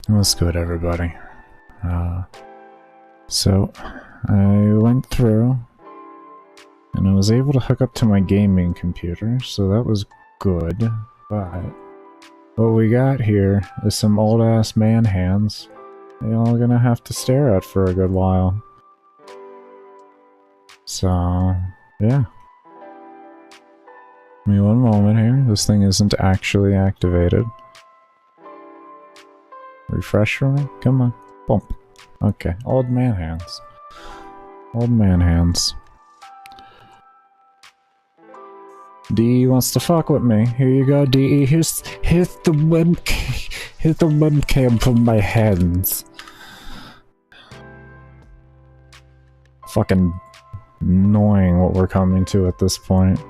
What's good, everybody? So, I went through, and I was able to hook up to my gaming computer, so that was good, but what we got here is some old-ass man hands y'all gonna have to stare at for a good while. So, yeah. Give me one moment here, this thing isn't actually activated. Refresh for me? Come on. Bump. Okay, old man hands. Old man hands. DE wants to fuck with me. Here you go, DE. Here's the webcam from my hands. Fucking annoying what we're coming to at this point.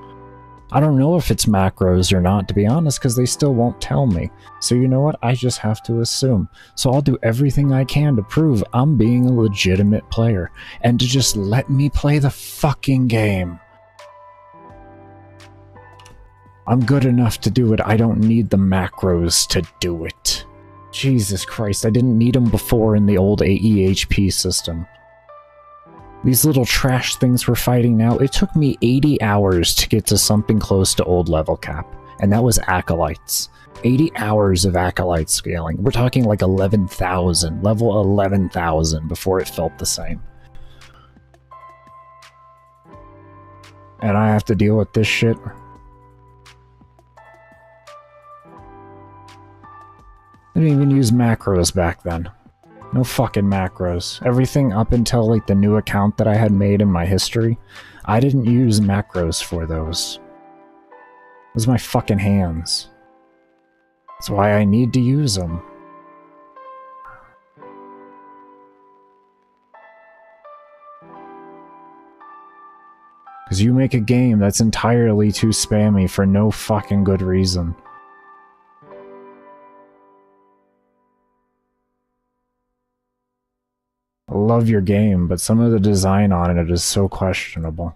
I don't know if it's macros or not, to be honest, because they still won't tell me. So you know what? I just have to assume. So I'll do everything I can to prove I'm being a legitimate player, and to just let me play the fucking game. I'm good enough to do it. I don't need the macros to do it. Jesus Christ, I didn't need them before in the old AEHP system. These little trash things we're fighting now, it took me 80 hours to get to something close to old level cap. And that was Acolytes. 80 hours of Acolyte scaling. We're talking like 11,000, level 11,000 before it felt the same. And I have to deal with this shit. I didn't even use macros back then. No fucking macros. Everything up until like the new account that I had made in my history, I didn't use macros for those. It was my fucking hands. That's why I need to use them. Because you make a game that's entirely too spammy for no fucking good reason. I love your game, but some of the design on it is so questionable.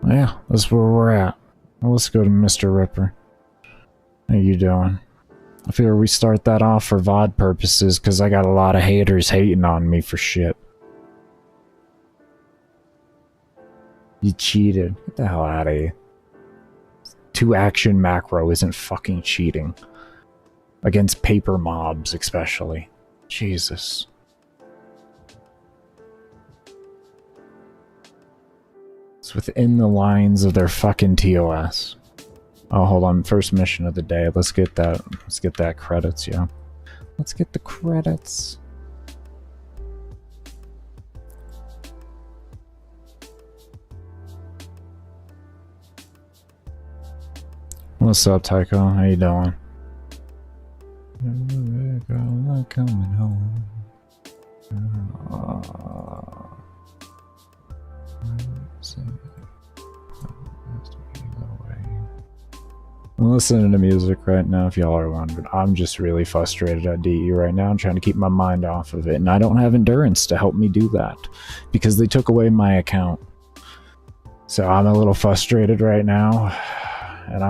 Yeah, that's where we're at. Well, let's go to Mr. Ripper. How you doing? I figure we start that off for VOD purposes, because I got a lot of haters hating on me for shit. You cheated. Get the hell out of here. 2-action macro isn't fucking cheating. Against paper mobs, especially. Jesus. It's within the lines of their fucking TOS. Oh, hold on. First mission of the day. Let's get that. Let's get that credits, yeah. Let's get the credits. What's up, Tycho? How you doing? Girl, I'm coming home. I'm listening to music right now, if y'all are wondering. I'm just really frustrated at DE right now. I'm trying to keep my mind off of it, and I don't have endurance to help me do that, because they took away my account. So I'm a little frustrated right now, and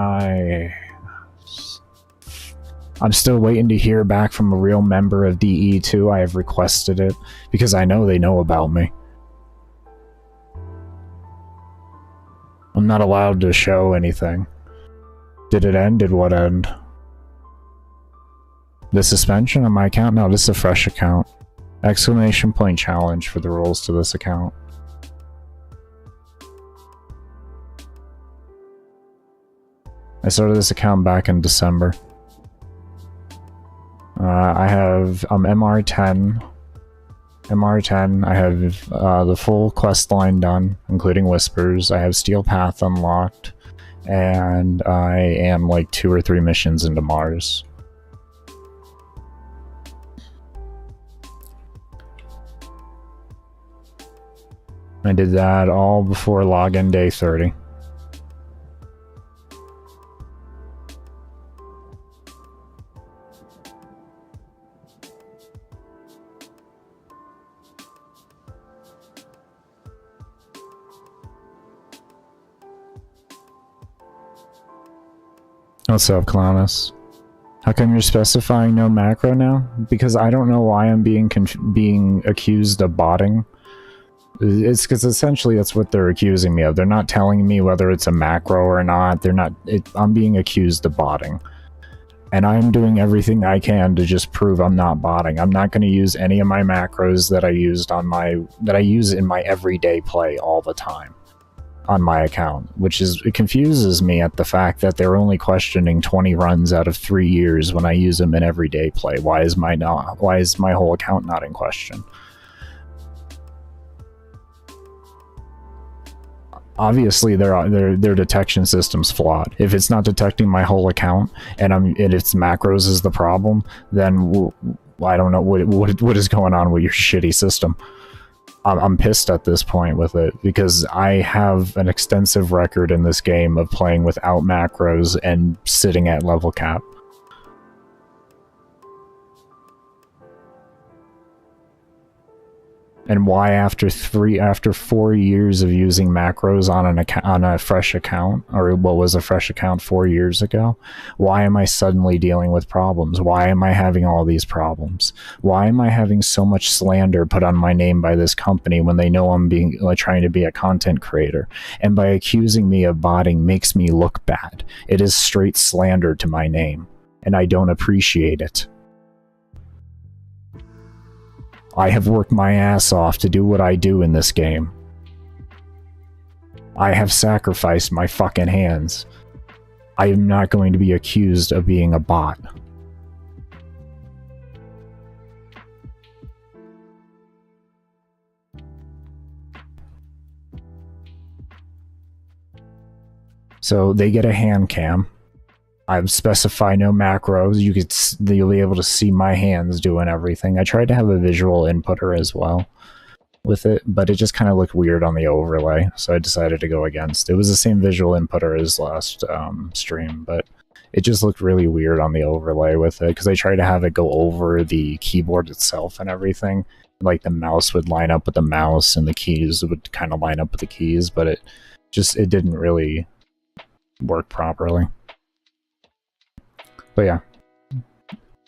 I'm still waiting to hear back from a real member of DE too. I have requested it, because I know they know about me. I'm not allowed to show anything. Did it end? Did what end? The suspension on my account? No, this is a fresh account. Exclamation point challenge for the rules to this account. I started this account back in December. I have MR10. I have the full quest line done, including Whispers. I have Steel Path unlocked. And I am like 2 or 3 missions into Mars. I did that all before login day 30. What's up, Clownus? How come you're specifying no macro now? Because I don't know why I'm being accused of botting. It's because essentially that's what they're accusing me of. They're not telling me whether it's a macro or not. I'm being accused of botting. And I'm doing everything I can to just prove I'm not botting. I'm not going to use any of my macros that I use in my everyday play all the time on my account, it confuses me at the fact that they're only questioning 20 runs out of 3 years when I use them in everyday play. Why is my whole account not in question? Obviously their detection system's flawed. If it's not detecting my whole account and its macros is the problem, then I don't know what is going on with your shitty system. I'm pissed at this point with it because I have an extensive record in this game of playing without macros and sitting at level cap. And why after 4 years of using macros on a fresh account, or what was a fresh account 4 years ago, why am I suddenly dealing with problems? Why am I having all these problems? Why am I having so much slander put on my name by this company when they know I'm trying to be a content creator? And by accusing me of botting makes me look bad. It is straight slander to my name, and I don't appreciate it. I have worked my ass off to do what I do in this game. I have sacrificed my fucking hands. I am not going to be accused of being a bot. So they get a hand cam. I've specified no macros. You'll be able to see my hands doing everything. I tried to have a visual inputter as well with it, but it just kind of looked weird on the overlay, so I decided to go against. It was the same visual inputter as last stream, but it just looked really weird on the overlay with it, because I tried to have it go over the keyboard itself and everything. Like the mouse would line up with the mouse and the keys would kind of line up with the keys, but it didn't really work properly. But yeah.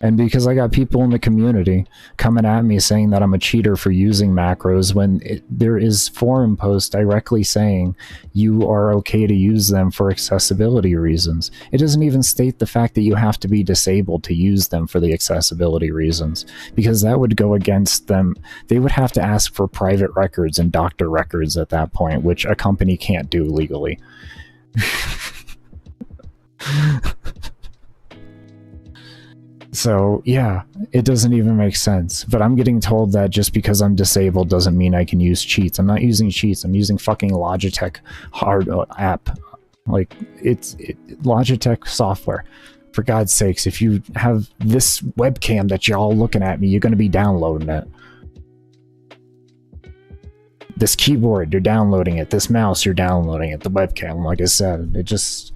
And because I got people in the community coming at me saying that I'm a cheater for using macros when there is forum posts directly saying you are okay to use them for accessibility reasons. It doesn't even state the fact that you have to be disabled to use them for the accessibility reasons, because that would go against them. They would have to ask for private records and doctor records at that point, which a company can't do legally. So, yeah, it doesn't even make sense. But I'm getting told that just because I'm disabled doesn't mean I can use cheats. I'm not using cheats. I'm using fucking Logitech hard app. Like, it's Logitech software. For God's sakes, if you have this webcam that you're all looking at me, you're going to be downloading it. This keyboard, you're downloading it. This mouse, you're downloading it. The webcam, like I said, it just...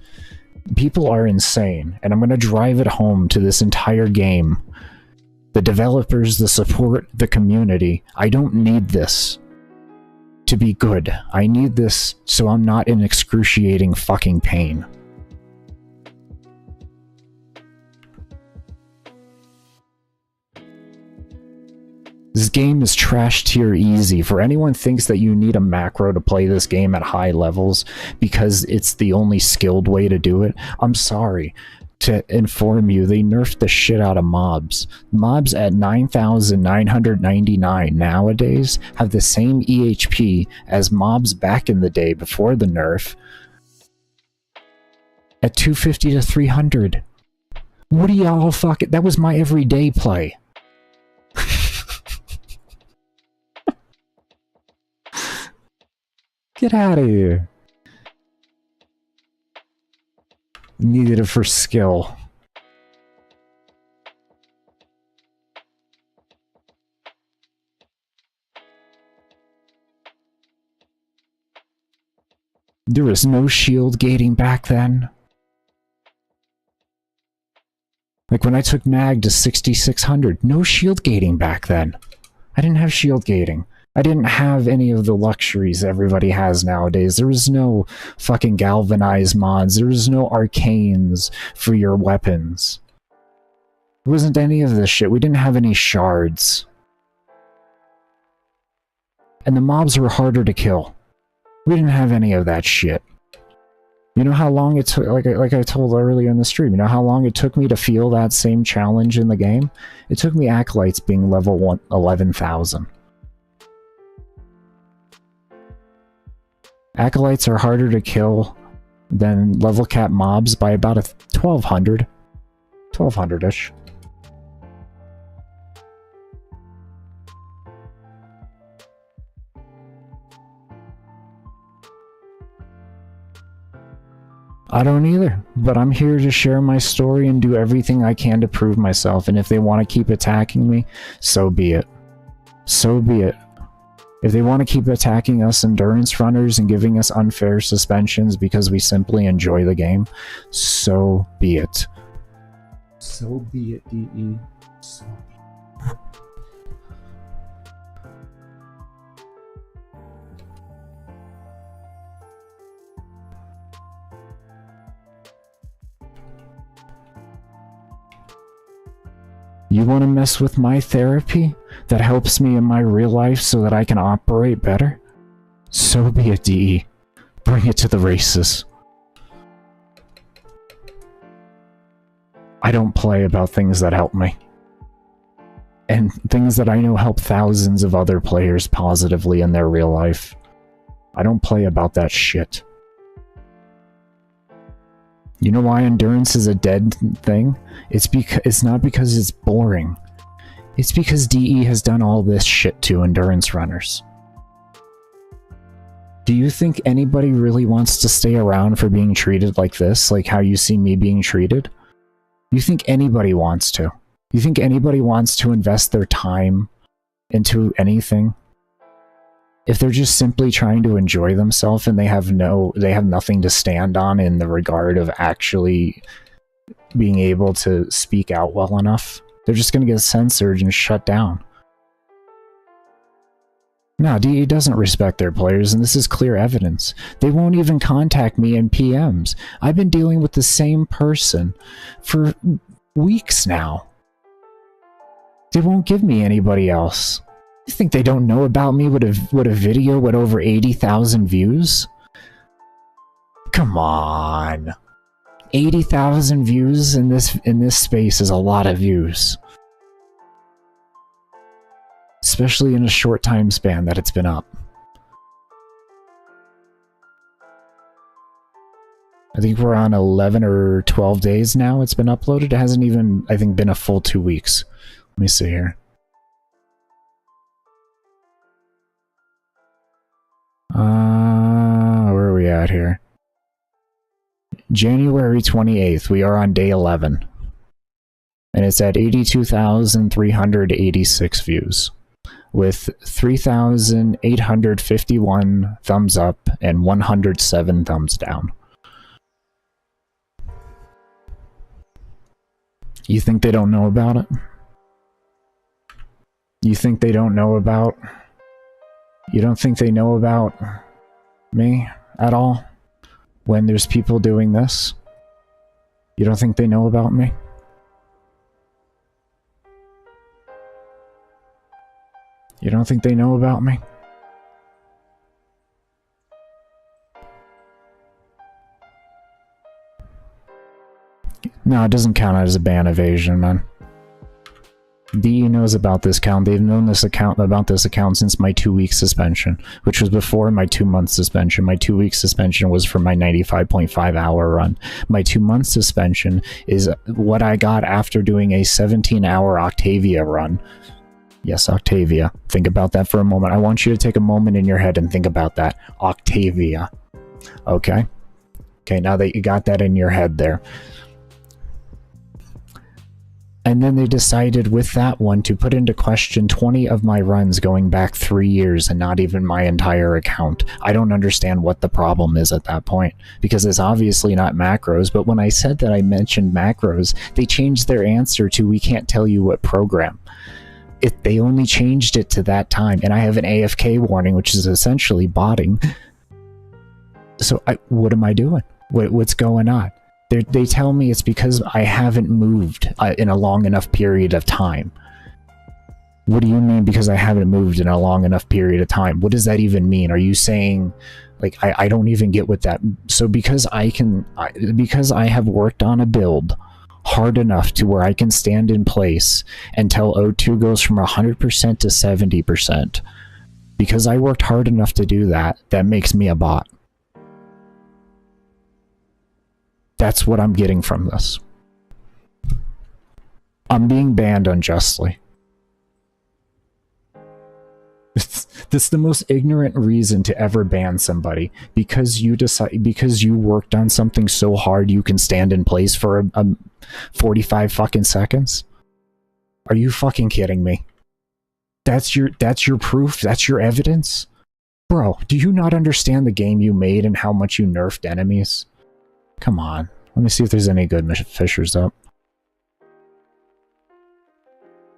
People are insane, and I'm going to drive it home to this entire game. The developers, the support, the community. I don't need this to be good. I need this so I'm not in excruciating fucking pain. This game is trash tier easy. For anyone thinks that you need a macro to play this game at high levels because it's the only skilled way to do it, I'm sorry to inform you, they nerfed the shit out of mobs. Mobs at 9,999 nowadays have the same EHP as mobs back in the day before the nerf at 250 to 300. What do y'all fucking... That was my everyday play. Get out of here. Needed it for skill. There was no shield gating back then. Like when I took mag to 6600, no shield gating back then. I didn't have shield gating. I didn't have any of the luxuries everybody has nowadays. There was no fucking galvanized mods. There was no arcanes for your weapons. There wasn't any of this shit. We didn't have any shards. And the mobs were harder to kill. We didn't have any of that shit. You know how long it took, like I told earlier in the stream, you know how long it took me to feel that same challenge in the game? It took me Acolytes being level 11,000. Acolytes are harder to kill than level cap mobs by about 1,200. 1,200-ish. I don't either, but I'm here to share my story and do everything I can to prove myself, and if they want to keep attacking me, so be it. So be it. If they want to keep attacking us endurance runners and giving us unfair suspensions because we simply enjoy the game, so be it. So be it, DE. So be it. You want to mess with my therapy that helps me in my real life so that I can operate better? So be it, DE. Bring it to the races. I don't play about things that help me. And things that I know help thousands of other players positively in their real life. I don't play about that shit. You know why endurance is a dead thing? It's not because it's boring. It's because DE has done all this shit to endurance runners. Do you think anybody really wants to stay around for being treated like this, like how you see me being treated? You think anybody wants to? You think anybody wants to invest their time into anything? If they're just simply trying to enjoy themselves and they have nothing to stand on in the regard of actually being able to speak out well enough, they're just going to get censored and shut down. No, DE doesn't respect their players, and this is clear evidence. They won't even contact me in PMs. I've been dealing with the same person for weeks now. They won't give me anybody else. You think they don't know about me with a video with over 80,000 views? Come on. 80,000 views in this space is a lot of views. Especially in a short time span that it's been up. I think we're on 11 or 12 days now it's been uploaded. It hasn't even, I think, been a full 2 weeks. Let me see here. Where are we at here? January 28th, we are on day 11. And it's at 82,386 views. With 3,851 thumbs up and 107 thumbs down. You think they don't know about it? You think they don't know about... You don't think they know about me at all? When there's people doing this? You don't think they know about me? You don't think they know about me? No, it doesn't count as a ban evasion, man. DE knows about this account. They've known about this account since my 2-week suspension, which was before my 2-month suspension. My 2-week suspension was for my 95.5 hour run. My 2-month suspension is what I got after doing a 17-hour Octavia run. Yes, Octavia. Think about that for a moment. I want you to take a moment in your head and think about that. Octavia. Okay? Okay, now that you got that in your head there. And then they decided with that one to put into question 20 of my runs going back 3 years and not even my entire account. I don't understand what the problem is at that point, because it's obviously not macros, but when I said that I mentioned macros, they changed their answer to, we can't tell you what program. They only changed it to that time, and I have an AFK warning, which is essentially botting. So what am I doing? What's going on? They tell me it's because I haven't moved in a long enough period of time. What do you mean because I haven't moved in a long enough period of time? What does that even mean? Are you saying, like, I don't even get what that... So because because I have worked on a build hard enough to where I can stand in place until O2 goes from 100% to 70%, because I worked hard enough to do that, that makes me a bot. That's what I'm getting from this. I'm being banned unjustly. This is the most ignorant reason to ever ban somebody, because you worked on something so hard you can stand in place for a 45 fucking seconds. Are you fucking kidding me? That's your proof? That's your evidence? Bro, do you not understand the game you made and how much you nerfed enemies? Come on. Let me see if there's any good fishers up.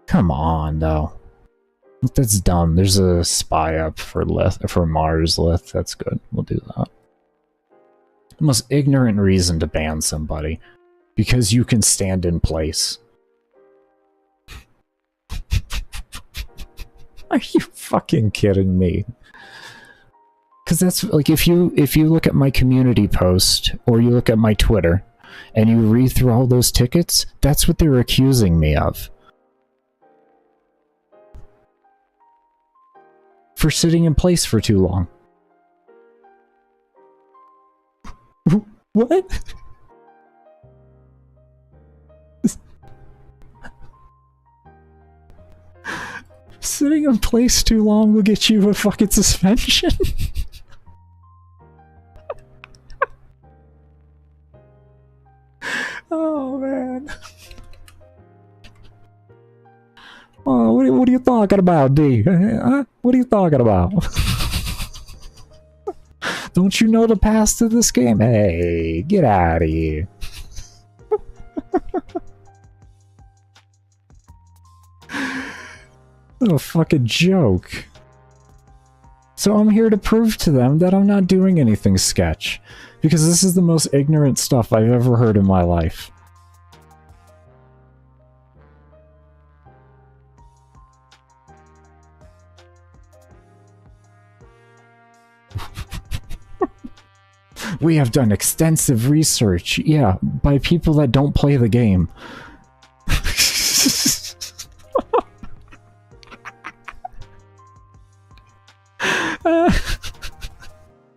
Come on, though. That's dumb. There's a spy up for Mars Lith. That's good. We'll do that. The most ignorant reason to ban somebody. Because you can stand in place. Are you fucking kidding me? Because that's like, if you look at my community post or you look at my Twitter and you read through all those tickets, that's what they're accusing me of. For sitting in place for too long. What? Sitting in place too long will get you a fucking suspension? Oh, man. Oh, what are you talking about, D? Huh? What are you talking about? Don't you know the path to this game? Hey, get out of here. What a fucking joke. So I'm here to prove to them that I'm not doing anything sketch. Because this is the most ignorant stuff I've ever heard in my life. We have done extensive research, yeah, by people that don't play the game.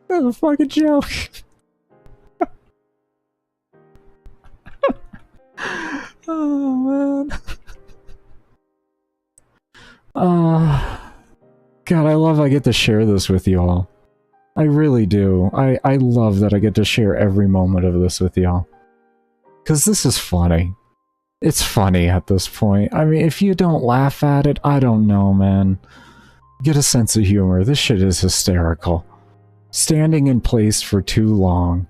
That's a fucking joke. Oh, man. God, I love I get to share this with you all. I really do. I love that I get to share every moment of this with y'all. Because this is funny. It's funny at this point. I mean, if you don't laugh at it, I don't know, man. Get a sense of humor. This shit is hysterical. Standing in place for too long.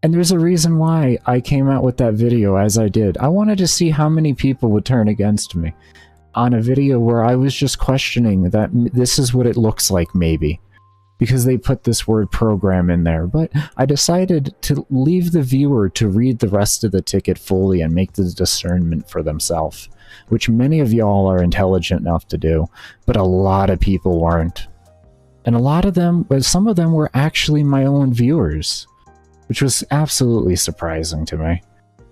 And there's a reason why I came out with that video as I did. I wanted to see how many people would turn against me on a video where I was just questioning that this is what it looks like, maybe. Because they put this word program in there, but I decided to leave the viewer to read the rest of the ticket fully and make the discernment for themselves, which many of y'all are intelligent enough to do, but a lot of people weren't. And a lot of them, some of them were actually my own viewers, which was absolutely surprising to me,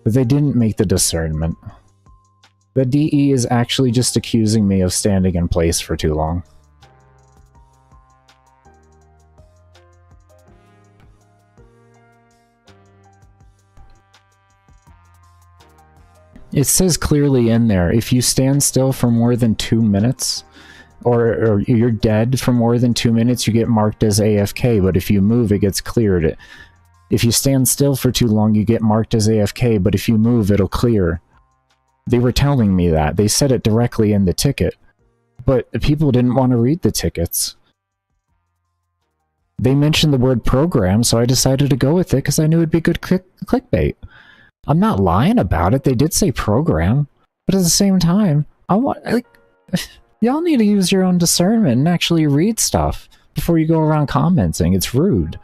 but they didn't make the discernment. The DE is actually just accusing me of standing in place for too long. It says clearly in there, if you stand still for more than 2 minutes, or you're dead for more than 2 minutes, you get marked as AFK, but if you move, it gets cleared. If you stand still for too long, you get marked as AFK, but if you move, it'll clear. They were telling me that. They said it directly in the ticket, but people didn't want to read the tickets. They mentioned the word program, so I decided to go with it because I knew it'd be good clickbait. I'm not lying about it. They did say program, but at the same time, y'all need to use your own discernment and actually read stuff before you go around commenting. It's rude.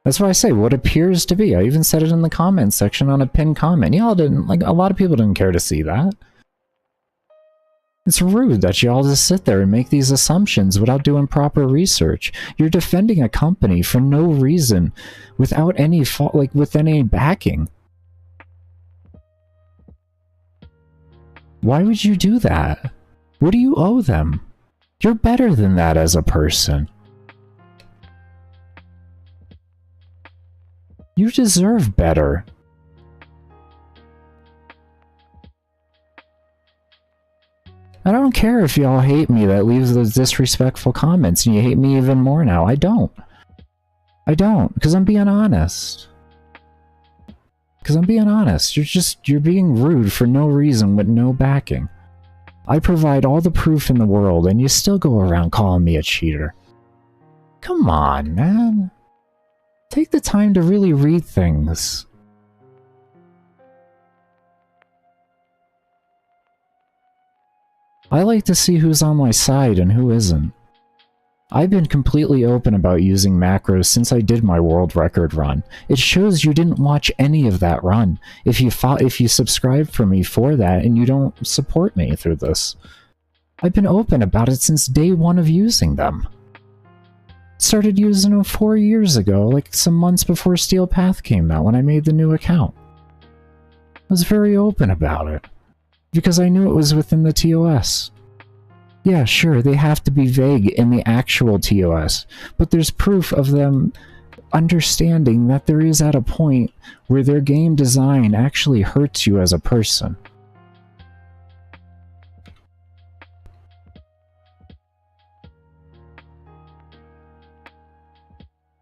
That's why I say what appears to be. I even said it in the comments section on a pinned comment. Y'all didn't, like, a lot of people didn't care to see that. It's rude that y'all just sit there and make these assumptions without doing proper research. You're defending a company for no reason, without any fault, like, with any backing. Why would you do that? What do you owe them? You're better than that as a person. You deserve better. I don't care if y'all hate me that leaves those disrespectful comments and you hate me even more now. I don't. I don't, because I'm being honest. Because I'm being honest. You're being rude for no reason with no backing. I provide all the proof in the world and you still go around calling me a cheater. Come on, man. Take the time to really read things. I like to see who's on my side and who isn't. I've been completely open about using macros since I did my world record run. It shows you didn't watch any of that run. If you subscribe for me for that and you don't support me through this. I've been open about it since day one of using them. Started using them 4 years ago, like some months before Steel Path came out when I made the new account. I was very open about it, because I knew it was within the TOS. Yeah, sure, they have to be vague in the actual TOS, but there's proof of them understanding that there is at a point where their game design actually hurts you as a person.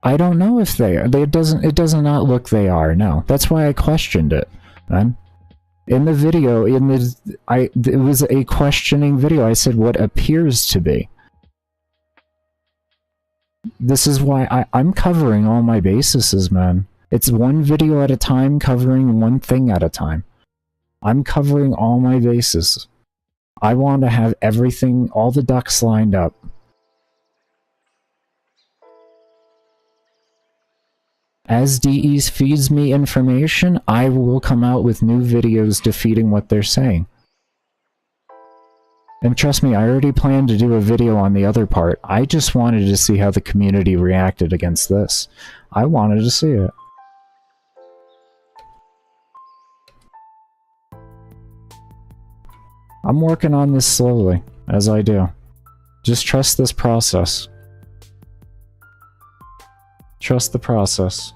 I don't know if they are. It does not look they are, no. That's why I questioned it, man. In the video, it was a questioning video. I said what appears to be. This is why I'm covering all my bases, man. It's one video at a time, covering one thing at a time. I'm covering all my bases. I want to have everything, all the ducks lined up. As DE feeds me information, I will come out with new videos defeating what they're saying. And trust me, I already planned to do a video on the other part. I just wanted to see how the community reacted against this. I wanted to see it. I'm working on this slowly, as I do. Just trust this process. Trust the process.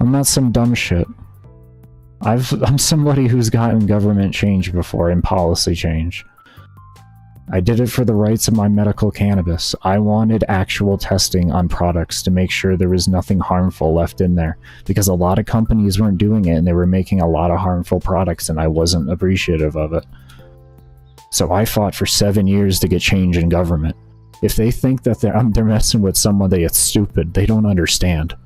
I'm not some dumb shit. I'm somebody who's gotten government change before and policy change. I did it for the rights of my medical cannabis. I wanted actual testing on products to make sure there was nothing harmful left in there, because a lot of companies weren't doing it and they were making a lot of harmful products and I wasn't appreciative of it. So I fought for 7 years to get change in government. If they think that they're messing with somebody that's stupid, they don't understand.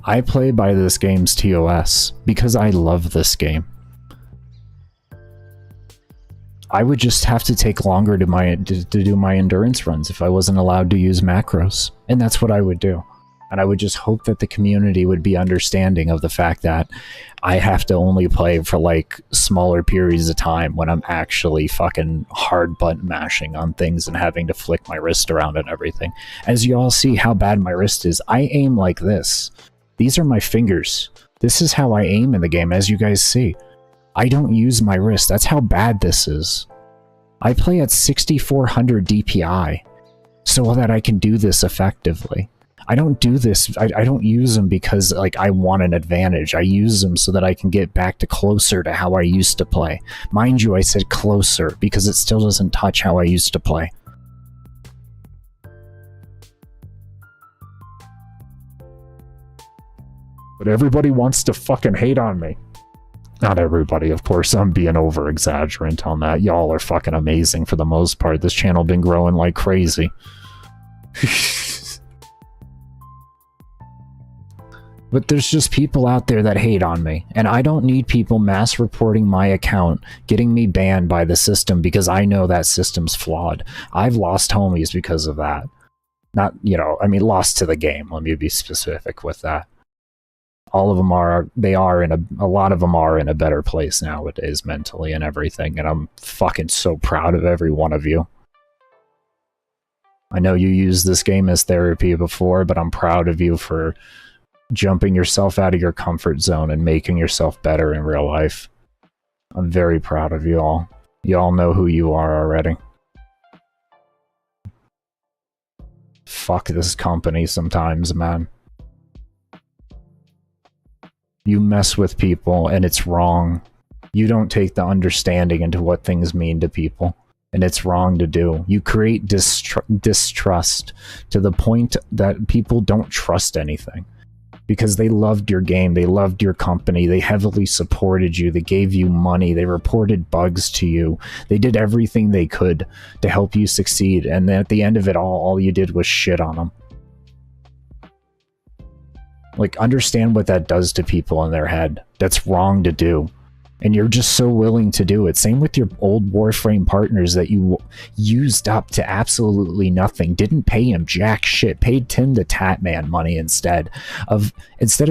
I play by this game's TOS because I love this game. I would just have to take longer to do my endurance runs if I wasn't allowed to use macros, and that's what I would do. And I would just hope that the community would be understanding of the fact that I have to only play for like smaller periods of time when I'm actually fucking hard button mashing on things and having to flick my wrist around and everything. As you all see how bad my wrist is, I aim like this. These are my fingers. This is how I aim in the game, as you guys see. I don't use my wrist. That's how bad this is. I play at 6400 DPI so that I can do this effectively. I don't do this. I don't use them because like I want an advantage. I use them so that I can get back to closer to how I used to play. Mind you, I said closer because it still doesn't touch how I used to play. But everybody wants to fucking hate on me. Not everybody, of course. I'm being over-exaggerant on that. Y'all are fucking amazing for the most part. This channel been growing like crazy. But there's just people out there that hate on me. And I don't need people mass reporting my account, getting me banned by the system because I know that system's flawed. I've lost homies because of that. Not, you know, I mean, lost to the game. Let me be specific with that. All of them are, a lot of them are in a better place nowadays mentally and everything, and I'm fucking so proud of every one of you. I know you used this game as therapy before, but I'm proud of you for jumping yourself out of your comfort zone and making yourself better in real life. I'm very proud of you all. You all know who you are already. Fuck this company sometimes, man. You mess with people and it's wrong. You don't take the understanding into what things mean to people, and it's wrong to do. You create distrust to the point that people don't trust anything because they loved your game, they loved your company, they heavily supported you, they gave you money, they reported bugs to you, they did everything they could to help you succeed, and then at the end of it all you did was shit on them. Like, understand what that does to people in their head. That's wrong to do. And you're just so willing to do it. Same with your old Warframe partners that you used up to absolutely nothing. Didn't pay him jack shit. Paid Tim the Tatman money instead of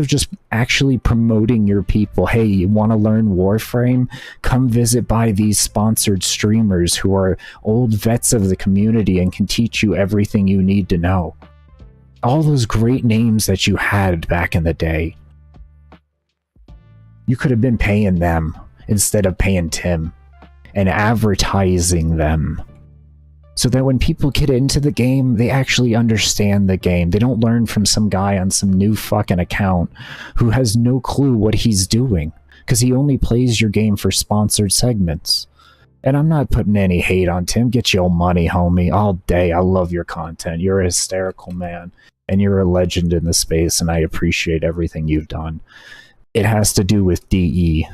just actually promoting your people. Hey, you want to learn Warframe? Come visit by these sponsored streamers who are old vets of the community and can teach you everything you need to know. All those great names that you had back in the day. You could have been paying them instead of paying Tim and advertising them. So that when people get into the game, they actually understand the game. They don't learn from some guy on some new fucking account who has no clue what he's doing because he only plays your game for sponsored segments. And I'm not putting any hate on Tim. Get your money, homie, all day. I love your content. You're a hysterical man. And you're a legend in the space, and I appreciate everything you've done. It has to do with DE.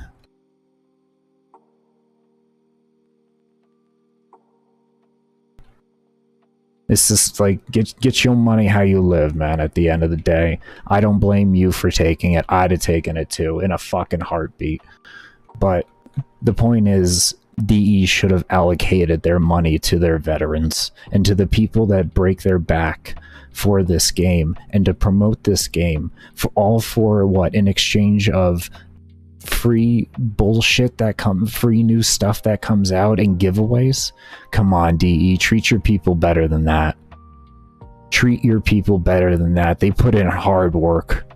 It's just like, get your money how you live, man, at the end of the day. I don't blame you for taking it. I'd have taken it too, in a fucking heartbeat. But the point is, DE should have allocated their money to their veterans and to the people that break their back for this game and to promote this game for what, in exchange of free bullshit free new stuff that comes out and giveaways. Come on, DE, treat your people better than that. Treat your people better than that. They put in hard work.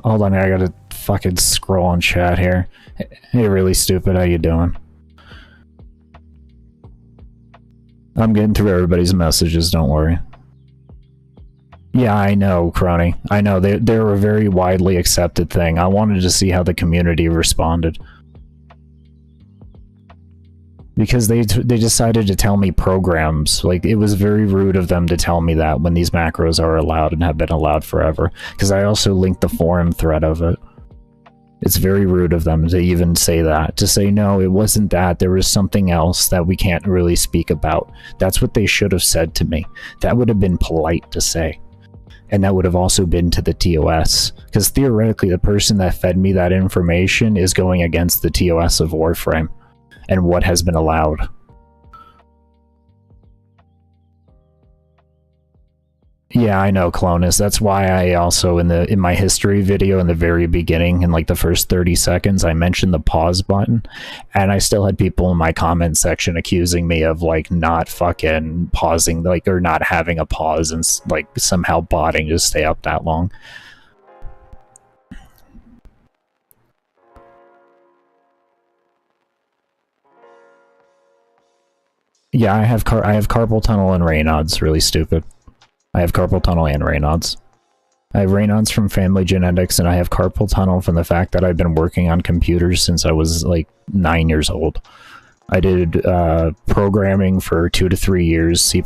Hold on, I gotta fucking scroll on chat here. Hey, really stupid, how you doing? I'm getting through everybody's messages, don't worry. Yeah, I know, Crony. I know, they're a very widely accepted thing. I wanted to see how the community responded. Because they decided to tell me programs. Like, it was very rude of them to tell me that when these macros are allowed and have been allowed forever. Because I also linked the forum thread of it. It's very rude of them to even say that. To say, no, it wasn't that. There was something else that we can't really speak about. That's what they should have said to me. That would have been polite to say. And that would have also been to the TOS. Because theoretically, the person that fed me that information is going against the TOS of Warframe and what has been allowed. Yeah, I know, Clonus. That's why I also, in my history video in the very beginning, in like the first 30 seconds, I mentioned the pause button, and I still had people in my comment section accusing me of like not fucking pausing, like, or not having a pause and like somehow botting to stay up that long. Yeah, I have carpal tunnel and Raynaud's. Really stupid. I have carpal tunnel and Raynaud's. I have Raynaud's from family genetics, and I have carpal tunnel from the fact that I've been working on computers since I was like 9 years old. I did programming for 2 to 3 years, C++,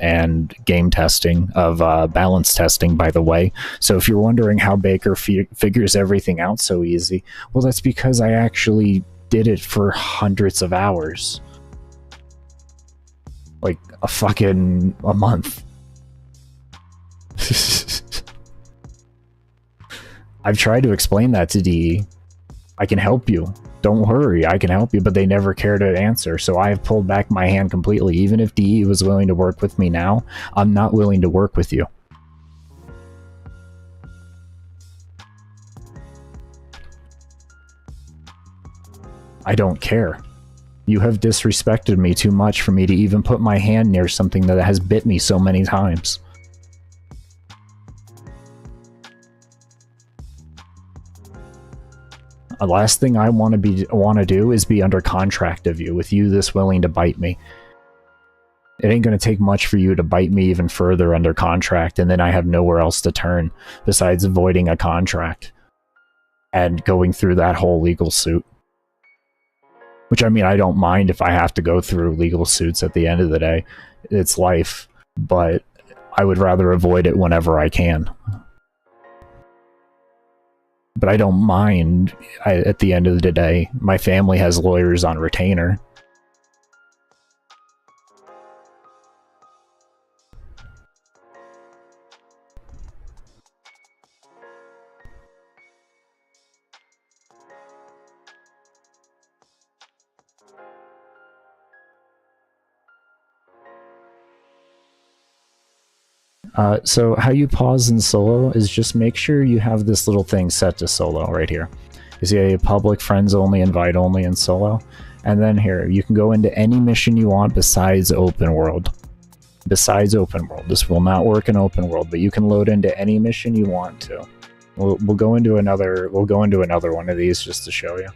and game testing of balance testing, by the way. So if you're wondering how Baker figures everything out so easy, well, that's because I actually did it for hundreds of hours. Like a month. I've tried to explain that to DE. I can help you. Don't worry, I can help you, but they never care to answer, so I have pulled back my hand completely. Even if DE was willing to work with me now, I'm not willing to work with you. I don't care. You have disrespected me too much for me to even put my hand near something that has bit me so many times. The last thing I want to do is be under contract of you, with you this willing to bite me. It ain't going to take much for you to bite me even further under contract, and then I have nowhere else to turn besides avoiding a contract and going through that whole legal suit. Which, I mean, I don't mind if I have to go through legal suits at the end of the day. It's life, but I would rather avoid it whenever I can. But I don't mind, at the end of the day. My family has lawyers on retainer. So how you pause in solo is just make sure you have this little thing set to solo right here. You see a public, friends only, invite only, and solo. And then here, you can go into any mission you want besides open world. Besides open world. This will not work in open world, but you can load into any mission you want to. We'll go into another one of these just to show you.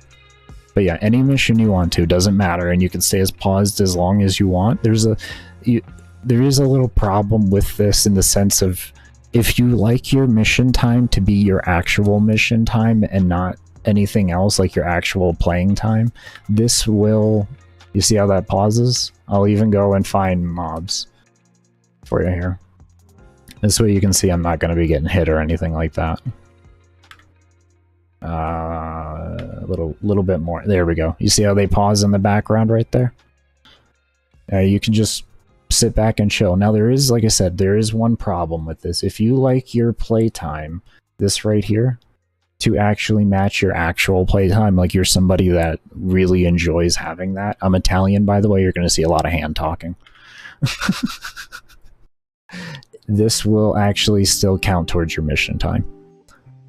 But yeah, any mission you want to, doesn't matter, and you can stay as paused as long as you want. There is a little problem with this in the sense of, if you like your mission time to be your actual mission time and not anything else, like your actual playing time, this will... You see how that pauses? I'll even go and find mobs for you here. This way you can see I'm not going to be getting hit or anything like that. A little bit more. There we go. You see how they pause in the background right there? You can just sit back and chill. Now there is, like I said, there is one problem with this. If you like your playtime, this right here, to actually match your actual playtime, like you're somebody that really enjoys having that. I'm Italian, by the way, you're going to see a lot of hand talking. This will actually still count towards your mission time.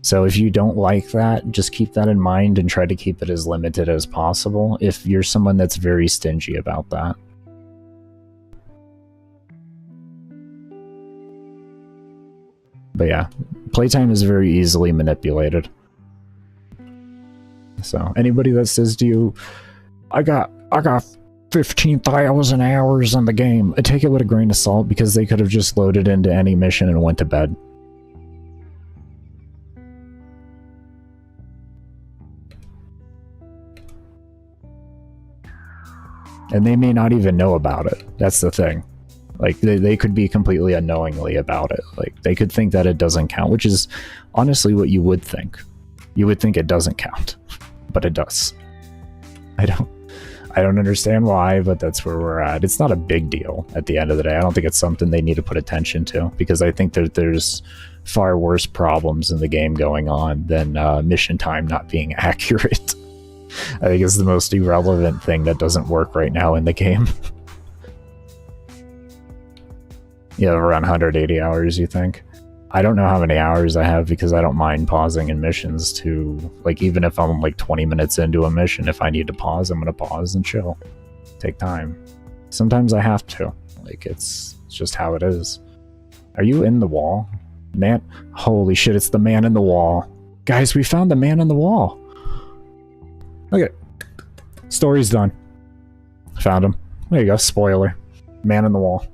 So if you don't like that, just keep that in mind and try to keep it as limited as possible if you're someone that's very stingy about that. But yeah, playtime is very easily manipulated. So anybody that says to you, I got 15,000 hours on the game, I take it with a grain of salt, because they could have just loaded into any mission and went to bed. And they may not even know about it. That's the thing. Like, they could be completely unknowingly about it. Like, they could think that it doesn't count, which is honestly what you would think. You would think it doesn't count, but it does. I don't understand why, but that's where we're at. It's not a big deal at the end of the day. I don't think it's something they need to put attention to, because I think that there's far worse problems in the game going on than mission time not being accurate. I think it's the most irrelevant thing that doesn't work right now in the game. Yeah, around 180 hours, you think? I don't know how many hours I have, because I don't mind pausing in missions to, like, even if I'm like 20 minutes into a mission, if I need to pause, I'm gonna pause and chill. Take time. Sometimes I have to. Like, it's just how it is. Are you in the wall? Man, holy shit, it's the man in the wall. Guys, we found the man in the wall. Okay. Story's done. Found him. There you go, spoiler. Man in the wall.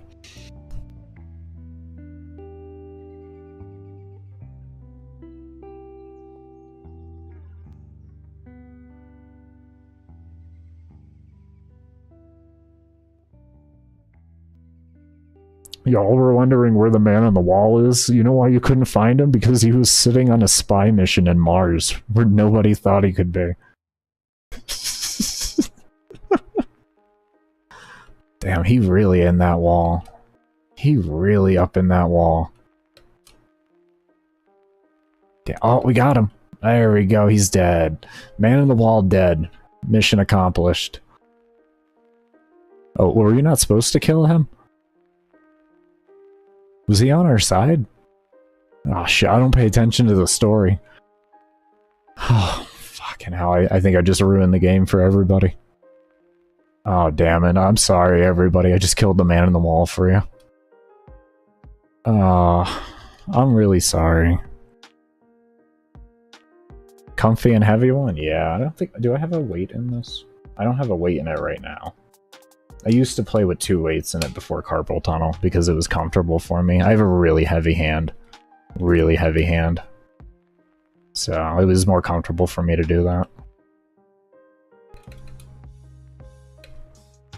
Y'all were wondering where the man on the wall is? You know why you couldn't find him? Because he was sitting on a spy mission in Mars, where nobody thought he could be. Damn, he really in that wall. He really up in that wall. Damn. Oh, we got him. There we go, he's dead. Man in the wall dead. Mission accomplished. Oh, were you not supposed to kill him? Was he on our side? Oh shit, I don't pay attention to the story. Oh, fucking hell, I think I just ruined the game for everybody. Oh, damn it, I'm sorry everybody, I just killed the man in the wall for you. I'm really sorry. Comfy and heavy one? Yeah, I don't think... Do I have a weight in this? I don't have a weight in it right now. I used to play with 2 weights in it before carpal tunnel because it was comfortable for me. I have a really heavy hand. Really heavy hand. So it was more comfortable for me to do that.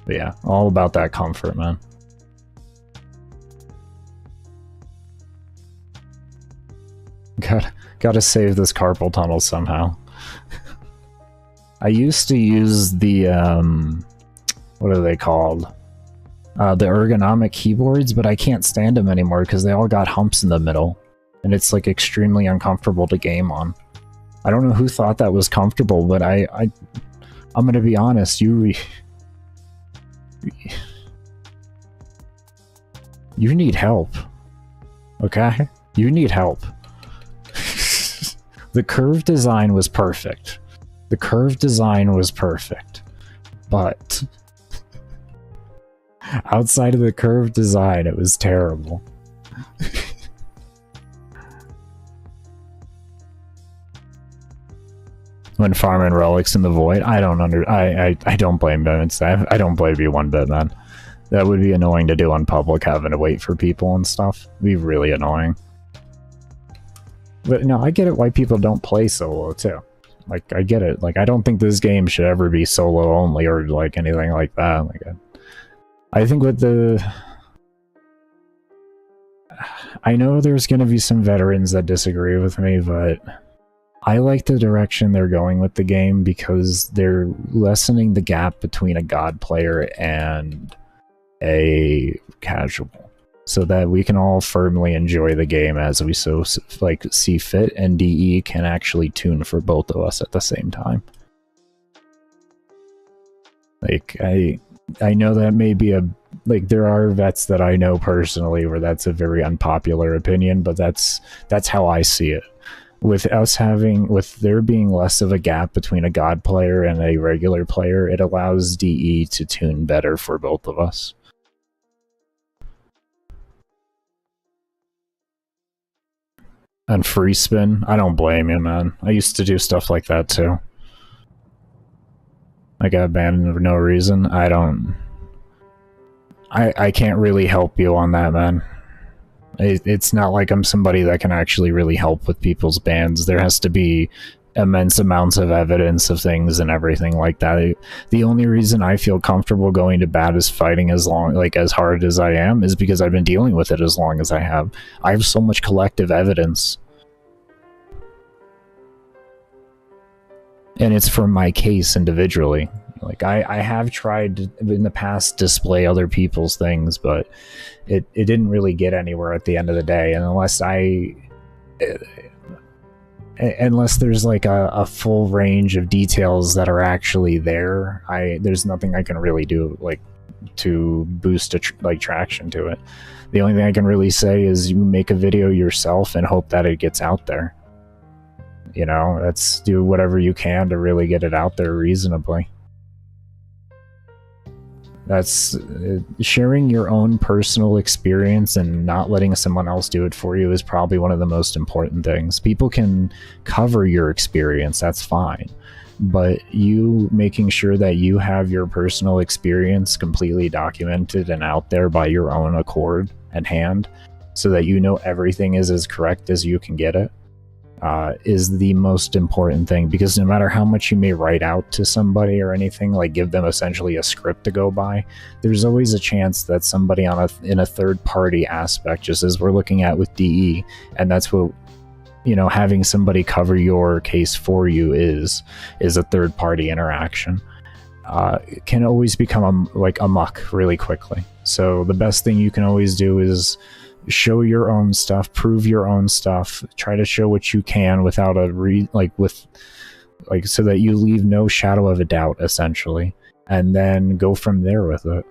But yeah, all about that comfort, man. Gotta save this carpal tunnel somehow. I used to use the, what are they called? The ergonomic keyboards, but I can't stand them anymore because they all got humps in the middle. And it's like extremely uncomfortable to game on. I don't know who thought that was comfortable, but I'm gonna be honest, you need help. Okay? You need help. The curved design was perfect. The curved design was perfect. But outside of the curved design, it was terrible. When farming relics in the void, I don't blame them. I don't blame you one bit, man. That would be annoying to do on public, having to wait for people and stuff. It'd be really annoying. But no, I get it why people don't play solo too. Like, I get it. Like, I don't think this game should ever be solo only or like anything like that. Like, I think with the... I know there's gonna be some veterans that disagree with me, but I like the direction they're going with the game because they're lessening the gap between a god player and a casual, so that we can all firmly enjoy the game as we so like see fit, and DE can actually tune for both of us at the same time. Like, I know that may be a, like, there are vets that I know personally where that's a very unpopular opinion, but that's how I see it. With there being less of a gap between a god player and a regular player, it allows DE to tune better for both of us. And free spin, I don't blame you, man. I used to do stuff like that too. I got banned for no reason. I can't really help you on that, man. It's not like I'm somebody that can actually really help with people's bans. There has to be immense amounts of evidence of things and everything like that. The only reason I feel comfortable going to bat as fighting as hard as I am is because I've been dealing with it as long as I have. I have so much collective evidence. And it's from my case individually. Like, I have tried in the past to display other people's things, but it didn't really get anywhere at the end of the day. And unless there's like a full range of details that are actually there, there's nothing I can really do like to boost traction to it. The only thing I can really say is you make a video yourself and hope that it gets out there. You know, let's do whatever you can to really get it out there reasonably. That's sharing your own personal experience and not letting someone else do it for you is probably one of the most important things. People can cover your experience, that's fine. but you making sure that you have your personal experience completely documented and out there by your own accord and hand, so that you know everything is as correct as you can get it, is the most important thing. Because no matter how much you may write out to somebody or anything, like give them essentially a script to go by, there's always a chance that somebody in a third party aspect, just as we're looking at with DE, and that's what, you know, having somebody cover your case for you is a third party interaction, can always become a muck really quickly. So the best thing you can always do is show your own stuff, prove your own stuff, try to show what you can without so that you leave no shadow of a doubt, essentially, and then go from there with it.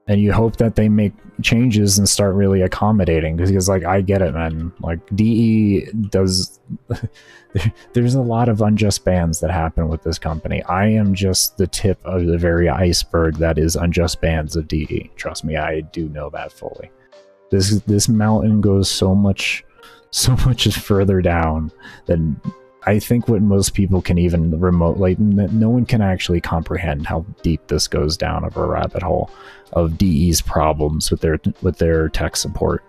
And you hope that they make changes and start really accommodating, because like, I get it, man. Like, DE does there's a lot of unjust bans that happen with this company. I am just the tip of the very iceberg that is unjust bans of DE. Trust me, I do know that fully. This mountain goes so much further down than I think what most people can even no one can actually comprehend how deep this goes down of a rabbit hole of DE's problems with their tech support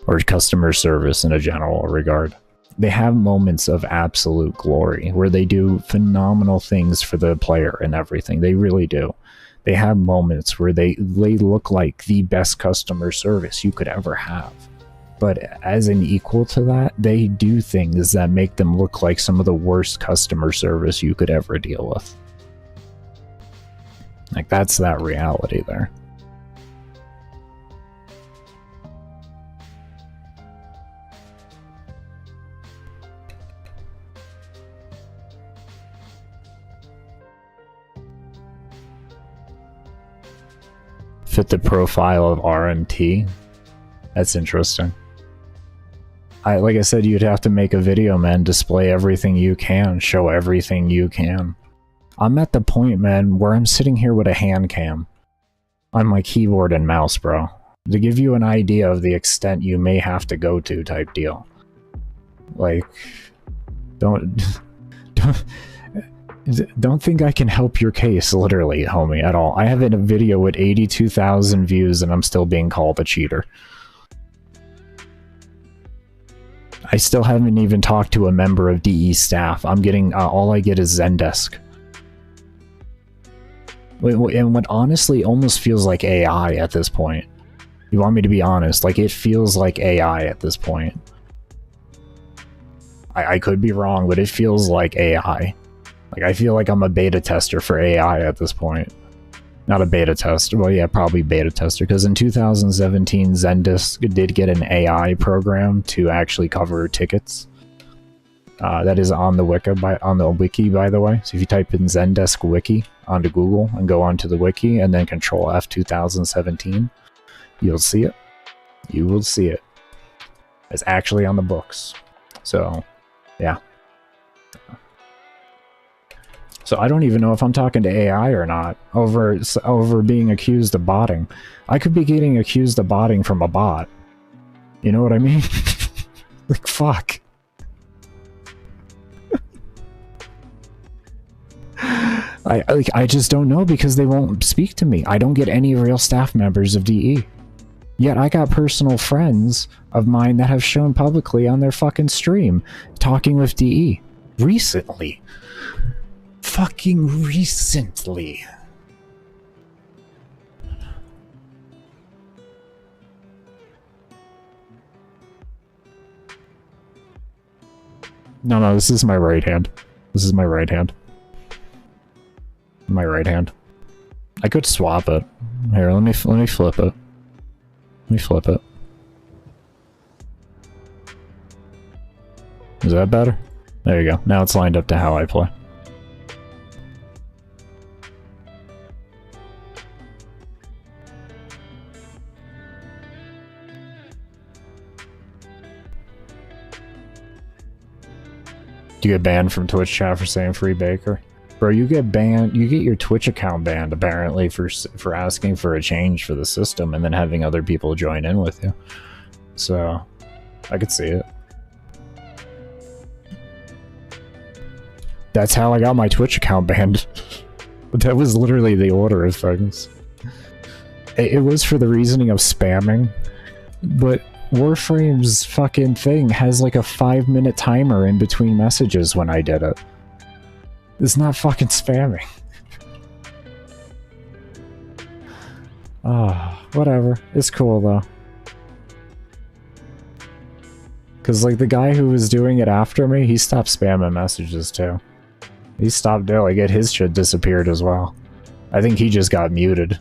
or customer service in a general regard. They have moments of absolute glory where they do phenomenal things for the player and everything. They really do. They have moments where they look like the best customer service you could ever have. But as an equal to that, they do things that make them look like some of the worst customer service you could ever deal with. Like, that's that reality there. Fit the profile of RMT. That's interesting. Like I said, you'd have to make a video, man, display everything you can, show everything you can. I'm at the point, man, where I'm sitting here with a hand cam on my keyboard and mouse, bro, to give you an idea of the extent you may have to go to type deal. Like, don't think I can help your case, literally, homie, at all. I have a video with 82,000 views and I'm still being called a cheater. I still haven't even talked to a member of DE staff. I'm getting, all I get is Zendesk. And what honestly almost feels like AI at this point. You want me to be honest? Like, it feels like AI at this point. I could be wrong, but it feels like AI. Like, I feel like I'm a beta tester for AI at this point. Not a beta tester. Well, yeah, probably beta tester, because in 2017, Zendesk did get an AI program to actually cover tickets. That is on the wiki, by the way. So if you type in Zendesk wiki onto Google and go onto the wiki and then Control F 2017, you'll see it. You will see it. It's actually on the books. So, yeah. So I don't even know if I'm talking to AI or not over being accused of botting. I could be getting accused of botting from a bot. You know what I mean? Like, fuck. I just don't know, because they won't speak to me. I don't get any real staff members of DE. Yet I got personal friends of mine that have shown publicly on their fucking stream talking with DE. Recently. Fucking recently. No, this is my right hand. This is my right hand. My right hand. I could swap it. Here, let me flip it. Let me flip it. Is that better? There you go. Now it's lined up to how I play. You get banned from Twitch chat for saying free Baker. Bro, you get banned, you get your Twitch account banned, apparently, for asking for a change for the system and then having other people join in with you. So, I could see it. That's how I got my Twitch account banned. That was literally the order of things. It was for the reasoning of spamming, but Warframe's fucking thing has like a 5-minute timer in between messages when I did it. It's not fucking spamming. Ah, whatever. It's cool though. Cause like the guy who was doing it after me, he stopped spamming messages too. He stopped doing it, his shit disappeared as well. I think he just got muted.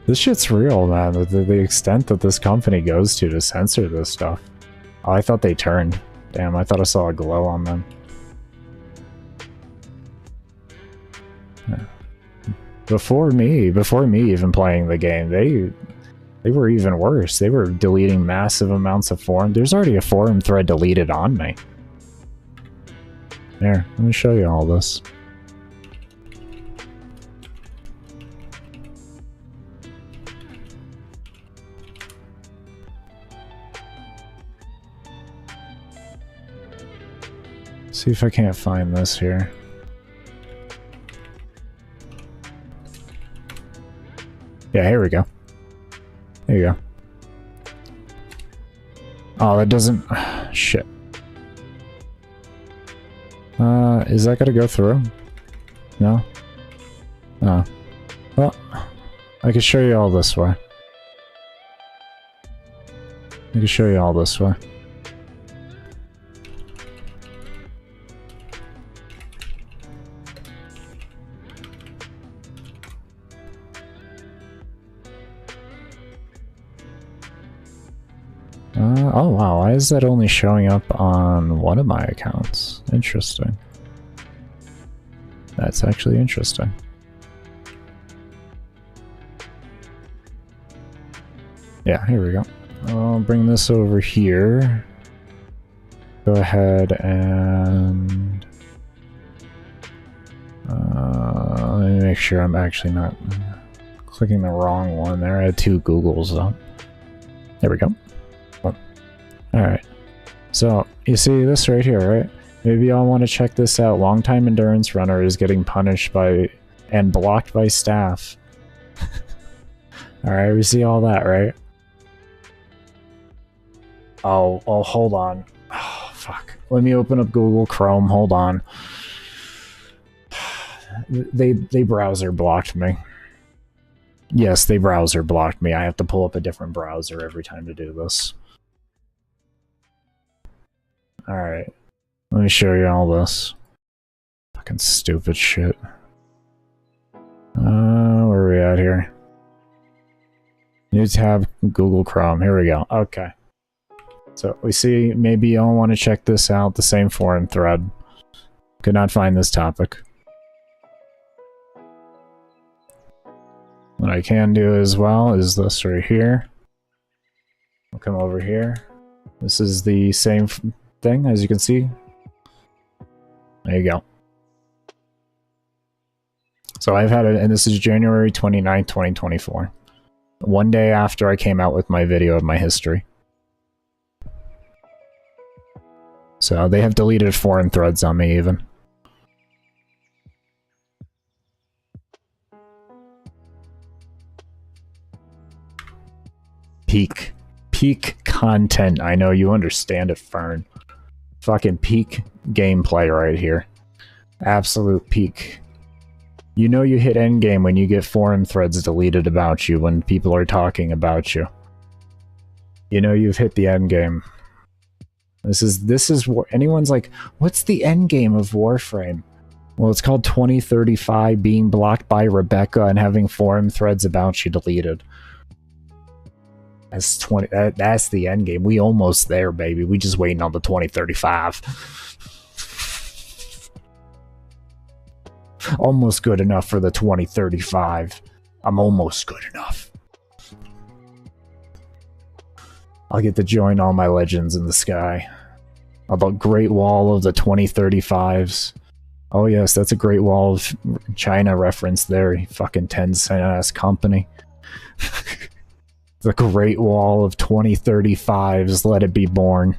This shit's real, man. The extent that this company goes to censor this stuff. Oh, I thought they turned. Damn, I thought I saw a glow on them. Before me even playing the game, they were even worse. They were deleting massive amounts of forum. There's already a forum thread deleted on me. Here, let me show you all this. See if I can't find this here. Yeah, here we go. There you go. Oh, that doesn't... Shit. Is that gonna go through? No? Oh. Well, I can show you all this way. I can show you all this way. Oh wow, why is that only showing up on one of my accounts? Interesting. That's actually interesting. Yeah, here we go. I'll bring this over here. Go ahead and... let me make sure I'm actually not clicking the wrong one there. I had two Googles up. There we go. Alright, so you see this right here, right? Maybe y'all want to check this out. Longtime endurance runner is getting punished by and blocked by staff. Alright, we see all that, right? Oh, hold on. Oh, fuck. Let me open up Google Chrome, hold on. They browser blocked me. Yes, they browser blocked me. I have to pull up a different browser every time to do this. Alright, let me show you all this. Fucking stupid shit. Where are we at here? New tab, Google Chrome. Here we go. Okay. So we see, maybe y'all want to check this out, the same forum thread. Could not find this topic. What I can do as well is this right here. I'll come over here. This is the same thing, as you can see. There you go. So I've had it, and this is January 29th, 2024. One day after I came out with my video of my history. So they have deleted forum threads on me even. Peak content. I know you understand it, Fern. Fucking peak gameplay right here. Absolute peak. You know you hit endgame when you get forum threads deleted about you, when people are talking about you. You know you've hit the endgame. This is what anyone's like, what's the endgame of Warframe? Well, it's called 2035, being blocked by Rebecca and having forum threads about you deleted. That's that's the end game. We almost there, baby. We just waiting on the 2035. Almost good enough for the 2035. I'm almost good enough. I'll get to join all my legends in the sky. The Great Wall of the 2035s. Oh yes, that's a Great Wall of China reference there. You fucking 10-cent ass company. The Great Wall of 2035s, let it be born.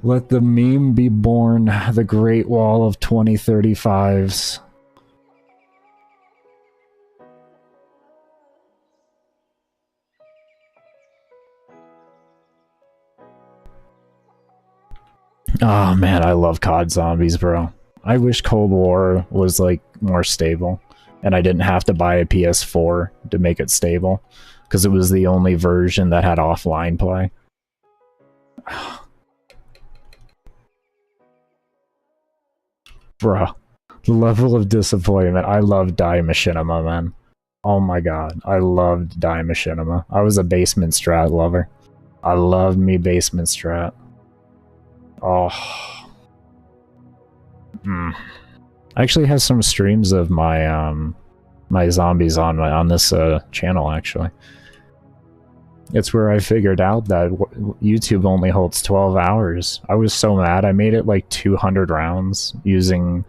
Let the meme be born, the Great Wall of 2035s. Oh man, I love COD Zombies, bro. I wish Cold War was like more stable, and I didn't have to buy a PS4 to make it stable, because it was the only version that had offline play. Bro, the level of disappointment. I love Die Machinima, man. Oh my god, I loved Die Machinima. I was a basement strat lover. I loved me basement strat. Oh. I actually have some streams of my my zombies on this channel, actually. It's where I figured out that YouTube only holds 12 hours. I was so mad. I made it like 200 rounds using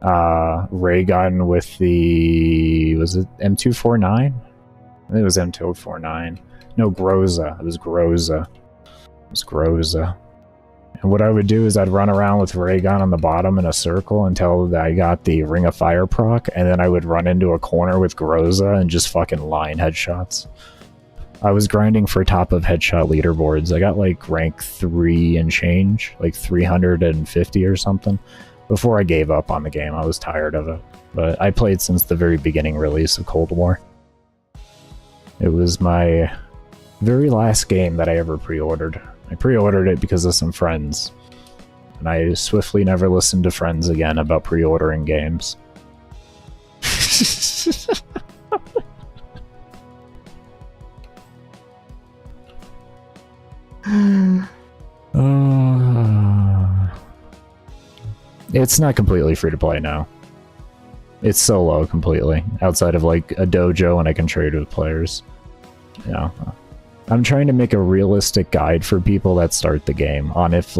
ray gun with the... was it M249? I think it was M249. No, Groza. It was Groza. It was Groza. And what I would do is I'd run around with ray gun on the bottom in a circle until I got the Ring of Fire proc, and then I would run into a corner with Groza and just fucking line headshots. I was grinding for top of headshot leaderboards. I got like rank 3 and change, like 350 or something, before I gave up on the game. I was tired of it. But I played since the very beginning release of Cold War. It was my very last game that I ever pre-ordered. I pre-ordered it because of some friends, and I swiftly never listened to friends again about pre-ordering games. It's not completely free to play now. It's solo completely, outside of like a dojo, and I can trade with players. Yeah. I'm trying to make a realistic guide for people that start the game on if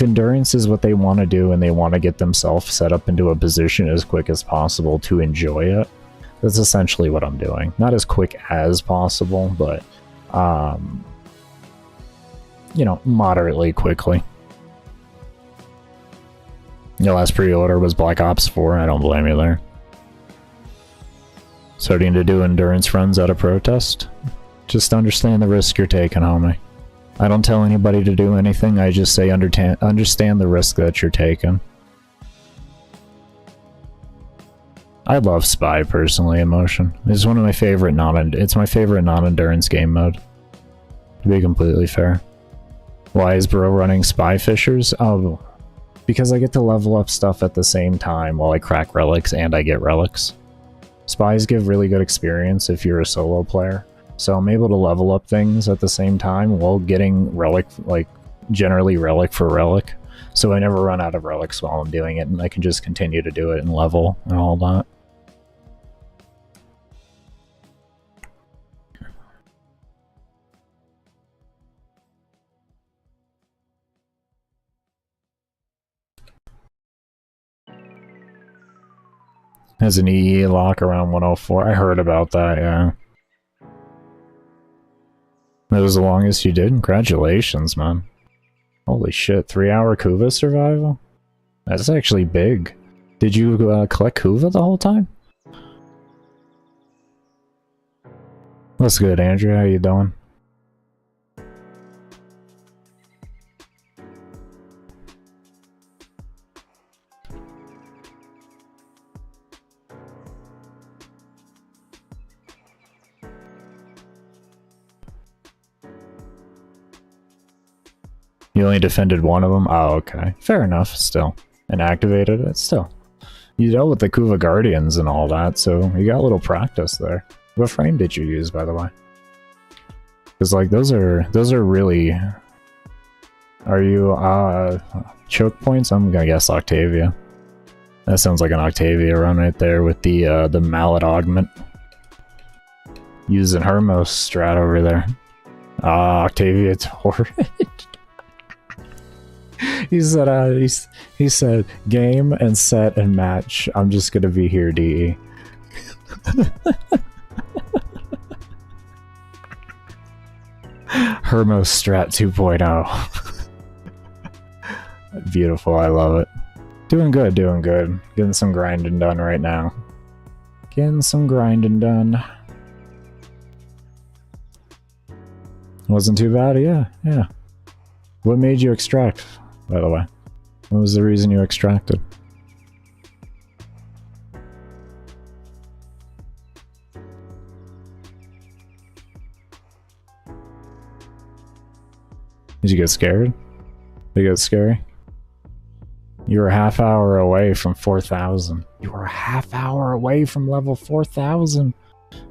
endurance is what they want to do and they want to get themselves set up into a position as quick as possible to enjoy it. That's essentially what I'm doing. Not as quick as possible, but you know, moderately quickly. Your last pre-order was Black Ops 4, I don't blame you there. Starting to do endurance runs out of protest? Just understand the risk you're taking, homie. I don't tell anybody to do anything, I just say understand the risk that you're taking. I love Spy, personally, Emotion. It's one of my favorite it's my favorite non-endurance game mode. To be completely fair. Why is bro running Spy Fishers? Oh, because I get to level up stuff at the same time while I crack relics and I get relics. Spies give really good experience if you're a solo player, so I'm able to level up things at the same time while getting relic, like generally relic for relic, so I never run out of relics while I'm doing it, and I can just continue to do it and level and all that. Has an EE lock around 104. I heard about that, yeah. That was the longest you did? Congratulations, man. Holy shit, 3-hour Kuva survival? That's actually big. Did you collect Kuva the whole time? What's good, Andrew? How you doing? You only defended one of them? Oh, okay. Fair enough, still. And activated it, still. You dealt with the Kuva Guardians and all that, so you got a little practice there. What frame did you use, by the way? Because, like, those are really... Are you, choke points? I'm gonna guess Octavia. That sounds like an Octavia run right there with the mallet augment. Using Hermos strat over there. Octavia Torrid. He said, he said, game and set and match. I'm just gonna be here, DE. Hermostrat 2.0. Beautiful, I love it. Doing good, doing good. Getting some grinding done right now. Getting some grinding done. Wasn't too bad, yeah, yeah. What made you extract, by the way? What was the reason you extracted? Did you get scared? Did it get scary? You were a half hour away from 4,000. You were a half hour away from level 4,000.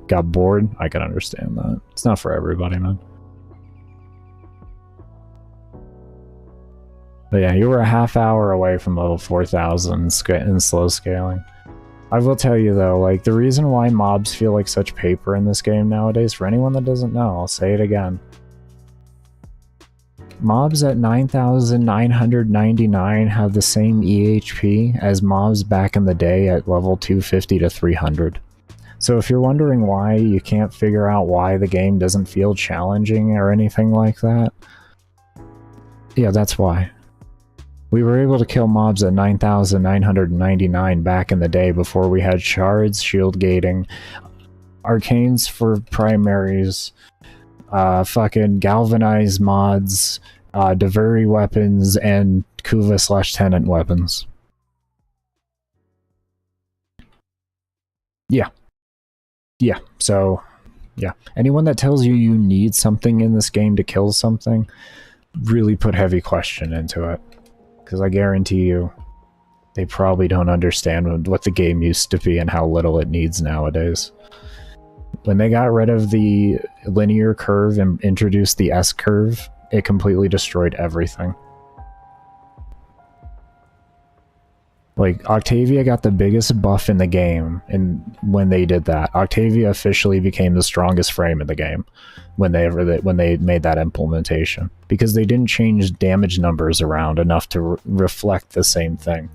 Got bored? I can understand that. It's not for everybody, man. But yeah, you were a half hour away from level 4,000 in slow scaling. I will tell you though, like, the reason why mobs feel like such paper in this game nowadays, for anyone that doesn't know, I'll say it again. Mobs at 9,999 have the same EHP as mobs back in the day at level 250 to 300. So if you're wondering why you can't figure out why the game doesn't feel challenging or anything like that, yeah, that's why. We were able to kill mobs at 9,999 back in the day before we had shards, shield gating, arcanes for primaries, fucking galvanized mods, Daviri weapons, and Kuva/Tenant weapons. Yeah. Yeah, so, yeah. Anyone that tells you you need something in this game to kill something, really put heavy question into it. Because I guarantee you, they probably don't understand what the game used to be and how little it needs nowadays. When they got rid of the linear curve and introduced the S-curve, it completely destroyed everything. Like, Octavia got the biggest buff in the game, and when they did that, Octavia officially became the strongest frame in the game when they made that implementation, because they didn't change damage numbers around enough to reflect the same thing.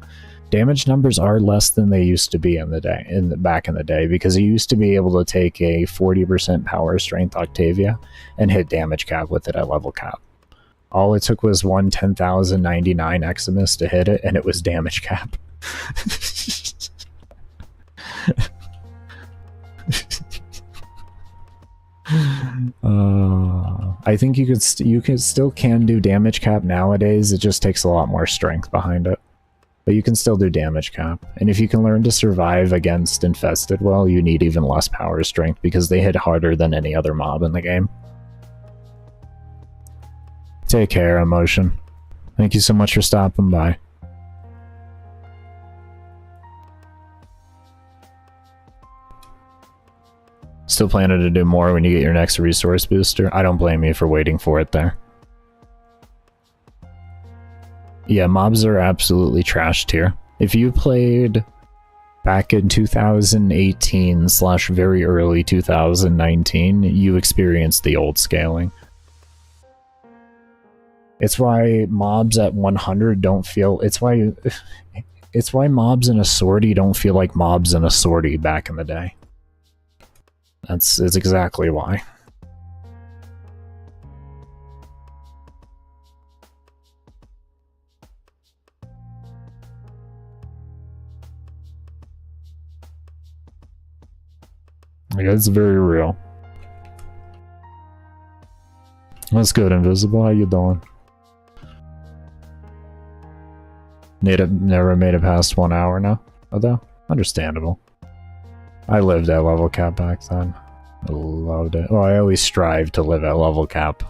Damage numbers are less than they used to be back in the day, because you used to be able to take a 40% power strength Octavia and hit damage cap with it at level cap. All it took was one 10,099 Eximus to hit it, and it was damage cap. I think you still can do damage cap nowadays. It just takes a lot more strength behind it. But you can still do damage cap. And if you can learn to survive against Infested well, you need even less power strength because they hit harder than any other mob in the game. Take care, Emotion. Thank you so much for stopping by. Still planning to do more when you get your next resource booster? I don't blame you for waiting for it there. Yeah, mobs are absolutely trashed here. If you played back in 2018 / very early 2019, you experienced the old scaling. It's why mobs at 100 don't feel... It's why mobs in a sortie don't feel like mobs in a sortie back in the day. It's exactly why. Yeah, it's very real. What's good, Invisible? How you doing? Never made it past 1 hour now, although understandable. I lived at level cap back then. I loved it. Well, I always strive to live at level cap.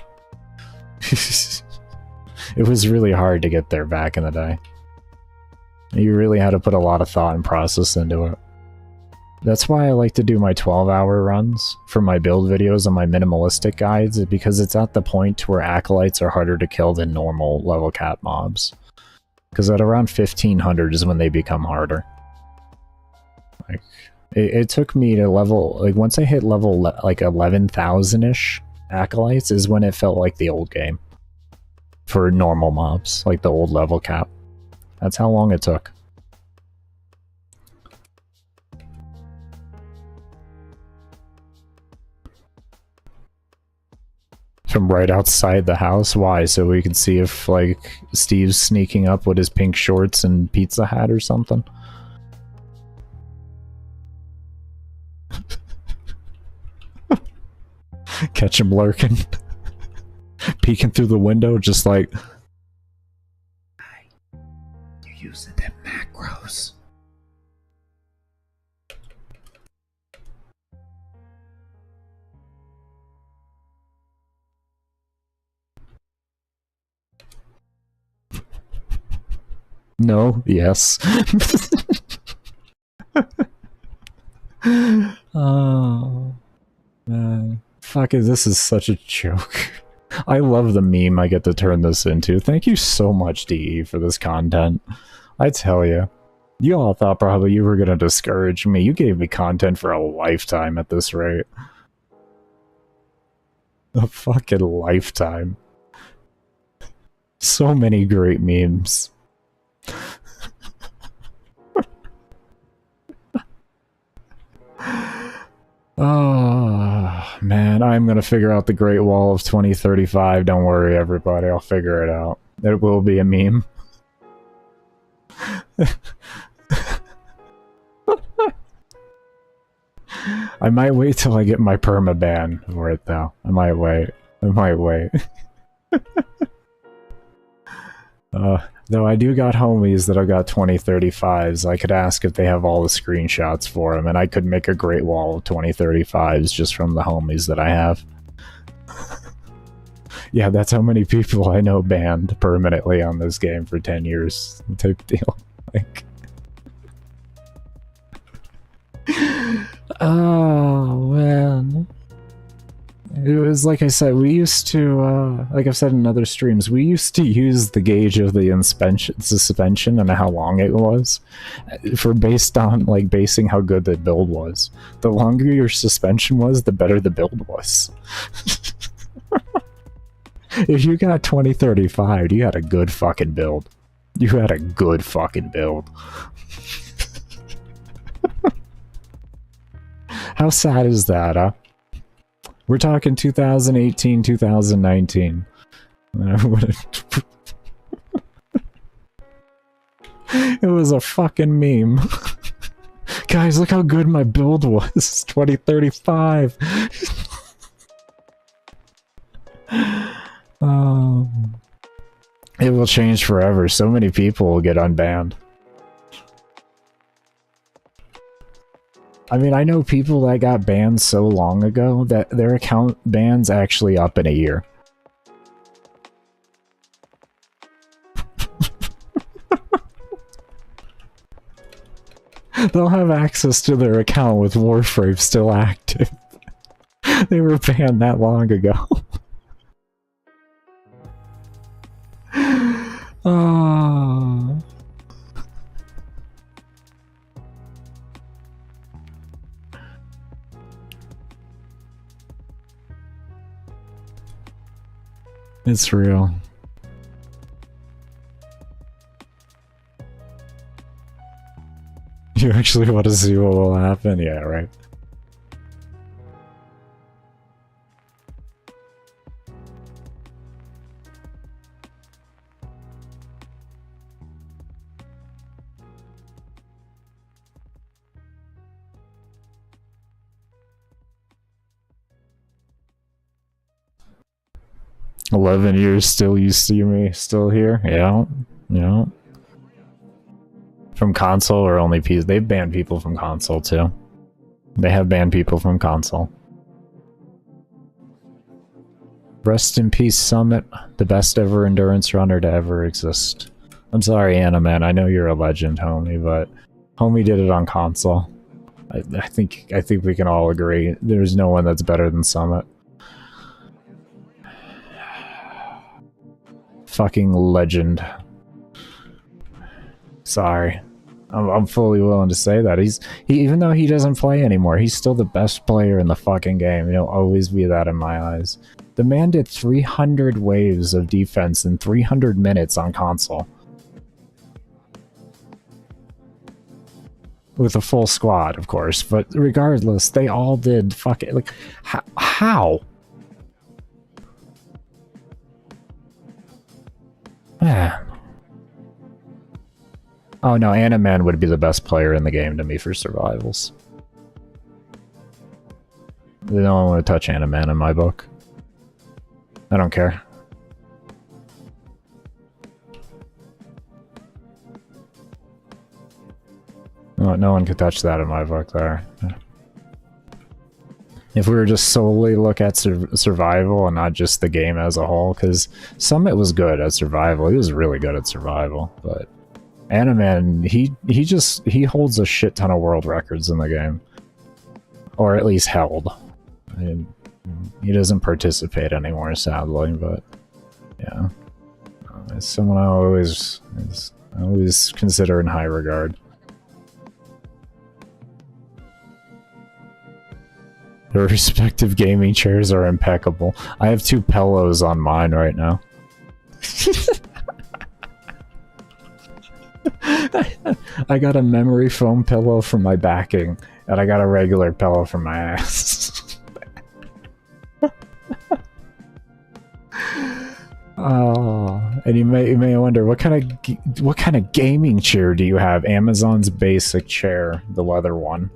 It was really hard to get there back in the day. You really had to put a lot of thought and process into it. That's why I like to do my 12-hour runs for my build videos and my minimalistic guides, because it's at the point where acolytes are harder to kill than normal level cap mobs. Because at around 1500 is when they become harder. Like, it took me to level, like, once I hit level like 11,000-ish acolytes is when it felt like the old game. for normal mobs, like the old level cap. That's how long it took. From right outside the house? Why? So we can see if, like, Steve's sneaking up with his pink shorts and pizza hat or something? Catch him lurking. Peeking through the window, just like... Hi. You're using them macros. No, yes. Oh, man. Fuck it, this is such a joke. I love the meme I get to turn this into. Thank you so much, DE, for this content. I tell you. You all thought probably you were gonna discourage me. You gave me content for a lifetime at this rate. A fucking lifetime. So many great memes. Oh, man, I'm gonna figure out the Great Wall of 2035. Don't worry, everybody. I'll figure it out. It will be a meme. I might wait till I get my permaban for it, though. I might wait. I might wait. Though I do got homies that have got 2035s. I could ask if they have all the screenshots for them, and I could make a Great Wall of 2035s just from the homies that I have. Yeah, that's how many people I know banned permanently on this game for 10 years type deal. Like... Oh, man. It was like I said, we used to, like I've said in other streams, we used to use the gauge of the suspension and how long it was for based on, like, basing how good the build was. The longer your suspension was, the better the build was. If you got 2035, you had a good fucking build. You had a good fucking build. How sad is that, huh? We're talking 2018, 2019. It was a fucking meme. Guys, look how good my build was. 2035. It will change forever. So many people will get unbanned. I mean, I know people that got banned so long ago that their account ban's actually up in a year. They'll have access to their account with Warframe still active. They were banned that long ago. Oh. It's real. You actually want to see what will happen? Yeah, right. "11 years still, you see me still here?" Yeah, yeah. From console or only PC? They've banned people from console too. They have banned people from console. Rest in peace, Summit, the best ever endurance runner to ever exist. I'm sorry, Anna, man. I know you're a legend, homie, but homie did it on console. I think we can all agree. There's no one that's better than Summit. Fucking legend. Sorry. I'm fully willing to say that. Even though he doesn't play anymore, he's still the best player in the fucking game. He'll always be that in my eyes. The man did 300 waves of defense in 300 minutes on console. With a full squad, of course, but regardless, they all did fucking, like, how? Man. Oh no, Dannymae would be the best player in the game to me for survivals. They don't want to touch Dannymae in my book. I don't care. No one could touch that in my book there. If we were just solely look at survival and not just the game as a whole, because Summit was good at survival. He was really good at survival, but Dannymae, he holds a shit ton of world records in the game. Or at least held. He doesn't participate anymore, sadly, but yeah. It's someone I always consider in high regard. The respective gaming chairs are impeccable. I have 2 pillows on mine right now. I got a memory foam pillow for my backing, and I got a regular pillow for my ass. Oh, and you may wonder what kind of gaming chair do you have? Amazon's basic chair, the leather one.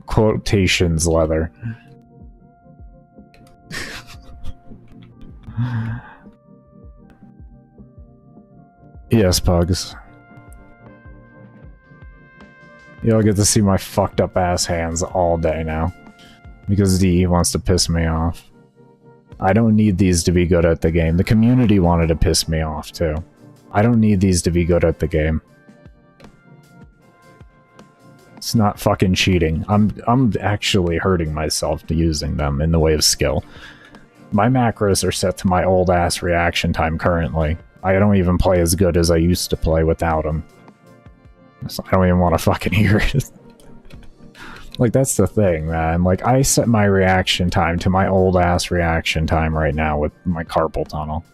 Quotations leather. Yes, Pugs. You'll get to see my fucked up ass hands all day now. Because DE wants to piss me off. I don't need these to be good at the game. The community wanted to piss me off too. I don't need these to be good at the game. It's not fucking cheating. I'm actually hurting myself using them in the way of skill. My macros are set to my old ass reaction time currently. I don't even play as good as I used to play without them. So I don't even want to fucking hear it. Like, that's the thing, man. Like, I set my reaction time to my old ass reaction time right now with my carpal tunnel.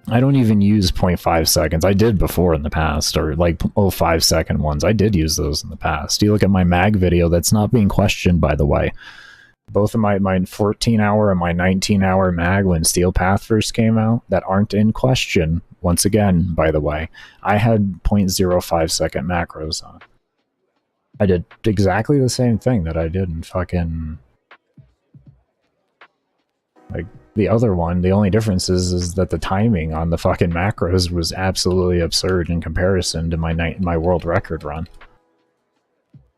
I don't even use 0.5 seconds. I did before in the past, or like 0.5 second ones. I did use those in the past. You look at my mag video, that's not being questioned, by the way. Both of my 14-hour and my 19-hour mag when Steel Path first came out, that aren't in question, once again, by the way. I had 0.05 second macros on. I did exactly the same thing that I did in fucking... like, the other one. The only difference is that the timing on the fucking macros was absolutely absurd in comparison to my world record run.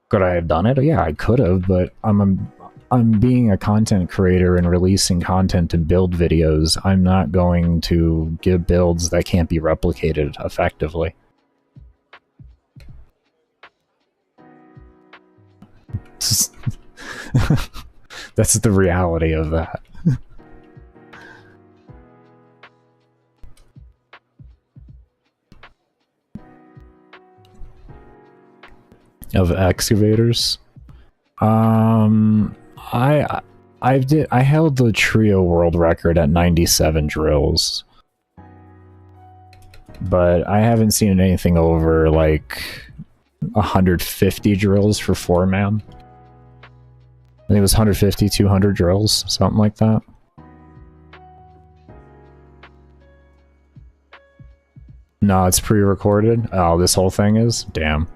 Could I have done it? Yeah, I could have, but I'm being a content creator and releasing content to build videos. I'm not going to give builds that can't be replicated effectively. That's the reality of that. Of excavators. I held the trio world record at 97 drills. But I haven't seen anything over like 150 drills for 4-man. I think it was 150, 200 drills, something like that. No, it's pre-recorded. Oh, this whole thing is? Damn.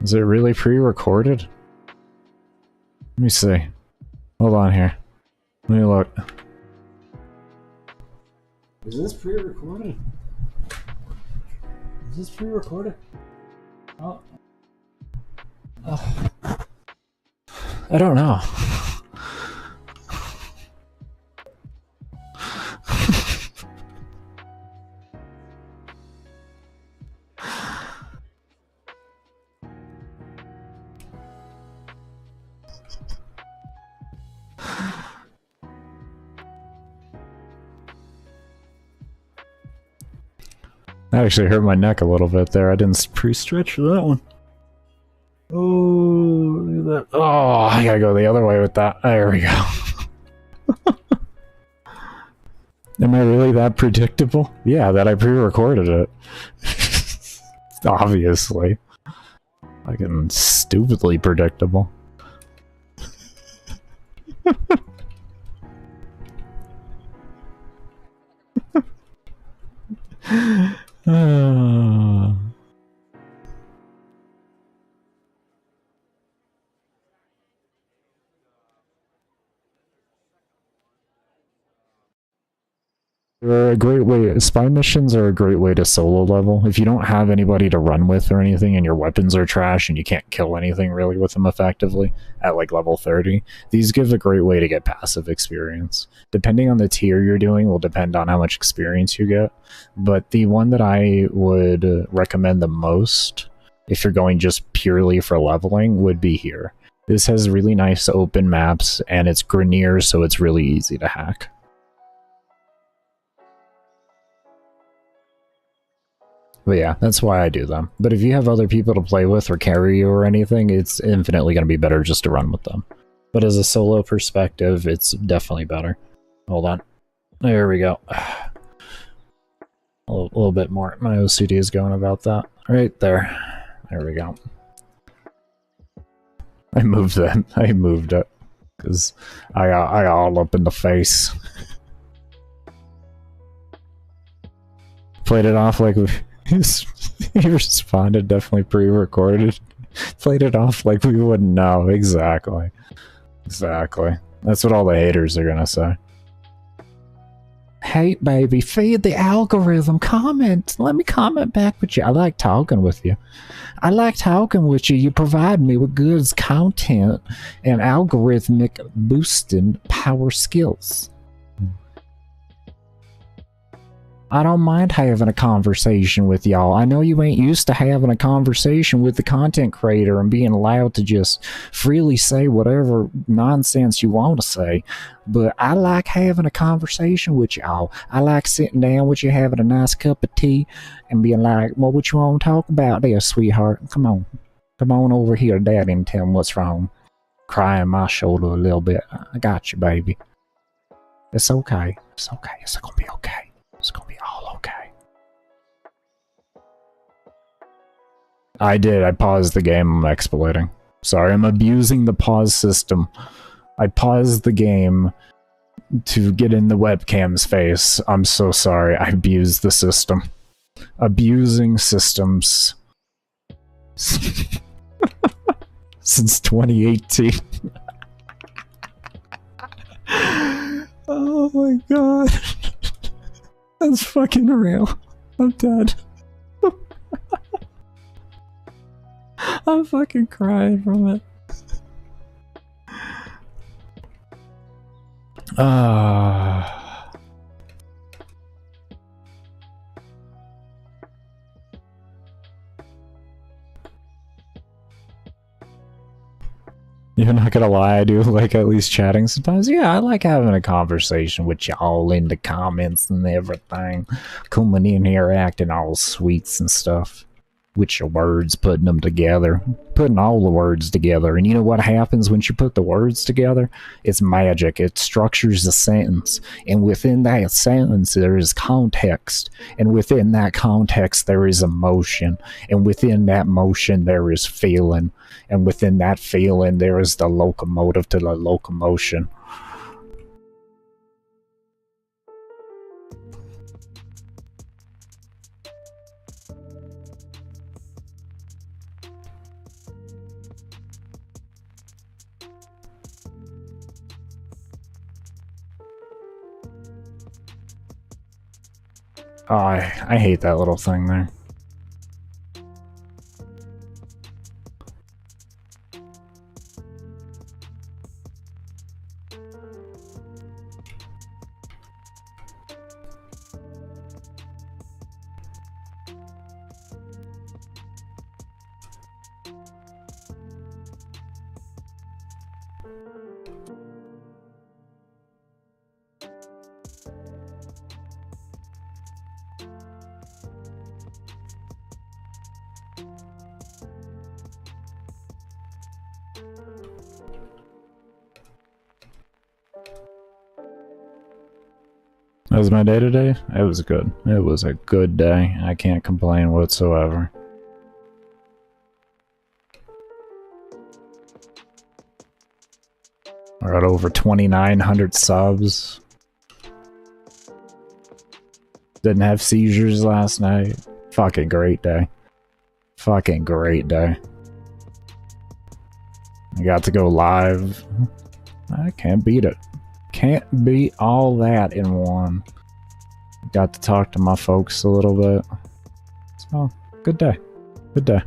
Is it really pre-recorded? Let me see. Hold on here. Let me look. Is this pre-recorded? Is this pre-recorded? Oh. I don't know. That actually hurt my neck a little bit there. I didn't pre-stretch for that one. Oh, look at that. Oh, I gotta go the other way with that. There we go. Am I really that predictable? Yeah, that I pre-recorded it. Obviously. Fucking stupidly predictable. They're a great way. Spy missions are a great way to solo level. If you don't have anybody to run with or anything, and your weapons are trash, and you can't kill anything really with them effectively at like level 30, these give a great way to get passive experience. Depending on the tier you're doing will depend on how much experience you get. But the one that I would recommend the most, if you're going just purely for leveling, would be here. This has really nice open maps, and it's Grenier, so it's really easy to hack. But yeah, that's why I do them. But if you have other people to play with or carry you or anything, it's infinitely going to be better just to run with them. But as a solo perspective, it's definitely better. Hold on. There we go. A little bit more. My OCD is going about that. Right there. There we go. I moved that. I moved it. Because I got all up in the face. Played it off like... He responded, definitely pre-recorded. Played it off like we wouldn't know. Exactly. Exactly. That's what all the haters are gonna say. Hate, baby. Feed the algorithm. Comment. Let me comment back with you. I like talking with you. I like talking with you. You provide me with good content and algorithmic boosting power skills. I don't mind having a conversation with y'all. I know you ain't used to having a conversation with the content creator and being allowed to just freely say whatever nonsense you want to say, but I like having a conversation with y'all. I like sitting down with you, having a nice cup of tea, and being like, well, what you want to talk about there, sweetheart? Come on. Come on over here, Daddy, and tell me what's wrong. Crying my shoulder a little bit. I got you, baby. It's okay. It's okay. It's gonna be okay. It's gonna be all okay. I did. I paused the game. I'm exploiting. Sorry, I'm abusing the pause system. I paused the game to get in the webcam's face. I'm so sorry. I abused the system. Abusing systems. Since 2018. Oh my god. That's fucking real. I'm dead. I'm fucking crying from it. You're not gonna lie, I do like at least chatting sometimes. Yeah, I like having a conversation with y'all in the comments and everything. Coming in here acting all sweets and stuff. With your words, putting them together. Putting all the words together. And you know what happens when you put the words together? It's magic. It structures a sentence. And within that sentence, there is context. And within that context, there is emotion. And within that motion, there is feeling. And within that feeling, there is the locomotive to the locomotion. Oh, I hate that little thing there. That was my day today? It was good. It was a good day. I can't complain whatsoever. We're at over 2,900 subs. Didn't have seizures last night. Fucking great day. Fucking great day. I got to go live. I can't beat it. Can't beat all that in one. Got to talk to my folks a little bit. So, good day. Good day.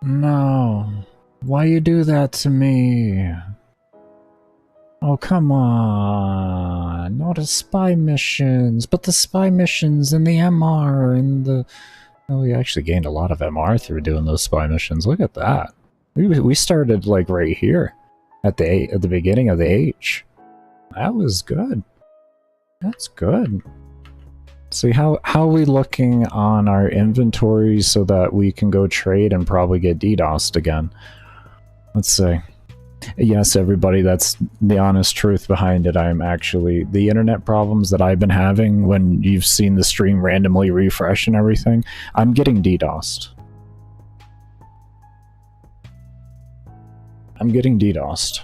No. Why you do that to me? Oh, come on. Not the spy missions, but the spy missions and the MR and the... Oh, we actually gained a lot of MR through doing those spy missions. Look at that. We started, like, right here. At the beginning of the H. That was good. That's good. See, how are we looking on our inventory so that we can go trade and probably get DDoSed again? Let's see. Yes, everybody, that's the honest truth behind it. I'm actually... The internet problems that I've been having when you've seen the stream randomly refresh and everything, I'm getting DDoSed. I'm getting DDoSed.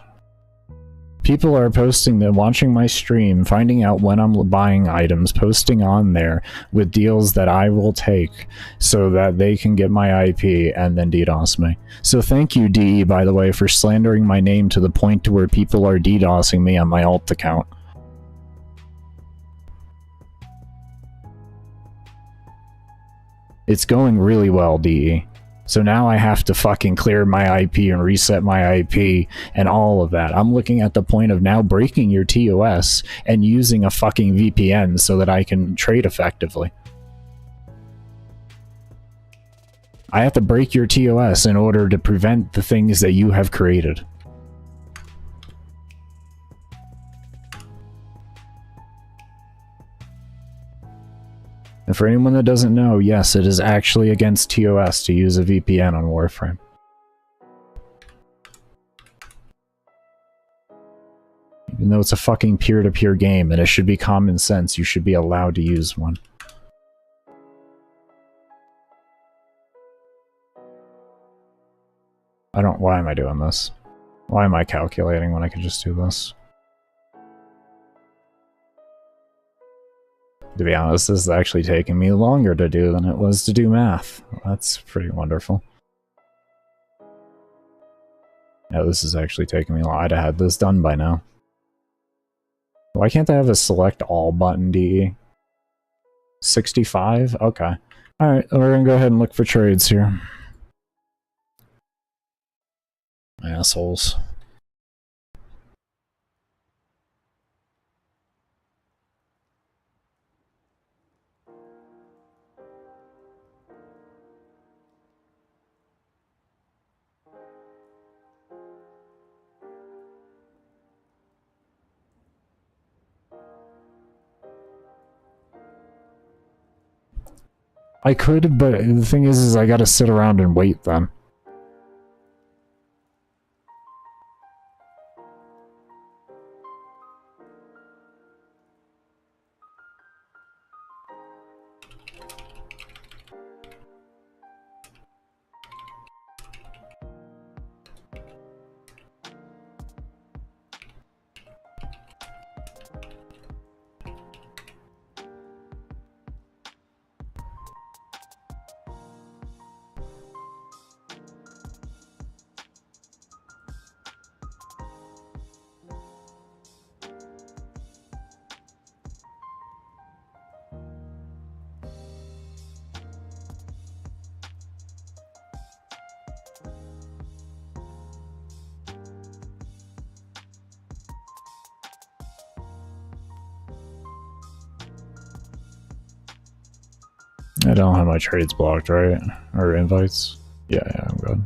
People are posting them, watching my stream, finding out when I'm buying items, posting on there with deals that I will take so that they can get my IP and then DDoS me. So thank you, DE, by the way, for slandering my name to the point to where people are DDoSing me on my alt account. It's going really well, DE. So now I have to fucking clear my IP and reset my IP and all of that. I'm looking at the point of now breaking your TOS and using a fucking VPN so that I can trade effectively. I have to break your TOS in order to prevent the things that you have created. And for anyone that doesn't know, yes, it is actually against TOS to use a VPN on Warframe. Even though it's a fucking peer-to-peer game and it should be common sense, you should be allowed to use one. Why am I doing this? Why am I calculating when I can just do this? To be honest, this is actually taking me longer to do than it was to do math. That's pretty wonderful. Yeah, this is actually taking me long. I'd have had this done by now. Why can't I have a select all button, DE? 65? Okay. Alright, we're gonna go ahead and look for trades here. Assholes. I could, but the thing is I gotta sit around and wait then. I don't have my trades blocked, right? Or invites? Yeah, I'm good.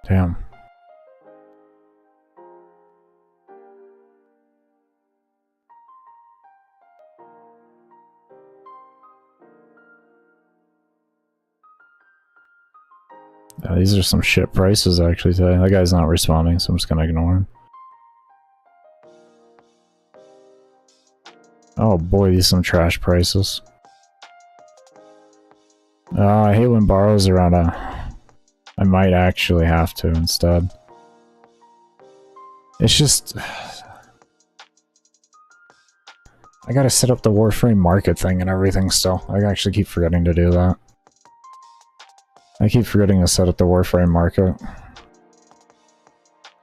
Damn. Yeah, these are some shit prices actually today. That guy's not responding, so I'm just gonna ignore him. Oh boy, these are some trash prices. I hate when borrows are on a... I might actually have to instead. It's just... I gotta set up the Warframe market thing and everything still. I actually keep forgetting to do that. I keep forgetting to set up the Warframe market.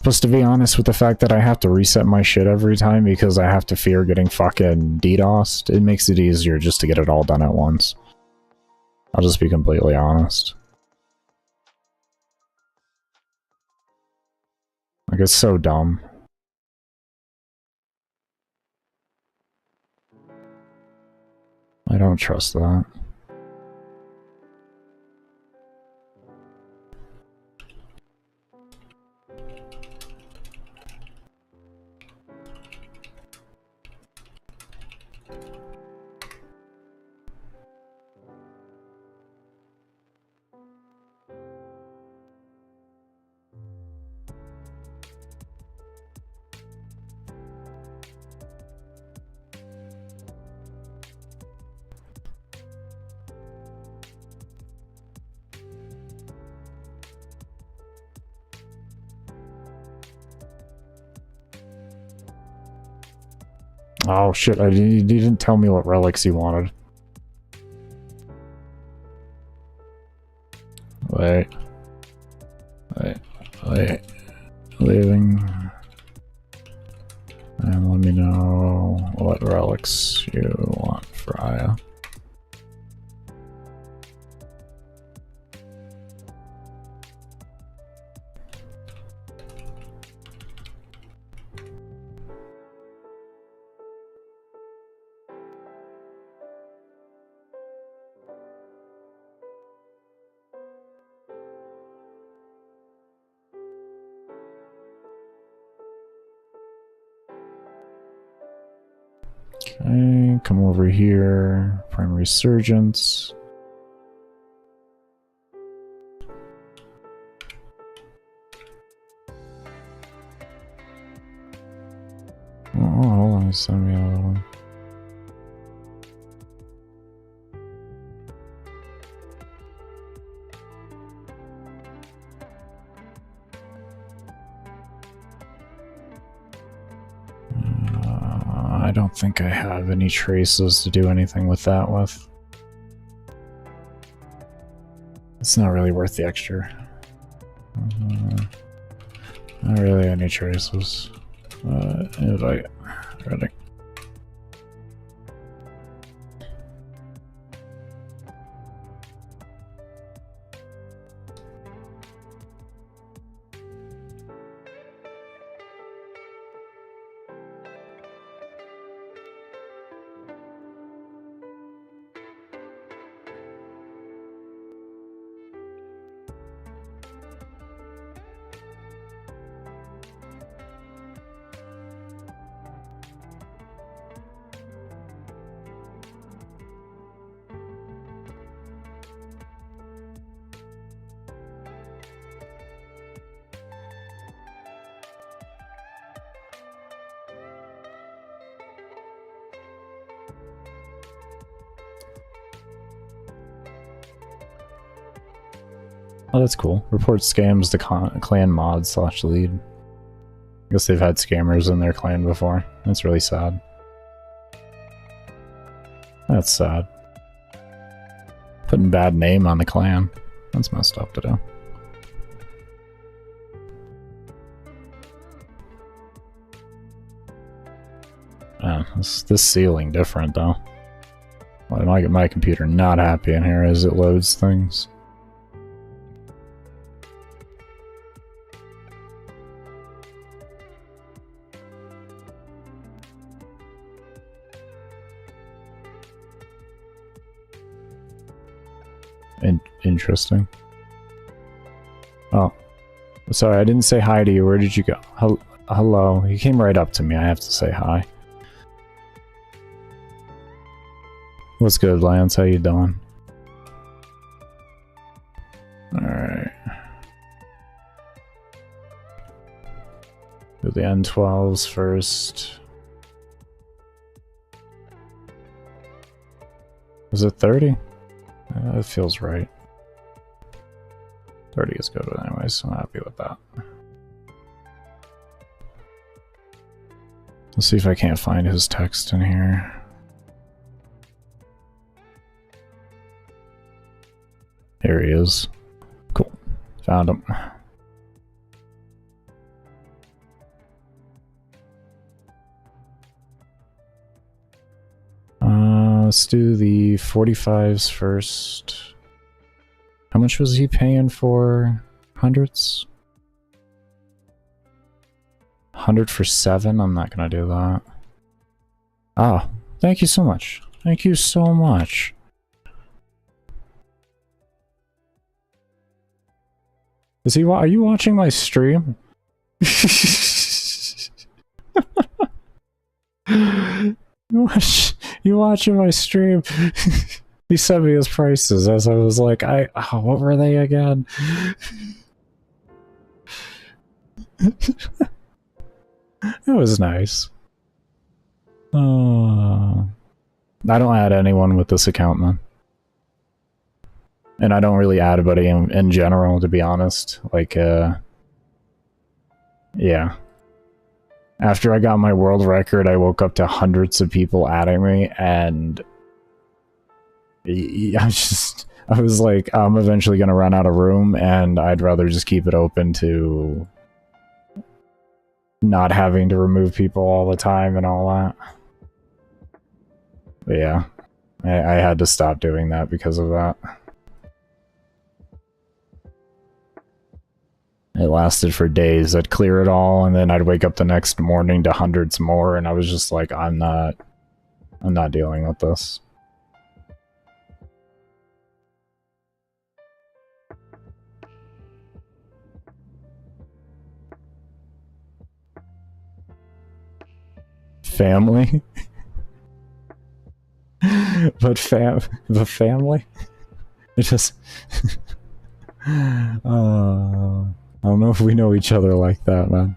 Plus, to be honest, with the fact that I have to reset my shit every time because I have to fear getting fucking DDoSed, it makes it easier just to get it all done at once. I'll just be completely honest. Like, it's so dumb. I don't trust that. Oh shit, you didn't tell me what relics you wanted. Wait. Leaving. And let me know what relics you want for Aya. Okay, come over here. Primary Surgeons. Oh, hold on, send me another one. I don't think I have any traces to do anything with that with. It's not really worth the extra. Not really any traces. Invite. Ready. Oh, that's cool. Report scams to clan mod / lead. I guess they've had scammers in their clan before. That's really sad. That's sad. Putting bad name on the clan. That's messed up to do. This ceiling different though. My computer not happy in here as it loads things. Interesting. Oh, sorry, I didn't say hi to you. Where did you go? Hello. You came right up to me. I have to say hi. What's good, Lance? How you doing? Alright. Do the N12s first. Was it 30? That feels right. 30 is good anyway, so I'm happy with that. Let's see if I can't find his text in here. Here he is. Cool. Found him. Let's do the 45s first. How much was he paying for hundreds? 100 for 7? I'm not gonna do that. Ah, thank you so much. Thank you so much. Is he? Are you watching my stream? You watching my stream? He sent me his prices as I was like, oh, what were they again? It was nice. I don't add anyone with this account, man. And I don't really add anybody in general, to be honest. Like, yeah. After I got my world record, I woke up to hundreds of people adding me, and I was like, I'm eventually gonna run out of room, and I'd rather just keep it open to not having to remove people all the time and all that. But yeah, I had to stop doing that because of that. It lasted for days. I'd clear it all, and then I'd wake up the next morning to hundreds more, and I was just like, I'm not dealing with this. Family? But the family? It just... I don't know if we know each other like that, man.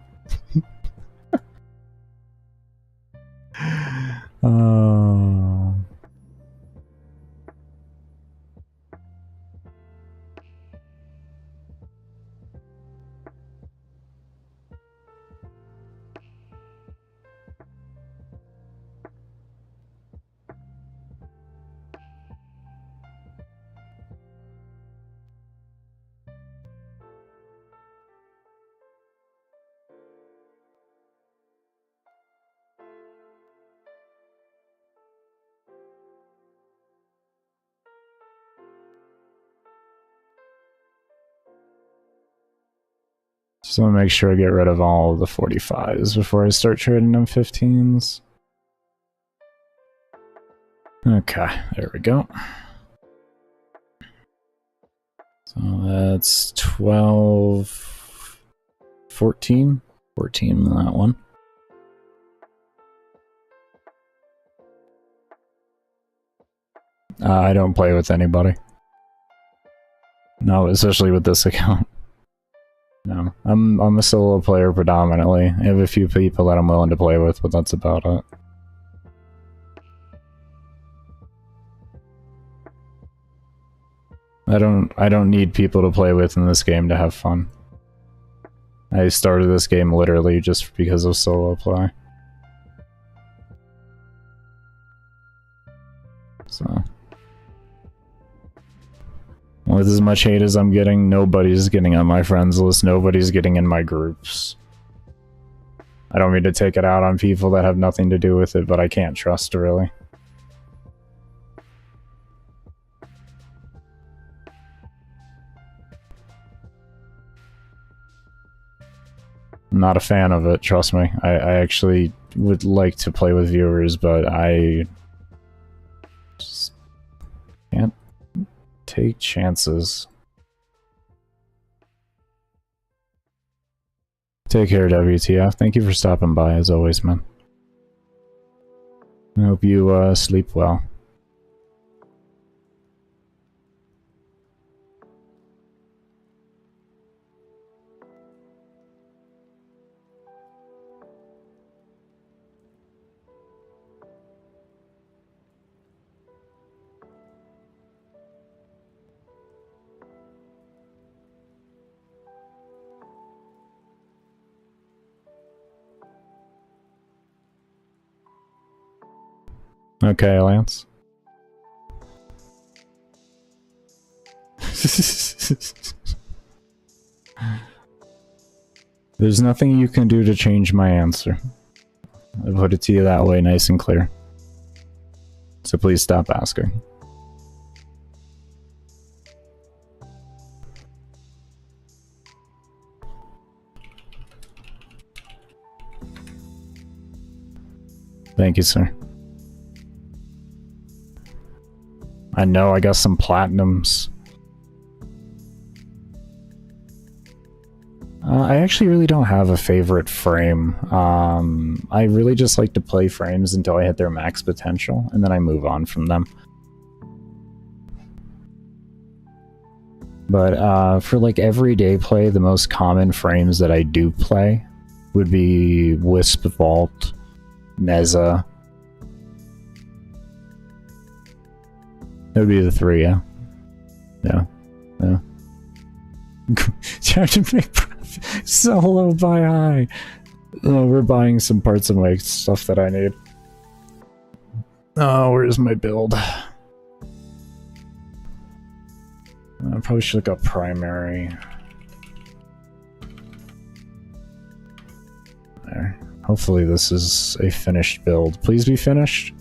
Just want to make sure I get rid of all of the 45s before I start trading them 15s. Okay, there we go. So that's 12, 14? 14 on that one. I don't play with anybody. No, especially with this account. No, I'm a solo player predominantly. I have a few people that I'm willing to play with, but that's about it. I don't need people to play with in this game to have fun. I started this game literally just because of solo play. So With as much hate as I'm getting, nobody's getting on my friends list, nobody's getting in my groups. I don't mean to take it out on people that have nothing to do with it, but I can't trust, really. I'm not a fan of it, trust me. I actually would like to play with viewers, but I just can't take chances. Take care, WTF. Thank you for stopping by, as always, man. I hope you sleep well. Okay, Lance. There's nothing you can do to change my answer. I put it to you that way, nice and clear. So please stop asking. Thank you, sir. I know, I got some platinums. I actually really don't have a favorite frame. I really just like to play frames until I hit their max potential, and then I move on from them. But for like everyday play, the most common frames that I do play would be Wisp Vault, Neza. That would be the three, yeah. Yeah. Yeah. Trying to make profit. Solo buy high. Oh, we're buying some parts of my stuff that I need. Oh, where's my build? I probably should look up primary. There. Hopefully this is a finished build. Please be finished.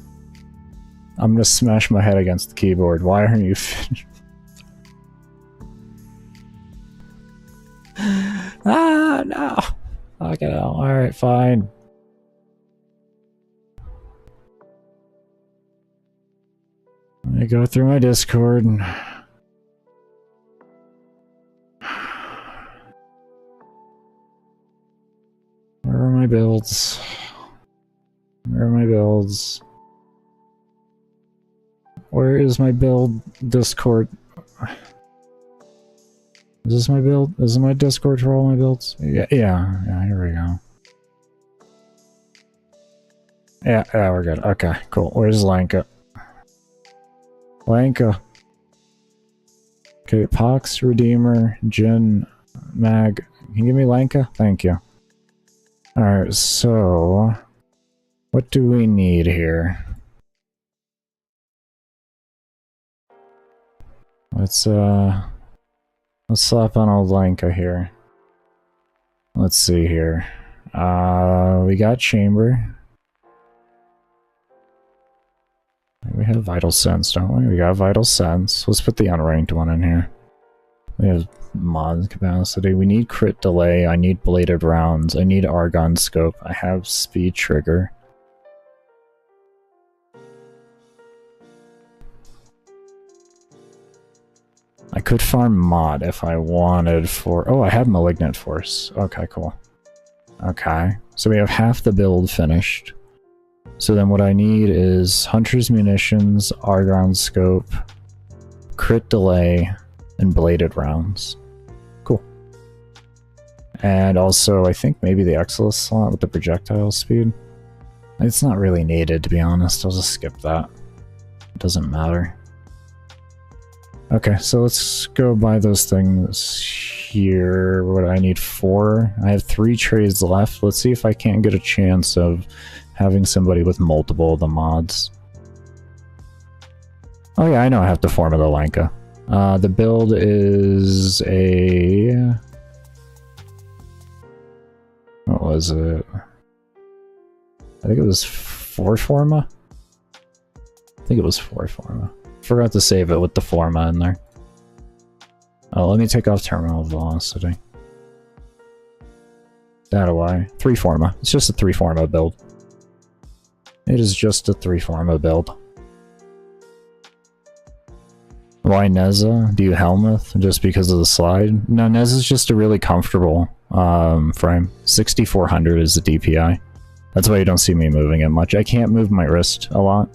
I'm gonna smash my head against the keyboard. Why aren't you finished? Ah, no! Fuck it out. Alright, fine. Let me go through my Discord. Where are my builds? Where are my builds? Where is my build Discord? Is this my build? Is this my Discord for all my builds? Yeah, here we go. Yeah, we're good. Okay, cool. Where's Lanka? Lanka. Okay, Pox, Redeemer, Jin, Mag. Can you give me Lanka? Thank you. Alright, so... what do we need here? Let's slap on old Lanka here. Let's see here. We got Chamber. We have Vital Sense, don't we? We got Vital Sense. Let's put the unranked one in here. We have mod capacity. We need crit delay. I need bladed rounds. I need Argon scope. I have speed trigger. I could farm mod if I wanted for... oh, I have Malignant Force. Okay, cool. Okay, so we have half the build finished. So then what I need is Hunter's Munitions, Argon Scope, Crit Delay, and Bladed Rounds. Cool. And also, I think maybe the Exilus slot with the projectile speed. It's not really needed, to be honest. I'll just skip that. It doesn't matter. Okay, so let's go buy those things here. What do I need? 4. I have 3 trades left. Let's see if I can't get a chance of having somebody with multiple of the mods. Oh yeah, I know I have to form a Lanka. The build is a... What was it? I think it was 4 Forma? I think it was 4 Forma. Forgot to save it with the Forma in there. Oh, let me take off terminal velocity. That away. 3 Forma. It's just a 3 Forma build. It is just a 3 Forma build. Why Neza? Do you Helmuth? Just because of the slide? No, Neza's just a really comfortable frame. 6400 is the DPI. That's why you don't see me moving it much. I can't move my wrist a lot.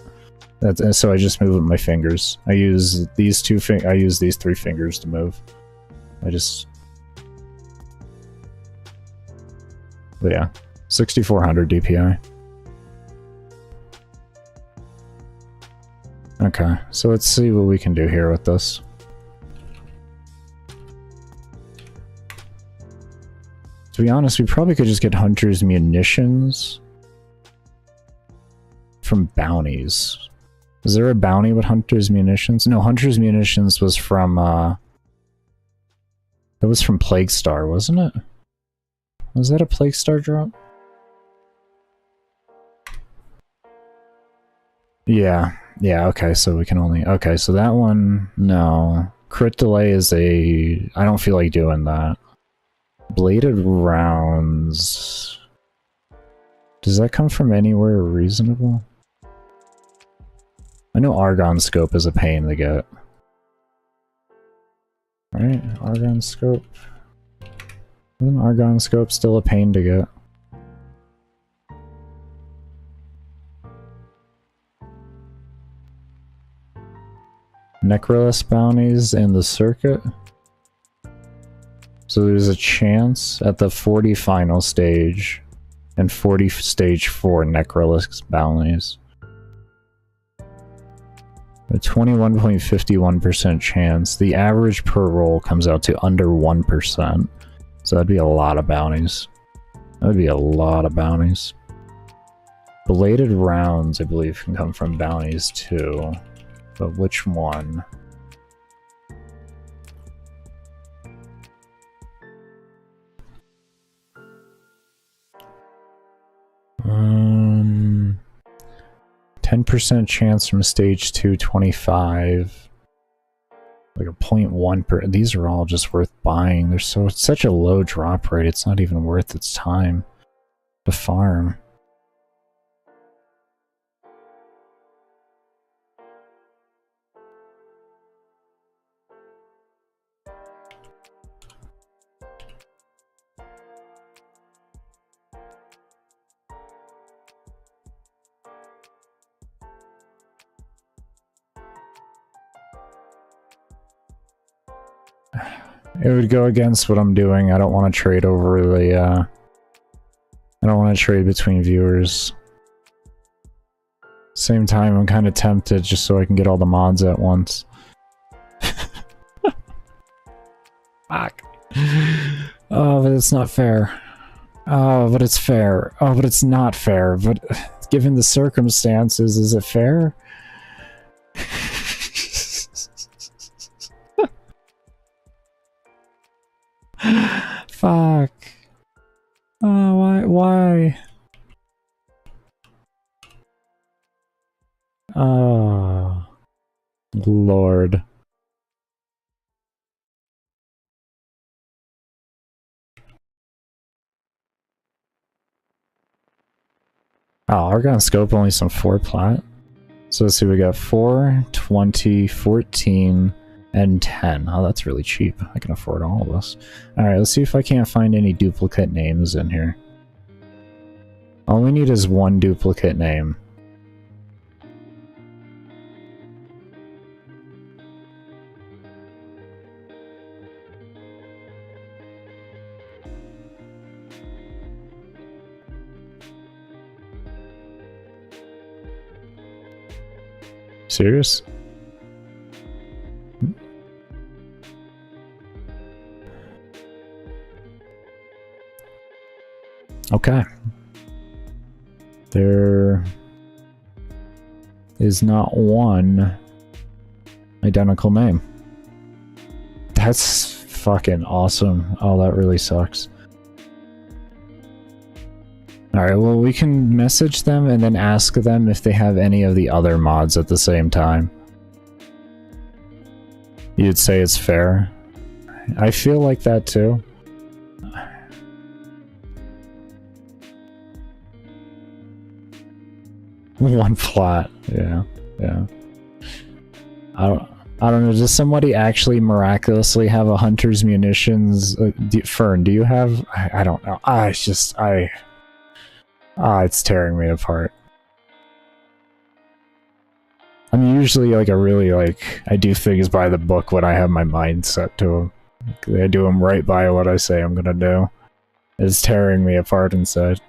So I just move with my fingers. I use these I use these 3 fingers to move. But yeah, 6400 DPI. Okay, so let's see what we can do here with this. To be honest, we probably could just get Hunter's munitions from bounties. Is there a bounty with Hunter's munitions? No, Hunter's munitions was from, that was from Plague Star, wasn't it? Was that a Plague Star drop? Yeah, okay, so we can only... Okay, so that one, no. Crit delay is a... I don't feel like doing that. Bladed rounds... Does that come from anywhere reasonable? I know Argon Scope is a pain to get. Right, Argon Scope. Isn't Argon Scope still a pain to get? Necroless bounties in the circuit. So there's a chance at the 40 final stage and 40 stage 4 Necroless bounties. A 21.51% chance. The average per roll comes out to under 1%. So that'd be a lot of bounties. That would be a lot of bounties. Belated rounds, I believe, can come from bounties too. But which one? Um, 10% chance from stage 2, 25. Like a 0.1 per. These are all just worth buying. They're it's such a low drop rate, it's not even worth its time to farm. It would go against what I'm doing. I don't want to trade over the, I don't want to trade between viewers. Same time, I'm kind of tempted just so I can get all the mods at once. Fuck. Oh, but it's not fair. Oh, but it's fair. Oh, but it's not fair. But given the circumstances, is it fair? Fuck. Oh, why? Oh, Lord. Oh, Argon Scope only some 4 plat. So let's see, we got 4, 20, 14, and 10. Oh, that's really cheap. I can afford all of this. Alright, let's see if I can't find any duplicate names in here. All we need is 1 duplicate name. Serious? Okay. There is not one identical name. That's fucking awesome. Oh, that really sucks. Alright, well, we can message them and then ask them if they have any of the other mods at the same time. You'd say it's fair? I feel like that too. One plot, yeah. I don't know, does somebody actually miraculously have a hunter's munitions? Fern, do you have? I don't know. It's tearing me apart. I'm usually like I do things by the book when I have my mind set to them. I do them right by what I say I'm gonna do. It's tearing me apart inside.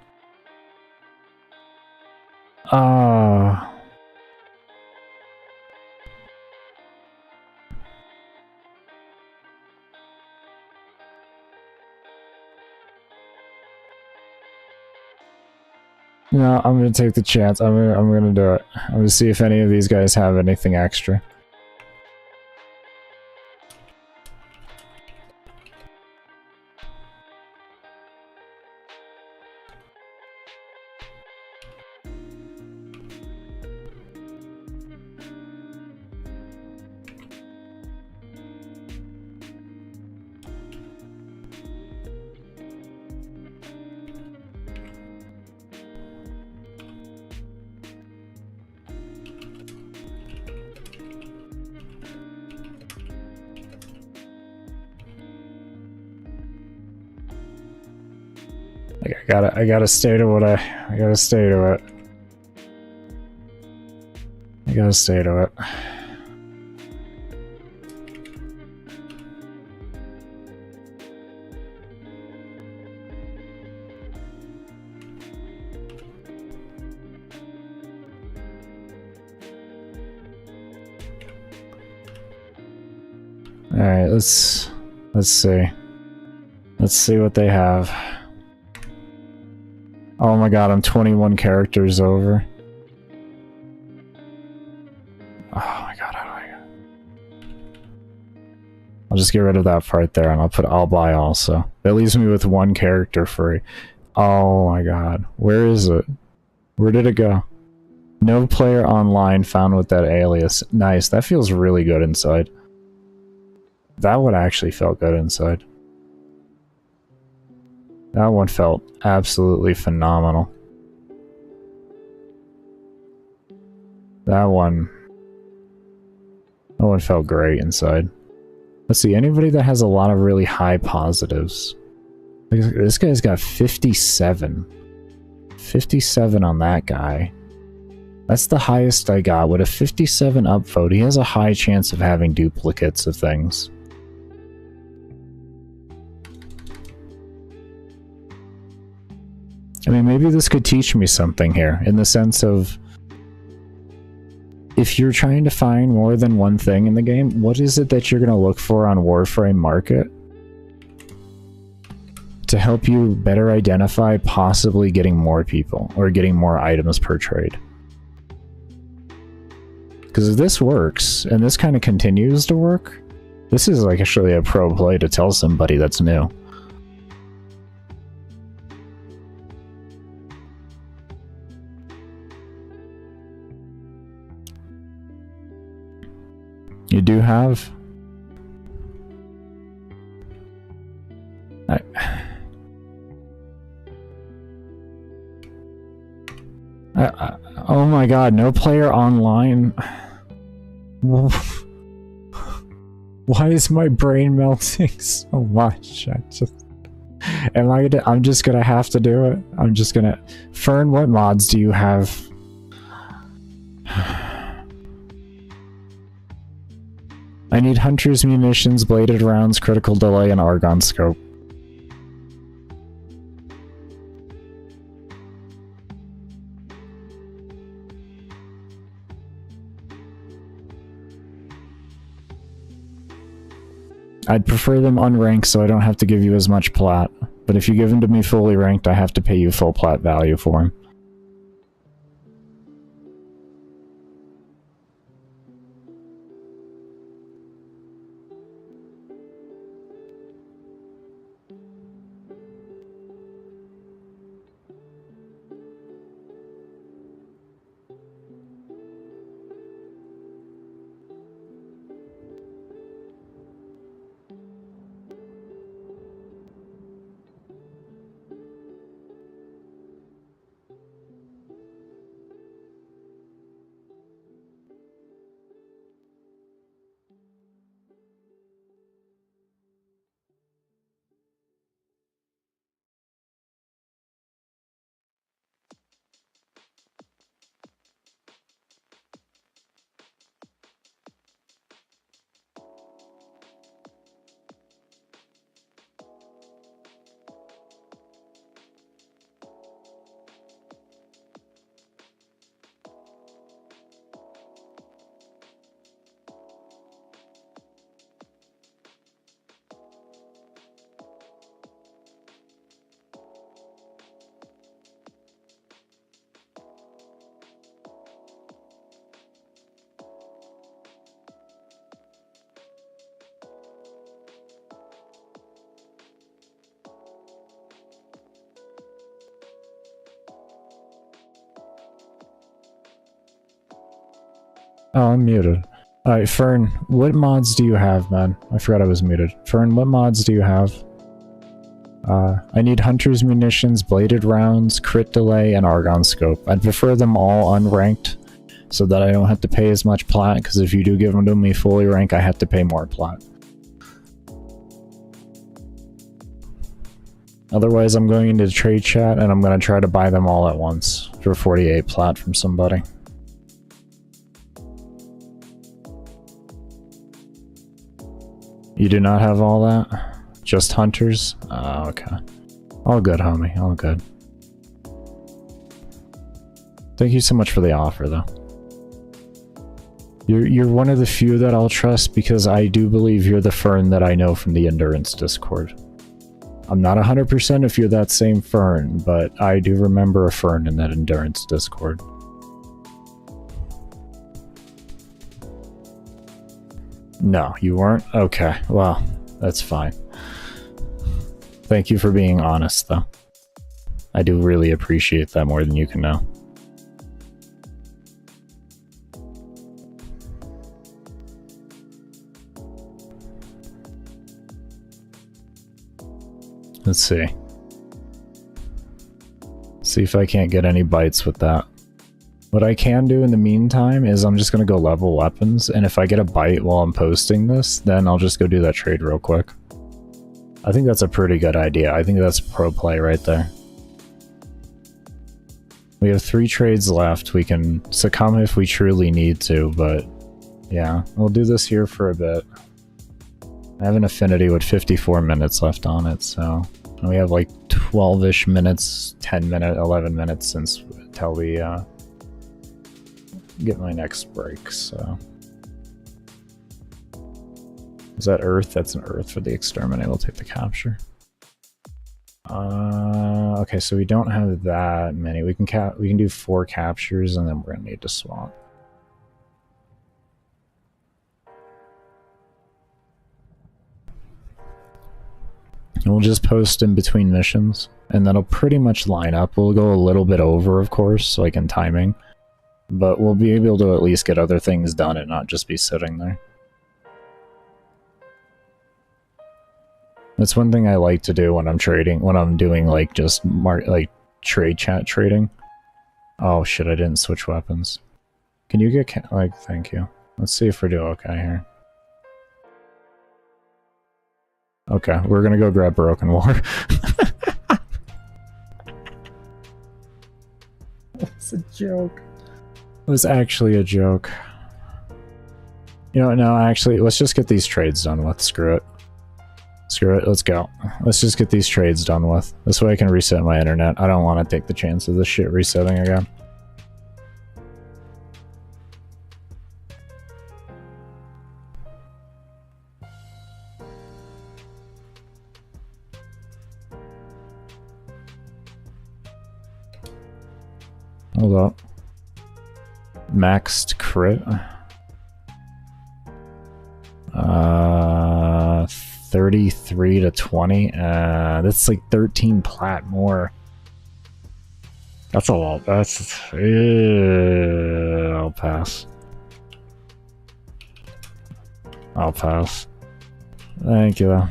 No, I'm gonna take the chance. I'm gonna do it. I'm gonna see if any of these guys have anything extra. I gotta stay to what I gotta stay to it. I gotta stay to it. Alright, let's see. Let's see what they have. Oh my god, I'm 21 characters over. Oh my god, how do I... I'll just get rid of that part there and I'll buy also. That leaves me with one character free. Oh my god. Where is it? Where did it go? No player online found with that alias. Nice, that feels really good inside. That one actually felt good inside. That one felt absolutely phenomenal. That one felt great inside. Let's see, anybody that has a lot of really high positives. This guy's got 57. 57 on that guy. That's the highest I got. With a 57 upvote, he has a high chance of having duplicates of things. I mean, maybe this could teach me something here, in the sense of, if you're trying to find more than one thing in the game, what is it that you're going to look for on Warframe Market to help you better identify possibly getting more people, or getting more items per trade? Because if this works, and this kind of continues to work, this is like actually a pro play to tell somebody that's new. You do have? Oh my god, no player online. Why is my brain melting so much? I'm just gonna have to do it. I'm just gonna... Fern, what mods do you have? I need Hunter's Munitions, Bladed Rounds, Critical Delay, and Argon Scope. I'd prefer them unranked so I don't have to give you as much plat, but if you give them to me fully ranked, I have to pay you full plat value for them. Oh, I'm muted. Alright, Fern, what mods do you have, man? I forgot I was muted. Fern, what mods do you have? I need Hunter's Munitions, Bladed Rounds, Crit Delay, and Argon Scope. I'd prefer them all unranked, so that I don't have to pay as much plat, because if you do give them to me fully rank, I have to pay more plat. Otherwise, I'm going into trade chat, and I'm going to try to buy them all at once for 48 plat from somebody. You do not have all that? Just hunters? Oh, okay. All good, homie. All good. Thank you so much for the offer, though. You're one of the few that I'll trust because I do believe you're the Fern that I know from the Endurance Discord. I'm not 100% if you're that same Fern, but I do remember a Fern in that Endurance Discord. No, you weren't? Okay, well, that's fine. Thank you for being honest, though. I do really appreciate that more than you can know. Let's see. See if I can't get any bites with that. What I can do in the meantime is I'm just going to go level weapons, and if I get a bite while I'm posting this, then I'll just go do that trade real quick. I think that's a pretty good idea. I think that's pro play right there. We have 3 trades left. We can succumb if we truly need to, but yeah, we'll do this here for a bit. I have an affinity with 54 minutes left on it, so we have like 12-ish minutes, 10 minutes, 11 minutes until we get my next break, so. Is that Earth? That's an Earth for the exterminate. We'll take the capture. Okay, so we don't have that many. We can do 4 captures, and then we're gonna need to swap. And we'll just post in between missions, and that'll pretty much line up. We'll go a little bit over, of course, like in timing, but we'll be able to at least get other things done and not just be sitting there. That's one thing I like to do when I'm trading, when I'm doing like just trade chat trading. Oh shit, I didn't switch weapons. Can you get thank you. Let's see if we're doing okay here. Okay, we're gonna go grab Broken War. It's a joke. It was actually a joke. You know, no, actually, let's just get these trades done with. Screw it. Screw it, let's go. Let's just get these trades done with. This way I can reset my internet. I don't want to take the chance of this shit resetting again. Hold up. Maxed crit. 33 to 20. That's like 13 plat more. That's a lot. That's... I'll pass. I'll pass. Thank you, though.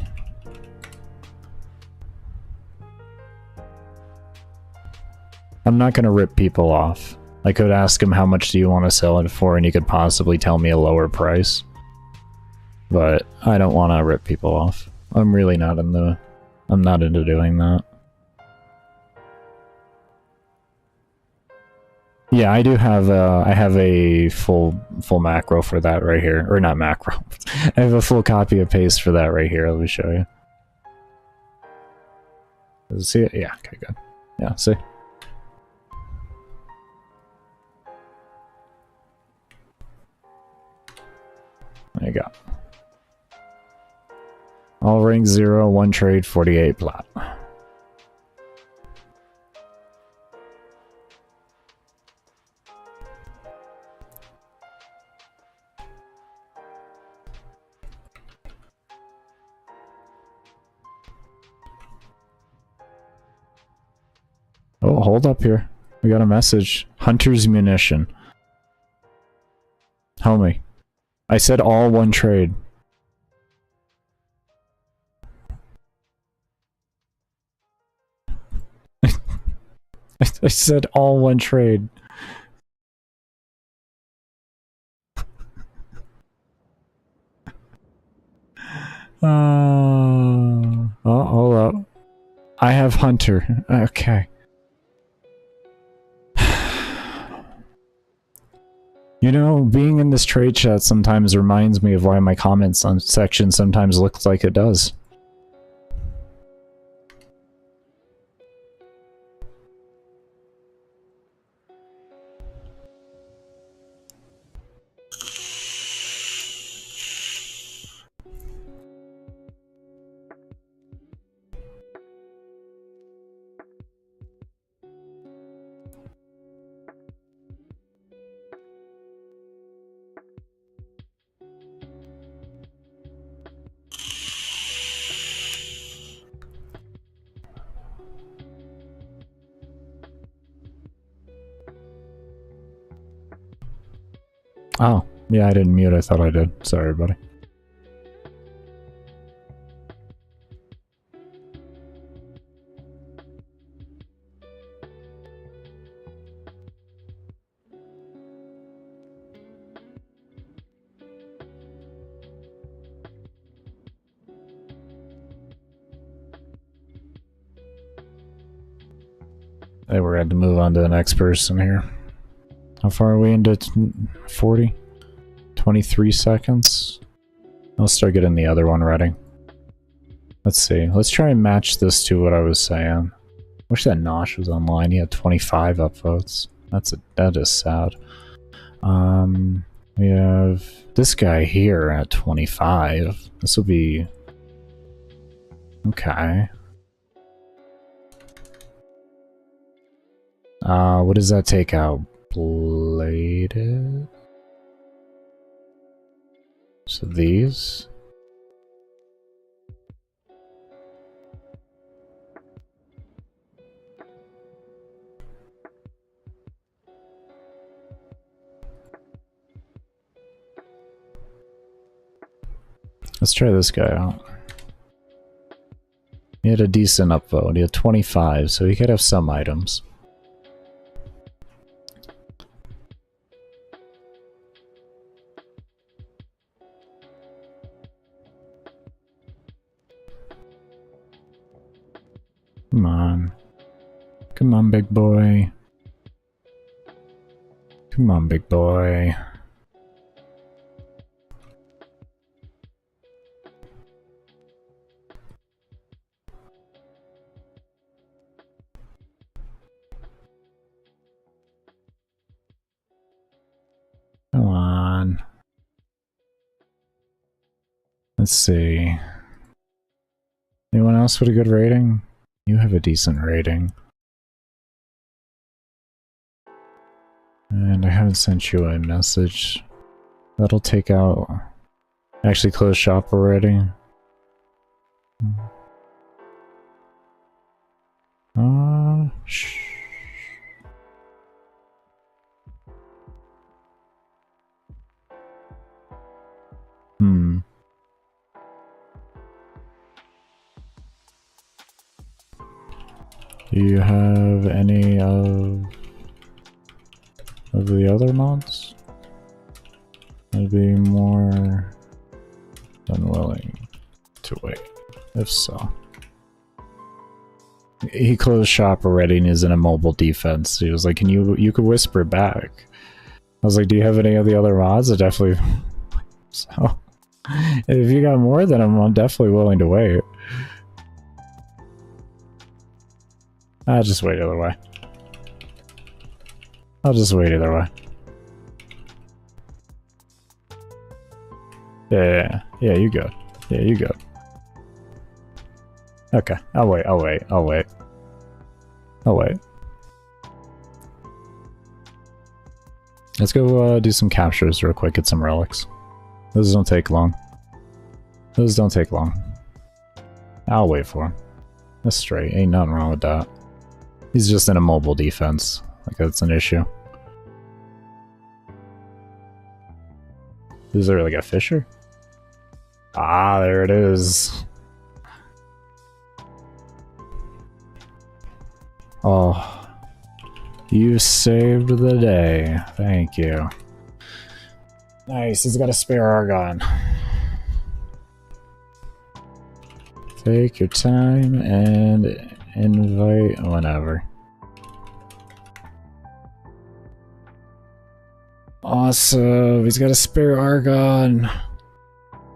I'm not gonna rip people off. I could ask him how much do you want to sell it for, and he could possibly tell me a lower price. But I don't want to rip people off. I'm really not in the... I'm not into doing that. Yeah, I do have I have a full macro for that right here. Or not macro. I have a full copy of paste for that right here. Let me show you. Does it see it? Yeah, okay, good. Yeah, see? There you go. All rank 0, 1 trade, 48 plat. Oh, hold up here. We got a message. Hunter's Munition. Homie. I said all one trade. I said all one trade. Oh, hold up. I have Hunter. Okay. You know, being in this trade chat sometimes reminds me of why my comments on section sometimes looks like it does. Oh, yeah, I didn't mute. I thought I did. Sorry, buddy. Hey, we're going to move on to the next person here. How far are we into 40? 23 seconds? I'll start getting the other one ready. Let's see. Let's try and match this to what I was saying. Wish that Nosh was online. He had 25 upvotes. That is sad. We have this guy here at 25. This will be... Okay. What does that take out? Bladed? So these? Let's try this guy out. He had a decent upvote. He had 25, so he could have some items. Come on. Come on, big boy. Come on, big boy. Come on. Let's see. Anyone else with a good rating? You have a decent rating. And I haven't sent you a message. That'll take out... Actually closed shop already. Shh. Do you have any of the other mods? I'd be more than willing to wait, if so. He closed shop already and is in a mobile defense. He was like, "Can you could whisper back?" I was like, "Do you have any of the other mods?" I definitely. So, if you got more than them, I'm definitely willing to wait. I'll just wait either way. I'll just wait either way. Yeah, you good. Yeah, you good. Okay, I'll wait. Let's go do some captures real quick, get some relics. Those don't take long. I'll wait for him. That's straight. Ain't nothing wrong with that. He's just in a mobile defense. Like, that's an issue. Is there like a fisher? Ah, there it is. Oh, you saved the day. Thank you. Nice, he's got a spare argon. Take your time and invite whenever. Awesome, he's got a spare argon.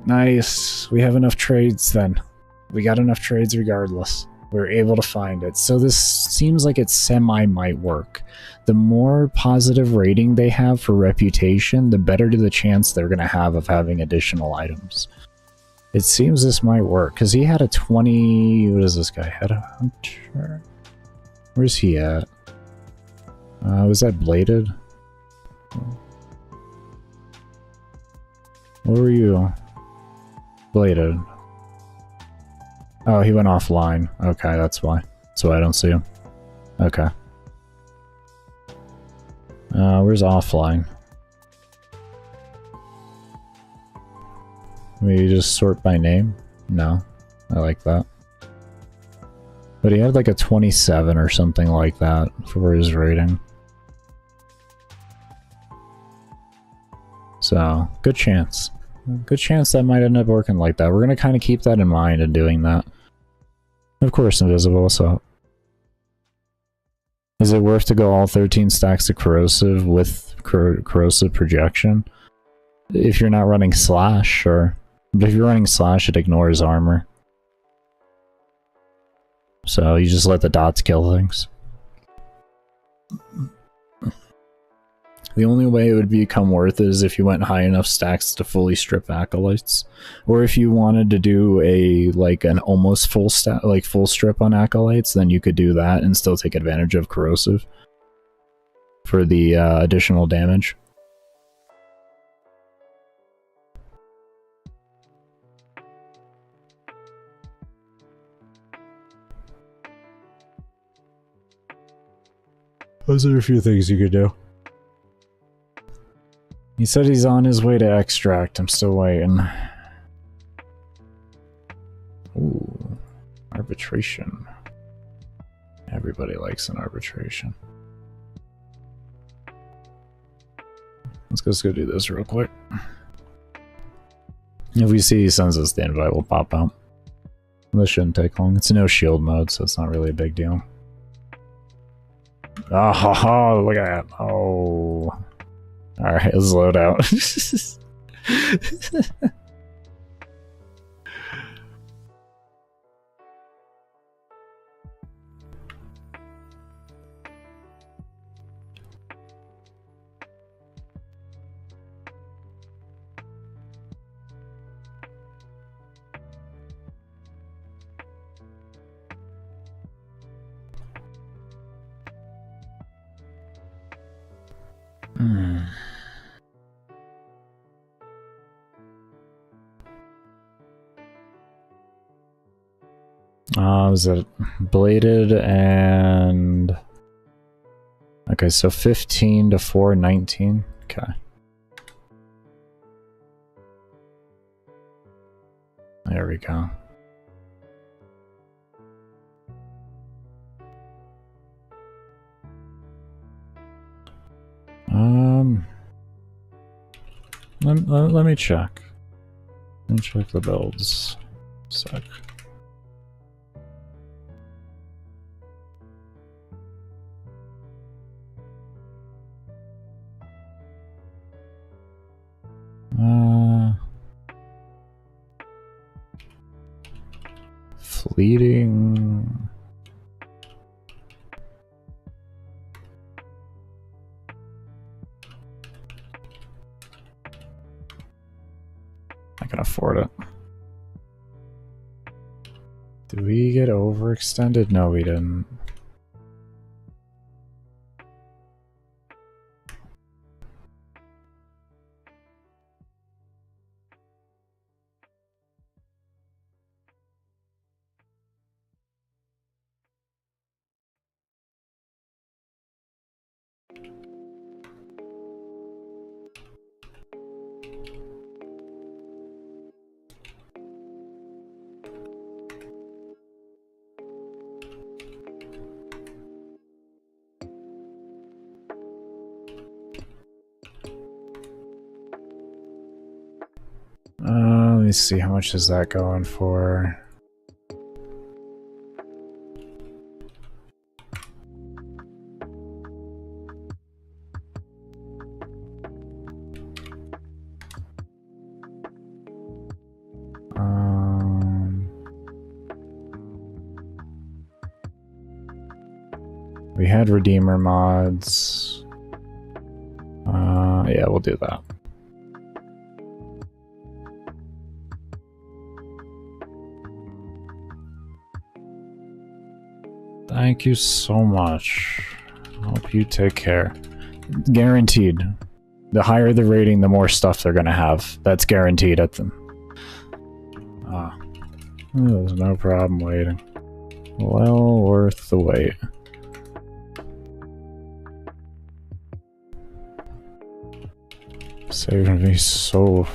Nice, we have enough trades then. We got enough trades regardless. We're able to find it. So this seems like it might work. The more positive rating they have for reputation, the better the chance they're going to have of having additional items. It seems this might work, because he had a 20... What is this guy? Had a hunter? Where's he at? Was that bladed? Where were you? Bladed. Oh, he went offline. Okay, that's why. That's why I don't see him. Okay. Where's offline? Maybe just sort by name? No. I like that. But he had like a 27 or something like that for his rating. So, good chance. Good chance that might end up working like that. We're gonna kind of keep that in mind and doing that. Of course, invisible, so... Is it worth to go all 13 stacks of corrosive with corrosive projection? If you're not running slash, sure. But if you're running slash, it ignores armor. So you just let the dots kill things. The only way it would become worth it is if you went high enough stacks to fully strip acolytes, or if you wanted to do an almost full stack, like full strip on acolytes, then you could do that and still take advantage of corrosive for the additional damage. Those are a few things you could do. He said he's on his way to extract. I'm still waiting. Ooh. Arbitration. Everybody likes an arbitration. Let's go do this real quick. If we see he sends us the invite, we'll pop out. This shouldn't take long. It's no shield mode, so it's not really a big deal. Oh, look at that. Oh. Alright, let's load out. Was it bladed and... Okay, so 15 to 4, 19. Okay. There we go. Let me check. Let me check the builds. Sec. Fleeting. I can afford it. Did we get overextended? No, we didn't. Let me see, how much is that going for? We had Redeemer mods. Yeah, we'll do that. Thank you so much. Hope you take care. Guaranteed. The higher the rating, the more stuff they're gonna have. That's guaranteed at them. There's no problem waiting. Well worth the wait. Saving me so...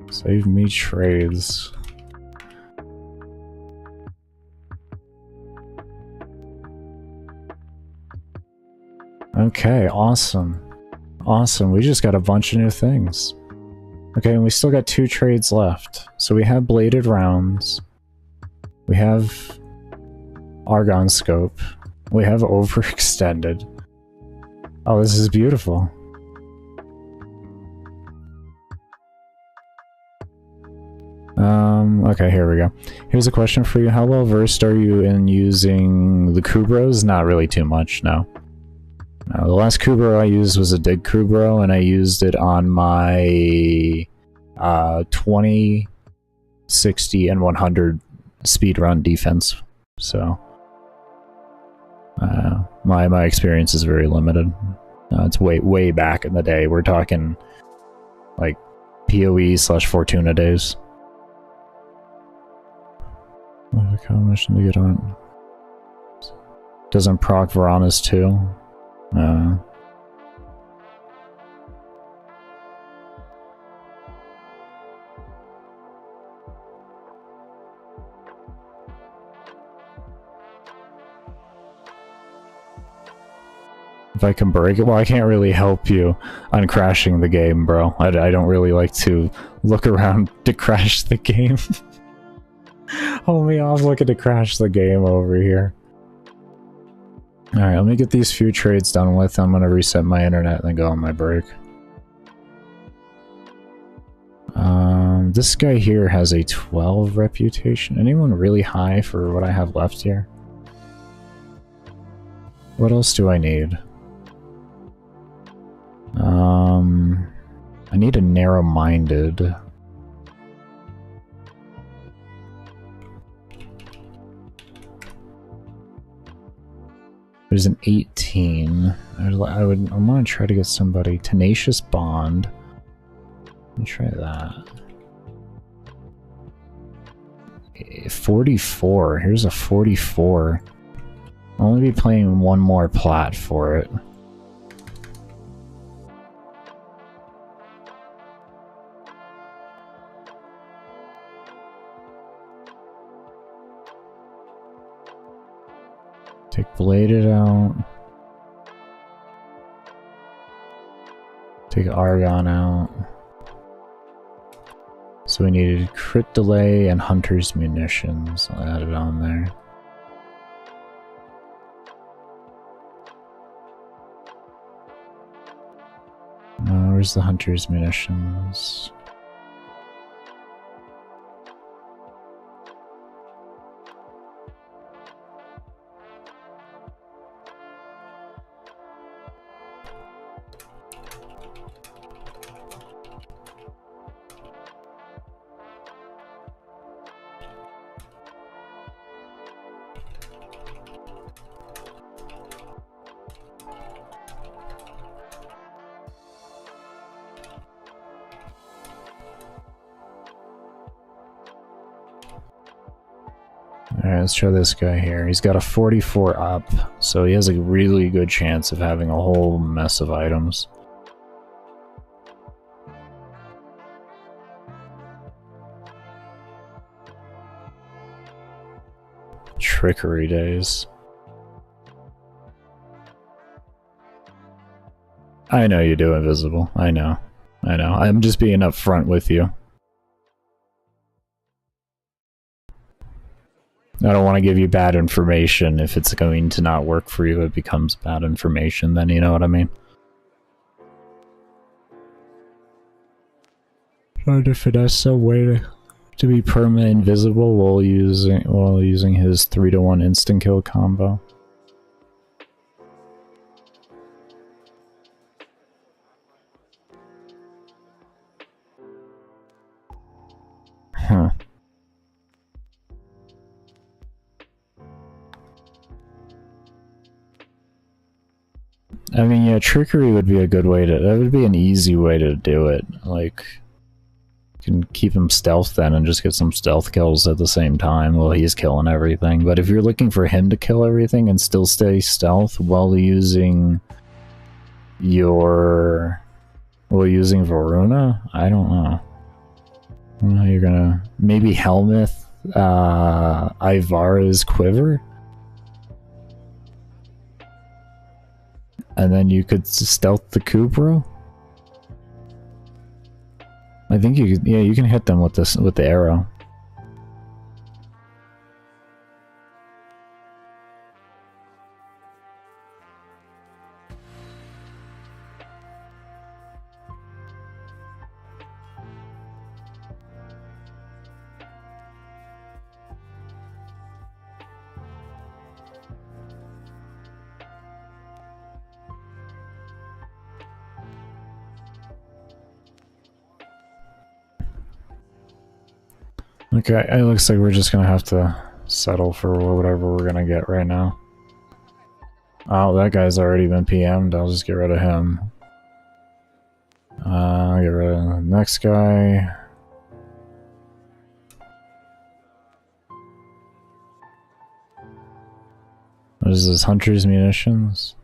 Save me trades. Okay, awesome. Awesome, we just got a bunch of new things. Okay, and we still got 2 trades left. So we have bladed rounds. We have Argon scope. We have overextended. Oh, this is beautiful. Okay, here we go. Here's a question for you. How well versed are you in using the Kubros? Not really too much, no. The last Kubro I used was a Dig Kubro, and I used it on my 20, 60, and 100 speedrun defense. So, my experience is very limited. It's way back in the day. We're talking like PoE/Fortuna days. How much do we get on? Doesn't proc Varanas too? If I can break it, well, I can't really help you on crashing the game, bro. I don't really like to look around to crash the game. Hold me off looking to crash the game over here. Alright, let me get these few trades done with. I'm gonna reset my internet and then go on my break. This guy here has a 12 reputation. Anyone really high for what I have left here? What else do I need? I need a narrow-minded. There's an 18. I want to try to get somebody. Tenacious Bond. Let me try that. 44. Here's a 44. I'll only be playing one more plat for it. Take Bladed out. Take Argon out. So we needed Crit Delay and Hunter's Munitions. I'll add it on there. Where's the Hunter's Munitions? Alright, let's try this guy here. He's got a 44 up, so he has a really good chance of having a whole mess of items. Trickery days. I know you do, Invisible. I know. I'm just being upfront with you. I don't want to give you bad information. If it's going to not work for you, it becomes bad information, then you know what I mean? Trying to finesse a way to be permanent invisible while using his 3-to-1 instant kill combo. Huh. I mean, yeah, trickery would be a good way to... That would be an easy way to do it. Like, you can keep him stealth then and just get some stealth kills at the same time while he's killing everything. But if you're looking for him to kill everything and still stay stealth while using your... while using Varuna, I don't know. I don't know how you're gonna... Maybe Helmuth, Ivara's Quiver? And then you could stealth the Kubro? I think you could, yeah, you can hit them with this, with the arrow. Okay, it looks like we're just gonna have to settle for whatever we're gonna get right now. Oh, that guy's already been PM'd. I'll just get rid of him. Get rid of the next guy. What is this? Hunter's Munitions?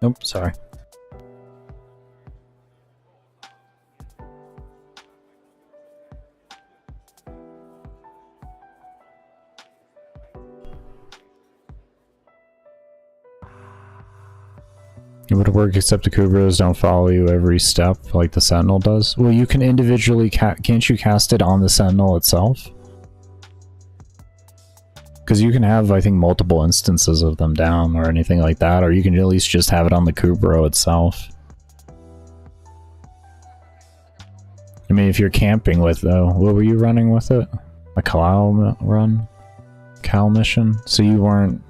Nope, sorry. It would work except the Kubros don't follow you every step like the Sentinel does. Well, you can individually can't you cast it on the Sentinel itself? Because you can have, I think, multiple instances of them down or anything like that, or you can at least just have it on the Kubro itself. I mean, if you're camping with, though, what were you running with it? A Cal run? Cal mission? So you weren't...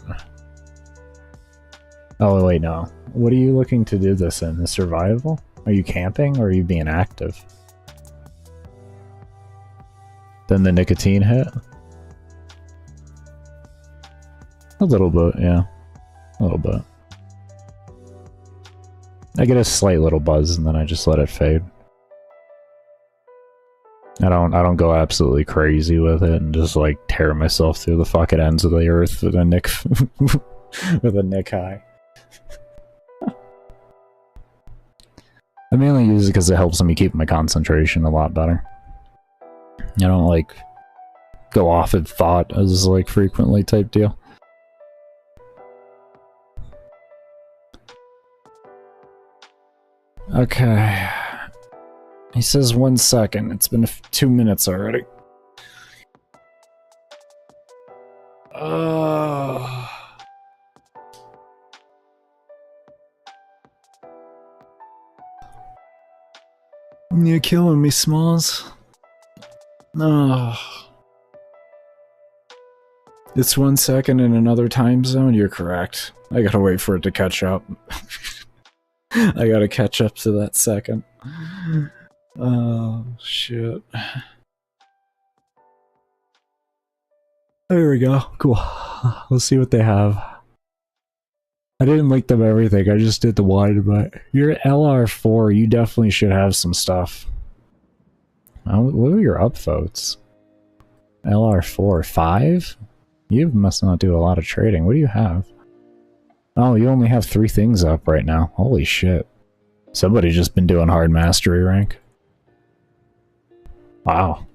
Oh, wait, no. What are you looking to do this in? The survival? Are you camping, or are you being active? Then the nicotine hit? A little bit, yeah. A little bit. I get a slight little buzz and then I just let it fade. I don't go absolutely crazy with it and just like tear myself through the fucking ends of the earth with a nick with a nick high. I mainly use it because it helps me keep my concentration a lot better. I don't like go off in thought as like frequently type deal. Okay. He says 1 second. It's been 2 minutes already. You're killing me, Smalls. It's 1 second in another time zone? You're correct. I gotta wait for it to catch up. I gotta catch up to that second. Oh, shit. There we go. Cool. Let's see what they have. I didn't like them everything, I just did the wide, but you're LR4, you definitely should have some stuff. What are your upvotes? LR4, 5? You must not do a lot of trading. What do you have? Oh, you only have 3 things up right now. Holy shit. Somebody just been doing hard mastery rank. Wow.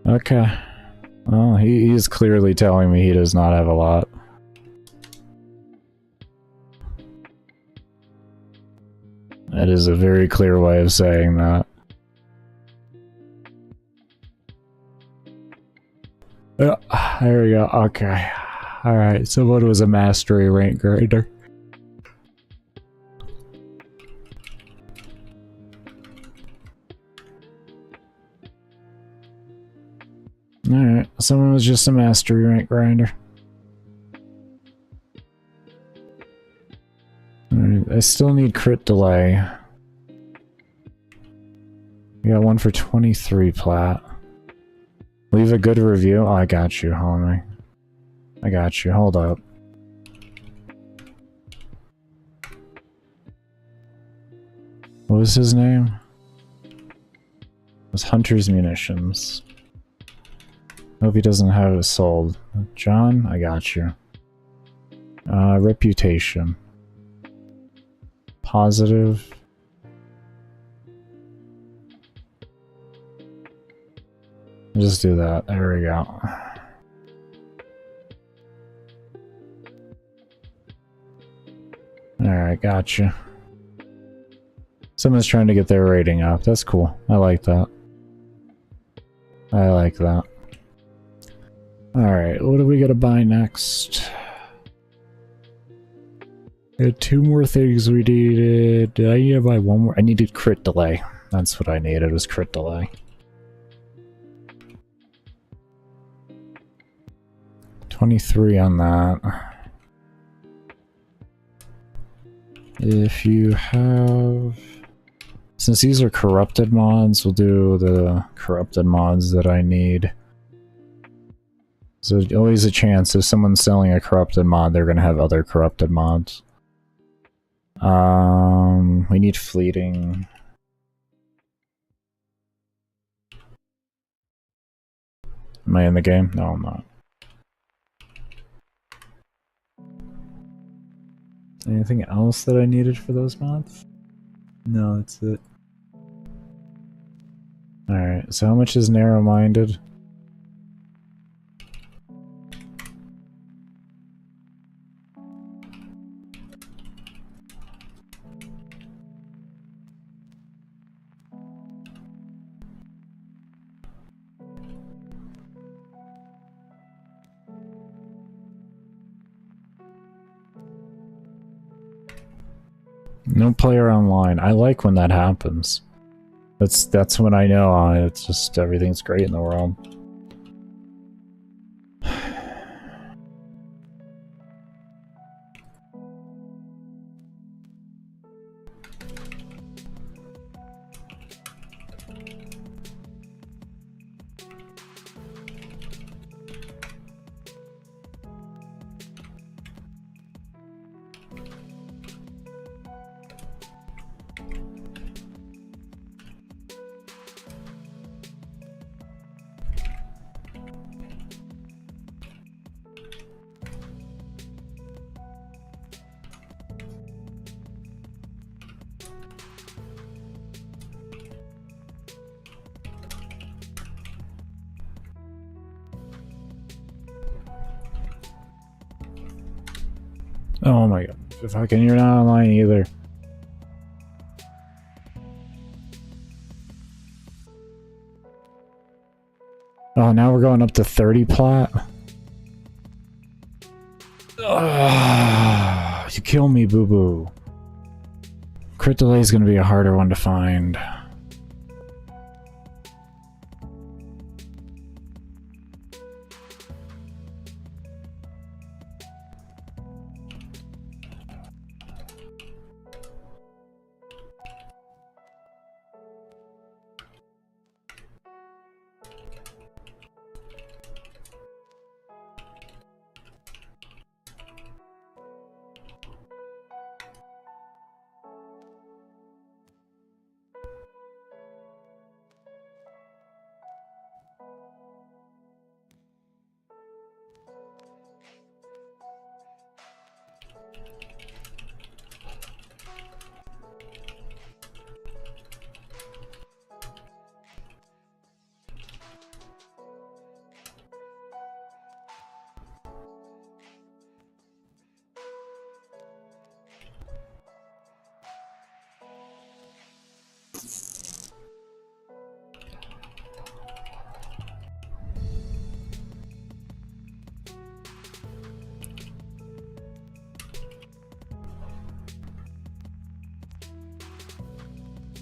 Okay. Well, he's clearly telling me he does not have a lot. That is a very clear way of saying that. There we go. Okay. Alright, so what was a mastery rank grinder? Alright, someone was just a mastery rank grinder. Alright, I still need crit delay. You got one for 23 plat. Leave a good review? Oh, I got you, homie. I got you, hold up. What was his name? It was Hunter's Munitions. Hope he doesn't have it sold. John, I got you. Reputation. Positive. Just do that. There we go. Alright, gotcha. Someone's trying to get their rating up. That's cool. I like that. I like that. Alright, what do we gotta buy next? We had 2 more things we needed. Did I need to buy 1 more? I needed crit delay. That's what I needed, was crit delay. $23 on that. If you have... Since these are corrupted mods, we'll do the corrupted mods that I need. So there's always a chance if someone's selling a corrupted mod, they're gonna have other corrupted mods. We need fleeting. Am I in the game? No, I'm not. Anything else that I needed for those mods? No, that's it. Alright, so how much is narrow-minded? No player online. I like when that happens. That's when I know it's just everything's great in the world. Oh my god. Fucking, you're not online either. Oh, now we're going up to 30 plat? You kill me, boo-boo. Crit delay is going to be a harder one to find.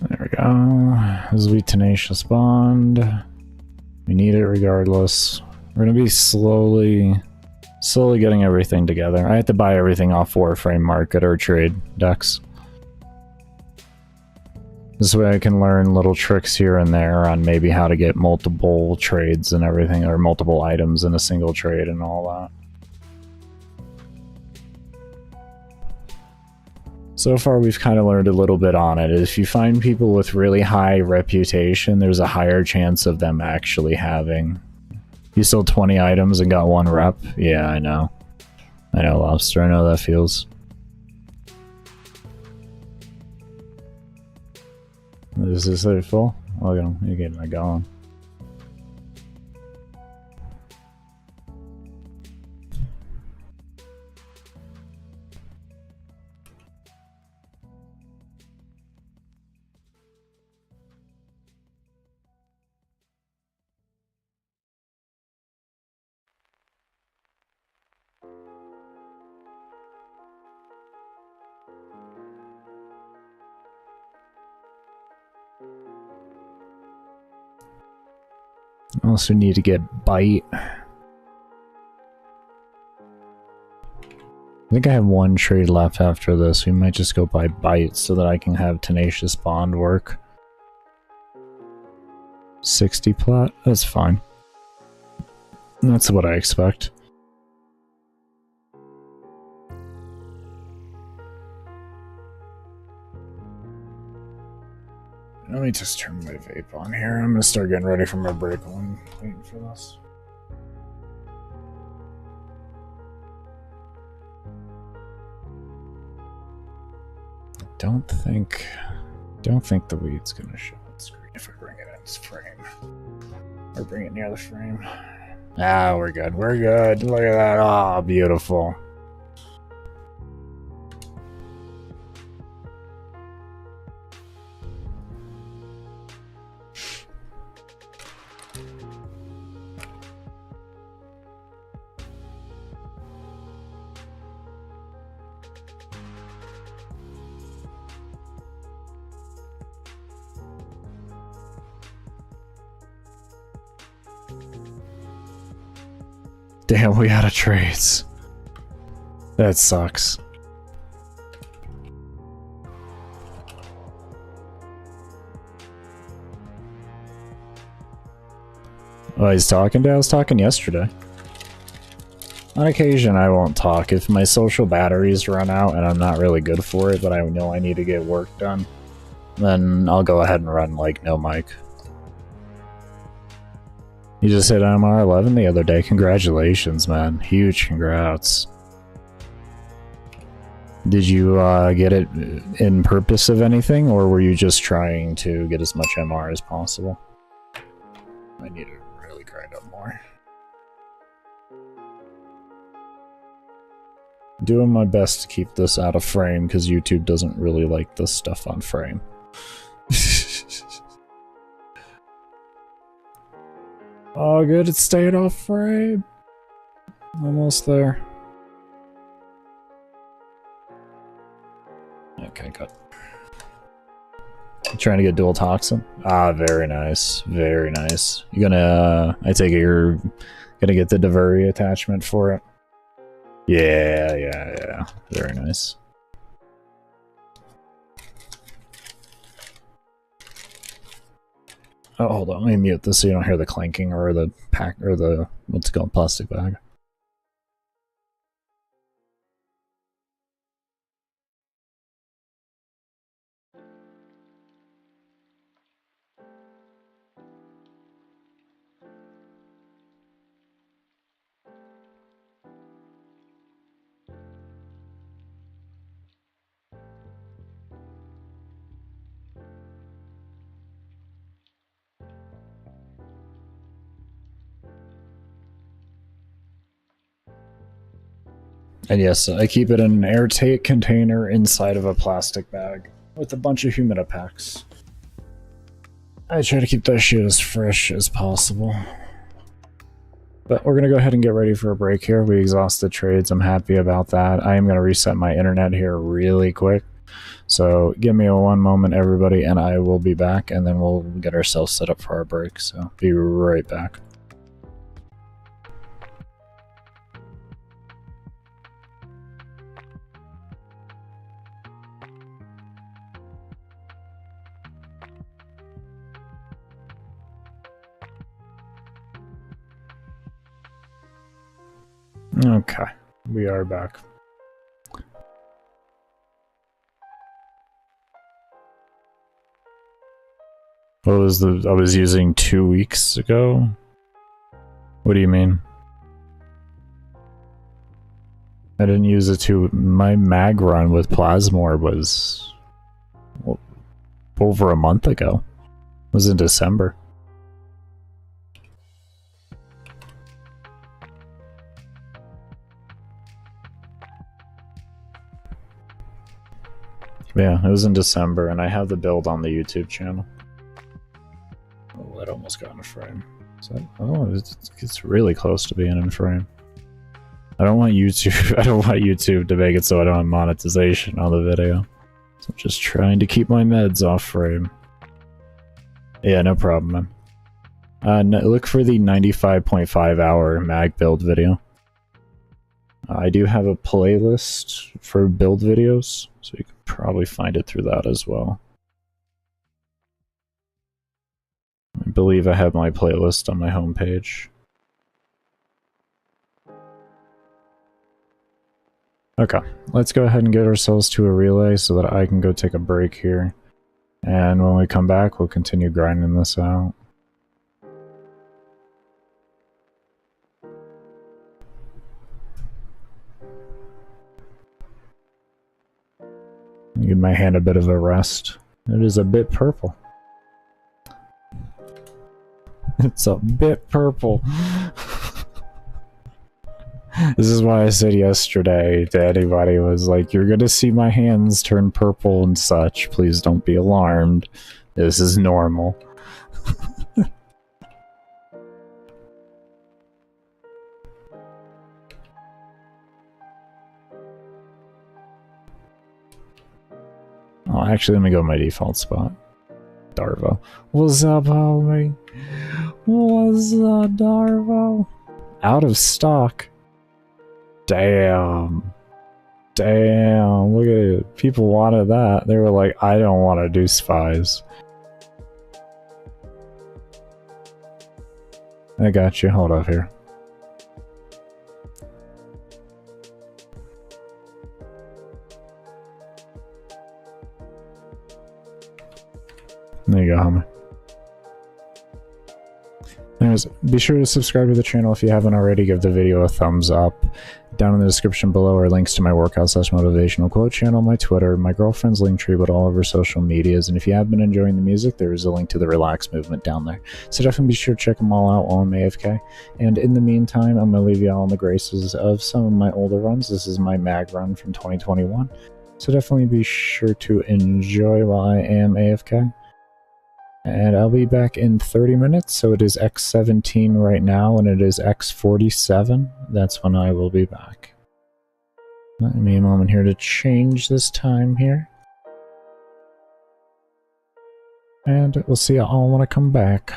There we go. This will be Tenacious Bond. We need it regardless. We're gonna be slowly getting everything together. I have to buy everything off Warframe Market or trade decks. This way I can learn little tricks here and there on maybe how to get multiple trades and everything, or multiple items in a single trade and all that. So far we've kind of learned a little bit on it. If you find people with really high reputation, there's a higher chance of them actually having... You sold 20 items and got 1 rep? Yeah, I know. I know, Lobster, I know how that feels. Is this it full? Look at him, you're getting it going. Also need to get Bite. I think I have 1 trade left after this. We might just go buy Bite so that I can have Tenacious Bond work. 60 plat? That's fine. That's what I expect. Let me just turn my vape on here. I'm gonna start getting ready for my break while I'm waiting for this. Don't think the weed's gonna show on screen if I bring it in this frame. Or bring it near the frame. Ah, we're good. We're good. Look at that. Oh, beautiful. Damn, we out of trades. That sucks. Oh, he's talking to? I was talking yesterday. On occasion, I won't talk. If my social batteries run out and I'm not really good for it, but I know I need to get work done, then I'll go ahead and run, like, no mic. You just hit MR11 the other day. Congratulations, man. Huge congrats. Did you get it in purpose of anything, or were you just trying to get as much MR as possible? I need to really grind up more. Doing my best to keep this out of frame, because YouTube doesn't really like this stuff on frame. Oh, good, it's staying off frame. Almost there. Okay, good. Trying to get dual toxin? Ah, very nice. Very nice. You gonna, I take it you're gonna get the Divery attachment for it? Yeah. Very nice. Oh, hold on. Let me mute this so you don't hear the clanking or the pack or the, what's it called, plastic bag. And yes, I keep it in an airtight container inside of a plastic bag with a bunch of humidipacks. I try to keep that shit as fresh as possible. But we're gonna go ahead and get ready for a break here. We exhausted trades, I'm happy about that. I am gonna reset my internet here really quick. So give me one moment, everybody, and I will be back, and then we'll get ourselves set up for our break. So be right back. Okay, we are back. What was the, I was using 2 weeks ago? What do you mean? I didn't use it to, my mag run with Plasmor was over a month ago. It was in December. Yeah, it was in December, and I have the build on the YouTube channel. Oh, that almost got in frame. So, oh, it's really close to being in frame. I don't want YouTube. I don't want YouTube to make it so I don't have monetization on the video. So I'm just trying to keep my meds off frame. Yeah, no problem, man. Look for the 95.5 hour mag build video. I do have a playlist for build videos, so you can probably find it through that as well. I believe I have my playlist on my homepage. Okay, let's go ahead and get ourselves to a relay so that I can go take a break here. And when we come back, we'll continue grinding this out. Give my hand a bit of a rest. It is a bit purple. It's a bit purple. This is why I said yesterday to anybody was like, you're gonna see my hands turn purple and such. Please don't be alarmed. This is normal. Oh, actually, let me go to my default spot. Darvo. What's up, homie? What's up, Darvo? Out of stock. Damn. Damn. Look at it. People wanted that. They were like, I don't want to do spies. I got you. Hold up here. There you go, homie. Anyways, be sure to subscribe to the channel if you haven't already. Give the video a thumbs up. Down in the description below are links to my workout/motivational quote channel, my Twitter, my girlfriend's Linktree, but all over social medias. And if you have been enjoying the music, there is a link to the Relax movement down there. So definitely be sure to check them all out while I'm AFK. And in the meantime, I'm going to leave you all in the graces of some of my older runs. This is my mag run from 2021. So definitely be sure to enjoy while I am AFK. And I'll be back in 30 minutes, so it is X17 right now, and it is X47. That's when I will be back. Let me a moment here to change this time here. And we'll see you all when I come back.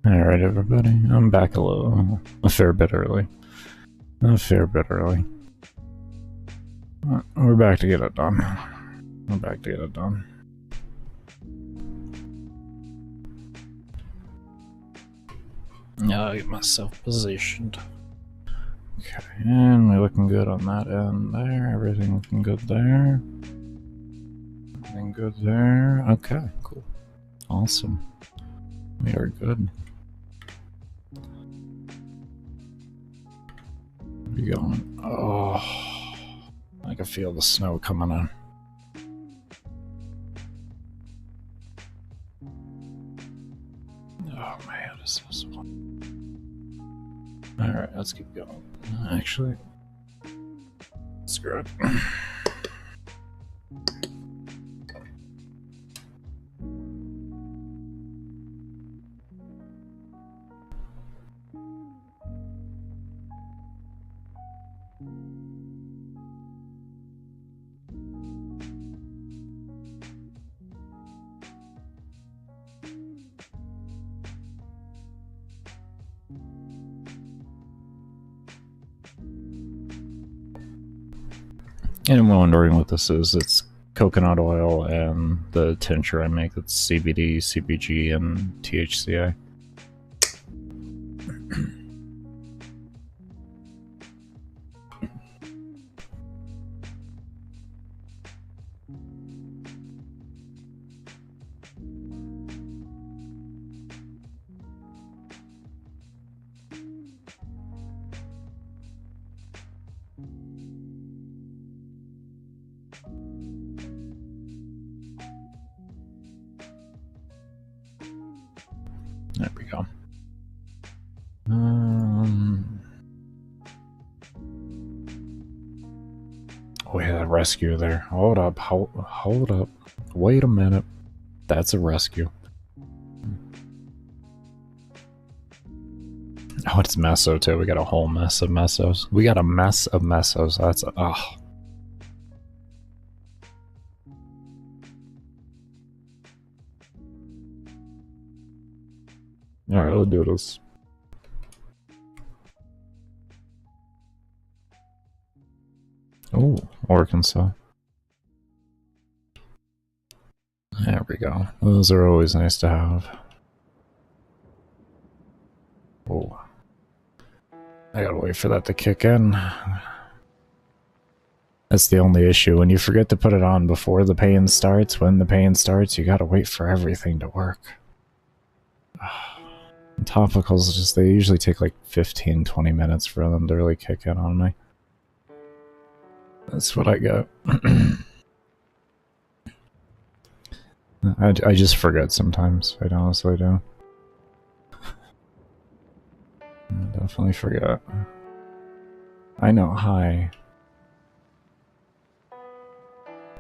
Alright, everybody. I'm back a fair bit early. A fair bit early. We're back to get it done. We're back to get it done. Now I get myself positioned. Okay, and we're looking good on that end there. Everything looking good there. Everything good there. Okay, cool. Awesome. We are good. Where are you going? Oh, I can feel the snow coming in. Oh man, what is this one? Alright, let's keep going. Actually, screw it. Anyone wondering what this is, it's coconut oil and the tincture I make. It's CBD, CBG, and THCA. There we go. Oh yeah, rescue there. Hold up, hold up. Wait a minute. That's a rescue. Oh, it's meso too. We got a whole mess of mesos. We got a mess of mesos. That's oh. Alright, let's do this. Oh, Arkansas. There we go. Those are always nice to have. Oh. I gotta wait for that to kick in. That's the only issue. When you forget to put it on before the pain starts, when the pain starts, you gotta wait for everything to work. Topicals, just they usually take like 15-20 minutes for them to really kick in on me. That's what I get. I just forget sometimes. I honestly do. I definitely forget. I know, hi.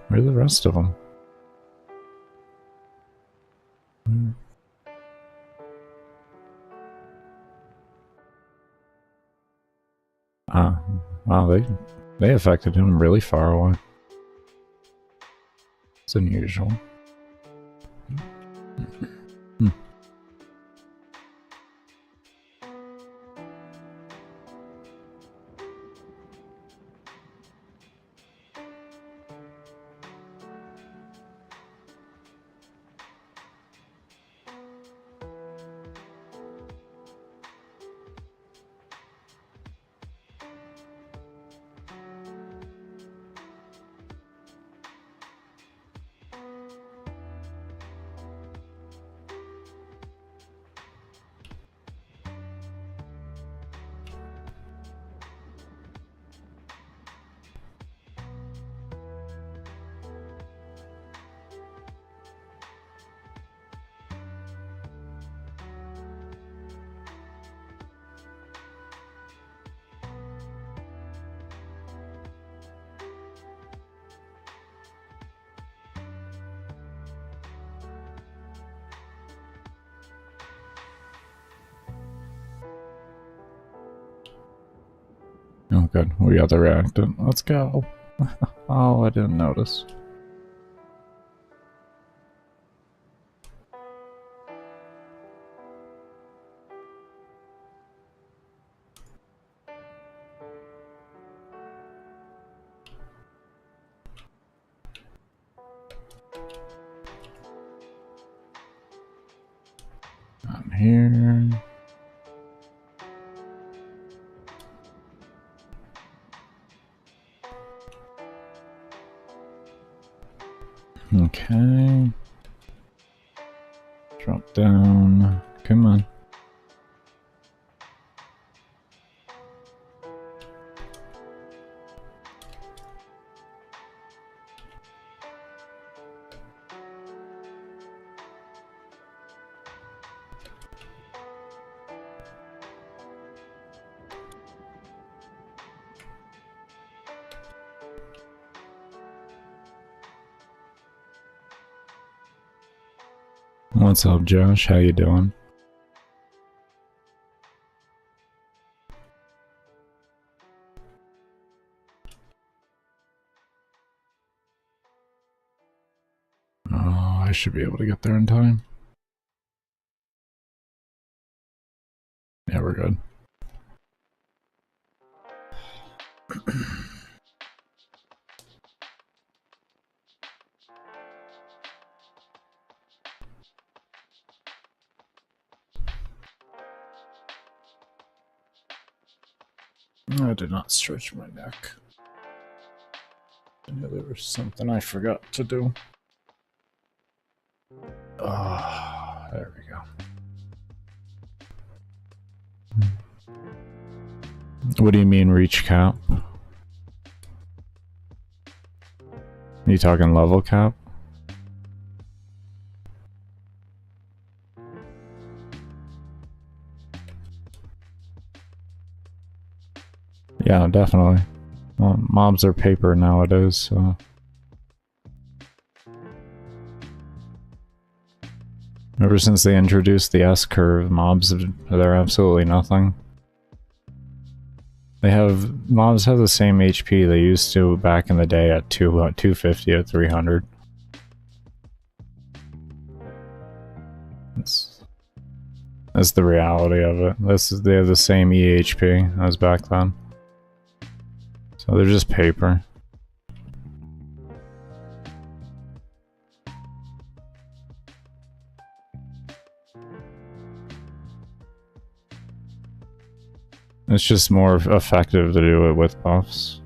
Where are the rest of them? Ah, wow, they affected him really far away. It's unusual. Oh, good. We got the reactant. Let's go. Oh, I didn't notice. On here. Okay. Drop down. Come on. What's up, Josh? How you doing? Oh, I should be able to get there in time. Yeah, we're good. I did not stretch my neck. I knew there was something I forgot to do. Ah, there we go. What do you mean reach cap? Are you talking level cap? Yeah, definitely. Well, mobs are paper nowadays, so... Ever since they introduced the S-curve, mobs, they're absolutely nothing. Mobs have the same HP they used to back in the day at 250 at 300. That's the reality of it. They have the same EHP as back then. So they're just paper. It's just more effective to do it with buffs.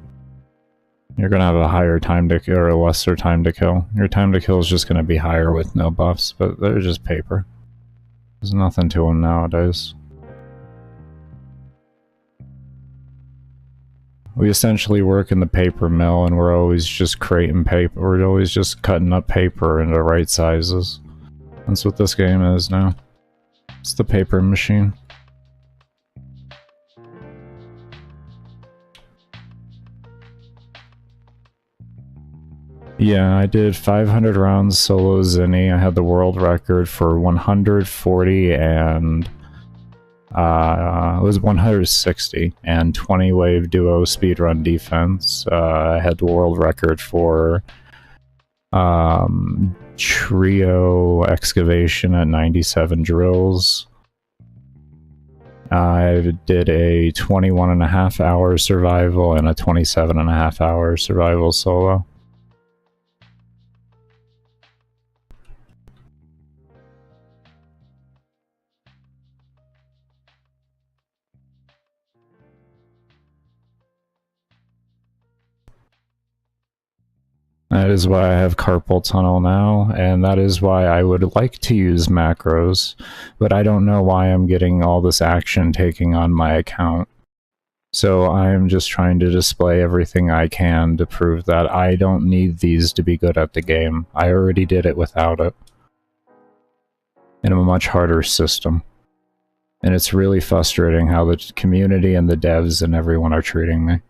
You're gonna have a higher time to kill, or a lesser time to kill. Your time to kill is just gonna be higher with no buffs, but they're just paper. There's nothing to them nowadays. We essentially work in the paper mill, and we're always just creating paper. We're always just cutting up paper into right sizes. That's what this game is now. It's the paper machine. Yeah, I did 500 rounds solo Zinni. I had the world record for 140 and it was 160 and 20 wave duo speedrun defense. I had the world record for trio excavation at 97 drills. I did a 21.5 hour survival and a 27.5 hour survival solo. That is why I have carpal tunnel now, and that is why I would like to use macros, but I don't know why I'm getting all this action taking on my account. So I am just trying to display everything I can to prove that I don't need these to be good at the game. I already did it without it. In a much harder system. And it's really frustrating how the community and the devs and everyone are treating me.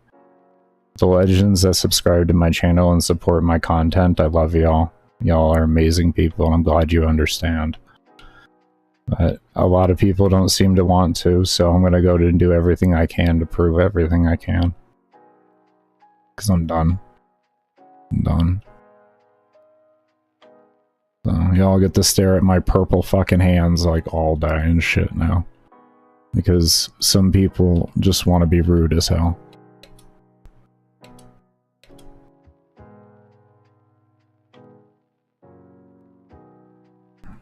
The legends that subscribe to my channel and support my content, I love y'all. Y'all are amazing people, and I'm glad you understand. But a lot of people don't seem to want to, so I'm gonna go and do everything I can to prove everything I can. Because I'm done. I'm done. So y'all get to stare at my purple fucking hands like all day and shit now. Because some people just want to be rude as hell.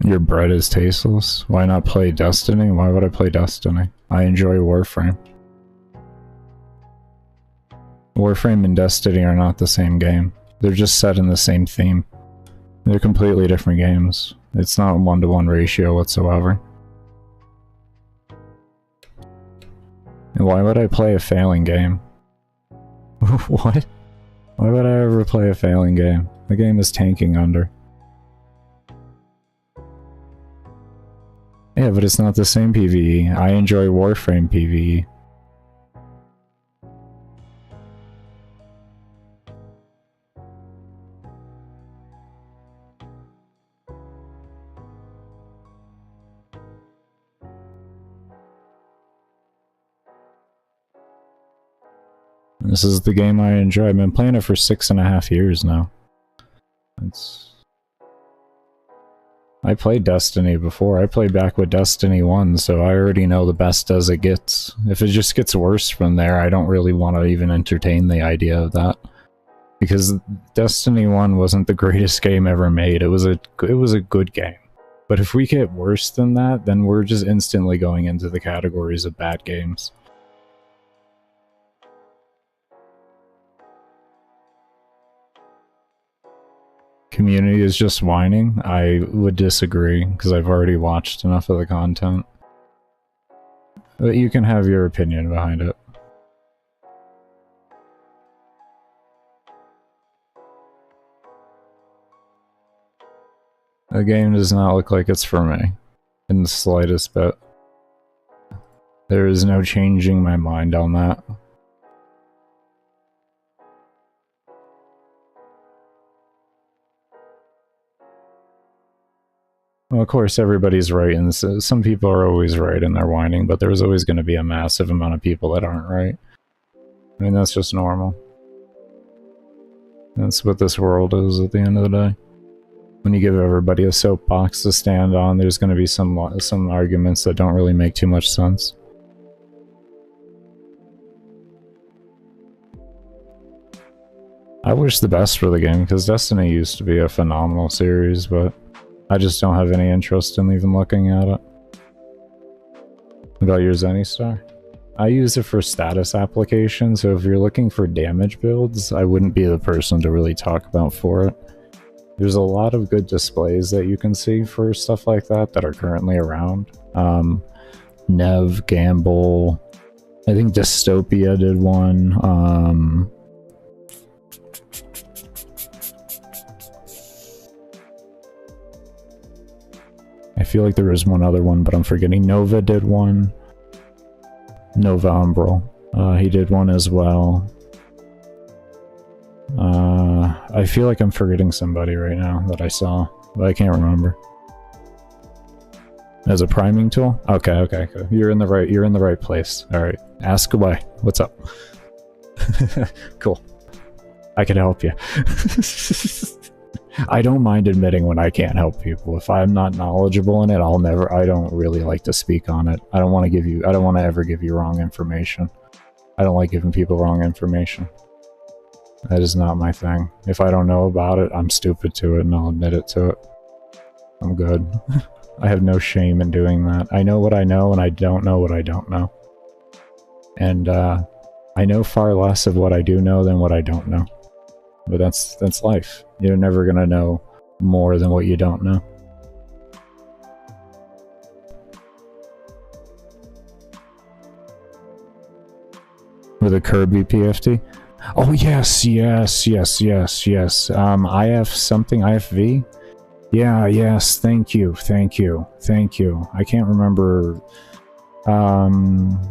Your bread is tasteless? Why not play Destiny? Why would I play Destiny? I enjoy Warframe. Warframe and Destiny are not the same game. They're just set in the same theme. They're completely different games. It's not a 1-to-1 ratio whatsoever. And why would I play a failing game? What? Why would I ever play a failing game? The game is tanking under. Yeah, but it's not the same PvE. I enjoy Warframe PvE. This is the game I enjoy. I've been playing it for 6.5 years now. I played Destiny before. I played back with Destiny 1, so I already know the best as it gets. If it just gets worse from there, I don't really want to even entertain the idea of that. Because Destiny 1 wasn't the greatest game ever made. It was a good game. But if we get worse than that, then we're just instantly going into the categories of bad games. Community is just whining? I would disagree, because I've already watched enough of the content. But you can have your opinion behind it. The game does not look like it's for me, in the slightest bit. There is no changing my mind on that. Well, of course, everybody's right, and some people are always right in their whining, but there's always going to be a massive amount of people that aren't right. I mean, that's just normal. That's what this world is at the end of the day. When you give everybody a soapbox to stand on, there's going to be some arguments that don't really make too much sense. I wish the best for the game, because Destiny used to be a phenomenal series, but I just don't have any interest in even looking at it. What about your Zenny Star? I use it for status application, so if you're looking for damage builds, I wouldn't be the person to really talk about for it. There's a lot of good displays that you can see for stuff like that that are currently around. Nev, Gamble, I think Dystopia did one. I feel like there was one other one, but I'm forgetting. Nova did one. Nova Umbral. He did one as well. I feel like I'm forgetting somebody right now that I saw, but I can't remember. As a priming tool? Okay, okay, okay. You're in the right place. Alright. Ask away. What's up? Cool. I can help you. I don't mind admitting when I can't help people. If I'm not knowledgeable in it, I don't really like to speak on it. I don't want to ever give you wrong information. I don't like giving people wrong information. That is not my thing. If I don't know about it, I'm stupid to it and I'll admit it to it. I'm good. I have no shame in doing that. I know what I know and I don't know what I don't know. And I know far less of what I do know than what I don't know. But that's life. You're never gonna know more than what you don't know. With a Kirby PFT? Oh yes, yes, yes, yes, yes. IF something, IFV? Yeah, yes, thank you, thank you, thank you. I can't remember IFVTA,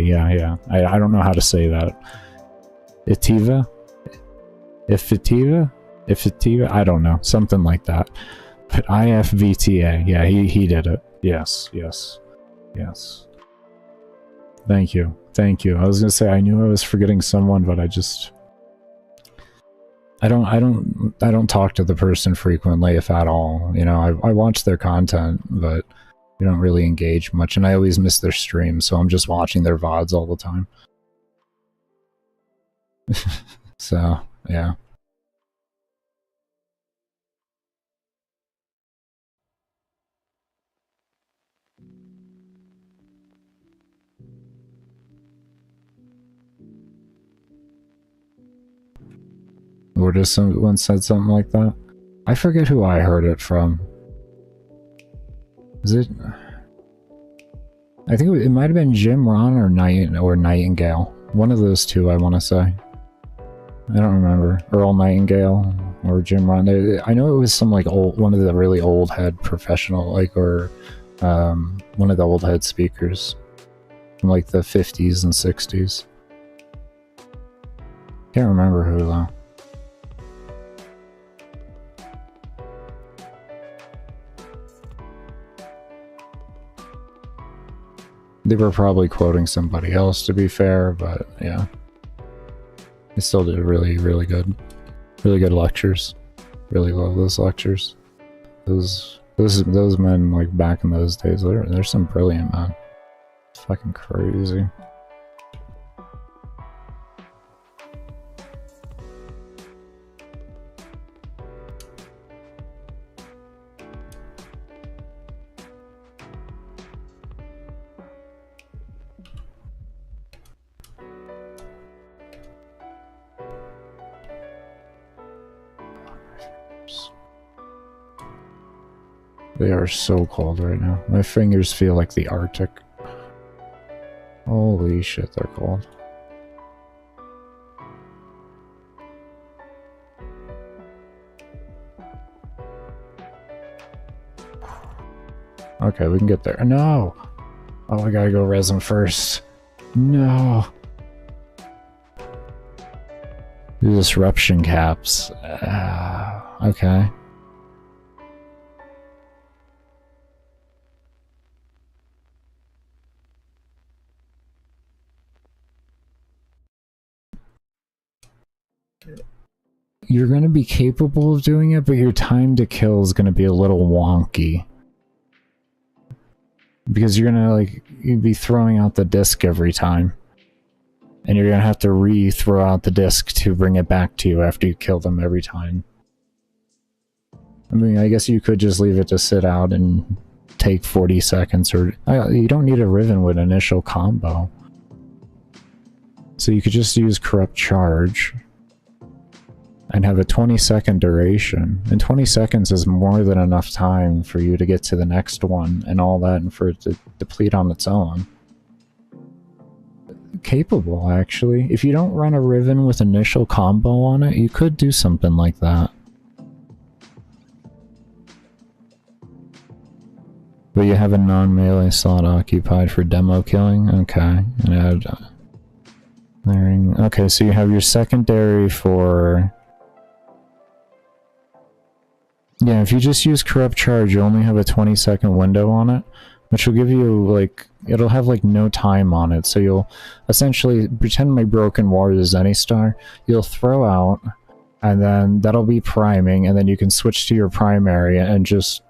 yeah. I don't know how to say that. Itiva? Ifitiva? I don't know. Something like that. But IFVTA, yeah, he did it. Yes, yes, yes. Thank you. Thank you. I was gonna say I knew I was forgetting someone, but I don't talk to the person frequently, if at all. You know, I watch their content, but we don't really engage much, and I always miss their streams, so I'm just watching their VODs all the time. So, yeah. Or does someone said something like that? I forget who I heard it from. Is it? I think it might have been Jim Ron or Nightingale. One of those two, I want to say. I don't remember. Earl Nightingale or Jim Ron. I know it was some like one of the really old head professional, like, or one of the old head speakers from like the 50s and 60s. Can't remember who though. They were probably quoting somebody else, to be fair, but yeah. They still did really good lectures. Really love those lectures. Those men, like, back in those days, they're some brilliant men. It's fucking crazy. They are so cold right now. My fingers feel like the Arctic. Holy shit, they're cold. Okay, we can get there. No! Oh, I gotta go resin first. No! Disruption caps. Okay. You're going to be capable of doing it, but your time to kill is going to be a little wonky. Because you're going to, like, you'd be throwing out the disc every time. And you're going to have to re-throw out the disc to bring it back to you after you kill them every time. I mean, I guess you could just leave it to sit out and take 40 seconds, or you don't need a Riven with initial combo. So you could just use Corrupt Charge and have a 20-second duration. And 20 seconds is more than enough time for you to get to the next one and all that, and for it to deplete on its own. Capable, actually. If you don't run a Riven with initial combo on it, you could do something like that. But you have a non-melee slot occupied for demo killing? Okay. And add... okay, so you have your secondary for... Yeah, if you just use Corrupt Charge, you only have a 20-second window on it, which will give you, like... It'll have, like, no time on it, so you'll essentially pretend my Broken Ward is any star. You'll throw out, and then that'll be priming, and then you can switch to your primary and just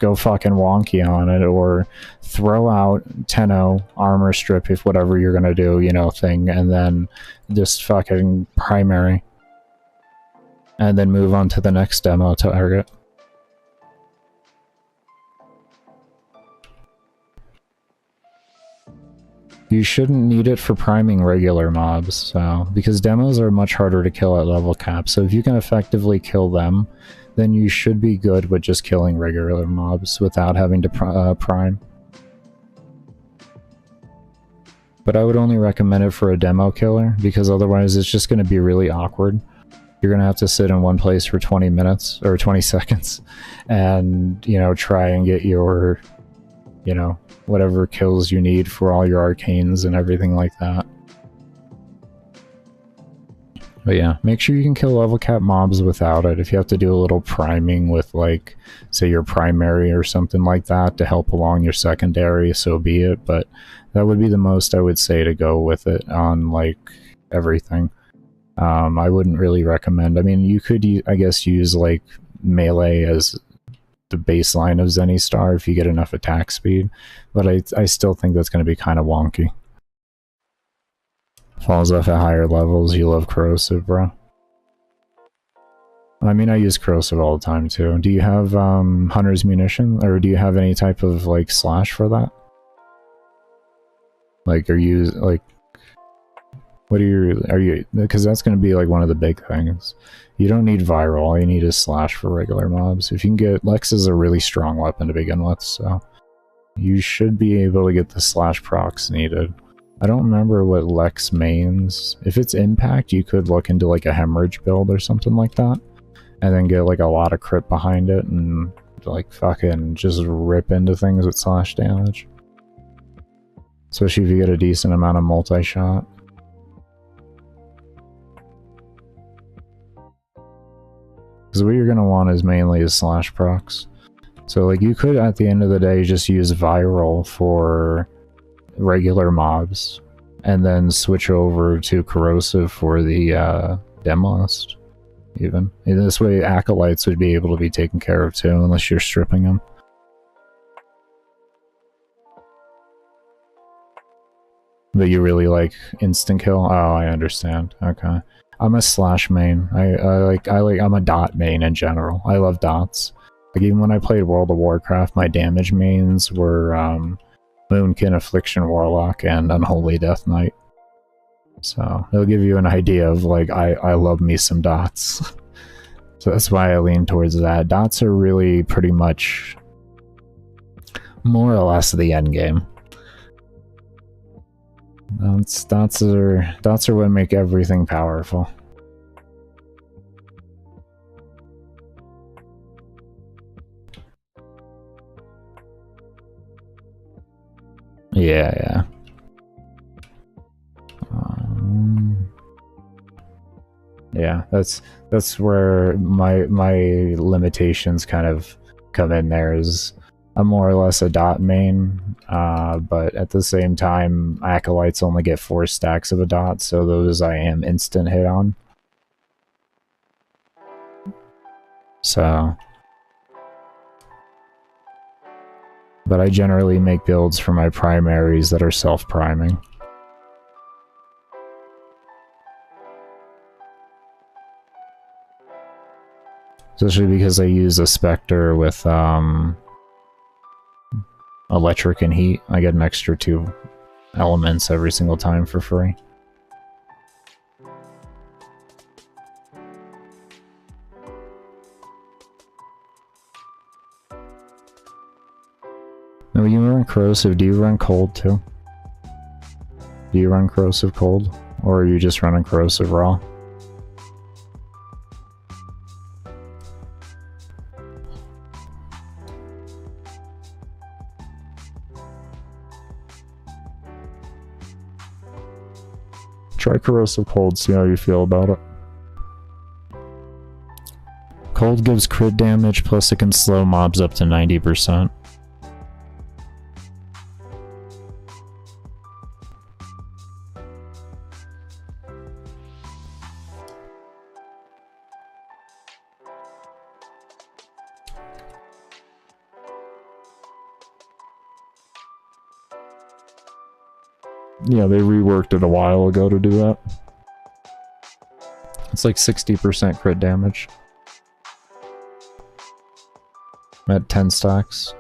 go fucking wonky on it, or throw out 10-0, armor strip, if whatever you're gonna do, you know, thing, and then just fucking primary. And then move on to the next demo target. You shouldn't need it for priming regular mobs, so, because demos are much harder to kill at level cap, so if you can effectively kill them, then you should be good with just killing regular mobs without having to prime. But I would only recommend it for a demo killer, because otherwise it's just going to be really awkward. You're going to have to sit in one place for 20 minutes, or 20 seconds, and, you know, try and get your, you know, whatever kills you need for all your arcanes and everything like that. But yeah, make sure you can kill level cap mobs without it. If you have to do a little priming with, like, say your primary or something like that to help along your secondary, so be it, but that would be the most I would say to go with it on, like, everything. I wouldn't really recommend. I mean, you could, I guess, use, like, melee as the baseline of Zenny Star if you get enough attack speed, but I still think that's going to be kind of wonky. Falls off at higher levels. You love Corrosive, bro. I mean, I use Corrosive all the time, too. Do you have Hunter's Munition? Or do you have any type of, like, slash for that? Like, are you, like... What are you... Because that's going to be, like, one of the big things. You don't need viral. All you need is slash for regular mobs. If you can get... Lex is a really strong weapon to begin with, so... You should be able to get the slash procs needed. I don't remember what Lex mains. If it's impact, you could look into like a hemorrhage build or something like that. And then get like a lot of crit behind it and like fucking just rip into things with slash damage. Especially if you get a decent amount of multi-shot. Because what you're going to want is mainly slash procs. So like you could at the end of the day just use viral for regular mobs, and then switch over to corrosive for the Demolist, even. In this way, acolytes would be able to be taken care of too, unless you're stripping them. But you really like instant kill? Oh, I understand. Okay. I'm a slash main. I'm a dot main in general. I love dots. Like even when I played World of Warcraft, my damage mains were Moonkin, Affliction Warlock, and Unholy Death Knight. So it'll give you an idea of like I love me some dots. So that's why I lean towards that. Dots are really pretty much more or less the end game. Dots are what make everything powerful. Yeah. Yeah, that's where my limitations kind of come in there. Is I'm more or less a dot main, but at the same time, acolytes only get 4 stacks of a dot, so those I am instant hit on. So, but I generally make builds for my primaries that are self-priming. Especially because I use a Spectre with, electric and heat. I get an extra 2 elements every single time for free. Now, when you run corrosive, do you run cold too? Do you run corrosive cold? Or are you just running corrosive raw? Try corrosive cold, see how you feel about it. Cold gives crit damage, plus it can slow mobs up to 90%. Yeah, they reworked it a while ago to do that. It's like 60% crit damage. At 10 stacks.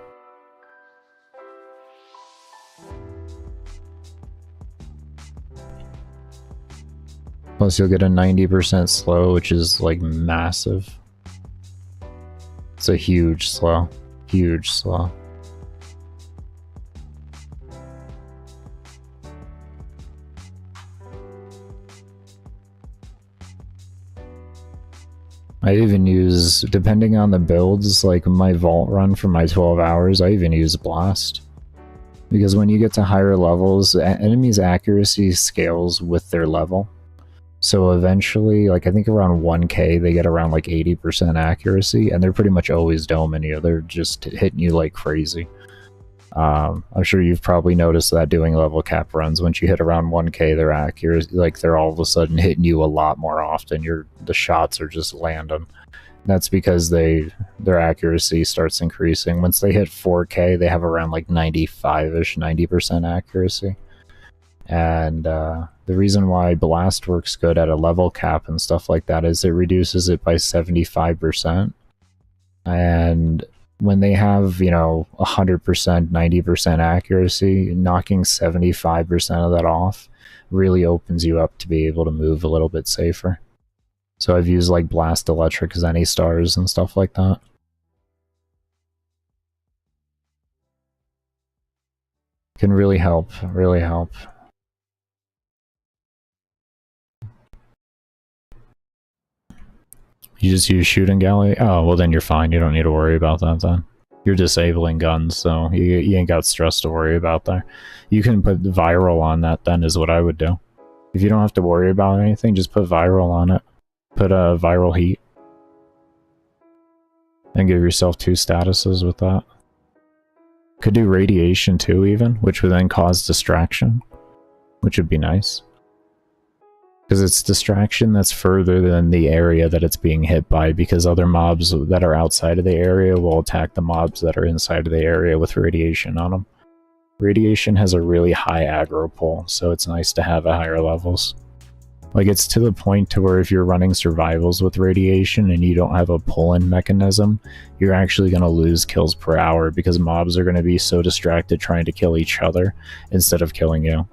Plus you'll get a 90% slow, which is like massive. It's a huge slow. Huge slow. I even use, depending on the builds, like my vault run for my 12 hours, I even use blast. Because when you get to higher levels, enemies' accuracy scales with their level. So eventually, like I think around 1k, they get around like 80% accuracy, and they're pretty much always doming you. They're just hitting you like crazy. I'm sure you've probably noticed that doing level cap runs. Once you hit around 1k, their accuracy, like they're all of a sudden hitting you a lot more often. The shots are just landing. That's because their accuracy starts increasing. Once they hit 4k, they have around like 95-ish, 90% accuracy. And the reason why blast works good at a level cap and stuff like that is it reduces it by 75%. And when they have, you know, 100%, 90% accuracy, knocking 75% of that off really opens you up to be able to move a little bit safer. So I've used like Blast Electric Zenny Stars and stuff like that. Can really help, really help. You just use shooting galley? Oh, well then you're fine. You don't need to worry about that then. You're disabling guns, so you ain't got stress to worry about there. You can put viral on that then is what I would do. If you don't have to worry about anything, just put viral on it. Put a viral heat. And give yourself 2 statuses with that. Could do radiation too even, which would then cause distraction. Which would be nice. Because it's distraction that's further than the area that it's being hit by, because other mobs that are outside of the area will attack the mobs that are inside of the area with radiation on them. Radiation has a really high aggro pull, so it's nice to have at higher levels. Like, it's to the point to where if you're running survivals with radiation and you don't have a pull-in mechanism, you're actually going to lose kills per hour, because mobs are going to be so distracted trying to kill each other instead of killing you.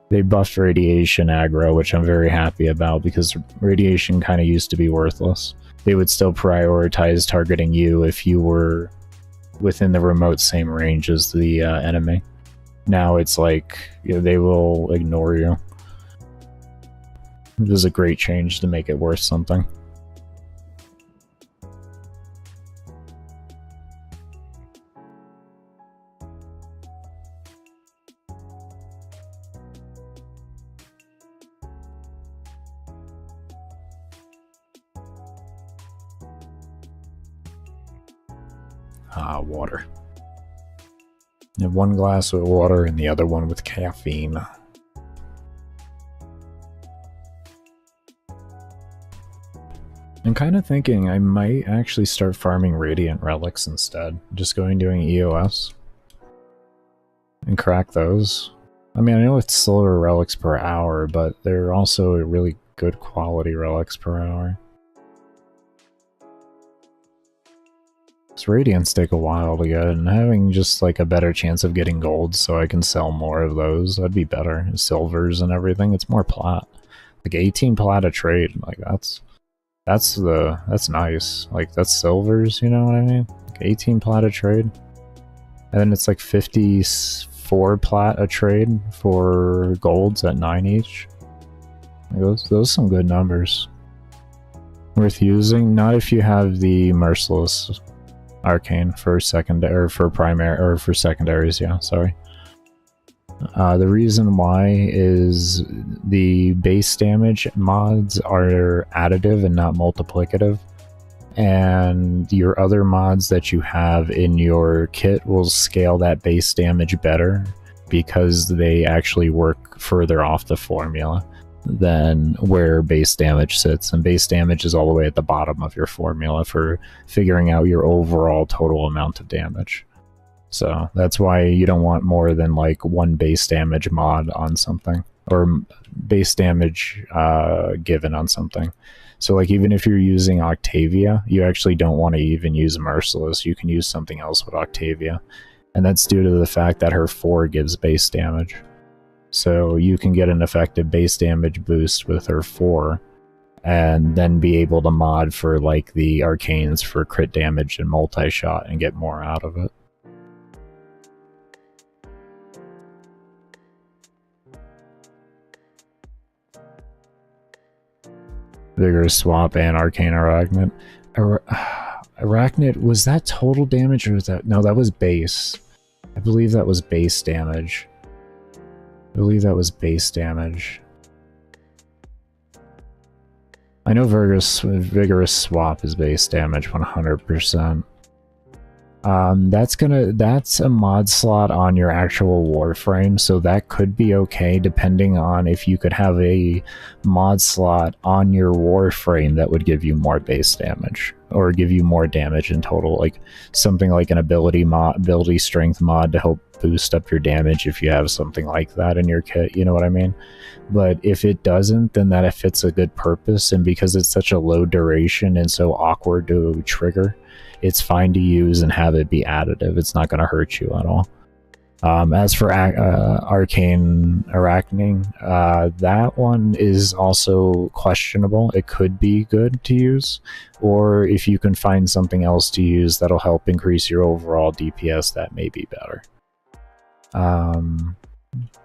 They buffed radiation aggro, which I'm very happy about, because radiation kind of used to be worthless. They would still prioritize targeting you if you were within the remote same range as the enemy. Now it's like, you know, they will ignore you. This is a great change to make it worth something. Water. You have 1 glass with water and the other one with caffeine. I'm kind of thinking I might actually start farming Radiant Relics instead. Just going doing EOS. And crack those. I mean, I know it's slower relics per hour, but they're also really good quality relics per hour. Because radiants take a while to get, and having just like a better chance of getting gold so I can sell more of those, that'd be better. Silvers and everything, it's more plat. Like 18 plat a trade, like that's nice. Like that's silvers, you know what I mean? Like 18 plat a trade. And then it's like 54 plat a trade for golds at 9 each. Like those some good numbers. Worth using, not if you have the Merciless Arcane for secondary or for primary or for secondaries, yeah, sorry. The reason why is the base damage mods are additive and not multiplicative, and your other mods that you have in your kit will scale that base damage better because they actually work further off the formula than where base damage sits, and base damage is all the way at the bottom of your formula for figuring out your overall total amount of damage. So that's why you don't want more than like one base damage mod on something, or base damage given on something. So like even if you're using Octavia, you actually don't want to even use Merciless. You can use something else with Octavia, and that's due to the fact that her 4 gives base damage. So you can get an effective base damage boost with her 4, and then be able to mod for like the arcanes for crit damage and multi-shot and get more out of it. Vigorous Swap and Arcane Arachnid. Arachnid, was that total damage or was that... No, that was base. I believe that was base damage. I believe that was base damage. I know Vigorous Swap is base damage 100%. That's a mod slot on your actual Warframe, so that could be okay depending on if you could have a mod slot on your Warframe that would give you more base damage, or give you more damage in total, like something like an ability strength mod to help boost up your damage if you have something like that in your kit, you know what I mean? But if it doesn't, then that fits a good purpose, and because it's such a low duration and so awkward to trigger, it's fine to use and have it be additive. It's not going to hurt you at all. As for Arcane Arachnid, that one is also questionable. It could be good to use, or if you can find something else to use that'll help increase your overall DPS, that may be better.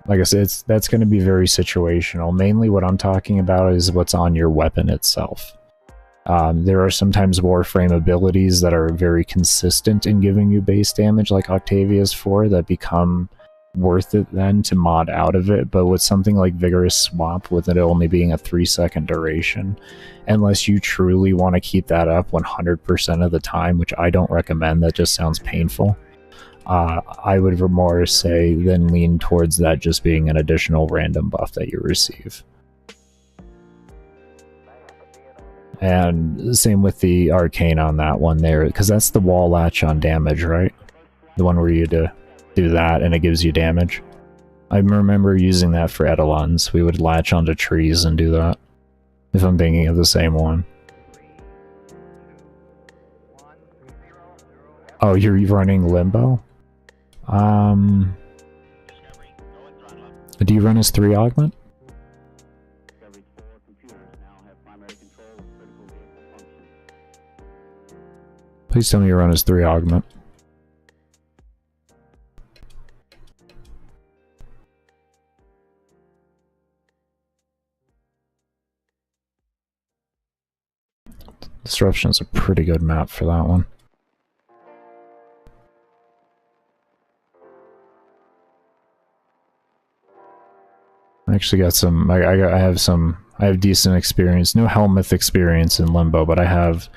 Like I said, that's going to be very situational. Mainly what I'm talking about is what's on your weapon itself. There are sometimes Warframe abilities that are very consistent in giving you base damage, like Octavia's 4, that become worth it then to mod out of it. But with something like Vigorous Swap, with it only being a 3-second duration, unless you truly want to keep that up 100% of the time, which I don't recommend, that just sounds painful, I would more say than lean towards that just being an additional random buff that you receive. And same with the arcane on that one there, because that's the wall latch on damage, right? The one where you do that and it gives you damage. I remember using that for Eidolons. We would latch onto trees and do that, if I'm thinking of the same one. Oh, you're running Limbo? Do you run as 3 augment? Please tell me you run as 3 augment. Disruption is a pretty good map for that one. I actually got some, I have decent experience. No Helmuth experience in Limbo, but I have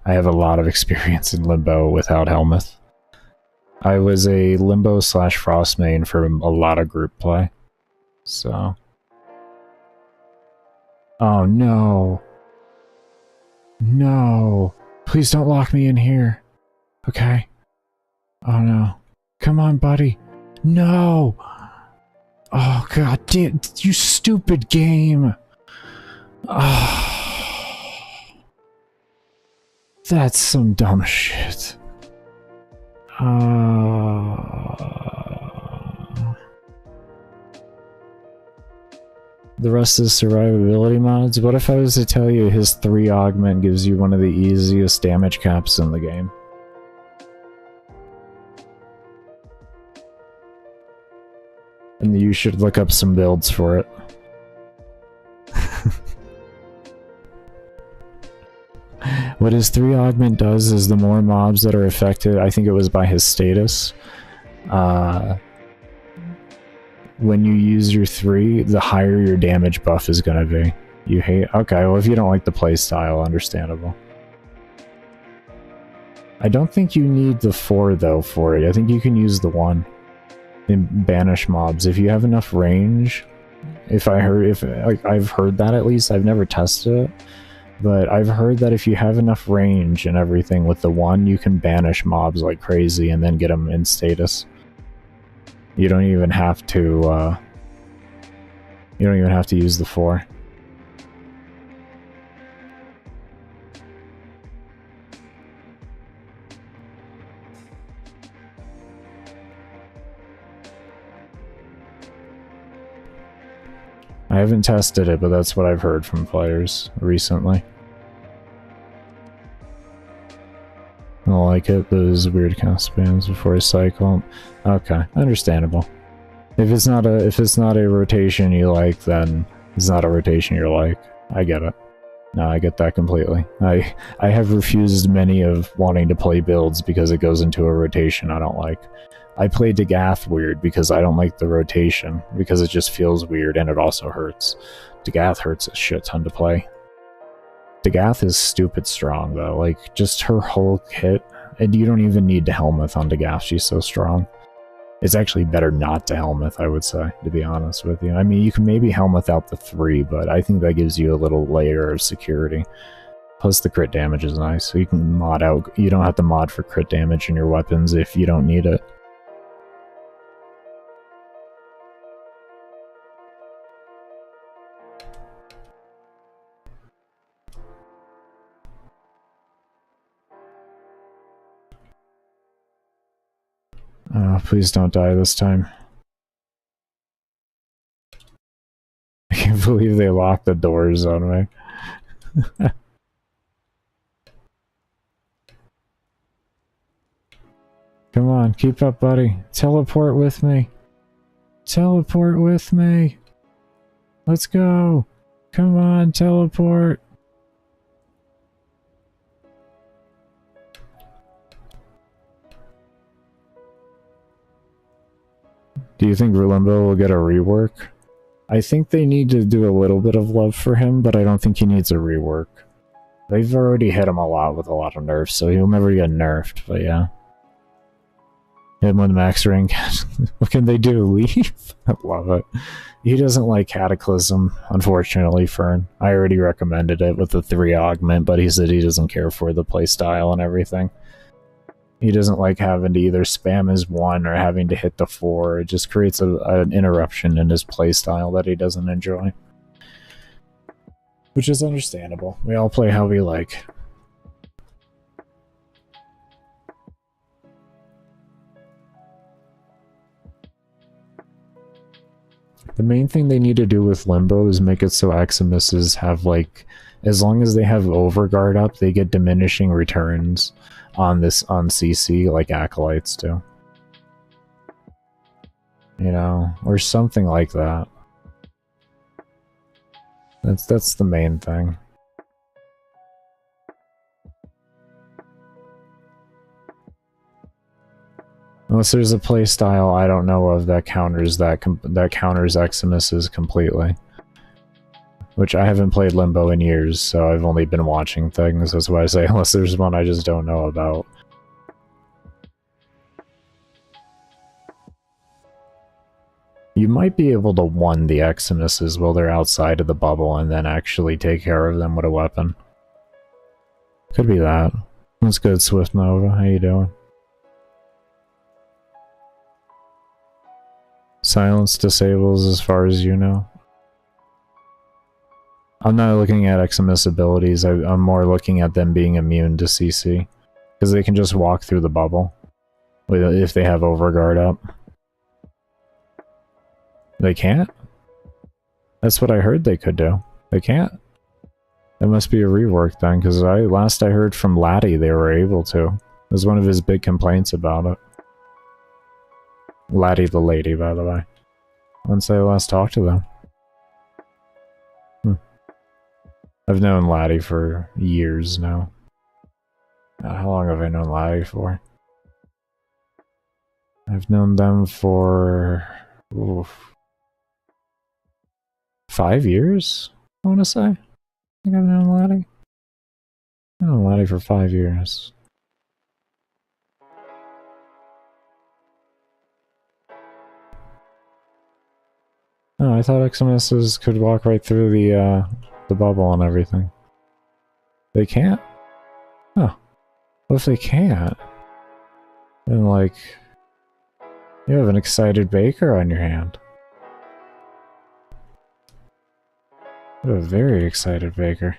a lot of experience in Limbo without Helmuth. I was a Limbo / Frost main for a lot of group play. So. Oh no. No. Please don't lock me in here. Okay. Oh no. Come on, buddy. No! Oh god damn, you stupid game! Oh. That's some dumb shit. The rest is survivability mods. What if I was to tell you his 3 augment gives you one of the easiest damage caps in the game? And you should look up some builds for it. What his 3 augment does is the more mobs that are affected, I think it was by his status, when you use your 3, the higher your damage buff is gonna be. You hate— okay, well if you don't like the playstyle, understandable. I don't think you need the 4 though for it. I think you can use the 1 and banish mobs if you have enough range. I've heard that at least. I've never tested it, but I've heard that if you have enough range and everything with the 1, you can banish mobs like crazy and then get them in status. You don't even have to, use the 4. I haven't tested it, but that's what I've heard from players recently. I don't like it, those weird cast spams before a cycle. Okay, understandable. If it's not a rotation you like, then it's not a rotation you like. I get it. No, I get that completely. I have refused many of wanting to play builds because it goes into a rotation I don't like. I play Dagath weird because I don't like the rotation, because it just feels weird and it also hurts. Dagath hurts a shit ton to play. Dagath is stupid strong though, like just her whole kit, and you don't even need to Helmuth on Dagath, she's so strong. It's actually better not to Helmuth, I would say, to be honest with you. I mean, you can maybe Helmuth out the 3, but I think that gives you a little layer of security. Plus the crit damage is nice, so you can mod out— you don't have to mod for crit damage in your weapons if you don't need it. Please don't die this time. I can't believe they locked the doors on me. Come on, keep up, buddy. Teleport with me. Teleport with me. Let's go. Come on, teleport. Do you think Limbo will get a rework? I think they need to do a little bit of love for him, but I don't think he needs a rework. They've already hit him a lot with a lot of nerfs, so he'll never get nerfed, but yeah. Hit him with max rank. What can they do? Leave? I love it. He doesn't like Cataclysm, unfortunately, Fern. I already recommended it with the 3 augment, but he said he doesn't care for the playstyle and everything. He doesn't like having to either spam his 1 or having to hit the 4. It just creates an interruption in his playstyle that he doesn't enjoy. Which is understandable. We all play how we like. The main thing they need to do with Limbo is make it so Eximuses have, like, as long as they have Overguard up, they get diminishing returns on CC like Acolytes do. You know, or something like that. That's the main thing. Unless there's a playstyle I don't know of that counters counters Eximuses completely. Which I haven't played Limbo in years, so I've only been watching things. That's why I say unless there's one I just don't know about. You might be able to one the Eximuses while they're outside of the bubble and then actually take care of them with a weapon. Could be that. What's good, Swift Nova? How you doing? Silence disables as far as you know. I'm not looking at Eximus abilities, I'm more looking at them being immune to CC. Because they can just walk through the bubble. if they have overguard up. They can't? That's what I heard they could do. They can't? That must be a rework then, because last I heard from Laddie they were able to. It was one of his big complaints about it. Laddie the lady, by the way. Once I last talked to them. I've known Laddie for years now. How long have I known Laddie for? I've known them for... Oof, 5 years, I want to say. I think I've known Laddie. I've known Laddie for 5 years. Oh, I thought XMSs could walk right through the bubble and everything. They can't? Oh. Well, if they can't, then, like, you have an excited baker on your hand. You have a very excited baker.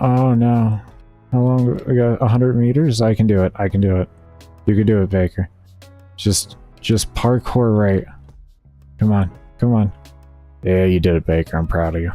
Oh no. How long? We got 100 meters? I can do it. I can do it. You can do it, Baker. Just parkour right. Come on. Come on. Yeah, you did it, Baker. I'm proud of you.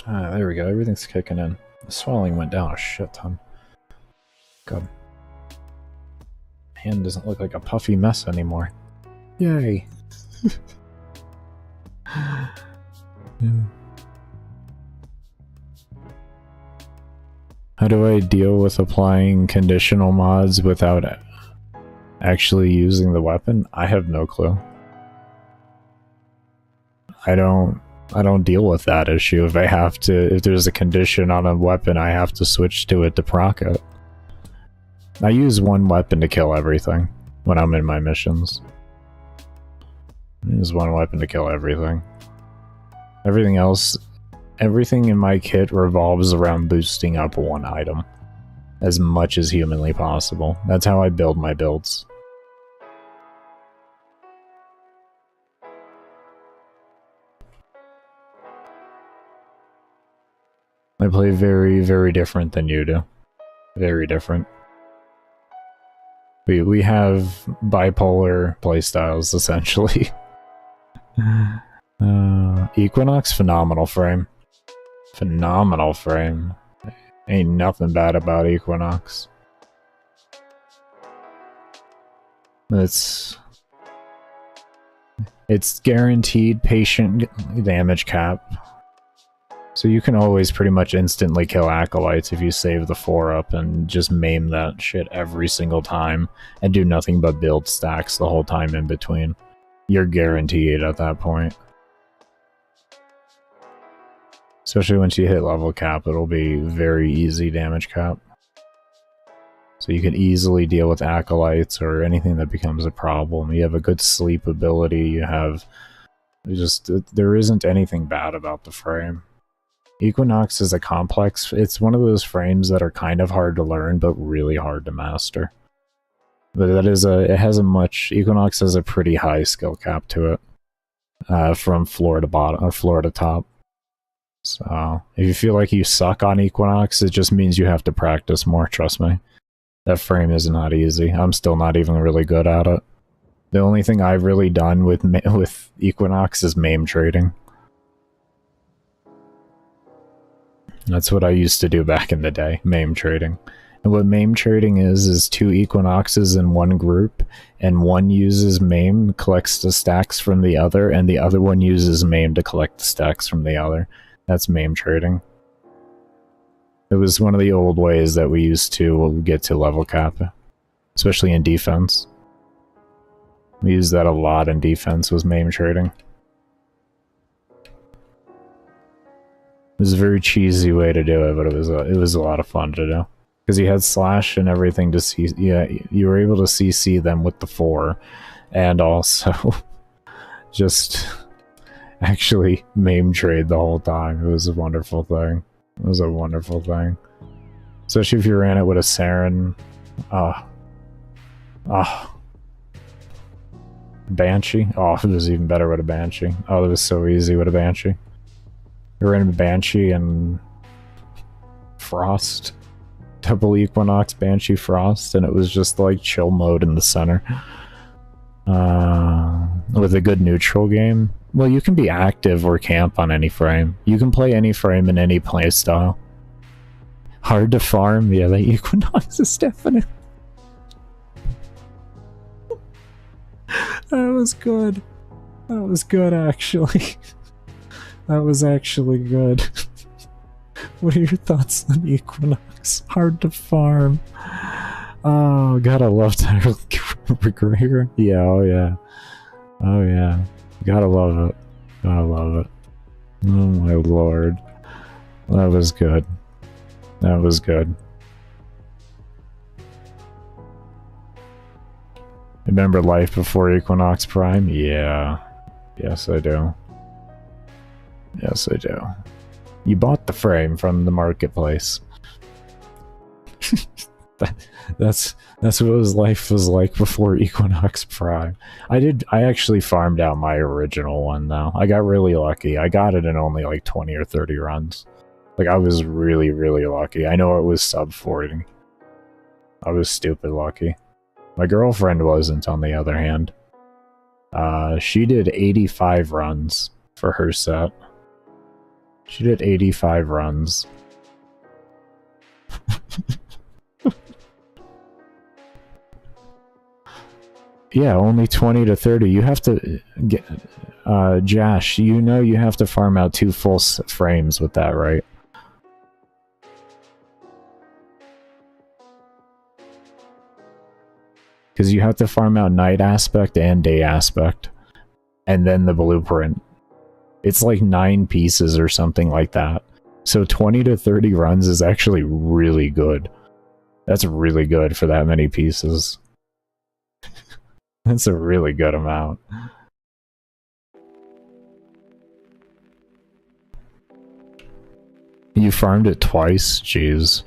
Ah, there we go. Everything's kicking in. The swelling went down a shit ton. Good. Hand doesn't look like a puffy mess anymore. Yay! Yeah. How do I deal with applying conditional mods without actually using the weapon? I have no clue. I don't deal with that issue. If there's a condition on a weapon, I have to switch to it to proc it. I use one weapon to kill everything when I'm in my missions. I use one weapon to kill everything. Everything else, everything in my kit revolves around boosting up one item as much as humanly possible. That's how I build my builds. I play very, very different than you do. Very different. We have bipolar playstyles, essentially. Equinox, phenomenal frame. Phenomenal frame. Ain't nothing bad about Equinox. It's guaranteed patient damage cap. So you can always pretty much instantly kill acolytes if you save the 4-up and just maim that shit every single time and do nothing but build stacks the whole time in between. You're guaranteed at that point. Especially once you hit level cap, it'll be very easy damage cap. So you can easily deal with acolytes or anything that becomes a problem. You have a good sleep ability, you have... there isn't anything bad about the frame. Equinox is a complex... It's one of those frames that are kind of hard to learn, but really hard to master. But it has a much... Equinox has a pretty high skill cap to it. From floor to bottom, or floor to top. So, if you feel like you suck on Equinox, it just means you have to practice more, trust me. That frame is not easy. I'm still not even really good at it. The only thing I've really done with Equinox is maim trading. That's what I used to do back in the day, maim trading. And what MAME trading is two Equinoxes in one group, and one uses MAME, collects the stacks from the other, and the other one uses MAME to collect the stacks from the other. That's MAME trading. It was one of the old ways that we used to get to level cap, especially in defense. We used that a lot in defense, was MAME trading. It was a very cheesy way to do it, but it was a lot of fun to do. Because you had slash and everything to see, yeah, you were able to CC them with the 4, and also just actually MAME trade the whole time. It was a wonderful thing. It was a wonderful thing. Especially if you ran it with a Saren. Banshee. Oh, it was even better with a Banshee. Oh, it was so easy with a Banshee. You ran a Banshee and Frost. Double Equinox, Banshee, Frost, and it was just like chill mode in the center. With a good neutral game. Well, you can be active or camp on any frame. You can play any frame in any playstyle. Hard to farm? Yeah, the Equinox is definitely... That was good. That was good, actually. That was actually good. What are your thoughts on Equinox? Hard to farm. Oh, God, I love Tyler McGregor. Yeah, oh yeah. Oh yeah. Gotta love it. Gotta love it. Oh my lord. That was good. That was good. Remember life before Equinox Prime? Yeah. Yes, I do. Yes, I do. You bought the frame from the marketplace. That's what life was like before Equinox Prime. I actually farmed out my original one though. I got really lucky. I got it in only like 20 or 30 runs. Like I was really, really lucky. I know it was sub 40. I was stupid lucky. My girlfriend wasn't, on the other hand. She did 85 runs for her set. She did 85 runs. Yeah, only 20 to 30. You have to get... Josh, you know you have to farm out 2 full frames with that, right? Because you have to farm out night aspect and day aspect. And then the blueprint. It's like 9 pieces or something like that. So 20 to 30 runs is actually really good. That's really good for that many pieces. That's a really good amount. You farmed it twice? Jeez.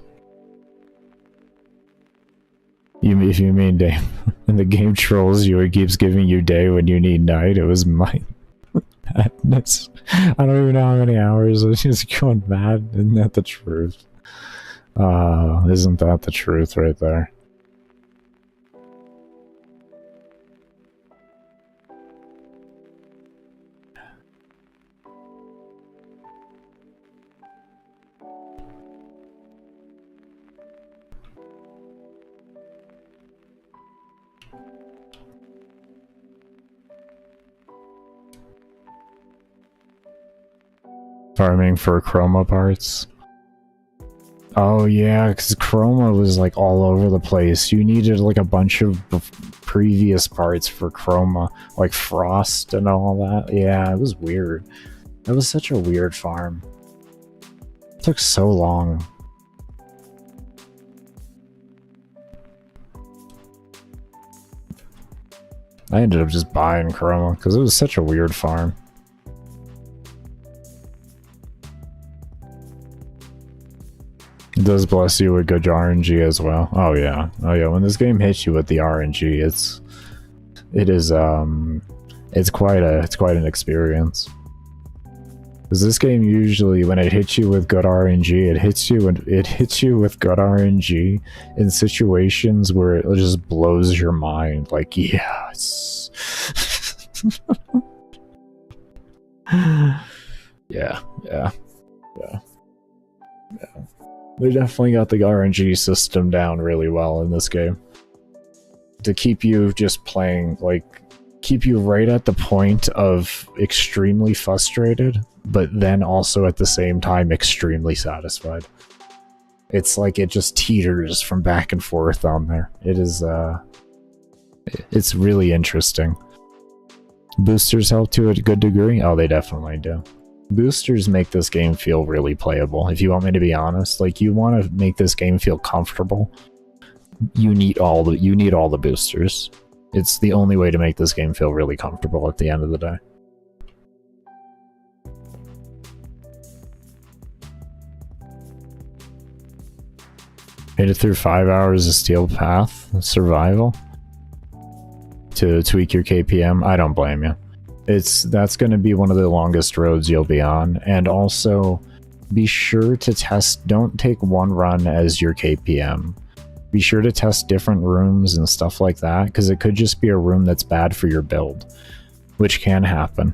If you mean day, and the game trolls you, it keeps giving you day when you need night. It was my madness. I don't even know how many hours I was just going mad. Isn't that the truth? Isn't that the truth right there? Farming for chroma parts. Oh yeah, because chroma was like all over the place. You needed like a bunch of previous parts for chroma, like frost and all that. Yeah, it was weird. That was such a weird farm. It took so long. I ended up just buying chroma because it was such a weird farm. It does bless you with good RNG as well. Oh yeah. Oh yeah, when this game hits you with the RNG, it's quite an experience. Because this game usually, when it hits you with good RNG, it hits you with good RNG in situations where it just blows your mind. Like, yes. Yeah. They definitely got the RNG system down really well in this game. To keep you just playing, like, keep you right at the point of extremely frustrated, but then also at the same time extremely satisfied. It's like it just teeters from back and forth on there. It is, it's really interesting. Boosters help to a good degree? Oh, they definitely do. Boosters make this game feel really playable, if you want me to be honest. Like, you want to make this game feel comfortable, you need all the boosters. It's the only way to make this game feel really comfortable at the end of the day. Made it through 5 hours of Steel Path Survival to tweak your KPM. I don't blame you. That's going to be one of the longest roads you'll be on, and also be sure to test. Don't take one run as your KPM. Be sure to test different rooms and stuff like that, because it could just be a room that's bad for your build, which can happen.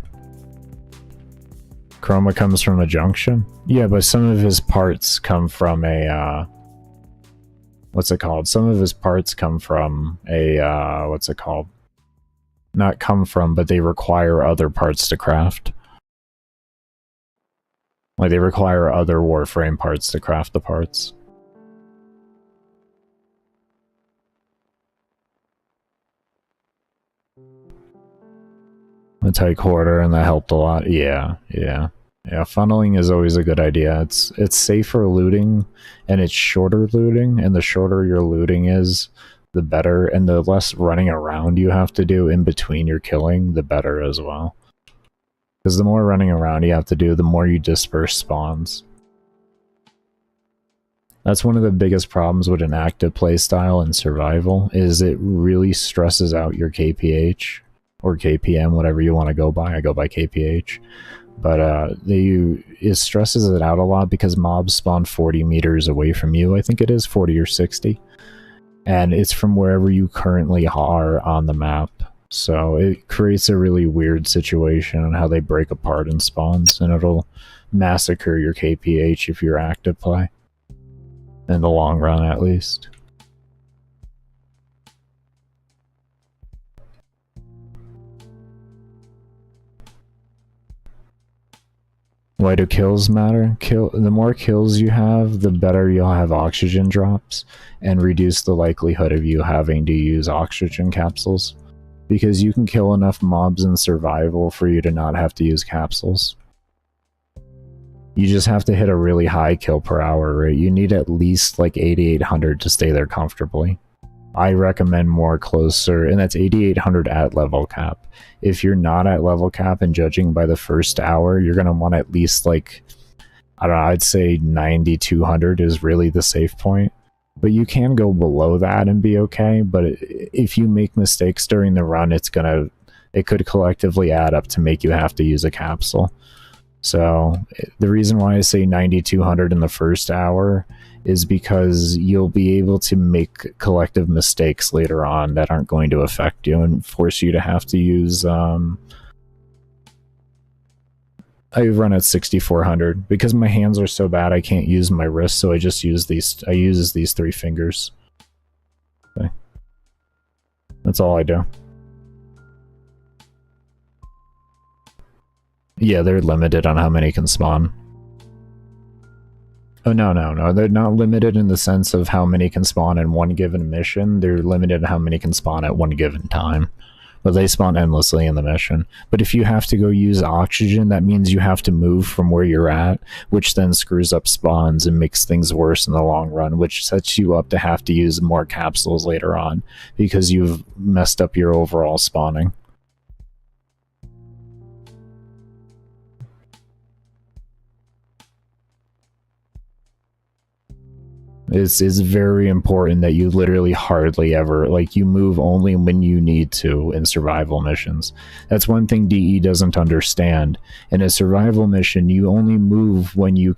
Chroma comes from a junction? Yeah, but some of his parts come from a, what's it called? Some of his parts come from a, what's it called? Not come from, but they require other parts to craft. Like, they require other Warframe parts to craft the parts. A tight quarter, and that helped a lot. Yeah. Funneling is always a good idea. It's safer looting, and it's shorter looting, and the shorter your looting is, the better, and the less running around you have to do in between your killing, the better as well. Because the more running around you have to do, the more you disperse spawns. That's one of the biggest problems with an active playstyle in survival, is it really stresses out your KPH, or KPM, whatever you want to go by. I go by KPH. But it stresses it out a lot because mobs spawn 40 meters away from you, I think it is, 40 or 60. And it's from wherever you currently are on the map. So it creates a really weird situation on how they break apart in spawns, and it'll massacre your KPH if you're active play. In the long run, at least. Why do kills matter? The more kills you have, the better you'll have oxygen drops, and reduce the likelihood of you having to use oxygen capsules. Because you can kill enough mobs in survival for you to not have to use capsules. You just have to hit a really high kill per hour rate. You need at least like 8,800 to stay there comfortably. I recommend more closer, and that's 8,800 at level cap. If you're not at level cap and judging by the first hour, you're going to want at least, like, I don't know, I'd say 9,200 is really the safe point. But you can go below that and be okay, but if you make mistakes during the run, it could collectively add up to make you have to use a capsule. So the reason why I say 9,200 in the first hour is because you'll be able to make collective mistakes later on that aren't going to affect you and force you to have to use I run at 6,400 because my hands are so bad I can't use my wrist, so I just use these 3 fingers. Okay. That's all I do. Yeah, they're limited on how many can spawn. Oh, no. They're not limited in the sense of how many can spawn in one given mission. They're limited how many can spawn at one given time. But they spawn endlessly in the mission. But if you have to go use oxygen, that means you have to move from where you're at, which then screws up spawns and makes things worse in the long run, which sets you up to have to use more capsules later on, because you've messed up your overall spawning. It's very important that you literally hardly ever, like, you move only when you need to in survival missions. That's one thing DE doesn't understand. In a survival mission, you only move when you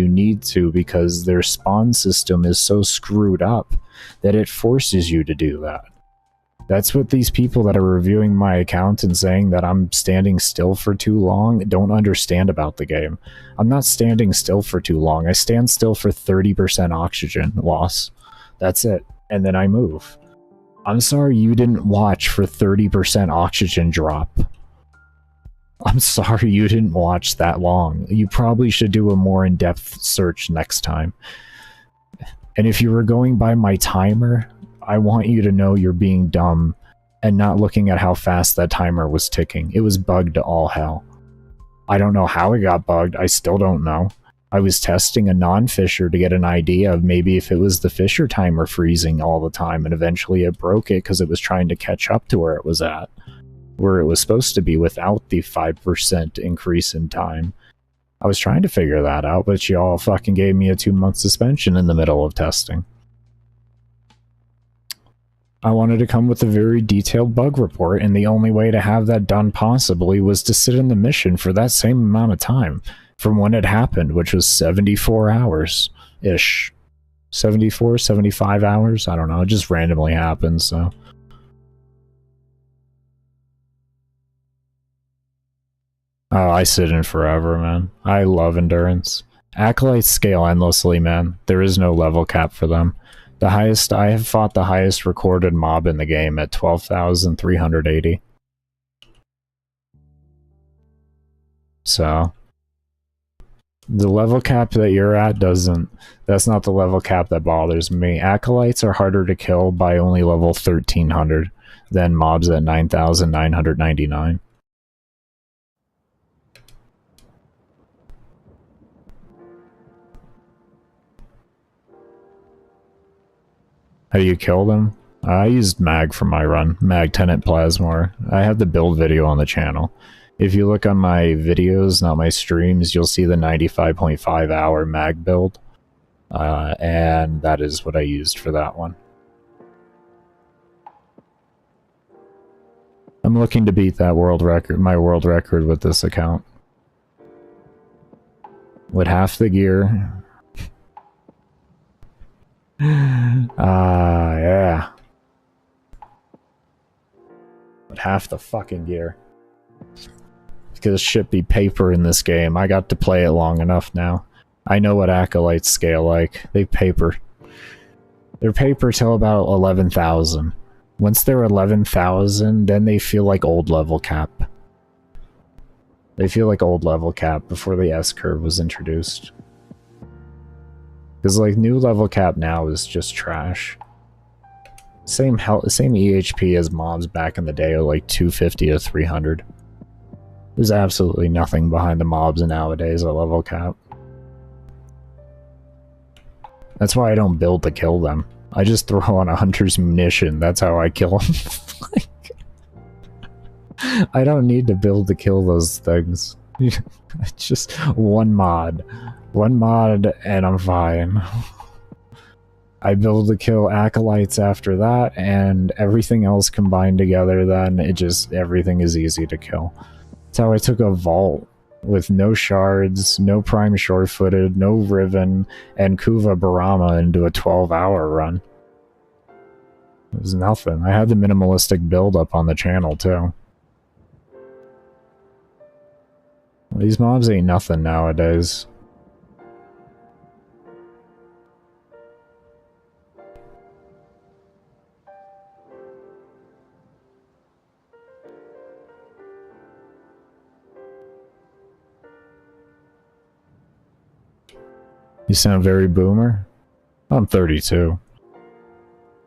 need to, because their spawn system is so screwed up that it forces you to do that. That's what these people that are reviewing my account and saying that I'm standing still for too long don't understand about the game. I'm not standing still for too long. I stand still for 30% oxygen loss. That's it. And then I move. I'm sorry you didn't watch for 30% oxygen drop. I'm sorry you didn't watch that long. You probably should do a more in-depth search next time. And if you were going by my timer, I want you to know you're being dumb and not looking at how fast that timer was ticking. It was bugged to all hell. I don't know how it got bugged. I still don't know. I was testing a non-fisher to get an idea of maybe if it was the fisher timer freezing all the time, and eventually it broke it because it was trying to catch up to where it was at, where it was supposed to be without the 5% increase in time. I was trying to figure that out, but y'all fucking gave me a 2-month suspension in the middle of testing. I wanted to come with a very detailed bug report, and the only way to have that done possibly was to sit in the mission for that same amount of time from when it happened, which was 74 hours-ish. 74, 75 hours? I don't know, it just randomly happened, so... Oh, I sit in forever, man. I love endurance. Acolytes scale endlessly, man. There is no level cap for them. The highest, I have fought the highest recorded mob in the game at 12,380. So, the level cap that you're at that's not the level cap that bothers me. Acolytes are harder to kill by only level 1300 than mobs at 9,999. How do you kill them? I used mag for my run, mag tenant plasmor. I have the build video on the channel. If you look on my videos, not my streams, you'll see the 95.5 hour mag build. And that is what I used for that one. I'm looking to beat that world record, my world record with this account. With half the gear. Yeah. But half the fucking gear. Because shit be paper in this game. I got to play it long enough now. I know what acolytes scale like. They paper. They're paper till about 11,000. Once they're 11,000, then they feel like old level cap. They feel like old level cap before the S-curve was introduced. Because, like, new level cap now is just trash. Same EHP as mobs back in the day are like 250 to 300. There's absolutely nothing behind the mobs nowadays at level cap. That's why I don't build to kill them. I just throw on a hunter's munition. That's how I kill them. I don't need to build to kill those things. It's just one mod. One mod and I'm fine. I build to kill acolytes after that, and everything else combined together, then everything is easy to kill. That's how I took a vault with no shards, no prime short-footed, no riven, and Kuva Barama into a 12-hour run. It was nothing. I had the minimalistic build up on the channel too. These mobs ain't nothing nowadays. You sound very boomer. I'm 32.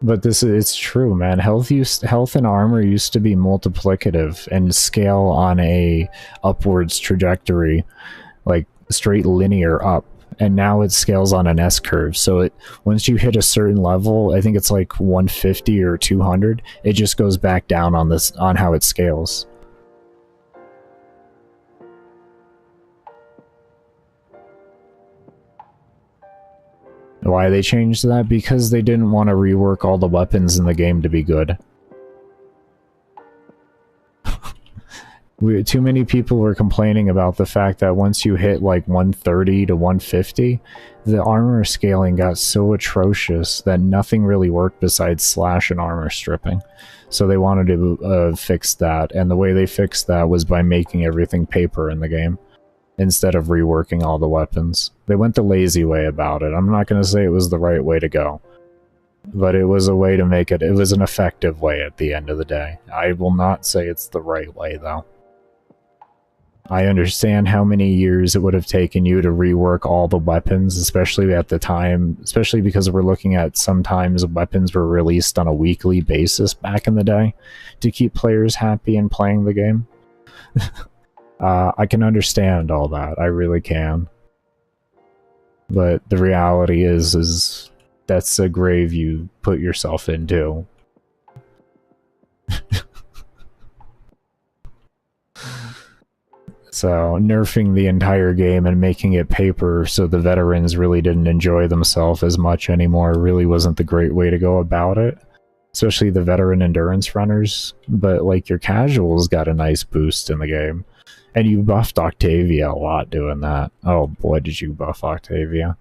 But it's true, man. Health and armor used to be multiplicative and scale on a upwards trajectory, like straight linear up. And now it scales on an S-curve. So once you hit a certain level, I think it's like 150 or 200, it just goes back down on how it scales. Why they changed that? Because they didn't want to rework all the weapons in the game to be good. Too many people were complaining about the fact that once you hit like 130 to 150, the armor scaling got so atrocious that nothing really worked besides slash and armor stripping. So they wanted to fix that, and the way they fixed that was by making everything paper in the game, instead of reworking all the weapons. They went the lazy way about it. I'm not going to say it was the right way to go, but it was a way to make it. It was an effective way at the end of the day. I will not say it's the right way, though. I understand how many years it would have taken you to rework all the weapons, especially at the time, especially because we're looking at sometimes weapons were released on a weekly basis back in the day to keep players happy and playing the game. I can understand all that, I really can. But the reality is that's a grave you put yourself into. So, nerfing the entire game and making it paper so the veterans really didn't enjoy themselves as much anymore really wasn't the great way to go about it. Especially the veteran endurance runners. But, like, your casuals got a nice boost in the game. And you buffed Octavia a lot doing that. Oh boy, did you buff Octavia.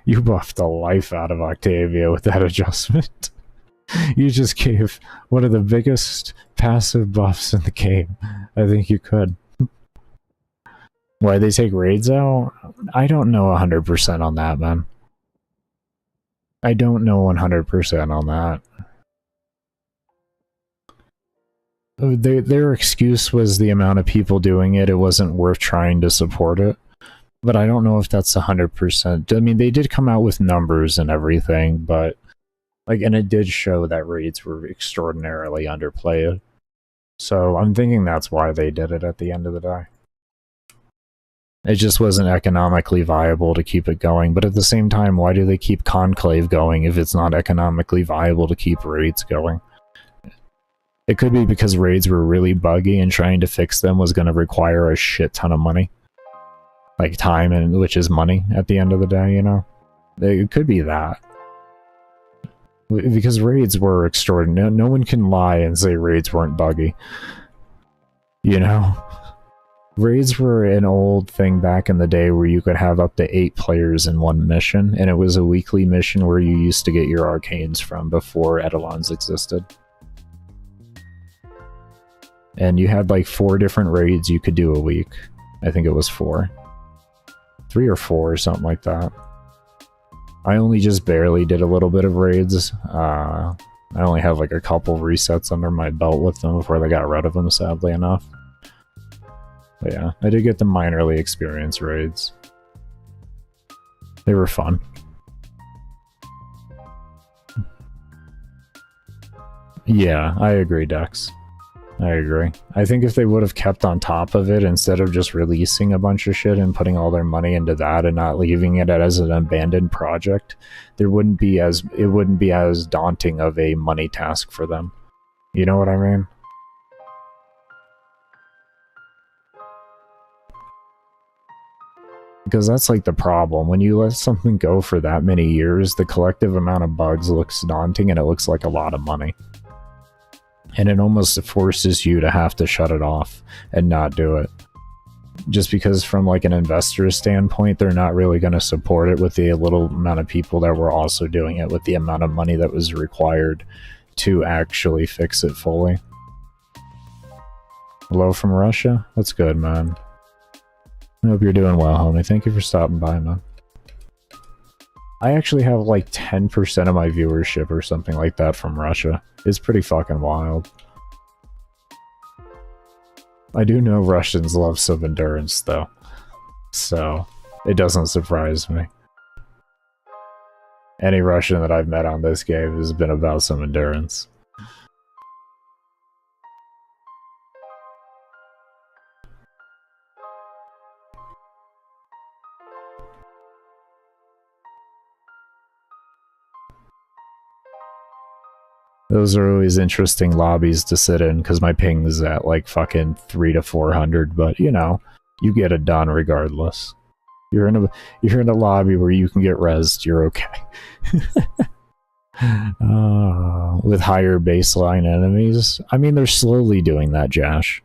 You buffed the life out of Octavia with that adjustment. You just gave one of the biggest passive buffs in the game. I think you could. Why they take raids out? I don't know 100% on that, man. I don't know 100% on that. Their excuse was the amount of people doing it. It wasn't worth trying to support it. But I don't know if that's 100%. I mean, they did come out with numbers and everything, but like, and it did show that raids were extraordinarily underplayed. So I'm thinking that's why they did it at the end of the day. It just wasn't economically viable to keep it going. But at the same time, why do they keep Conclave going if it's not economically viable to keep raids going? It could be because raids were really buggy and trying to fix them was going to require a shit ton of money. Like time, and which is money at the end of the day, you know? It could be that. Because raids were extraordinary. No one can lie and say raids weren't buggy. You know? Raids were an old thing back in the day where you could have up to 8 players in one mission, and it was a weekly mission where you used to get your arcanes from before Eidolons existed. And you had like 4 different raids you could do a week. I think it was 4. 3 or 4 or something like that. I only just barely did a little bit of raids. I only have like a couple resets under my belt with them before they got rid of them, sadly enough. But yeah, I did get the minorly experience raids. They were fun. Yeah, I agree, Dex. I agree. I think if they would have kept on top of it instead of just releasing a bunch of shit and putting all their money into that and not leaving it as an abandoned project, it wouldn't be as daunting of a money task for them. You know what I mean? Because that's like the problem. When you let something go for that many years, the collective amount of bugs looks daunting and it looks like a lot of money. And it almost forces you to have to shut it off and not do it. Just because from like an investor's standpoint, they're not really going to support it with the little amount of people that were also doing it with the amount of money that was required to actually fix it fully. Hello from Russia? That's good, man. I hope you're doing well, homie. Thank you for stopping by, man. I actually have like 10% of my viewership or something like that from Russia. It's pretty fucking wild. I do know Russians love some endurance, though. So, it doesn't surprise me. Any Russian that I've met on this game has been about some endurance. Those are always interesting lobbies to sit in, because my ping is at like fucking 300 to 400, but you know, you get it done regardless. You're in a lobby where you can get rezzed, you're okay. With higher baseline enemies. I mean, they're slowly doing that, Josh.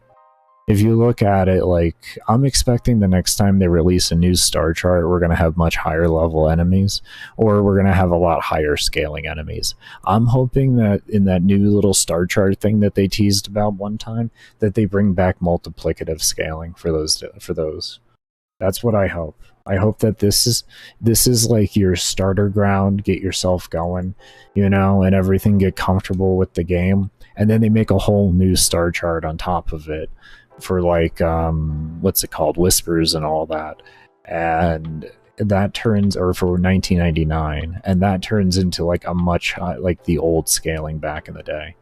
If you look at it, like, I'm expecting the next time they release a new star chart, we're going to have much higher level enemies, or we're going to have a lot higher scaling enemies. I'm hoping that in that new little star chart thing that they teased about one time, that they bring back multiplicative scaling for those. That's what I hope. I hope that this is like your starter ground, get yourself going, you know, and everything, get comfortable with the game, and then they make a whole new star chart on top of it for like what's it called, whispers and all that, and that turns, or for 1999, and that turns into like a much like the old scaling back in the day,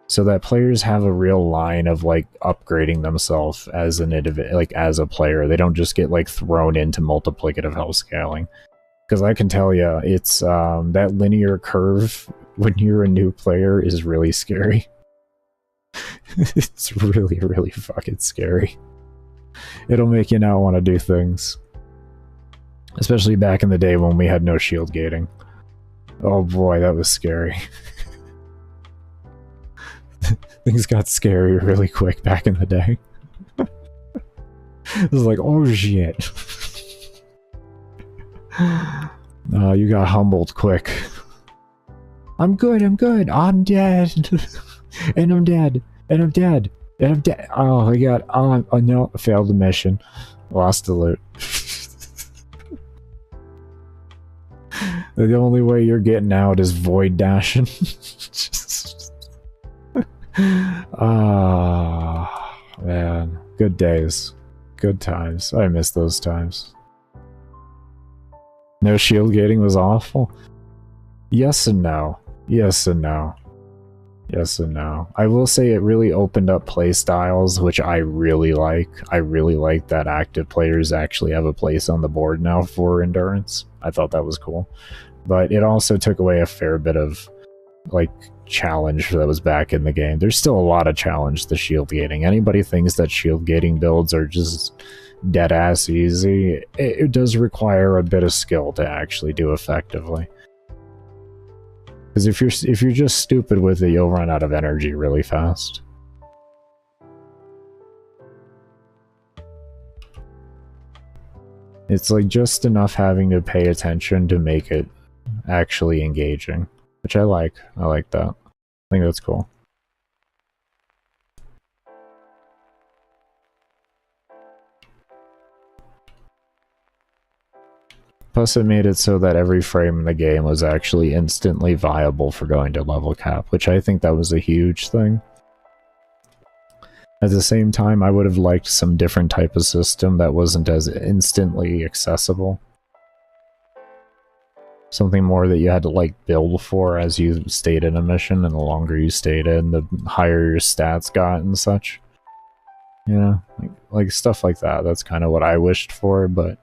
so that players have a real line of like upgrading themselves as an like as a player. They don't just get like thrown into multiplicative health scaling, because I can tell you, it's that linear curve when you're a new player is really scary. It's really, really fucking scary. It'll make you not want to do things. Especially back in the day when we had no shield gating. Oh boy, that was scary. Things got scary really quick back in the day. It was like, oh shit. You got humbled quick. I'm good, I'm dead. And I'm dead. And I'm dead. And I'm dead. Oh my god. Oh no, failed the mission. Lost the loot. The only way you're getting out is void dashing. Ah, man. Good days. Good times. I miss those times. No shield gating was awful? Yes and no. Yes and no. Yes and no. I will say it really opened up play styles, which I really like. I really like that active players actually have a place on the board now for endurance. I thought that was cool. But it also took away a fair bit of, like, challenge that was back in the game. There's still a lot of challenge to shield gating. Anybody thinks that shield gating builds are just dead-ass easy, it does require a bit of skill to actually do effectively. Because if you're just stupid with it, you'll run out of energy really fast. It's like just enough having to pay attention to make it actually engaging, which I like. I like that. I think that's cool. Plus it made it so that every frame in the game was actually instantly viable for going to level cap, which I think that was a huge thing. At the same time, I would have liked some different type of system that wasn't as instantly accessible. Something more that you had to like build for as you stayed in a mission, and the longer you stayed in, the higher your stats got and such. You know, like stuff like that. That's kind of what I wished for, but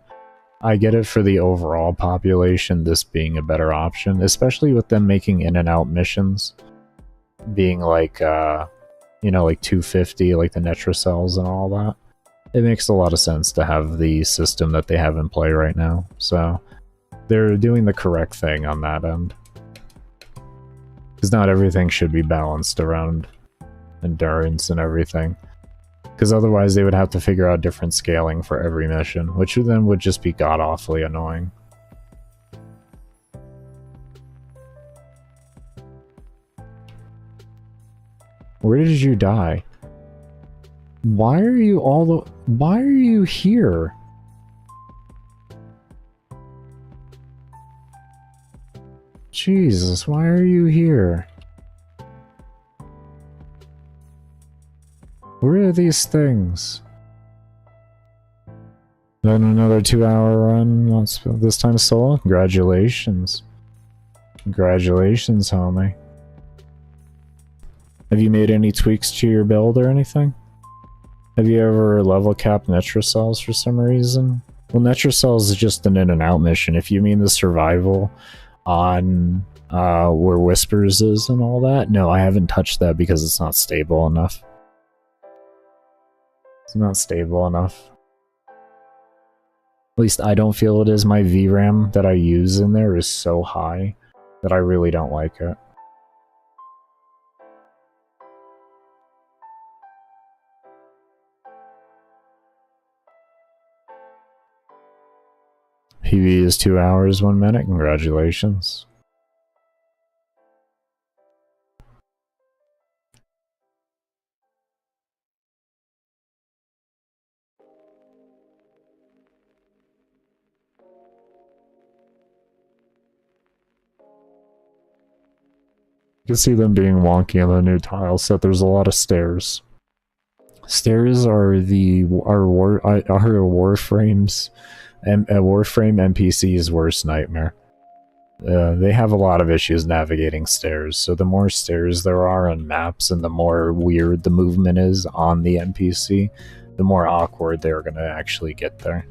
I get it for the overall population, this being a better option, especially with them making in and out missions being like, you know, like 250, like the Netra cells and all that. It makes a lot of sense to have the system that they have in play right now. So they're doing the correct thing on that end. Because not everything should be balanced around endurance and everything. Because otherwise they would have to figure out different scaling for every mission, which then would just be god-awfully annoying. Where did you die? Why are you why are you here? Jesus, why are you here? Where are these things? Then another 2-hour run, this time solo? Congratulations. Congratulations, homie. Have you made any tweaks to your build or anything? Have you ever level capped Netra cells for some reason? Well, Netra cells is just an in and out mission. If you mean the survival on where Whispers is and all that, no, I haven't touched that because it's not stable enough. It's not stable enough. At least I don't feel it is. My VRAM that I use in there is so high that I really don't like it. PB is 2 hours, 1 minute. Congratulations. You can see them being wonky on the new tile set. There's a lot of stairs. Stairs are Warframes and Warframe NPC's worst nightmare. They have a lot of issues navigating stairs, so the more stairs there are on maps and the more weird the movement is on the NPC, the more awkward they're going to actually get there.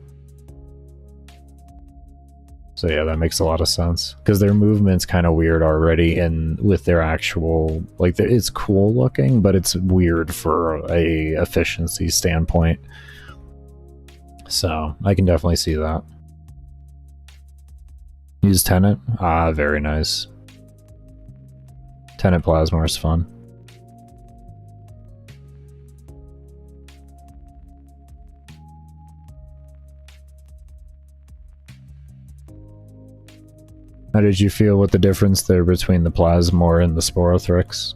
So yeah, that makes a lot of sense, because their movement's kind of weird already, and with their actual, like, it's cool looking, but it's weird for a efficiency standpoint. So I can definitely see that. Use Tenant? Ah, very nice. Tenant Plasma is fun. How did you feel with the difference there between the Plasmor and the Sporothrix?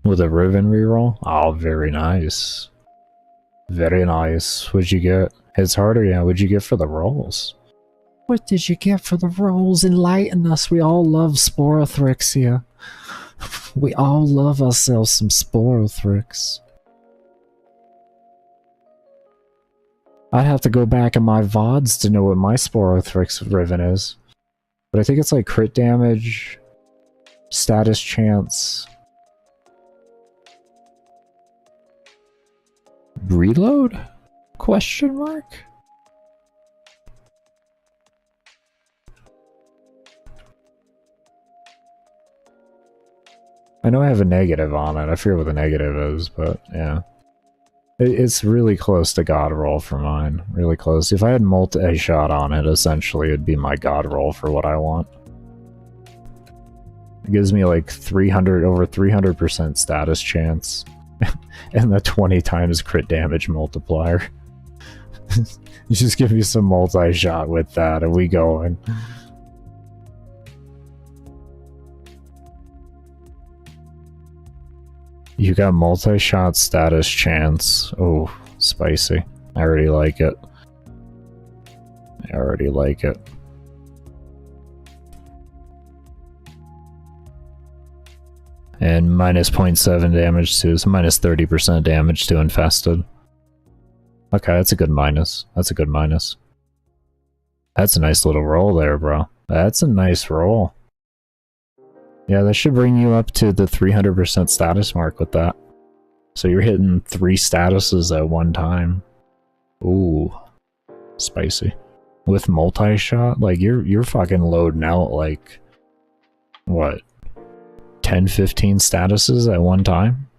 With a Riven reroll? Oh, very nice. Very nice. What'd you get? Hits harder? Yeah, what'd you get for the rolls? What did you get for the rolls? Enlighten us. We all love Sporothrix here. We all love ourselves some Sporothrix. I'd have to go back in my VODs to know what my Sporothrix Riven is. But I think it's like crit damage, status chance, reload? Question mark? I know I have a negative on it. I forget what the negative is, but yeah. It's really close to God Roll for mine. Really close. If I had multi-shot on it, essentially, it'd be my God Roll for what I want. It gives me like 300, over 300% status chance. And the 20 times crit damage multiplier. You just give me some multi-shot with that, and we going. You got multi-shot status chance. Oh, spicy. I already like it. I already like it. And minus 0.7 damage to, so minus 30% damage to infested. Okay, that's a good minus. That's a good minus. That's a nice little roll there, bro. That's a nice roll. Yeah, that should bring you up to the 300% status mark with that. So you're hitting 3 statuses at one time. Ooh. Spicy. With multi-shot? Like, you're fucking loading out, like, what? 10, 15 statuses at one time?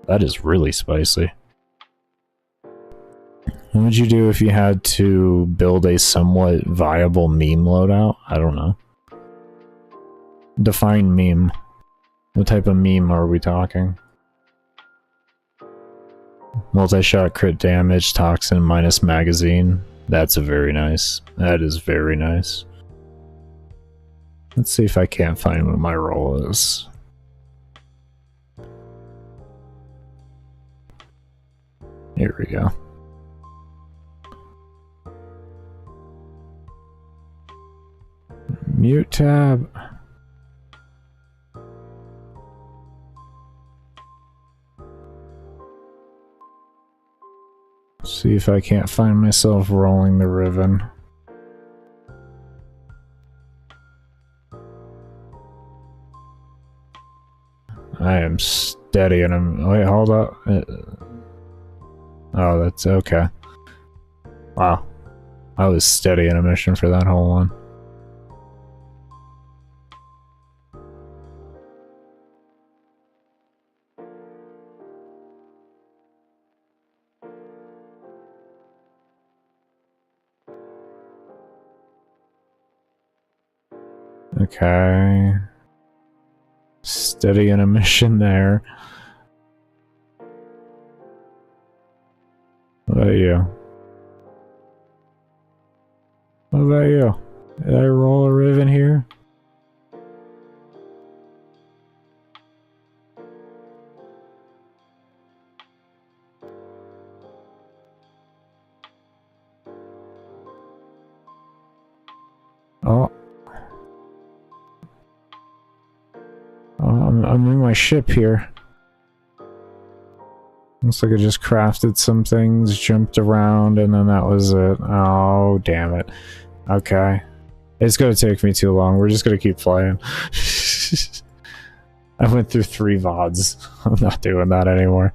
That is really spicy. What would you do if you had to build a somewhat viable meme loadout? I don't know. Define meme. What type of meme are we talking? Multi-shot crit damage, toxin minus magazine. That's a very nice. That is very nice. Let's see if I can't find what my roll is. Here we go. Mute tab. See if I can't find myself rolling the Riven. I am steady and I'm... Wait, hold up. Oh, that's okay. Wow. I was steady in a mission for that whole one. Okay. Steady in a mission there. What about you? What about you? Did I roll a ribbon here? Oh. I'm in my ship here. Looks like I just crafted some things, jumped around, and then that was it. Oh, damn it. Okay. It's gonna take me too long. We're just gonna keep playing. I went through 3 VODs. I'm not doing that anymore.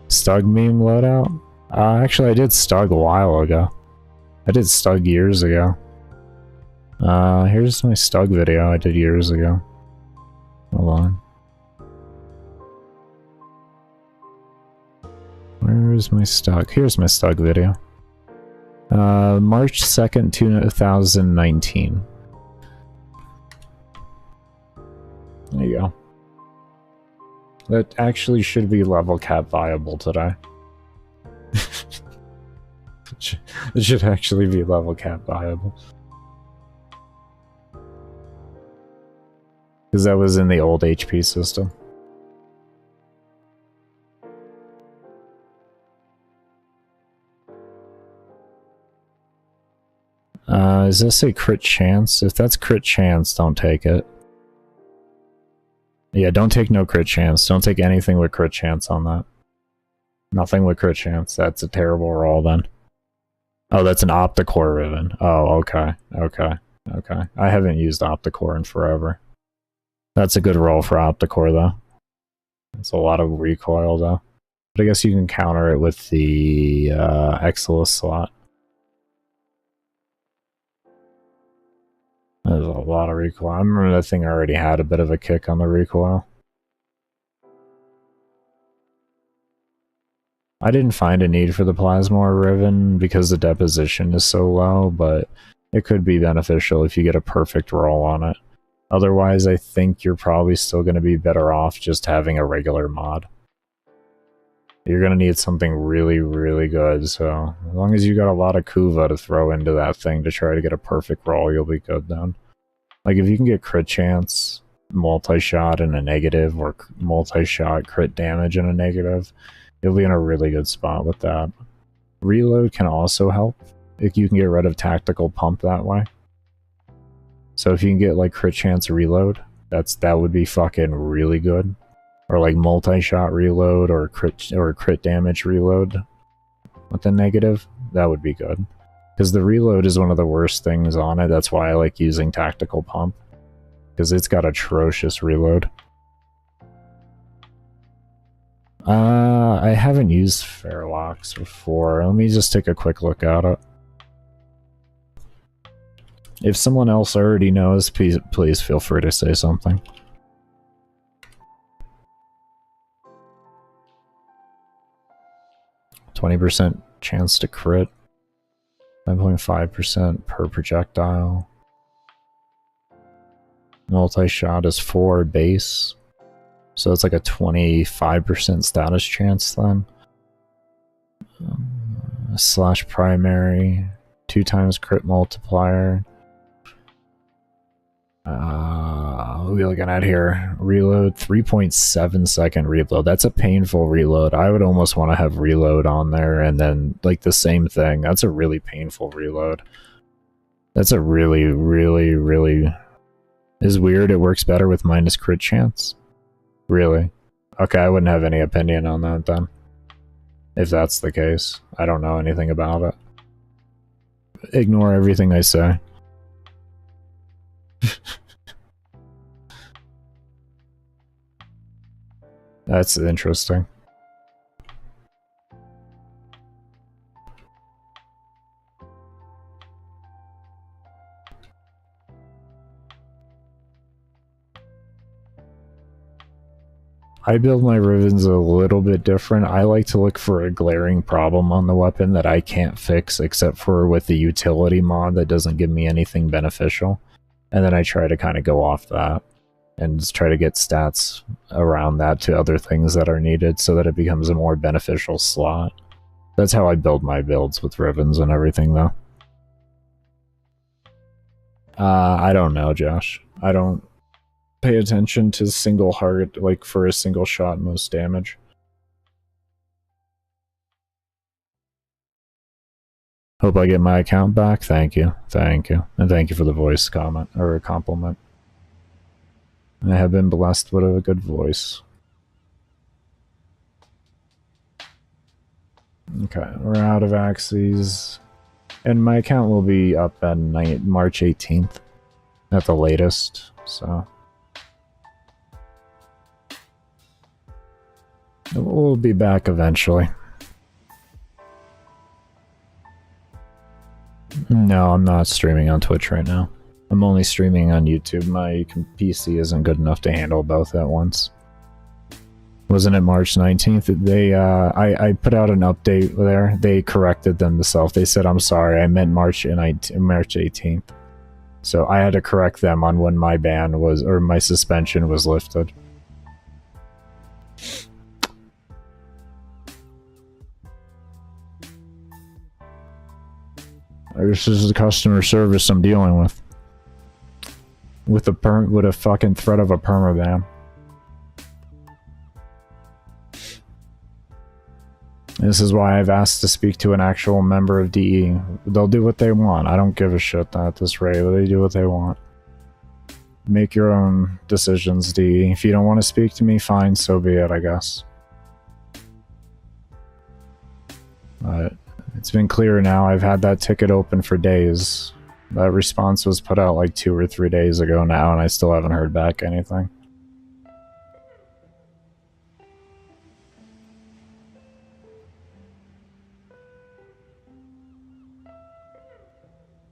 Stug meme loadout? Actually, I did Stug a while ago. I did Stug years ago. Here's my Stug video I did years ago. Hold on. Where is my Stug? Here's my Stug video. March 2nd, 2019. There you go. That actually should be level cap viable today. It should actually be level cap viable. Because that was in the old HP system. Does this say crit chance? If that's crit chance, don't take it. Yeah, don't take no crit chance. Don't take anything with crit chance on that. Nothing with crit chance. That's a terrible roll then. Oh, that's an Opticore ribbon. Oh, okay. Okay. Okay. I haven't used Opticore in forever. That's a good roll for Opticore, though. It's a lot of recoil, though. But I guess you can counter it with the Exilus slot. There's a lot of recoil. I remember that thing already had a bit of a kick on the recoil. I didn't find a need for the Plasmor Ribbon because the deposition is so low, but it could be beneficial if you get a perfect roll on it. Otherwise, I think you're probably still going to be better off just having a regular mod. You're going to need something really, really good, so as long as you got a lot of Kuva to throw into that thing to try to get a perfect roll, you'll be good then. Like, if you can get crit chance, multi-shot in a negative, or multi-shot crit damage in a negative, you'll be in a really good spot with that. Reload can also help, if you can get rid of tactical pump that way. So if you can get, like, crit chance reload, that would be fucking really good. Or like multi-shot reload or crit damage reload with a negative, that would be good. Because the reload is one of the worst things on it. That's why I like using tactical pump. Because it's got atrocious reload. I haven't used Fairlocks before. Let me just take a quick look at it. If someone else already knows, please feel free to say something. 20% chance to crit, 9.5% per projectile. Multi-shot is 4 base, so it's like a 25% status chance then. Slash primary, 2 times crit multiplier. What are we looking at here? Reload, 3.7 second reload. That's a painful reload. I would almost want to have reload on there and then like the same thing. That's a really painful reload. That's a really, really, really... Is weird it works better with minus crit chance? Really? Okay, I wouldn't have any opinion on that then. If that's the case. I don't know anything about it. Ignore everything I say. That's interesting. I build my ribbons a little bit different. I like to look for a glaring problem on the weapon that I can't fix except for with the utility mod that doesn't give me anything beneficial. And then I try to kind of go off that and just try to get stats around that to other things that are needed so that it becomes a more beneficial slot. That's how I build my builds with ribbons and everything, though. I don't know, Josh. I don't pay attention to single heart, like for a single shot most damage. Hope I get my account back. Thank you. Thank you. And thank you for the voice comment, or a compliment. I have been blessed with a good voice. Okay, we're out of axes. And my account will be up at March 18th at the latest, so we'll be back eventually. No, I'm not streaming on Twitch right now. I'm only streaming on YouTube. My PC isn't good enough to handle both at once. Wasn't it March 19th? They, I put out an update there. They corrected themselves. They said, I'm sorry, I meant March 18th. So I had to correct them on when my ban was, or my suspension was lifted. This is the customer service I'm dealing with. With a fucking threat of a permaban. This is why I've asked to speak to an actual member of DE. They'll do what they want. I don't give a shit at this rate. They do what they want. Make your own decisions, DE. If you don't want to speak to me, fine, so be it, I guess. But it's been clear now. I've had that ticket open for days. That response was put out like 2 or 3 days ago now, and I still haven't heard back anything.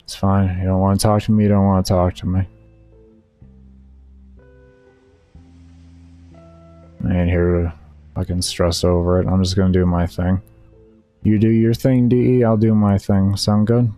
It's fine. You don't want to talk to me, you don't want to talk to me. I ain't here to fucking stress over it. I'm just gonna do my thing. You do your thing, DE, I'll do my thing. Sound good?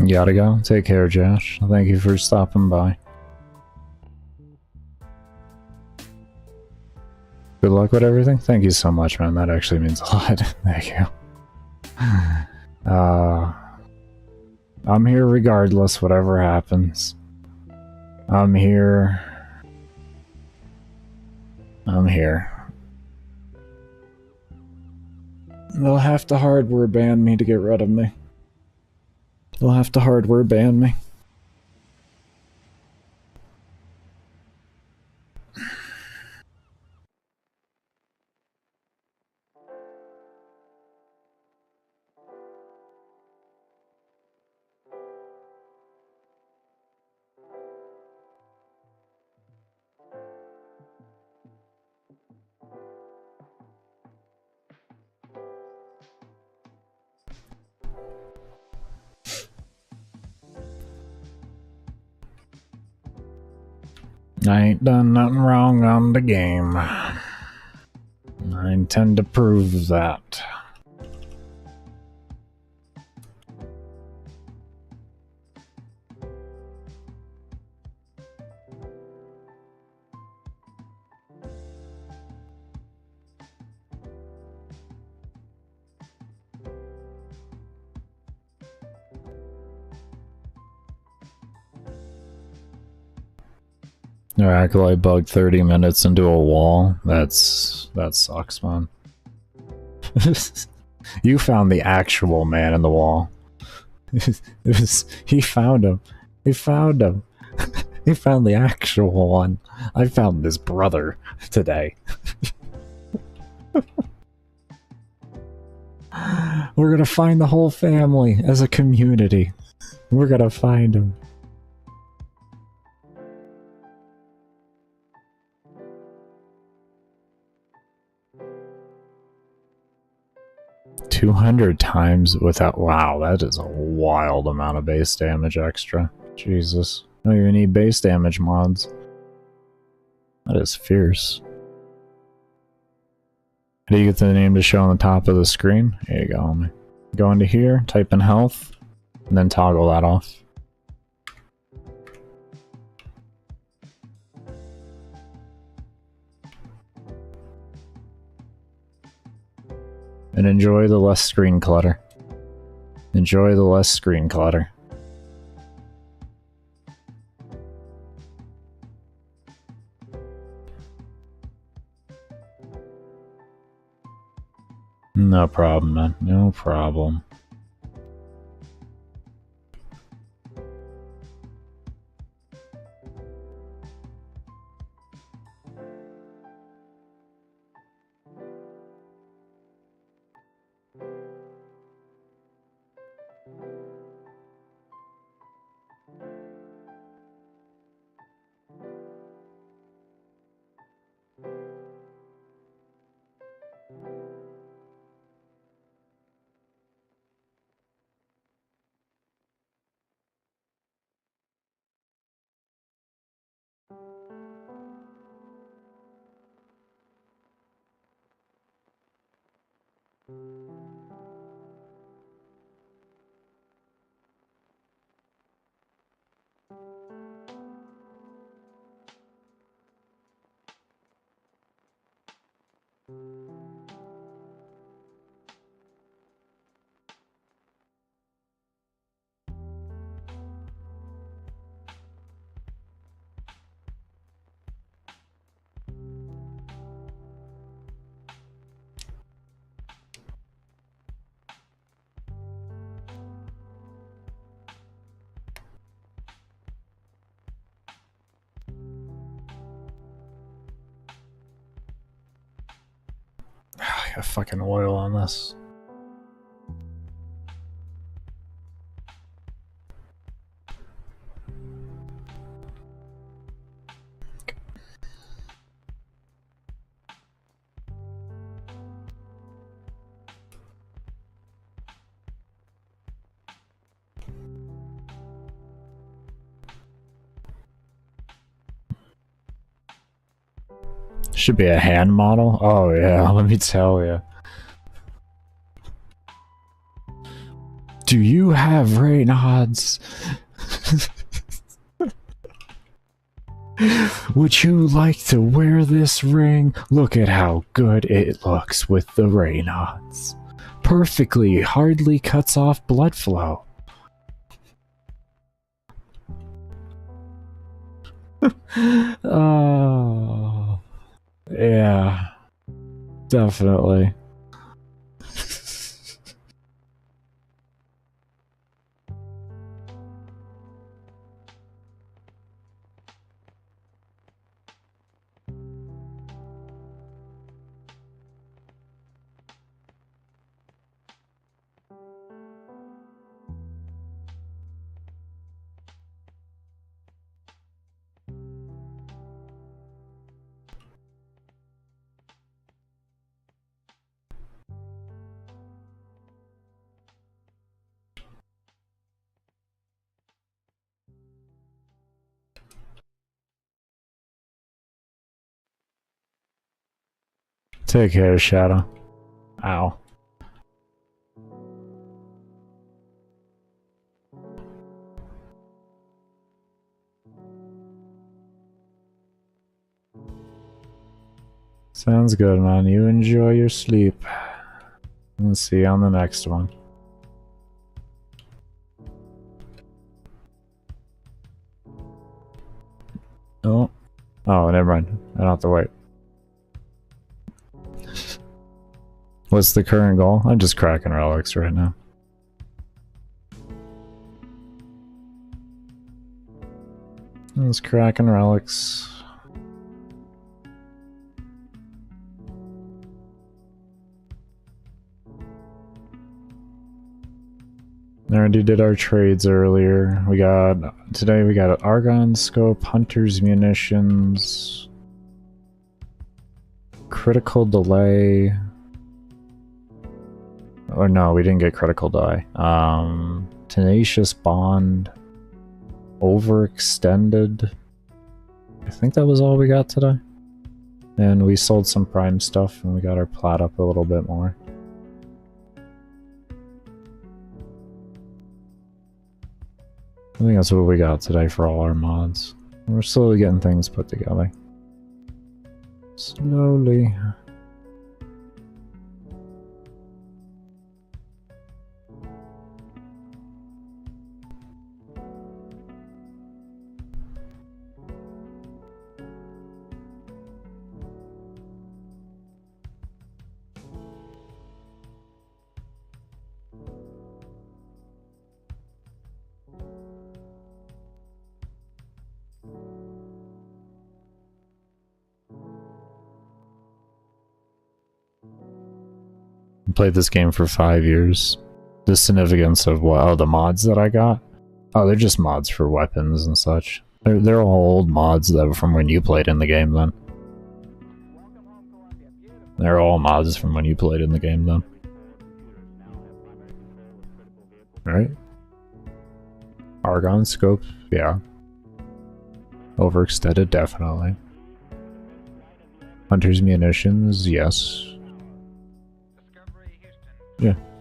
Gotta go. Take care, Josh. Thank you for stopping by. Good luck with everything. Thank you so much, man. That actually means a lot. Thank you. I'm here regardless, whatever happens. I'm here. I'm here. They'll have to hardware ban me to get rid of me. They'll have to hardware ban me. I ain't done nothing wrong on the game. I intend to prove that. Acolyte bugged 30 minutes into a wall. That sucks, man. You found the actual man in the wall. He found him. He found him. He found the actual one. I found his brother today. We're gonna find the whole family as a community. We're gonna find him. $200 times without— wow, that is a wild amount of base damage extra. Jesus. Don't even need base damage mods. That is fierce. How do you get the name to show on the top of the screen? Here you go. Go into here, type in health, and then toggle that off. And enjoy the less screen clutter. Enjoy the less screen clutter. No problem, man. No problem. I got fucking oil on this. Should be a hand model. Oh yeah, let me tell you. Do you have Raynaud's? Would you like to wear this ring? Look at how good it looks with the Raynaud's. Perfectly, hardly cuts off blood flow. Oh, yeah, definitely. Take care, Shadow. Ow. Sounds good, man. You enjoy your sleep. We'll see you on the next one. Oh. Oh, never mind. I don't have to wait. What's the current goal? I'm just cracking relics right now. Let's cracking relics. I already did our trades earlier. Today we got Argon Scope, Hunter's Munitions, Critical Delay. Or no, we didn't get Critical Delay. Tenacious Bond, Overextended. I think that was all we got today. And we sold some Prime stuff and we got our plat up a little bit more. I think that's what we got today for all our mods. We're slowly getting things put together. Slowly. Played this game for 5 years. The significance of what? Oh, the mods that I got? Oh, they're just mods for weapons and such. They're all old mods that from when you played in the game then. They're all mods from when you played in the game then. Alright. Argon Scope, yeah. Overextended, definitely. Hunter's Munitions, yes.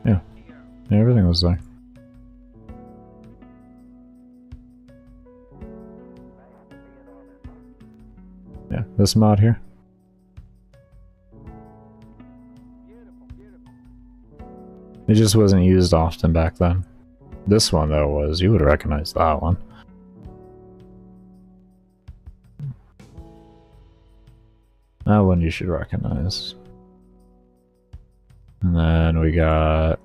Yeah, everything was there. Yeah, this mod here. It just wasn't used often back then. This one, though, was. You would recognize that one. That one you should recognize. And then we got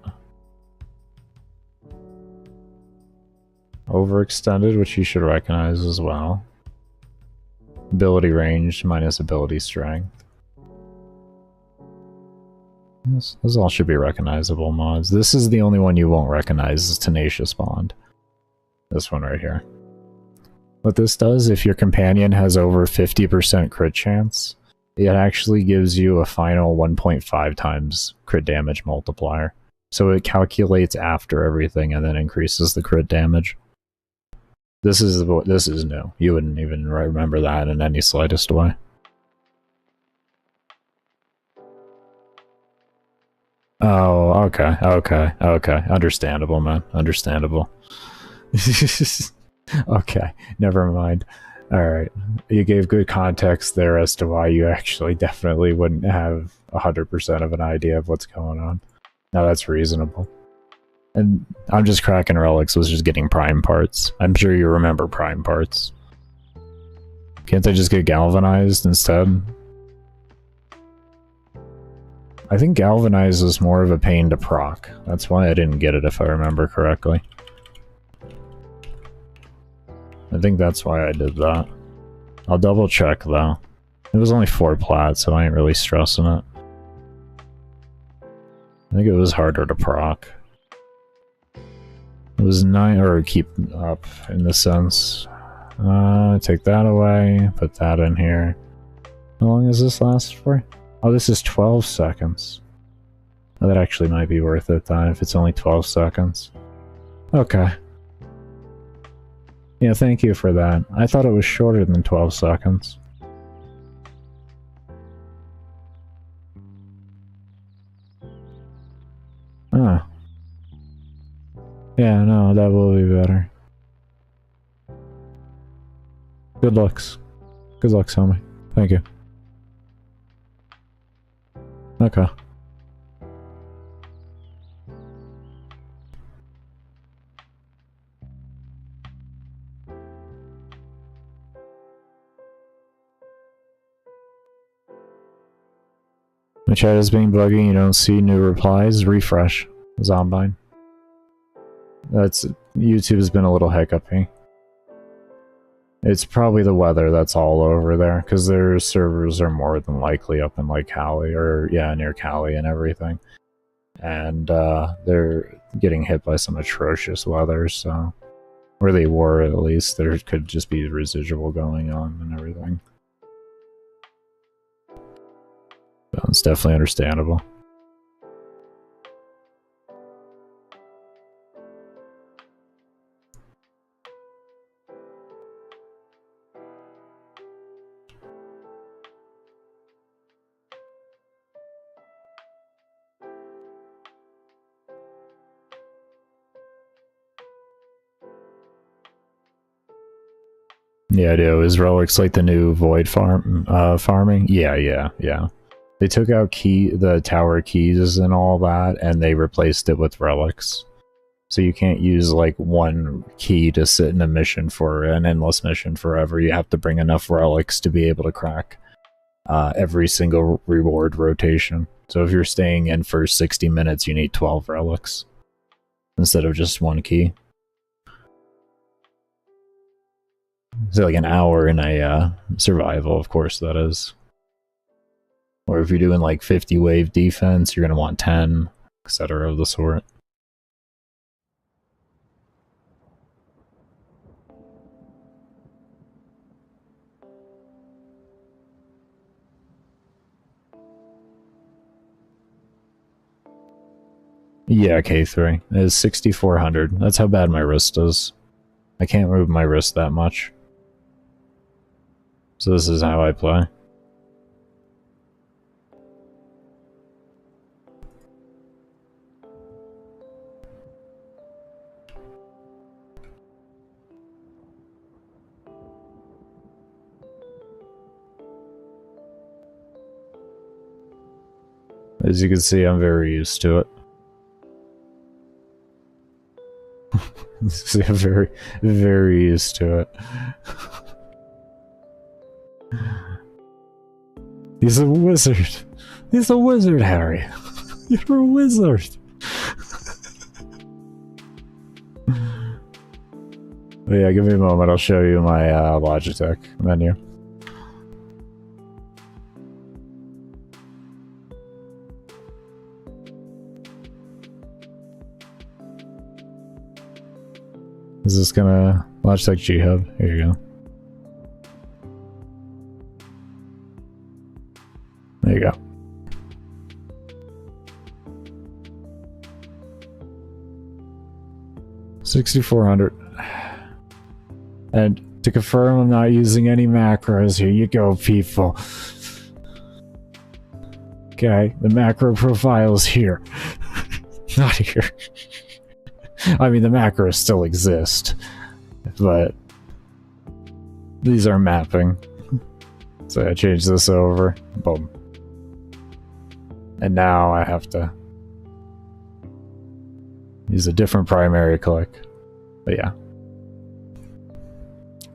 Overextended, which you should recognize as well. Ability range minus ability strength. Those all should be recognizable mods. This is the only one you won't recognize, is Tenacious Bond. This one right here. What this does, if your companion has over 50% crit chance, it actually gives you a final 1.5 times crit damage multiplier. So it calculates after everything and then increases the crit damage. This is new. You wouldn't even remember that in any slightest way. Oh, okay. Understandable, man. Understandable. Okay, never mind. Alright, you gave good context there as to why you actually definitely wouldn't have 100% of an idea of what's going on. Now that's reasonable. And I'm just cracking relics, was just getting prime parts. I'm sure you remember prime parts. Can't I just get galvanized instead? I think galvanized is more of a pain to proc. That's why I didn't get it if I remember correctly. I think that's why I did that. I'll double check though. It was only 4 plats, so I ain't really stressing it. I think it was harder to proc. It was 9, or keep up in the sense. Take that away, put that in here. How long does this last for? Oh, this is 12 seconds. Oh, that actually might be worth it then, if it's only 12 seconds. Okay. Yeah, thank you for that. I thought it was shorter than 12 seconds. Oh. Yeah, no, that will be better. Good looks. Good looks, homie. Thank you. Okay. My chat is being buggy, you don't see new replies. Refresh. Zombine. YouTube has been a little hiccupy. It's probably the weather that's all over there, because their servers are more than likely up in like Cali, or yeah, near Cali and everything. And they're getting hit by some atrocious weather, so... Or they were, at least. There could just be residual going on and everything. So it's definitely understandable. Yeah, I do. Is Relics like the new Void farming? Yeah. They took out the tower keys and all that, and they replaced it with Relics. So you can't use like one key to sit in a mission for an endless mission forever. You have to bring enough Relics to be able to crack every single reward rotation. So if you're staying in for 60 minutes, you need 12 Relics instead of just one key. So like an hour in a survival, of course, that is. Or if you're doing like 50 wave defense, you're going to want 10, etc. of the sort. Yeah, K3. It is 6,400. That's how bad my wrist is. I can't move my wrist that much. So this is how I play. As you can see, I'm very used to it. See, I'm very, very used to it. He's a wizard. He's a wizard, Harry. You're a wizard. But yeah, give me a moment. I'll show you my Logitech menu. Is this gonna Logitech G Hub? Here you go. There you go. $6,400. And to confirm I'm not using any macros, here you go, people. Okay, the macro profile is here. Not here. I mean, the macros still exist, but these are mapping. So I changed this over. Boom. And now I have to use a different primary click. But yeah.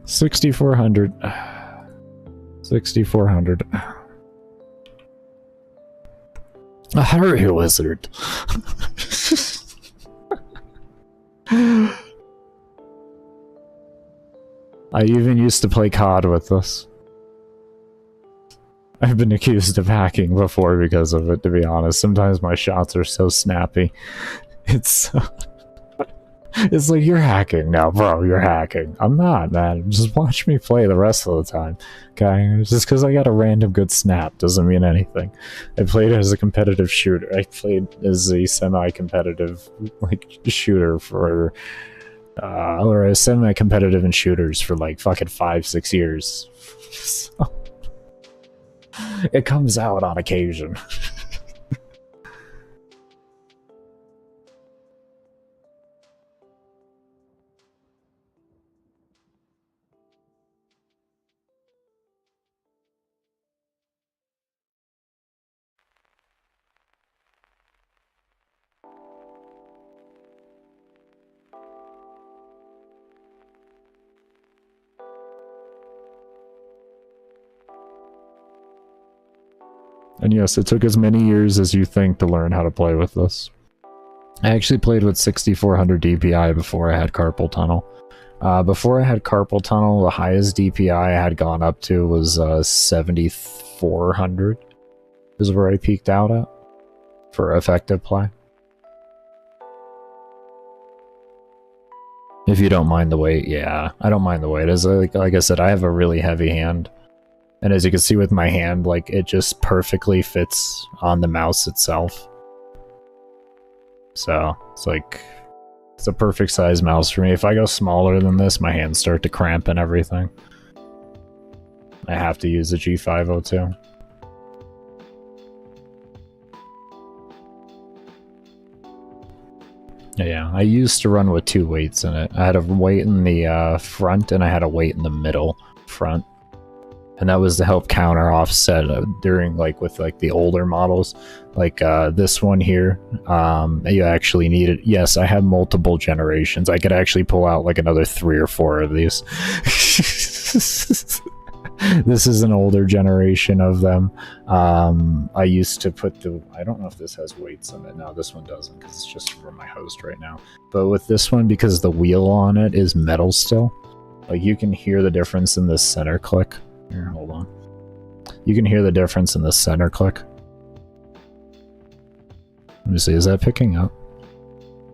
6,400. 6,400. A hurry, wizard. I even used to play COD with this. I've been accused of hacking before because of it, to be honest. Sometimes my shots are so snappy. It's like, you're hacking. No, bro, you're hacking. I'm not, man. Just watch me play the rest of the time. Okay? Just because I got a random good snap doesn't mean anything. I played as a competitive shooter. I played as a semi-competitive like shooter for or a semi-competitive in shooters for like fucking 5-6 years. So, it comes out on occasion. And yes, it took as many years as you think to learn how to play with this. I actually played with 6,400 DPI before I had carpal tunnel. Before I had carpal tunnel, the highest DPI I had gone up to was 7,400 is where I peaked out at for effective play. If you don't mind the weight, yeah, I don't mind the weight. As like I said, I have a really heavy hand, and as you can see with my hand, like it just perfectly fits on the mouse itself. So it's like it's a perfect size mouse for me. If I go smaller than this, my hands start to cramp and everything. I have to use a G502. Yeah, I used to run with 2 weights in it. I had a weight in the front and I had a weight in the middle front. And that was to help counter offset during with the older models. Like this one here, you actually needed, yes, I had multiple generations. I could actually pull out like another 3 or 4 of these. This is an older generation of them. I used to put I don't know if this has weights in it. No, this one doesn't because it's just for my host right now. But with this one, because the wheel on it is metal still, like you can hear the difference in this center click. Here, hold on. You can hear the difference in the center click. Let me see, is that picking up?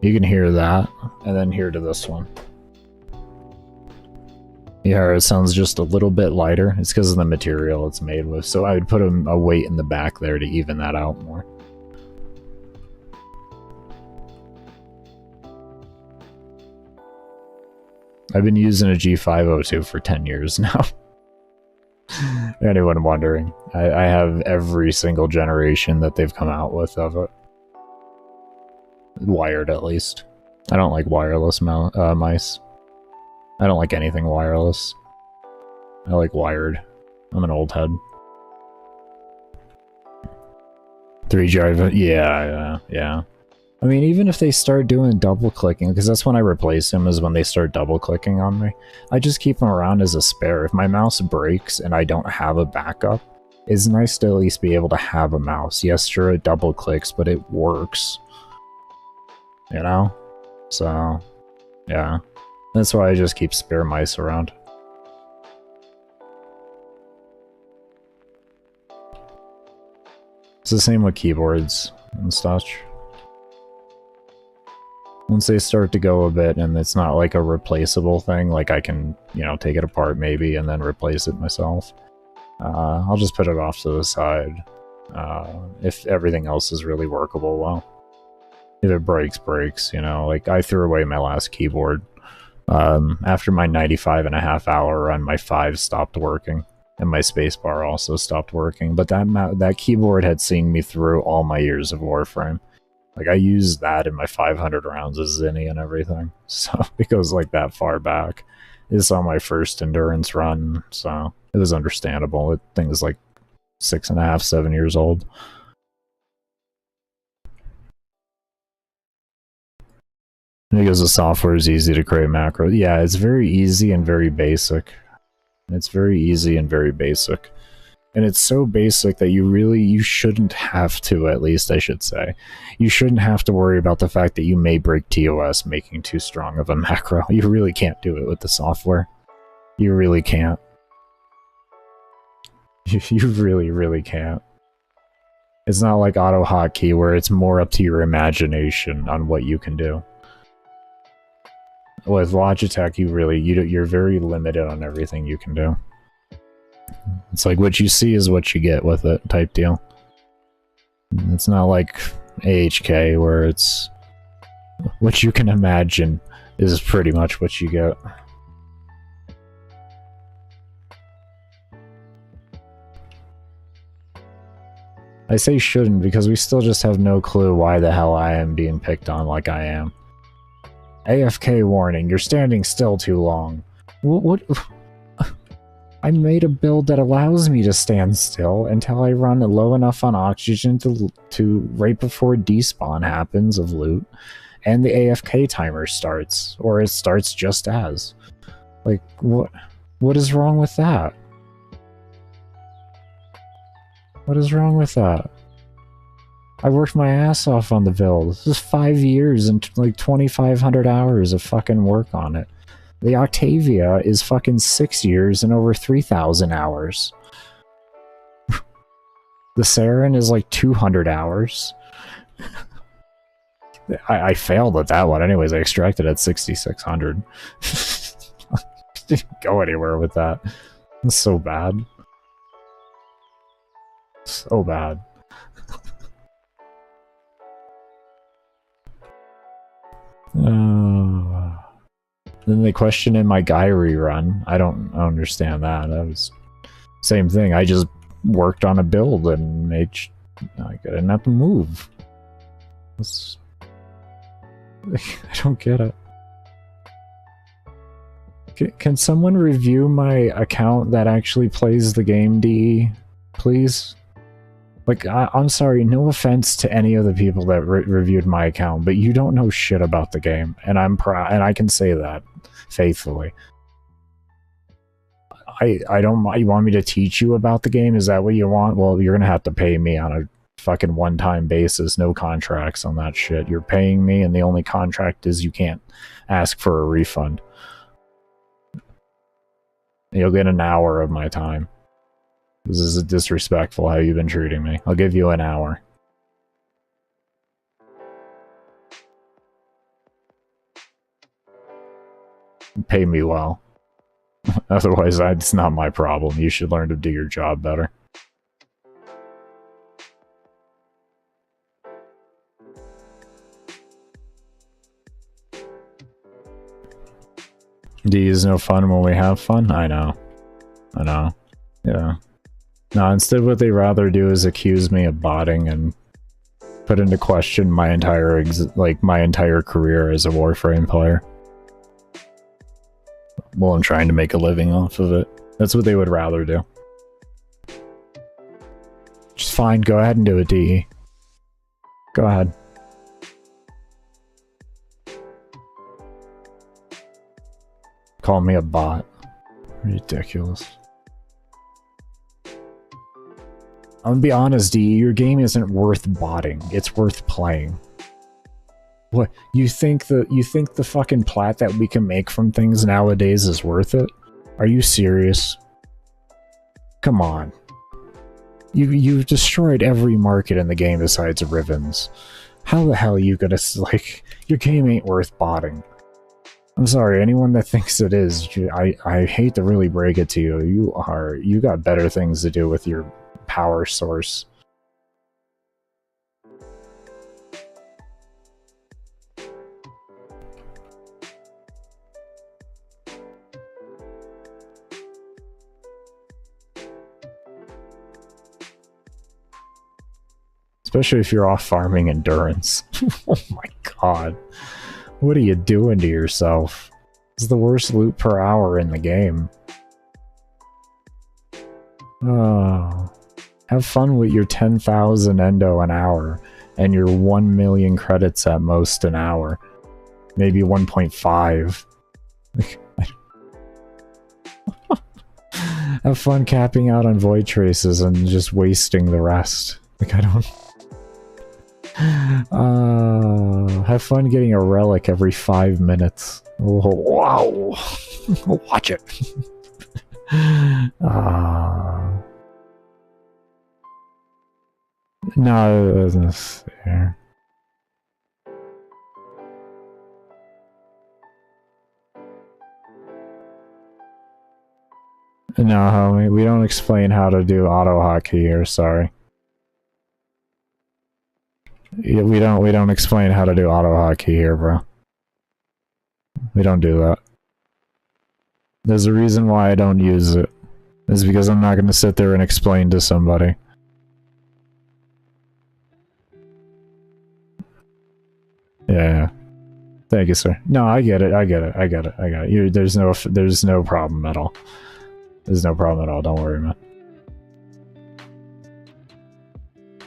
You can hear that, and then here to this one. Yeah, it sounds just a little bit lighter. It's because of the material it's made with. So I would put a weight in the back there to even that out more. I've been using a G502 for 10 years now. Anyone wondering? I have every single generation that they've come out with of it. Wired, at least. I don't like wireless mice. I don't like anything wireless. I like wired. I'm an old head. 3 drive, yeah. I mean, even if they start doing double clicking, because that's when I replace them, is when they start double clicking on me. I just keep them around as a spare. If my mouse breaks and I don't have a backup, it's nice to at least be able to have a mouse. Yes, sure, it double clicks, but it works. You know? So, yeah. That's why I just keep spare mice around. It's the same with keyboards and such. Once they start to go a bit and it's not like a replaceable thing, like I can, you know, take it apart maybe and then replace it myself, I'll just put it off to the side. If everything else is really workable, well, if it breaks, breaks, you know. Like I threw away my last keyboard. After my 95.5 hour run, my 5 stopped working, and my spacebar also stopped working. But that keyboard had seen me through all my years of Warframe. Like I used that in my 500 rounds of Zinni and everything, so it goes like that far back. It's on my first endurance run, so it was understandable. That thing is like 6.5, 7 years old. Because the software is easy to create macros. Yeah, it's very easy and very basic. It's very easy and very basic. And it's so basic that you shouldn't have to, at least I should say. You shouldn't have to worry about the fact that you may break TOS making too strong of a macro. You really can't do it with the software. You really can't. You really, really can't. It's not like AutoHotkey where it's more up to your imagination on what you can do. With Logitech, you're very limited on everything you can do. It's like what you see is what you get with it type deal. It's not like AHK where it's what you can imagine is pretty much what you get. I say shouldn't because we still just have no clue why the hell I am being picked on like I am. AFK warning, you're standing still too long. What? I made a build that allows me to stand still until I run low enough on oxygen to right before despawn happens of loot, and the AFK timer starts, or it starts just as. Like, what is wrong with that? What is wrong with that? I worked my ass off on the build. This is 5 years and like 2,500 hours of fucking work on it. The Octavia is fucking 6 years and over 3,000 hours. The Saren is like 200 hours. I failed at that one anyways. I extracted at 6,600. Didn't go anywhere with that. It's so bad. So bad. Then they question in my guy rerun. I don't understand that. That was same thing. I just worked on a build and made I didn't have to move. I don't get it. Can someone review my account that actually plays the game, DE? Please? Like, I'm sorry, no offense to any of the people that reviewed my account, but you don't know shit about the game, and I'm proud, and I can say that faithfully. I don't. You want me to teach you about the game? Is that what you want? Well, you're gonna have to pay me on a fucking one-time basis. No contracts on that shit. You're paying me, and the only contract is you can't ask for a refund. You'll get an hour of my time. This is disrespectful how you've been treating me. I'll give you an hour. Pay me well. Otherwise, it's not my problem. You should learn to do your job better. D is no fun when we have fun? I know. I know. Yeah. No, instead what they rather do is accuse me of botting and put into question my entire my entire career as a Warframe player. Well, I'm trying to make a living off of it. That's what they would rather do. Just fine, go ahead and do it, DE. Go ahead. Call me a bot. Ridiculous. I'm gonna be honest, DE, your game isn't worth botting. It's worth playing. What, you think the fucking plat that we can make from things nowadays is worth it? Are you serious? Come on. You've destroyed every market in the game besides Rivens. How the hell are you gonna, like, your game ain't worth botting. I'm sorry, anyone that thinks it is, I hate to really break it to you. You got better things to do with your power source. Especially if you're off farming endurance. Oh my god. What are you doing to yourself? It's the worst loot per hour in the game. Oh. Have fun with your 10,000 endo an hour and your 1 million credits at most an hour. Maybe 1.5. Have fun capping out on void traces and just wasting the rest. Like, I don't... have fun getting a relic every 5 minutes. Oh, wow! Watch it! No, it isn't fair. No, homie, we don't explain how to do auto hotkey here, sorry. Yeah, we don't explain how to do auto hotkey here, bro. We don't do that. There's a reason why I don't use it. It's because I'm not gonna sit there and explain to somebody. Yeah. Thank you, sir. No, I get it. I get it. There's no problem at all. There's no problem at all. Don't worry, man.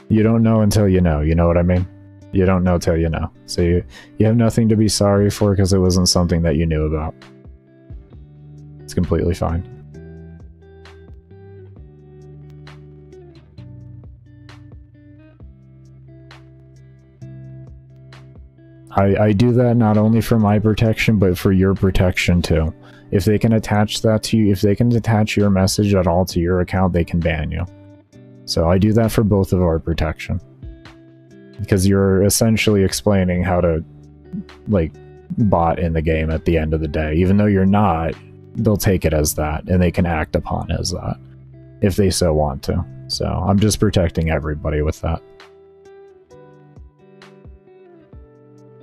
You don't know until you know. You know what I mean? You don't know till you know. So you have nothing to be sorry for because it wasn't something that you knew about. It's completely fine. I do that not only for my protection, but for your protection too. If they can attach that to you, if they can attach your message at all to your account, they can ban you. So I do that for both of our protection. Because you're essentially explaining how to, like, bot in the game at the end of the day. Even though you're not, they'll take it as that, and they can act upon it as that, if they so want to. So I'm just protecting everybody with that.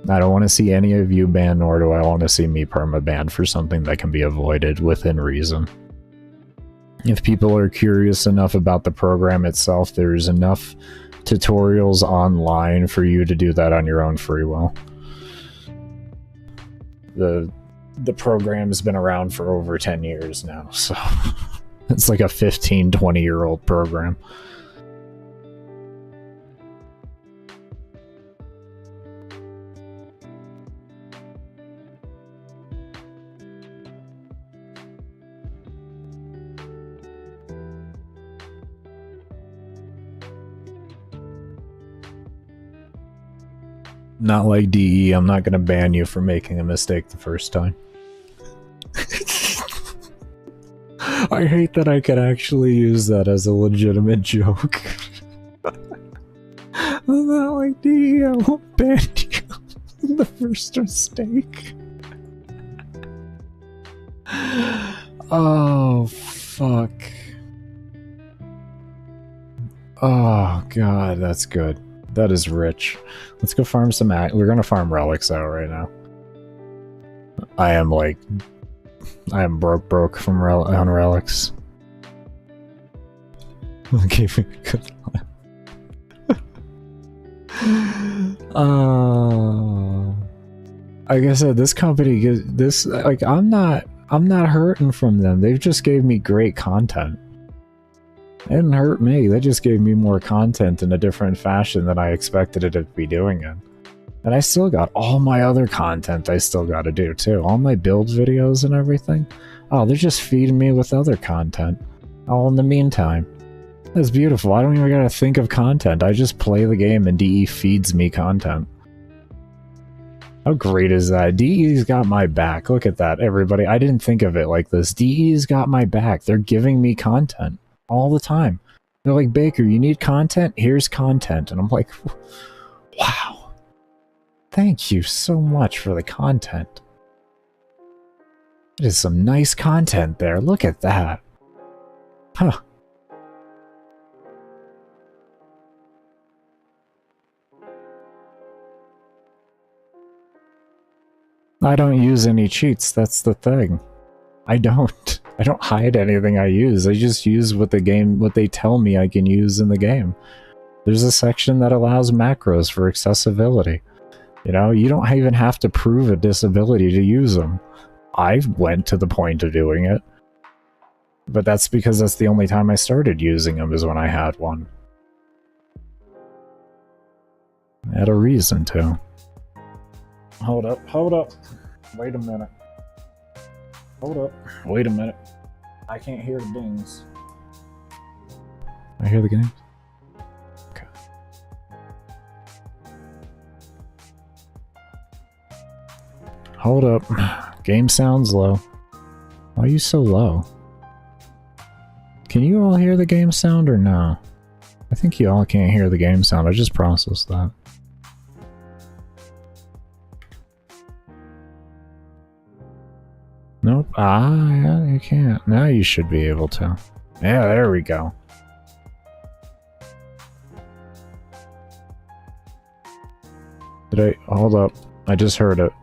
I don't want to see any of you banned, nor do I want to see me perma-banned for something that can be avoided within reason. If people are curious enough about the program itself, there's enough tutorials online for you to do that on your own free will. The program's been around for over 10 years now, so it's like a 15-20-year-old program. Not like DE, I'm not gonna ban you for making a mistake the first time. I hate that I could actually use that as a legitimate joke. I'm not like DE, I won't ban you. The first mistake. Oh, fuck. Oh, God, that's good. That is rich. Let's go farm some we're gonna farm relics out right now. I am broke from on relics. Okay, good. Like I said, this company gives this, like, I'm not hurting from them. They've just gave me great content. It didn't hurt me. They just gave me more content in a different fashion than I expected it to be doing it. And I still got all my other content I still got to do too. All my build videos and everything. Oh, they're just feeding me with other content. All in the meantime. That's beautiful. I don't even gotta think of content. I just play the game and DE feeds me content. How great is that? DE's got my back. Look at that, everybody. I didn't think of it like this. DE's got my back. They're giving me content. All the time. They're like, Baker, you need content? Here's content. And I'm like, wow. Thank you so much for the content. It is some nice content there. Look at that. Huh. I don't use any cheats, that's the thing. I don't hide anything I use. I just use what they tell me I can use in the game. There's a section that allows macros for accessibility. You know, you don't even have to prove a disability to use them. I went to the point of doing it. But that's because that's the only time I started using them, is when I had one. I had a reason to. Hold up. Wait a minute. Hold up. Wait a minute. I can't hear the dings. I hear the games? Okay. Hold up. Game sounds low. Why are you so low? Can you all hear the game sound or no? I think you all can't hear the game sound. I just processed that. Nope. Yeah, you can't. Now you should be able to. Yeah, there we go. Hold up. I just heard it.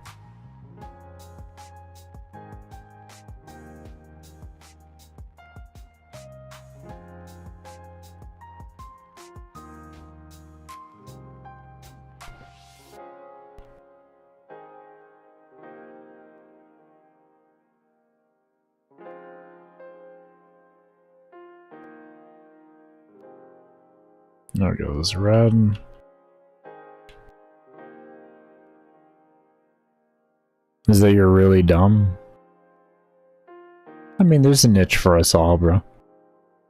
There goes red. Is that you're really dumb? I mean, there's a niche for us all, bro.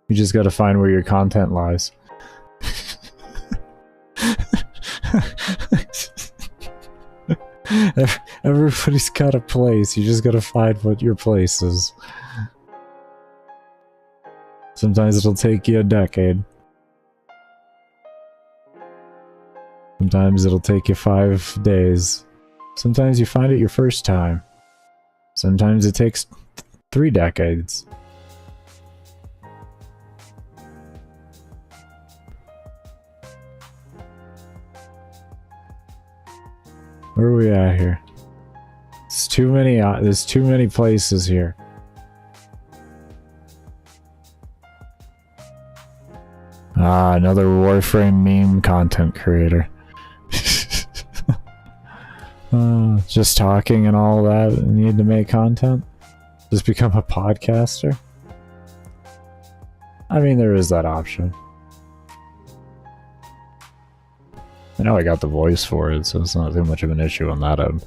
You just gotta find where your content lies. Everybody's got a place. You just gotta find what your place is. Sometimes it'll take you a decade. Sometimes it'll take you 5 days. Sometimes you find it your first time. Sometimes it takes 3 decades. Where are we at here? There's too many places here. Ah, another Warframe meme content creator. Just talking and all that, and need to make content? Just become a podcaster? I mean, there is that option. I know I got the voice for it, so it's not too much of an issue on that end.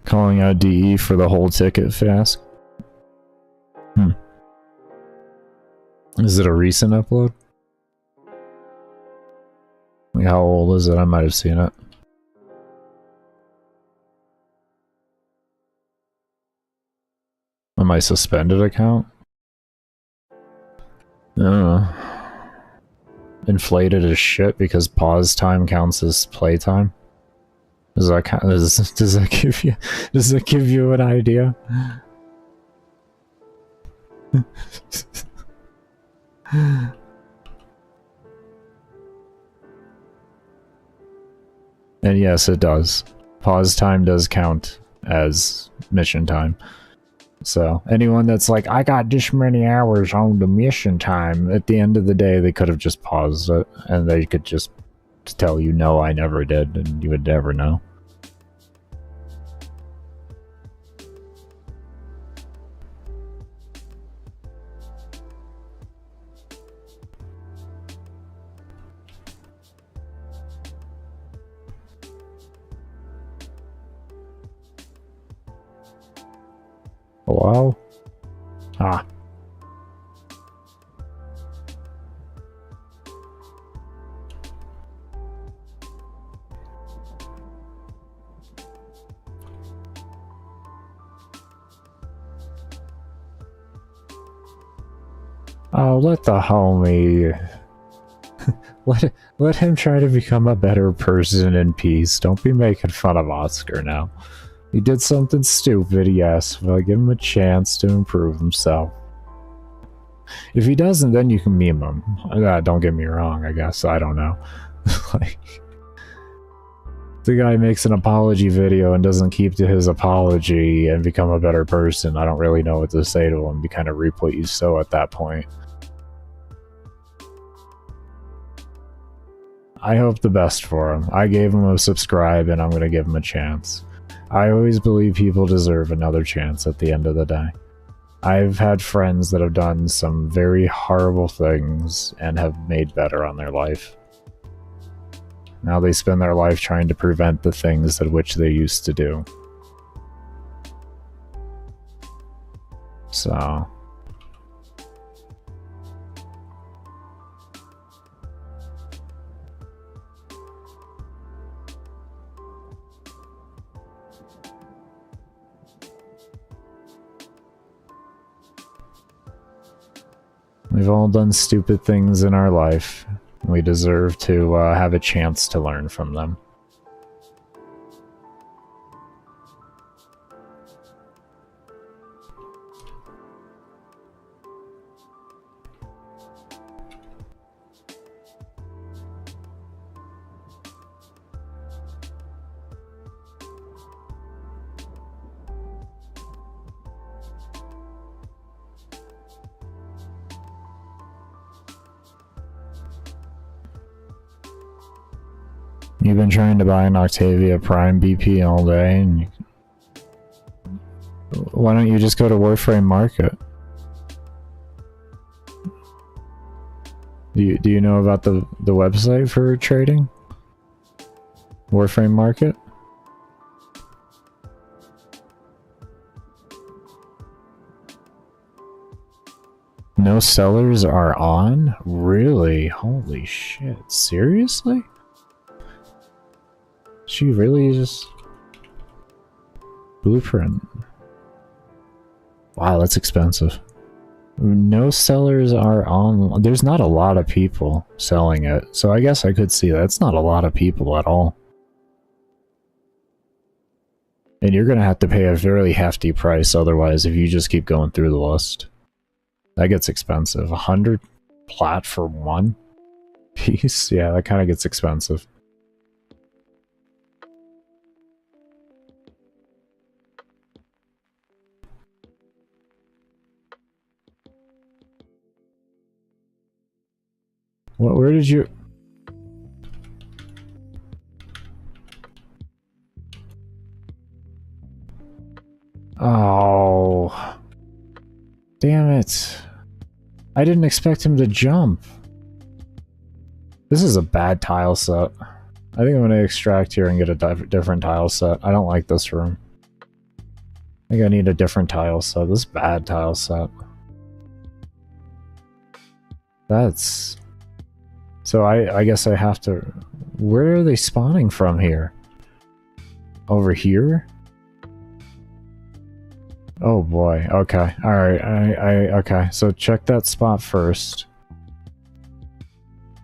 Calling out DE for the whole ticket fast. Is it a recent upload? Like, how old is it? I might have seen it. On my suspended account? I don't know. Inflated as shit because pause time counts as playtime? Does that count? Does that give you an idea? And yes, it does. Pause time does count as mission time. So, anyone that's like, I got this many hours on the mission time, at the end of the day, they could have just paused it, and they could just tell you, no, I never did, and you would never know. Hello? Ah. Oh, let the homie... let him try to become a better person in peace. Don't be making fun of Oscar now. He did something stupid, yes, but I'll give him a chance to improve himself. If he doesn't, then you can meme him. Don't get me wrong, I guess. I don't know. Like, the guy makes an apology video and doesn't keep to his apology and become a better person. I don't really know what to say to him. You kind of reap what you sow at that point. I hope the best for him. I gave him a subscribe and I'm going to give him a chance. I always believe people deserve another chance at the end of the day. I've had friends that have done some very horrible things and have made better on their life. Now they spend their life trying to prevent the things that which they used to do. So... we've all done stupid things in our life. We deserve to have a chance to learn from them. You've been trying to buy an Octavia Prime BP all day, and why don't you just go to Warframe Market? Do you know about the website for trading? Warframe market? No sellers are on? Really? Holy shit. Seriously? She really just... Blueprint. Wow, that's expensive. No sellers are on... There's not a lot of people selling it, so I guess I could see that. It's not a lot of people at all. And you're gonna have to pay a fairly hefty price otherwise if you just keep going through the list. That gets expensive. 100 plat for one piece? Yeah, that kind of gets expensive. What, where did you... Oh... Damn it. I didn't expect him to jump. This is a bad tile set. I think I'm going to extract here and get a different tile set. I don't like this room. I think I need a different tile set. This is a bad tile set. That's... So I guess I have to... Where are they spawning from here? Over here? Oh boy, okay. Alright, okay. So check that spot first.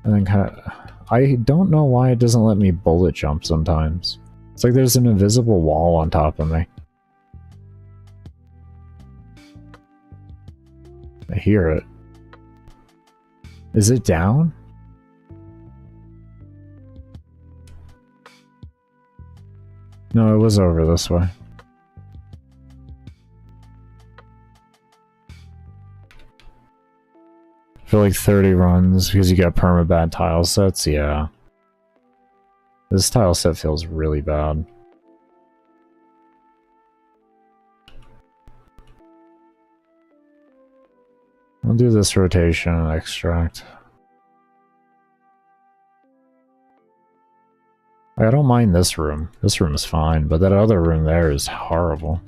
And then kind of... I don't know why it doesn't let me bullet jump sometimes. It's like there's an invisible wall on top of me. I hear it. Is it down? No, it was over this way. For like 30 runs, because you got perma-bad tile sets, yeah. This tile set feels really bad. I'll do this rotation and extract. I don't mind this room. This room is fine, but that other room there is horrible.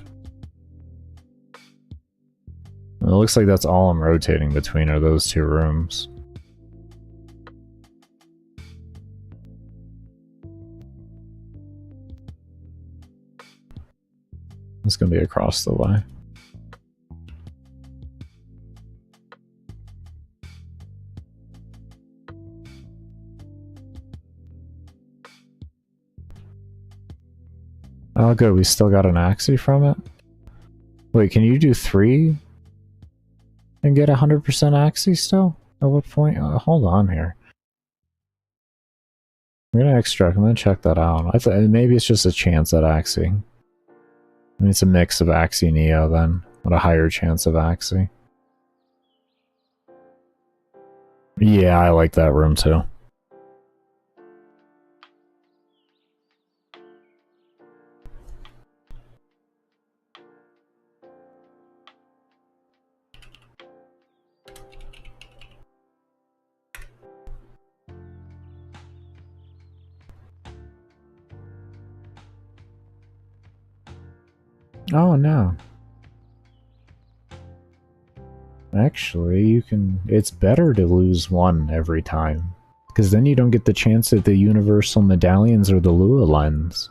It looks like that's all I'm rotating between are those two rooms. It's gonna be across the way. Oh good, we still got an axie from it? Wait, can you do 3? And get 100% axie still? At what point? Hold on here. I'm gonna extract. I'm gonna check that out. I thought maybe it's just a chance at axie. I mean, it's a mix of axie neo then, with a higher chance of axie. Yeah, I like that room too. Oh no. Actually, you can... It's better to lose one every time. Because then you don't get the chance at the universal medallions or the Lua lens.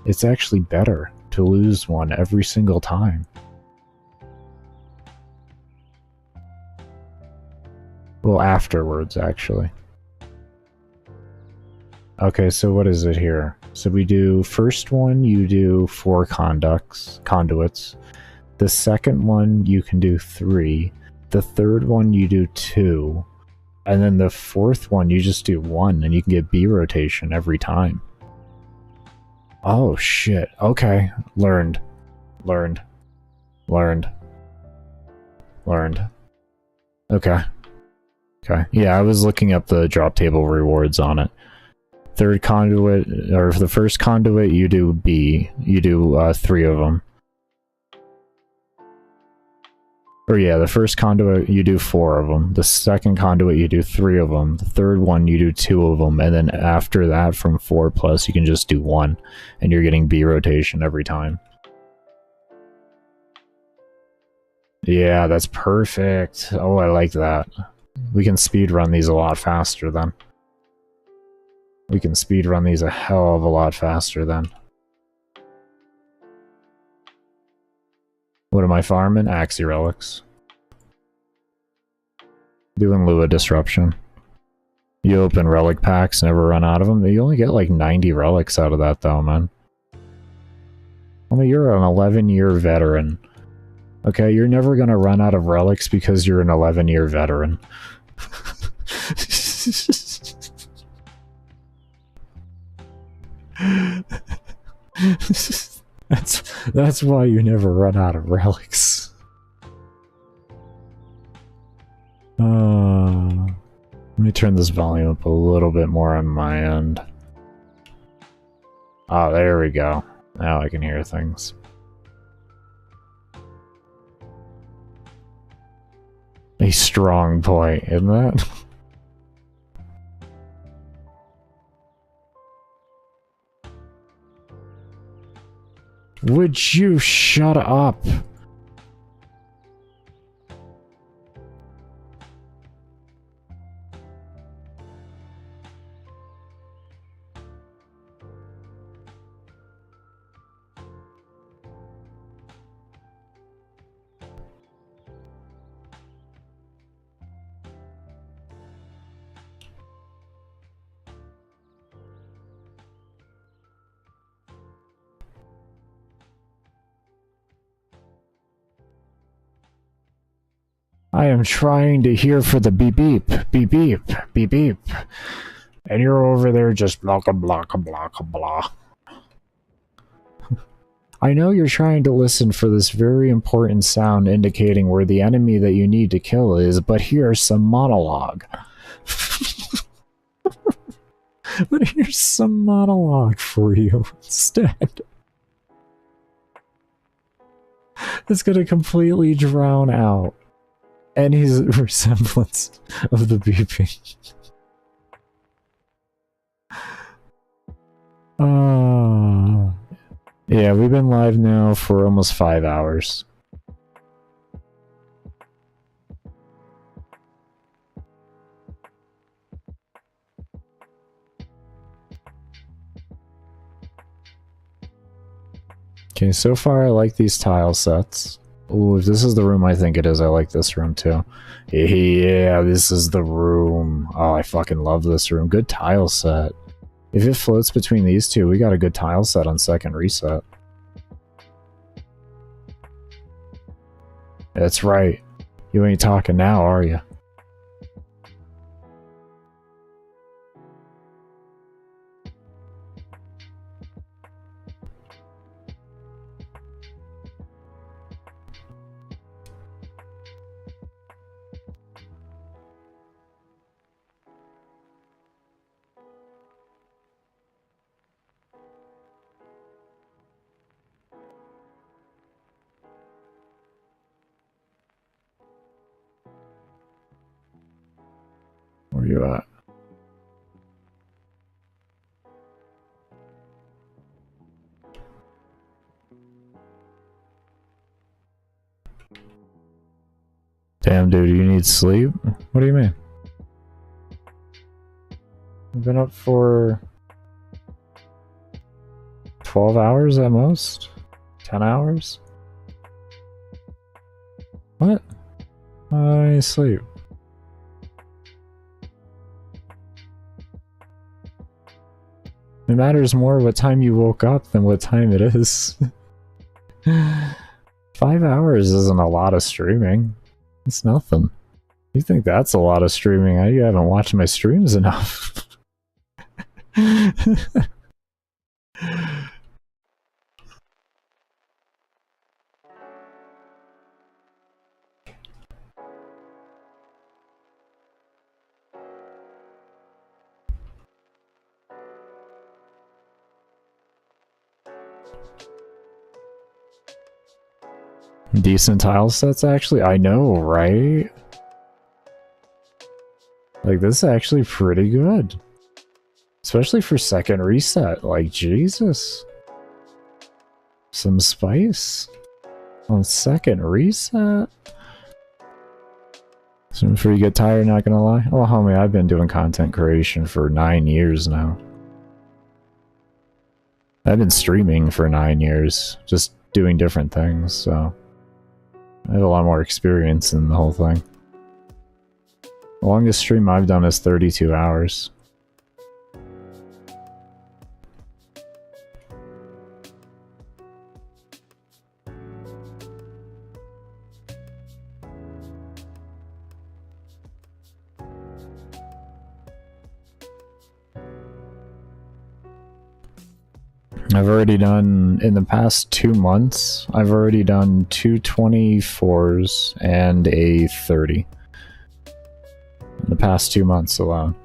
It's actually better to lose one every single time. Well, afterwards, actually. Okay, so what is it here? So we do first one, you do 4 conduits. The second one, you can do 3. The third one, you do 2. And then the fourth one, you just do 1, and you can get B rotation every time. Oh, shit. Okay. Learned. Okay. Okay. Yeah, I was looking up the drop table rewards on it. Third conduit, or for the first conduit, you do B. You do 3 of them. Or yeah, the first conduit you do 4 of them, the second conduit you do 3 of them, the third one you do 2 of them, and then after that from 4 plus you can just do 1, and you're getting B rotation every time. Yeah, that's perfect. Oh, I like that. We can speedrun these a lot faster then. We can speedrun these a hell of a lot faster then. What am I farming? Axie relics. Doing Lua disruption. You open relic packs, never run out of them. You only get like 90 relics out of that though, man. I mean, you're an 11-year veteran. Okay, you're never gonna run out of relics because you're an 11-year veteran. That's why you never run out of relics. Let me turn this volume up a little bit more on my end. Oh, there we go. Now I can hear things. A strong point, isn't that? Would you shut up? I am trying to hear for the beep beep, beep beep, beep beep. And you're over there just blah blah blah blah blah. I know you're trying to listen for this very important sound indicating where the enemy that you need to kill is, but here's some monologue. But here's some monologue for you instead. It's gonna completely drown out any resemblance of the beeping. Yeah, we've been live now for almost 5 hours. Okay, so far I like these tile sets. Ooh, if this is the room I think it is, I like this room too. Yeah, this is the room. Oh, I fucking love this room. Good tile set. If it floats between these two, we got a good tile set on second reset. That's right. You ain't talking now, are you? Where you at? Damn, dude, you need sleep? What do you mean? I've been up for 12 hours at most? 10 hours? What? I need sleep. It matters more what time you woke up than what time it is. 5 hours isn't a lot of streaming. It's nothing. You think that's a lot of streaming? You haven't watched my streams enough. Decent tile sets, actually. I know, right? Like, this is actually pretty good. Especially for second reset. Like, Jesus. Some spice. On second reset. So before you get tired, not gonna lie. Oh, homie, I've been doing content creation for 9 years now. I've been streaming for 9 years. Just doing different things, so... I have a lot more experience in the whole thing. The longest stream I've done is 32 hours. I've already done, in the past 2 months, I've already done 2 24s and a 30. In the past 2 months alone.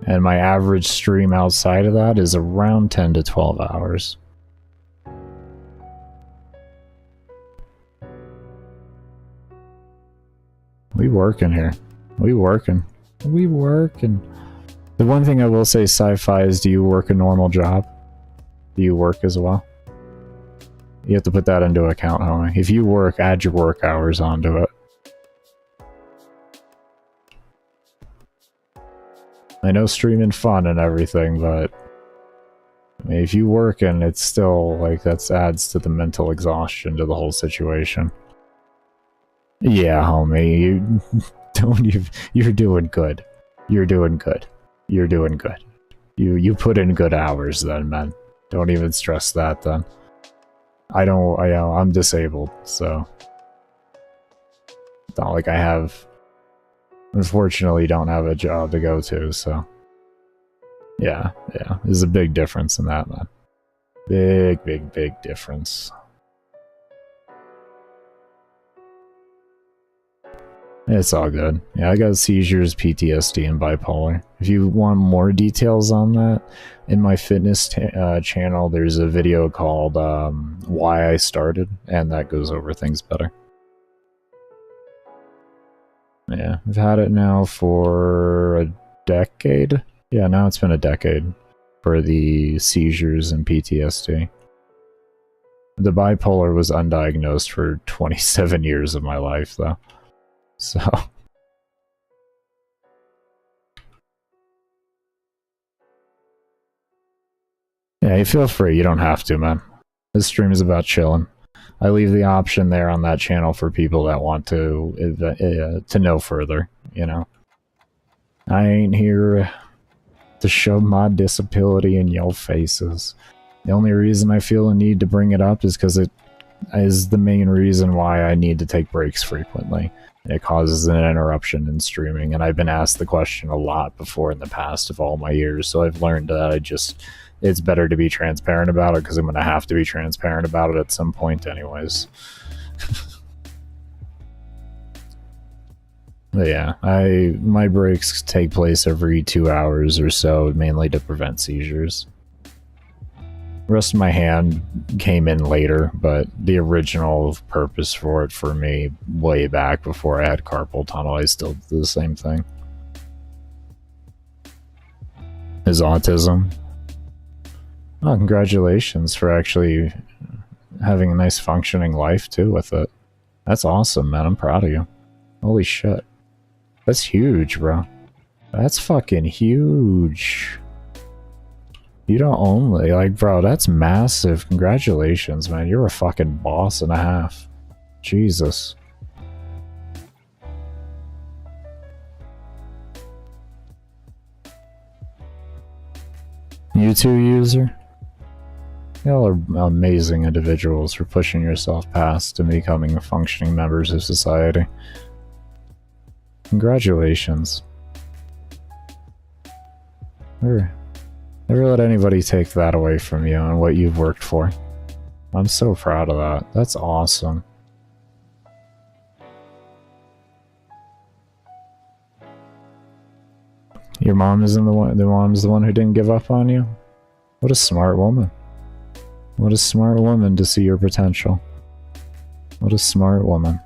And my average stream outside of that is around 10 to 12 hours. We working here. We working. We working. The one thing I will say, sci-fi, is do you work a normal job? Do you work as well? You have to put that into account, homie. If you work, add your work hours onto it. I know streaming fun and everything, but I mean, if you work and it's still like that adds to the mental exhaustion to the whole situation. Yeah, homie, you don't. You're doing good. You're doing good. You're doing good. You put in good hours then, man. Don't even stress that then. I'm disabled, so it's not like I have. Unfortunately, don't have a job to go to, so yeah, there's a big difference in that, man. Big difference. It's all good. Yeah, I got seizures, PTSD, and bipolar. If you want more details on that, in my fitness channel, there's a video called Why I Started, and that goes over things better. Yeah, I've had it now for a decade. Yeah, now it's been a decade for the seizures and PTSD. The bipolar was undiagnosed for 27 years of my life, though. So... yeah, you feel free. You don't have to, man. This stream is about chilling. I leave the option there on that channel for people that want to know further, you know. I ain't here to shove my disability in your faces. The only reason I feel a need to bring it up is because it is the main reason why I need to take breaks frequently. It causes an interruption in streaming, and I've been asked the question a lot before in the past of all my years, so I've learned that it's better to be transparent about it, because I'm going to have to be transparent about it at some point anyways. But yeah, my breaks take place every 2 hours or so, mainly to prevent seizures. The rest of my hand came in later, but the original purpose for it for me, way back before I had carpal tunnel, I still did the same thing. Is autism. Oh, congratulations for actually having a nice functioning life too with it. That's awesome, man. I'm proud of you. Holy shit. That's huge, bro. That's fucking huge. You don't only, like, bro, that's massive. Congratulations, man. You're a fucking boss and a half. Jesus. YouTube user? Y'all are amazing individuals for pushing yourself past and becoming functioning members of society. Congratulations. Never let anybody take that away from you and what you've worked for. I'm so proud of that. That's awesome. Your mom isn't the one. The mom's the one who didn't give up on you. What a smart woman. What a smart woman to see your potential. What a smart woman.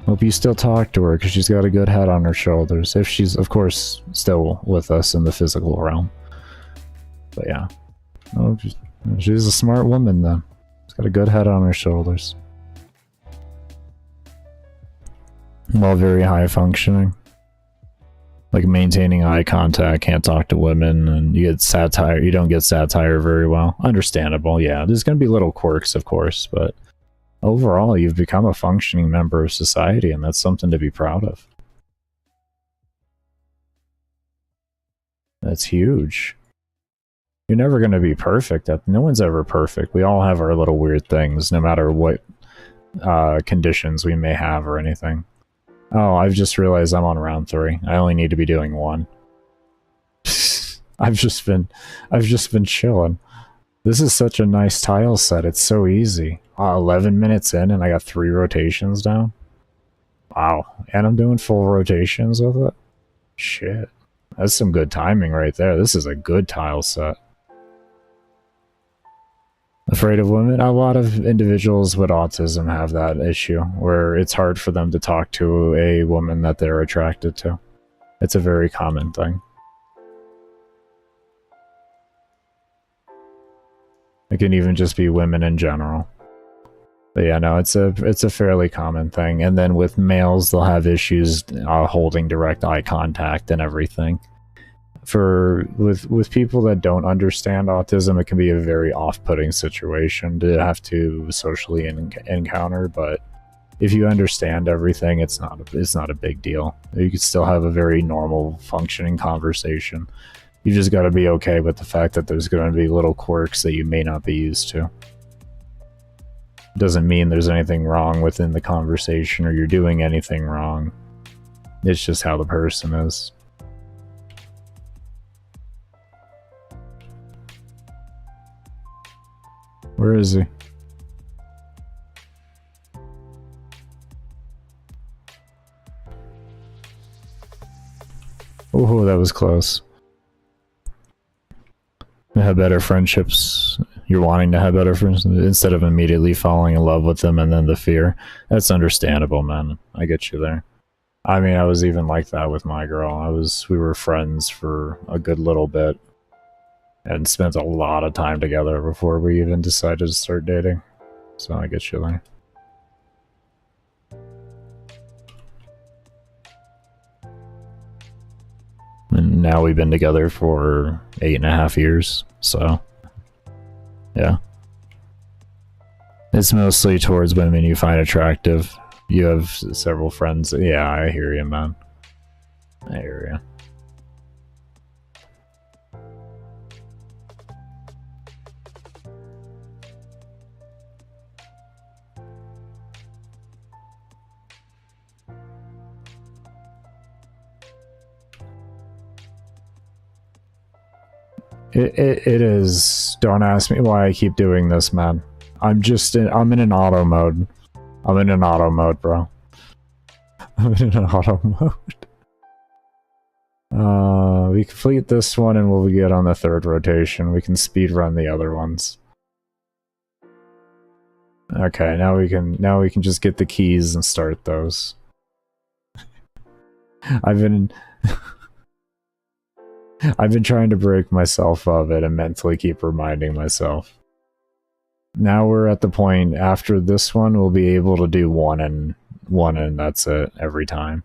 Hope you still talk to her, because she's got a good head on her shoulders. If she's, of course, still with us in the physical realm. But yeah. Oh, she's a smart woman, then. She's got a good head on her shoulders. Well, very high functioning. Like maintaining eye contact, can't talk to women, and you get satire. You don't get satire very well. Understandable, yeah. There's going to be little quirks, of course, but overall, you've become a functioning member of society, and that's something to be proud of. That's huge. You're never going to be perfect. No one's ever perfect. We all have our little weird things, no matter what conditions we may have or anything. Oh, I've just realized I'm on round 3. I only need to be doing 1. I've just been chilling. This is such a nice tile set. It's so easy. 11 minutes in and I got 3 rotations down. Wow. And I'm doing full rotations with it. Shit. That's some good timing right there. This is a good tile set. Afraid of women? A lot of individuals with autism have that issue, where it's hard for them to talk to a woman that they're attracted to. It's a very common thing. It can even just be women in general. But yeah, no, it's a fairly common thing. And then with males, they'll have issues holding direct eye contact and everything. With people that don't understand autism, it can be a very off-putting situation to have to socially encounter. But if you understand everything, it's not a big deal. You can still have a very normal, functioning conversation. You just got to be okay with the fact that there's going to be little quirks that you may not be used to. Doesn't mean there's anything wrong within the conversation or you're doing anything wrong. It's just how the person is. Where is he? Oh, that was close. Have better friendships. You're wanting to have better friends instead of immediately falling in love with them and then the fear. That's understandable, man. I get you there. I mean, I was even like that with my girl. We were friends for a good little bit and spent a lot of time together before we even decided to start dating. So I get you there. And now we've been together for 8.5 years, so yeah. It's mostly towards women you find attractive. You have several friends. Yeah, I hear you, man. I hear you. It is. Don't ask me why I keep doing this, man. I'm in an auto mode. I'm in an auto mode, bro. I'm in an auto mode. We complete this one and we'll get on the 3rd rotation. We can speed run the other ones. Okay, now we can just get the keys and start those. I've been trying to break myself of it and mentally keep reminding myself. Now we're at the point, after this one, we'll be able to do one and that's it, every time.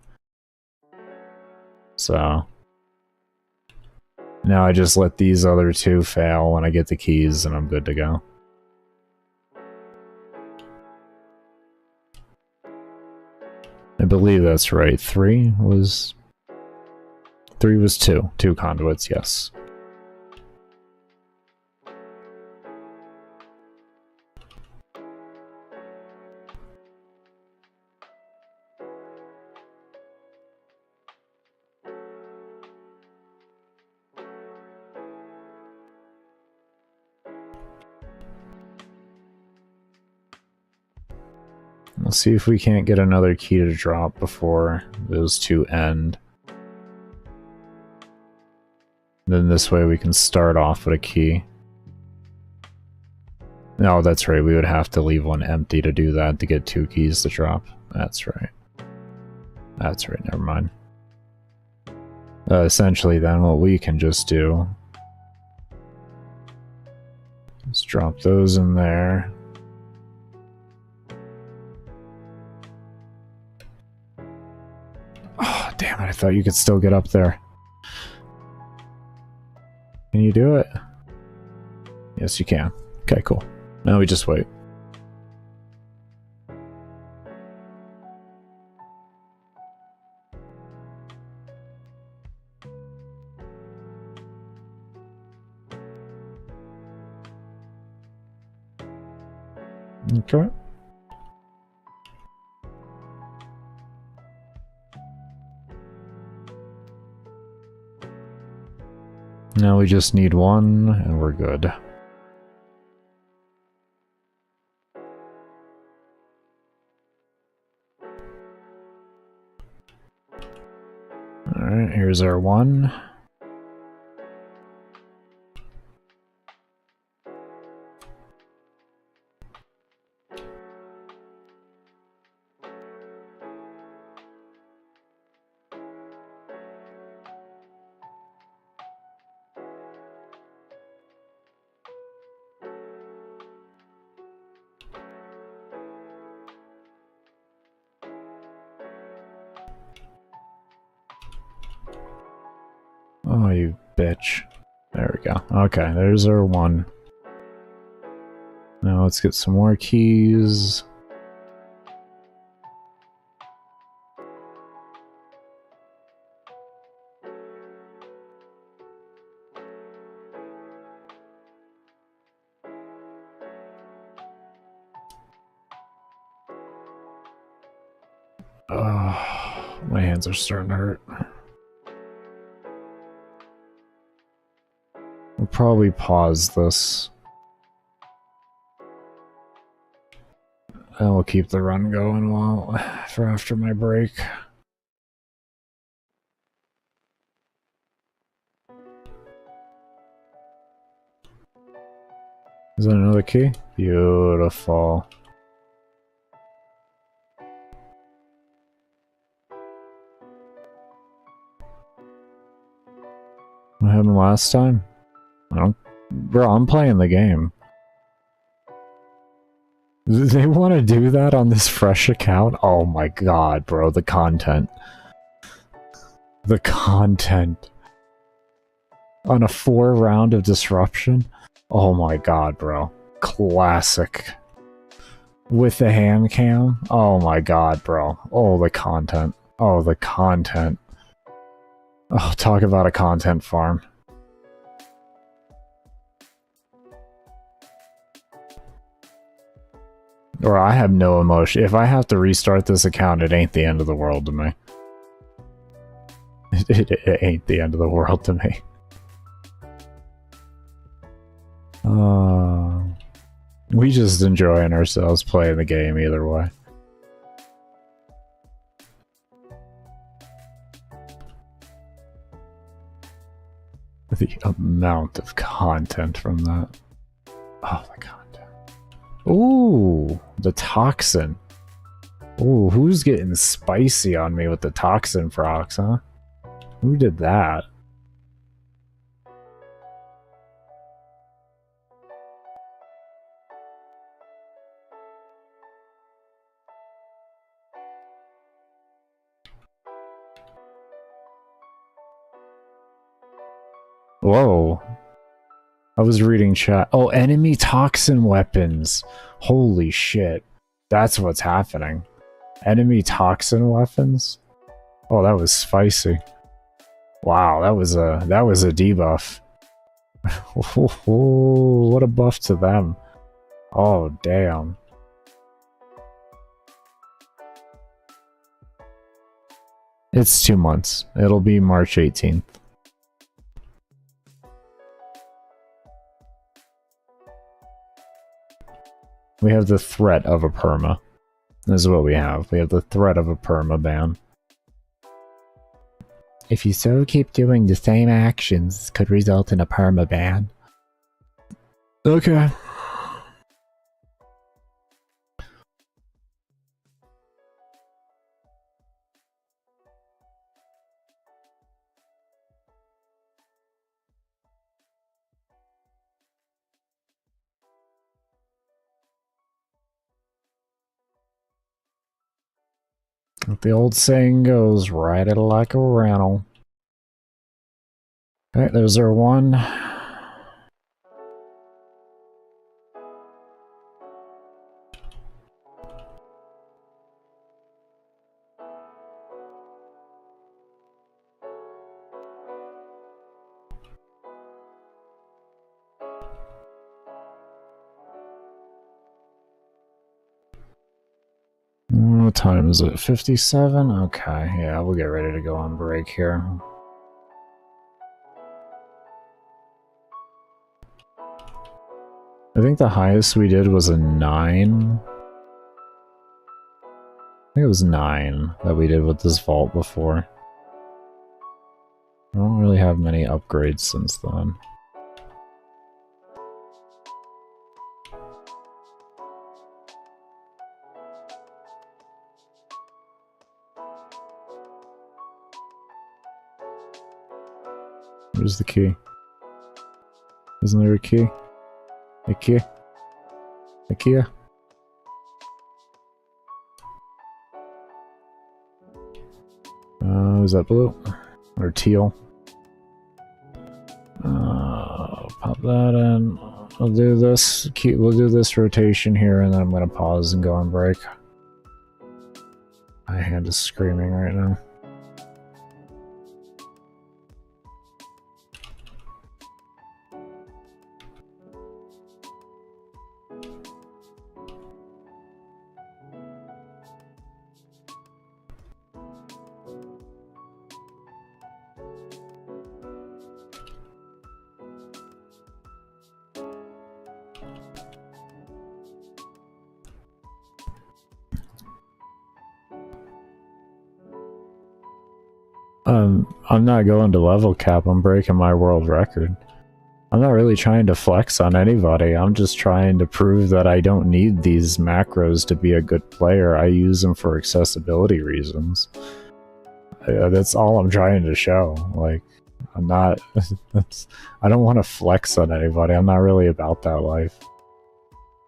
So now I just let these other 2 fail when I get the keys and I'm good to go. I believe that's right. 3 was 2 conduits, yes. We'll see if we can't get another key to drop before those 2 end. Then this way we can start off with a key. No, that's right. We would have to leave one empty to do that to get 2 keys to drop. That's right. That's right. Never mind. Essentially, then, what we can just do is drop those in there. Oh, damn it. I thought you could still get up there. Can you do it? Yes, you can. Okay, cool. Now we just wait. Okay. Now we just need one, and we're good. Alright, here's our one. Oh, you bitch. There we go. Okay, there's our one. Now let's get some more keys. Oh, my hands are starting to hurt. We'll probably pause this. And we'll keep the run going for after my break. Is that another key? Beautiful. What happened last time? Bro, I'm playing the game. They want to do that on this fresh account? Oh my god, bro, the content. The content. On a 4 round of disruption? Oh my god, bro. Classic. With the hand cam? Oh my god, bro. Oh, the content. Oh, the content. Oh, talk about a content farm. Or I have no emotion. If I have to restart this account, it ain't the end of the world to me. It ain't the end of the world to me. We just enjoying ourselves playing the game either way. The amount of content from that. Oh, the content. Ooh, the toxin. Ooh, who's getting spicy on me with the toxin procs, huh? Who did that? Whoa. I was reading chat. Oh, enemy toxin weapons. Holy shit. That's what's happening. Enemy toxin weapons? Oh, that was spicy. Wow, that was a debuff. What a buff to them. Oh, damn. It's 2 months. It'll be March 18th. We have the threat of a perma. This is what we have. We have the threat of a perma ban. If you so keep doing the same actions, could result in a perma ban. Okay. Like the old saying goes, ride it like a rental. Alright, there's our one. What time is it? 57? Okay, yeah, we'll get ready to go on break here. I think the highest we did was a 9. I think it was 9 that we did with this vault before. I don't really have many upgrades since then. Where's the key? Isn't there a key? A key? A key? Is that blue? Or teal? Pop that in. We'll do this. We'll do this rotation here, and then I'm gonna pause and go on break. My hand is screaming right now. I'm not going to level cap, I'm breaking my world record. I'm not really trying to flex on anybody, I'm just trying to prove that I don't need these macros to be a good player. I use them for accessibility reasons. That's all I'm trying to show. Like, I'm not... I don't want to flex on anybody, I'm not really about that life.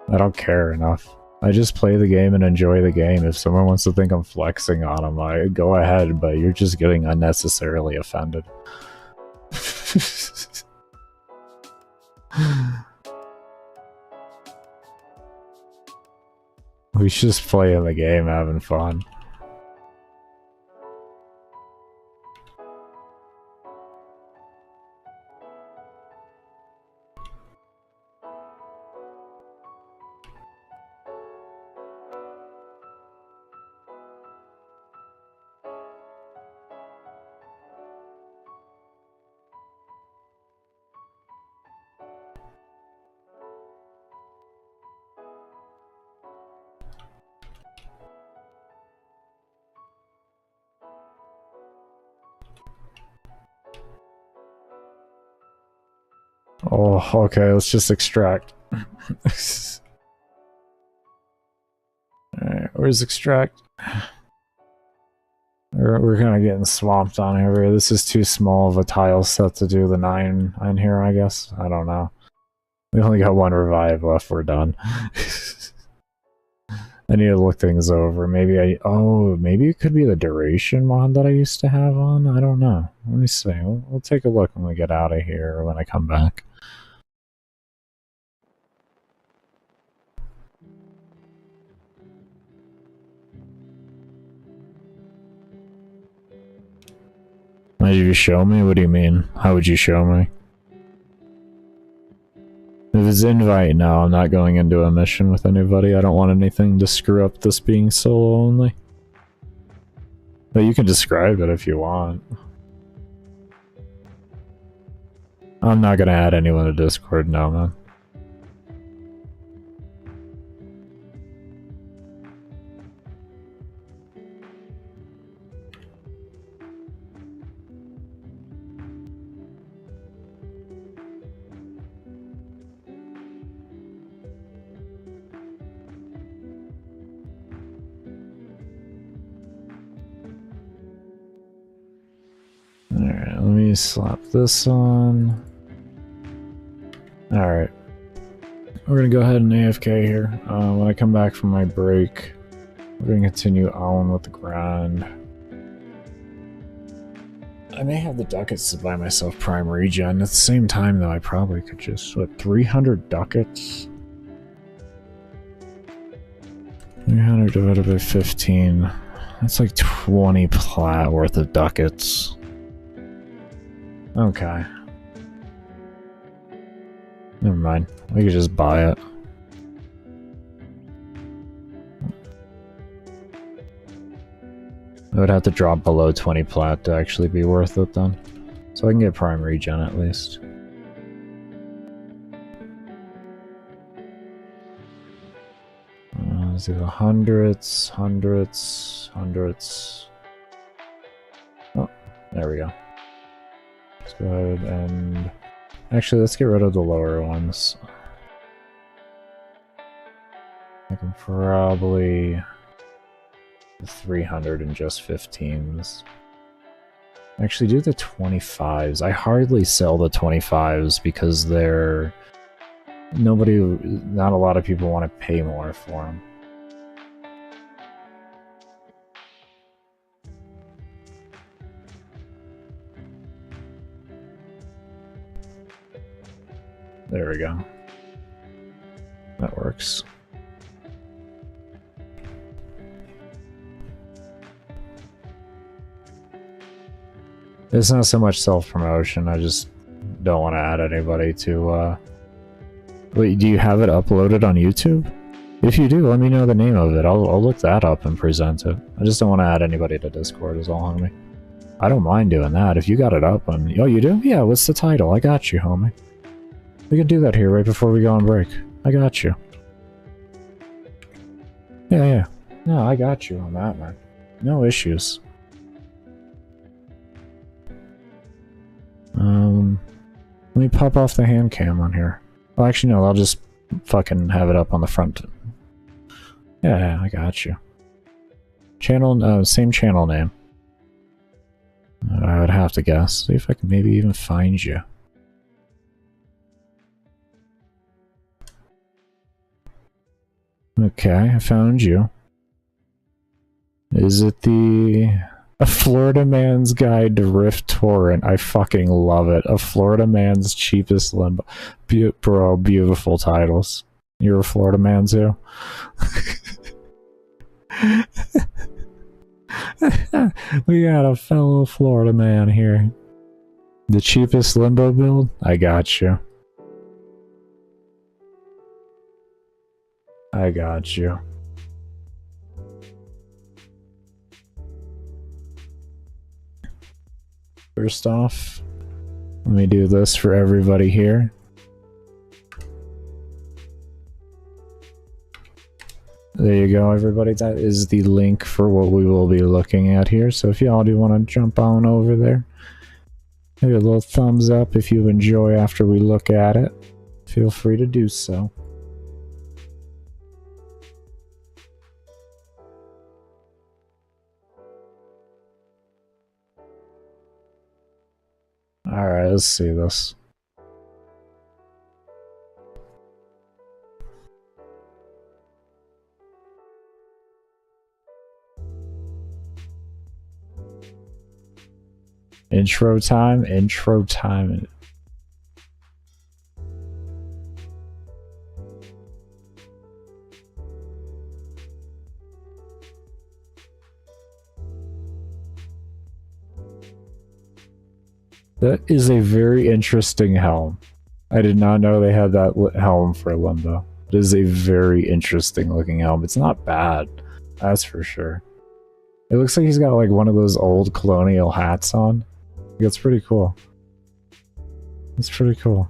I don't care enough. I just play the game and enjoy the game. If someone wants to think I'm flexing on them, I go ahead, but you're just getting unnecessarily offended. We should just play in the game, having fun. Oh, okay, let's just extract. Alright, where's extract? We're kind of getting swamped on here. This is too small of a tile set to do the 9 in here, I guess. I don't know. We only got 1 revive left, we're done. I need to look things over. Maybe maybe it could be the duration mod that I used to have on? I don't know. Let me see. We'll take a look when we get out of here, or when I come back. Did you show me? What do you mean? How would you show me? If it's invite, no, I'm not going into a mission with anybody. I don't want anything to screw up this being solo only. But you can describe it if you want. I'm not gonna add anyone to Discord now, man. Alright, let me slap this on. Alright. We're gonna go ahead and AFK here. When I come back from my break, We're gonna continue on with the grind. I may have the ducats to buy myself prime regen. At the same time, though, I probably could just, what, 300 ducats? 300 divided by 15. That's like 20 plat worth of ducats. Okay. Never mind. We could just buy it. I would have to drop below 20 plat to actually be worth it then. So I can get prime regen at least. Let's do the hundreds. Oh, there we go. Let's go ahead and... Actually, let's get rid of the lower ones. I can probably... 300 and just 15s. Actually, do the 25s. I hardly sell the 25s because they're... Not a lot of people want to pay more for them. There we go. That works. It's not so much self-promotion, I just don't want to add anybody to, Wait, do you have it uploaded on YouTube? If you do, let me know the name of it. I'll look that up and present it. I just don't want to add anybody to Discord is all, homie. I don't mind doing that. If you got it up on... Oh, you do? Yeah, what's the title? I got you, homie. We can do that here right before we go on break. I got you. Yeah. No, I got you on that, man. No issues. Let me pop off the hand cam on here. Well, actually, no, I'll just fucking have it up on the front. Yeah, I got you. Channel, same channel name. I would have to guess. See if I can maybe even find you. Okay, I found you. Is it A Florida Man's Guide to Rift Torrent? I fucking love it. A Florida Man's Cheapest Limbo. Bro, beautiful titles. You're a Florida man too? We got a fellow Florida man here. The cheapest limbo build? I got you. I got you. First off, let me do this for everybody here. There you go, everybody. That is the link for what we will be looking at here. So if y'all do want to jump on over there, maybe a little thumbs up if you enjoy after we look at it. Feel free to do so. Alright, let's see this. Intro time, intro time. That is a very interesting helm. I did not know they had that helm for Limbo. It is a very interesting looking helm. It's not bad, that's for sure. It looks like he's got like one of those old colonial hats on. It's pretty cool. It's pretty cool.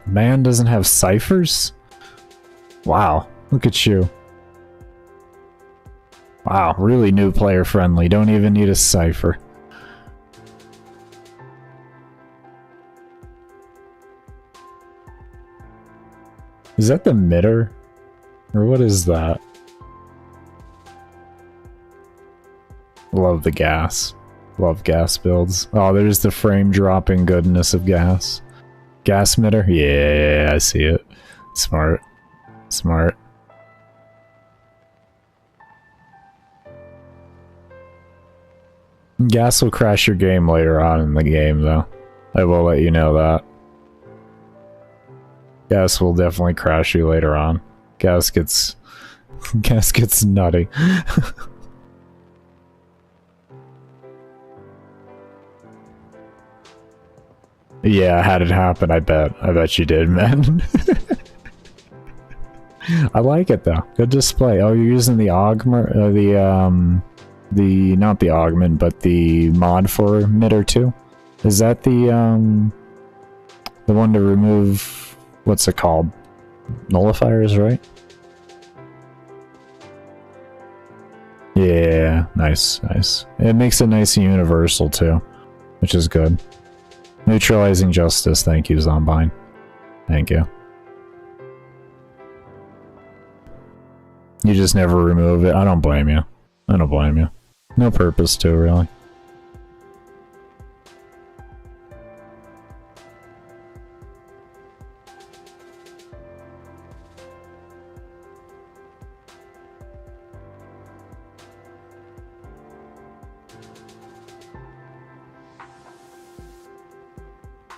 Man doesn't have ciphers? Wow, look at you. Wow, really new player friendly. Don't even need a cipher. Is that the mitter? Or what is that? Love the gas. Love gas builds. Oh, there's the frame dropping goodness of gas. Gas mitter? Yeah, I see it. Smart. Smart. Gas will crash your game later on in the game, though. I will let you know that. Gas will definitely crash you later on. Gas gets nutty. Yeah, I had it happen, I bet. I bet you did, man. I like it though. Good display. Oh, you're using the augment, not the augment, but the mod for mitter too? Is that the one to remove, what's it called? Nullifiers, right? Yeah, nice, nice. It makes it nice and universal too, which is good. Neutralizing justice, thank you, Zombine. Thank you. You just never remove it. I don't blame you. I don't blame you. No purpose to, really.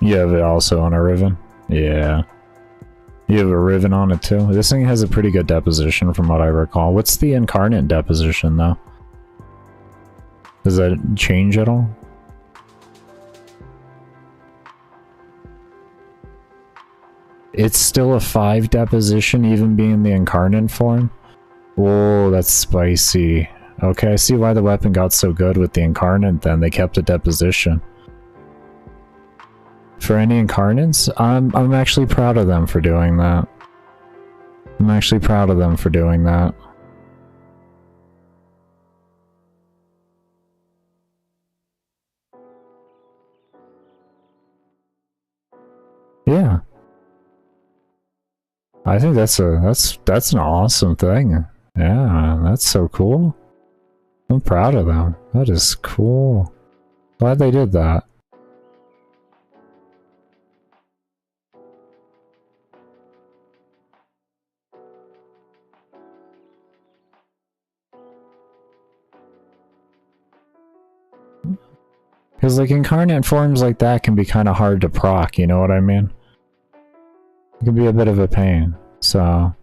You have it also on a Riven? Yeah. You have a Riven on it too? This thing has a pretty good deposition from what I recall. What's the incarnate deposition though? Does that change at all? It's still a 5 deposition even being the incarnate form? Whoa, that's spicy. Okay, I see why the weapon got so good with the incarnate then. They kept a deposition. For any incarnates, I'm actually proud of them for doing that. I'm actually proud of them for doing that. Yeah. I think that's an awesome thing. Yeah, that's so cool. I'm proud of them. That is cool. Glad they did that. Because, like, incarnate forms like that can be kind of hard to proc, you know what I mean? It can be a bit of a pain, so...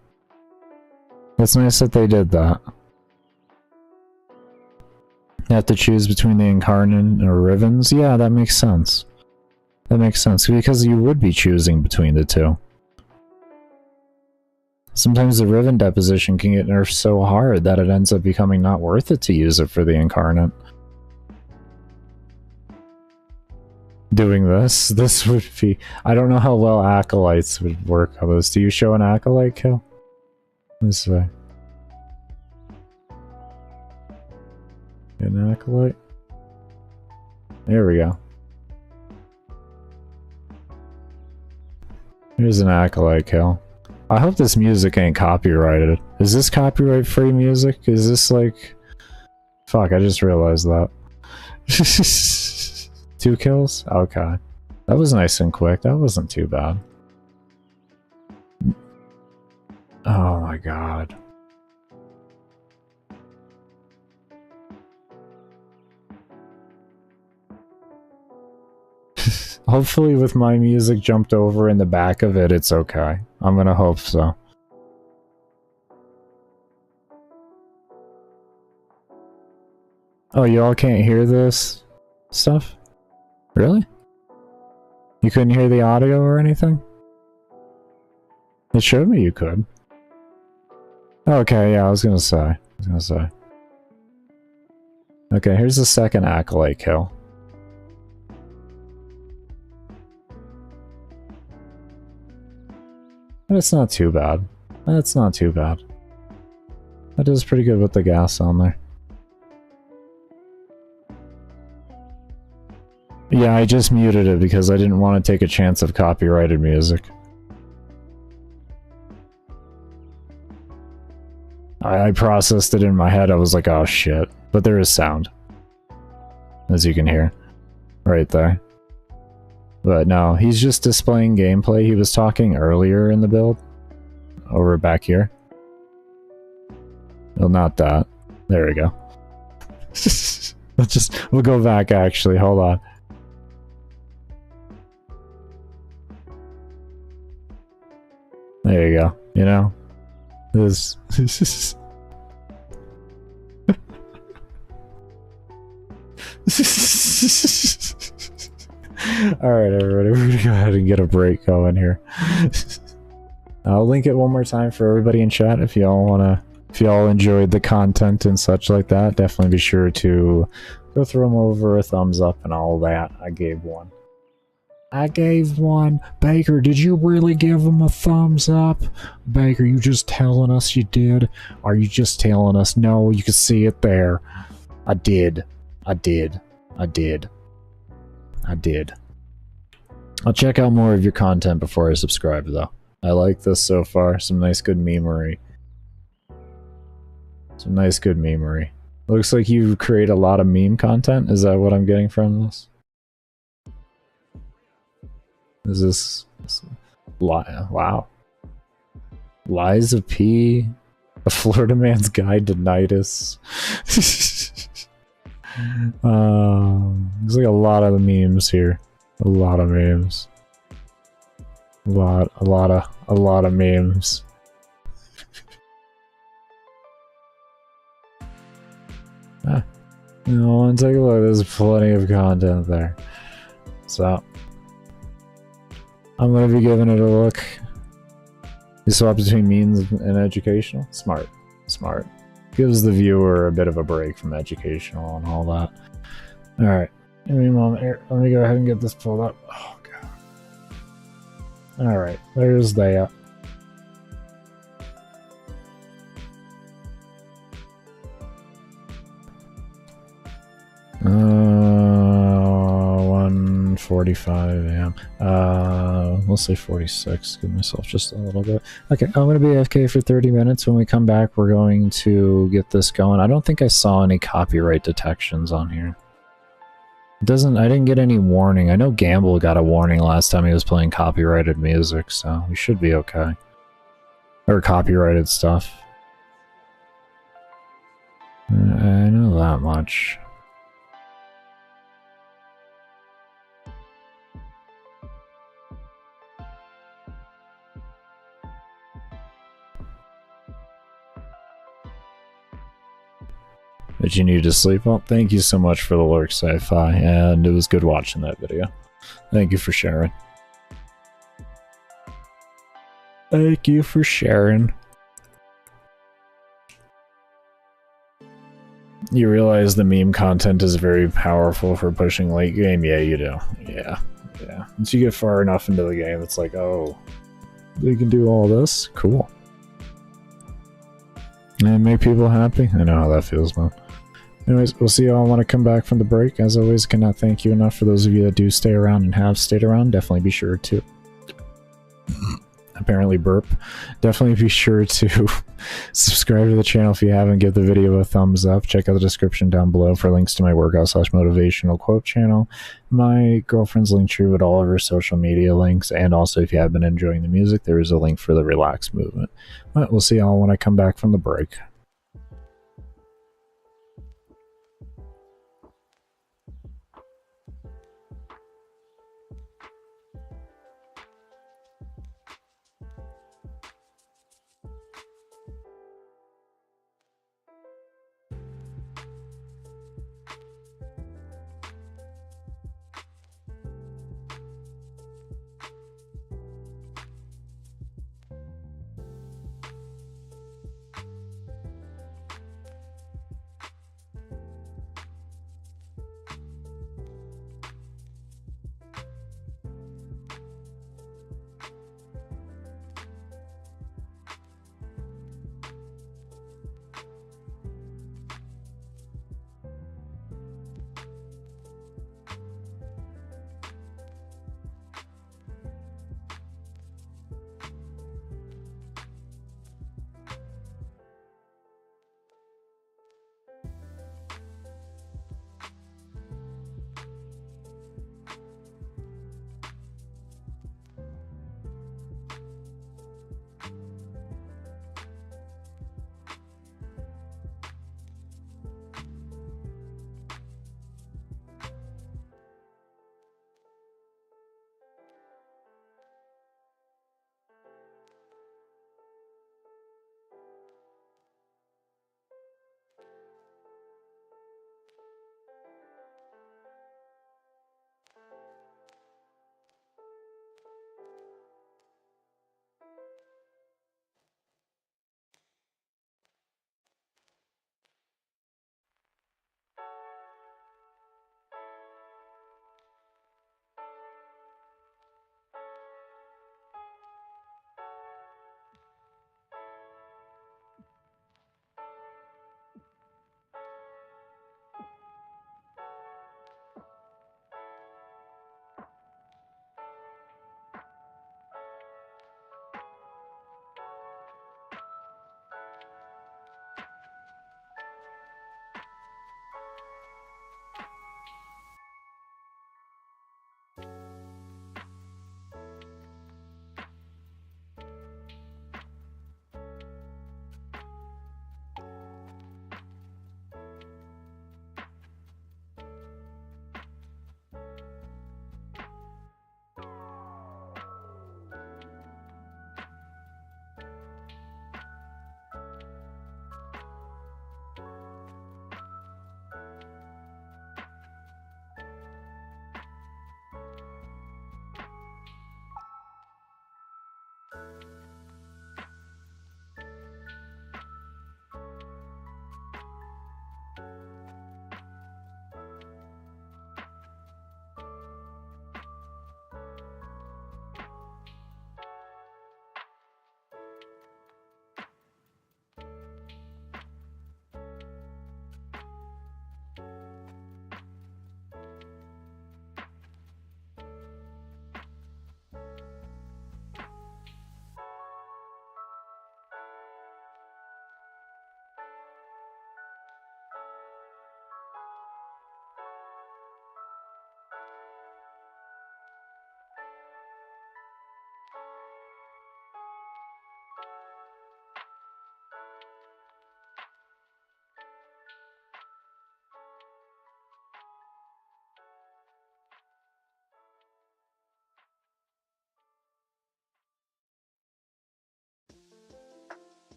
It's nice that they did that. You have to choose between the incarnate or Rivens? Yeah, that makes sense. That makes sense, because you would be choosing between the two. Sometimes the Riven deposition can get nerfed so hard that it ends up becoming not worth it to use it for the incarnate. Doing this would be... I don't know how well acolytes would work on this. Do you show an acolyte kill? This way. An acolyte? There we go. Here's an acolyte kill. I hope this music ain't copyrighted. Is this copyright free music? Is this like... Fuck, I just realized that. 2 kills? Okay. That was nice and quick. That wasn't too bad. Oh my god. Hopefully with my music jumped over in the back of it, it's okay. I'm gonna hope so. Oh, you all can't hear this stuff? Really? You couldn't hear the audio or anything? It showed me you could. Okay, yeah, I was gonna say. Okay, here's the second acolyte kill. But it's not too bad. That's not too bad. That does pretty good with the gas on there. Yeah, I just muted it because I didn't want to take a chance of copyrighted music. I processed it in my head, I was like, oh shit. But there is sound. As you can hear. Right there. But no, he's just displaying gameplay. He was talking earlier in the build. Over back here. Well, not that. There we go. We'll go back actually, hold on. There you go, you know? This... Alright everybody, we're gonna go ahead and get a break going here. I'll link it one more time for everybody in chat if y'all enjoyed the content and such like that. Definitely be sure to go throw them over a thumbs up and all that. I gave one. I gave one. Baker, did you really give him a thumbs up? Baker, you just telling us you did? Are you just telling us? No, you can see it there. I did. I did. I did. I did. I'll check out more of your content before I subscribe, though. I like this so far. Some nice good memery. Some nice good memery. Looks like you create a lot of meme content. Is that what I'm getting from this? Is this... Wow. Lies of P. A Florida Man's Guide to Nidus. There's like a lot of memes here. A lot of memes. A lot of memes. You know, and take a look, there's plenty of content there. So I'm gonna be giving it a look. You swap between memes and educational? Smart. Smart. Gives the viewer a bit of a break from educational and all that. Alright. Give me a moment here. Let me go ahead and get this pulled up. Oh god. Alright, there's that. Uh, 1:45 AM. We'll say 46. Give myself just a little bit. Okay, I'm gonna be AFK for 30 minutes. When we come back, we're going to get this going. I don't think I saw any copyright detections on here. I didn't get any warning. I know Gamble got a warning last time he was playing copyrighted music, so we should be okay. Or copyrighted stuff. I know that much. Did you need to sleep? Well, thank you so much for the lurk, Sci-Fi, and it was good watching that video. Thank you for sharing. Thank you for sharing. You realize the meme content is very powerful for pushing late game? Yeah, you do. Yeah. Once you get far enough into the game, it's like, oh, they can do all this? Cool. And make people happy? I know how that feels, man. Anyways, we'll see you all when I come back from the break. As always, cannot thank you enough for those of you that do stay around and have stayed around. Definitely be sure to... apparently burp. Definitely be sure to subscribe to the channel if you haven't. Give the video a thumbs up. Check out the description down below for links to my workout/motivational quote channel, my girlfriend's link tree with all of her social media links, and also if you have been enjoying the music, there is a link for the relax movement. But we'll see y'all when I come back from the break.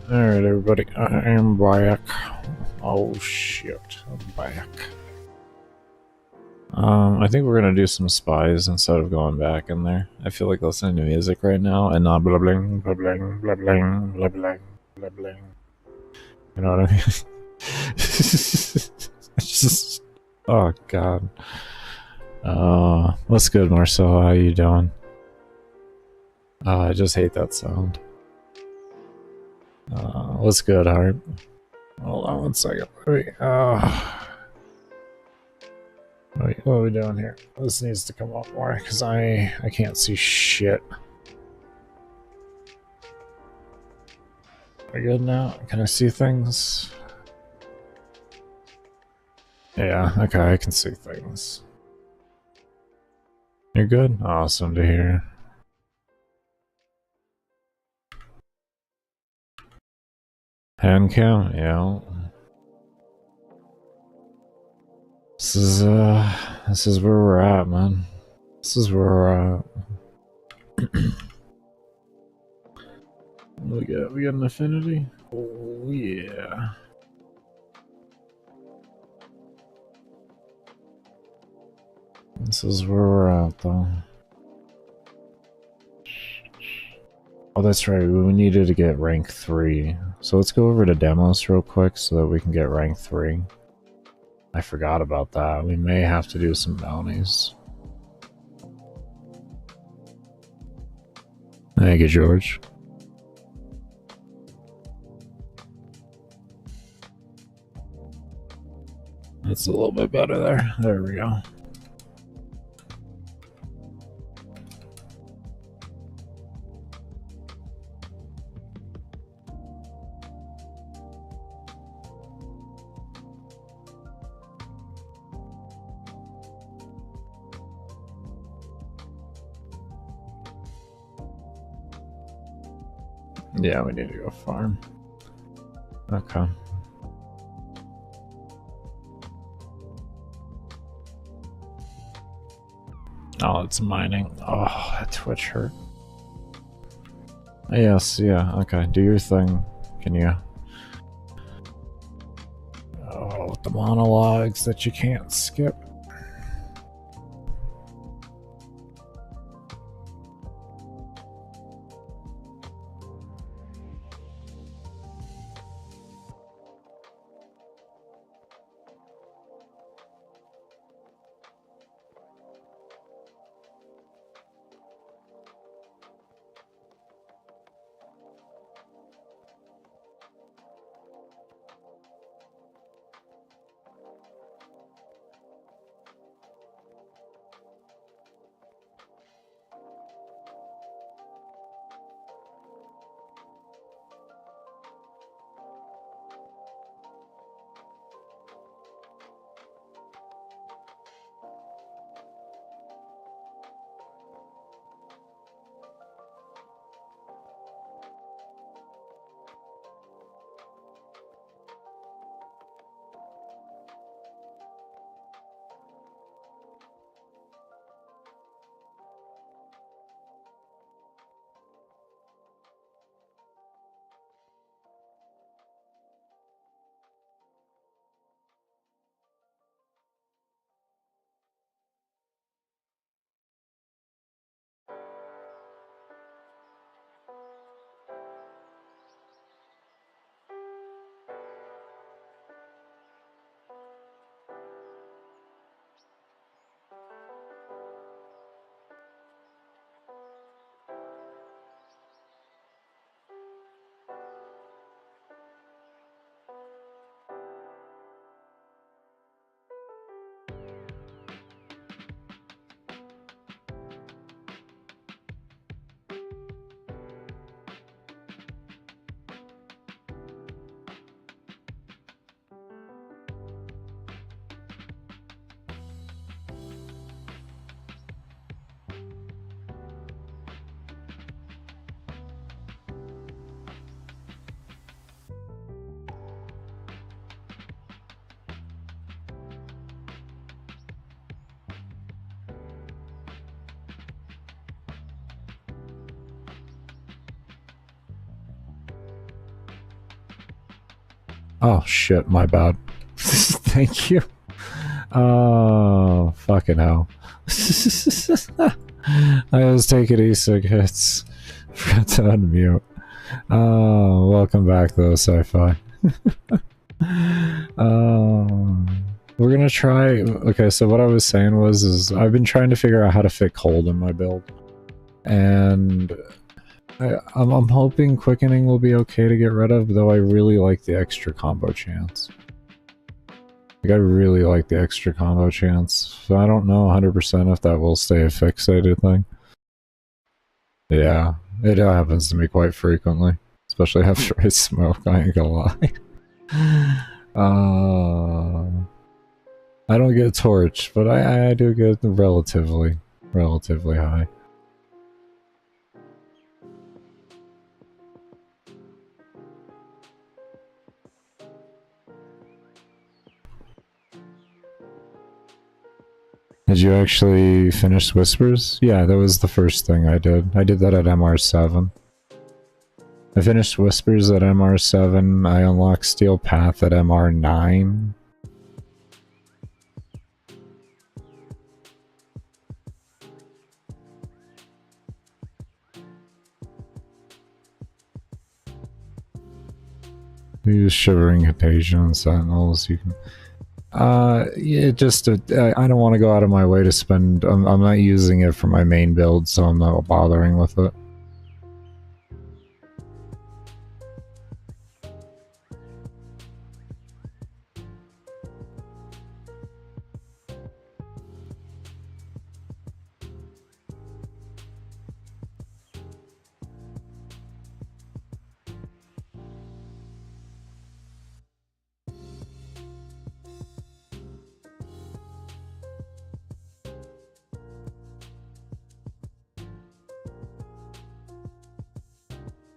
Alright, everybody, I am back. Oh shit, I'm back. I think we're gonna do some spies instead of going back in there. I feel like listening to music right now and not blah bling, blah bling, blah bling, blah bling, blah bling. You know what I mean? It's just, oh god. What's good, Marcel? How you doing? I just hate that sound. What's good, Heart? Hold on one second. Wait, wait, what are we doing here? This needs to come up more because I can't see shit. Are we good now? Can I see things? Yeah, okay, I can see things. You're good? Awesome to hear. Hand cam? Yeah. This is where we're at, man. This is where we're at. We got an affinity? Oh yeah. This is where we're at, though. Oh, that's right, we needed to get rank 3. So let's go over to demos real quick so that we can get rank 3. I forgot about that. We may have to do some bounties. Thank you, George. That's a little bit better there. There we go. Yeah, we need to go farm. Okay. Oh, it's mining. Oh, that Twitch hurt. Yes, yeah, okay. Do your thing. Can you? Oh, the monologues that you can't skip. Oh shit, my bad. Thank you. Oh, fucking hell. I was taking e-cig hits. Forgot to unmute. Oh, welcome back though, sci-fi. We're gonna try... Okay, so what I was saying is I've been trying to figure out how to fit cold in my build. And I'm hoping quickening will be okay to get rid of, though I really like the extra combo chance. Like, I really like the extra combo chance. So I don't know 100% if that will stay a fixated thing. Yeah, it happens to me quite frequently. Especially after I smoke, I ain't gonna lie. I don't get torched, but I do get relatively high. Did you actually finish Whispers? Yeah, that was the first thing I did. I did that at MR7. I finished Whispers at MR7, I unlocked Steel Path at MR9. Use Shivering Contagion and Sentinels, you can... it just, I don't want to go out of my way to spend... I'm not using it for my main build, so I'm not bothering with it.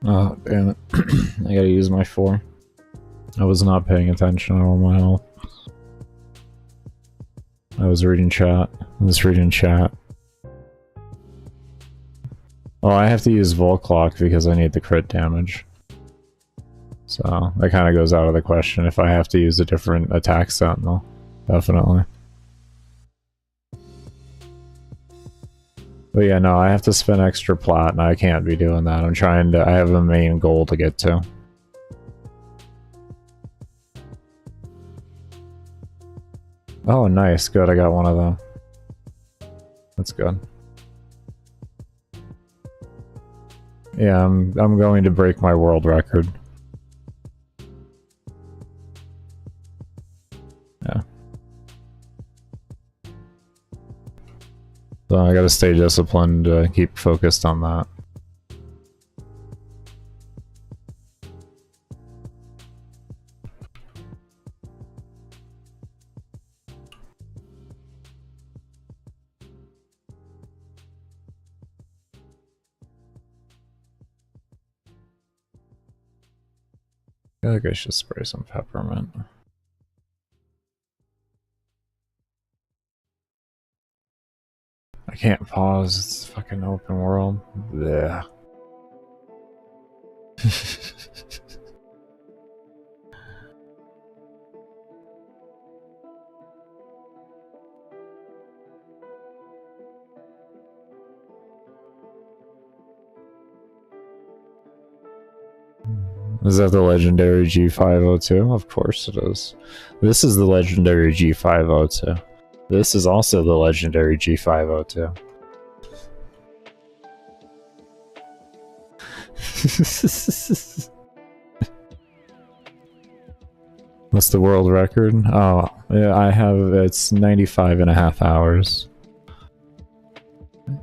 Oh, damn it. I gotta use my 4. I was not paying attention on my health. I was reading chat. Oh, I have to use Volclock because I need the crit damage. So, that kind of goes out of the question if I have to use a different attack sentinel. Definitely. But yeah, no, I have to spend extra plat, and I can't be doing that. I'm trying to... I have a main goal to get to. Oh, nice. Good, I got one of them. That's good. Yeah, I'm going to break my world record. Yeah. So I gotta stay disciplined to keep focused on that. I feel like I should spray some peppermint. I can't pause, it's fucking open world. Blech. Is that the legendary G502? Of course it is. This is the legendary G502. This is also the legendary G502. What's the world record? Oh, yeah, I have... it's 95.5 hours.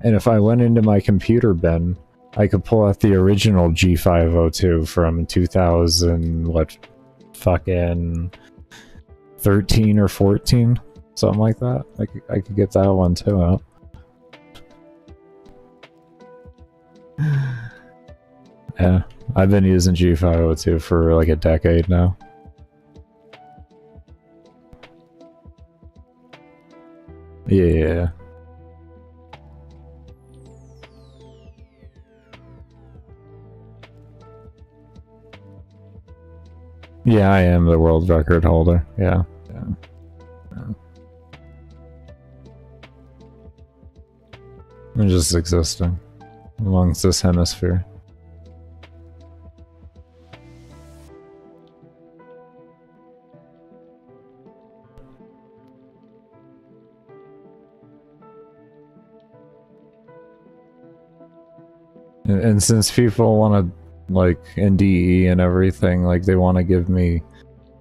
And if I went into my computer bin, I could pull out the original G502 from 2000, what, fucking 13 or 14? Something like that. I could get that one too out. Yeah, I've been using G502 for like a decade now. Yeah. Yeah, I am the world record holder. Yeah. I'm just existing amongst this hemisphere. And since people want to, like, in DE and everything, like, they want to give me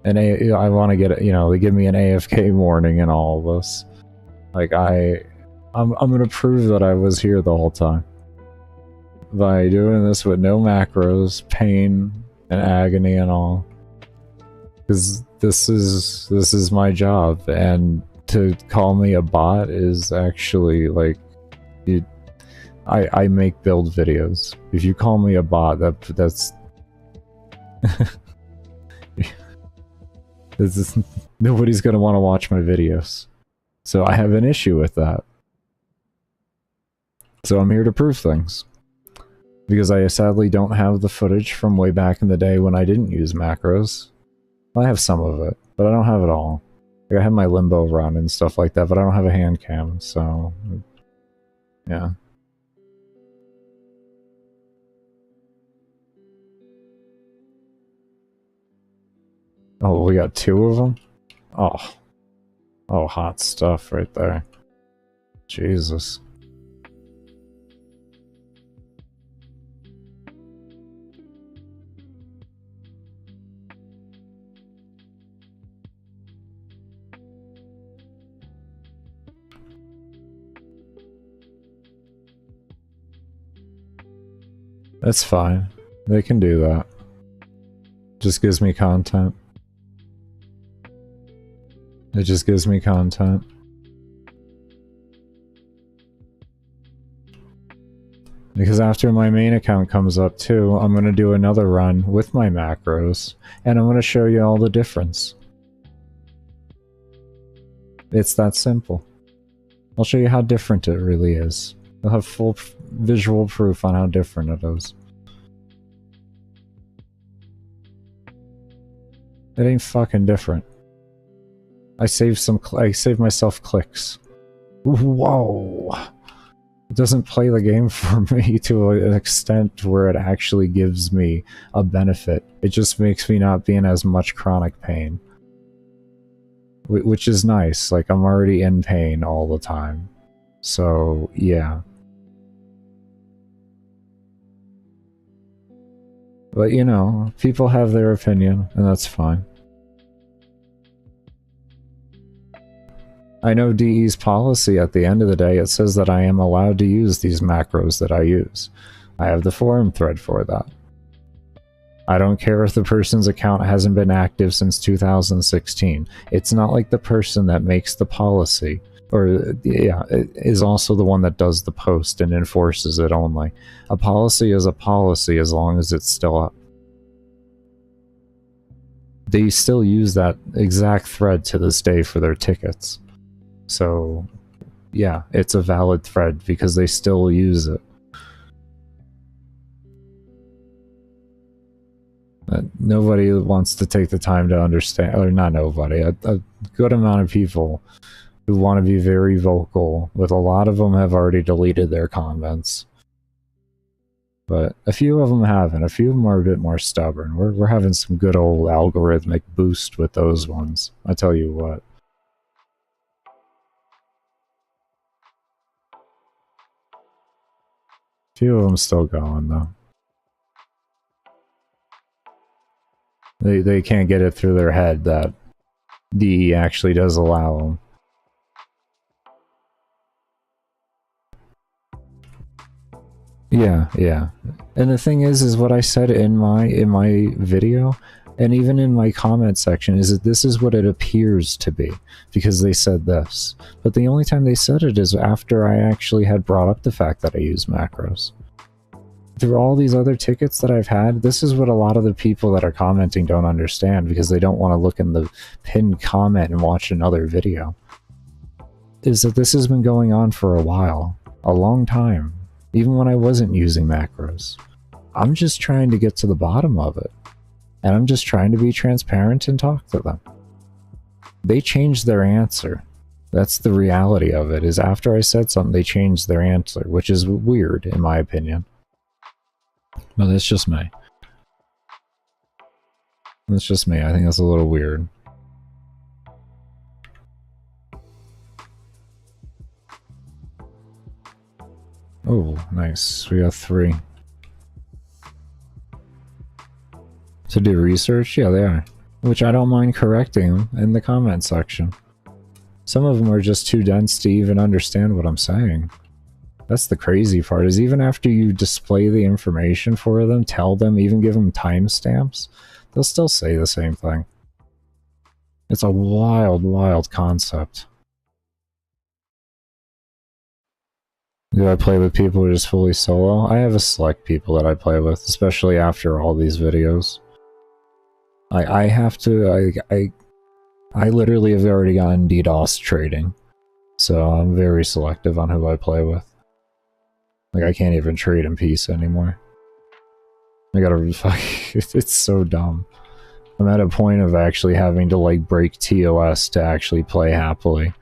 I want to get, you know, they give me an AFK warning and all of this. Like, I'm gonna prove that I was here the whole time. By doing this with no macros, pain, and agony and all. Because this is my job, and to call me a bot is actually, like, I make build videos. If you call me a bot, that's nobody's gonna want to watch my videos. So I have an issue with that. So I'm here to prove things. Because I sadly don't have the footage from way back in the day when I didn't use macros. I have some of it, but I don't have it all. Like, I have my limbo run and stuff like that, but I don't have a hand cam, so... yeah. Oh, we got 2 of them? Oh. Oh, hot stuff right there. Jesus. That's fine. They can do that. Just gives me content. It just gives me content. Because after my main account comes up too, I'm gonna do another run with my macros, and I'm gonna show you all the difference. It's that simple. I'll show you how different it really is. I'll have full visual proof on how different it is. It ain't fucking different. I saved myself clicks. Whoa! It doesn't play the game for me to an extent where it actually gives me a benefit. It just makes me not be in as much chronic pain. Which is nice, like, I'm already in pain all the time. So, yeah. But, you know, people have their opinion, and that's fine. I know DE's policy at the end of the day, it says that I am allowed to use these macros that I use. I have the forum thread for that. I don't care if the person's account hasn't been active since 2016. It's not like the person that makes the policy, or yeah, is also the one that does the post and enforces it only. A policy is a policy as long as it's still up. They still use that exact thread to this day for their tickets. So, yeah, it's a valid thread because they still use it. Nobody wants to take the time to understand, or not nobody, a good amount of people who want to be very vocal, with a lot of them have already deleted their comments. But a few of them haven't. A few of them are a bit more stubborn. We're having some good old algorithmic boost with those ones. I tell you what. A few of them still going, though. They can't get it through their head that DE actually does allow them. Yeah. And the thing is what I said in my video, and even in my comment section, is that this is what it appears to be, because they said this. But the only time they said it is after I actually had brought up the fact that I use macros. Through all these other tickets that I've had, this is what a lot of the people that are commenting don't understand, because they don't want to look in the pinned comment and watch another video. Is that this has been going on for a while. A long time. Even when I wasn't using macros. I'm just trying to get to the bottom of it. And I'm just trying to be transparent and talk to them. They changed their answer. That's the reality of it, is after I said something, they changed their answer, which is weird, in my opinion. But that's just me. That's just me. I think that's a little weird. Oh, nice. We got 3. To do research? Yeah, they are. Which I don't mind correcting in the comment section. Some of them are just too dense to even understand what I'm saying. That's the crazy part, is even after you display the information for them, tell them, even give them timestamps, they'll still say the same thing. It's a wild, wild concept. Do I play with people who are just fully solo? I have a select people that I play with, especially after all these videos. I have to, I literally have already gotten DDoS trading, so I'm very selective on who I play with. Like, I can't even trade in peace anymore. I gotta, it's so dumb. I'm at a point of actually having to, like, break TOS to actually play happily.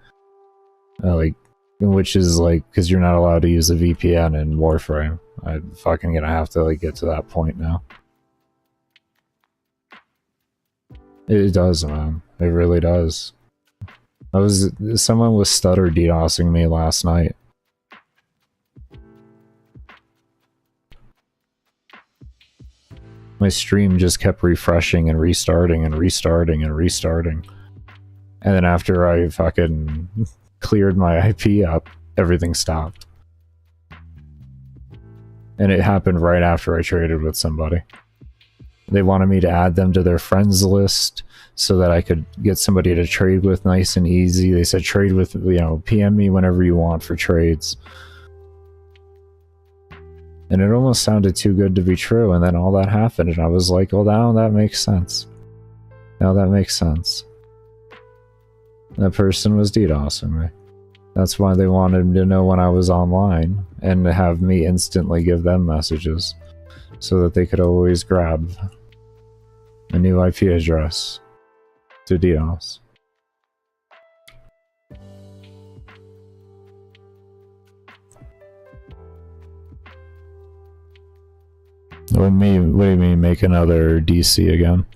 Like, which is, like, because you're not allowed to use a VPN in Warframe. I'm fucking gonna have to, like, get to that point now. It does, man. It really does. Someone was stutter DDoSing me last night. My stream just kept refreshing and restarting and restarting and restarting. And then after I fucking cleared my IP up, everything stopped. And it happened right after I traded with somebody. They wanted me to add them to their friends list so that I could get somebody to trade with nice and easy. They said trade with, you know, PM me whenever you want for trades. And it almost sounded too good to be true, and then all that happened, and I was like, well, now that makes sense. Now that makes sense. That person was DDoSing me. That's why they wanted to know when I was online, and to have me instantly give them messages, so that they could always grab a new IP address to DDoS. What do you mean, make another DC again?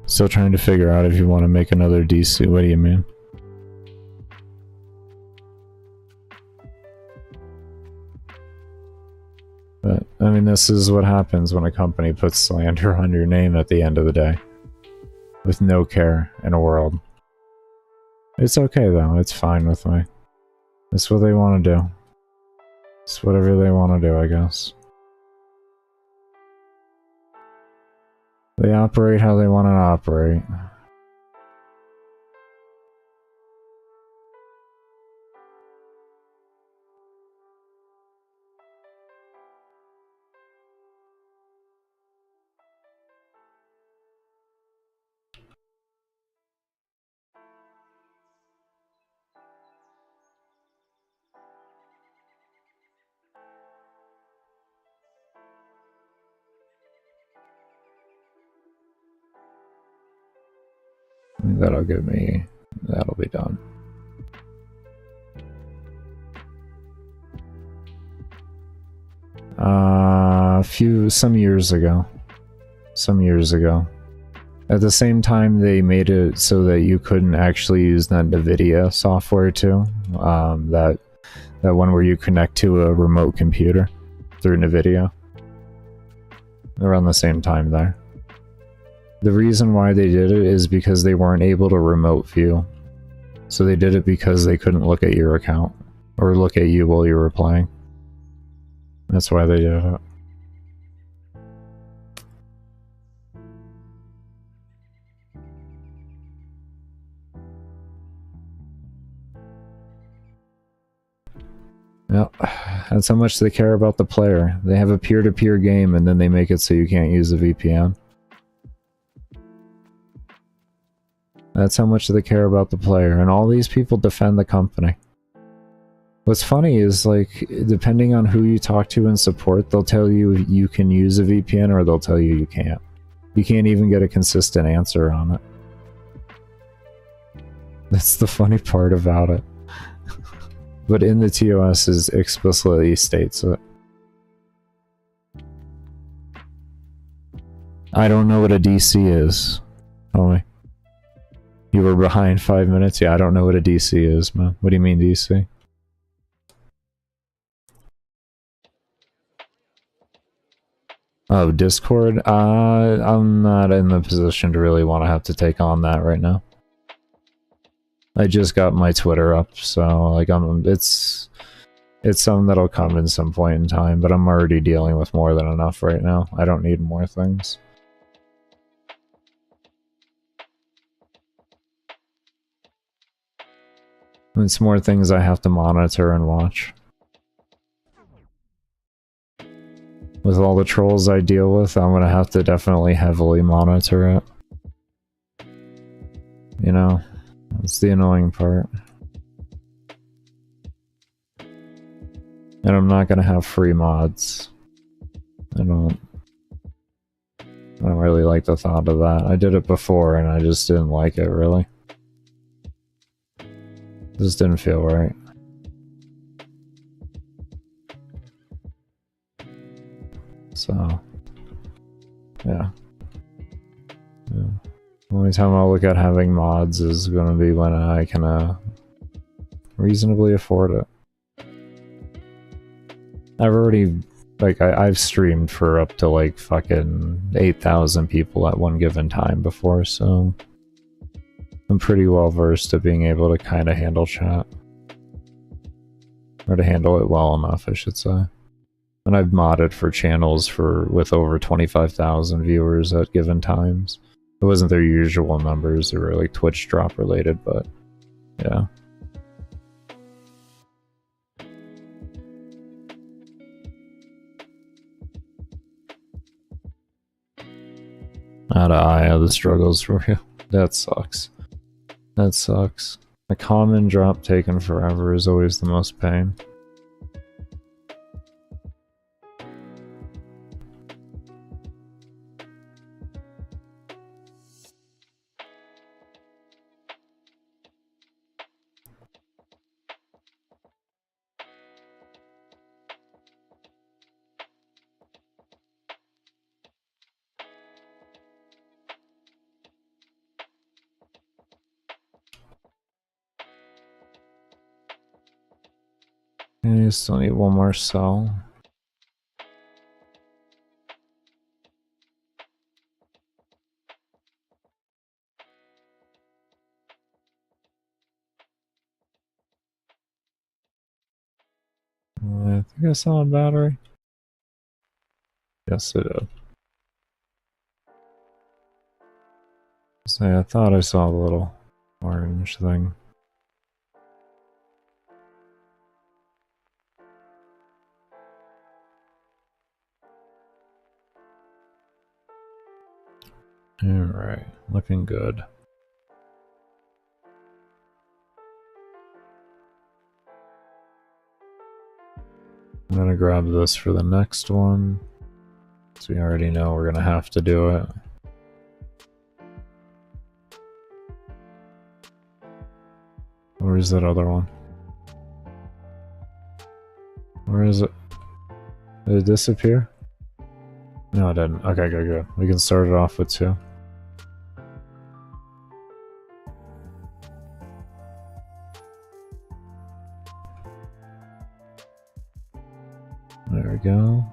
Still trying to figure out if you want to make another DC. What do you mean? But, I mean, this is what happens when a company puts slander on your name at the end of the day. With no care in the world. It's okay, though. It's fine with me. It's what they want to do. It's whatever they want to do, I guess. They operate how they want to operate. That'll give me... that'll be done. Some years ago. Some years ago. At the same time, they made it so that you couldn't actually use that NVIDIA software too. That one where you connect to a remote computer through NVIDIA. Around the same time there. The reason why they did it is because they weren't able to remote view. So they did it because they couldn't look at your account. Or look at you while you were playing. That's why they did it. Yep, that's how much they care about the player. They have a peer-to-peer game and then they make it so you can't use a VPN. That's how much they care about the player, and all these people defend the company. What's funny is, like, depending on who you talk to in support, they'll tell you you can use a VPN or they'll tell you you can't. You can't even get a consistent answer on it. That's the funny part about it. But in the TOS it explicitly states it. I don't know what a DC is. Homie. You were behind 5 minutes? Yeah, I don't know what a DC is, man. What do you mean DC? Oh, Discord? I'm not in the position to really want to have to take on that right now. I just got my Twitter up, so like it's something that'll come in some point in time, but I'm already dealing with more than enough right now. I don't need more things. It's more things I have to monitor and watch. With all the trolls I deal with, I'm gonna have to definitely heavily monitor it. You know, that's the annoying part. And I'm not gonna have free mods. I don't really like the thought of that. I did it before and I just didn't like it, really. Just didn't feel right. So, yeah. The only time I'll look at having mods is gonna be when I can reasonably afford it. I've already, like, I've streamed for up to like fucking 8,000 people at one given time before, so I'm pretty well versed at being able to kind of handle chat. Or to handle it well enough, I should say. And I've modded for channels with over 25,000 viewers at given times. It wasn't their usual numbers, they were like Twitch drop related, but yeah. Out of eye of the struggles for you. That sucks. That sucks. A common drop taken forever is always the most pain. And you still need one more cell. I think I saw a battery. Yes, it did. So I thought I saw a little orange thing. Alright, looking good. I'm gonna grab this for the next one, so we already know we're gonna have to do it. Where's that other one? Where is it? Did it disappear? No, it didn't. Okay, good, good. We can start it off with 2. There we go.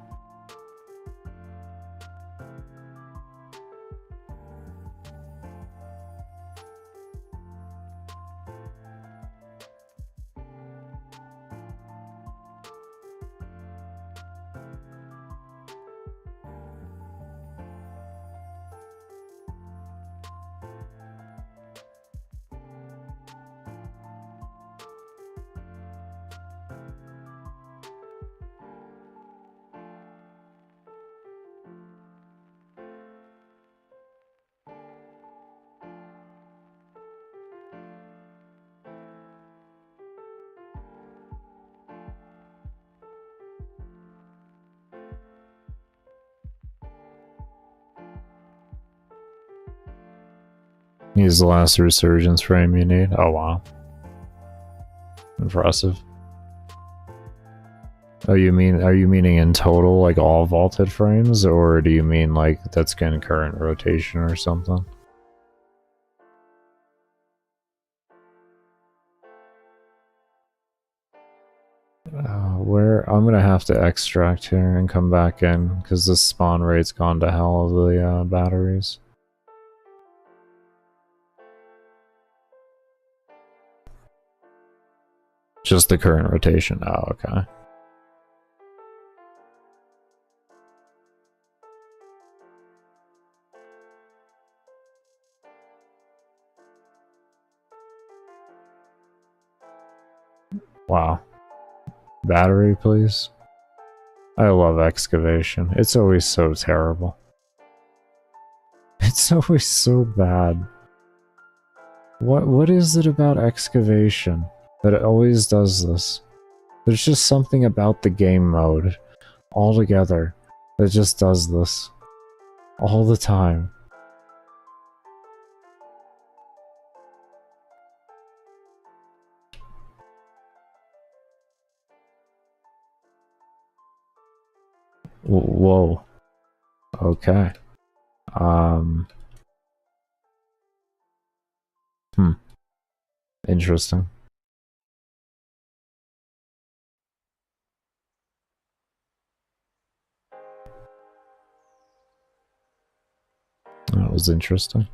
He's the last resurgence frame you need. Oh wow. Impressive. Oh, are you meaning in total, like all vaulted frames, or do you mean like that's concurrent rotation or something? Where I'm gonna have to extract here and come back in because the spawn rate's gone to hell of the batteries. Just the current rotation. Oh, okay. Wow. Battery, please. I love excavation. It's always so terrible. It's always so bad. What is it about excavation that it always does this? There's just something about the game mode altogether that just does this all the time. Whoa. Okay. Interesting. That was interesting.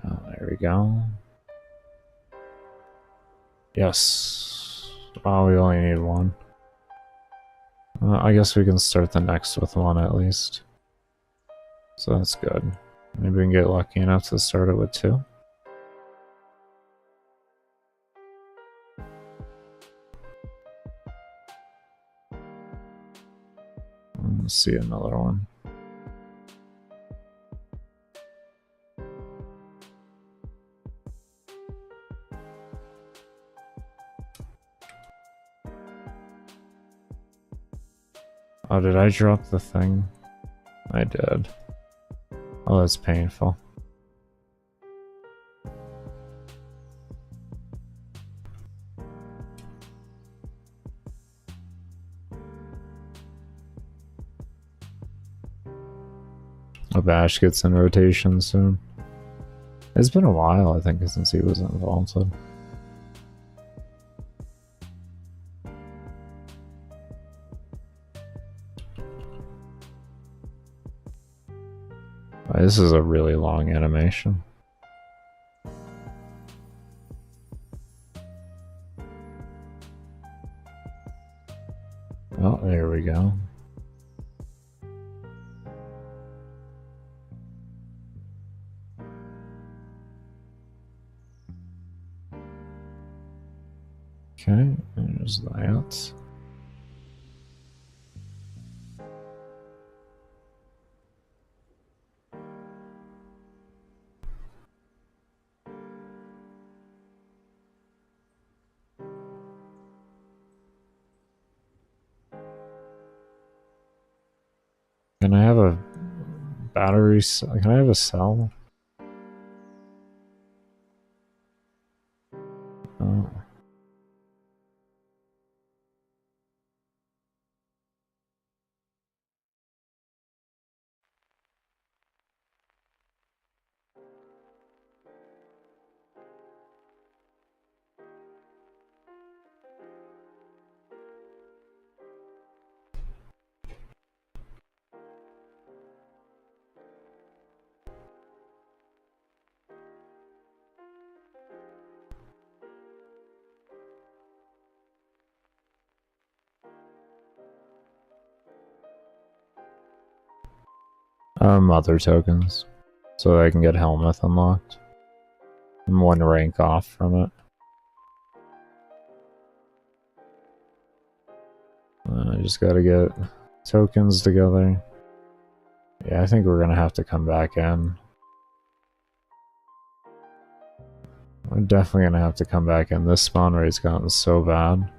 Oh, there we go. Yes. Oh, we only need one. I guess we can start the next with one at least. So that's good. Maybe we can get lucky enough to start it with two. Let's see another one. Oh, did I drop the thing? I did. Oh, that's painful. A bash gets in rotation soon. It's been a while, I think, since he was involved. This is a really long animation. Oh, there we go. Okay, there's that. Can I have a battery? Can I have a cell? Oh. Other tokens, so I can get Helmet unlocked. I'm one rank off from it. I just gotta get tokens together. Yeah, I think we're gonna have to come back in. We're definitely gonna have to come back in. This spawn rate's gotten so bad.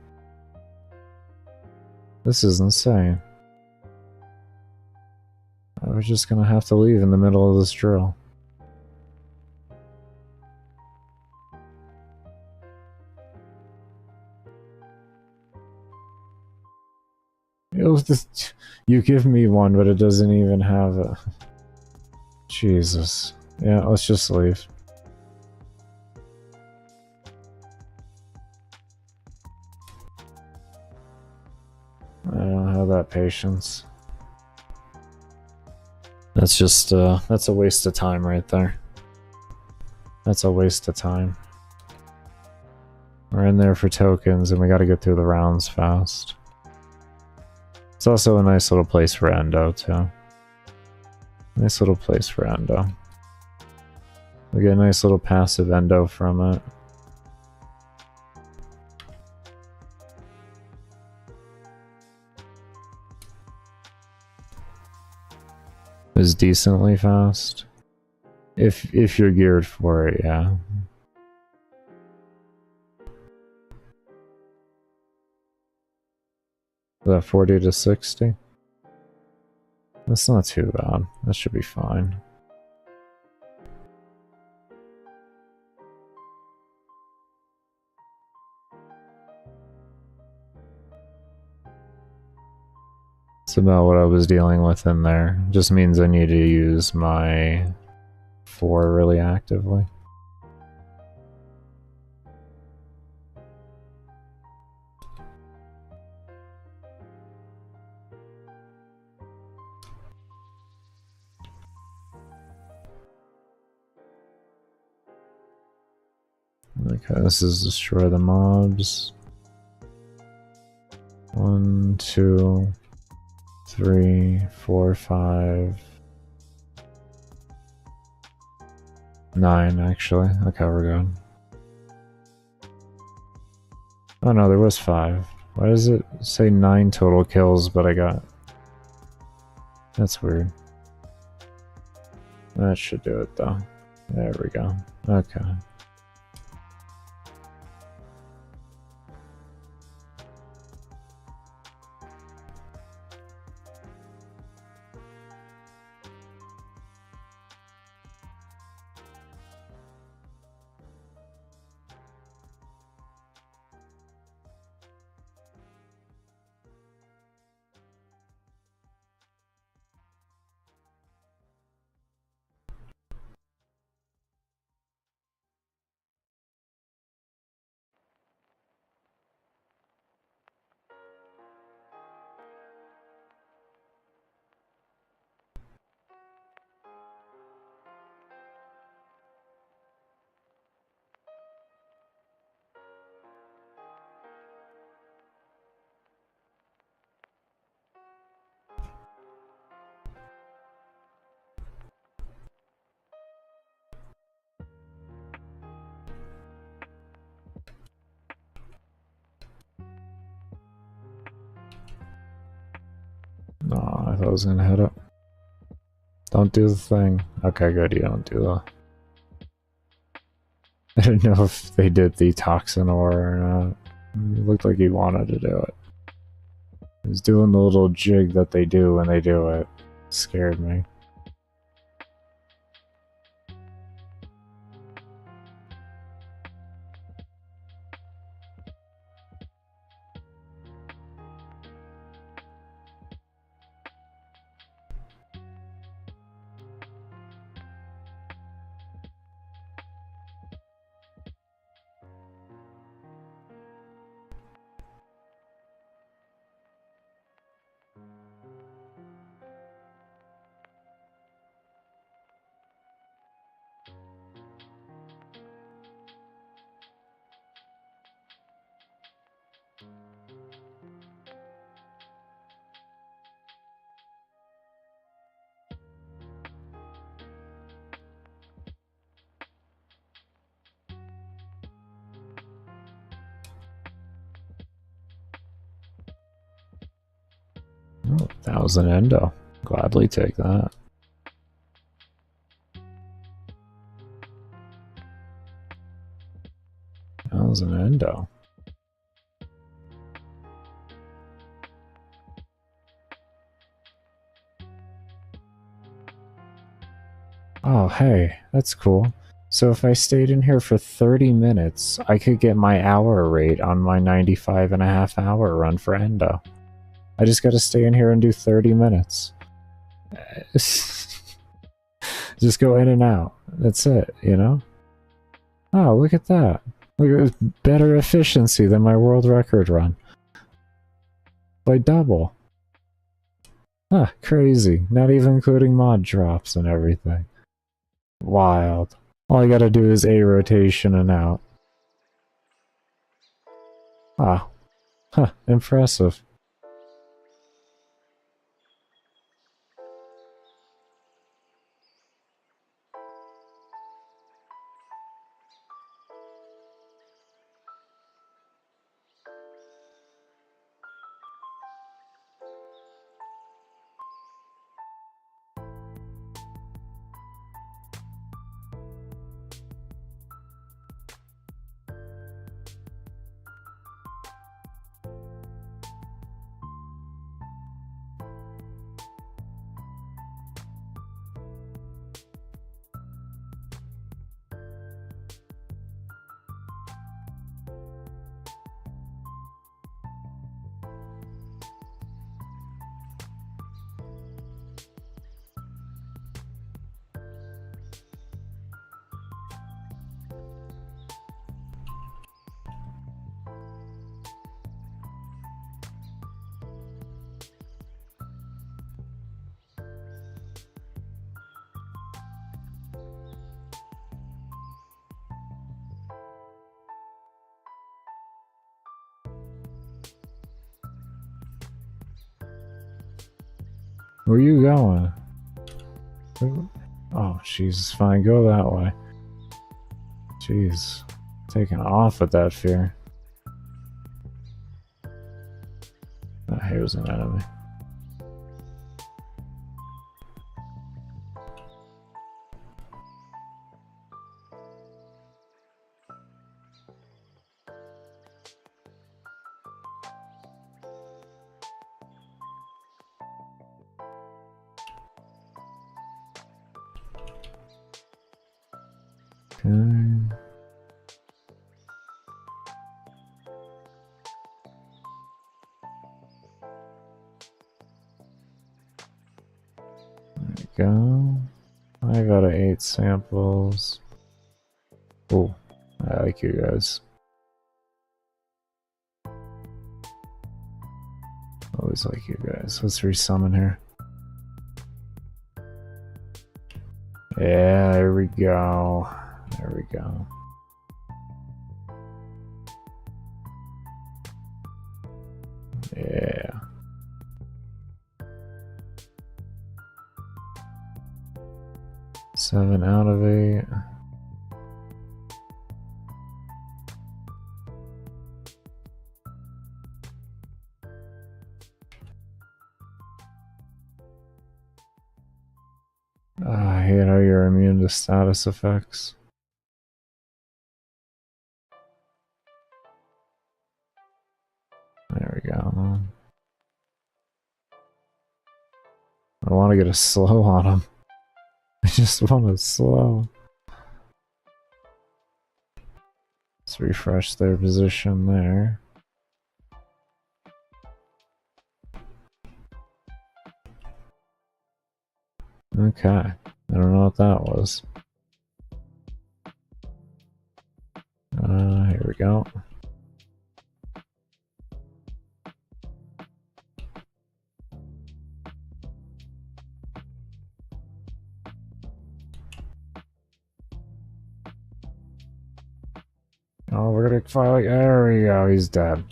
This is insane. We're just gonna have to leave in the middle of this drill. You give me one, but it doesn't even have a... Jesus. Yeah, let's just leave. I don't have that patience. That's just, that's a waste of time right there. That's a waste of time. We're in there for tokens, and we gotta get through the rounds fast. It's also a nice little place for endo, too. Nice little place for endo. We get a nice little passive endo from it. Is decently fast. If you're geared for it, yeah. Is that 40 to 60? That's not too bad. That should be fine. It's about what I was dealing with in there. Just means I need to use my 4 really actively. Okay, this is destroy the mobs. 1, 2, 3, 4, 5, 9 actually. Okay, we're good. Oh no, there was 5. Why does it say 9 total kills, but I got... That's weird. That should do it though. There we go. Okay. No, I thought I was gonna hit it. Don't do the thing. Okay, good, you don't do the... I didn't know if they did the toxin or not. It looked like he wanted to do it. He was doing the little jig that they do when they do it. It scared me. Oh, 1,000 endo. Gladly take that. was an endo. Oh, hey, that's cool. So if I stayed in here for 30 minutes, I could get my hour rate on my 95.5 hour run for endo. I just gotta stay in here and do 30 minutes. Just go in and out. That's it, you know? Oh, look at that. Look at better efficiency than my world record run. By double. Ah, crazy. Not even including mod drops and everything. Wild. All I gotta do is A rotation and out. Ah. Huh, impressive. Where you going? Oh, Jesus, fine, go that way. Jeez. Taking off with that fear. Oh, here's an enemy. Okay. There we go. I got 8 samples. Oh, I like you guys. Always like you guys. Let's resummon here. Yeah, there we go. There we go. Yeah. Seven out of 8. I hate how you're immune to status effects. There we go. I want to get a slow on him. I just want a slow. Let's refresh their position there. Okay. I don't know what that was. Here we go. Oh, we're gonna finally. There we go. He's dead.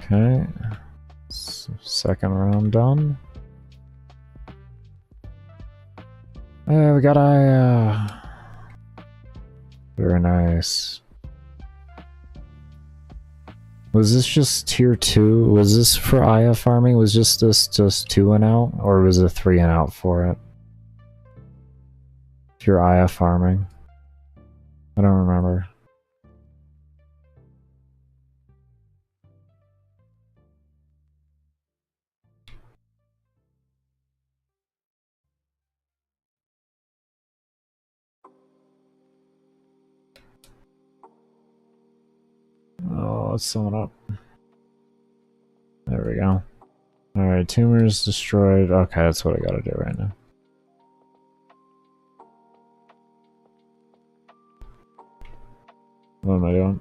Okay. Second round done. We got a... very nice. Was this just tier 2? Was this for Aya farming? Was this just 2 and out? Or was it 3 and out for it? If you're Aya farming. I don't remember. Oh, let's sum it up. There we go. Alright, tumors destroyed. Okay, that's what I gotta do right now. What am I doing?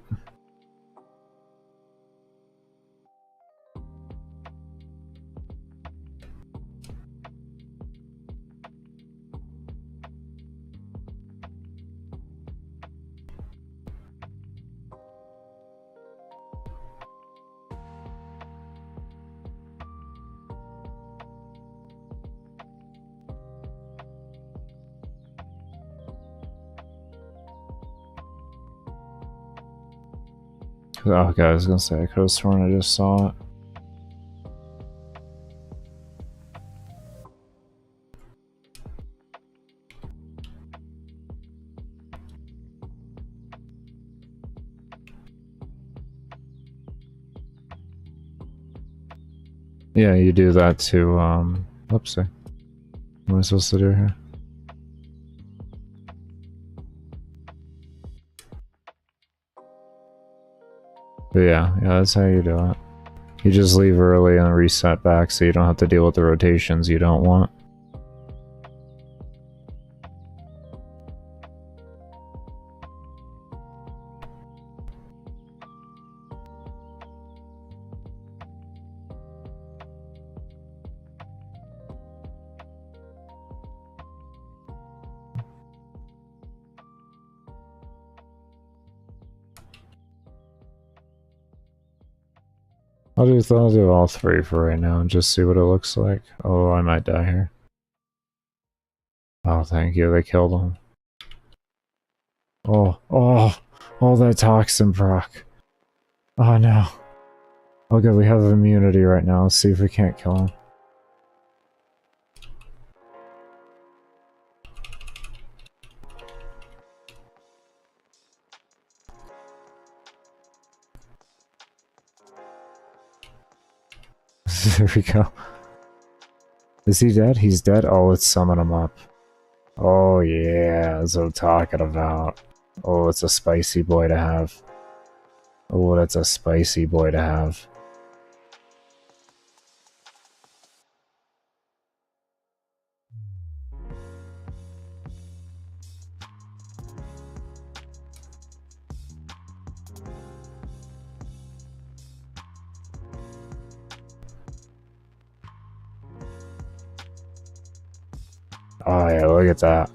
Oh, okay, I was gonna say, I could have sworn I just saw it. Yeah, you do that to, whoopsie. What am I supposed to do here? But yeah, that's how you do it. You just leave early and reset back so you don't have to deal with the rotations you don't want. I'll do all 3 for right now and just see what it looks like. Oh, I might die here. Oh, thank you, they killed him. Oh, that toxin proc. Oh no. Oh good, we have immunity right now. Let's see if we can't kill him. There we go. Is he dead? He's dead? Oh, let's summon him up. Oh yeah, that's what I'm talking about. Oh, it's a spicy boy to have. Oh, that's a spicy boy to have. Oh yeah, look at that.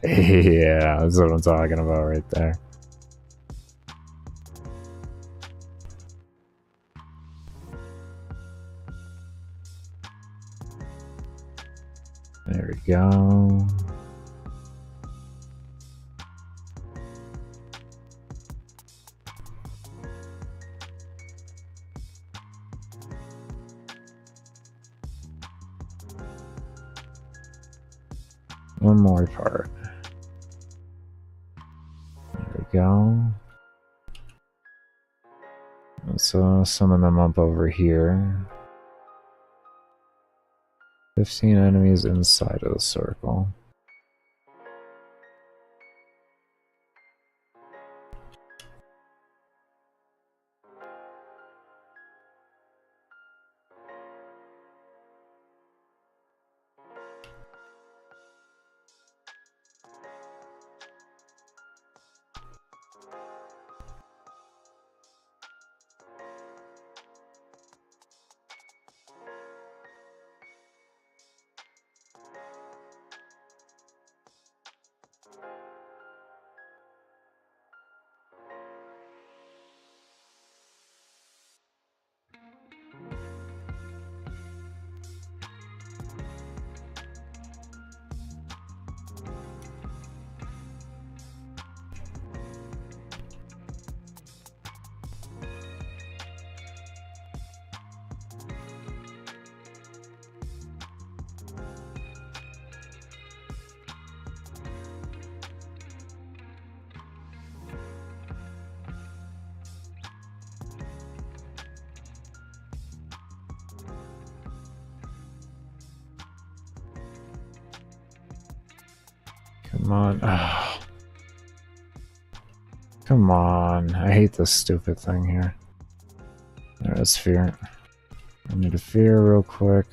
Yeah, that's what I'm talking about right there. There we go. One more part. There we go. Let's summon them up over here. 15 enemies inside of the circle. Come on. Oh. Come on. I hate this stupid thing here. There's fear. I need a fear real quick.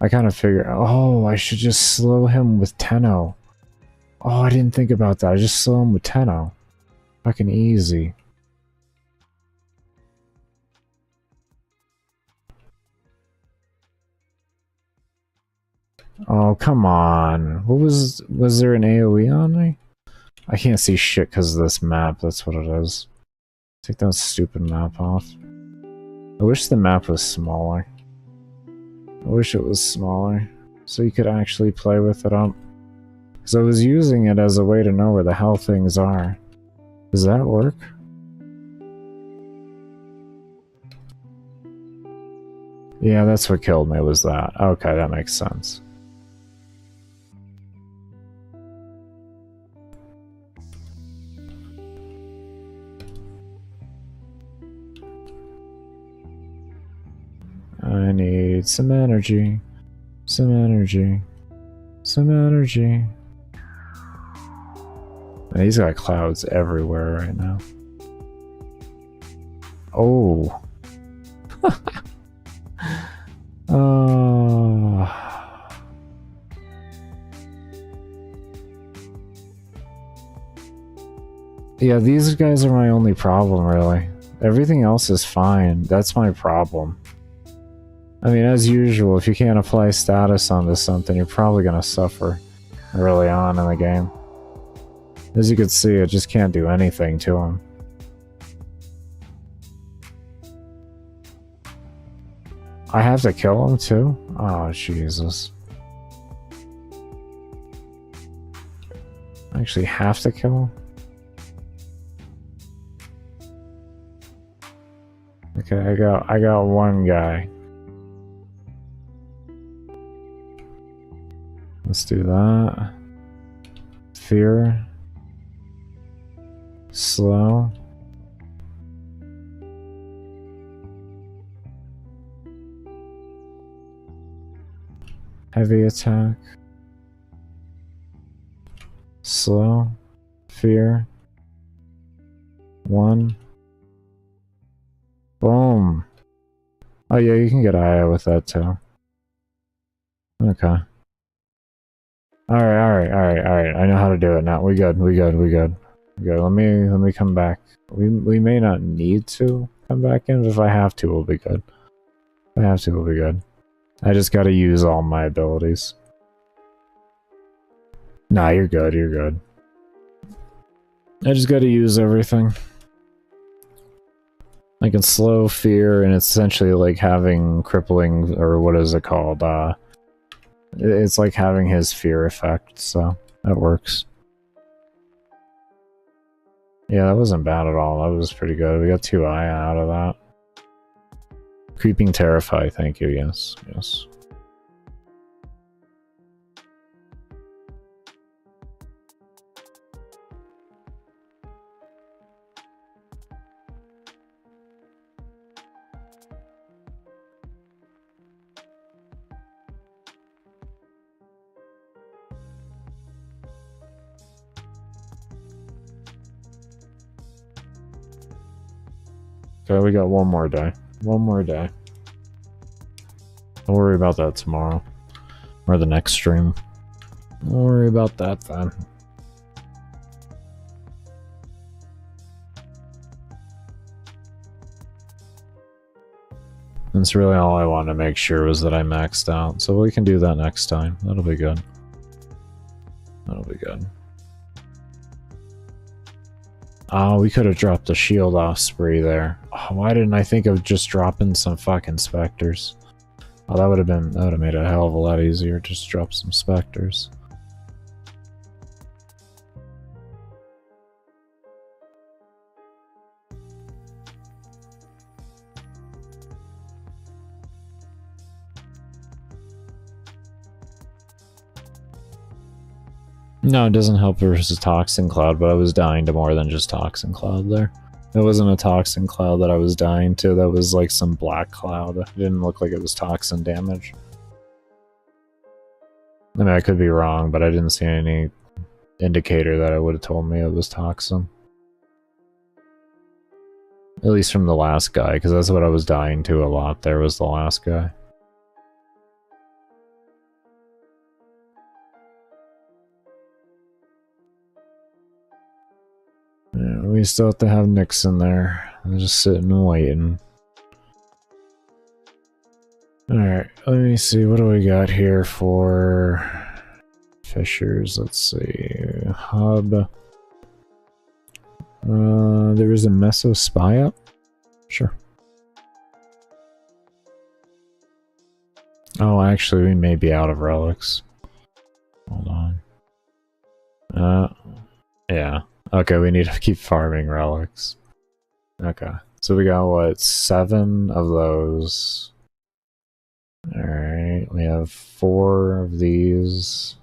I kind of figure, oh, I should just slow him with Tenno. Oh, I didn't think about that. I just slow him with Tenno. Fucking easy. Oh, come on. What was there an AoE on me? I can't see shit because of this map, that's what it is. Take that stupid map off. I wish the map was smaller. I wish it was smaller, so you could actually play with it up. Because I was using it as a way to know where the hell things are. Does that work? Yeah, that's what killed me, was that. Okay, that makes sense. I need some energy. Some energy. Some energy. Man, he's got clouds everywhere right now. Oh. Yeah, these guys are my only problem, really. Everything else is fine. That's my problem. I mean, as usual, if you can't apply status onto something, you're probably gonna suffer early on in the game. As you can see, it just can't do anything to him. I have to kill him too? Oh, Jesus. I actually have to kill him? Okay, I got one guy. Let's do that. Fear. Slow. Heavy attack. Slow. Fear. 1. Boom. Oh yeah, you can get Aya with that too. Okay. Alright. I know how to do it now. We good. Let me come back. We may not need to come back in, but if I have to, we'll be good. If I have to, we'll be good. I just gotta use all my abilities. Nah, you're good. I just gotta use everything. I can slow fear, and it's essentially like having crippling, or what is it called? It's like having his fear effect, so that works. Yeah, that wasn't bad at all. That was pretty good. We got 2 Aya out of that. Creeping Terrify, thank you, yes. Okay, we got one more day. Don't worry about that tomorrow. Or the next stream. Don't worry about that then. That's really all I wanted to make sure was that I maxed out. So we can do that next time. That'll be good. Oh, we could have dropped a shield osprey there. Oh, why didn't I think of just dropping some fucking specters? Oh, that would have made it a hell of a lot easier. Just drop some specters. No, it doesn't help versus Toxin Cloud, but I was dying to more than just Toxin Cloud there. It wasn't a Toxin Cloud that I was dying to, that was like some black cloud. It didn't look like it was toxin damage. I mean, I could be wrong, but I didn't see any indicator that it would have told me it was toxin. At least from the last guy, because that's what I was dying to a lot. There was the last guy. Yeah, we still have to have Nixon there. I'm just sitting and waiting. Alright, let me see. What do we got here for fishers? Let's see. Hub. There is a Meso spy up? Sure. Oh, actually, we may be out of relics. Hold on. Yeah. Okay, we need to keep farming relics. Okay. So we got, what, 7 of those. Alright, we have 4 of these.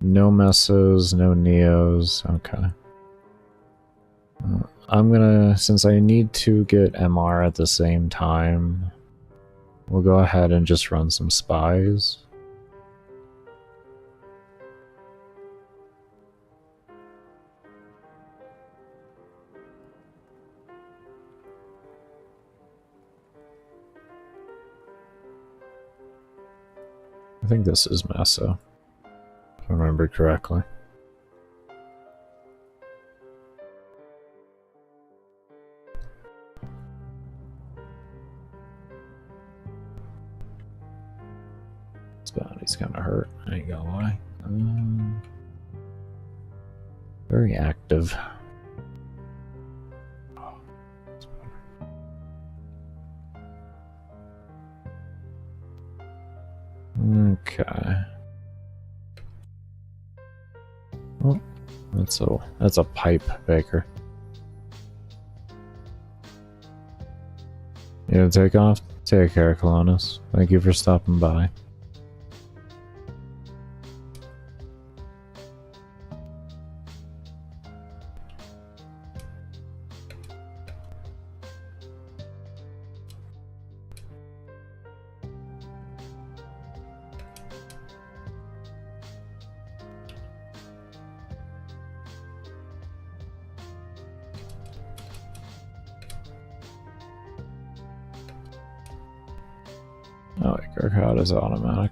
No Mesos, no Neos. Okay. I'm gonna, since I need to get MR at the same time, we'll go ahead and just run some spies. I think this is Meso, if I remember correctly. This bounty's kind of hurt, I ain't gonna lie. Very active. Okay. Oh, that's a pipe baker. You gonna take off? Take care, Colonus. Thank you for stopping by. Oh, wait, Garcot is automatic.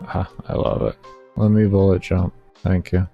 Ah, I love it. Let me bullet jump. Thank you.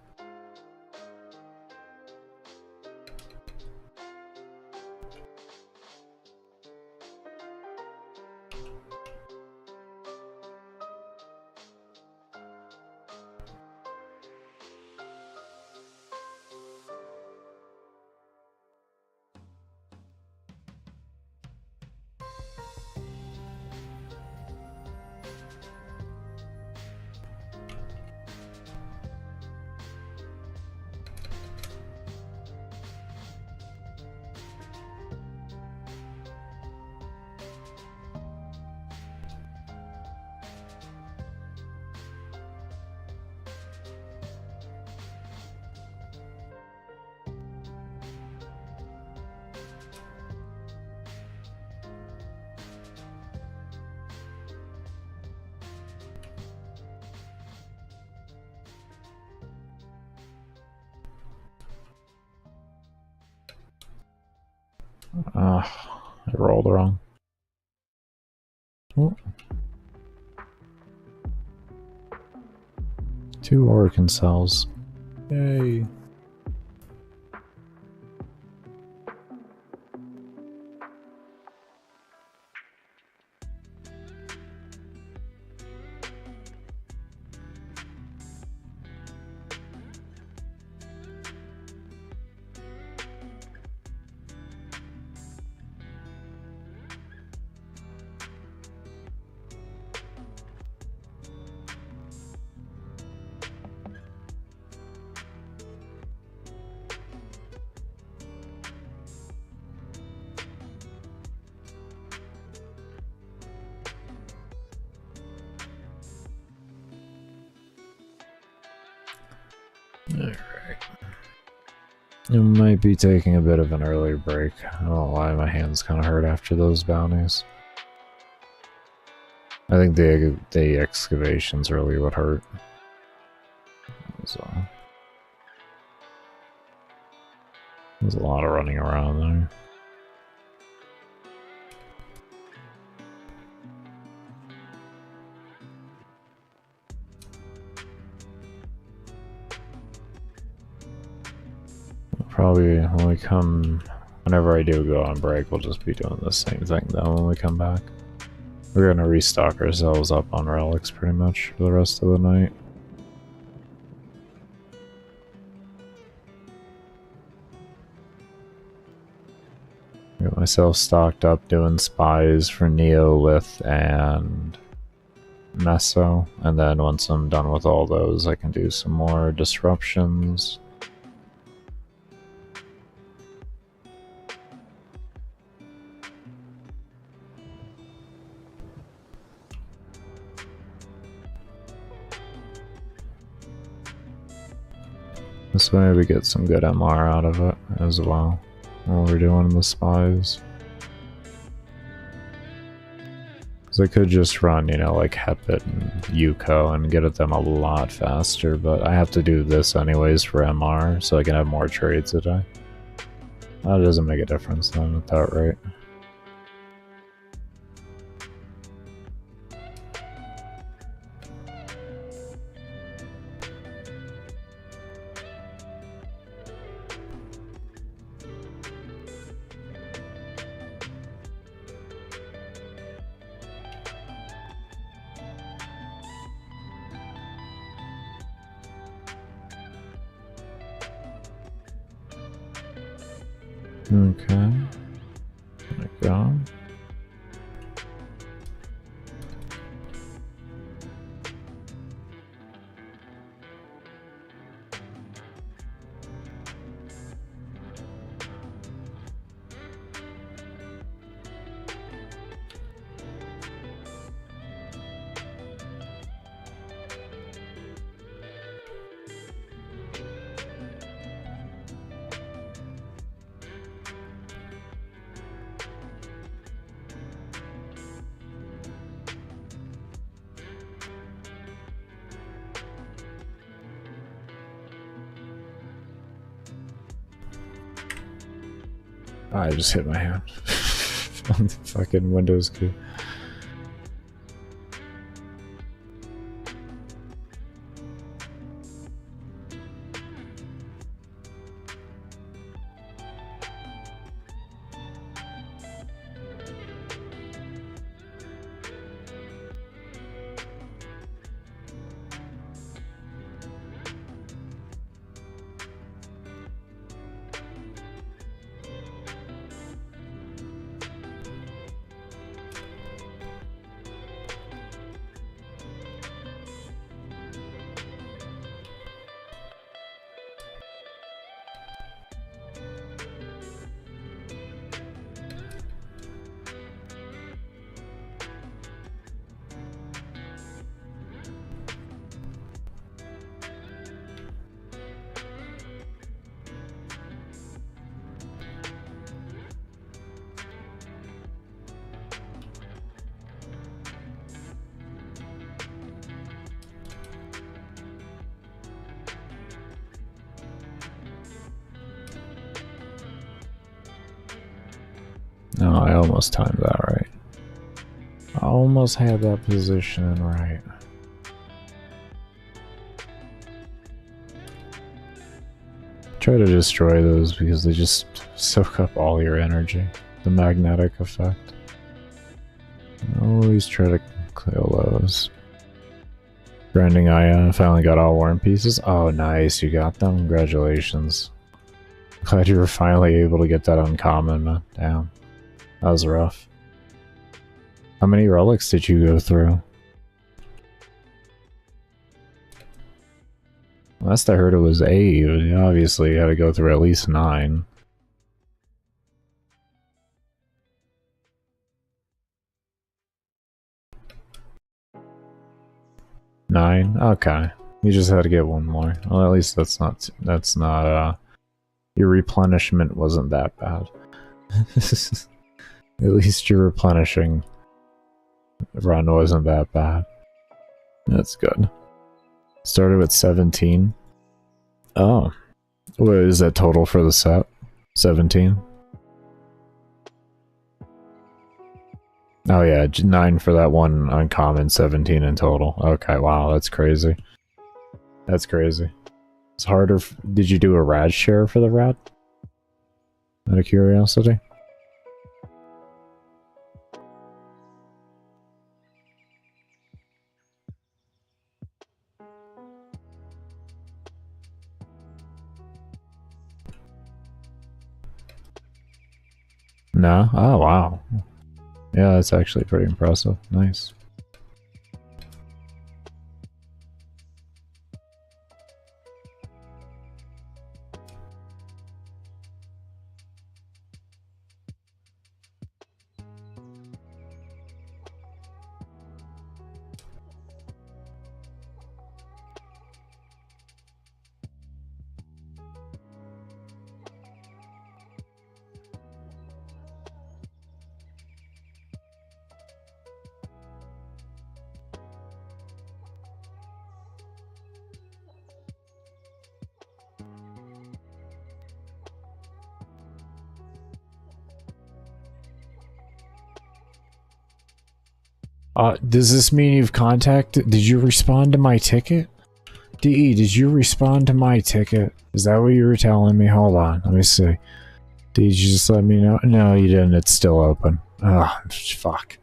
Ah, I rolled wrong. Oh. 2 organ cells. Yay. Alright. I might be taking a bit of an early break. I don't know why my hands kind of hurt after those bounties. I think the excavations really would hurt. So there's a lot of running around there. Probably when we come, whenever I do go on break, we'll just be doing the same thing though when we come back. We're gonna restock ourselves up on relics pretty much for the rest of the night. Get myself stocked up doing spies for Neolith and Meso, and then once I'm done with all those, I can do some more disruptions. This way we get some good MR out of it as well while we're doing the spies. Because I could just run, you know, like Hepit and Yuko and get at them a lot faster, but I have to do this anyways for MR so I can have more trades a day. That doesn't make a difference then at that rate. Okay. There we go. I just hit my hand on the fucking Windows key. No, I almost timed that right. I almost had that position right. Try to destroy those because they just soak up all your energy. The magnetic effect. Always try to clear those. Grinding Ion finally got all War and Pieces. Oh, nice. You got them. Congratulations. Glad you were finally able to get that uncommon, man. Damn. That was rough. How many relics did you go through? Last I heard it was 8. Obviously, you had to go through at least 9. 9? Okay. You just had to get one more. Well, at least that's not your replenishment wasn't that bad. At least your replenishing run wasn't that bad. That's good. Started with 17. Oh. What is that total for the set? 17? Oh yeah, 9 for that one uncommon, 17 in total. Okay, wow, that's crazy. That's crazy. It's harder. Did you do a rad share for the rad? Out of curiosity? No? Oh, wow. Yeah, that's actually pretty impressive. Nice. Does this mean you've contacted? Did you respond to my ticket? DE, did you respond to my ticket? Is that what you were telling me? Hold on, let me see. Did you just let me know? No, you didn't. It's still open. Ah, fuck.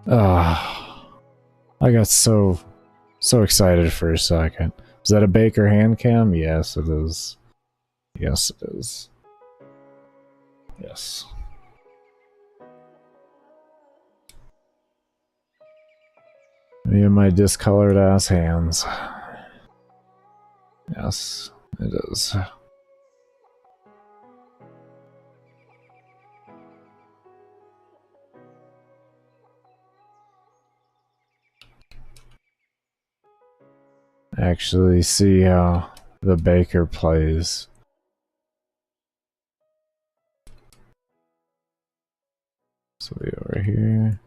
Ah, I got so excited for a second. Is that a Baker hand cam? Yes, it is. Yes, it is. Yes. Me and my discolored ass hands. Yes, it is. Actually, see how the Baker plays. So we over here.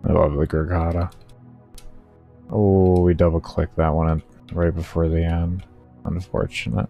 I love the Gurgata. Oh, we double clicked that one right before the end. Unfortunate.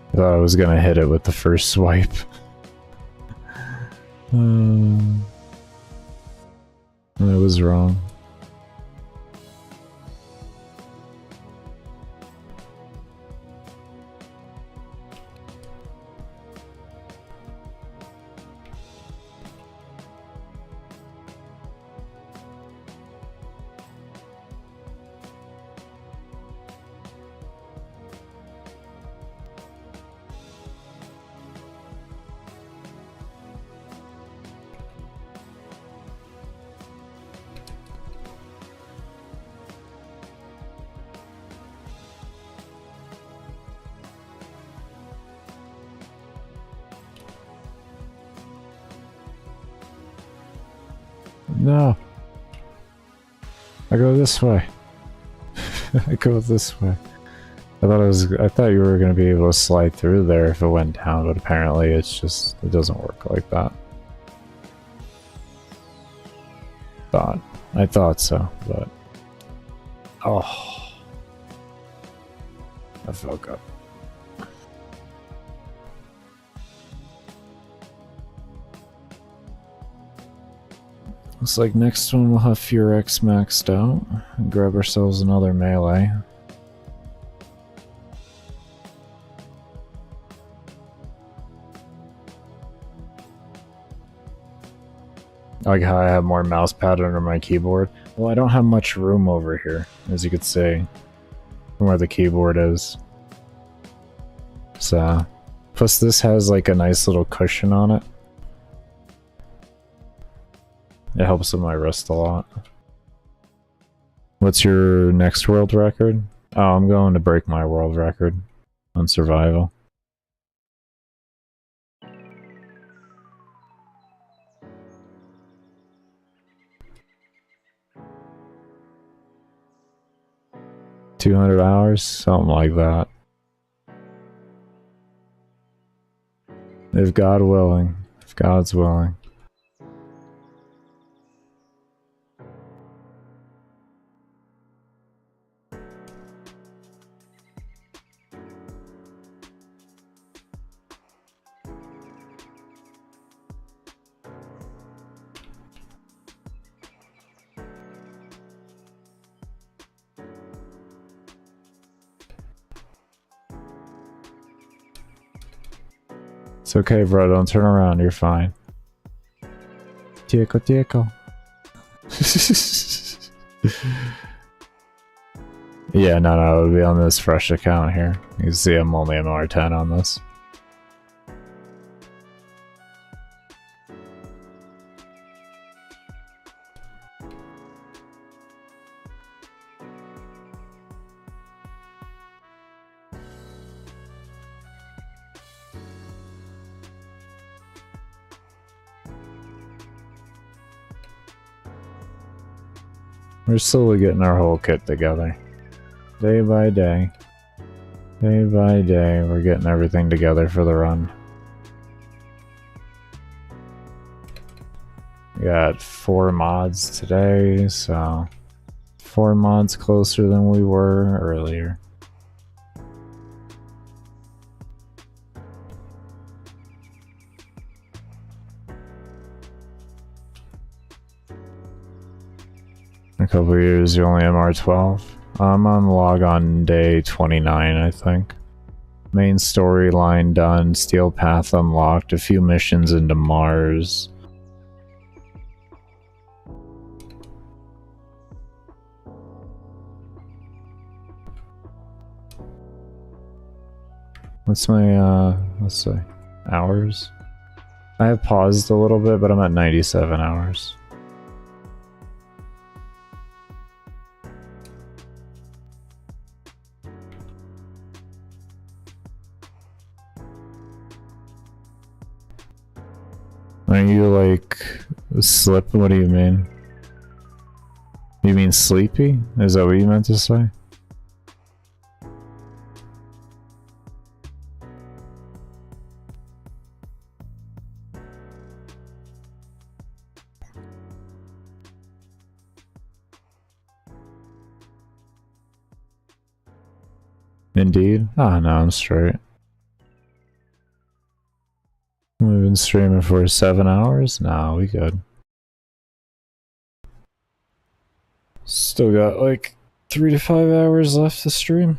I thought I was gonna hit it with the first swipe. I was wrong. No. I go this way. I go this way. I thought you were gonna be able to slide through there if it went down, but apparently it doesn't work like that. I thought so, but oh, I felt good. Looks like next one we'll have Furex maxed out and grab ourselves another melee. Like how I have more mouse pad under my keyboard. Well, I don't have much room over here, as you could see, from where the keyboard is. So, plus this has like a nice little cushion on it. It helps with my wrist a lot. What's your next world record? Oh, I'm going to break my world record on survival. $200, something like that. If God willing, if God's willing. It's okay, bro. Don't turn around. You're fine. Tieko, tieko. Yeah, no, it would be on this fresh account here. You can see I'm only MR10 on this. We're slowly getting our whole kit together. Day by day. Day by day, we're getting everything together for the run. We got 4 mods today, so 4 mods closer than we were earlier. In a couple of years, you only MR12. I'm on log on day 29, I think. Main storyline done, Steel Path unlocked, a few missions into Mars. What's my, let's see, hours? I have paused a little bit, but I'm at 97 hours. Are you like slip? What do you mean? You mean sleepy? Is that what you meant to say? Indeed. Oh no, I'm straight. We've been streaming for 7 hours? Nah, we good. Still got like 3 to 5 hours left to stream.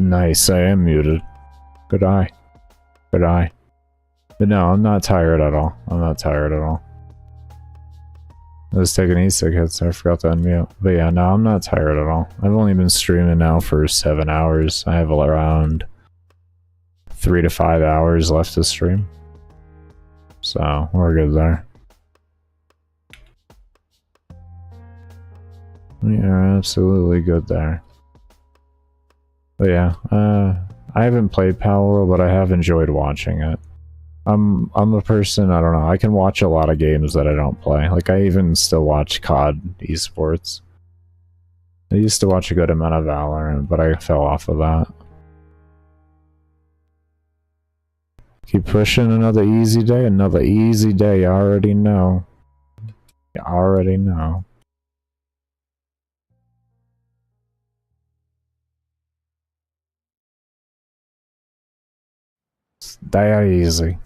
Nice, I am muted. Good eye. Good eye. But no, I'm not tired at all. I'm not tired at all. I was taking e-cig hits, I forgot to unmute. But yeah, no, I'm not tired at all. I've only been streaming now for 7 hours. I have around 3 to 5 hours left to stream. So, we're good there. We are absolutely good there. But yeah, I haven't played Palworld, but I have enjoyed watching it. I'm a person, I don't know, I can watch a lot of games that I don't play. Like, I even still watch COD esports. I used to watch a good amount of Valorant, but I fell off of that. Keep pushing, another easy day, you already know. You already know. It's that easy.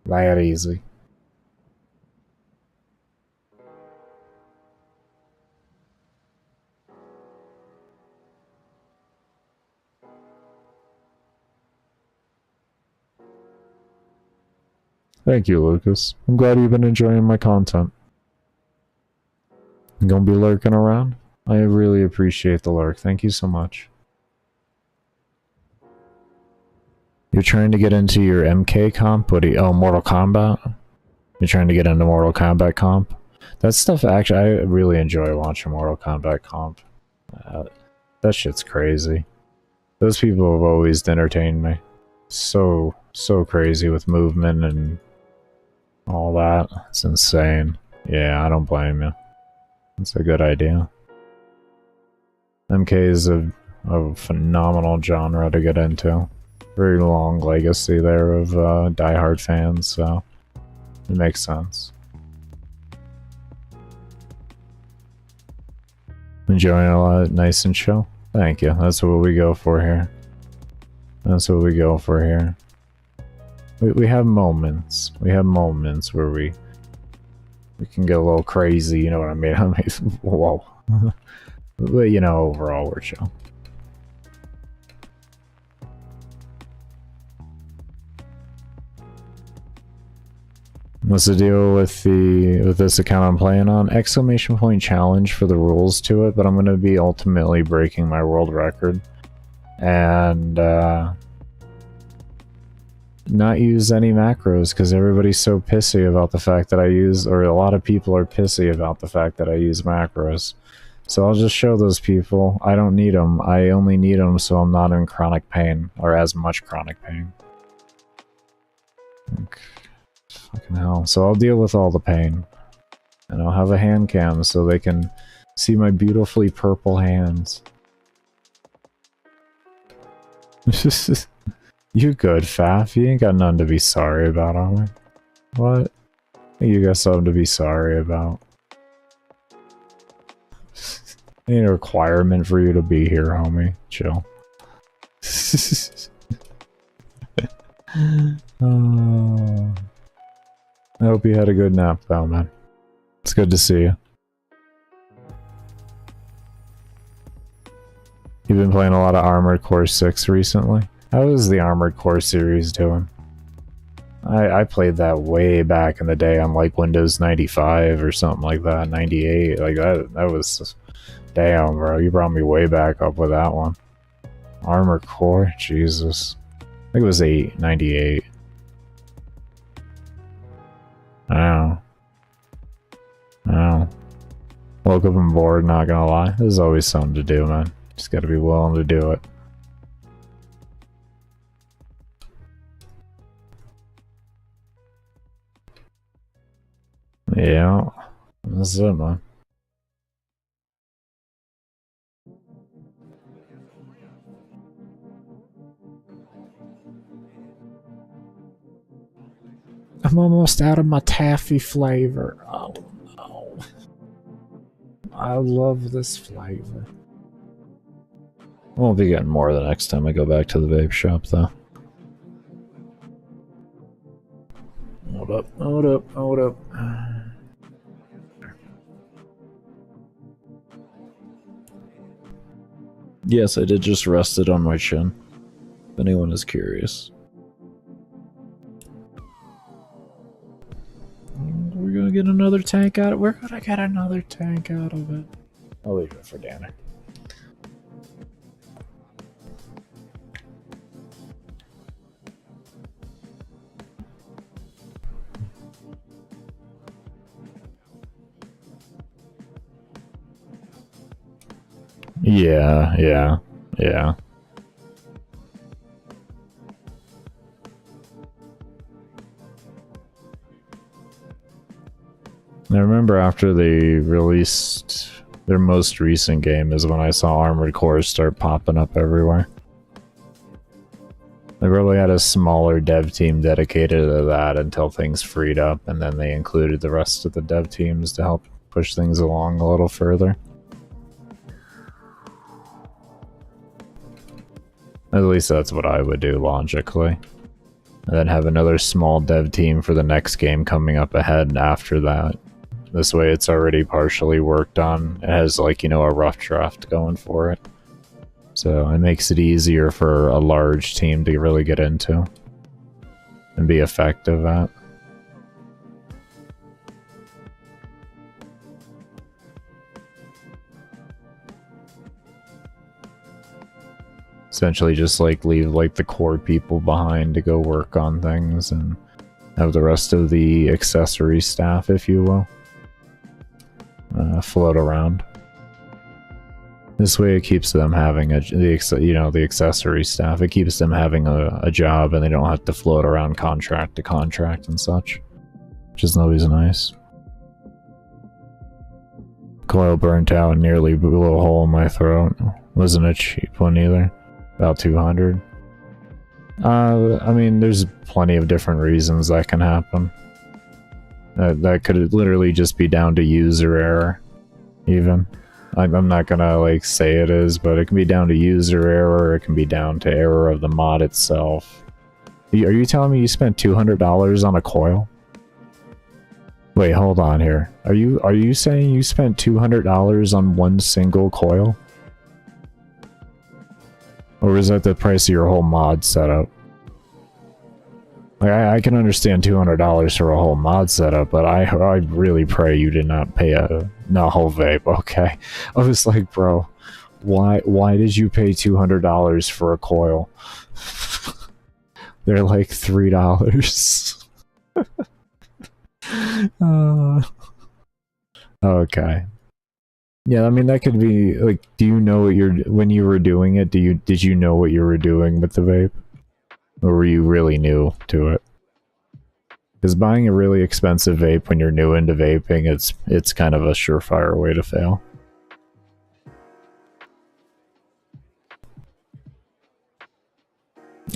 That easy. Thank you, Lucas. I'm glad you've been enjoying my content. You gonna be lurking around? I really appreciate the lurk. Thank you so much. You're trying to get into your MK comp? What do you... Oh, Mortal Kombat? You're trying to get into Mortal Kombat comp? That stuff, actually, I really enjoy watching Mortal Kombat comp. That shit's crazy. Those people have always entertained me. So crazy with movement and all that. It's insane. Yeah, I don't blame you. It's a good idea. MK is a phenomenal genre to get into. Very long legacy there of diehard fans, so it makes sense. Enjoying a lot, nice and chill. Thank you. That's what we go for here. That's what we go for here. We have moments. We have moments where we can get a little crazy, you know what I mean? Whoa. But, you know, overall, we're chill. What's the deal with this account I'm playing on? Exclamation point challenge for the rules to it, but I'm going to be ultimately breaking my world record. And, not use any macros, because everybody's so pissy about the fact that I use, or a lot of people are pissy about the fact that I use macros. So I'll just show those people I don't need them. I only need them so I'm not in chronic pain, or as much chronic pain. Okay. Fucking hell. So I'll deal with all the pain. And I'll have a hand cam so they can see my beautifully purple hands. You good, Faf? You ain't got nothing to be sorry about, homie. What? You got something to be sorry about. Ain't a requirement for you to be here, homie. Chill. I hope you had a good nap, though, man. It's good to see you. You've been playing a lot of Armored Core 6 recently? How is the Armored Core series doing? I played that way back in the day on like Windows 95 or something like that, 98. Like that was... Damn, bro, you brought me way back up with that one. Armored Core? Jesus. I think it was 98. Ow. Ow. Woke up and bored, not gonna lie. There's always something to do, man. Just gotta be willing to do it. Yeah. That's it, man. I'm almost out of my taffy flavor. Oh no. I love this flavor. I won't be getting more the next time I go back to the vape shop, though. Hold up, hold up, hold up. Yes, I did just rest it on my chin. If anyone is curious. We're gonna get another tank out of it. We're gonna get another tank out of it. I'll leave it for Danny. Yeah. I remember after they released their most recent game is when I saw Armored Cores start popping up everywhere. They really had a smaller dev team dedicated to that until things freed up, and then they included the rest of the dev teams to help push things along a little further. At least that's what I would do, logically. And then have another small dev team for the next game coming up ahead after that. This way it's already partially worked on. It has, like, you know, a rough draft going for it. So it makes it easier for a large team to really get into and be effective at. Essentially just like leave like the core people behind to go work on things and have the rest of the accessory staff, if you will, float around. This way it keeps them having the accessory staff, it keeps them having a job and they don't have to float around contract to contract and such, which is always nice. Coil burnt out and nearly blew a hole in my throat. Wasn't a cheap one either. About 200. I mean, there's plenty of different reasons that can happen. That could literally just be down to user error, even. I'm not gonna, like, say it is, but it can be down to user error, it can be down to error of the mod itself. Are you telling me you spent $200 on a coil? Wait, hold on here. Are you saying you spent $200 on one single coil? Or is that the price of your whole mod setup? Like, I can understand $200 for a whole mod setup, but I really pray you did not pay a whole vape. Okay, I was like, bro, why did you pay $200 for a coil? They're like $3. Okay. Yeah, I mean, that could be, like, do you know what when you were doing it, did you know what you were doing with the vape? Or were you really new to it? Because buying a really expensive vape when you're new into vaping, it's kind of a surefire way to fail.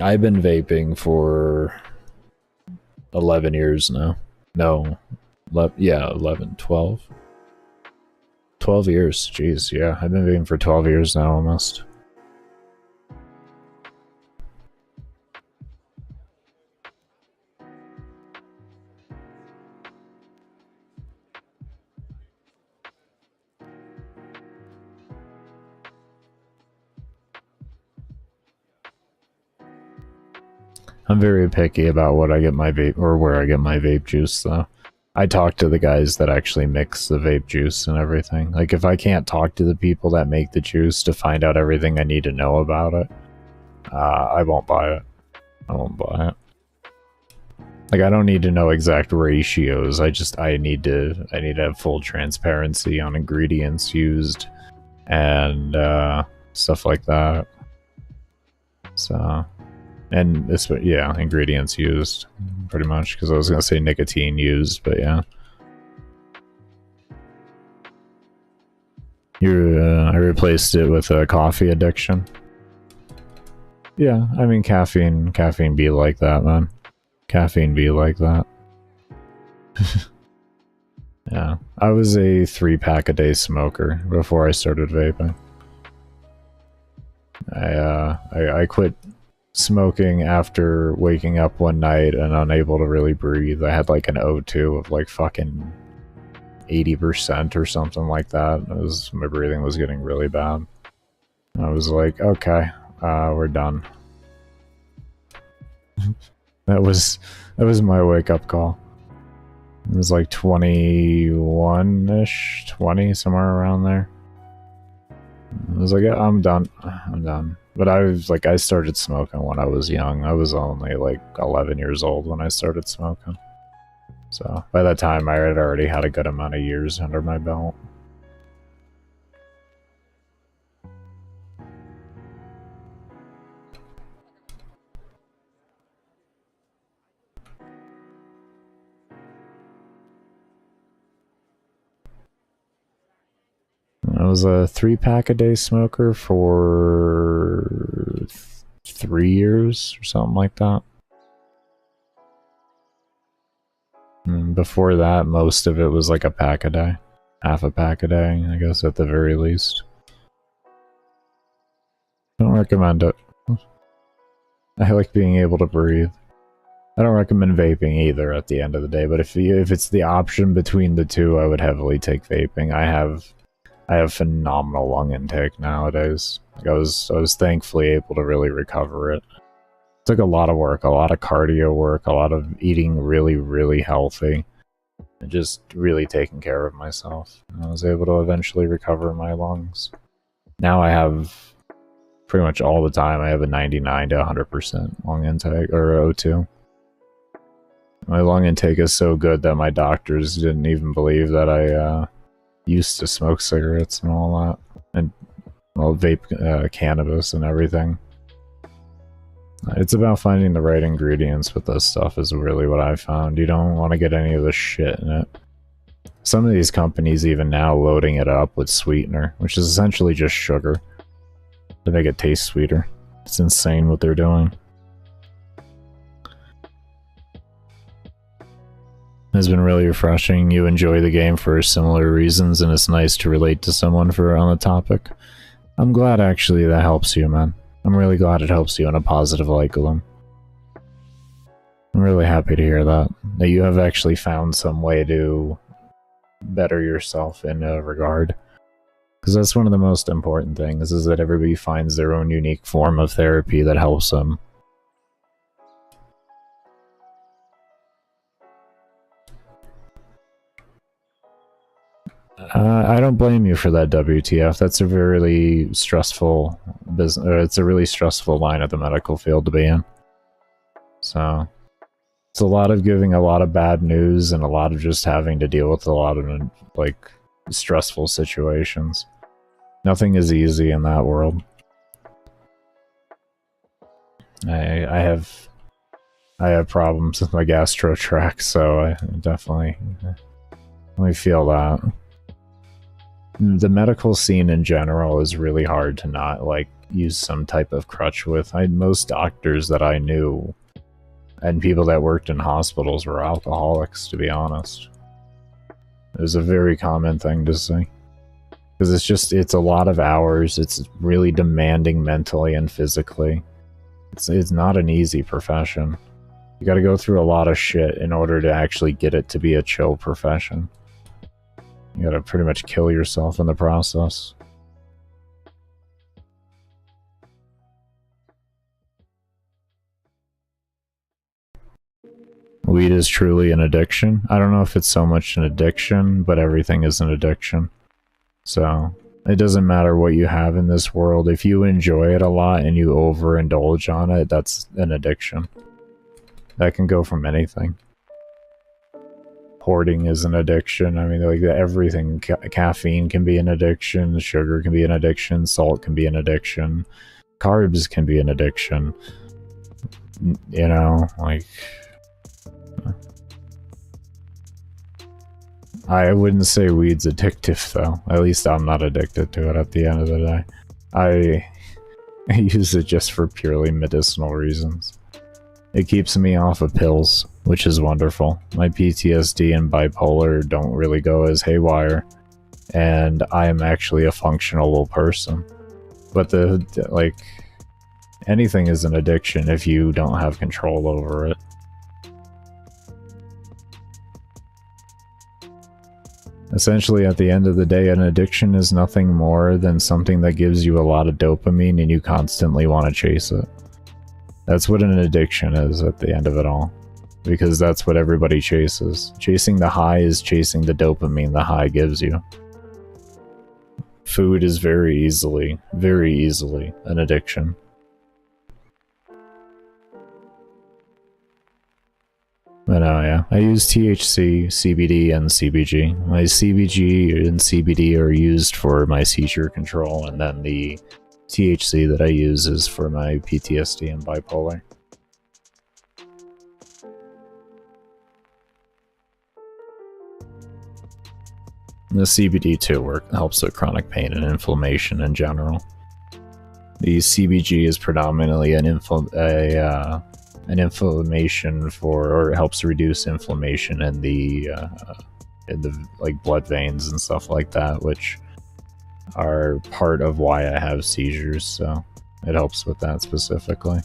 I've been vaping for 11 years now. No, yeah, 11, 12. 12 years, jeez, yeah, I've been vaping for 12 years now, almost. I'm very picky about what I get my vape, or where I get my vape juice, though. I talk to the guys that actually mix the vape juice and everything. Like, if I can't talk to the people that make the juice to find out everything I need to know about it, I won't buy it. I won't buy it. Like, I don't need to know exact ratios. I need to have full transparency on ingredients used and stuff like that. So, and this, yeah, ingredients used, pretty much, because I was gonna say nicotine used, but yeah. I replaced it with a coffee addiction. Yeah, I mean, caffeine be like that, man. Caffeine be like that. Yeah, I was a 3-pack-a-day smoker before I started vaping. I quit smoking after waking up one night and unable to really breathe. I had like an O2 of like fucking 80% or something like that. My breathing was getting really bad. I was like, okay, we're done. That was my wake-up call. It was like 21-ish, 20, somewhere around there. I was like, yeah, I'm done. I'm done. But I was like, I started smoking when I was young. I was only like 11 years old when I started smoking. So by that time, I had already had a good amount of years under my belt. I was a 3-pack-a-day smoker for 3 years or something like that. And before that, most of it was like a pack a day. Half a pack a day, I guess, at the very least. Don't recommend it. I like being able to breathe. I don't recommend vaping either at the end of the day, but if it's the option between the two, I would heavily take vaping. I have phenomenal lung intake nowadays. Like I was thankfully able to really recover it. It took a lot of work, a lot of cardio work, a lot of eating really, really healthy, and just really taking care of myself. And I was able to eventually recover my lungs. Now I have pretty much all the time. I have a 99 to 100% lung intake, or O2. My lung intake is so good that my doctors didn't even believe that I used to smoke cigarettes and all that, and well, vape cannabis and everything. It's about finding the right ingredients with this stuff is really what I found. You don't want to get any of the shit in it. Some of these companies even now loading it up with sweetener, which is essentially just sugar to make it taste sweeter. It's insane what they're doing. It's been really refreshing. You enjoy the game for similar reasons, and it's nice to relate to someone on the topic. I'm glad actually that helps you, man. I'm really glad it helps you in a positive light, Gloom. I'm really happy to hear that you have actually found some way to better yourself in a regard. Because that's one of the most important things, is that everybody finds their own unique form of therapy that helps them. I don't blame you for that, WTF. That's a really stressful business. It's a really stressful line of the medical field to be in. So it's a lot of giving a lot of bad news and a lot of just having to deal with a lot of like stressful situations. Nothing is easy in that world. I have problems with my gastro tract, so I definitely feel that. The medical scene in general is really hard to not like use some type of crutch with. Most doctors that I knew and people that worked in hospitals were alcoholics, to be honest. It was a very common thing to see. Because it's a lot of hours, it's really demanding mentally and physically. It's not an easy profession. You gotta go through a lot of shit in order to actually get it to be a chill profession. You gotta pretty much kill yourself in the process. Weed is truly an addiction. I don't know if it's so much an addiction, but everything is an addiction. So, it doesn't matter what you have in this world. If you enjoy it a lot and you overindulge on it, that's an addiction. That can go from anything. Hoarding is an addiction. I mean, like everything. Caffeine can be an addiction. Sugar can be an addiction. Salt can be an addiction. Carbs can be an addiction. You know, like... I wouldn't say weed's addictive, though. At least I'm not addicted to it at the end of the day. I use it just for purely medicinal reasons. It keeps me off of pills, which is wonderful. My PTSD and bipolar don't really go as haywire, and I am actually a functional person. But like, anything is an addiction if you don't have control over it. Essentially, at the end of the day, an addiction is nothing more than something that gives you a lot of dopamine and you constantly want to chase it. That's what an addiction is at the end of it all. Because that's what everybody chases. Chasing the high is chasing the dopamine the high gives you. Food is very easily an addiction. But yeah, I use THC, CBD, and CBG. My CBG and CBD are used for my seizure control, and then the THC that I use is for my PTSD and bipolar. The CBD too helps with chronic pain and inflammation in general. The CBG is predominantly an inflammation or it helps reduce inflammation in the like blood veins and stuff like that, which are part of why I have seizures. So it helps with that specifically.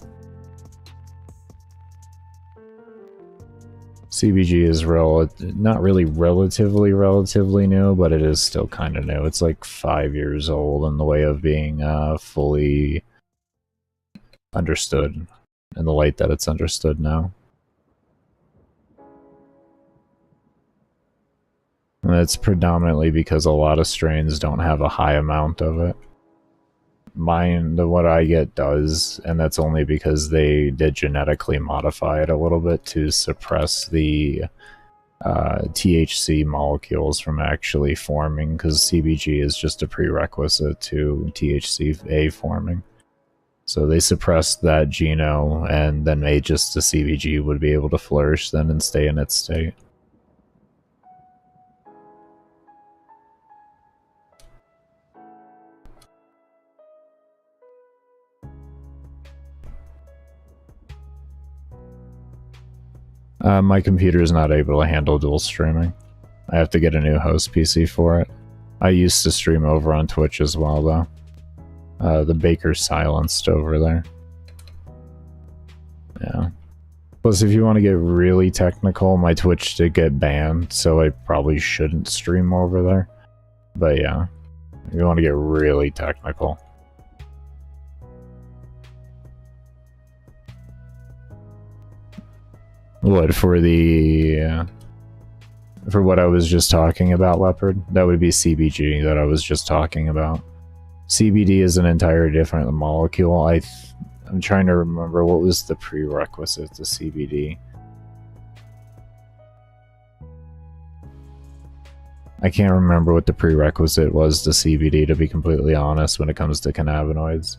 CBG is not really relatively new, but it is still kind of new. It's like 5 years old in the way of being fully understood in the light that it's understood now. And it's predominantly because a lot of strains don't have a high amount of it. What I get does, and that's only because they did genetically modify it a little bit to suppress the THC molecules from actually forming, because CBG is just a prerequisite to THCA forming. So they suppressed that geno and then made just the CBG would be able to flourish then and stay in its state. My computer is not able to handle dual streaming. I have to get a new host PC for it. I used to stream over on Twitch as well, though. The baker's silenced over there. Yeah. Plus, if you want to get really technical, my Twitch did get banned, so I probably shouldn't stream over there. But yeah, if you want to get really technical. What, for what I was just talking about, Leopard? That would be CBG that I was just talking about. CBD is an entire different molecule. I'm trying to remember what was the prerequisite to CBD. I can't remember what the prerequisite was to CBD, to be completely honest, when it comes to cannabinoids.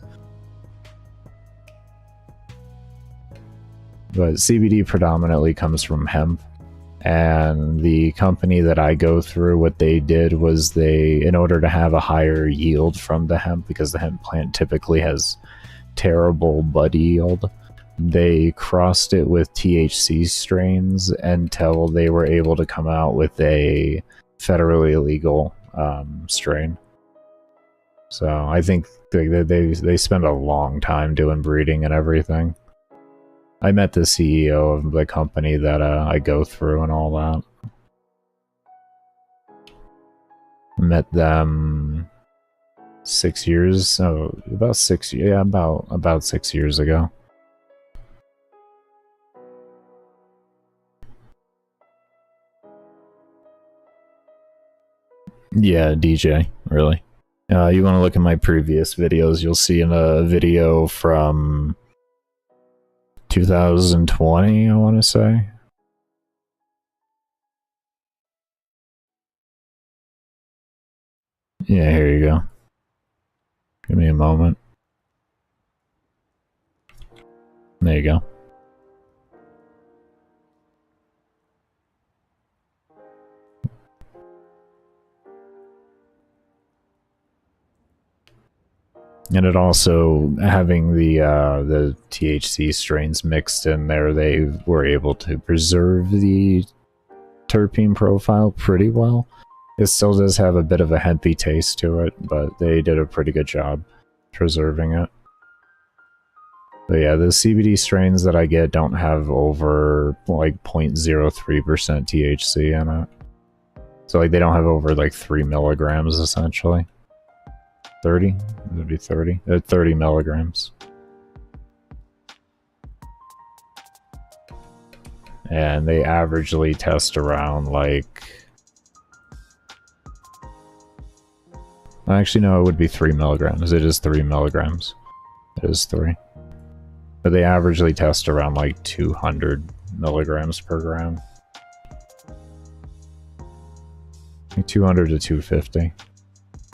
But CBD predominantly comes from hemp, and the company that I go through, what they did was in order to have a higher yield from the hemp, because the hemp plant typically has terrible bud yield, they crossed it with THC strains until they were able to come out with a federally illegal strain. So I think they spend a long time doing breeding and everything. I met the CEO of the company that I go through and all that. Met them 6 years, about 6 years ago. Yeah, DJ, really. You want to look at my previous videos, you'll see in a video from 2020, I want to say. Yeah, here you go. Give me a moment. There you go. And it also, having the THC strains mixed in there, they were able to preserve the terpene profile pretty well. It still does have a bit of a hempy taste to it, but they did a pretty good job preserving it. But yeah, the CBD strains that I get don't have over like 0.03% THC in it. So like they don't have over like 3 milligrams essentially. 30? It would be 30. 30 milligrams. And they averagely test around like... Actually, no, it would be 3 milligrams. It is 3 milligrams. It is 3. But they averagely test around like 200 milligrams per gram. Like 200 to 250.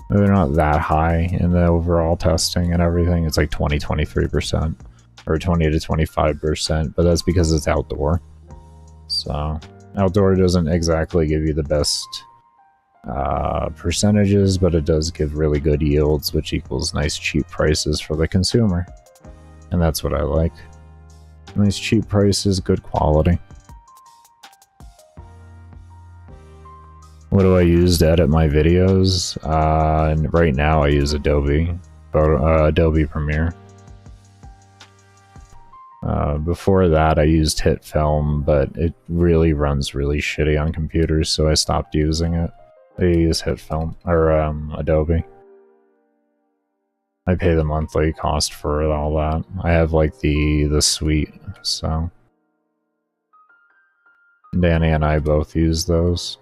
They're not that high in the overall testing and everything. It's like 20-23%. Or 20 to 25%, but that's because it's outdoor. So, outdoor doesn't exactly give you the best percentages, but it does give really good yields, which equals nice cheap prices for the consumer. And that's what I like. Nice cheap prices, good quality. What do I use to edit my videos? And right now I use Adobe Premiere. Before that I used HitFilm, but it really runs really shitty on computers, so I stopped using it. I use HitFilm, or Adobe. I pay the monthly cost for all that. I have like the suite, so... Danny and I both use those.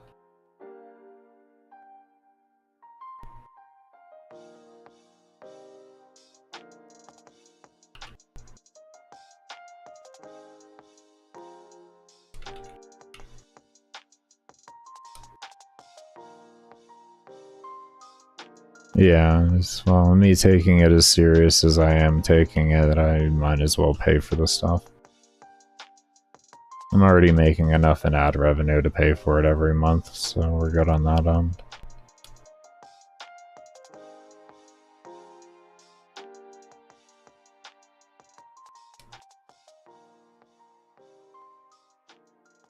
Yeah, well, me taking it as serious as I am taking it, I might as well pay for the stuff. I'm already making enough in ad revenue to pay for it every month, so we're good on that end.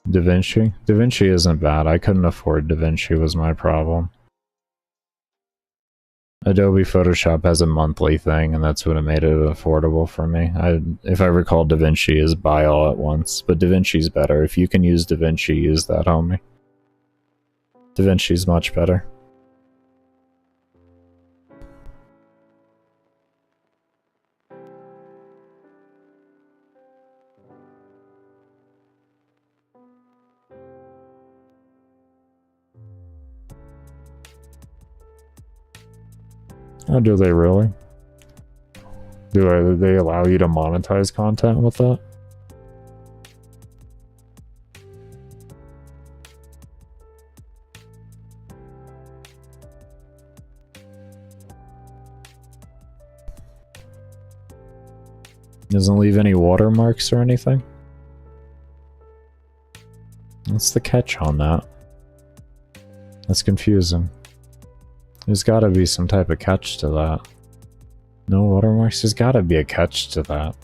DaVinci? DaVinci isn't bad. I couldn't afford DaVinci was my problem. Adobe Photoshop has a monthly thing, and that's what made it affordable for me. If I recall, DaVinci is buy all at once, but DaVinci's better. If you can use DaVinci, use that, homie. DaVinci's much better. Oh, do they really? Do they allow you to monetize content with that? Doesn't leave any watermarks or anything? What's the catch on that? That's confusing. There's gotta be some type of catch to that. No watermarks? There's gotta be a catch to that.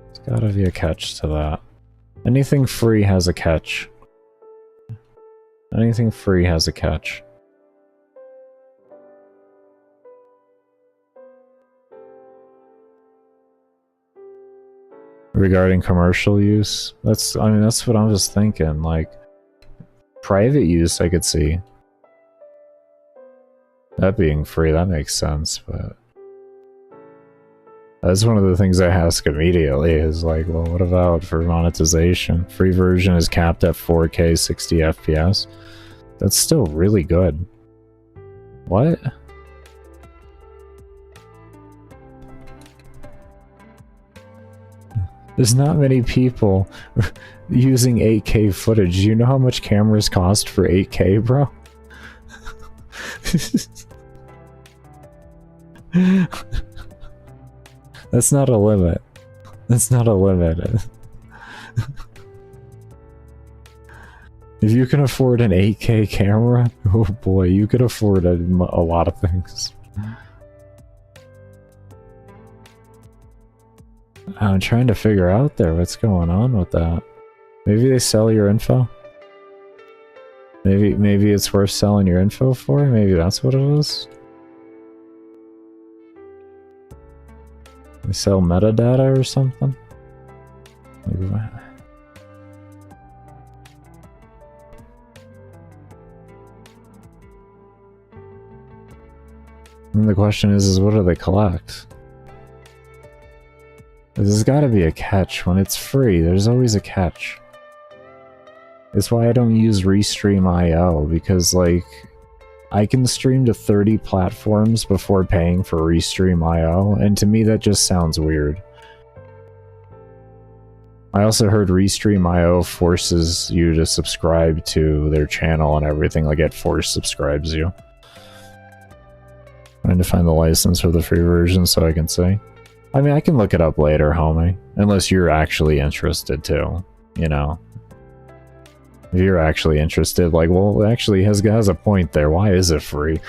There's gotta be a catch to that. Anything free has a catch. Anything free has a catch. Regarding commercial use, that's what I was thinking. Like, private use, I could see that being free. That makes sense, but that's one of the things I ask immediately. Is like, well, what about for monetization? Free version is capped at 4K 60 FPS. That's still really good. What? There's not many people using 8K footage. Do you know how much cameras cost for 8K, bro? That's not a limit. That's not a limit. If you can afford an 8K camera, oh boy, you could afford a lot of things. I'm trying to figure out there what's going on with that. Maybe they sell your info? Maybe it's worth selling your info for? Maybe that's what it is? They sell metadata or something? Like what? And the question is what do they collect? There's gotta be a catch. When it's free, there's always a catch. It's why I don't use Restream.io, because, like, I can stream to 30 platforms before paying for Restream.io, and to me that just sounds weird. I also heard Restream.io forces you to subscribe to their channel and everything, like it force subscribes you. Trying to find the license for the free version so I can see. I mean, I can look it up later, homie. Unless you're actually interested too, you know. If you're actually interested, like, well, actually, has a point there. Why is it free?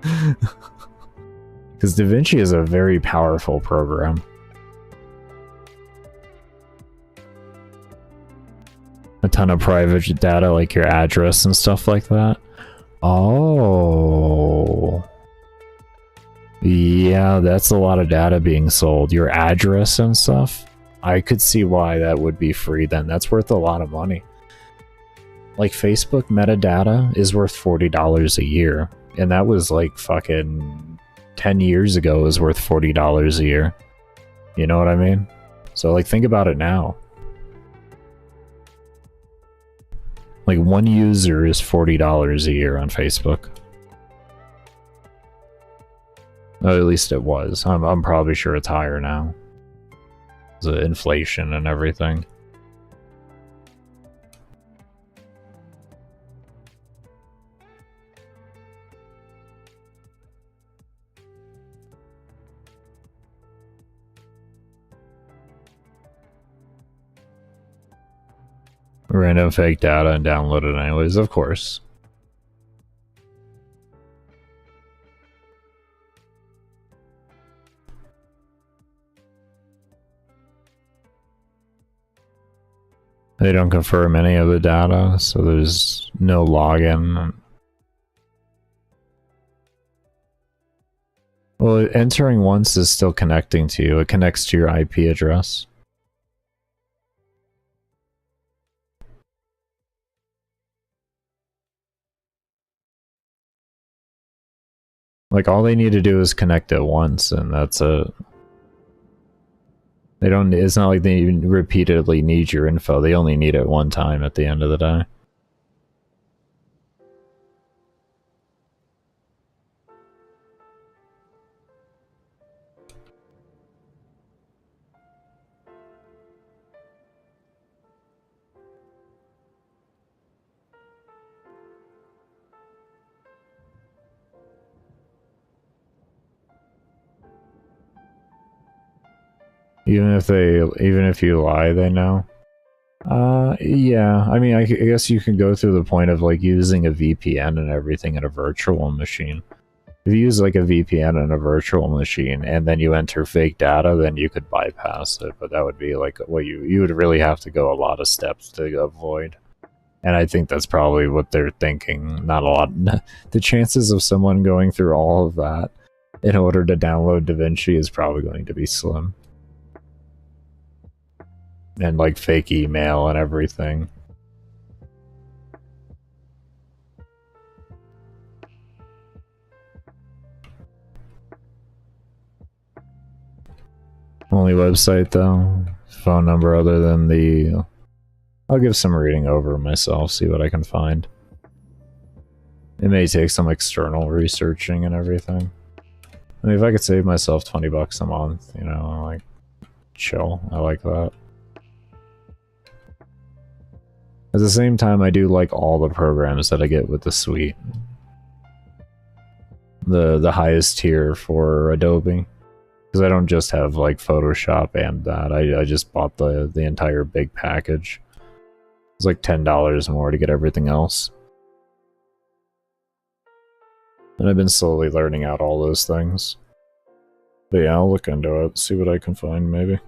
Because DaVinci is a very powerful program. A ton of private data, like your address and stuff like that. Oh. Yeah, that's a lot of data being sold. Your address and stuff. I could see why that would be free then. That's worth a lot of money. Like Facebook metadata is worth $40 a year. And that was like fucking 10 years ago it was worth $40 a year. You know what I mean? So like think about it now. Like one user is $40 a year on Facebook. Or at least it was. I'm probably sure it's higher now. The inflation and everything. Random fake data and download it anyways, of course. They don't confirm any of the data, so there's no login. Well, entering once is still connecting to you. It connects to your IP address. Like, all they need to do is connect it once, and that's it. They don't, it's not like they repeatedly need your info. They only need it one time at the end of the day. Even if you lie, they know. Yeah. I mean, I guess you can go through the point of like using a VPN and everything in a virtual machine. If you use like a VPN in a virtual machine and then you enter fake data, then you could bypass it. But that would be like what you would really have to go a lot of steps to avoid. And I think that's probably what they're thinking. Not a lot. The chances of someone going through all of that in order to download DaVinci is probably going to be slim. And like fake email and everything. Only website though. Phone number other than the... I'll give some reading over myself, see what I can find. It may take some external researching and everything. I mean, if I could save myself 20 bucks a month, you know, like, chill. I like that. At the same time, I do like all the programs that I get with the suite. The highest tier for Adobe. Because I don't just have like Photoshop and that. I just bought the entire big package. It's like $10 more to get everything else. And I've been slowly learning out all those things. But yeah, I'll look into it, see what I can find maybe.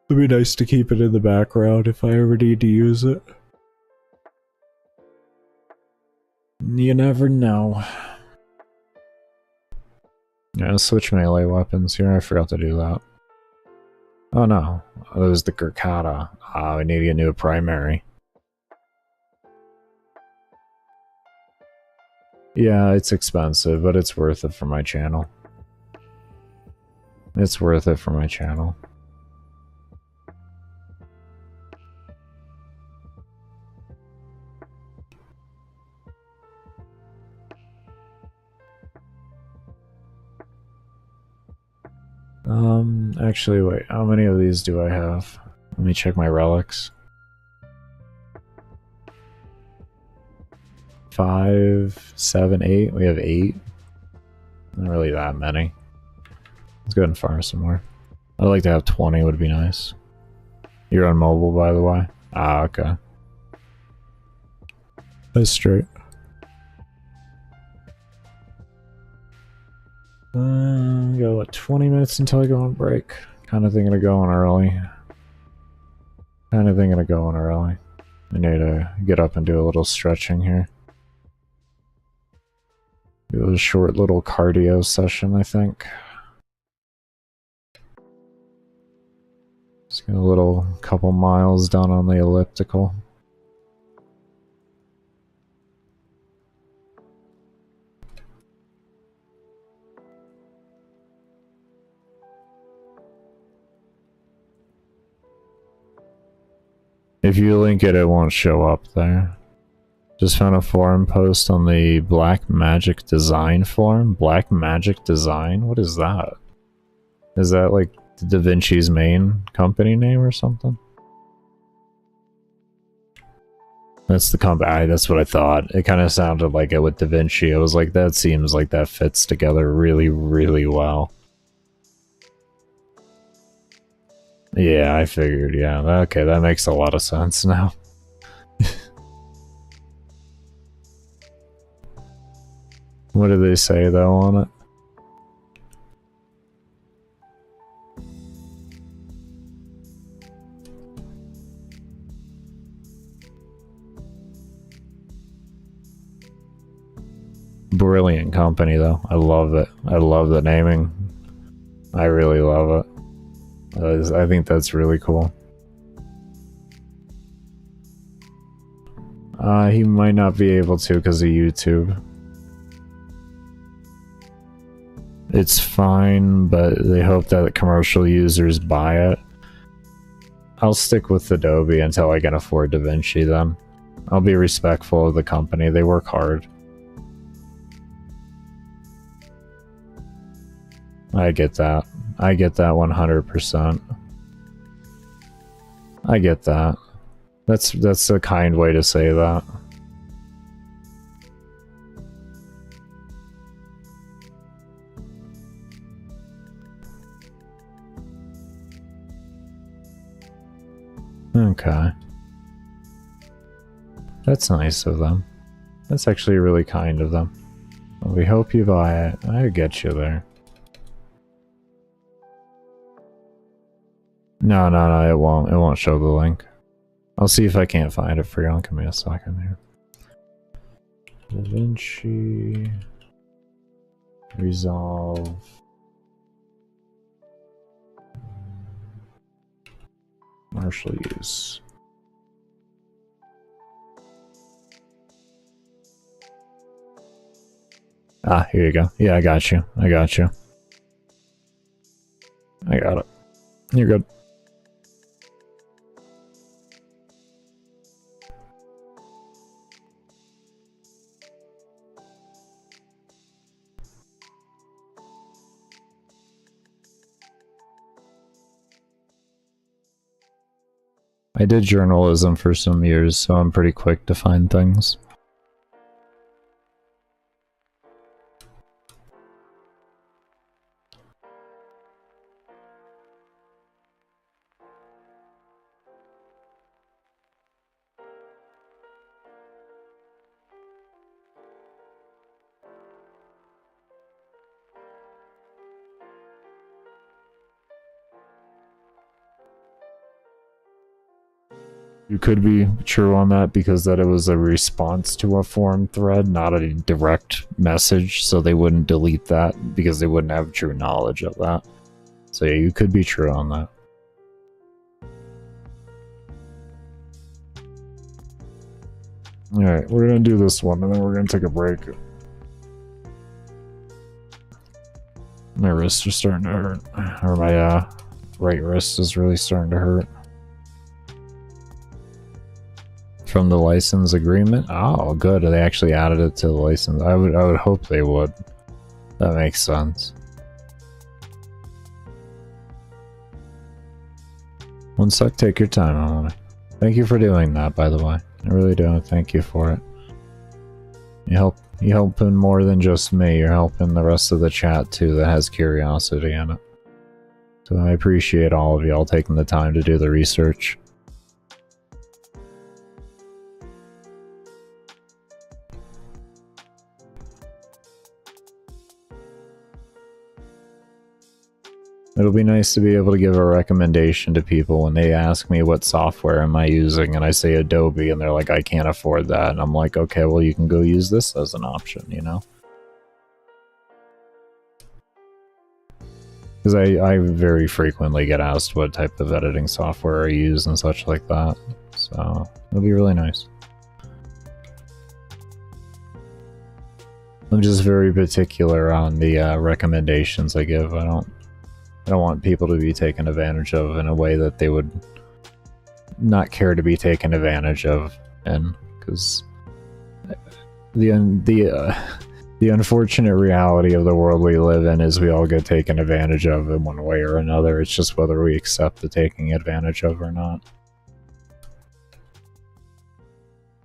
It'd be nice to keep it in the background if I ever need to use it. You never know. Yeah, switch melee weapons here. I forgot to do that. Oh no, that was the Gurkata. Ah, we need to get new primary. Yeah, it's expensive, but it's worth it for my channel. It's worth it for my channel. Actually, wait, how many of these do I have? Let me check my relics. 5, 7, 8. We have 8. Not really that many. Let's go ahead and farm some more. I'd like to have 20, would be nice. You're on mobile, by the way? Ah, okay. That's straight. Got what, 20 minutes until I go on break. Kind of thinking of going early. I need to get up and do a little stretching here. Do a short little cardio session, I think. Just get a little couple miles done on the elliptical. If you link it, it won't show up there. Just found a forum post on the Black Magic Design forum. Black Magic Design? What is that? Is that like Da Vinci's main company name or something? That's the company. That's what I thought. It kind of sounded like it with Da Vinci. I was like, that seems like that fits together really, really well. Yeah, I figured. Yeah, okay, that makes a lot of sense now. What did they say though on it? Brilliant company though. I love it. I love the naming. I really love it. I think that's really cool. He might not be able to because of YouTube. It's fine, but they hope that commercial users buy it. I'll stick with Adobe until I can afford DaVinci then. I'll be respectful of the company. They work hard. I get that. I get that 100%. I get that. That's a kind way to say that. Okay. That's nice of them. That's actually really kind of them. Well, we hope you buy it. I get you there. No, it won't. It won't show the link. I'll see if I can't find it for you. Give me a second here. DaVinci Resolve. Commercial use. Ah, here you go. Yeah, I got you. I got you. I got it. You're good. I did journalism for some years, so I'm pretty quick to find things. You could be true on that because that it was a response to a forum thread, not a direct message, so they wouldn't delete that because they wouldn't have true knowledge of that. So yeah, you could be true on that. Alright, we're gonna do this one and then we're gonna take a break. My wrists are starting to hurt. Or my right wrist is really starting to hurt. From the license agreement? Oh, good. They actually added it to the license. I would hope they would. That makes sense. One sec, take your time, Emily. Thank you for doing that, by the way. I really do. Thank you for it. You helping more than just me. You're helping the rest of the chat too that has curiosity in it. So I appreciate all of y'all taking the time to do the research. It'll be nice to be able to give a recommendation to people when they ask me what software am I using and I say Adobe and they're like, I can't afford that. And I'm like, okay, well you can go use this as an option, you know? Because I very frequently get asked what type of editing software I use and such like that. So it'll be really nice. I'm just very particular on the recommendations I give. I don't want people to be taken advantage of in a way that they would not care to be taken advantage of, and because the unfortunate reality of the world we live in is we all get taken advantage of in one way or another. It's just whether we accept the taking advantage of or not.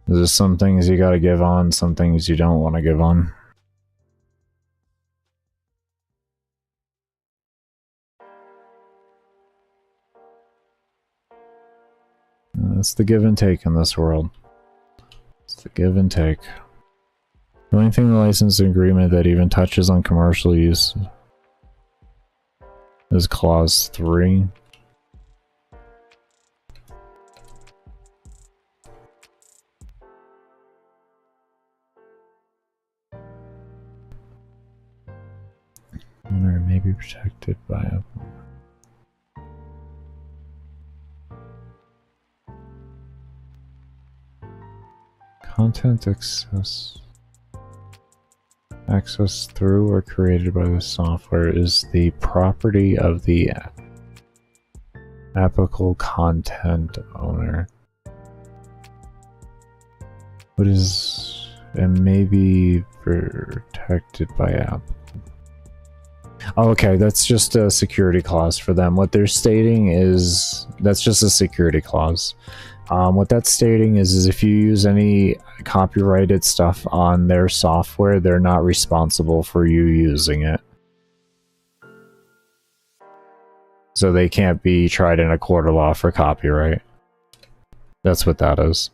There's some things you gotta give on, some things you don't want to give on. It's the give and take in this world. It's the give and take. The only thing in the license agreement that even touches on commercial use is clause 3. Owner may be protected by a content access through or created by the software is the property of the applicable content owner. What is and may be protected by Apple. Oh, okay, that's just a security clause for them. What they're stating is that's just a security clause. What that's stating is if you use any copyrighted stuff on their software, they're not responsible for you using it. So they can't be tried in a court of law for copyright. That's what that is.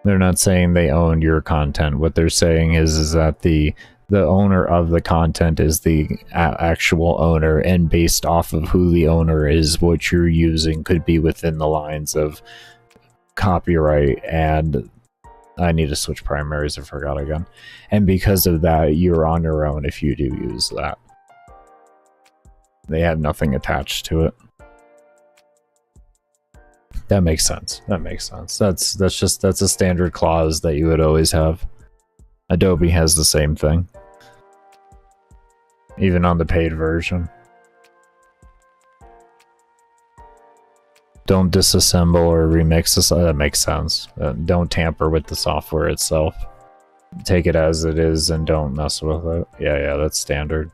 They're not saying they own your content. What they're saying is that the owner of the content is the actual owner, and based off of who the owner is, what you're using could be within the lines of copyright. And I need to switch primaries, I forgot again. And because of that, you're on your own if you do use that. They have nothing attached to it. That makes sense. That makes sense. That's a standard clause that you would always have. Adobe has the same thing. Even on the paid version. Don't disassemble or remix this. That makes sense. Don't tamper with the software itself. Take it as it is and don't mess with it. Yeah, that's standard.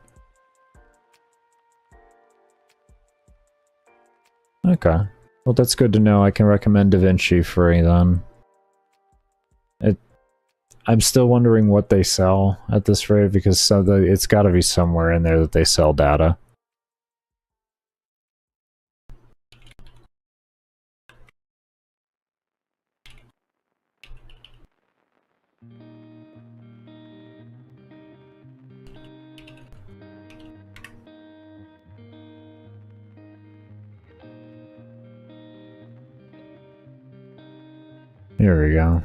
Okay. Well, that's good to know. I can recommend DaVinci free then. I'm still wondering what they sell at this rate, because it's got to be somewhere in there that they sell data. Here we go.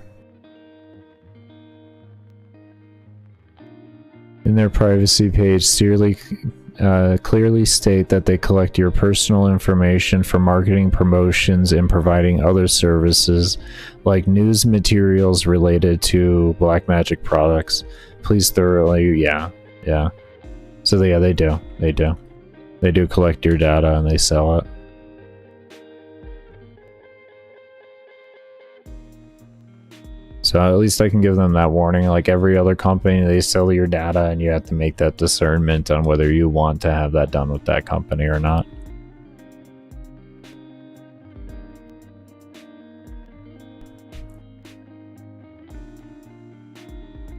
In their privacy page, clearly state that they collect your personal information for marketing, promotions, and providing other services like news materials related to black magic products. Please thoroughly, yeah. So they do. They do collect your data and they sell it. So at least I can give them that warning. Like every other company, they sell your data and you have to make that discernment on whether you want to have that done with that company or not.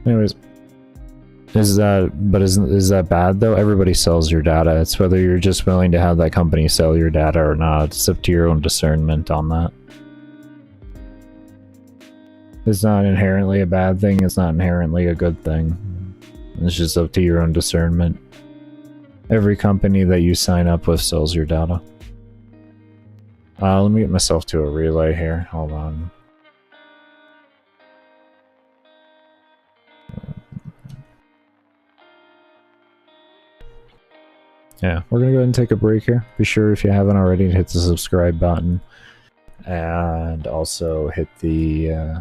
Anyways, is that bad though? Everybody sells your data. It's whether you're just willing to have that company sell your data or not. It's up to your own discernment on that. It's not inherently a bad thing. It's not inherently a good thing. It's just up to your own discernment. Every company that you sign up with sells your data. Let me get myself to a relay here. Hold on. Yeah, we're gonna go ahead and take a break here. Be sure, if you haven't already, to hit the subscribe button. And also hit the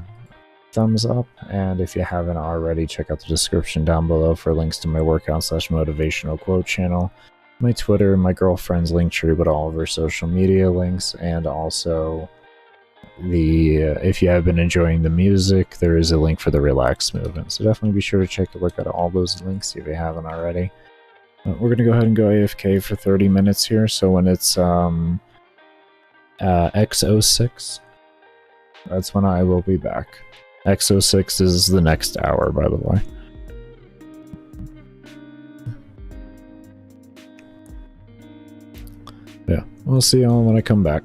thumbs up. And if you haven't already, check out the description down below for links to my workout/motivational quote channel, my Twitter, my girlfriend's link tree with all of her social media links, and also if you have been enjoying the music, there is a link for the relax movement. So definitely be sure to take a look at all those links if you haven't already. We're going to go ahead and go AFK for 30 minutes here, so when it's X06, that's when I will be back. X06 is the next hour, by the way. Yeah, we'll see y'all when I come back.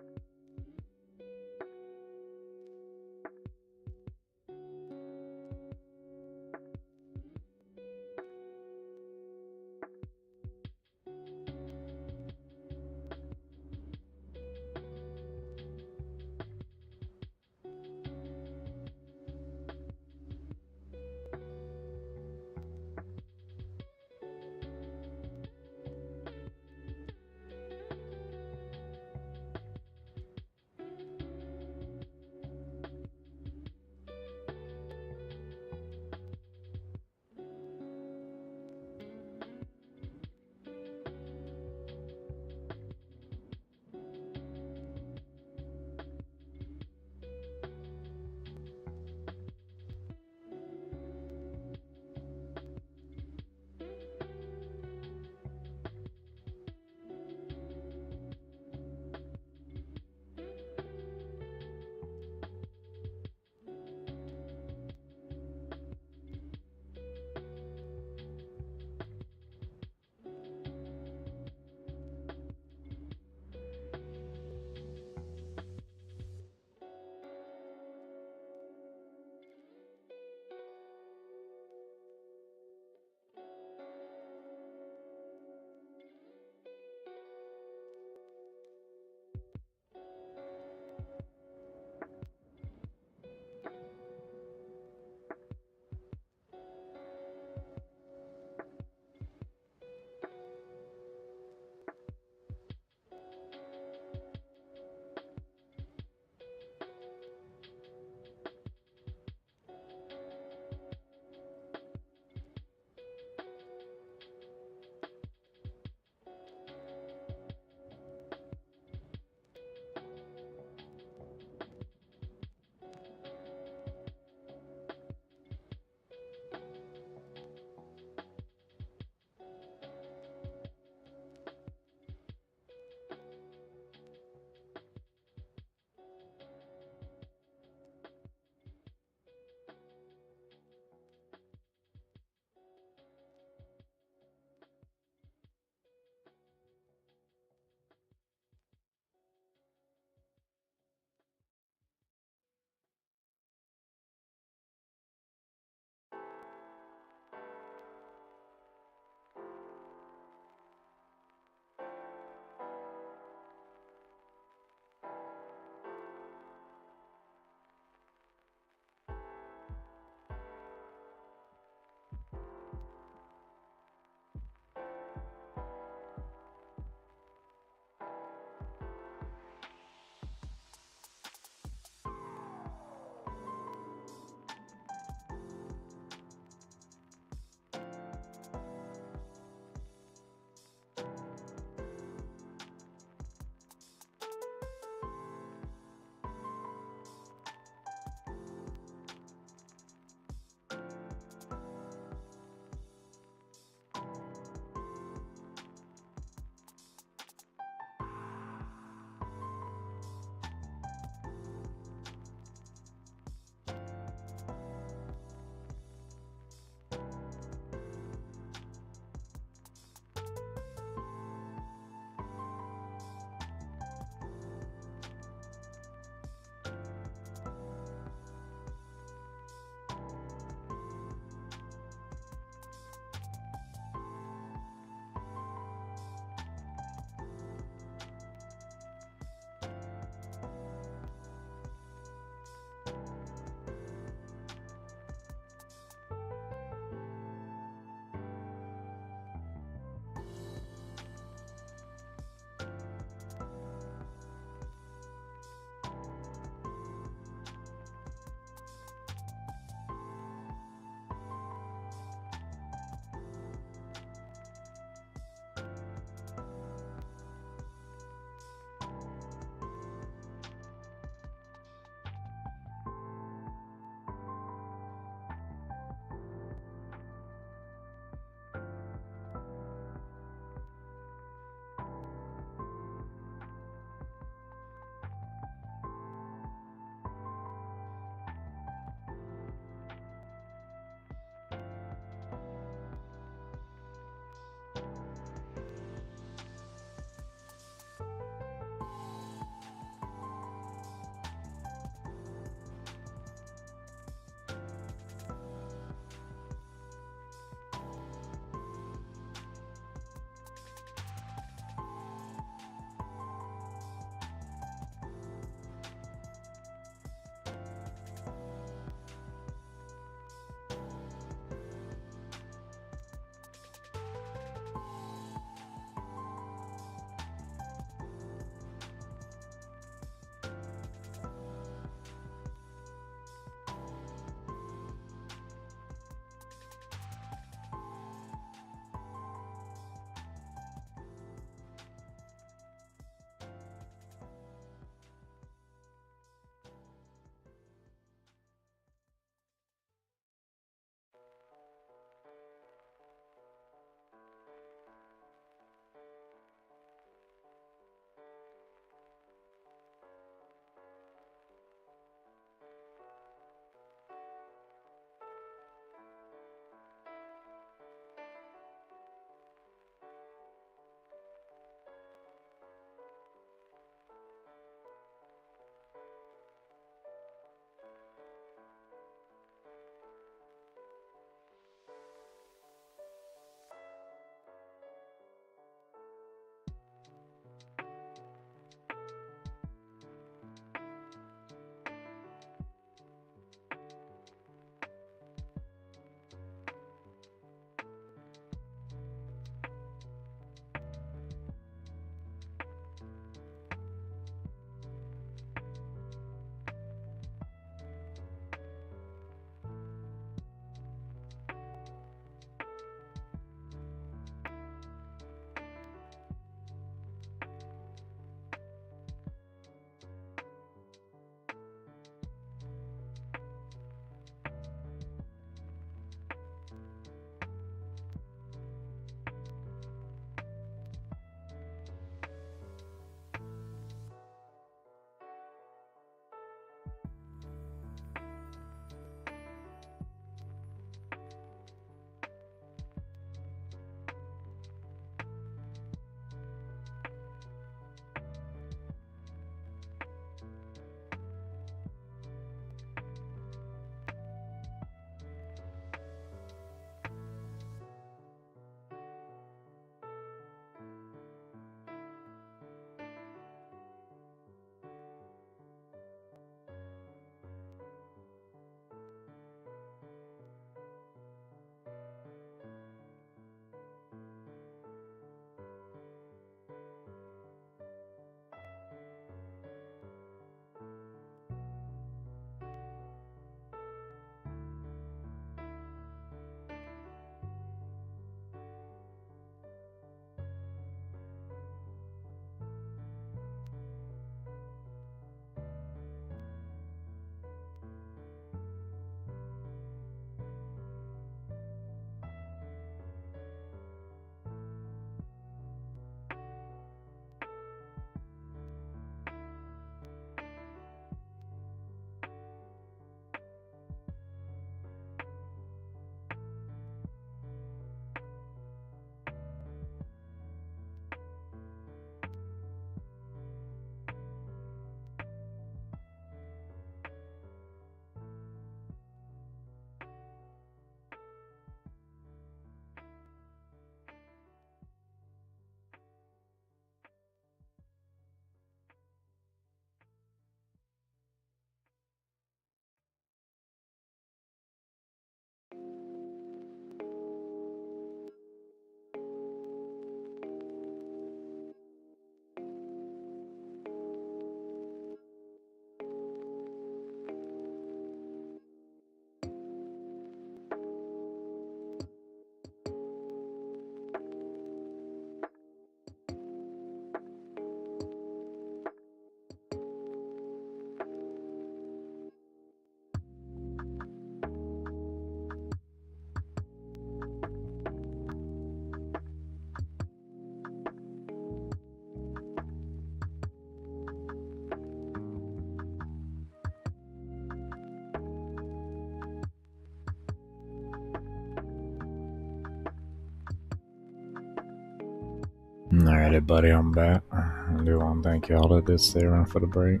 Alrighty, buddy, I'm back. I do want to thank y'all that did stay around for the break.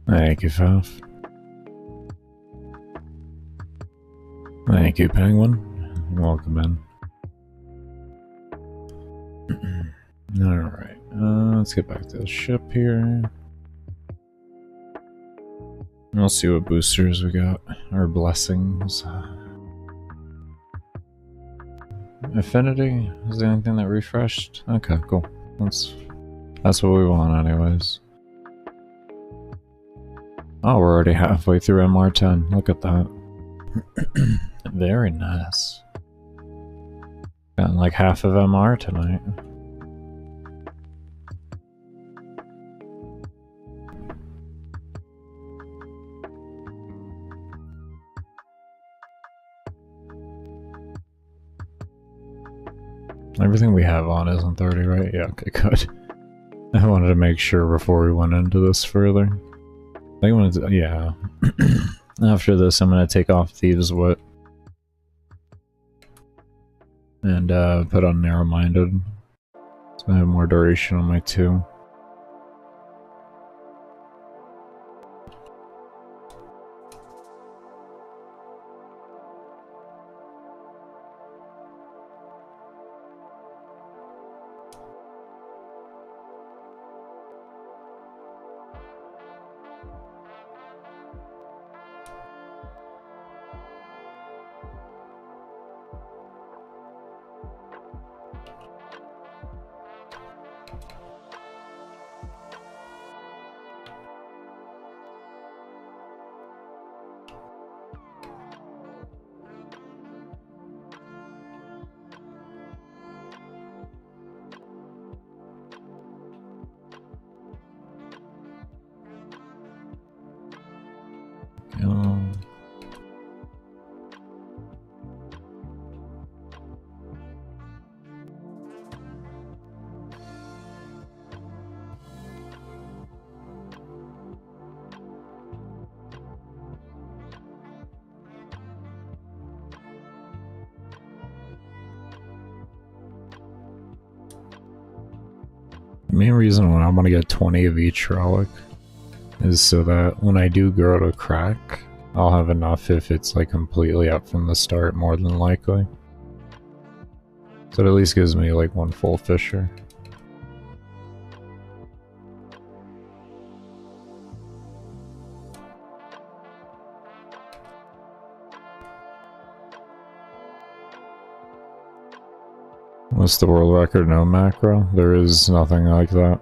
Thank you, Faf. Thank you, Penguin. Welcome in. Alright, let's get back to the ship here. We'll see what boosters we got, or blessings. Affinity? Is there anything that refreshed? Okay, cool. That's what we want anyways. Oh, we're already halfway through MR10. Look at that. Very nice. Got like half of MR tonight. Everything we have on isn't 30, right? Yeah, okay, good. I wanted to make sure before we went into this further. I wanted to, yeah. After this, I'm gonna take off Thieves' Wit. And put on Narrow-Minded. So I have more duration on my 2. The main reason why I want to get 20 of each relic is so that when I do grow to crack, I'll have enough if it's like completely up from the start, more than likely. So it at least gives me like 1 full fisher. What's the world record? No macro? There is nothing like that.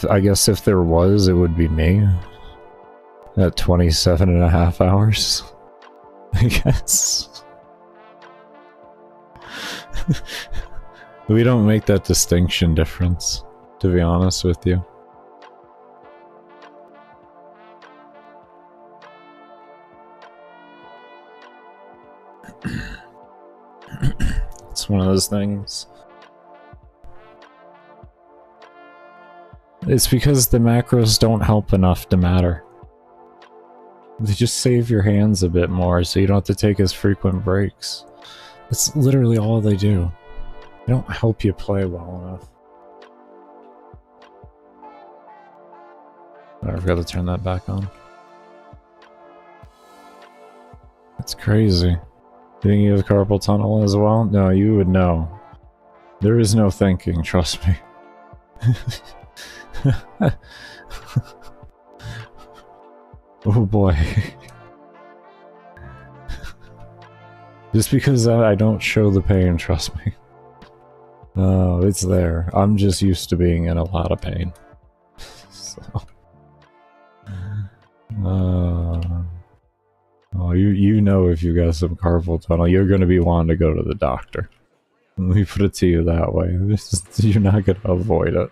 I guess if there was, it would be me. At 27.5 hours. I guess. We don't make that distinction difference, to be honest with you. It's one of those things. It's because the macros don't help enough to matter. They just save your hands a bit more so you don't have to take as frequent breaks. That's literally all they do. They don't help you play well enough. I forgot to turn that back on. That's crazy. You think you have carpal tunnel as well? No, you would know. There is no thinking, trust me. Oh boy. Just because I don't show the pain, trust me. Oh, it's there. I'm just used to being in a lot of pain. So. Oh, you know if you got some carpal tunnel, you're gonna be wanting to go to the doctor. Let me put it to you that way. You're not gonna avoid it.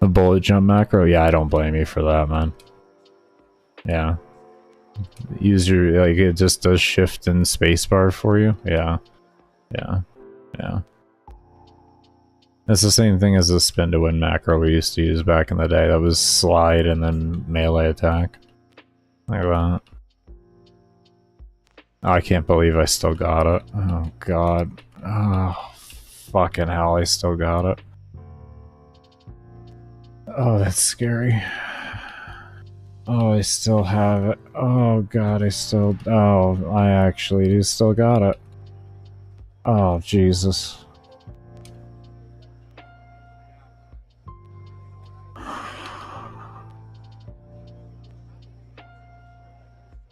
A bullet jump macro? Yeah, I don't blame you for that, man. Yeah. Use your, like, it just does shift and spacebar for you? Yeah. Yeah. Yeah. That's the same thing as the spin to win macro we used to use back in the day. That was slide and then melee attack. Like that. Oh, I can't believe I still got it. Oh god. Oh, fucking hell, I still got it. Oh, that's scary. Oh, I still have it. Oh god, oh, I actually do still got it. Oh, Jesus.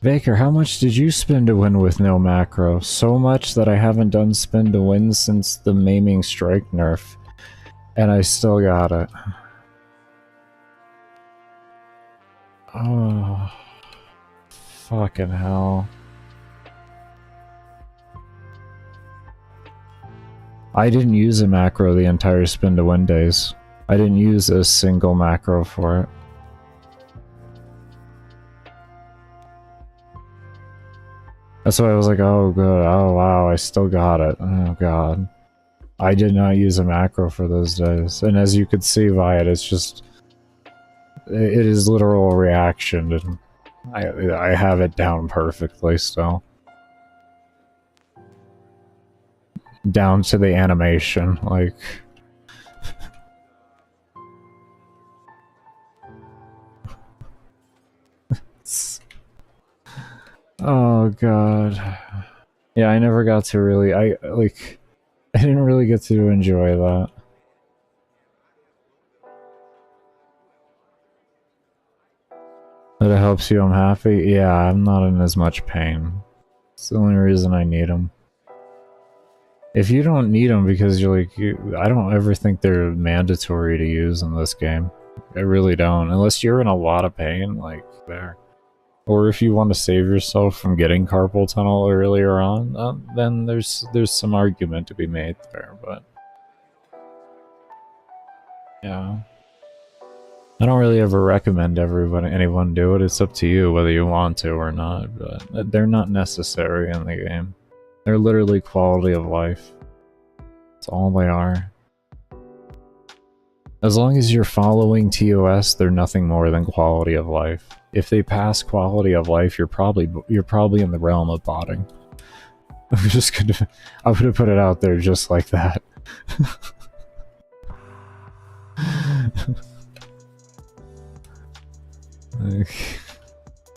Baker, how much did you spend to win with no macro? So much that I haven't done spin to win since the Maiming Strike nerf. And I still got it. Oh. Fucking hell. I didn't use a macro the entire spin to win days. I didn't use a single macro for it. That's why I was like, oh good, oh wow, I still got it. Oh god. I did not use a macro for those days. And as you could see via it, it's just... It is literal reaction, and I have it down perfectly still. Down to the animation, like... Oh god. Yeah, I never got to really... I didn't really get to enjoy that. That it helps you, I'm happy? Yeah, I'm not in as much pain. It's the only reason I need them. If you don't need them because you're like... I don't ever think they're mandatory to use in this game. I really don't. Unless you're in a lot of pain, like, there. Or if you want to save yourself from getting carpal tunnel earlier on, then there's some argument to be made there, but... Yeah. I don't really ever recommend anyone do it. It's up to you whether you want to or not, but they're not necessary in the game. They're literally quality of life. That's all they are. As long as you're following TOS, they're nothing more than quality of life. If they pass quality of life, you're probably in the realm of botting. I'm gonna put it out there just like that.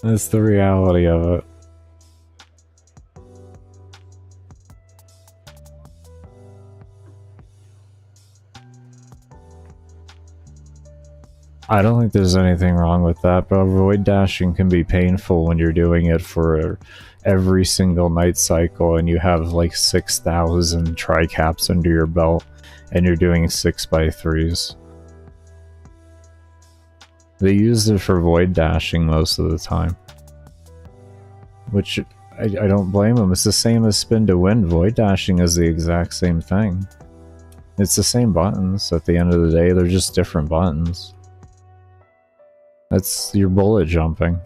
That's the reality of it. I don't think there's anything wrong with that, but void dashing can be painful when you're doing it for every single night cycle and you have like 6,000 tri-caps under your belt and you're doing 6x3s. They use it for void dashing most of the time. Which, I don't blame them. It's the same as spin to win. Void dashing is the exact same thing. It's the same buttons at the end of the day, they're just different buttons. That's your bullet jumping.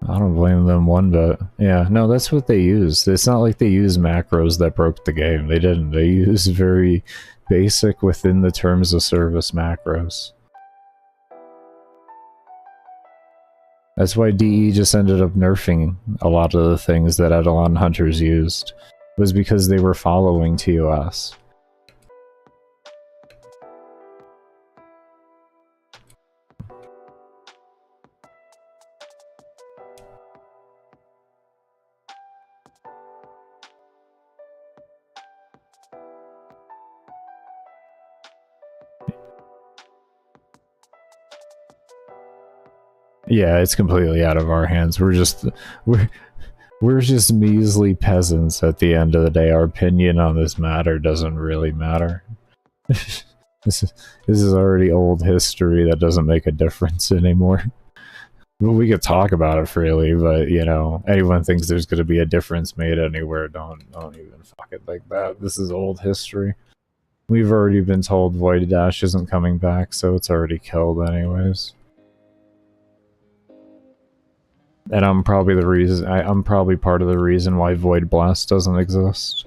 I don't blame them one bit. Yeah, no, that's what they used. It's not like they used macros that broke the game. They didn't. They used very basic within the terms of service macros. That's why DE just ended up nerfing a lot of the things that Eidolon Hunters used. Was because they were following TOS. Yeah, it's completely out of our hands. We're just measly peasants at the end of the day. Our opinion on this matter doesn't really matter. This is already old history that doesn't make a difference anymore. Well, we could talk about it freely, but you know, anyone thinks there's going to be a difference made anywhere, don't even fuck it like that. This is old history. We've already been told Void Dash isn't coming back, so it's already killed anyways. And I'm probably the reason, I'm probably part of the reason why Void Blast doesn't exist.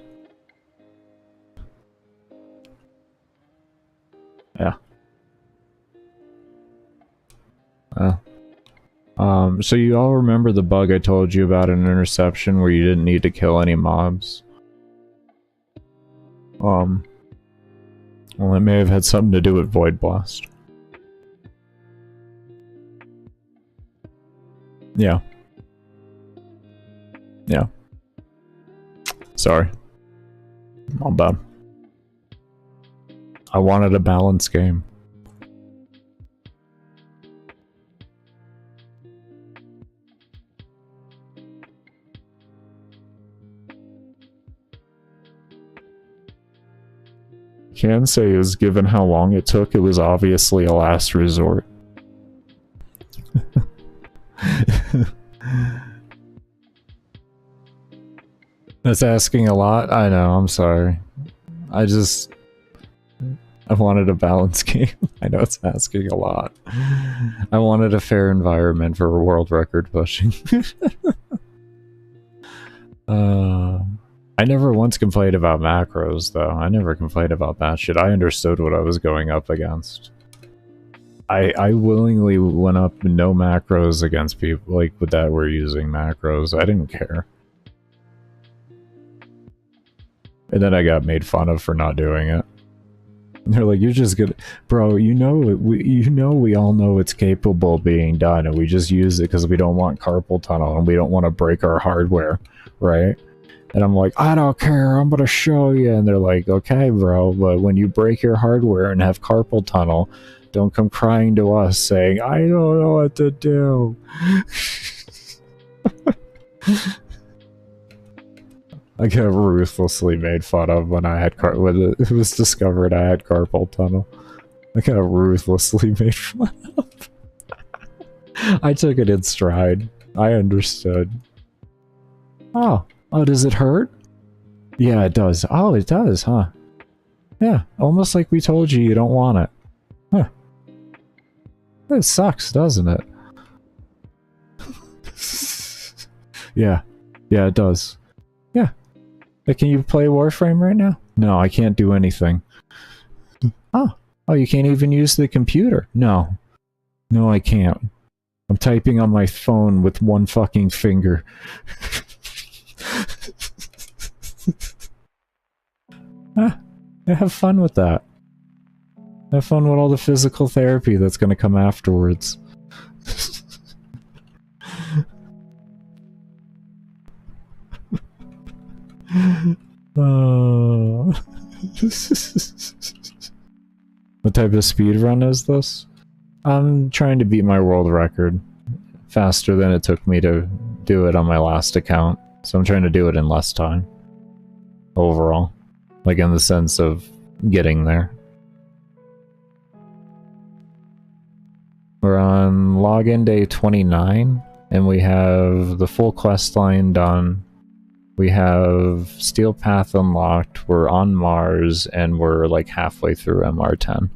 Yeah. So you all remember the bug I told you about in Interception where you didn't need to kill any mobs? Well, it may have had something to do with Void Blast. Yeah. Yeah. Sorry. My bad. I wanted a balanced game. Can say is given how long it took, it was obviously a last resort. That's asking a lot. I know, I'm sorry. I wanted a balanced game. I know it's asking a lot. I wanted a fair environment for world record pushing. I never once complained about macros, though. I never complained about that shit. I understood what I was going up against. I willingly went up no macros against people like that were using macros. I didn't care. And then I got made fun of for not doing it. They're like, "You're just good, bro. You know we all know it's capable of being done, and we just use it because we don't want carpal tunnel and we don't want to break our hardware, right?" And I'm like, "I don't care. I'm gonna show you." And they're like, "Okay, bro, but when you break your hardware and have carpal tunnel, don't come crying to us saying I don't know what to do." I got ruthlessly made fun of when I had when it was discovered I had carpal tunnel. I got ruthlessly made fun of. I took it in stride. I understood. Oh, does it hurt? Yeah, it does. Oh, it does, huh? Yeah, almost like we told you don't want it. Huh. It sucks, doesn't it? Yeah. Yeah, it does. Yeah. Can you play Warframe right now? No, I can't do anything. Oh, you can't even use the computer? No. No, I can't. I'm typing on my phone with one fucking finger. Have fun with that. Have fun with all the physical therapy that's gonna come afterwards. What type of speedrun is this? I'm trying to beat my world record faster than it took me to do it on my last account, so I'm trying to do it in less time overall, like in the sense of getting there. We're on login day 29 and we have the full quest line done. We have Steel Path unlocked, we're on Mars, and we're like halfway through MR10.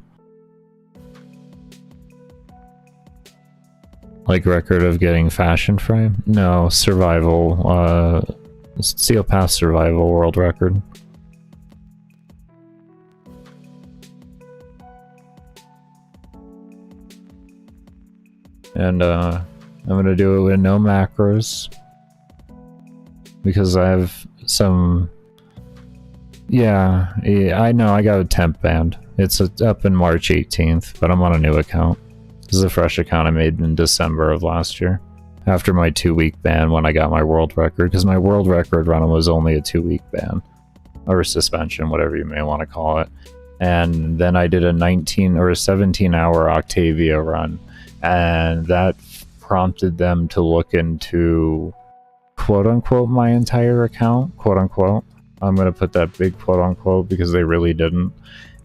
Like record of getting Fashion Frame? No, survival, Steel Path survival world record. And I'm gonna do it with no macros. Because I have some... Yeah, I know, I got a temp band. It's up in March 18th, but I'm on a new account. This is a fresh account I made in December of last year. After my 2-week ban when I got my world record, because my world record run was only a 2-week ban. Or suspension, whatever you may want to call it. And then I did a 19 or a 17-hour Octavia run. And that prompted them to look into... quote-unquote my entire account, quote-unquote. I'm gonna put that big quote-unquote because they really didn't.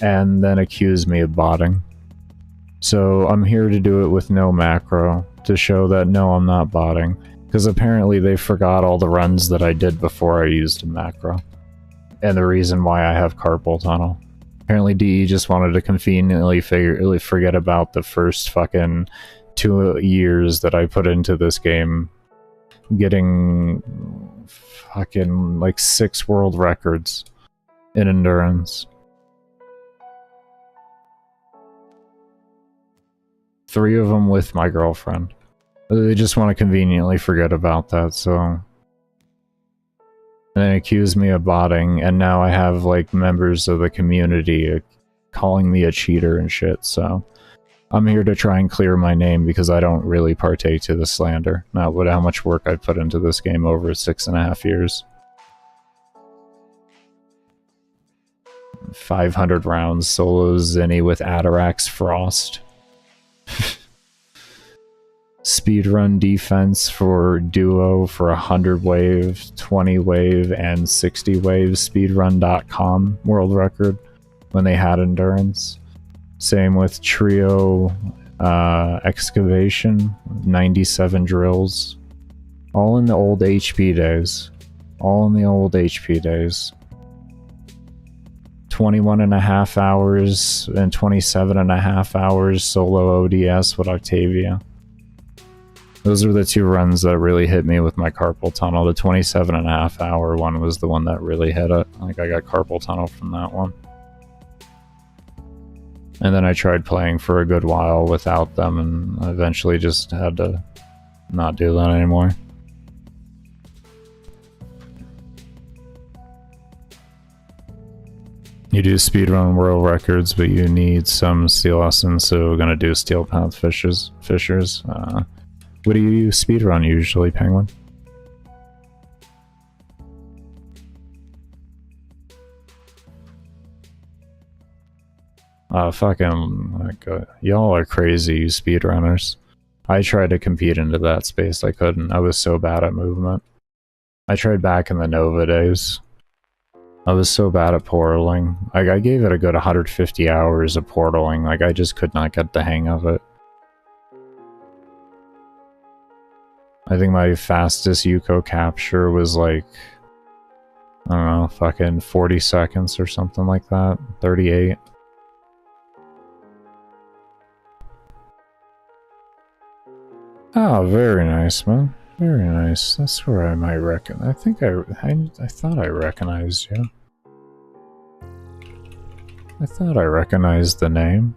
And then accuse me of botting. So I'm here to do it with no macro, to show that no, I'm not botting. Because apparently they forgot all the runs that I did before I used a macro. And the reason why I have carpal tunnel. Apparently DE just wanted to conveniently forget about the first fucking 2 years that I put into this game getting fucking like 6 world records in endurance. 3 of them with my girlfriend. They just want to conveniently forget about that, so... And then accuse me of botting, and now I have, like, members of the community calling me a cheater and shit, so... I'm here to try and clear my name because I don't really partake to the slander. Not what how much work I've put into this game over 6.5 years. 500 rounds solo Zinni with Atarax Frost. Speedrun defense for duo for 100 wave, 20 wave, and 60 wave. Speedrun.com world record when they had endurance. Same with trio excavation, 97 drills. All in the old HP days. All in the old HP days. 21.5 hours and 27.5 hours solo ODS with Octavia. Those are the 2 runs that really hit me with my carpal tunnel. The 27.5 hour one was the one that really hit it. Like, I got carpal tunnel from that one. And then I tried playing for a good while without them, and I eventually just had to not do that anymore. You do speedrun world records, but you need some steel essence, so we're gonna do steel path fishers. What do you speedrun usually, Penguin? Fucking, like, y'all are crazy, you speedrunners. I tried to compete into that space, I couldn't. I was so bad at movement. I tried back in the Nova days. I was so bad at portaling. Like, I gave it a good 150 hours of portaling, like, I just could not get the hang of it. I think my fastest Yuko capture was like, I don't know, fucking 40 seconds or something like that. 38. Oh, very nice, man. Very nice. That's where I might reckon. I think I thought I recognized you. I thought I recognized the name.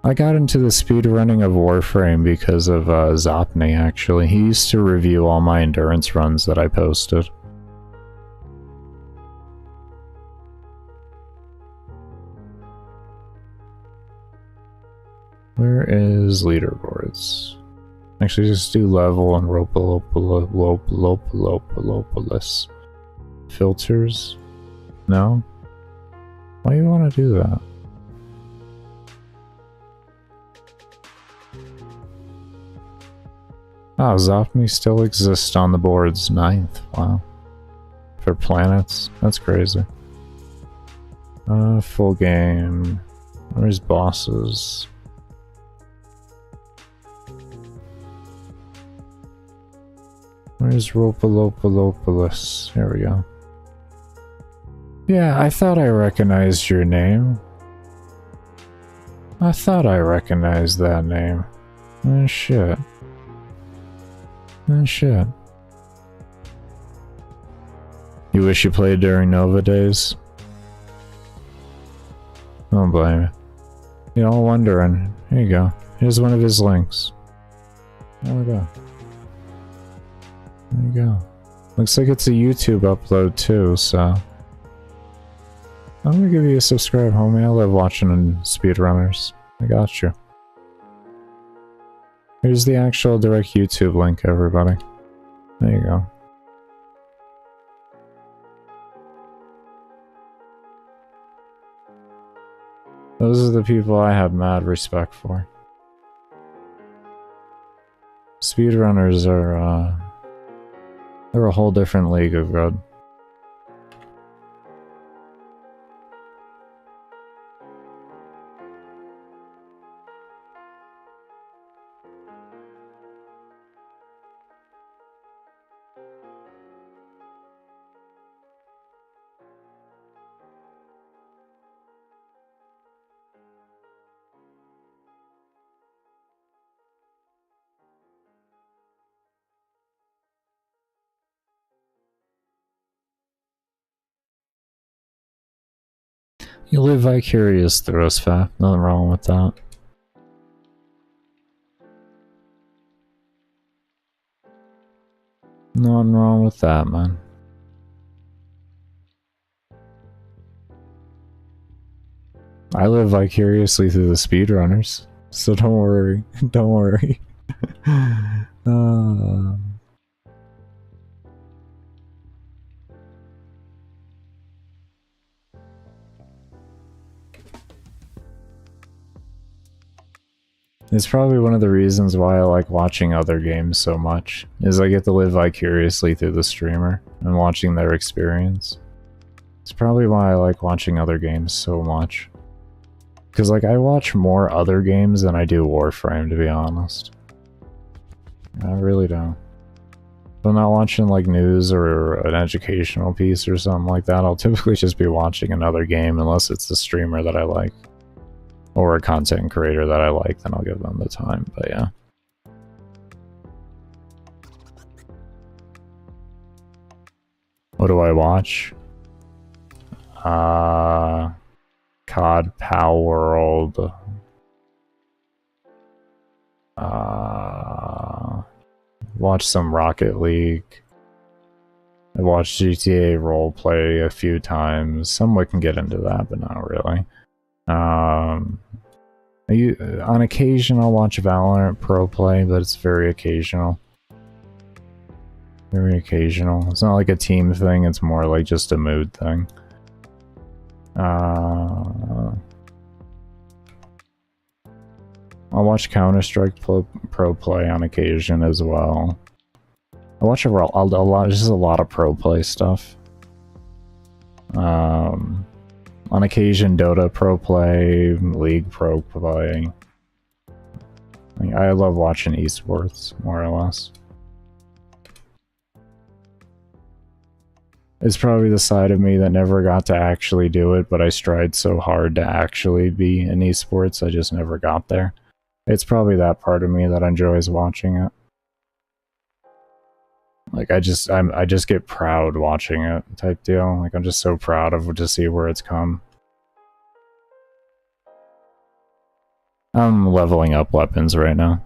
I got into the speedrunning of Warframe because of Zopney, actually. He used to review all my endurance runs that I posted. Where is leaderboards? Actually, just do level and Lopalopolis. Filters? No? Why do you want to do that? Ah, Zopney still exists on the boards. 9th. Wow. For planets? That's crazy. Full game. Where's bosses? Where's Ropalopolis? Here we go. Yeah, I thought I recognized your name. I thought I recognized that name. Oh shit. Oh shit. You wish you played during Nova days? Don't blame me. You're all wondering. Here you go. Here's one of his links. There we go. There you go. Looks like it's a YouTube upload too, so... I'm gonna give you a subscribe, homie. I love watching speedrunners. I got you. Here's the actual direct YouTube link, everybody. There you go. Those are the people I have mad respect for. Speedrunners are, they're a whole different league of good. You live vicarious through us, Fat. Nothing wrong with that. Nothing wrong with that, man. I live vicariously through the speedrunners, so don't worry. Don't worry. It's probably one of the reasons why I like watching other games so much, is I get to live vicariously through the streamer and watching their experience. It's probably why I like watching other games so much. Because, like, I watch more other games than I do Warframe, to be honest. I really don't. If I'm not watching, like, news or an educational piece or something like that, I'll typically just be watching another game unless it's the streamer that I like. Or a content creator that I like, then I'll give them the time, but yeah. What do I watch? COD Power World. Watch some Rocket League. I watched GTA Roleplay a few times. Someone can get into that, but not really. On occasion I'll watch Valorant Pro Play, but it's very occasional. Very occasional. It's not like a team thing, it's more like just a mood thing. I'll watch Counter-Strike Pro Play on occasion as well. I watch a lot, just a lot of Pro Play stuff. On occasion, Dota Pro Play, League Pro Play. I love watching esports, more or less. It's probably the side of me that never got to actually do it, but I tried so hard to actually be in esports, I just never got there. It's probably that part of me that enjoys watching it. Like, I just get proud watching it, type deal. Like, I'm just so proud of to see where it's come. I'm leveling up weapons right now.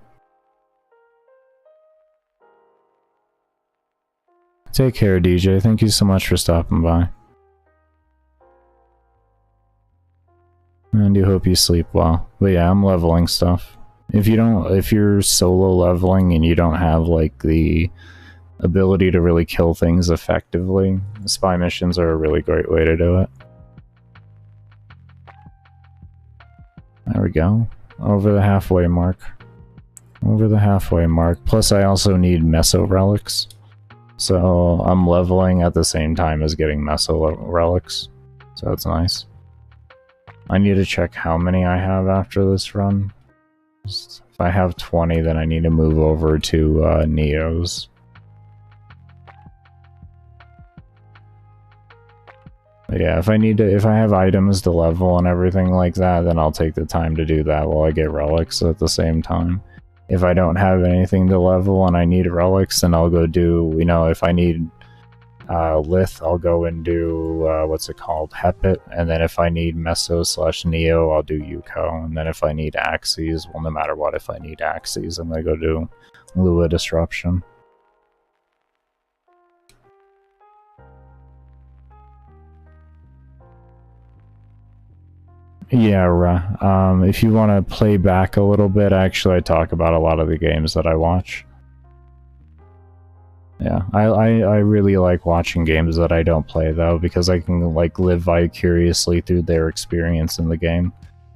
Take care, DJ. Thank you so much for stopping by. And I do hope you sleep well. But yeah, I'm leveling stuff. If you're solo leveling and you don't have, like, the ability to really kill things effectively, spy missions are a really great way to do it. There we go. Over the halfway mark. Over the halfway mark. Plus I also need Meso relics. So I'm leveling at the same time as getting Meso relics. So that's nice. I need to check how many I have after this run. If I have 20, then I need to move over to Neos. But yeah, if I have items to level and everything like that, then I'll take the time to do that while I get relics at the same time. If I don't have anything to level and I need relics, then I'll go do, you know, if I need Lith, I'll go and do, what's it called, Hepit, and then if I need Meso/Neo, I'll do Yuko, and then if I need Axes, well, no matter what, if I need Axes, I'm gonna go do Lua Disruption. Yeah, if you want to play back a little bit, actually I talk about a lot of the games that I watch. Yeah, I really like watching games that I don't play, though, because I can, like, live vicariously through their experience in the game.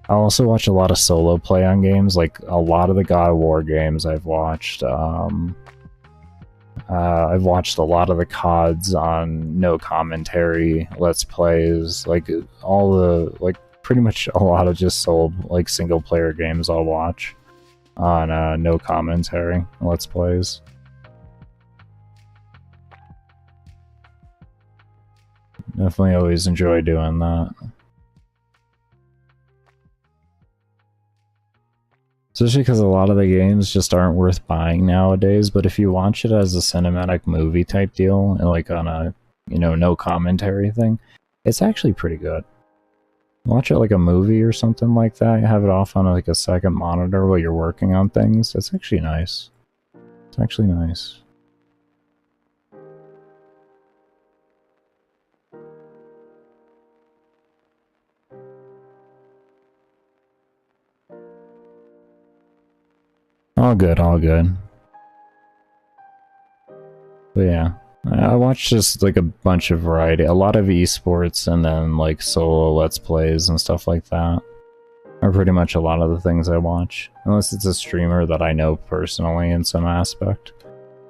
I also watch a lot of solo play on games, like a lot of the God of War games I've watched. I've watched a lot of the CODs on no commentary, Let's Plays, like, all the, like, pretty much a lot of just like, single-player games I'll watch on no commentary, Let's Plays. Definitely always enjoy doing that. Especially because a lot of the games just aren't worth buying nowadays, but if you watch it as a cinematic movie type deal, and like on a, you know, no commentary thing, it's actually pretty good. Watch it like a movie or something like that. You have it off on like a second monitor while you're working on things. It's actually nice. It's actually nice. All good, all good. But yeah, I watched just like a bunch of variety, a lot of esports, and then like solo let's plays and stuff like that are pretty much a lot of the things I watch. Unless it's a streamer that I know personally in some aspect,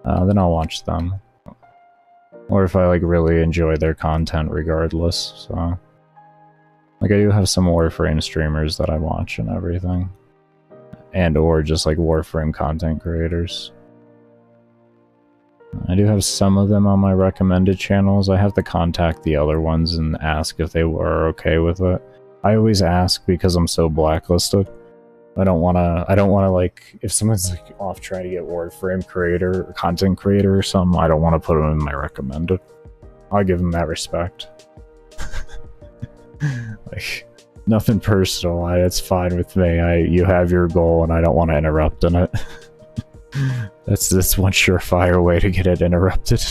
then I'll watch them. Or if I like really enjoy their content regardless, so. Like I do have some Warframe streamers that I watch and everything. And or just like Warframe content creators. I do have some of them on my recommended channels. I have to contact the other ones and ask if they were okay with it. I always ask because I'm so blacklisted. I don't wanna like, if someone's like off trying to get Warframe creator or content creator or something, I don't want to put them in my recommended. I'll give them that respect. Like, nothing personal. It's fine with me. You have your goal and I don't want to interrupt in it. That's one surefire way to get it interrupted.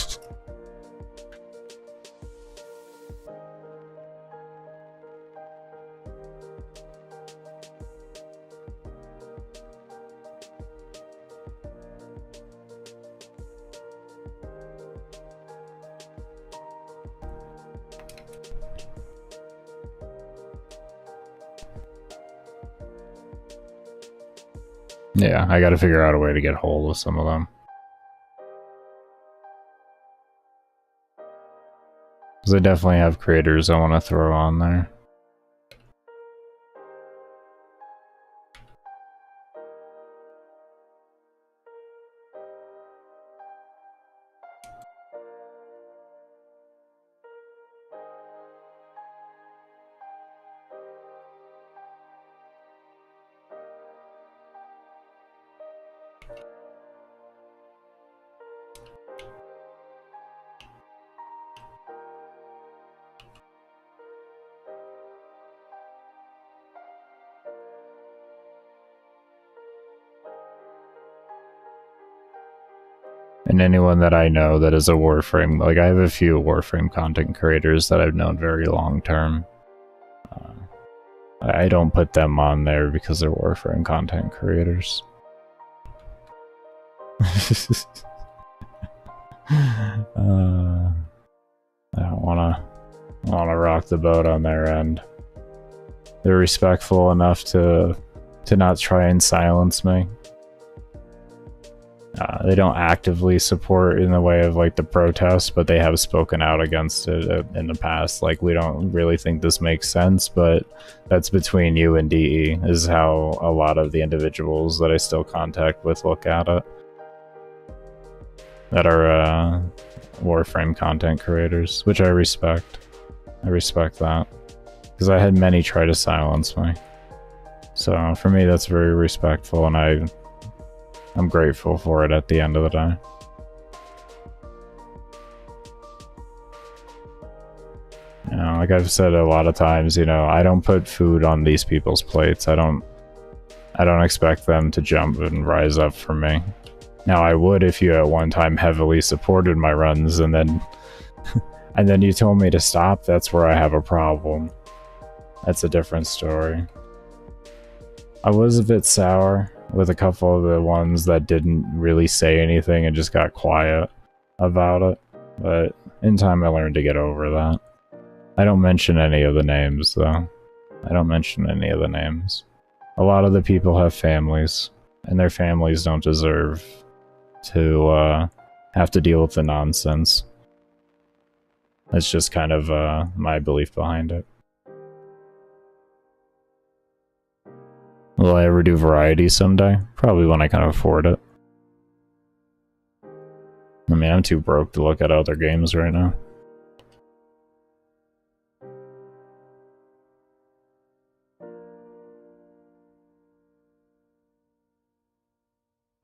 Yeah, I gotta figure out a way to get hold of some of them. Because I definitely have creators I want to throw on there. And anyone that I know that is a Warframe, like I have a few Warframe content creators that I've known very long term. I don't put them on there because they're Warframe content creators. I don't wanna rock the boat on their end. They're respectful enough to not try and silence me. They don't actively support in the way of like the protests, but they have spoken out against it in the past. Like, we don't really think this makes sense, but that's between you and DE, is how a lot of the individuals that I still contact with look at it. That are Warframe content creators, which I respect. I respect that. Because I had many try to silence me. So for me, that's very respectful, and I'm grateful for it at the end of the day. You know, like I've said a lot of times, you know, I don't put food on these people's plates. I don't expect them to jump and rise up for me. Now I would if you at one time heavily supported my runs and then and then you told me to stop. That's where I have a problem. That's a different story. I was a bit sour with a couple of the ones that didn't really say anything and just got quiet about it, but in time I learned to get over that. I don't mention any of the names, though. I don't mention any of the names. A lot of the people have families, and their families don't deserve to have to deal with the nonsense. That's just kind of my belief behind it. Will I ever do variety someday? Probably when I can afford it. I mean, I'm too broke to look at other games right now.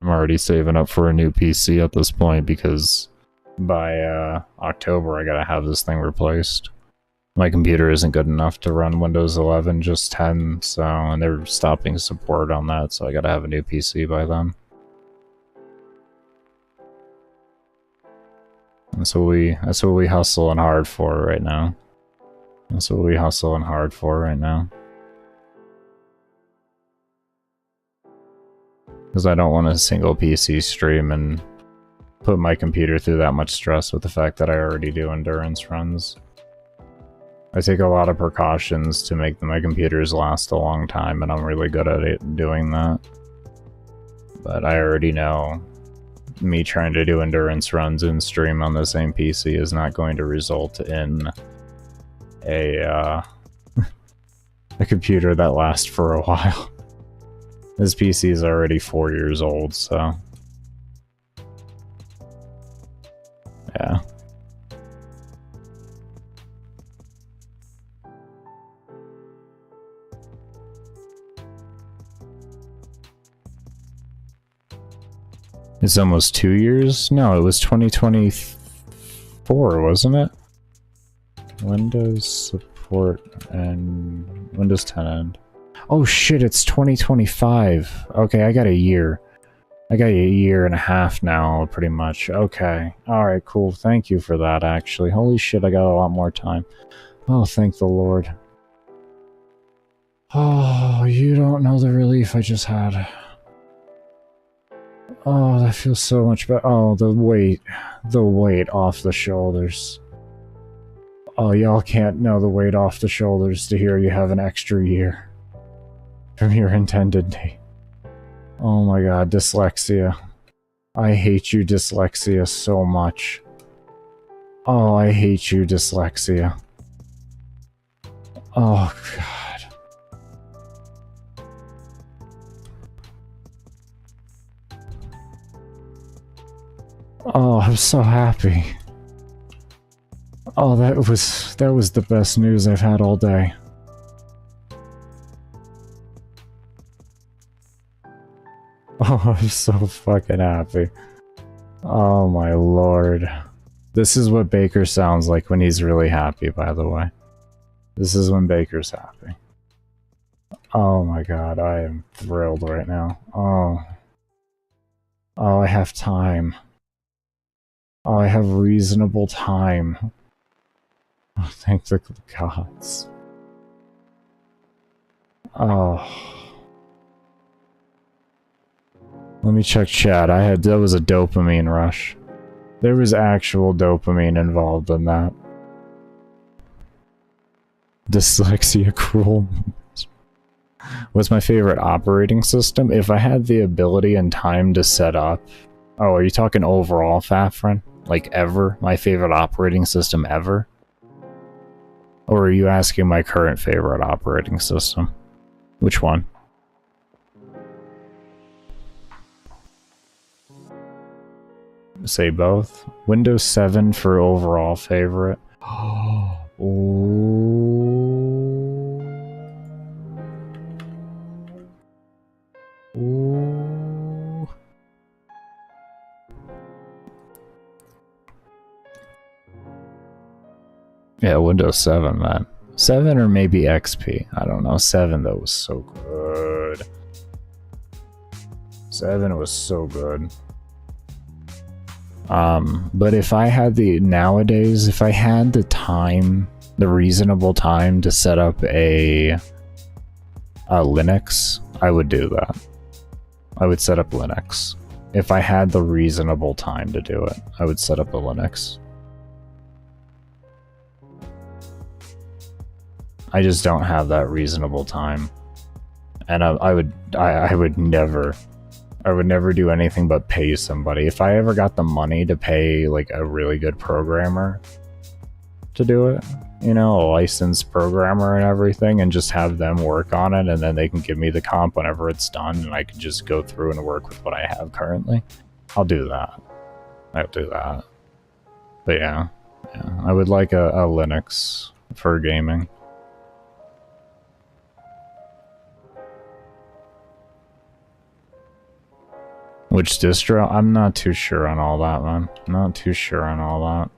I'm already saving up for a new PC at this point because by October I gotta have this thing replaced. My computer isn't good enough to run Windows 11, just 10, so, and they're stopping support on that, so I gotta have a new PC by then. That's what we hustling hard for right now. That's what we hustling hard for right now. Because I don't want a single PC stream and put my computer through that much stress with the fact that I already do endurance runs. I take a lot of precautions to make my computers last a long time, and I'm really good at it doing that. But I already know me trying to do endurance runs in stream on the same PC is not going to result in a computer that lasts for a while. This PC is already 4 years old, so yeah. It's almost 2 years? No, it was 2024, wasn't it? Windows support and Windows 10 end. Oh shit, it's 2025. Okay, I got a year. I got a year and a half now, pretty much. Okay. Alright, cool. Thank you for that, actually. Holy shit, I got a lot more time. Oh, thank the Lord. Oh, you don't know the relief I just had. Oh, that feels so much better. Oh, the weight off the shoulders. Oh, y'all can't know the weight off the shoulders to hear you have an extra year from your intended date. Oh my god, dyslexia. I hate you, dyslexia, so much. Oh, I hate you, dyslexia. Oh, god. Oh, I'm so happy. Oh, that was the best news I've had all day. Oh, I'm so fucking happy. Oh my lord. This is what Baker sounds like when he's really happy, by the way. This is when Baker's happy. Oh my god, I am thrilled right now. Oh. Oh, I have time. Oh, I have reasonable time. Oh, thank the gods. Oh. Let me check chat. That was a dopamine rush. There was actual dopamine involved in that. Dyslexia cruel. What's my favorite operating system? If I had the ability and time to set up... Oh, are you talking overall, Fafren? Like ever? My favorite operating system ever? Or are you asking my current favorite operating system? Which one? Say both. Windows 7 for overall favorite. Oh. Ooh. Yeah, Windows 7, man. 7 or maybe XP. I don't know. 7, though, was so good. 7 was so good. But if I had nowadays, if I had the time, the reasonable time to set up a Linux, I would do that. I would set up Linux. If I had the reasonable time to do it, I would set up a Linux. I just don't have that reasonable time. And I would never do anything but pay somebody. If I ever got the money to pay like a really good programmer to do it, you know, a licensed programmer and everything, and just have them work on it, and then they can give me the comp whenever it's done, and I can just go through and work with what I have currently, I'll do that. I'll do that. But yeah, I would like a Linux for gaming. Which distro? I'm not too sure on all that, man. Not too sure on all that.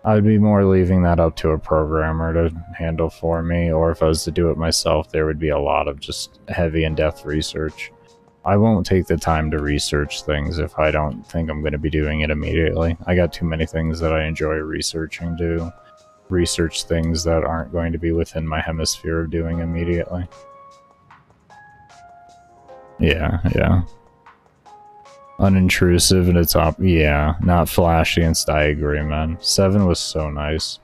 I'd be more leaving that up to a programmer to handle for me, or if I was to do it myself, there would be a lot of just heavy in-depth research. I won't take the time to research things if I don't think I'm going to be doing it immediately. I got too many things that I enjoy researching to research things that aren't going to be within my hemisphere of doing immediately. Yeah. Unintrusive and it's yeah, not flashy and I agree, man. 7 was so nice.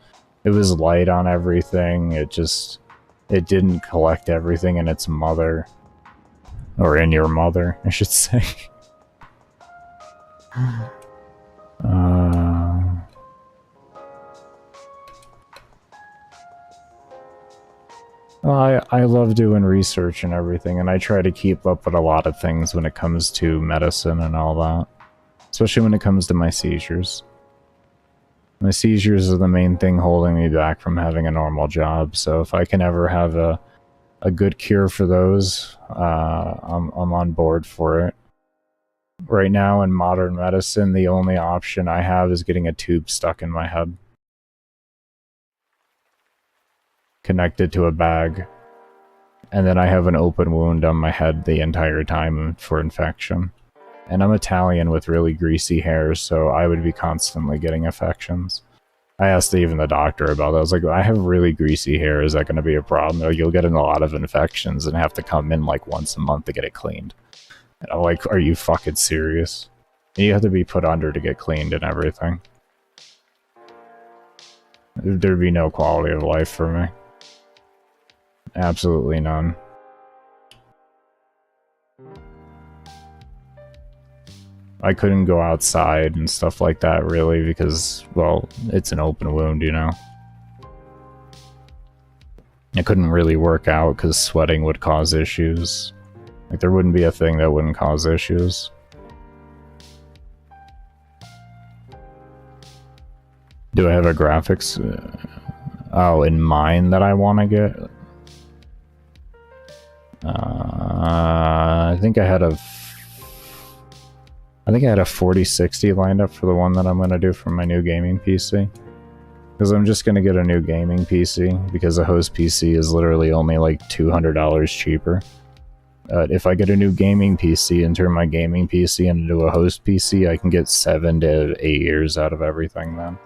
It was light on everything, it didn't collect everything in its mother. Or in your mother, I should say. Well, I love doing research and everything, and I try to keep up with a lot of things when it comes to medicine and all that. Especially when it comes to my seizures. My seizures are the main thing holding me back from having a normal job, so if I can ever have a good cure for those, I'm on board for it. Right now in modern medicine, the only option I have is getting a tube stuck in my head. Connected to a bag. And then I have an open wound on my head the entire time for infection. And I'm Italian with really greasy hair, so I would be constantly getting infections. I asked even the doctor about that. I was like, I have really greasy hair. Is that going to be a problem? Like, you'll get in a lot of infections and have to come in like once a month to get it cleaned. And I'm like, are you fucking serious? And you have to be put under to get cleaned and everything. There'd be no quality of life for me. Absolutely none. I couldn't go outside and stuff like that, really, because, well, it's an open wound, you know? I couldn't really work out because sweating would cause issues. Like, there wouldn't be a thing that wouldn't cause issues. Do I have a graphics? Oh, in mind that I want to get? I think I had a 4060 lined up for the one that I'm going to do for my new gaming PC. Because I'm just going to get a new gaming PC, because a host PC is literally only like $200 cheaper. If I get a new gaming PC and turn my gaming PC into a host PC, I can get 7 to 8 years out of everything then.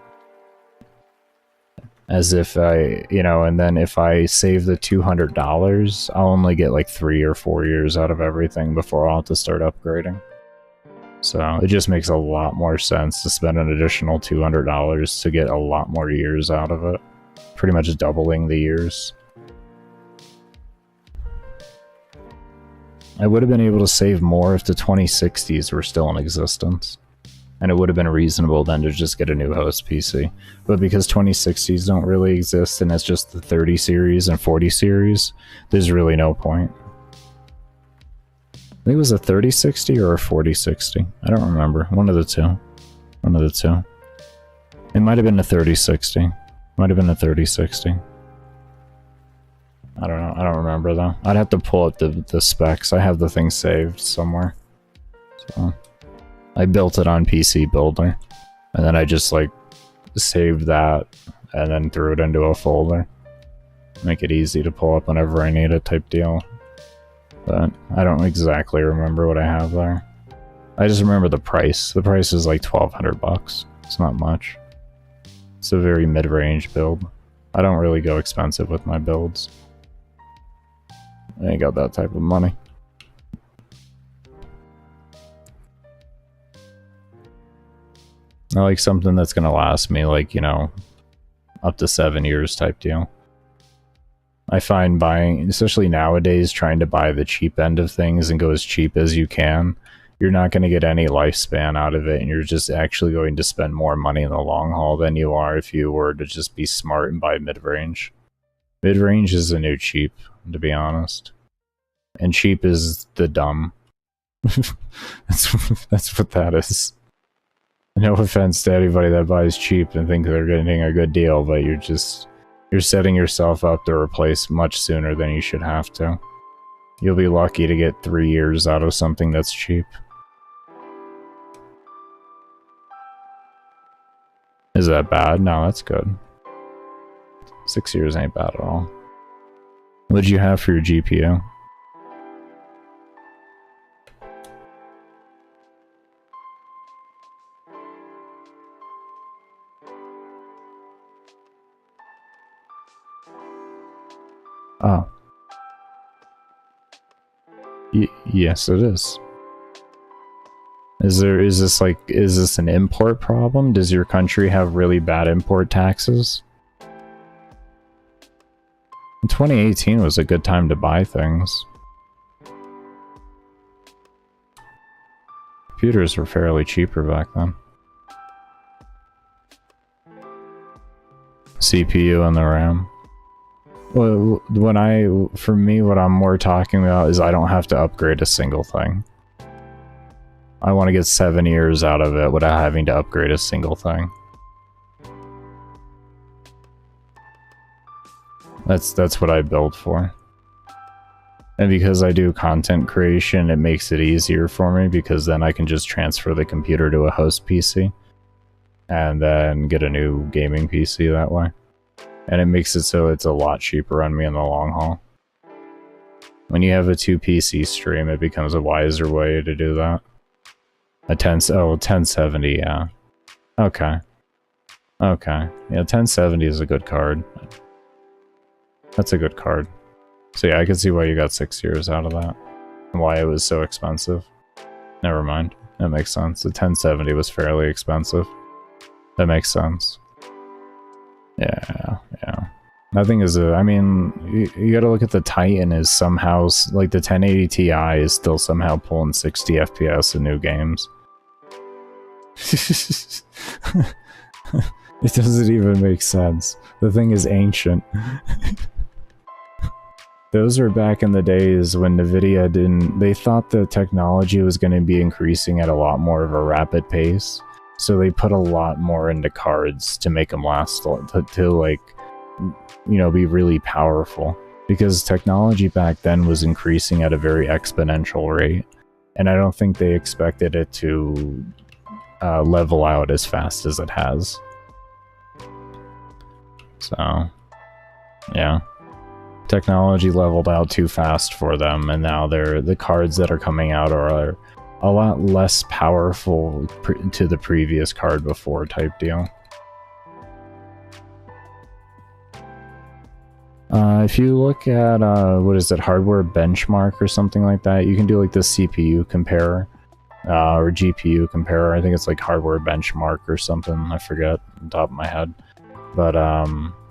As if and then if I save the $200, I'll only get like 3 or 4 years out of everything before I'll have to start upgrading. So it just makes a lot more sense to spend an additional $200 to get a lot more years out of it. Pretty much doubling the years. I would have been able to save more if the 2060s were still in existence. And it would have been reasonable then to just get a new host PC. But because 2060s don't really exist and it's just the 30 series and 40 series, there's really no point. I think it was a 3060 or a 4060. I don't remember. One of the two. One of the two. It might have been a 3060. Might have been a 3060. I don't know. I don't remember though. I'd have to pull up the specs. I have the thing saved somewhere. So I built it on PC Builder. And then I just like saved that and then threw it into a folder. Make it easy to pull up whenever I need it type deal. But I don't exactly remember what I have there. I just remember the price. The price is like $1,200. It's not much. It's a very mid-range build. I don't really go expensive with my builds. I ain't got that type of money. I like something that's gonna last me, like, you know, up to 7 years type deal. I find buying, especially nowadays, trying to buy the cheap end of things and go as cheap as you can, you're not going to get any lifespan out of it, and you're just actually going to spend more money in the long haul than you are if you were to just be smart and buy mid-range. Mid-range is the new cheap, to be honest. And cheap is the dumb. That's what that is. No offense to anybody that buys cheap and think they're getting a good deal, but you're setting yourself up to replace much sooner than you should have to. You'll be lucky to get 3 years out of something that's cheap. Is that bad? No, that's good. 6 years ain't bad at all. What'd you have for your GPU? Oh. Yes, it is. Is this an import problem? Does your country have really bad import taxes? 2018 was a good time to buy things. Computers were fairly cheaper back then. CPU and the RAM. Well, for me, what I'm more talking about is I don't have to upgrade a single thing. I want to get 7 years out of it without having to upgrade a single thing. That's what I build for. And because I do content creation, it makes it easier for me because then I can just transfer the computer to a host PC and then get a new gaming PC that way. And it makes it so it's a lot cheaper on me in the long haul. When you have a 2 PC stream, it becomes a wiser way to do that. A 1070, yeah. Okay. Okay. Yeah, 1070 is a good card. That's a good card. So yeah, I can see why you got 6 years out of that. And why it was so expensive. Never mind. That makes sense. The 1070 was fairly expensive. That makes sense. Yeah, yeah. Nothing is I mean, you gotta look at the Titan is somehow, like the 1080 Ti is still somehow pulling 60 FPS in new games. It doesn't even make sense. The thing is ancient. Those were back in the days when NVIDIA they thought the technology was going to be increasing at a lot more of a rapid pace. So they put a lot more into cards to make them last, to like, you know, be really powerful. Because technology back then was increasing at a very exponential rate. And I don't think they expected it to level out as fast as it has. So, yeah. Technology leveled out too fast for them, and now the cards that are coming out are a lot less powerful to the previous card before type deal. If you look at, what is it, Hardware Benchmark or something like that, you can do like the CPU comparer, or GPU comparer. I think it's like Hardware Benchmark or something, I forget on top of my head. But,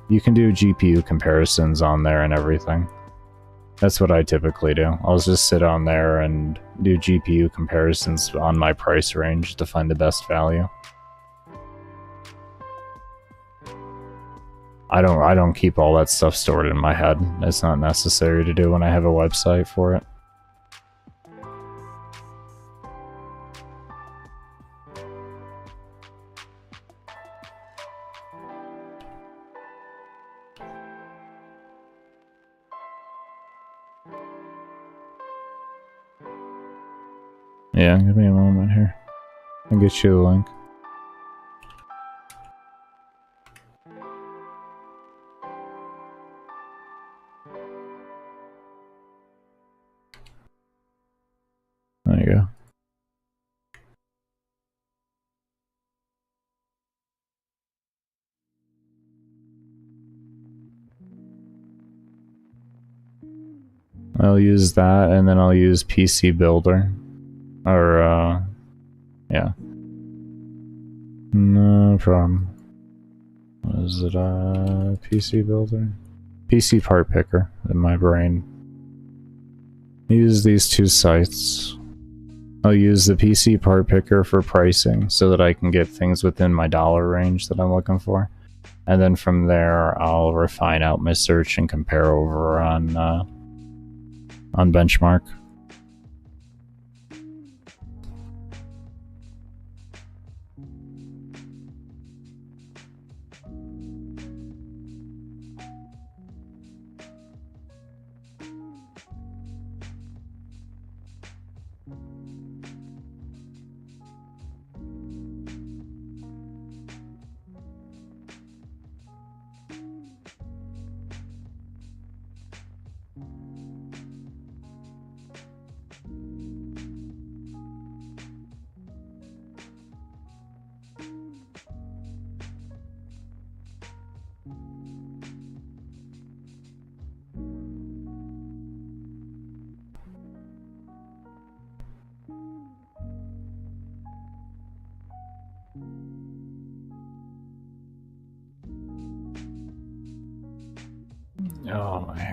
you can do GPU comparisons on there and everything. That's what I typically do. I'll just sit on there and do GPU comparisons on my price range to find the best value. I don't keep all that stuff stored in my head. It's not necessary to do when I have a website for it. Yeah, give me a moment here. I'll get you the link. There you go. I'll use that, and then I'll use PC Builder. Or, yeah. No problem. What is it, PC Builder? PC Part Picker in my brain. Use these two sites. I'll use the PC Part Picker for pricing so that I can get things within my dollar range that I'm looking for. And then from there, I'll refine out my search and compare over on Benchmark.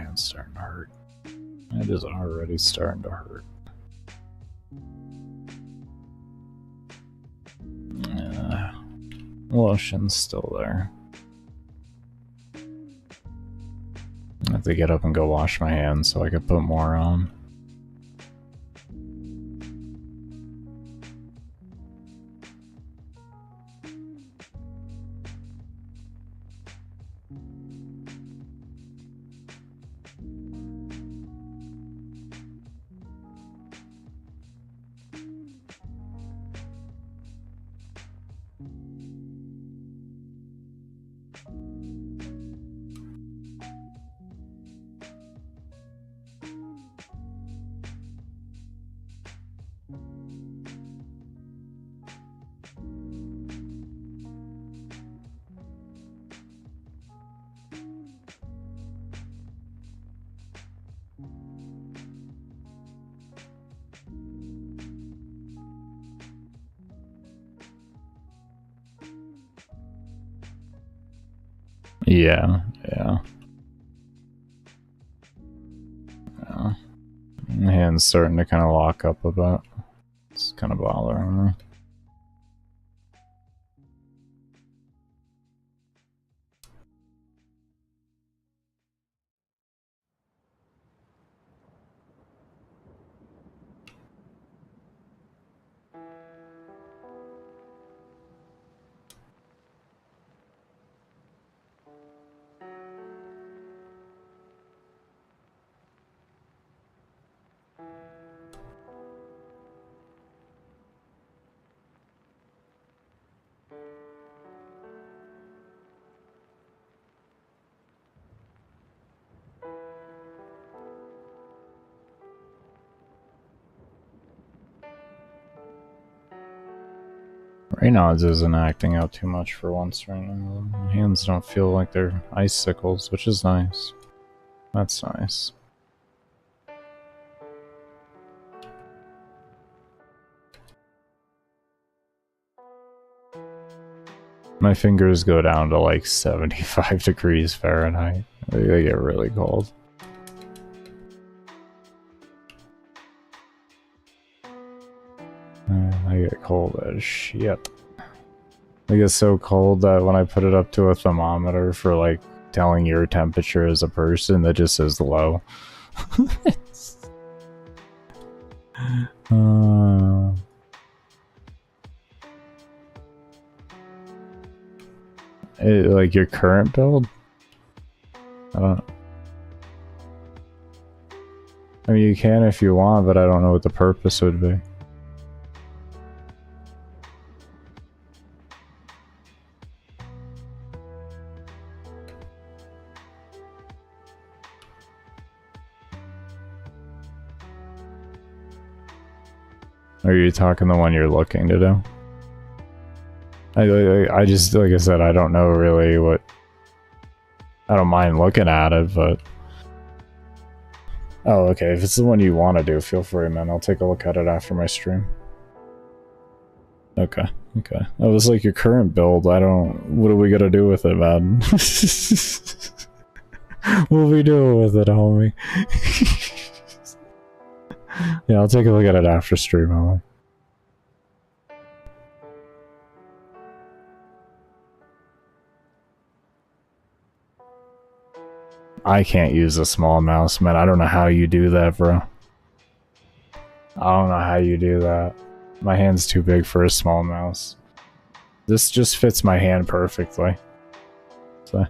hand's starting to hurt. It is already starting to hurt. Lotion's still there. I have to get up and go wash my hands so I can put more on. Yeah. My hand's starting to kind of lock up a bit. It's kind of bothering me. Raynaud's isn't acting out too much for once right now. My hands don't feel like they're icicles, which is nice. That's nice. My fingers go down to like 75 degrees Fahrenheit. They get really cold. I get cold as shit. They get so cold that when I put it up to a thermometer for like telling your temperature as a person, that just says low. Like your current build? I don't. I mean, you can if you want, but I don't know what the purpose would be. Are you talking the one you're looking to do? I just, like I said, I don't know really what... I don't mind looking at it, but... Oh, okay, if it's the one you want to do, feel free, man. I'll take a look at it after my stream. Okay. That was like your current build. I don't... What are we gonna do with it, man? What are we doing with it, homie? Yeah, I'll take a look at it after stream, homie. I can't use a small mouse, man. I don't know how you do that, bro. I don't know how you do that. My hand's too big for a small mouse. This just fits my hand perfectly. So...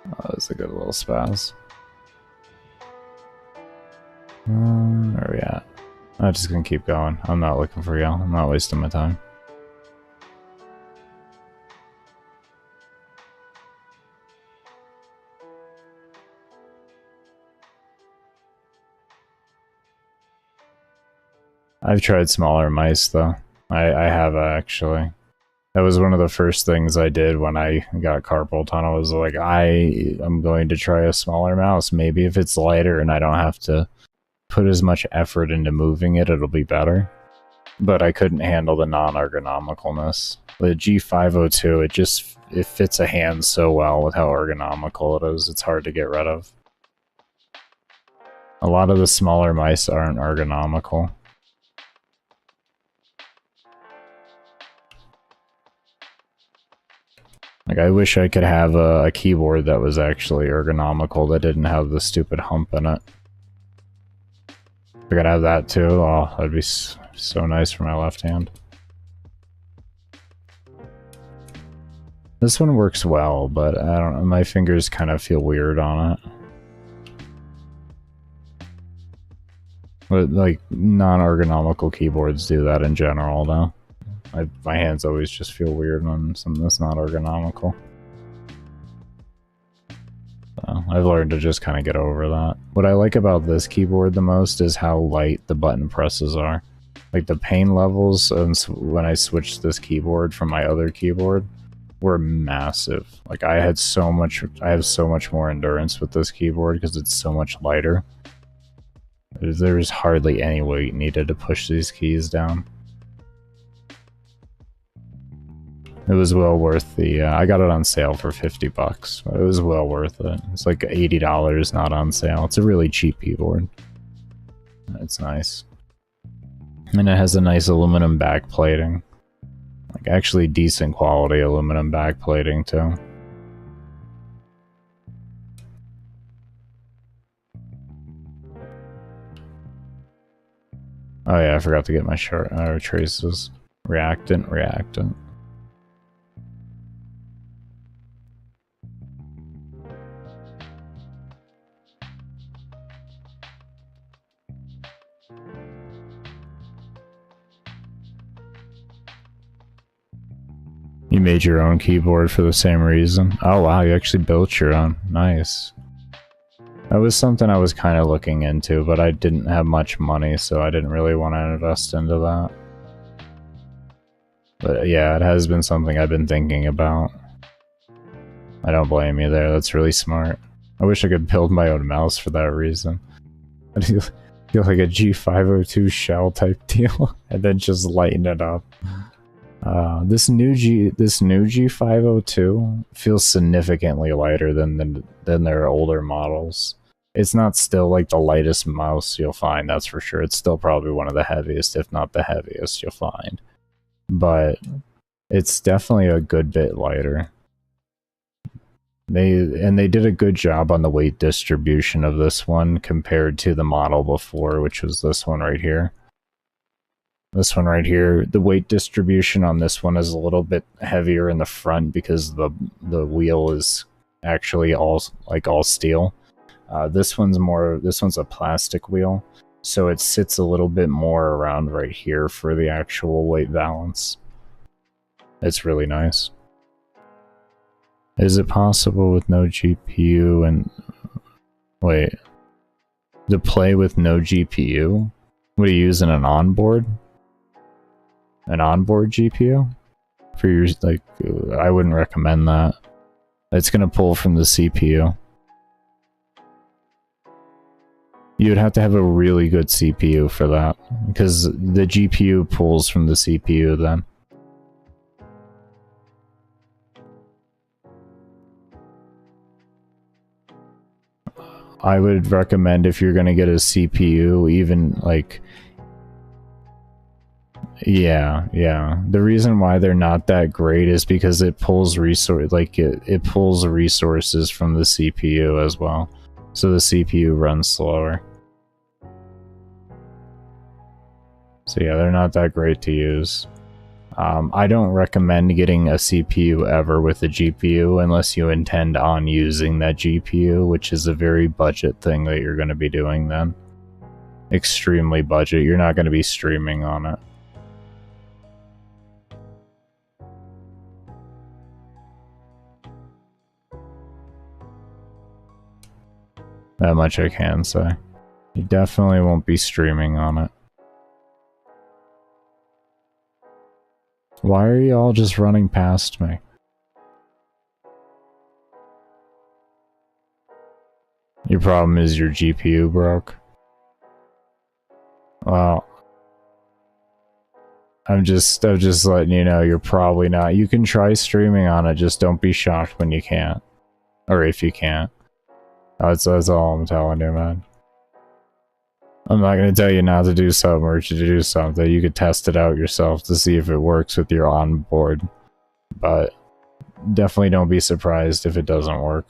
Oh, that's a good little spaz. Where are we at? I'm just gonna keep going. I'm not looking for y'all. I'm not wasting my time. I've tried smaller mice though. I have actually. That was one of the first things I did when I got carpal tunnel. Was like, I'm going to try a smaller mouse. Maybe if it's lighter and I don't have to put as much effort into moving it, it'll be better. But I couldn't handle the non-ergonomicalness. The G502, it fits a hand so well with how ergonomical it is. It's hard to get rid of. A lot of the smaller mice aren't ergonomical. Like, I wish I could have a keyboard that was actually ergonomical, that didn't have the stupid hump in it. If I could have that too, oh, that'd be so nice for my left hand. This one works well, but I don't know, my fingers kind of feel weird on it. But, like, non-ergonomical keyboards do that in general, though. My hands always just feel weird on something that's not ergonomical. So I've learned to just kind of get over that. What I like about this keyboard the most is how light the button presses are. Like, the pain levels when I switched this keyboard from my other keyboard were massive. Like, I have so much more endurance with this keyboard because it's so much lighter. There's hardly any weight needed to push these keys down. It was well worth the, I got it on sale for 50 bucks. It was well worth it. It's like $80 not on sale. It's a really cheap keyboard. It's nice. And it has a nice aluminum backplating. Like, actually decent quality aluminum backplating too. Oh yeah, I forgot to get my traces. Reactant. You made your own keyboard for the same reason? Oh wow, you actually built your own. Nice. That was something I was kind of looking into, but I didn't have much money, so I didn't really want to invest into that. But yeah, it has been something I've been thinking about. I don't blame you there, that's really smart. I wish I could build my own mouse for that reason. I feel like a G502 shell type deal, and then just lighten it up. This new G502 feels significantly lighter than their older models. It's not still like the lightest mouse you'll find, that's for sure. It's still probably one of the heaviest, if not the heaviest you'll find. But it's definitely a good bit lighter. They did a good job on the weight distribution of this one compared to the model before, which was this one right here. This one right here, the weight distribution on this one is a little bit heavier in the front because the wheel is actually all steel. This one's a plastic wheel, so it sits a little bit more around right here for the actual weight balance. It's really nice. Is it possible with no GPU and... Wait. To play with no GPU? What are you using, an onboard? An onboard GPU? For your, like, I wouldn't recommend that. It's gonna pull from the CPU. You would have to have a really good CPU for that, because the GPU pulls from the CPU then. I would recommend, if you're gonna get a CPU, even like... Yeah. The reason why they're not that great is because it pulls it pulls resources from the CPU as well. So the CPU runs slower. So yeah, they're not that great to use. I don't recommend getting a CPU ever with a GPU unless you intend on using that GPU, which is a very budget thing that you're going to be doing then. Extremely budget. You're not going to be streaming on it. That much I can say. You definitely won't be streaming on it. Why are you all just running past me? Your problem is your GPU broke. Well, I'm just letting you know you're probably not. You can try streaming on it, just don't be shocked when you can't. Or if you can't. That's all I'm telling you, man. I'm not gonna tell you not to do something or to do something. You could test it out yourself to see if it works with your onboard. But definitely don't be surprised if it doesn't work.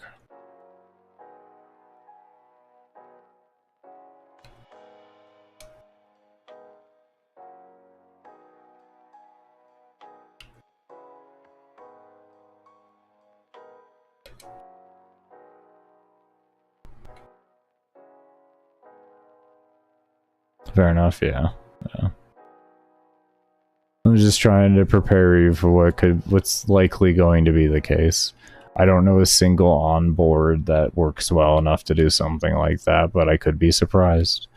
Fair enough, yeah. I'm just trying to prepare you for what's likely going to be the case. I don't know a single onboard that works well enough to do something like that, but I could be surprised.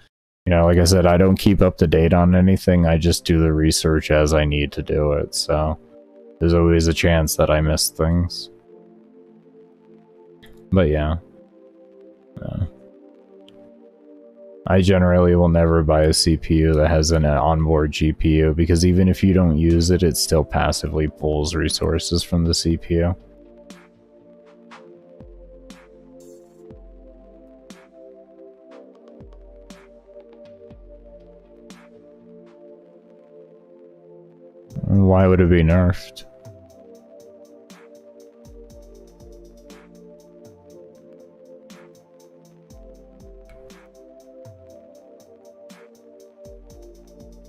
You know, like I said, I don't keep up to date on anything, I just do the research as I need to do it, so there's always a chance that I miss things. But yeah. I generally will never buy a CPU that has an onboard GPU, because even if you don't use it, it still passively pulls resources from the CPU. Why would it be nerfed?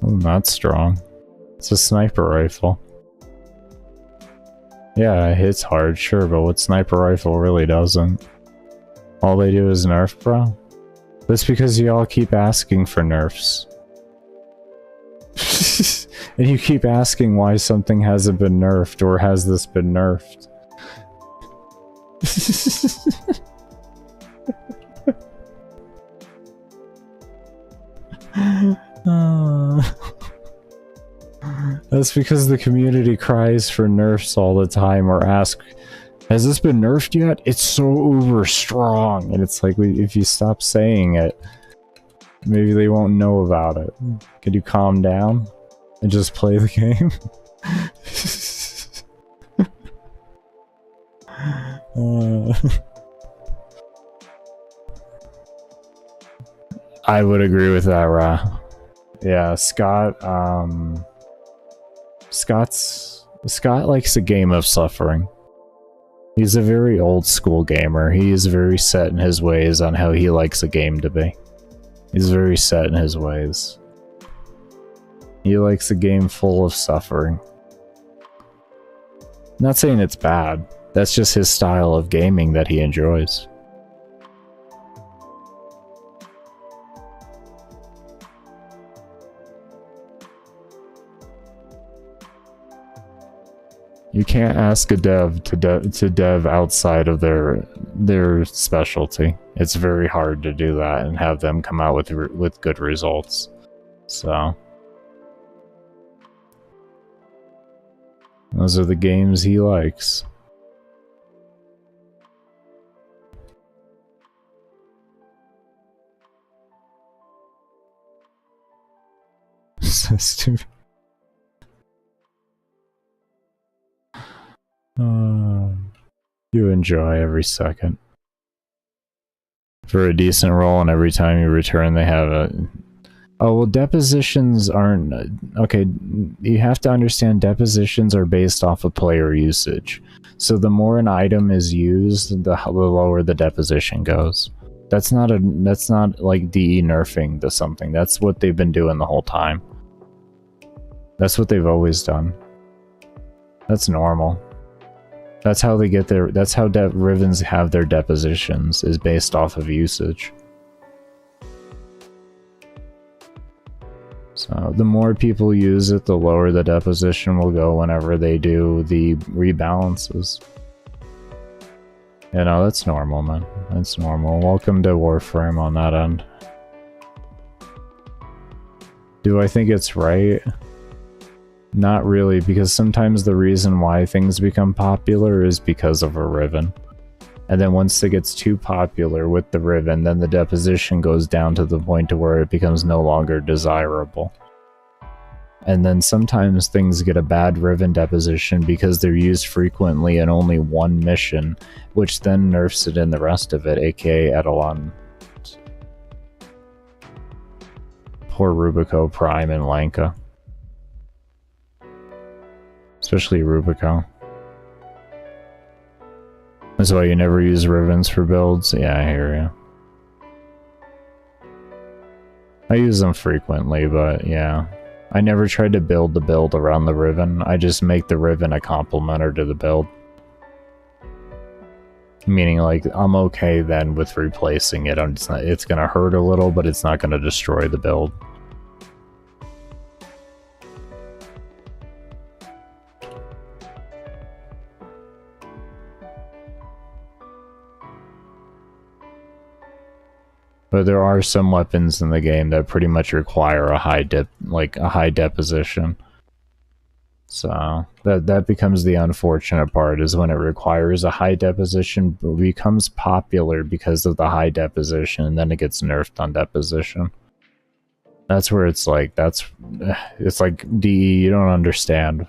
Not strong. It's a sniper rifle. Yeah, it hits hard, sure, but what sniper rifle really doesn't? All they do is nerf, bro? That's because y'all keep asking for nerfs. And you keep asking why something hasn't been nerfed, or has this been nerfed? That's because the community cries for nerfs all the time, or ask, has this been nerfed yet? It's so uber strong. And it's like, if you stop saying it, maybe they won't know about it. Could you calm down and just play the game? I would agree with that, Ra. Yeah, Scott likes a game of suffering. He's a very old school gamer. He is very set in his ways on how he likes a game to be. He's very set in his ways. He likes a game full of suffering. Not saying it's bad. That's just his style of gaming that he enjoys. You can't ask a dev to dev outside of their specialty. It's very hard to do that and have them come out with good results. So those are the games he likes. So stupid. You enjoy every second. For a decent roll, and every time you return they have a... Oh, well, depositions aren't... Okay, you have to understand depositions are based off of player usage. So the more an item is used, the lower the deposition goes. That's not like DE nerfing to something. That's what they've been doing the whole time. That's what they've always done. That's normal. That's how they get their... That's how Rivens have their depositions, is based off of usage. So the more people use it, the lower the deposition will go whenever they do the rebalances. You know, that's normal, man. That's normal. Welcome to Warframe on that end. Do I think it's right? Not really, because sometimes the reason why things become popular is because of a ribbon. And then once it gets too popular with the ribbon, then the deposition goes down to the point to where it becomes no longer desirable. And then sometimes things get a bad ribbon deposition because they're used frequently in only one mission, which then nerfs it in the rest of it, aka Eidolon. Poor Rubico, Prime, and Lanka. Especially Rubico. That's why you never use ribbons for builds? Yeah, I hear you. I use them frequently, but yeah. I never tried to build the build around the ribbon. I just make the ribbon a complementer to the build. Meaning, like, I'm okay then with replacing it. It's gonna hurt a little, but it's not gonna destroy the build. But there are some weapons in the game that pretty much require a high deposition. So that becomes the unfortunate part, is when it requires a high deposition, but becomes popular because of the high deposition, and then it gets nerfed on deposition. That's where it's like, it's like, DE, you don't understand.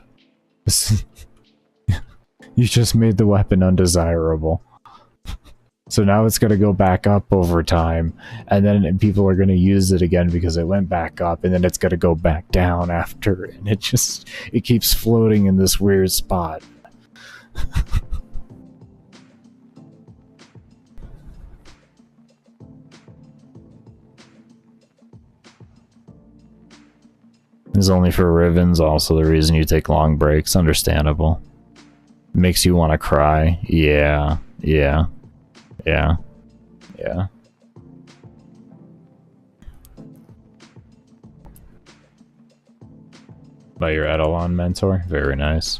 You just made the weapon undesirable. So now it's going to go back up over time, and then people are going to use it again because it went back up, and then it's going to go back down after, and it keeps floating in this weird spot. It's only for ribbons, also the reason you take long breaks, understandable. Makes you want to cry. Yeah. By your Eidolon mentor? Very nice.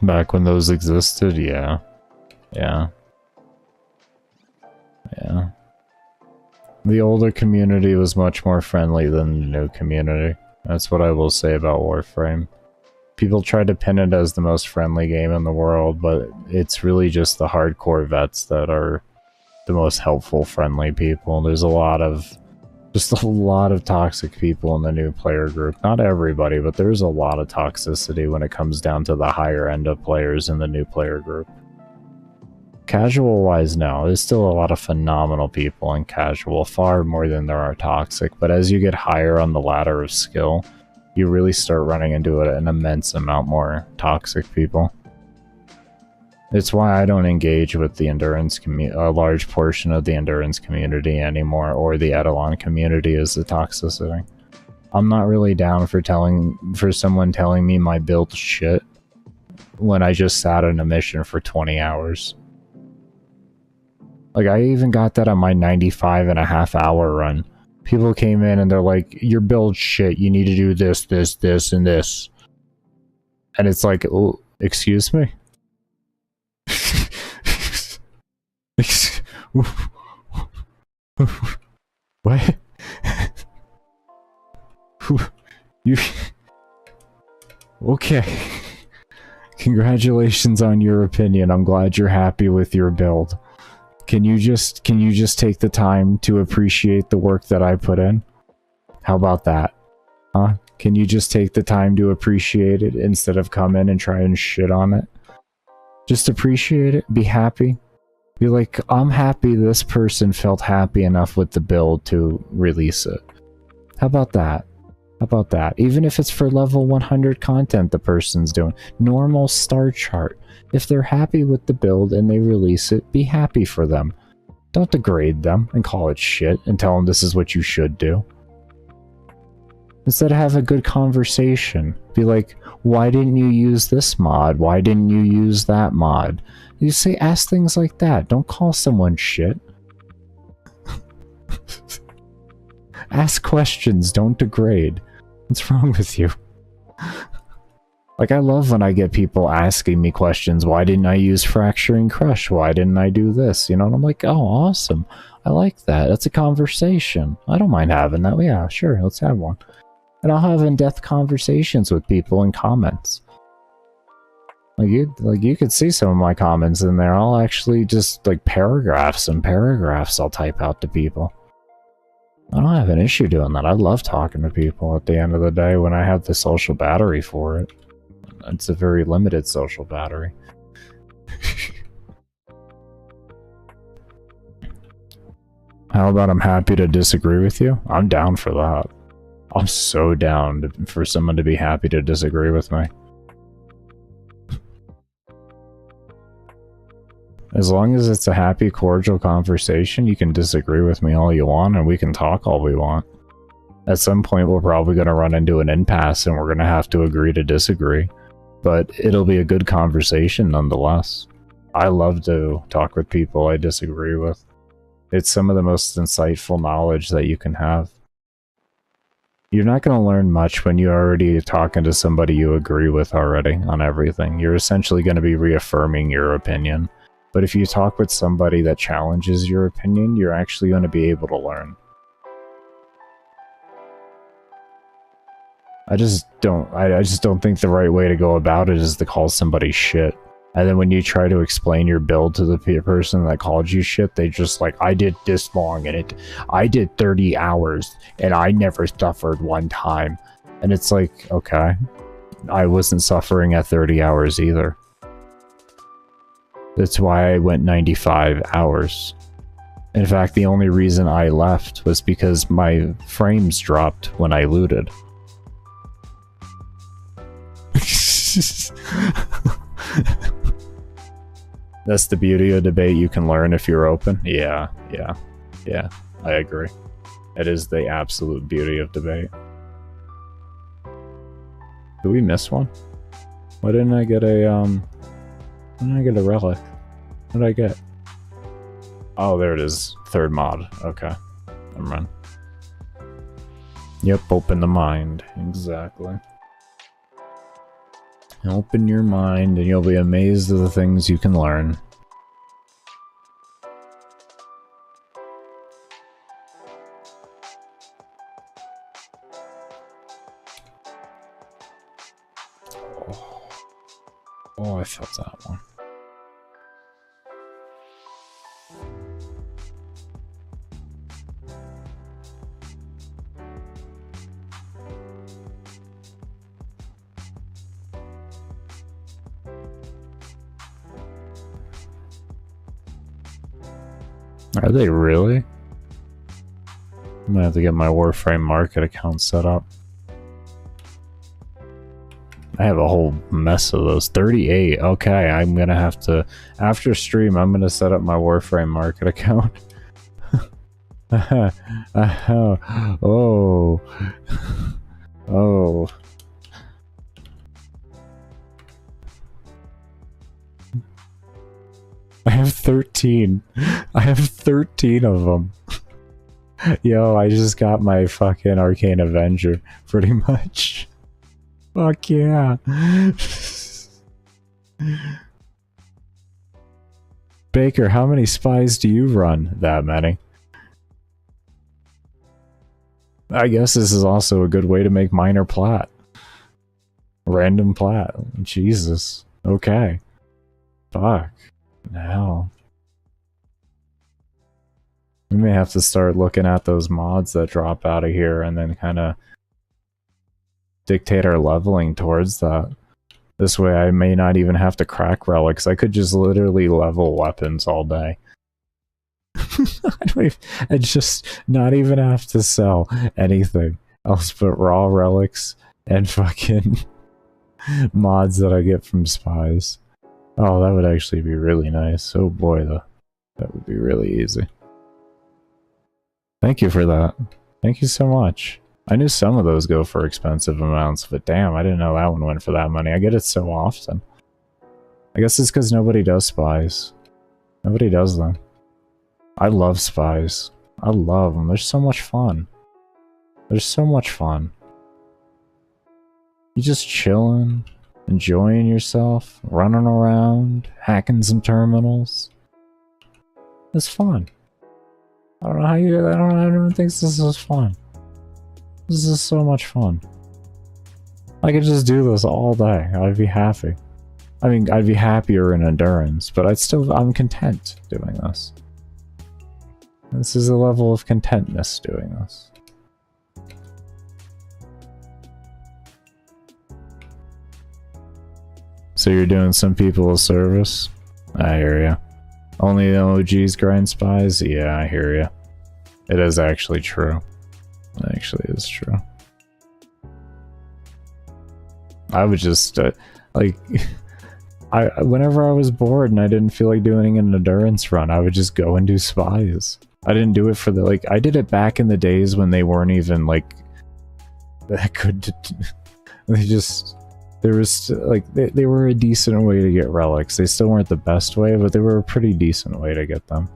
Back when those existed, yeah. The older community was much more friendly than the new community. That's what I will say about Warframe. People try to pin it as the most friendly game in the world, but it's really just the hardcore vets that are the most helpful, friendly people. There's just a lot of toxic people in the new player group. Not everybody, but there's a lot of toxicity when it comes down to the higher end of players in the new player group. Casual-wise, no. There's still a lot of phenomenal people in casual, far more than there are toxic, but as you get higher on the ladder of skill, you really start running into an immense amount more toxic people. It's why I don't engage with the endurance a large portion of the endurance community anymore, or the Eidolon community is the toxicity. I'm not really down for someone telling me my build's shit when I just sat in a mission for 20 hours. Like, I even got that on my 95.5-hour run. People came in and they're like, your build's shit, you need to do this, this, this, and this. And it's like, oh, excuse me? What? You... Okay. Congratulations on your opinion. I'm glad you're happy with your build. Can you just take the time to appreciate the work that I put in? How about that? Huh? Can you just take the time to appreciate it instead of come in and try and shit on it? Just appreciate it. Be happy. Be like, I'm happy this person felt happy enough with the build to release it. How about that? How about that? Even if it's for level 100 content the person's doing. Normal star chart. If they're happy with the build and they release it, be happy for them. Don't degrade them and call it shit and tell them this is what you should do. Instead, have a good conversation. Be like, why didn't you use this mod? Why didn't you use that mod? You say, ask things like that. Don't call someone shit. Ask questions, don't degrade. What's wrong with you? Like, I love when I get people asking me questions. Why didn't I use Fracturing Crush? Why didn't I do this? You know, and I'm like, oh, awesome. I like that. That's a conversation. I don't mind having that. Yeah, sure, let's have one. And I'll have in-depth conversations with people in comments. Like you could see some of my comments in there. I'll actually just, like, paragraphs and paragraphs I'll type out to people. I don't have an issue doing that. I love talking to people at the end of the day when I have the social battery for it. It's a very limited social battery. How about I'm happy to disagree with you? I'm down for that. I'm so down for someone to be happy to disagree with me. As long as it's a happy, cordial conversation, you can disagree with me all you want, and we can talk all we want. At some point, we're probably going to run into an impasse, and we're going to have to agree to disagree. But it'll be a good conversation nonetheless. I love to talk with people I disagree with. It's some of the most insightful knowledge that you can have. You're not going to learn much when you're already talking to somebody you agree with already on everything. You're essentially going to be reaffirming your opinion. But if you talk with somebody that challenges your opinion, you're actually going to be able to learn. I just don't think the right way to go about it is to call somebody shit. And then when you try to explain your build to the person that called you shit, they just like, I did this long and I did 30 hours and I never suffered one time. And it's like, okay, I wasn't suffering at 30 hours either. That's why I went 95 hours. In fact, the only reason I left was because my frames dropped when I looted. That's the beauty of debate. You can learn if you're open. Yeah, I agree. It is the absolute beauty of debate. Did we miss one? Why didn't I get a, why didn't I get a relic? What did I get? Oh, there it is. Third mod. Okay. Never mind. Yep, open the mind. Exactly. Open your mind and you'll be amazed at the things you can learn. Oh, I felt that one. Are they really? I'm gonna have to get my Warframe Market account set up. I have a whole mess of those. 38. Okay, I'm gonna have to... After stream, I'm gonna set up my Warframe Market account. Oh. Oh. I have 13. I have 13 of them. Yo, I just got my fucking Arcane Avenger, pretty much. Fuck yeah. Baker, how many spies do you run? That many. I guess this is also a good way to make minor plat. Random plat. Jesus. Okay. Fuck. Hell. We may have to start looking at those mods that drop out of here and then kind of dictate our leveling towards that. This way I may not even have to crack relics. I could just literally level weapons all day. I just not even have to sell anything else but raw relics and fucking mods that I get from spies. Oh, that would actually be really nice. Oh boy, that would be really easy. Thank you for that. Thank you so much. I knew some of those go for expensive amounts, but damn, I didn't know that one went for that money. I get it so often. I guess it's because nobody does spies. Nobody does them. I love spies. I love them. They're so much fun. They're so much fun. You just chilling, enjoying yourself, running around, hacking some terminals. It's fun. I don't know how you do that. I don't know, everyone thinks this is fun. This is so much fun. I could just do this all day. I'd be happy. I mean, I'd be happier in endurance, but I'm content doing this. This is a level of contentness doing this. So you're doing some people a service? I hear ya. Only the OGs grind spies? Yeah, I hear ya. It is actually true. It actually is true. I would just, like... whenever I was bored and I didn't feel like doing an endurance run, I would just go and do spies. I didn't do it for the, like, I did it back in the days when they weren't even, like, that good to... They just... There was, like, they were a decent way to get relics. They still weren't the best way, but they were a pretty decent way to get them.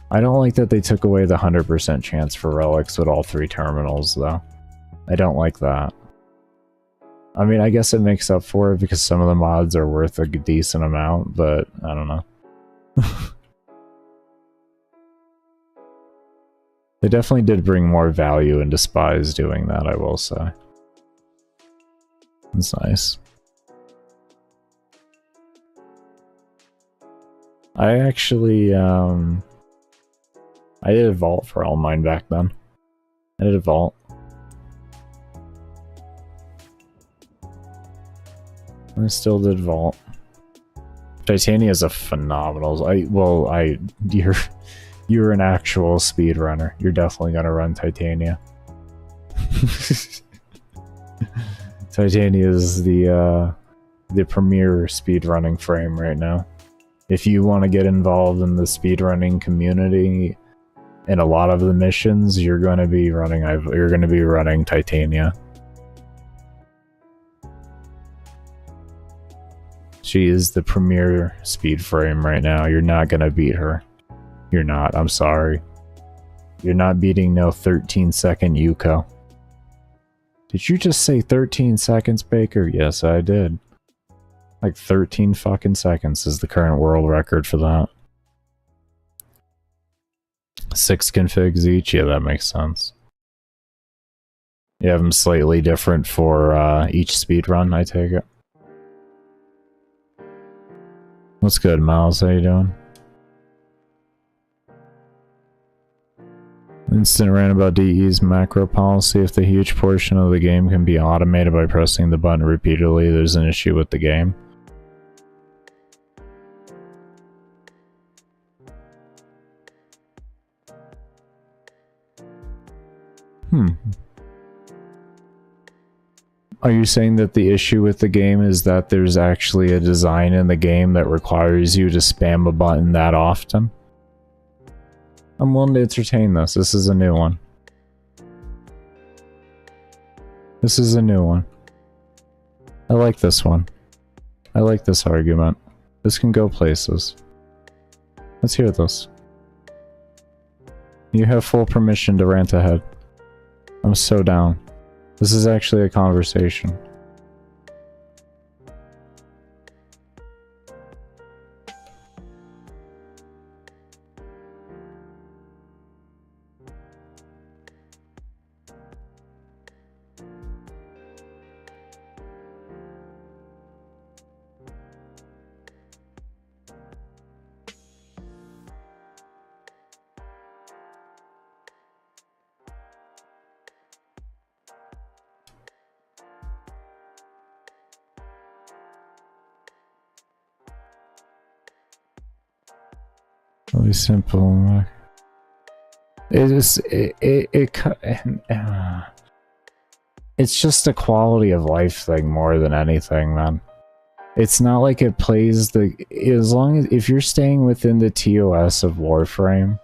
I don't like that they took away the 100% chance for relics with all 3 terminals, though. I don't like that. I mean, I guess it makes up for it because some of the mods are worth a decent amount, but I don't know. They definitely did bring more value into spies doing that, I will say. It's nice. I actually, I did a vault for all mine back then. I did a vault. I still did vault. Titania is a phenomenal. You're an actual speedrunner. You're definitely gonna run Titania. Titania is the premier speedrunning frame right now. If you want to get involved in the speedrunning community in a lot of the missions, you're going to be running Titania. She is the premier speed frame right now. You're not gonna beat her. You're not. I'm sorry. You're not beating no 13-second Yuko. Did you just say 13 seconds, Baker? Yes, I did. Like 13 fucking seconds is the current world record for that. 6 configs each? Yeah, that makes sense. You have them slightly different for each speed run, I take it. What's good, Miles? How you doing? Instant rant about DE's macro policy. If the huge portion of the game can be automated by pressing the button repeatedly, there's an issue with the game. Are you saying that the issue with the game is that there's actually a design in the game that requires you to spam a button that often? I'm willing to entertain this. This is a new one. This is a new one. I like this one. I like this argument. This can go places. Let's hear this. You have full permission to rant ahead. I'm so down. This is actually a conversation. Really simple. It's just a quality of life thing more than anything, man. It's not like it plays if you're staying within the TOS of Warframe,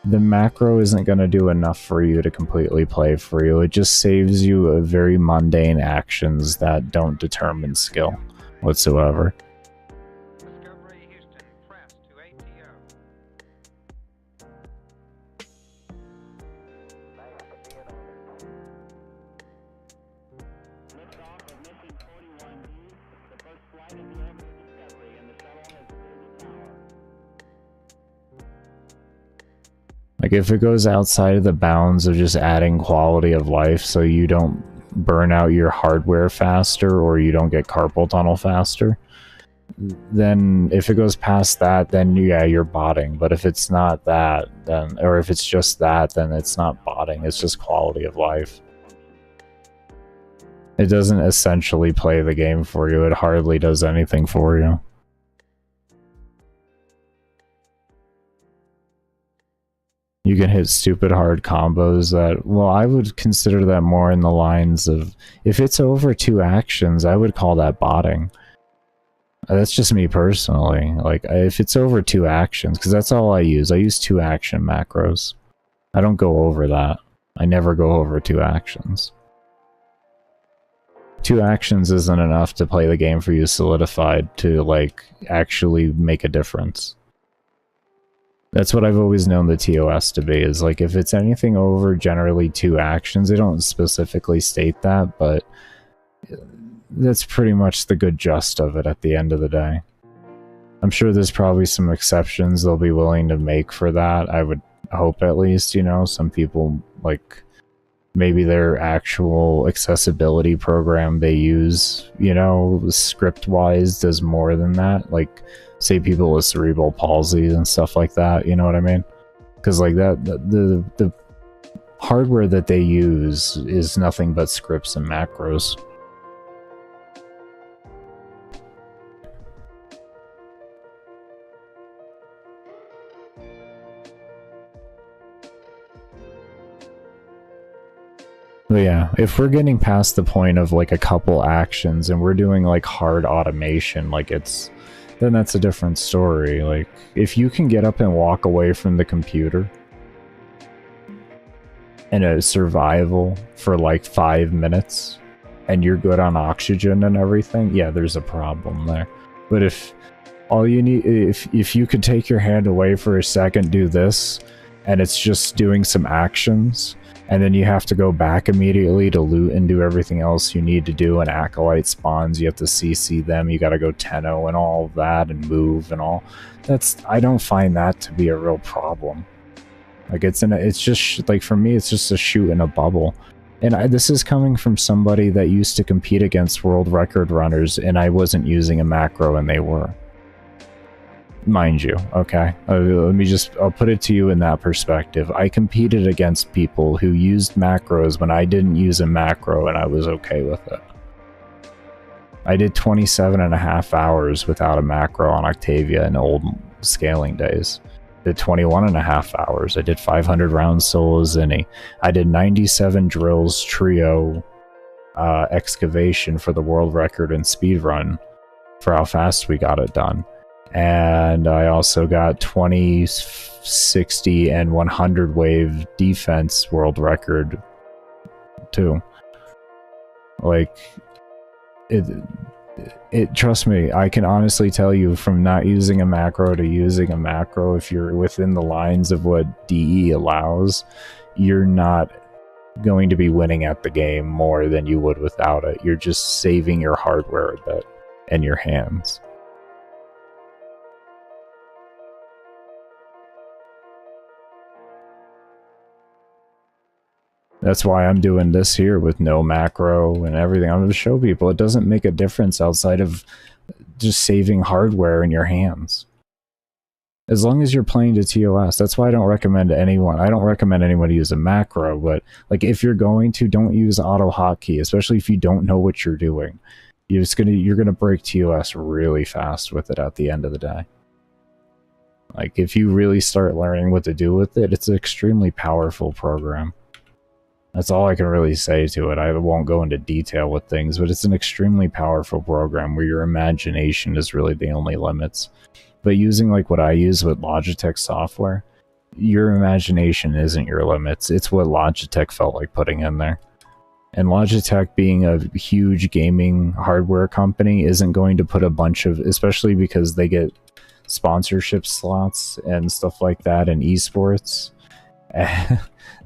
the macro isn't going to do enough for you to completely play for you. It just saves you a very mundane actions that don't determine skill whatsoever. Like, if it goes outside of the bounds of just adding quality of life so you don't burn out your hardware faster or you don't get carpal tunnel faster, then if it goes past that, then yeah, you're botting. But if it's not that, then, or if it's just that, then it's not botting, it's just quality of life. It doesn't essentially play the game for you, it hardly does anything for you. You can hit stupid hard combos that, well, I would consider that more in the lines of, if it's over 2 actions, I would call that botting. That's just me personally. Like, if it's over 2 actions, because that's all I use 2 action macros. I don't go over that. I never go over 2 actions. 2 actions isn't enough to play the game for you solidified to, like, actually make a difference. That's what I've always known the TOS to be, is like, if it's anything over generally 2 actions, they don't specifically state that, but that's pretty much the good gist of it at the end of the day. I'm sure there's probably some exceptions they'll be willing to make for that, I would hope at least, you know, some people, like, maybe their actual accessibility program they use, you know, script-wise does more than that, like, say people with cerebral palsy and stuff like that, you know what I mean? Because like that, the hardware that they use is nothing but scripts and macros. But yeah, if we're getting past the point of like a couple actions and we're doing like hard automation, like then that's a different story. Like, if you can get up and walk away from the computer in a survival for like 5 minutes and you're good on oxygen and everything, yeah, there's a problem there. But if all you need, if you could take your hand away for a second, do this, and it's just doing some actions, and then you have to go back immediately to loot and do everything else you need to do, and Acolyte spawns, you have to CC them, you gotta go 10-0 and all of that, and move and all. I don't find that to be a real problem. Like, it's just, like, for me, it's just a shoot in a bubble. And this is coming from somebody that used to compete against world record runners, and I wasn't using a macro and they were. Mind you, okay? I'll put it to you in that perspective. I competed against people who used macros when I didn't use a macro, and I was okay with it. I did 27.5 hours without a macro on Octavia in old scaling days. I did 21.5 hours. I did 500 rounds solo Zinni. I did 97 drills trio excavation for the world record in speedrun for how fast we got it done. And I also got 20, 60, and 100 wave defense world record too. Like, trust me, I can honestly tell you, from not using a macro to using a macro, if you're within the lines of what DE allows, you're not going to be winning at the game more than you would without it. You're just saving your hardware a bit and your hands. That's why I'm doing this here with no macro and everything. I'm going to show people it doesn't make a difference outside of just saving hardware in your hands. As long as you're playing to TOS. That's why I don't recommend anyone. I don't recommend anyone to use a macro, but like, if you're going to, don't use auto hotkey, especially if you don't know what you're doing. You're gonna break TOS really fast with it at the end of the day. Like, if you really start learning what to do with it, it's an extremely powerful program. That's all I can really say to it. I won't go into detail with things, but it's an extremely powerful program where your imagination is really the only limits. But using like what I use with Logitech software, your imagination isn't your limits. It's what Logitech felt like putting in there. And Logitech, being a huge gaming hardware company, isn't going to put a bunch of, especially because they get sponsorship slots and stuff like that in esports,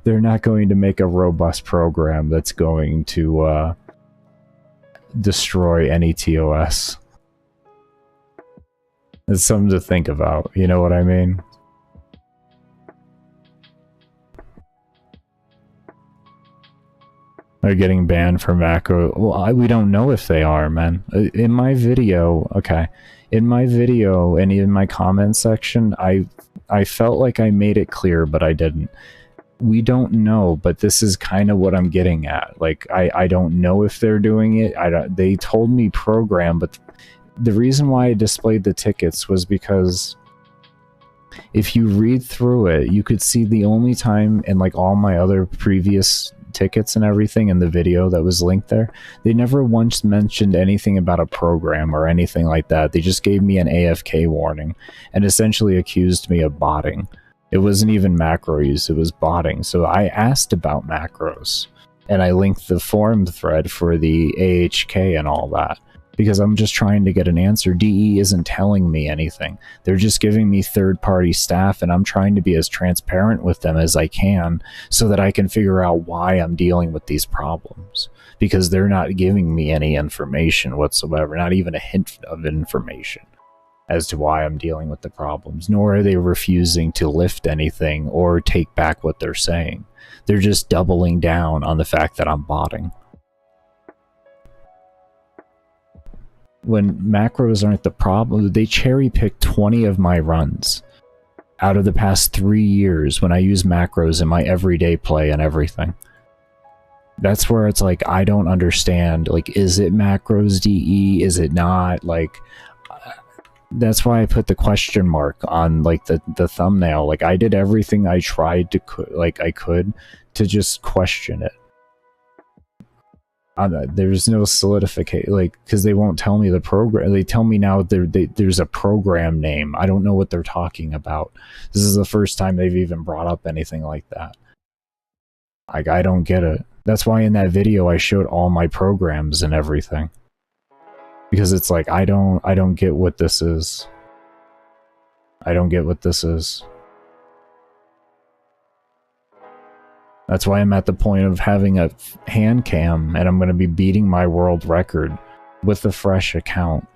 they're not going to make a robust program that's going to destroy any TOS. It's something to think about, you know what I mean? They're getting banned for macro. Well, we don't know if they are, man. In my video, okay. In my video and in my comment section, I felt like I made it clear, but I didn't. We don't know, but this is kind of what I'm getting at. Like, I don't know if they're doing it. They told me program, but the reason why I displayed the tickets was because if you read through it, you could see the only time in like all my other previous tickets and everything in the video that was linked there, they never once mentioned anything about a program or anything like that. They just gave me an AFK warning and essentially accused me of botting. It wasn't even macro use, it was botting. So I asked about macros and I linked the forum thread for the AHK and all that, because I'm just trying to get an answer. DE isn't telling me anything. They're just giving me third-party staff, and I'm trying to be as transparent with them as I can so that I can figure out why I'm dealing with these problems, because they're not giving me any information whatsoever, not even a hint of information as to why I'm dealing with the problems, nor are they refusing to lift anything or take back what they're saying. They're just doubling down on the fact that I'm botting. When macros aren't the problem, they cherry pick 20 of my runs out of the past 3 years when I use macros in my everyday play and everything. That's where it's like, I don't understand, like, is it macros DE? Is it not? Like, that's why I put the question mark on like the thumbnail. Like, I did everything I tried to I could to just question it. There's no solidification, like, because they won't tell me the program. They tell me now there's a program name. I don't know what they're talking about. This is the first time they've even brought up anything like that. Like, I don't get it. That's why in that video I showed all my programs and everything, because it's like, I don't get what this is. I don't get what this is. That's why I'm at the point of having a hand cam, and I'm going to be beating my world record with a fresh account.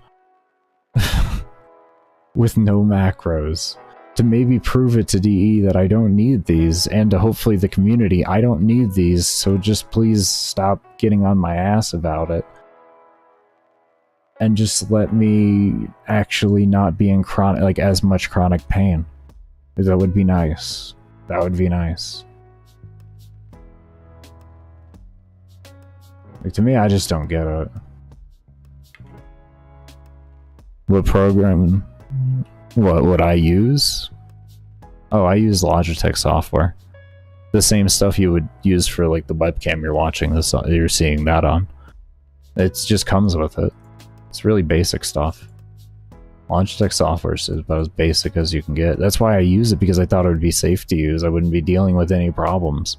With no macros. To maybe prove it to DE that I don't need these, and to hopefully the community, I don't need these, so just please stop getting on my ass about it. And just let me actually not be in chronic, like, as much chronic pain. That would be nice. That would be nice. Like, to me, I just don't get it. What program? What would I use? Oh, I use Logitech software. The same stuff you would use for like the webcam you're watching this, you're seeing that on. It just comes with it. It's really basic stuff. Logitech software is about as basic as you can get. That's why I use it, because I thought it would be safe to use. I wouldn't be dealing with any problems.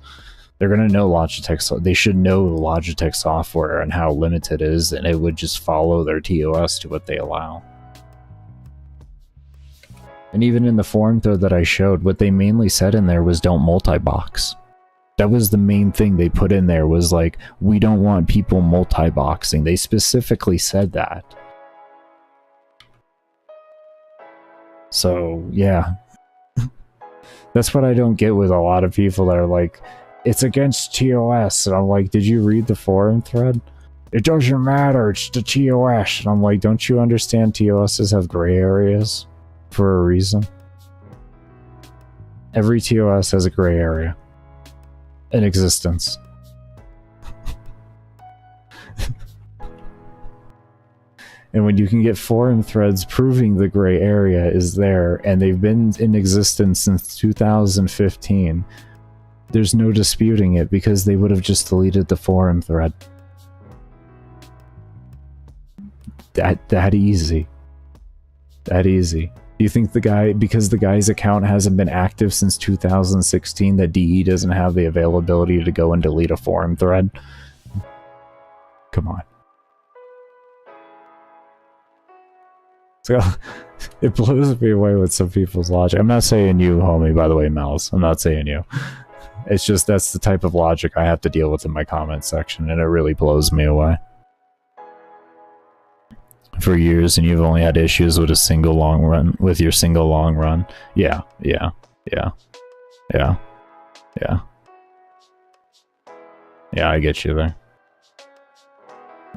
They're going to know Logitech, so they should know Logitech software and how limited it is, and it would just follow their TOS to what they allow. And even in the forum thread that I showed, what they mainly said in there was don't multi-box. That was the main thing they put in there, was like, we don't want people multi-boxing. They specifically said that. So, yeah. That's what I don't get with a lot of people that are like, it's against TOS. And I'm like, did you read the forum thread? It doesn't matter, it's the TOS. And I'm like, don't you understand TOSs have gray areas for a reason? Every TOS has a gray area in existence. And when you can get forum threads proving the gray area is there, and they've been in existence since 2015, there's no disputing it, because they would have just deleted the forum thread. That easy. That easy. Do you think the guy, because the guy's account hasn't been active since 2016, that DE doesn't have the availability to go and delete a forum thread? Come on. So, it blows me away with some people's logic. I'm not saying you, homie, by the way, Mouse. I'm not saying you. It's just that's the type of logic I have to deal with in my comment section, and it really blows me away. For years, and you've only had issues with a single long run, with your single long run. Yeah. Yeah, I get you there.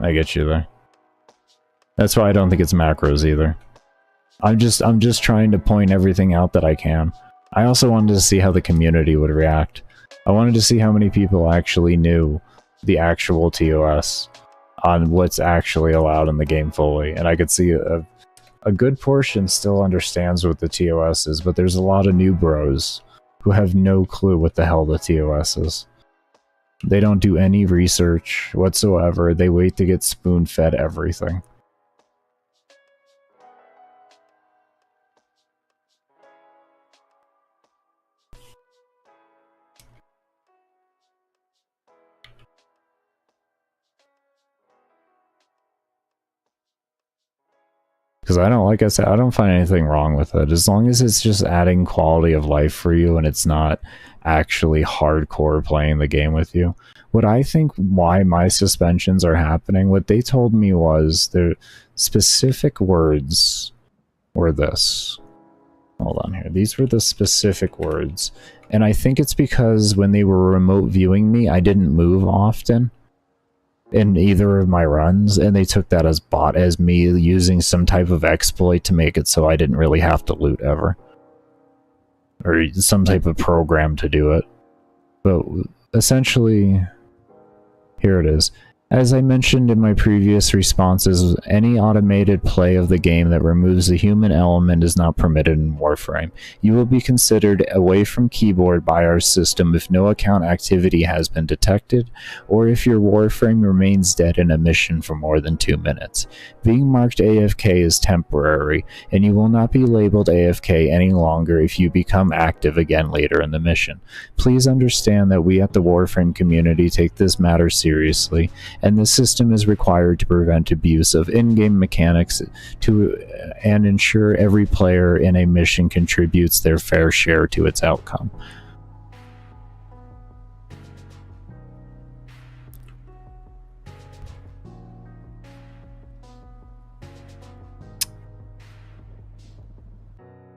I get you there. That's why I don't think it's macros either. I'm just trying to point everything out that I can. I also wanted to see how the community would react. I wanted to see how many people actually knew the actual TOS on what's actually allowed in the game fully, and I could see a good portion still understands what the TOS is, but there's a lot of new bros who have no clue what the hell the TOS is. They don't do any research whatsoever. They wait to get spoon-fed everything. Because I don't, like I said, I don't find anything wrong with it. As long as it's just adding quality of life for you and it's not actually hardcore playing the game with you. What I think why my suspensions are happening, what they told me was their specific words were this. Hold on here. These were the specific words. And I think it's because when they were remote viewing me, I didn't move often in either of my runs, and they took that as me using some type of exploit to make it so I didn't really have to loot ever. Or some type of program to do it. But essentially, here it is. As I mentioned in my previous responses, any automated play of the game that removes the human element is not permitted in Warframe. You will be considered away from keyboard by our system if no account activity has been detected, or if your Warframe remains dead in a mission for more than 2 minutes. Being marked AFK is temporary, and you will not be labeled AFK any longer if you become active again later in the mission. Please understand that we at the Warframe community take this matter seriously, and the system is required to prevent abuse of in-game mechanics and ensure every player in a mission contributes their fair share to its outcome.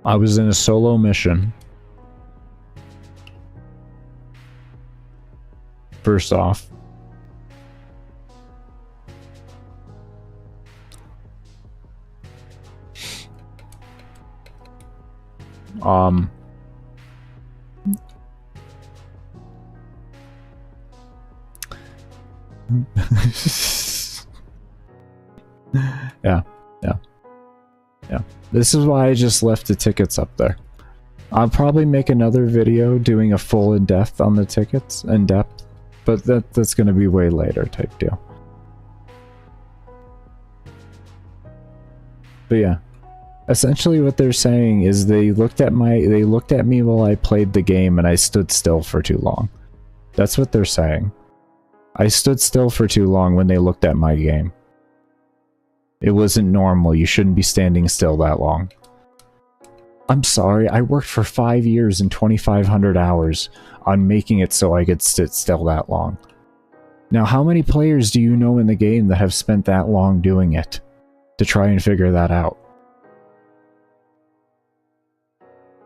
I was in a solo mission. First off, yeah. This is why I just left the tickets up there. I'll probably make another video doing a full in-depth on the tickets, but that's gonna be way later type deal. But yeah. Essentially what they're saying is they looked at me while I played the game and I stood still for too long. That's what they're saying. I stood still for too long when they looked at my game. It wasn't normal. You shouldn't be standing still that long. I'm sorry, I worked for 5 years and 2,500 hours on making it so I could sit still that long. Now, how many players do you know in the game that have spent that long doing it to try and figure that out?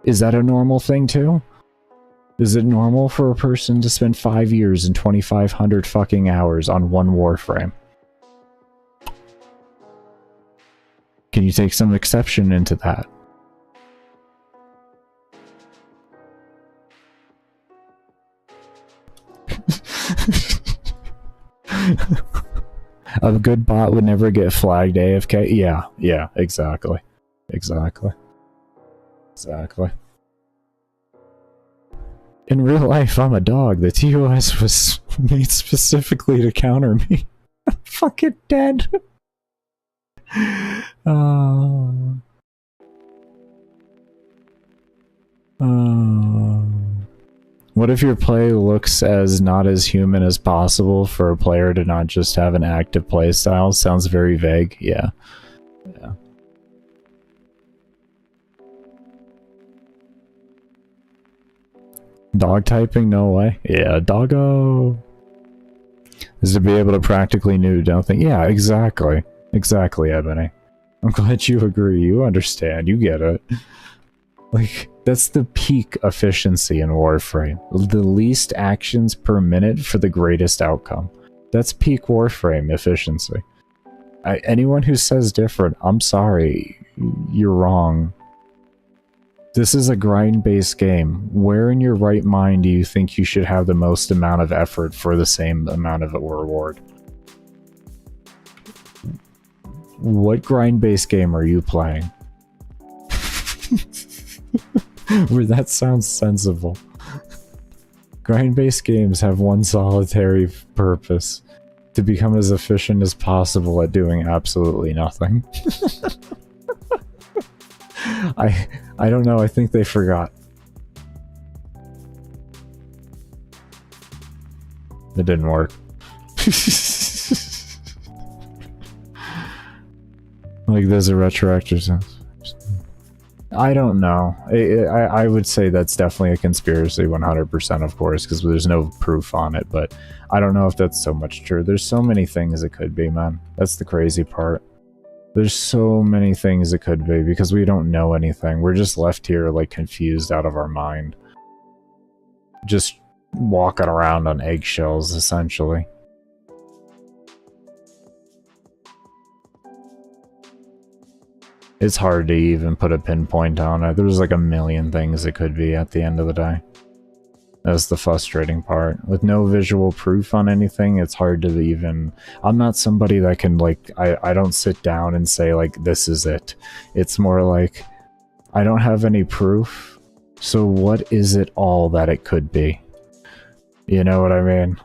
Is that a normal thing too? Is it normal for a person to spend 5 years and 2,500 fucking hours on one Warframe? Can you take some exception into that? A good bot would never get flagged AFK? Yeah, exactly. Exactly. In real life, I'm a dog. The TOS was made specifically to counter me. I'm fucking dead. What if your play looks as not as human as possible for a player to not just have an active playstyle? Sounds very vague. Yeah. Dog typing? No way. Yeah, doggo. Is to be able to practically do nothing. Yeah, exactly. Exactly, Ebony. I'm glad you agree. You understand. You get it. Like, that's the peak efficiency in Warframe. The least actions per minute for the greatest outcome. That's peak Warframe efficiency. Anyone who says different, I'm sorry, you're wrong. This is a grind-based game. Where in your right mind do you think you should have the most amount of effort for the same amount of reward? What grind-based game are you playing? Where that sounds sensible. Grind-based games have one solitary purpose: to become as efficient as possible at doing absolutely nothing. I don't know, I think they forgot. It didn't work. Like, there's a retroactive sense. I don't know. I would say that's definitely a conspiracy, 100%, of course, because there's no proof on it, but I don't know if that's so much true. There's so many things it could be, man. That's the crazy part. There's so many things it could be, because we don't know anything. We're just left here, like, confused out of our mind. Just walking around on eggshells, essentially. It's hard to even put a pinpoint on it. There's like a million things it could be at the end of the day. That's the frustrating part. With no visual proof on anything, it's hard to even... I'm not somebody that can, like... I don't sit down and say, like, this is it. It's more like, I don't have any proof, so what is it all that it could be? You know what I mean?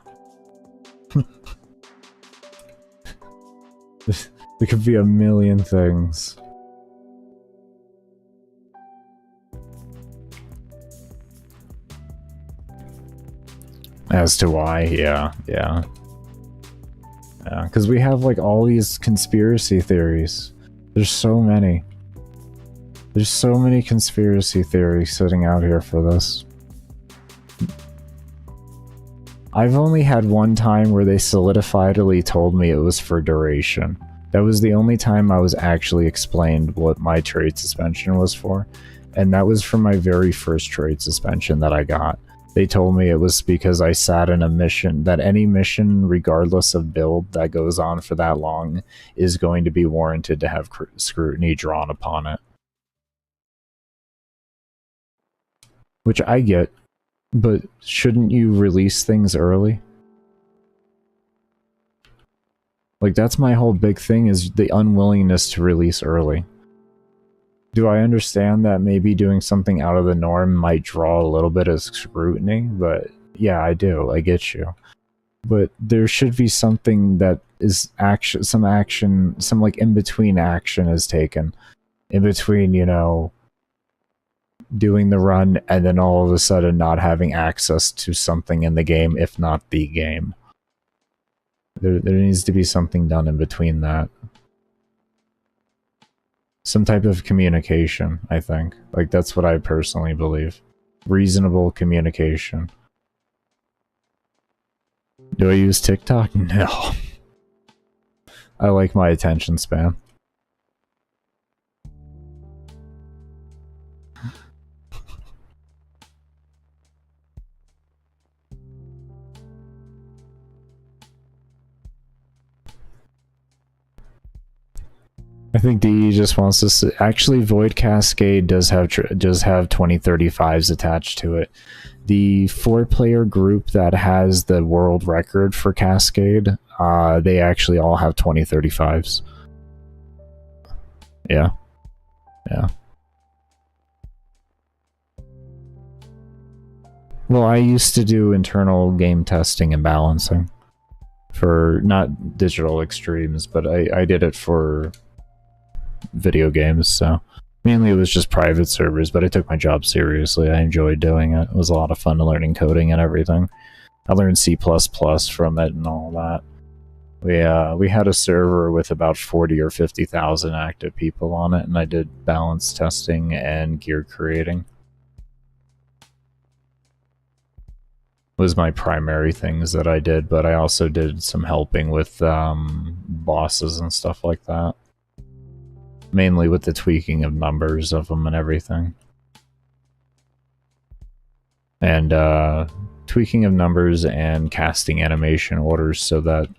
There could be a million things. As to why, yeah, because we have, like, all these conspiracy theories. There's so many. There's so many conspiracy theories sitting out here for this. I've only had one time where they solidifiedly told me it was for duration. That was the only time I was actually explained what my trade suspension was for, and that was for my very first trade suspension that I got. They told me it was because I sat in a mission, that any mission, regardless of build, that goes on for that long is going to be warranted to have scrutiny drawn upon it. Which I get, but shouldn't you release things early? Like, that's my whole big thing, is the unwillingness to release early. Do I understand that maybe doing something out of the norm might draw a little bit of scrutiny? But yeah, I do. I get you. But there should be something that is action, some like in-between action is taken. In between, you know, doing the run and then all of a sudden not having access to something in the game, if not the game. There needs to be something done in between that. Some type of communication, I think. Like, that's what I personally believe. Reasonable communication. Do I use TikTok? No. I like my attention span. I think DE just wants to actually, Void Cascade does have 2035s attached to it. The 4-player group that has the world record for Cascade, they actually all have 2035s. Yeah. Yeah. Well, I used to do internal game testing and balancing for not digital extremes, but I did it for video games, so mainly it was just private servers, but I took my job seriously. I enjoyed doing it. It was a lot of fun learning coding and everything. I learned C++ from it and all that. We had a server with about 40 or 50,000 active people on it, and I did balance testing and gear creating. Was my primary things that I did, but I also did some helping with bosses and stuff like that. Mainly with the tweaking of numbers of them and everything. and tweaking of numbers and casting animation orders so that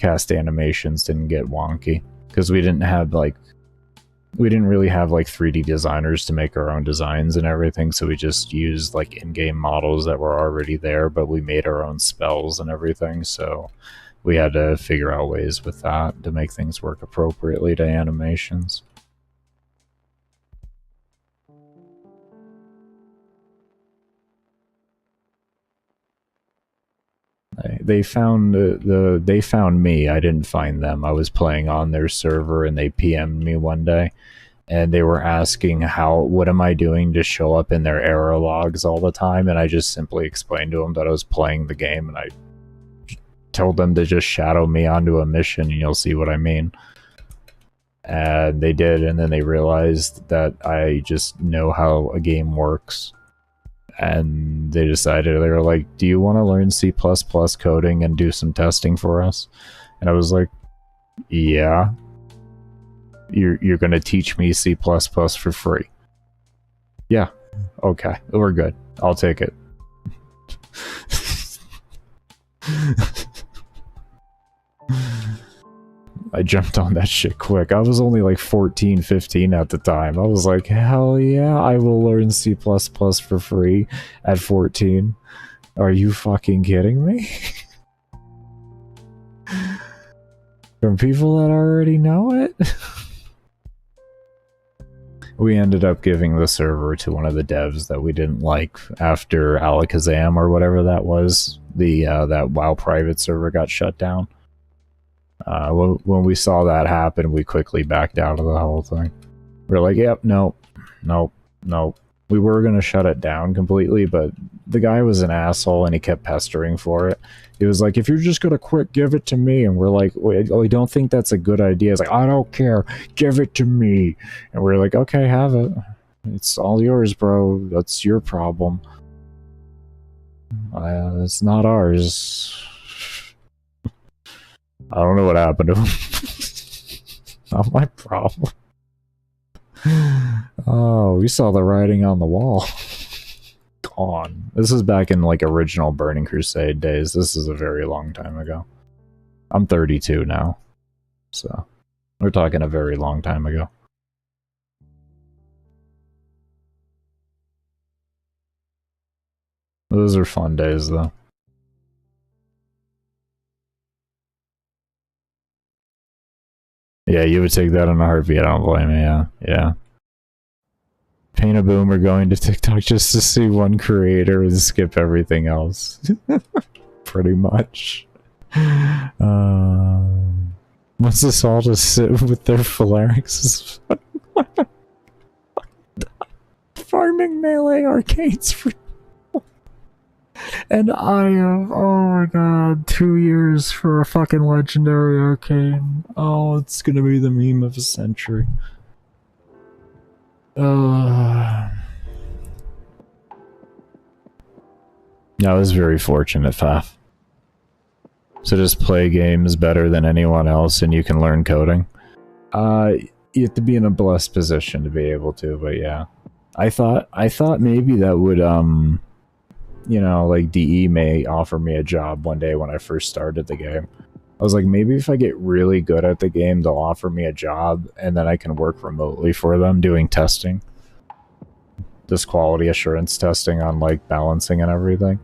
cast animations didn't get wonky, because we didn't really have like 3D designers to make our own designs and everything, so we just used like in-game models that were already there, but we made our own spells and everything, so we had to figure out ways with that to make things work appropriately to animations. They found me. I didn't find them. I was playing on their server, and they PM'd me one day, and they were asking what am I doing to show up in their error logs all the time, and I just simply explained to them that I was playing the game, and I told them to just shadow me onto a mission, and you'll see what I mean. And they did, and then they realized that I just know how a game works. And they decided, they were like, do you want to learn C++ coding and do some testing for us? And I was like, yeah. You're going to teach me C++ for free? Yeah. Okay, we're good. I'll take it. I jumped on that shit quick. I was only like 14, 15 at the time. I was like, hell yeah, I will learn C++ for free at 14. Are you fucking kidding me? From people that already know it? We ended up giving the server to one of the devs that we didn't like after Alakazam or whatever that was. That WoW private server got shut down. When we saw that happen, we quickly backed out of the whole thing. We're like, yep, nope. We were going to shut it down completely, but the guy was an asshole and he kept pestering for it. He was like, if you're just going to quit, give it to me. And we're like, wait, we don't think that's a good idea. It's like, I don't care. Give it to me. And we're like, okay, have it. It's all yours, bro. That's your problem. It's not ours. I don't know what happened to him. Not my problem. Oh, we saw the writing on the wall. Gone. This is back in like original Burning Crusade days. This is a very long time ago. I'm 32 now. So, we're talking a very long time ago. Those are fun days though. Yeah, you would take that in a heartbeat, I don't blame you, yeah. Paint a boomer going to TikTok just to see one creator and skip everything else. Pretty much. What's this all to sit with their phalanxes? Farming melee arcades for... And I have, oh my god, 2 years for a fucking legendary arcade. Oh, it's gonna be the meme of a century. I was very fortunate, Faf. So just play games better than anyone else and you can learn coding. You have to be in a blessed position to be able to, but yeah. I thought maybe that would, you know, like DE may offer me a job one day when I first started the game. I was like, maybe if I get really good at the game, they'll offer me a job and then I can work remotely for them doing testing. This quality assurance testing on like balancing and everything.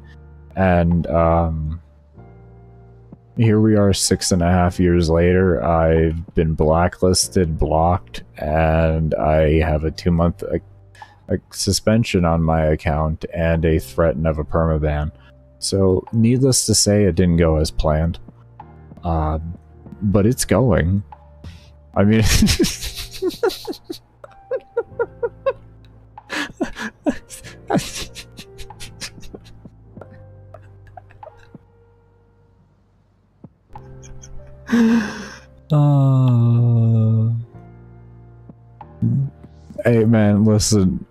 And here we are 6.5 years later. I've been blacklisted, blocked, and I have a 2-month suspension on my account and a threat of a permaban. So needless to say, it didn't go as planned. But it's going. I mean... Hey man, listen.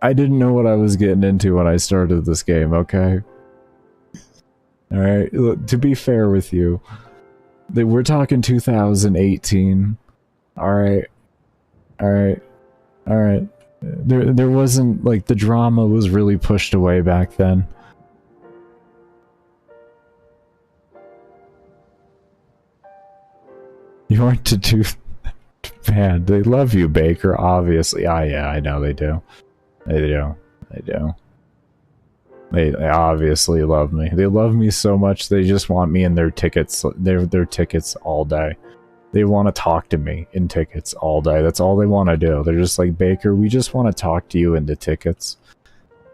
I didn't know what I was getting into when I started this game, okay? Alright, look, to be fair with you, we're talking 2018. Alright. Alright. Alright. There wasn't, like, the drama was really pushed away back then. You aren't too bad. They love you, Baker, obviously. Ah, yeah, I know they do. They do. They do. They obviously love me. They love me so much they just want me in their tickets. Their tickets all day. They want to talk to me in tickets all day. That's all they want to do. They're just like, Baker, we just want to talk to you in the tickets.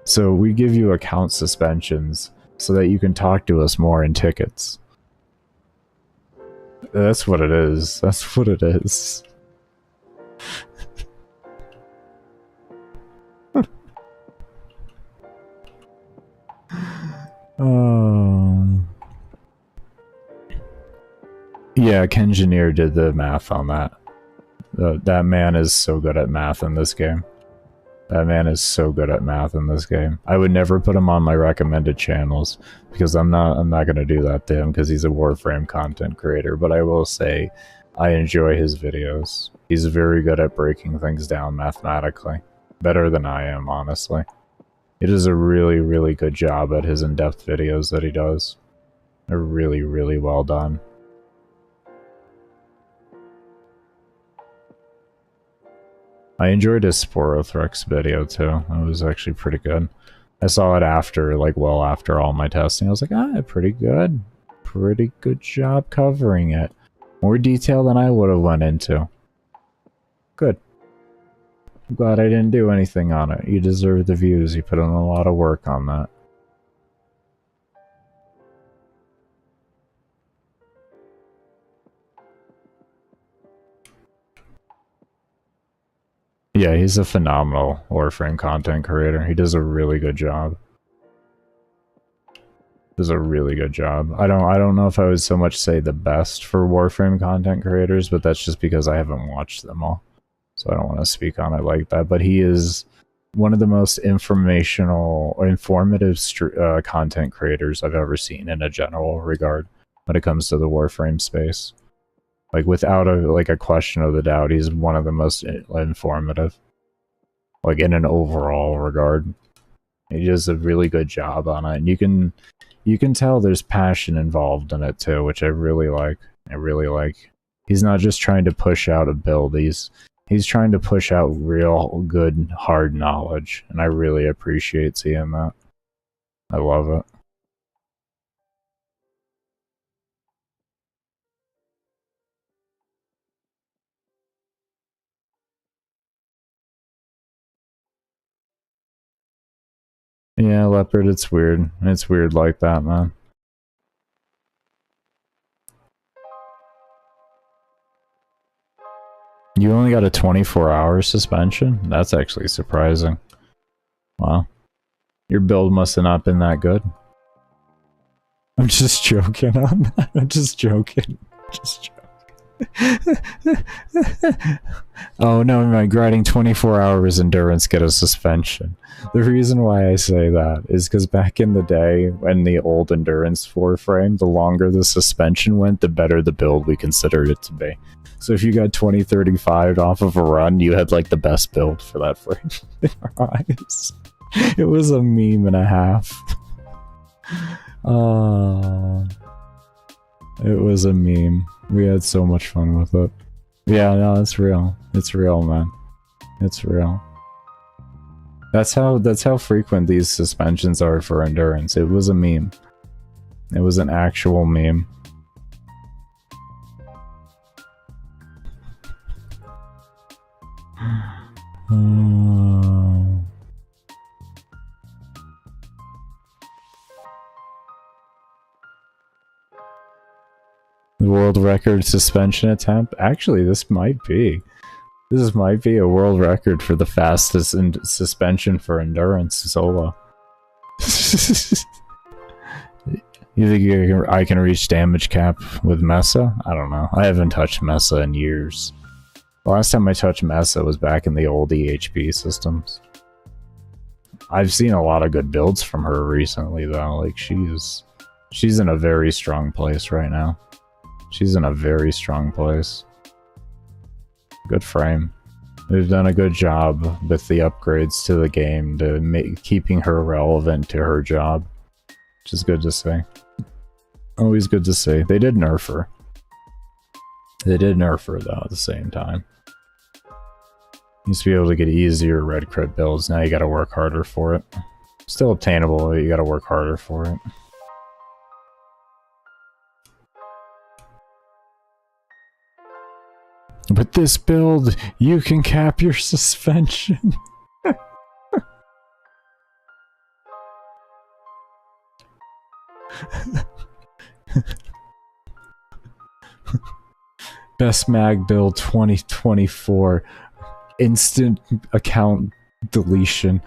So we give you account suspensions so that you can talk to us more in tickets. That's what it is. That's what it is. Yeah, Kengineer did the math on that. That man is so good at math in this game. That man is so good at math in this game. I would never put him on my recommended channels because I'm not gonna do that to him because he's a Warframe content creator, but I will say I enjoy his videos. He's very good at breaking things down mathematically. Better than I am, honestly. He does a really, really good job at his in-depth videos that he does. They're really, really well done. I enjoyed his Sporothrix video too. It was actually pretty good. I saw it after, like, well after all my testing. I was like, ah, pretty good. Pretty good job covering it. More detail than I would have went into. Good. I'm glad I didn't do anything on it. You deserve the views. You put in a lot of work on that. Yeah, he's a phenomenal Warframe content creator. He does a really good job. Does a really good job. I don't know if I would so much say the best for Warframe content creators, but that's just because I haven't watched them all. So I don't want to speak on it like that. But he is one of the most informative content creators I've ever seen in a general regard when it comes to the Warframe space. Like, without a question of the doubt, he's one of the most informative. Like, in an overall regard. He does a really good job on it. And you can tell there's passion involved in it too, which I really like. I really like. He's not just trying to push out a build. He's trying to push out real good, hard knowledge. And I really appreciate seeing that. I love it. Yeah, Leopard, it's weird. It's weird like that, man. You only got a 24-hour suspension? That's actually surprising. Wow. Your build must have not been that good. I'm just joking on that. I'm just joking. Just joking. Oh no, my grinding 24 hours endurance get a suspension. The reason why I say that is because back in the day, when the old endurance Warframe, the longer the suspension went, the better the build we considered it to be. So if you got 2035 off of a run, you had like the best build for that frame in our eyes. It was a meme and a half. It was a meme. We had so much fun with it. Yeah, no, it's real. It's real, man. It's real. That's how frequent these suspensions are for endurance. It was a meme. It was an actual meme. The world record suspension attempt? Actually, this might be a world record for the fastest suspension for endurance solo. You think I can reach damage cap with Mesa? I don't know. I haven't touched Mesa in years. The last time I touched Mesa was back in the old EHP systems. I've seen a lot of good builds from her recently, though. Like, she's in a very strong place right now. She's in a very strong place. Good frame. They've done a good job with the upgrades to the game to keeping her relevant to her job, which is good to see. Always good to see. They did nerf her. They did nerf her though at the same time. Used to be able to get easier red crit builds, now you gotta work harder for it. Still obtainable, but you gotta work harder for it. With this build, you can cap your suspension. Best mag build 2024. Instant account deletion.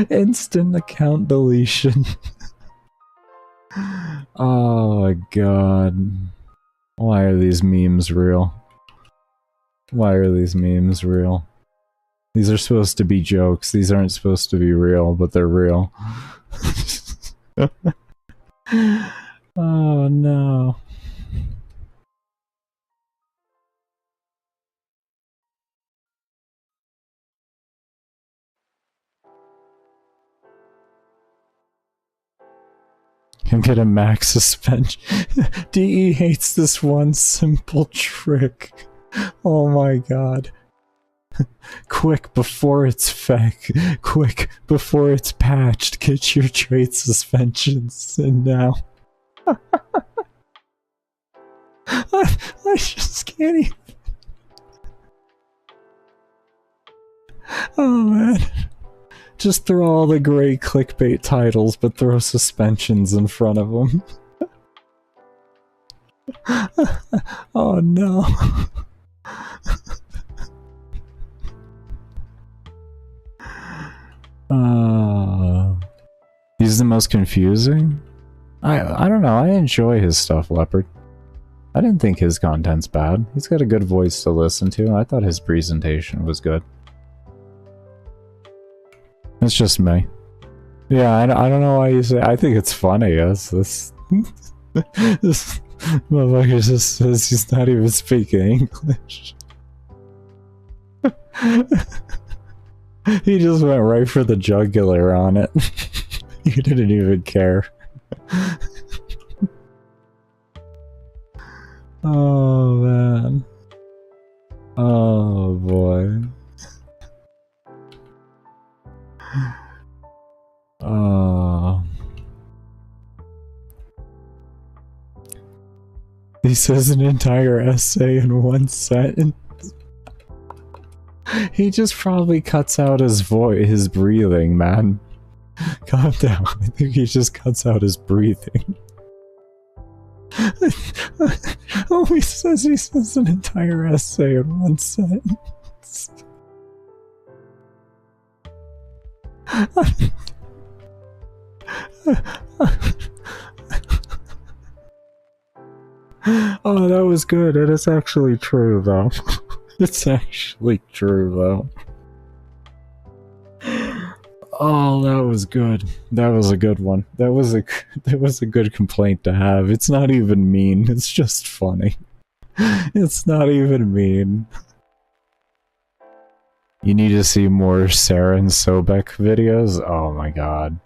Instant account deletion. Oh my god. Why are these memes real? Why are these memes real? These are supposed to be jokes. These aren't supposed to be real, but they're real. Oh no. Can get a max suspension. DE hates this one simple trick. Oh my god. Quick before it's fake. Quick before it's patched. Get your trait suspensions. And now. I just can't even. Oh man. Just throw all the great clickbait titles, but throw suspensions in front of them. Oh no. He's the most confusing? I don't know, I enjoy his stuff, Leopard. I didn't think his content's bad. He's got a good voice to listen to. I thought his presentation was good. It's just me. Yeah, I don't know why you say. I think it's funny. This motherfucker just says he's not even speaking English. He just went right for the jugular on it. He didn't even care. Oh man. Oh boy. He says an entire essay in one sentence. He just probably cuts out his voice, his breathing, man. Calm down. I think he just cuts out his breathing. Oh, he says an entire essay in one sentence. Oh, that was good. It is actually true, though. It's actually true, though. Oh, that was good. That was a good one. That was a good complaint to have. It's not even mean. It's just funny. It's not even mean. You need to see more Sarah and Sobek videos? Oh my god.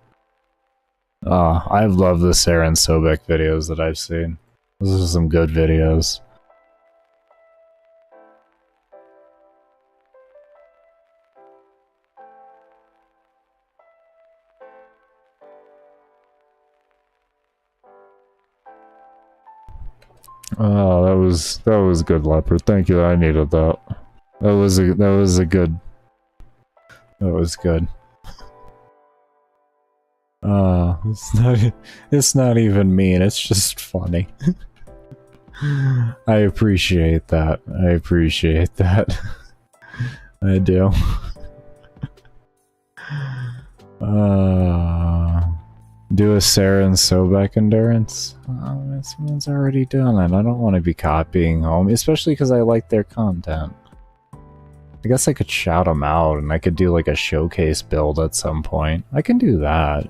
I love the Sarah and Sobek videos that I've seen. Those are some good videos. Oh, that was good, Leopard. Thank you. I needed that. That was good. That was good. It's not even mean, it's just funny. I appreciate that. I appreciate that. I do. Do a Sarah and Sobek endurance? Someone's already done it. I don't want to be copying home, especially because I like their content. I guess I could shout them out and I could do like a showcase build at some point. I can do that.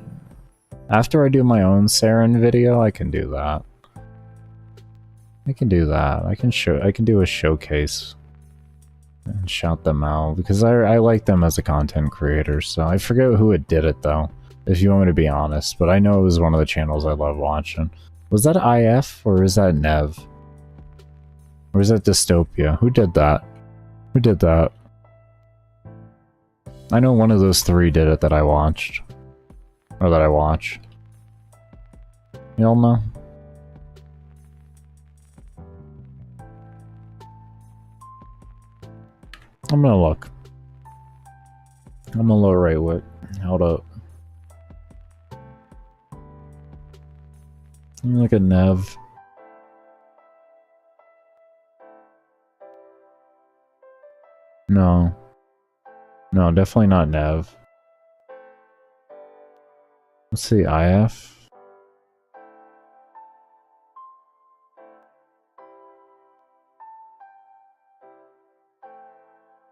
After I do my own Saren video, I can do that. I can do that. I can do a showcase and shout them out because I like them as a content creator. So I forget who it did it though, if you want me to be honest, but I know it was one of the channels I love watching. Was that IF or is that Nev? Or is that Dystopia? Who did that? Who did that? I know one of those three did it that I watched. Or that I watch. Y'all know? I'm gonna look. I'm a low rate wit. Hold up. Look at Nev. No. No, definitely not Nev. Let's see, IF.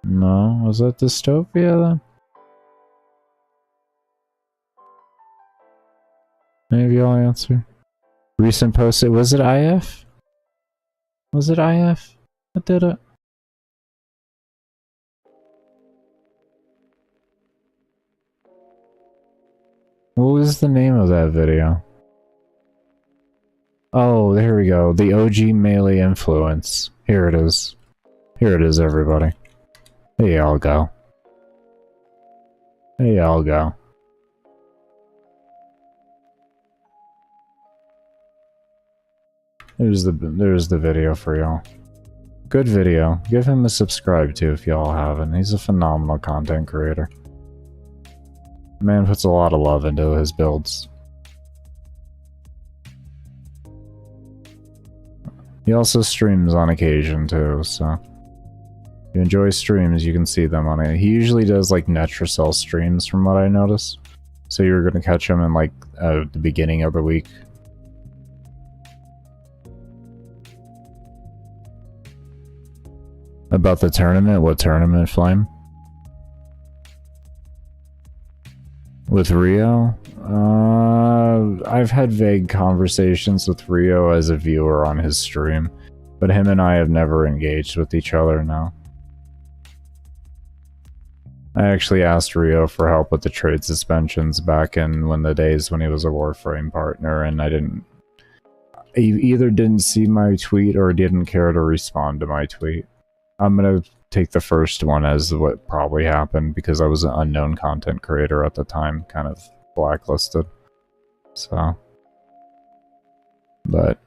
No, was that Dystopia then? Maybe I'll answer. Recent posted, was it IF? Was it IF that did it? What was the name of that video? Oh, there we go. The OG Melee influence. Here it is. Here it is, everybody. Hey, y'all go. Hey, y'all go. There's the video for y'all. Good video. Give him a subscribe too if y'all haven't. He's a phenomenal content creator. Man puts a lot of love into his builds. He also streams on occasion too, so if you enjoy streams, you can see them on it. He usually does like Netracell streams from what I notice. So you're gonna catch him in like the beginning of the week. About the tournament? What tournament, Flame? With Rio? I've had vague conversations with Rio as a viewer on his stream, but him and I have never engaged with each other now. I actually asked Rio for help with the trade suspensions back in the days when he was a Warframe partner, and he either didn't see my tweet or didn't care to respond to my tweet. I'm gonna take the first one as what probably happened because I was an unknown content creator at the time, kind of blacklisted. So, but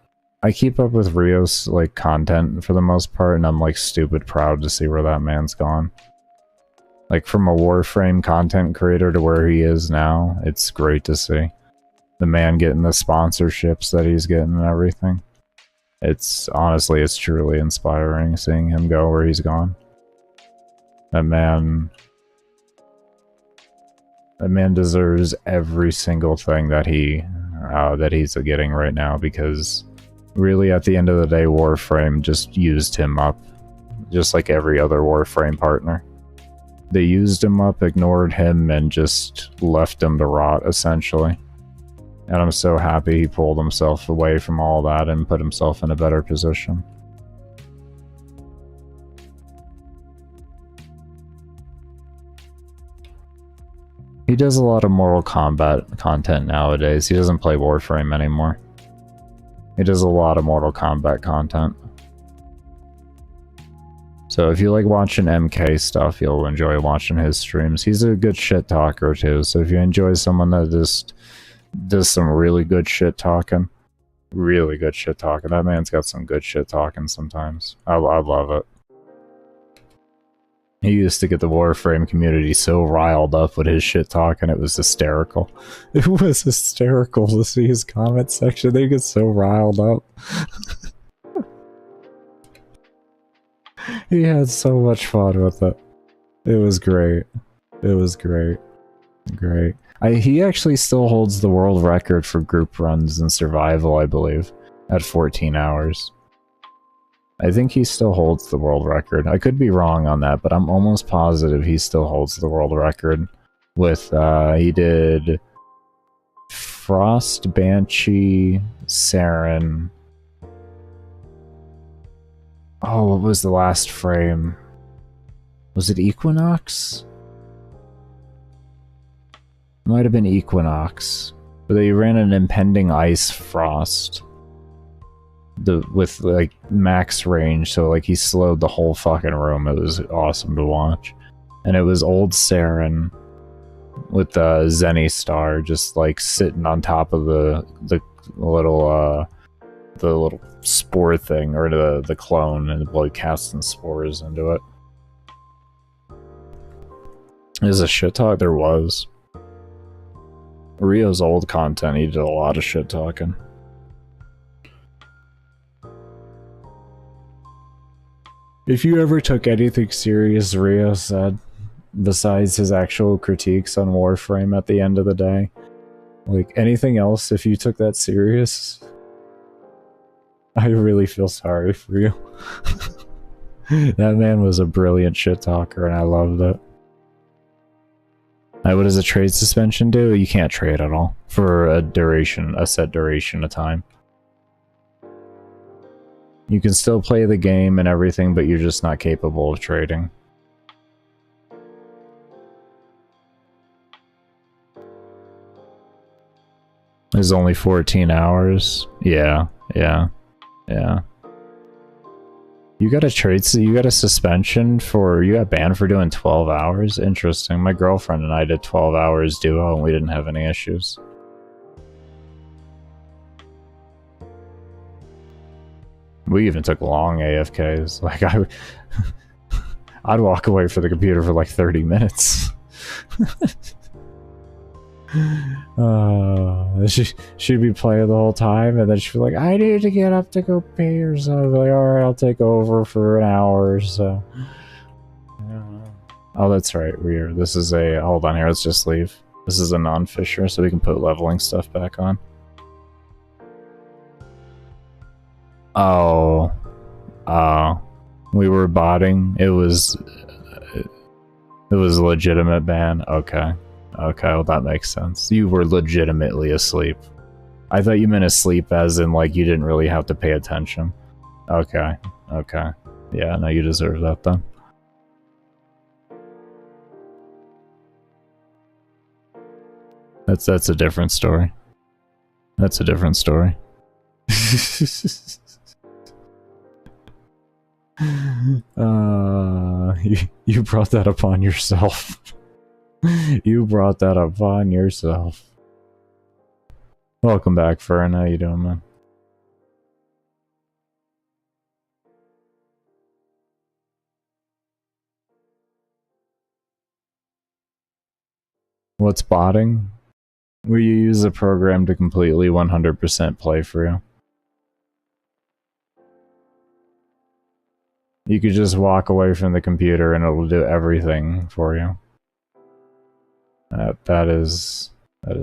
I keep up with Rio's like content for the most part, and I'm like stupid proud to see where that man's gone. Like from a Warframe content creator to where he is now, it's great to see. The man getting the sponsorships that he's getting and everything. It's honestly, it's truly inspiring seeing him go where he's gone. That man deserves every single thing that he's getting right now, because really at the end of the day, Warframe just used him up, just like every other Warframe partner. They used him up, ignored him, and just left him to rot, essentially. And I'm so happy he pulled himself away from all that and put himself in a better position. He does a lot of Mortal Kombat content nowadays. He doesn't play Warframe anymore. He does a lot of Mortal Kombat content. So if you like watching MK stuff, you'll enjoy watching his streams. He's a good shit talker too, so if you enjoy someone that just does some really good shit talking, that man's got some good shit talking sometimes. I love it. He used to get the Warframe community so riled up with his shit talking, it was hysterical. It was hysterical to see his comment section. They get so riled up. He had so much fun with it. It was great. It was great. Great. He actually still holds the world record for group runs in survival, I believe, at 14 hours. I think he still holds the world record. I could be wrong on that, but I'm almost positive he still holds the world record. With, he did Frost, Banshee, Saren, Oh, what was the last frame? Was it Equinox? Might have been Equinox. But they ran an impending ice frost. With like max range, so like he slowed the whole fucking room. It was awesome to watch. And it was old Saren with the Zenny Star just like sitting on top of the little spore thing, or the clone, and like casting spores into it. Is a shit talk? There was. Rio's old content, he did a lot of shit talking. If you ever took anything serious Rio said, besides his actual critiques on Warframe at the end of the day, like anything else, if you took that serious, I really feel sorry for you. That man was a brilliant shit talker and I loved it. What does a trade suspension do? You can't trade at all for a set duration of time. You can still play the game and everything, but you're just not capable of trading. It's only 14 hours. Yeah. You got a suspension for, you got banned for doing 12 hours? Interesting. My girlfriend and I did 12 hours duo and we didn't have any issues. We even took long AFKs. Like I'd walk away from the computer for like 30 minutes. She'd be playing the whole time, and then she'd be like, I need to get up to go pee or something. I'd be like, alright, I'll take over for an hour or so. Oh, that's right. This is a, hold on here, let's just leave. This is a non-fisher, so we can put leveling stuff back on. Oh. We were botting. It was a legitimate ban. Okay. Okay, well that makes sense. You were legitimately asleep. I thought you meant asleep as in like you didn't really have to pay attention. Okay. Okay. Yeah, no, you deserve that then. That's a different story. That's a different story. You brought that upon yourself. You brought that upon yourself. Welcome back, Fern. How you doing, man? What's botting? Where you use a program to completely 100% play for you. You could just walk away from the computer and it'll do everything for you. That is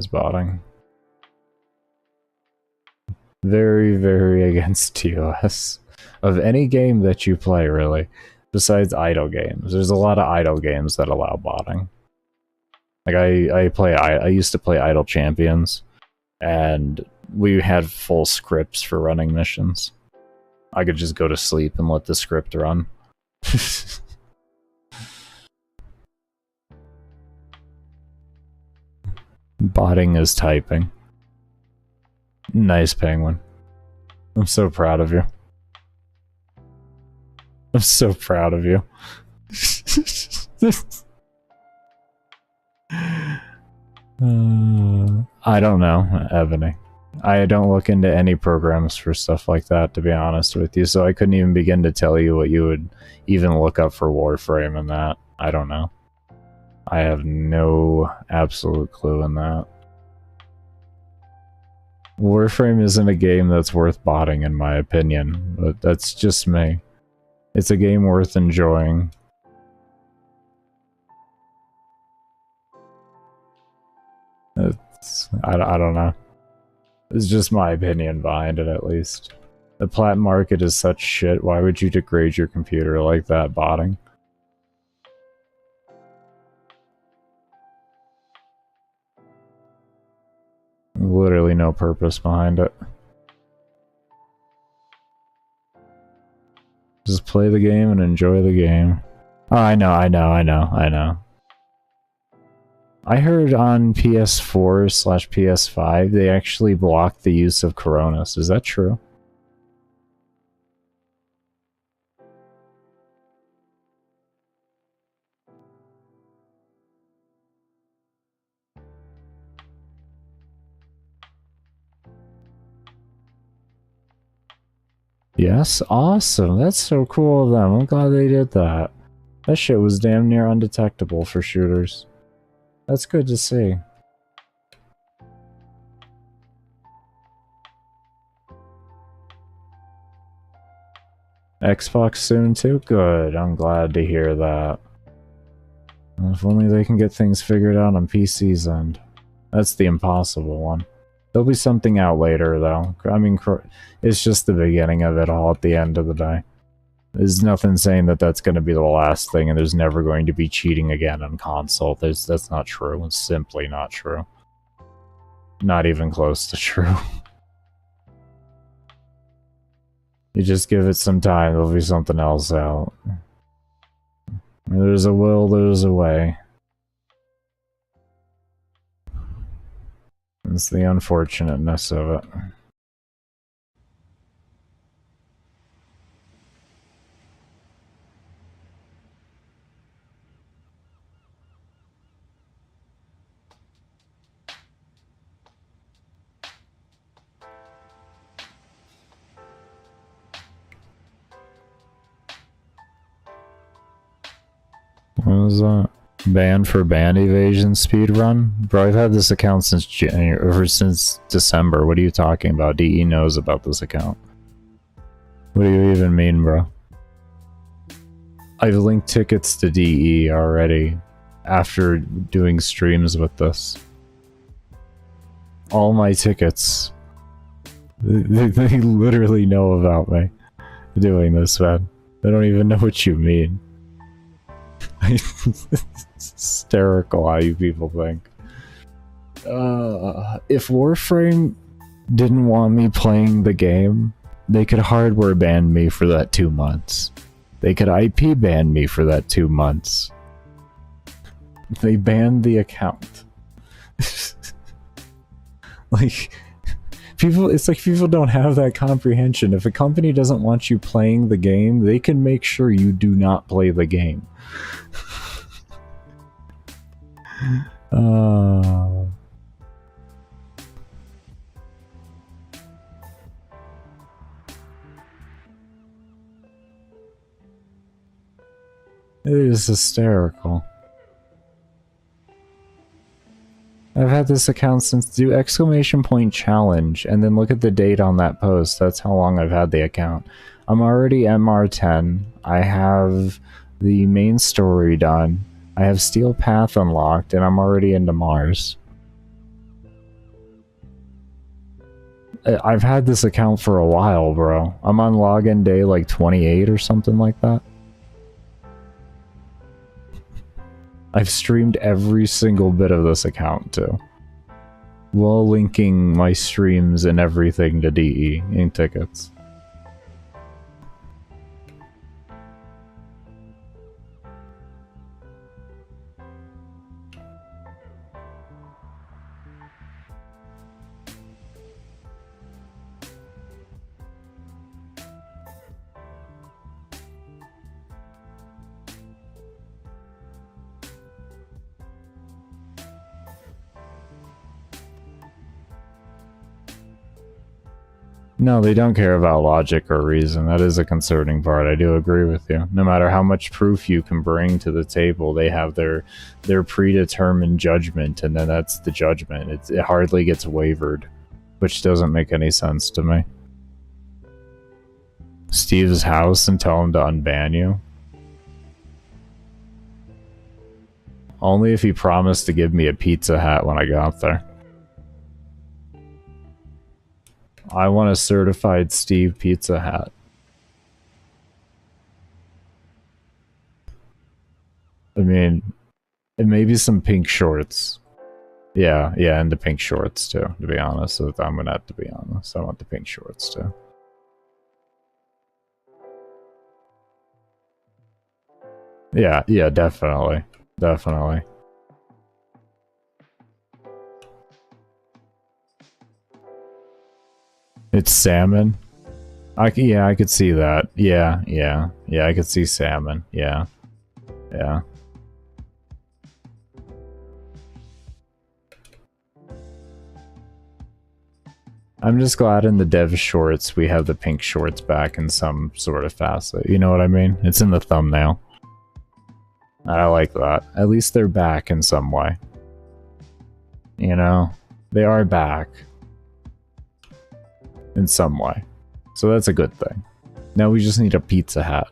botting. Very, very against TOS. Of any game that you play, really. Besides idle games. There's a lot of idle games that allow botting. Like, I used to play Idle Champions, and we had full scripts for running missions. I could just go to sleep and let the script run. Botting is typing. Nice, Penguin. I'm so proud of you. I'm so proud of you. I don't know, Ebony. I don't look into any programs for stuff like that, to be honest with you, so I couldn't even begin to tell you what you would even look up for Warframe and that. I don't know. I have no absolute clue in that. Warframe isn't a game that's worth botting, in my opinion, but that's just me. It's a game worth enjoying. I don't know. It's just my opinion behind it, at least. The plat market is such shit, why would you degrade your computer like that, botting? Literally no purpose behind it. Just play the game and enjoy the game. Oh, I know. I heard on PS4/PS5 they actually blocked the use of Coronas. Is that true? Yes, awesome. That's so cool of them. I'm glad they did that. That shit was damn near undetectable for shooters. That's good to see. Xbox soon too? Good. I'm glad to hear that. If only they can get things figured out on PC's end. That's the impossible one. There'll be something out later, though. I mean, it's just the beginning of it all at the end of the day. There's nothing saying that that's going to be the last thing, and there's never going to be cheating again on console. That's not true. It's simply not true. Not even close to true. You just give it some time, there'll be something else out. Where there's a will, there's a way. It's the unfortunateness of it. What was that? Ban for band evasion speedrun? Bro, I've had this account since January, or since December. What are you talking about? DE knows about this account. What do you even mean, bro? I've linked tickets to DE already after doing streams with this. All my tickets. They literally know about me doing this, man. They don't even know what you mean. It's hysterical how you people think. If Warframe didn't want me playing the game, they could hardware ban me for that 2 months. They could IP ban me for that 2 months. They banned the account. Like, it's like people don't have that comprehension. If a company doesn't want you playing the game, they can make sure you do not play the game. It is hysterical. I've had this account since do exclamation point challenge and then look at the date on that post. That's how long I've had the account. I'm already MR10. I have the main story done. I have Steel Path unlocked and I'm already into Mars. I've had this account for a while, bro. I'm on login day like 28 or something like that. I've streamed every single bit of this account too, while linking my streams and everything to DE in tickets. No, they don't care about logic or reason. That is a concerning part. I do agree with you. No matter how much proof you can bring to the table, they have their predetermined judgment, and then that's the judgment. It hardly gets wavered, which doesn't make any sense to me. Steve's house and tell him to unban you? Only if he promised to give me a pizza hat when I got there. I want a certified Steve pizza hat. I mean, and maybe some pink shorts. Yeah, and the pink shorts too, to be honest. So I'm gonna have to be honest. I want the pink shorts too. Yeah, yeah, definitely. Definitely. It's salmon? Yeah, I could see that. Yeah, yeah. Yeah, I could see salmon. Yeah. Yeah. I'm just glad in the dev shorts we have the pink shorts back in some sort of facet. You know what I mean? It's in the thumbnail. I like that. At least they're back in some way. You know? They are back. In some way. So that's a good thing. Now we just need a pizza hat.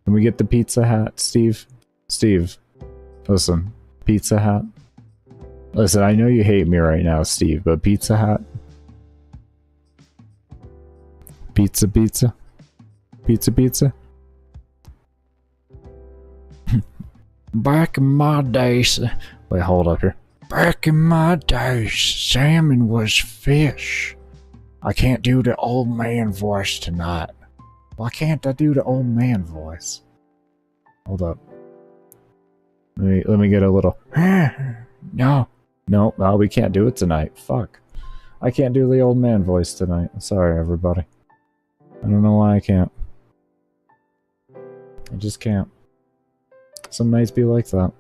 Can we get the pizza hat, Steve? Steve, listen. Pizza hat? Listen, I know you hate me right now, Steve, but pizza hat? Pizza, pizza? Pizza, pizza? Back in my days... Wait, hold up here. Back in my days, salmon was fish. I can't do the old man voice tonight. Why can't I do the old man voice? Hold up. Let me get a little... No. No, we can't do it tonight. Fuck. I can't do the old man voice tonight. Sorry, everybody. I don't know why I can't. I just can't. Some nights be like that.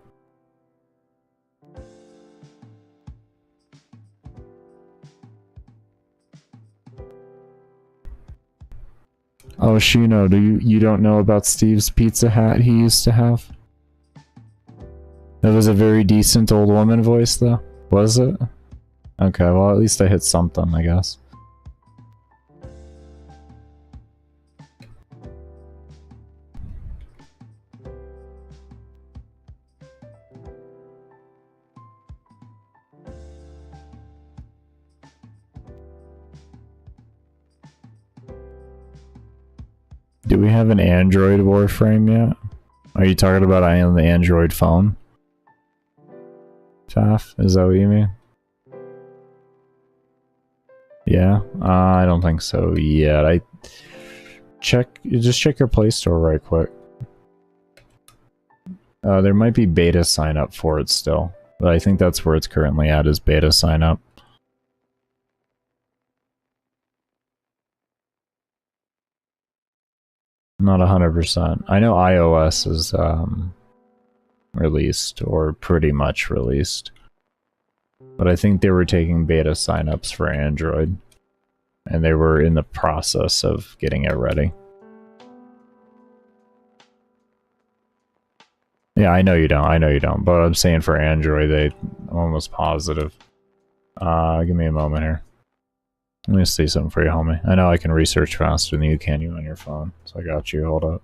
Oh, Shino, you don't know about Steve's pizza hat he used to have? That was a very decent old woman voice, though. Was it? Okay, well, at least I hit something, I guess. Do we have an Android Warframe yet? Are you talking about I am the Android phone? Taff? Is that what you mean? Yeah? I don't think so yet. Just check your Play Store right quick. There might be beta sign up for it still. But I think that's where it's currently at, is beta sign up. Not 100%. I know iOS is released, or pretty much released. But I think they were taking beta signups for Android. And they were in the process of getting it ready. Yeah, I know you don't, but I'm saying for Android, I'm almost positive. Give me a moment here. Let me see something for you, homie. I know I can research faster than you can on your phone, so I got you. Hold up.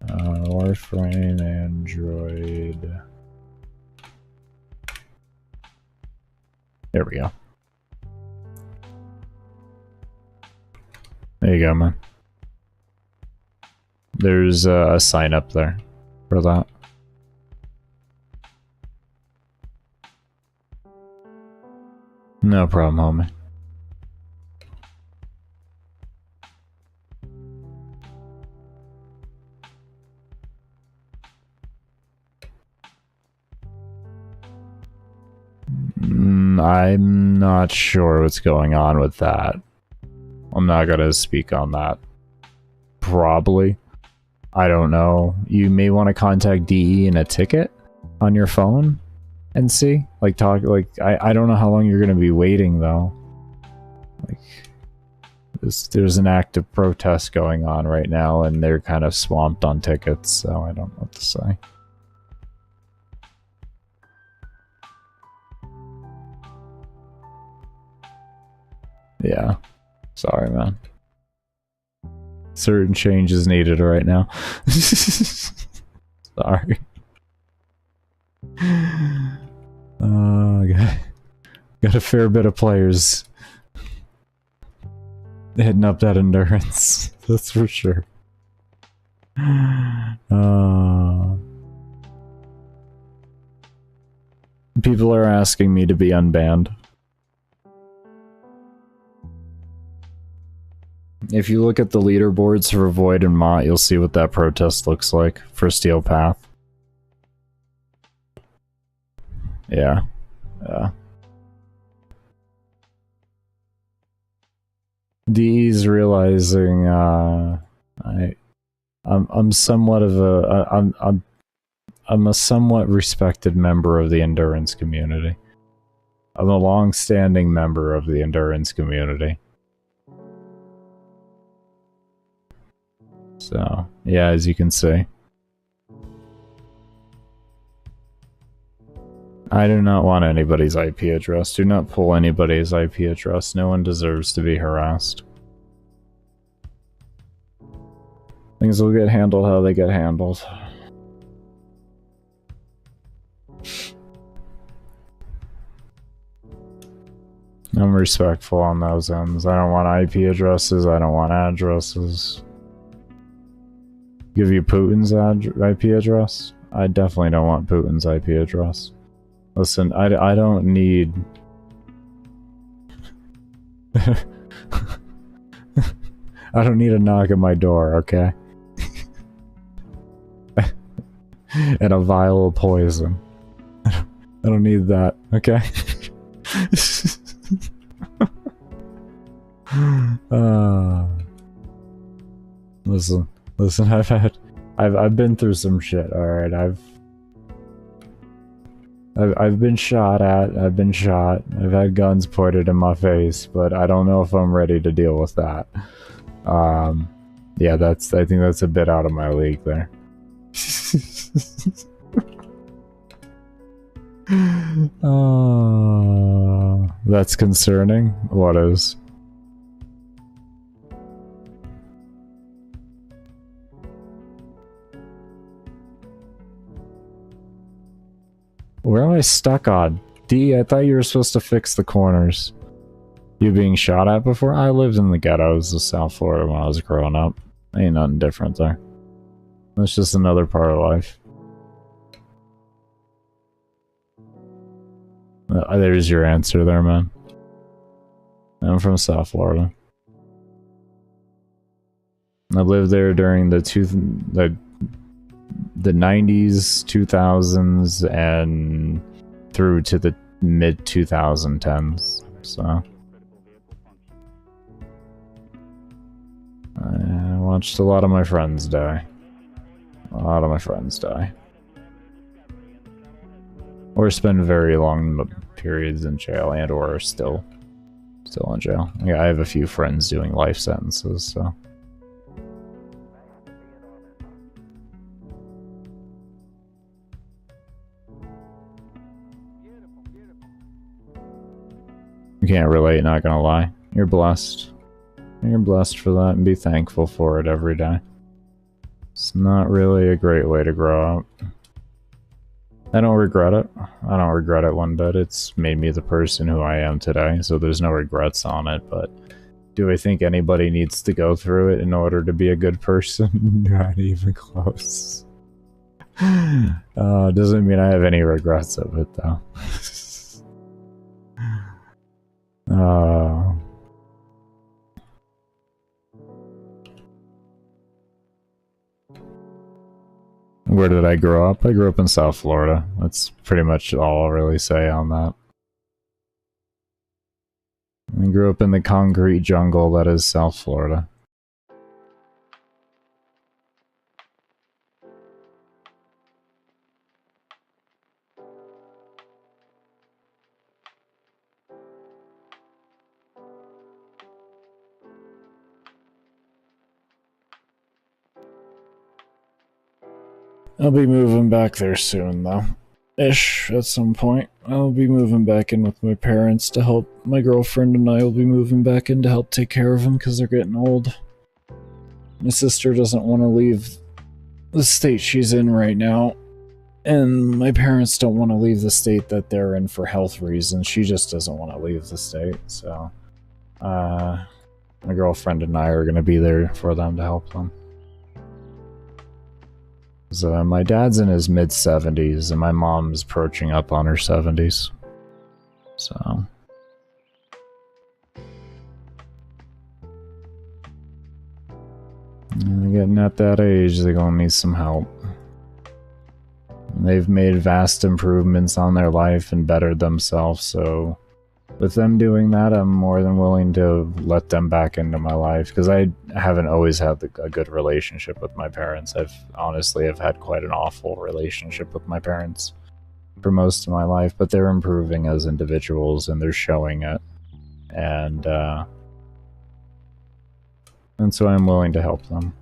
Warframe Android. There we go. There you go, man. There's a sign up there for that. No problem, homie. I'm not sure what's going on with that. I'm not gonna speak on that. Probably. I don't know. You may want to contact DE in a ticket on your phone and see. I don't know how long you're gonna be waiting though. Like, there's an active protest going on right now and they're kind of swamped on tickets, so I don't know what to say. Yeah. Sorry, man. Certain changes needed right now. Sorry. Got a fair bit of players hitting up that endurance. That's for sure. People are asking me to be unbanned. If you look at the leaderboards for Void and Mott, you'll see what that protest looks like for Steel Path. Yeah. Yeah. D's realizing I'm somewhat of a I'm a somewhat respected member of the endurance community. I'm a long-standing member of the endurance community. So, yeah, as you can see. I do not want anybody's IP address. Do not pull anybody's IP address. No one deserves to be harassed. Things will get handled how they get handled. I'm respectful on those ends. I don't want IP addresses. I don't want addresses. Give you Putin's IP address? I definitely don't want Putin's IP address. Listen, I don't need... I don't need a knock at my door, okay? And a vial of poison. I don't need that, okay? Listen, I've been through some shit, alright? I've been shot at, I've been shot, I've had guns pointed in my face, but I don't know if I'm ready to deal with that. Yeah, I think that's a bit out of my league there. That's concerning. What is? Where am I stuck on? D, I thought you were supposed to fix the corners. You being shot at before? I lived in the ghettos of South Florida when I was growing up. Ain't nothing different there. That's just another part of life. There's your answer there, man. I'm from South Florida. I lived there during the 90s, 2000s, and through to the mid 2010s. So I watched a lot of my friends die. Or spend very long periods in jail, and or still in jail. Yeah, I have a few friends doing life sentences, so. You can't relate, not gonna lie. You're blessed. You're blessed for that, and be thankful for it every day. It's not really a great way to grow up. I don't regret it. I don't regret it one bit. It's made me the person who I am today, so there's no regrets on it, but do I think anybody needs to go through it in order to be a good person? Not even close. Doesn't mean I have any regrets of it, though. Where did I grow up? I grew up in South Florida. That's pretty much all I'll really say on that. I grew up in the concrete jungle that is South Florida. I'll be moving back there soon, though. Ish, at some point. I'll be moving back in with my parents to help. My girlfriend and I will be moving back in to help take care of them because they're getting old. My sister doesn't want to leave the state she's in right now, and my parents don't want to leave the state that they're in for health reasons. She just doesn't want to leave the state, so my girlfriend and I are going to be there for them to help them. So my dad's in his mid-70s, and my mom's approaching up on her 70s. So Getting at that age, they're gonna need some help. They've made vast improvements on their life and bettered themselves, so with them doing that, I'm more than willing to let them back into my life, because I haven't always had a good relationship with my parents. I've had quite an awful relationship with my parents for most of my life, but they're improving as individuals and they're showing it, and so I'm willing to help them.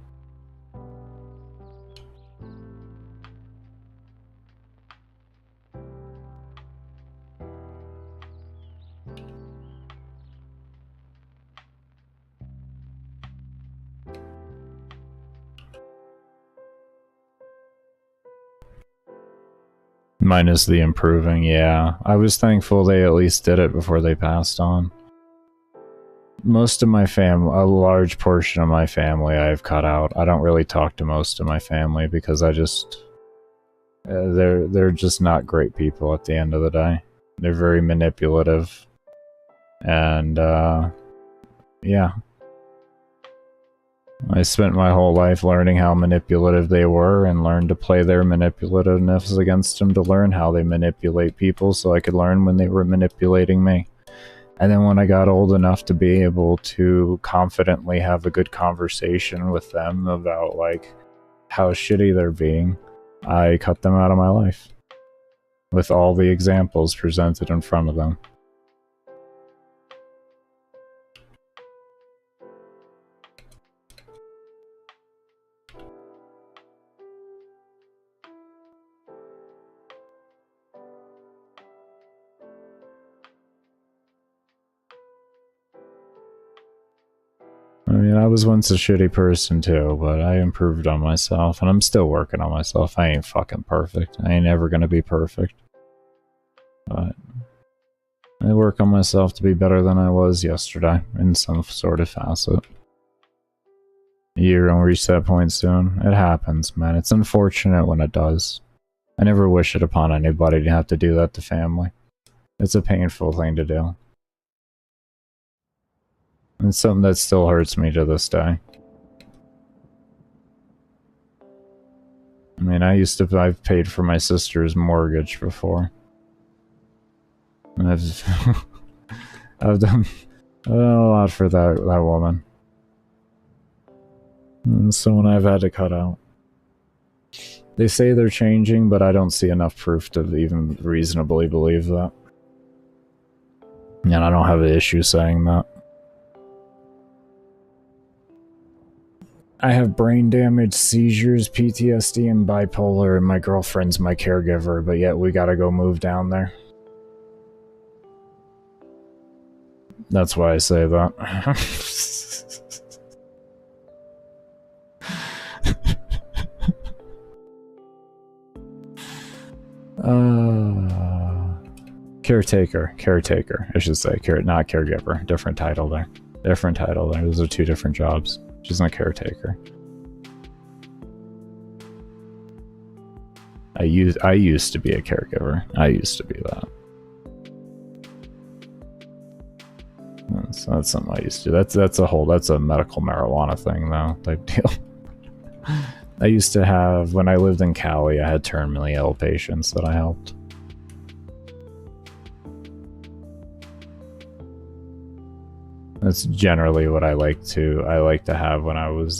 Minus the improving, yeah. I was thankful they at least did it before they passed on. Most of my a large portion of my family I've cut out. I don't really talk to most of my family because I just... they're just not great people at the end of the day. They're very manipulative. And, yeah. I spent my whole life learning how manipulative they were and learned to play their manipulativeness against them to learn how they manipulate people so I could learn when they were manipulating me. And then when I got old enough to be able to confidently have a good conversation with them about, like, how shitty they're being, I cut them out of my life. With all the examples presented in front of them. I mean, I was once a shitty person too, but I improved on myself, and I'm still working on myself. I ain't fucking perfect. I ain't ever gonna be perfect. But I work on myself to be better than I was yesterday, in some sort of facet. You're gonna reach that point soon. It happens, man. It's unfortunate when it does. I never wish it upon anybody to have to do that to family. It's a painful thing to do. It's something that still hurts me to this day. I mean, I've paid for my sister's mortgage before. I've done a lot for that woman. And someone I've had to cut out. They say they're changing, but I don't see enough proof to even reasonably believe that. And I don't have an issue saying that. I have brain damage, seizures, PTSD, and bipolar, and my girlfriend's my caregiver, but yet we gotta go move down there. That's why I say that. Caretaker, I should say. Not caregiver. Different title there. Those are two different jobs. She's not a caretaker. I used to be a caregiver. I used to be that. That's something I used to do. That's a medical marijuana thing though, type deal. I used to have, when I lived in Cali, I had terminally ill patients that I helped. That's generally what I like to have when I was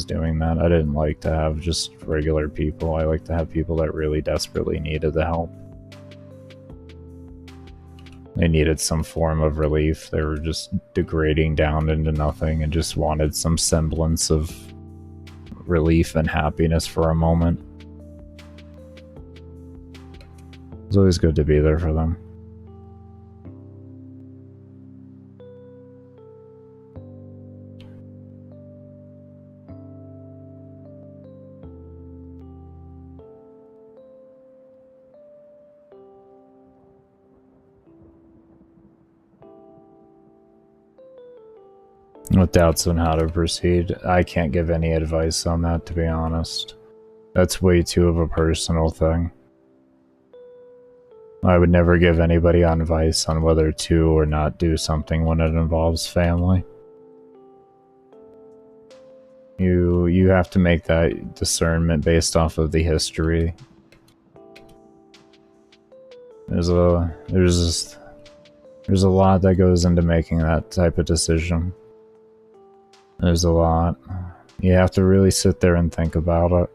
doing that. I didn't like to have just regular people. I like to have people that really desperately needed the help. They needed some form of relief. They were just degrading down into nothing and just wanted some semblance of relief and happiness for a moment. It's always good to be there for them. With doubts on how to proceed, I can't give any advice on that, to be honest. That's way too of a personal thing. I would never give anybody advice on whether to or not do something when it involves family. you have to make that discernment based off of the history. There's a lot that goes into making that type of decision. There's a lot. You have to really sit there and think about it.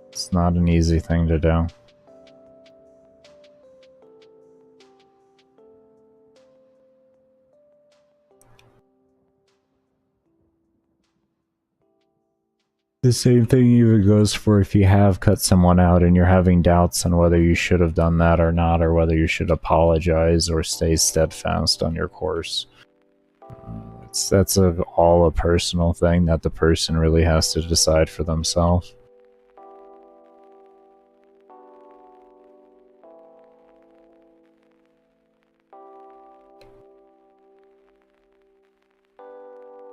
It's not an easy thing to do. The same thing even goes for if you have cut someone out and you're having doubts on whether you should have done that or not, or whether you should apologize or stay steadfast on your course. That's all a personal thing that the person really has to decide for themselves.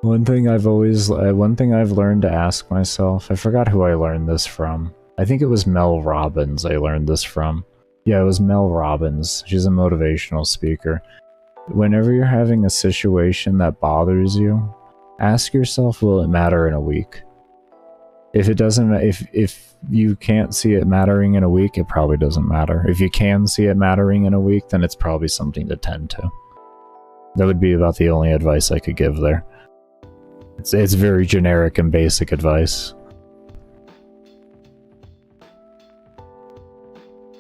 One thing I've learned to ask myself, I forgot who I learned this from. I think it was Mel Robbins I learned this from. Yeah, it was Mel Robbins. She's a motivational speaker. Whenever you're having a situation that bothers you, ask yourself, will it matter in a week? If it doesn't, if you can't see it mattering in a week, it probably doesn't matter. If you can see it mattering in a week, then it's probably something to tend to. That would be about the only advice I could give there. It's very generic and basic advice.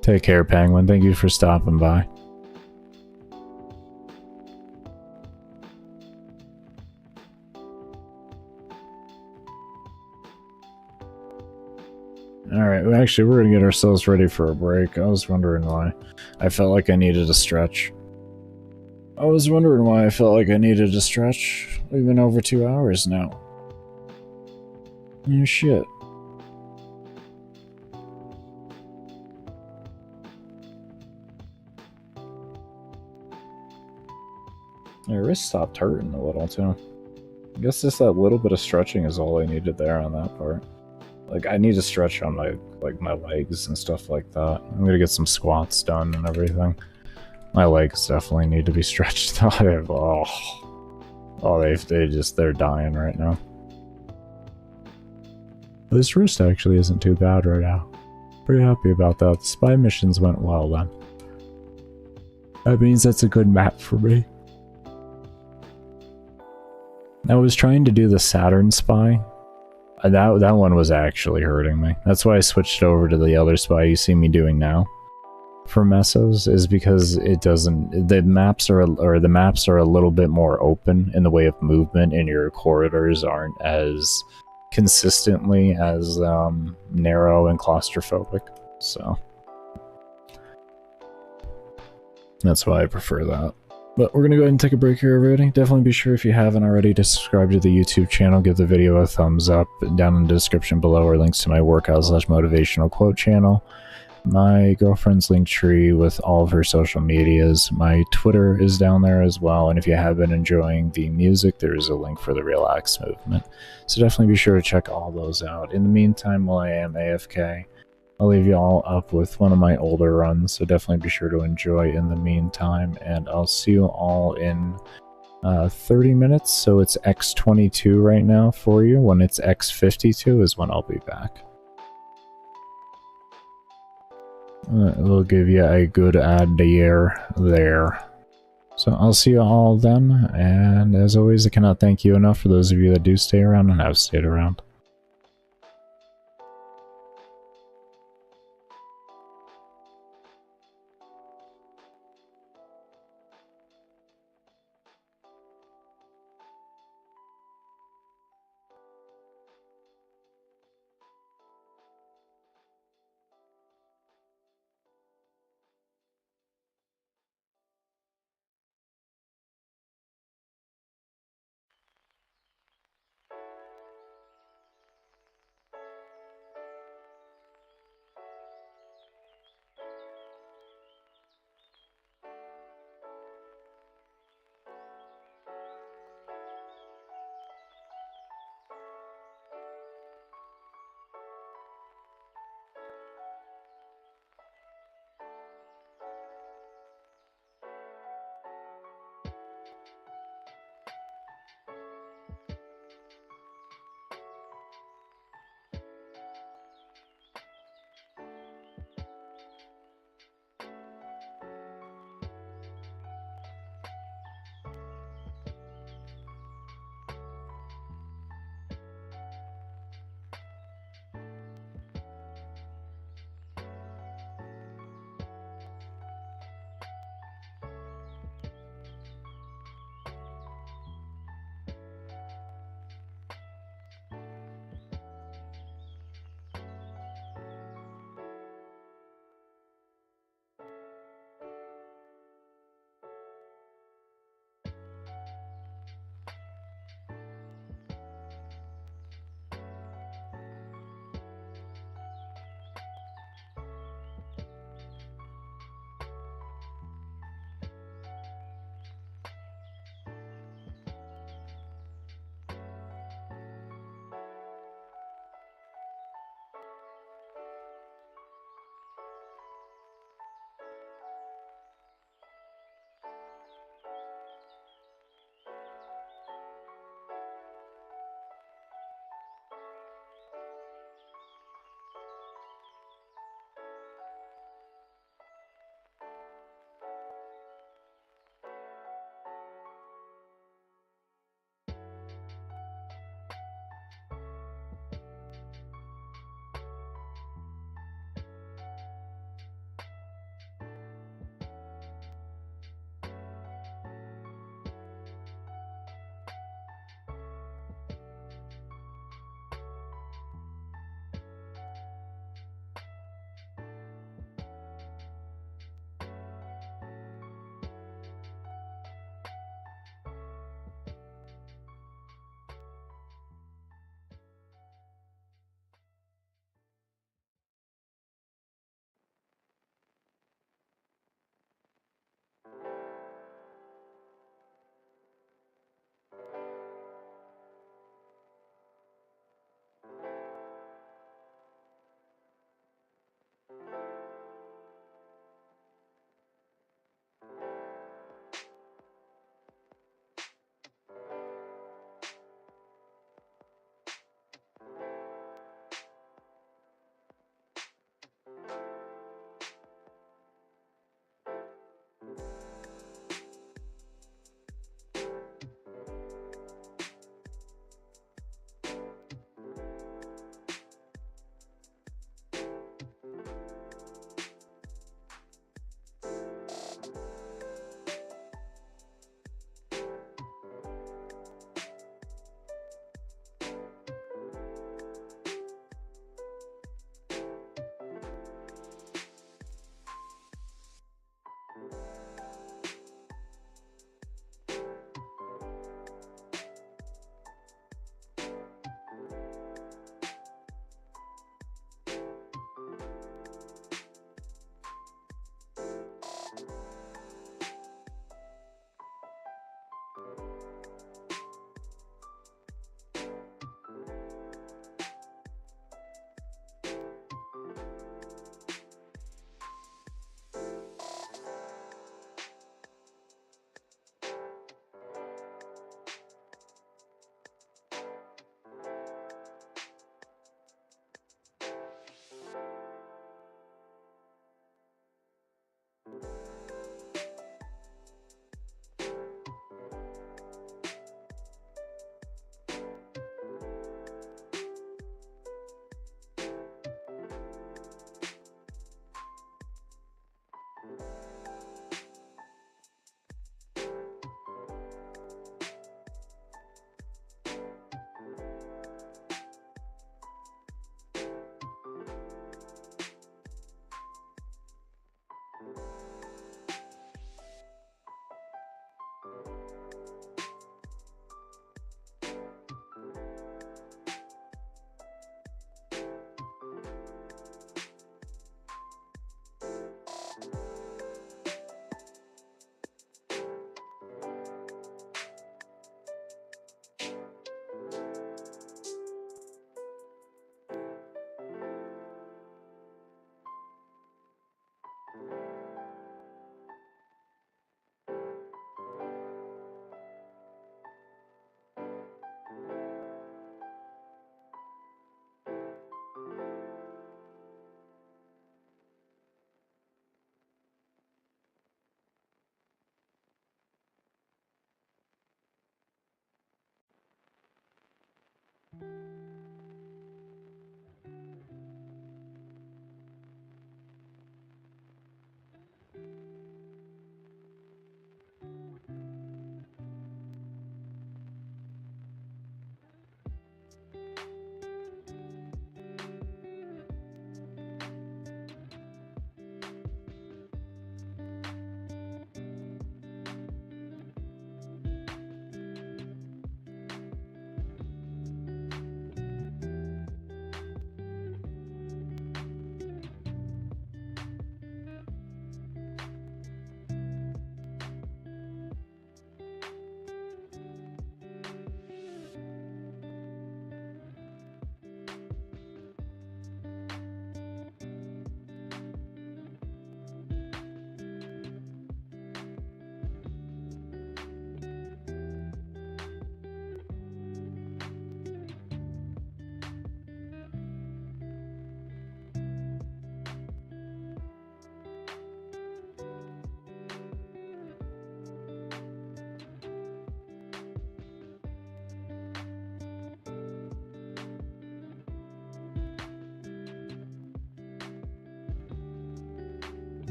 Take care, Penguin. Thank you for stopping by. Alright, actually, we're gonna get ourselves ready for a break. I was wondering why. I felt like I needed a stretch. We've been over 2 hours now. Oh, shit. My wrist stopped hurting a little, too. I guess just that little bit of stretching is all I needed there on that part. Like, I need to stretch on my legs and stuff like that. I'm gonna get some squats done and everything. My legs definitely need to be stretched. They're dying right now. This wrist actually isn't too bad right now. Pretty happy about that. The spy missions went well then. That means that's a good map for me. I was trying to do the Saturn spy. That one was actually hurting me. That's why I switched over to the other spy you see me doing now. For Mesos is because it doesn't. The maps are a little bit more open in the way of movement, and your corridors aren't as consistently as narrow and claustrophobic. So that's why I prefer that. But we're gonna go ahead and take a break here, everybody. Definitely be sure, if you haven't already, to subscribe to the YouTube channel, give the video a thumbs up. Down in the description below are links to my workout/motivational quote channel, my girlfriend's link tree with all of her social medias. My Twitter is down there as well, and if you have been enjoying the music, there is a link for the Relax movement. So definitely be sure to check all those out. In the meantime, while I am AFK, I'll leave you all up with one of my older runs, so definitely be sure to enjoy in the meantime, and I'll see you all in 30 minutes, so it's X22 right now for you. When it's X52 is when I'll be back. We'll give you a good idea there. So I'll see you all then, and as always, I cannot thank you enough for those of you that do stay around and have stayed around.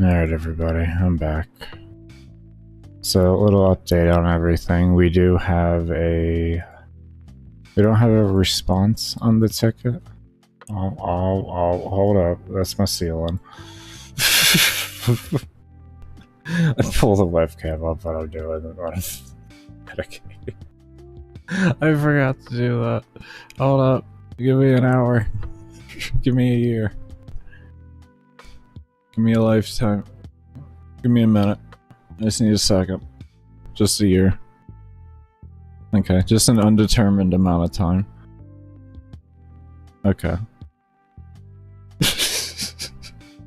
Alright, everybody, I'm back. So, a little update on everything. We don't have a response on the ticket. Hold up. That's my ceiling. I pull the webcam up, but I'm doing it. I forgot to do that. Hold up. Give me an hour. Give me a year. Give me a lifetime. Give me a minute. I just need a second. Just a year. Okay, just an undetermined amount of time. Okay.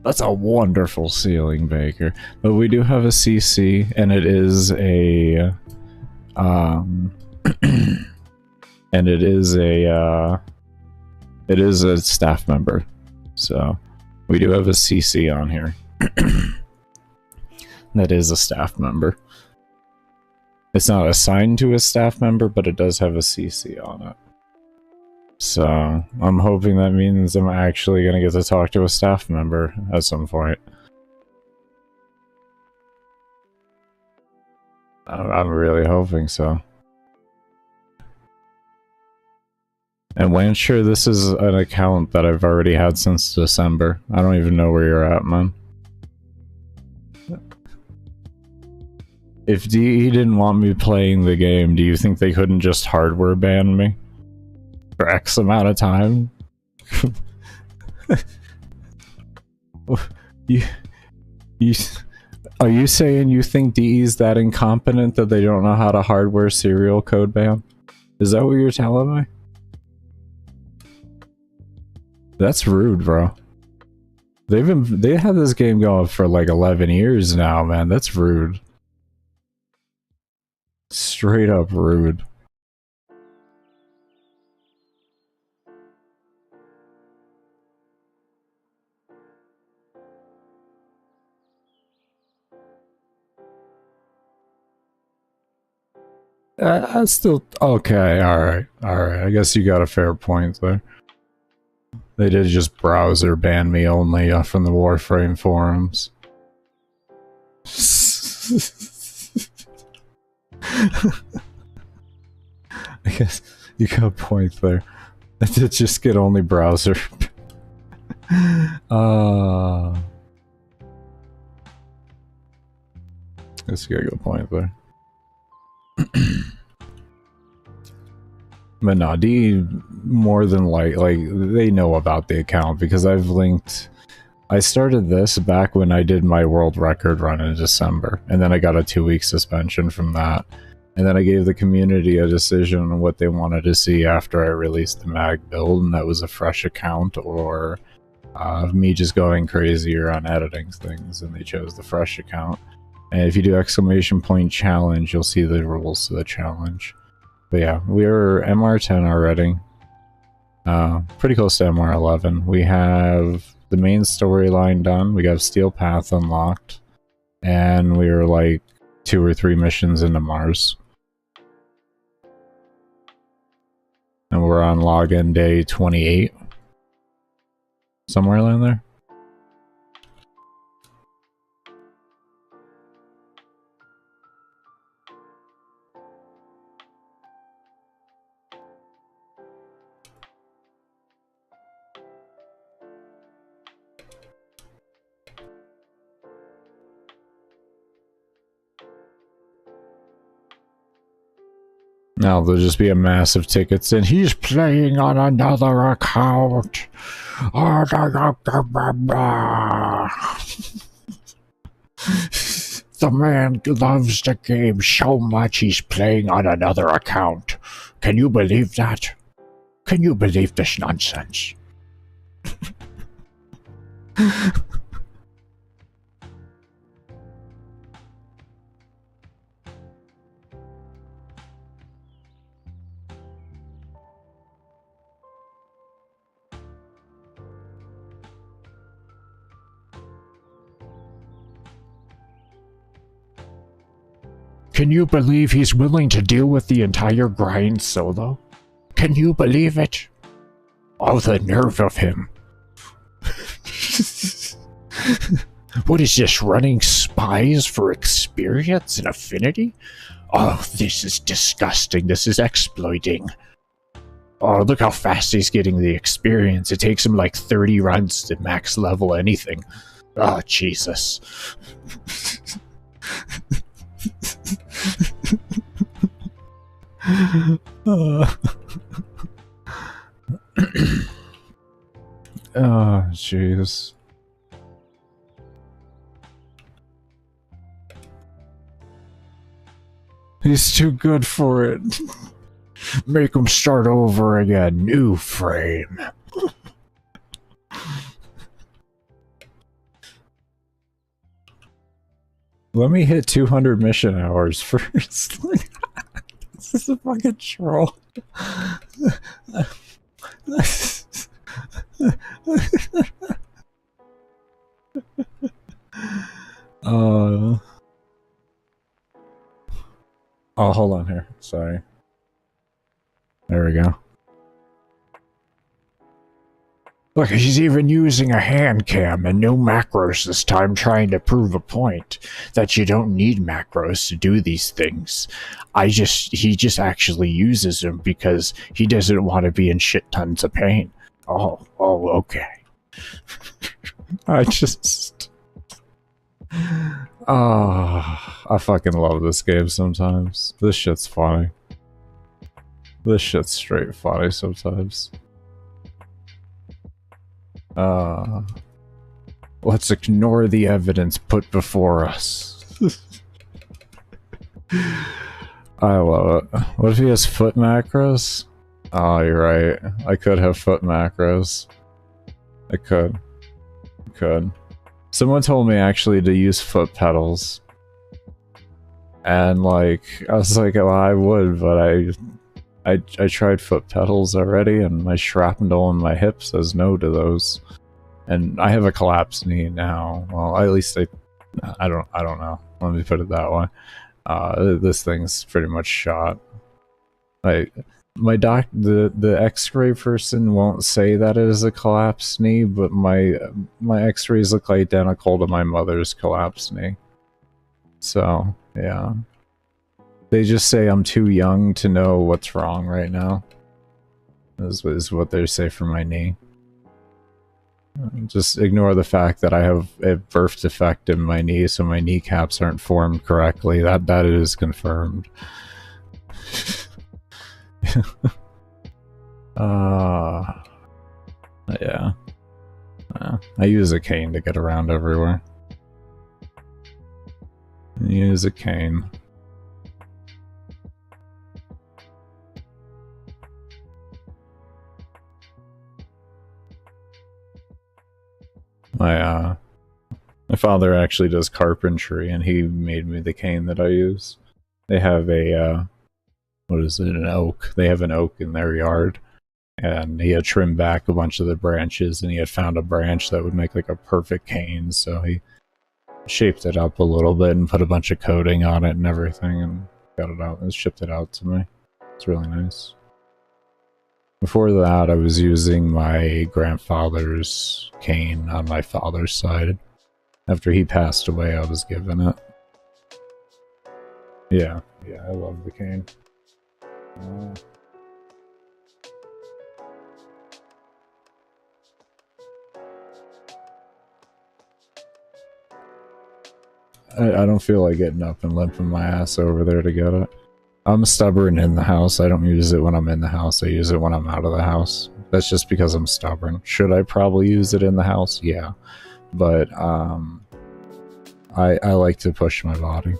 That's a wonderful ceiling, Baker. But we do have a CC, and it is a... and it is a staff member. So... we do have a CC on here. That is a staff member. It's not assigned to a staff member, but it does have a CC on it. So, I'm hoping that means I'm actually going to get to talk to a staff member at some point. I'm really hoping so. And Landsure, this is an account that I've already had since December. I don't even know where you're at, man. If DE didn't want me playing the game, do you think they couldn't just hardware ban me? For X amount of time? Are you saying you think DE's that incompetent that they don't know how to hardware serial code ban? Is that what you're telling me? That's rude, bro. They had this game going for like 11 years now, man. That's rude. Straight up rude. That's still okay. All right. I guess you got a fair point there. They did just browser ban me only from the Warframe forums. I guess you got a point there. I did just get only browser. I guess you got a good point there. But no, D more than like they know about the account because I've linked. I started this back when I did my world record run in December, and then I got a 2-week suspension from that. And then I gave the community a decision on what they wanted to see after I released the mag build, and that was a fresh account or me just going crazier on editing things, and they chose the fresh account. And if you do ! challenge, you'll see the rules to the challenge. But yeah, we're MR10 already. Pretty close to MR11. We have the main storyline done. We got Steel Path unlocked. And we were like 2 or 3 missions into Mars. And we're on login day 28. Somewhere around there. Now there'll just be a massive tickets and he's playing on another account. The man loves the game so much he's playing on another account. Can you believe that? Can you believe this nonsense? Can you believe he's willing to deal with the entire grind solo? Can you believe it? Oh, the nerve of him. What is this, running spies for experience and affinity? Oh, this is disgusting. This is exploiting. Oh, look how fast he's getting the experience. It takes him like 30 runs to max level anything. Oh, Jesus. Oh, jeez. He's too good for it. Make him start over again. New frame. Let me hit 200 mission hours first. This is a fucking troll. Oh, hold on here. Sorry. There we go. Look, he's even using a hand cam and no macros this time, trying to prove a point that you don't need macros to do these things. He just actually uses them because he doesn't want to be in shit tons of pain. Oh, okay. I fucking love this game sometimes. This shit's funny. This shit's straight funny sometimes. Let's ignore the evidence put before us. I love it. What if he has foot macros? Oh, you're right. I could have foot macros. I could. Someone told me actually to use foot pedals. And like, I was like, well, I would, but I tried foot pedals already, and my shrapnel in my hip says no to those. And I have a collapsed knee now. Well, at least I don't know. Let me put it that way. This thing's pretty much shot. The X-ray person won't say that it is a collapsed knee, but my X-rays look identical to my mother's collapsed knee. So yeah. They just say I'm too young to know what's wrong right now. Is what they say for my knee. Just ignore the fact that I have a birth defect in my knee, so my kneecaps aren't formed correctly. That is confirmed. Yeah. I use a cane to get around everywhere. Use a cane. My father actually does carpentry, and he made me the cane that I use. They have a, what is it, an oak. They have an oak in their yard, and he had trimmed back a bunch of the branches, and he had found a branch that would make like a perfect cane, so he shaped it up a little bit and put a bunch of coating on it and everything, and got it out and shipped it out to me. It's really nice. Before that, I was using my grandfather's cane on my father's side. After he passed away, I was given it. Yeah, I love the cane. I don't feel like getting up and limping my ass over there to get it. I'm stubborn in the house. I don't use it when I'm in the house. I use it when I'm out of the house. That's just because I'm stubborn. Should I probably use it in the house? Yeah. But, I like to push my body.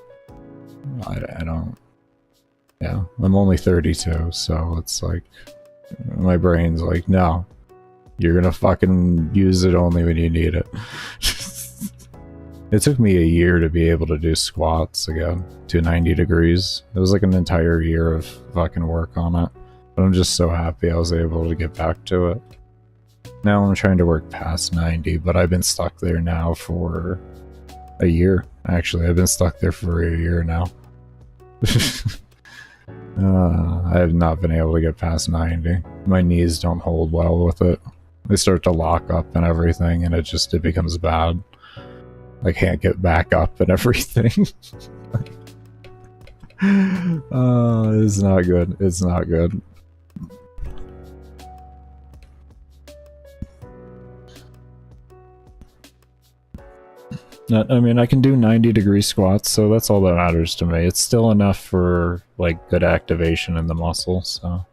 I don't... Yeah. I'm only 32, so it's like... My brain's like, no. You're gonna fucking use it only when you need it. It took me a year to be able to do squats again to 90 degrees. It was like an entire year of fucking work on it. But I'm just so happy I was able to get back to it. Now I'm trying to work past 90, but I've been stuck there now for a year. Actually, I've been stuck there for a year now. I have not been able to get past 90. My knees don't hold well with it. They start to lock up and everything, and it becomes bad. I can't get back up and everything. It's not good. It's not good. I mean, I can do 90-degree squats, so that's all that matters to me. It's still enough for, like, good activation in the muscle, so...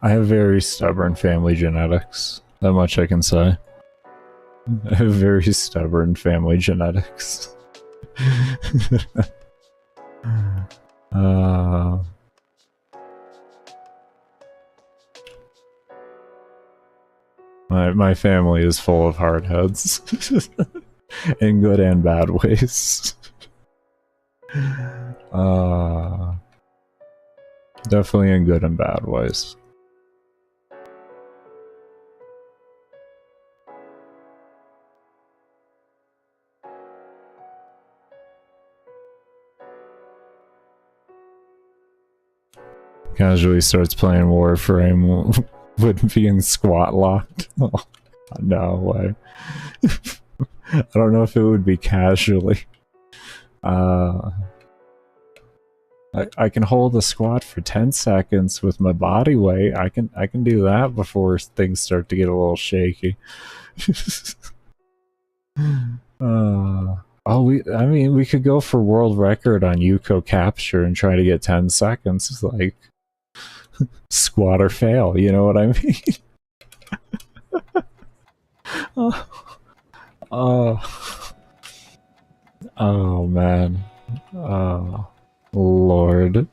I have very stubborn family genetics. That much I can say. I have very stubborn family genetics. My family is full of hardheads. In good and bad ways. Definitely in good and bad ways. Casually starts playing Warframe with being squat locked. Oh, no way. I don't know if it would be casually. I can hold a squat for 10 seconds with my body weight. I can do that before things start to get a little shaky. I mean, we could go for world record on Yuko capture and try to get 10 seconds. It's like squat or fail, you know what I mean? Oh man. Oh Lord.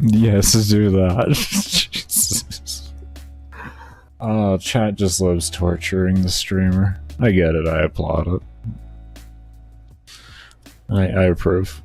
Yes, do that. Jesus. Oh, chat just loves torturing the streamer. I get it, I applaud it. I approve.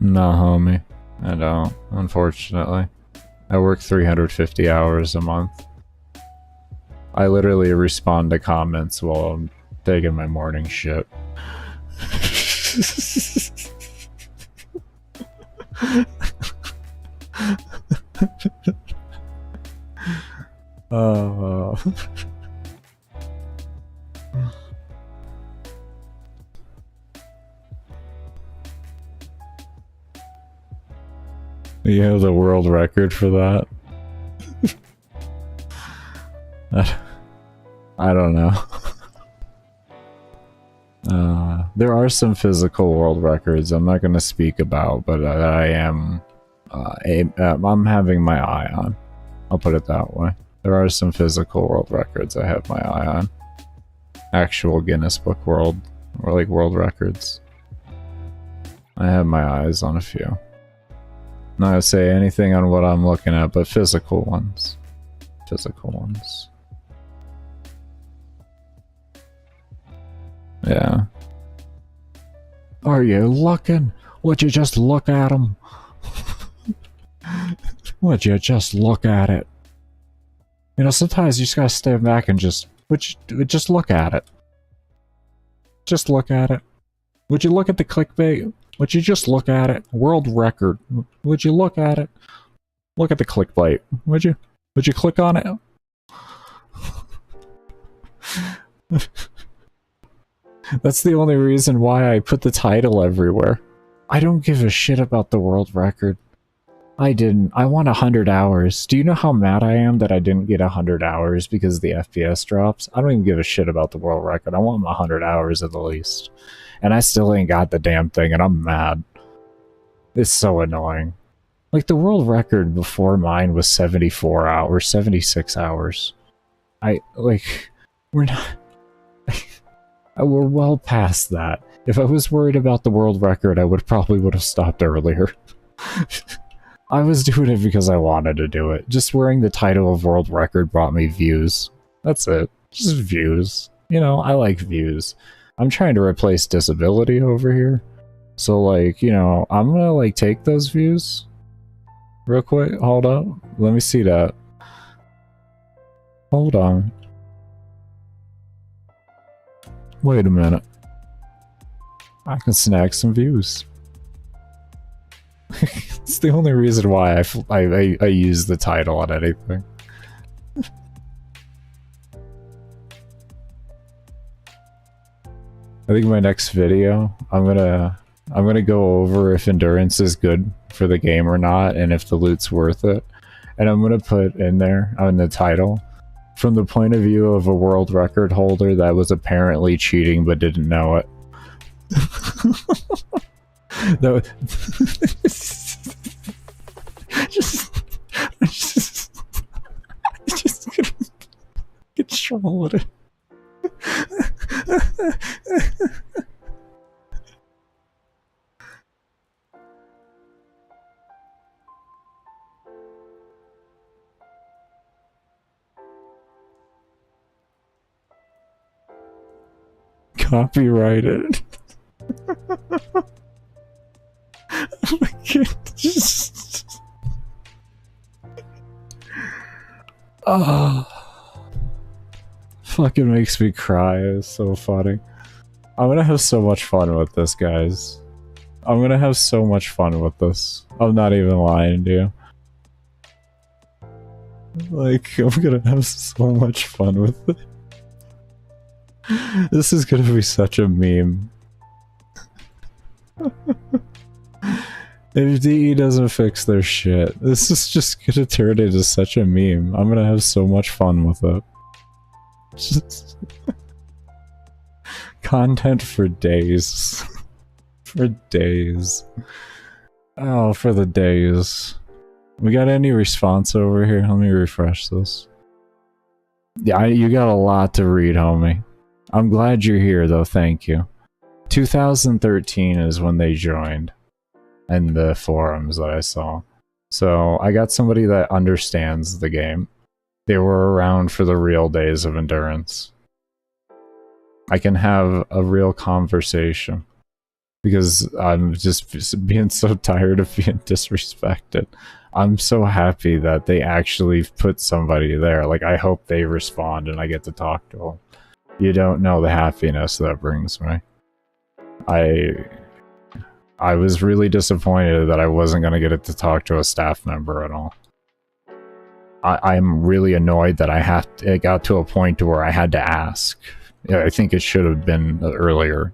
No, homie. I don't, unfortunately. I work 350 hours a month. I literally respond to comments while I'm taking my morning shit. You have the world record for that? I don't know. There are some physical world records I'm not going to speak about, but I am I'm having my eye on. I'll put it that way. There are some physical world records I have my eye on. Actual Guinness Book World, or like world records. I have my eyes on a few. Not gonna say anything on what I'm looking at, but physical ones. Physical ones. Yeah. Are you looking? Would you just look at them? Would you just look at it? You know, sometimes you just gotta stand back and just look at it. Just look at it. Would you look at the clickbait? Would you just look at it? World record. Would you look at it? Look at the clickbait, would you? Would you click on it? That's the only reason why I put the title everywhere. I don't give a shit about the world record. I didn't. I want 100 hours. Do you know how mad I am that I didn't get 100 hours because the FPS drops? I don't even give a shit about the world record. I want 100 hours at the least. And I still ain't got the damn thing, and I'm mad. It's so annoying. Like, the world record before mine was 74 hours, 76 hours. We're not... We're well past that. If I was worried about the world record, I probably would have stopped earlier. I was doing it because I wanted to do it. Just wearing the title of world record brought me views. That's it. Just views. You know, I like views. I'm trying to replace disability over here. So, like, you know, I'm gonna, like, take those views. Real quick. Hold up. Let me see that. Hold on. Wait a minute. I can snag some views. It's the only reason why I use the title on anything. I think my next video, I'm gonna go over if endurance is good for the game or not, and if the loot's worth it. And I'm gonna put in there on the title, from the point of view of a world record holder that was apparently cheating but didn't know it. No, just gonna control it. Copyrighted. Oh my god. Oh. Fucking makes me cry. It's so funny. I'm gonna have so much fun with this, guys. I'm gonna have so much fun with this. I'm not even lying to you. Like, I'm gonna have so much fun with it. This is gonna be such a meme. If DE doesn't fix their shit, this is just gonna turn into such a meme. I'm gonna have so much fun with it. Just content for days. For days. Oh, for the days. We got any response over here? Let me refresh this. Yeah, you got a lot to read, homie. I'm glad you're here, though. Thank you. 2013 is when they joined. And the forums that I saw. So I got somebody that understands the game. They were around for the real days of endurance. I can have a real conversation. Because I'm just being so tired of being disrespected. I'm so happy that they actually put somebody there. Like, I hope they respond and I get to talk to them. You don't know the happiness that brings me. I was really disappointed that I wasn't going to get to talk to a staff member at all. I'm really annoyed that it got to a point to where I had to ask. Yeah, I think it should have been earlier.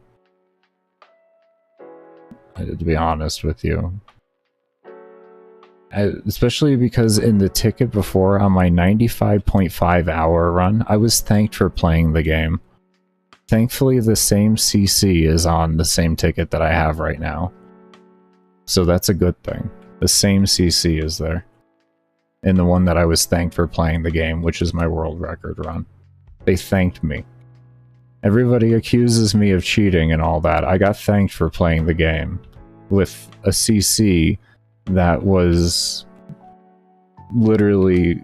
To be honest with you. Especially because in the ticket before, on my 95.5 hour run, I was thanked for playing the game. Thankfully, the same CC is on the same ticket that I have right now. So that's a good thing. The same CC is there. And the one that I was thanked for playing the game, which is my world record run. They thanked me. Everybody accuses me of cheating and all that. I got thanked for playing the game with a CC that was literally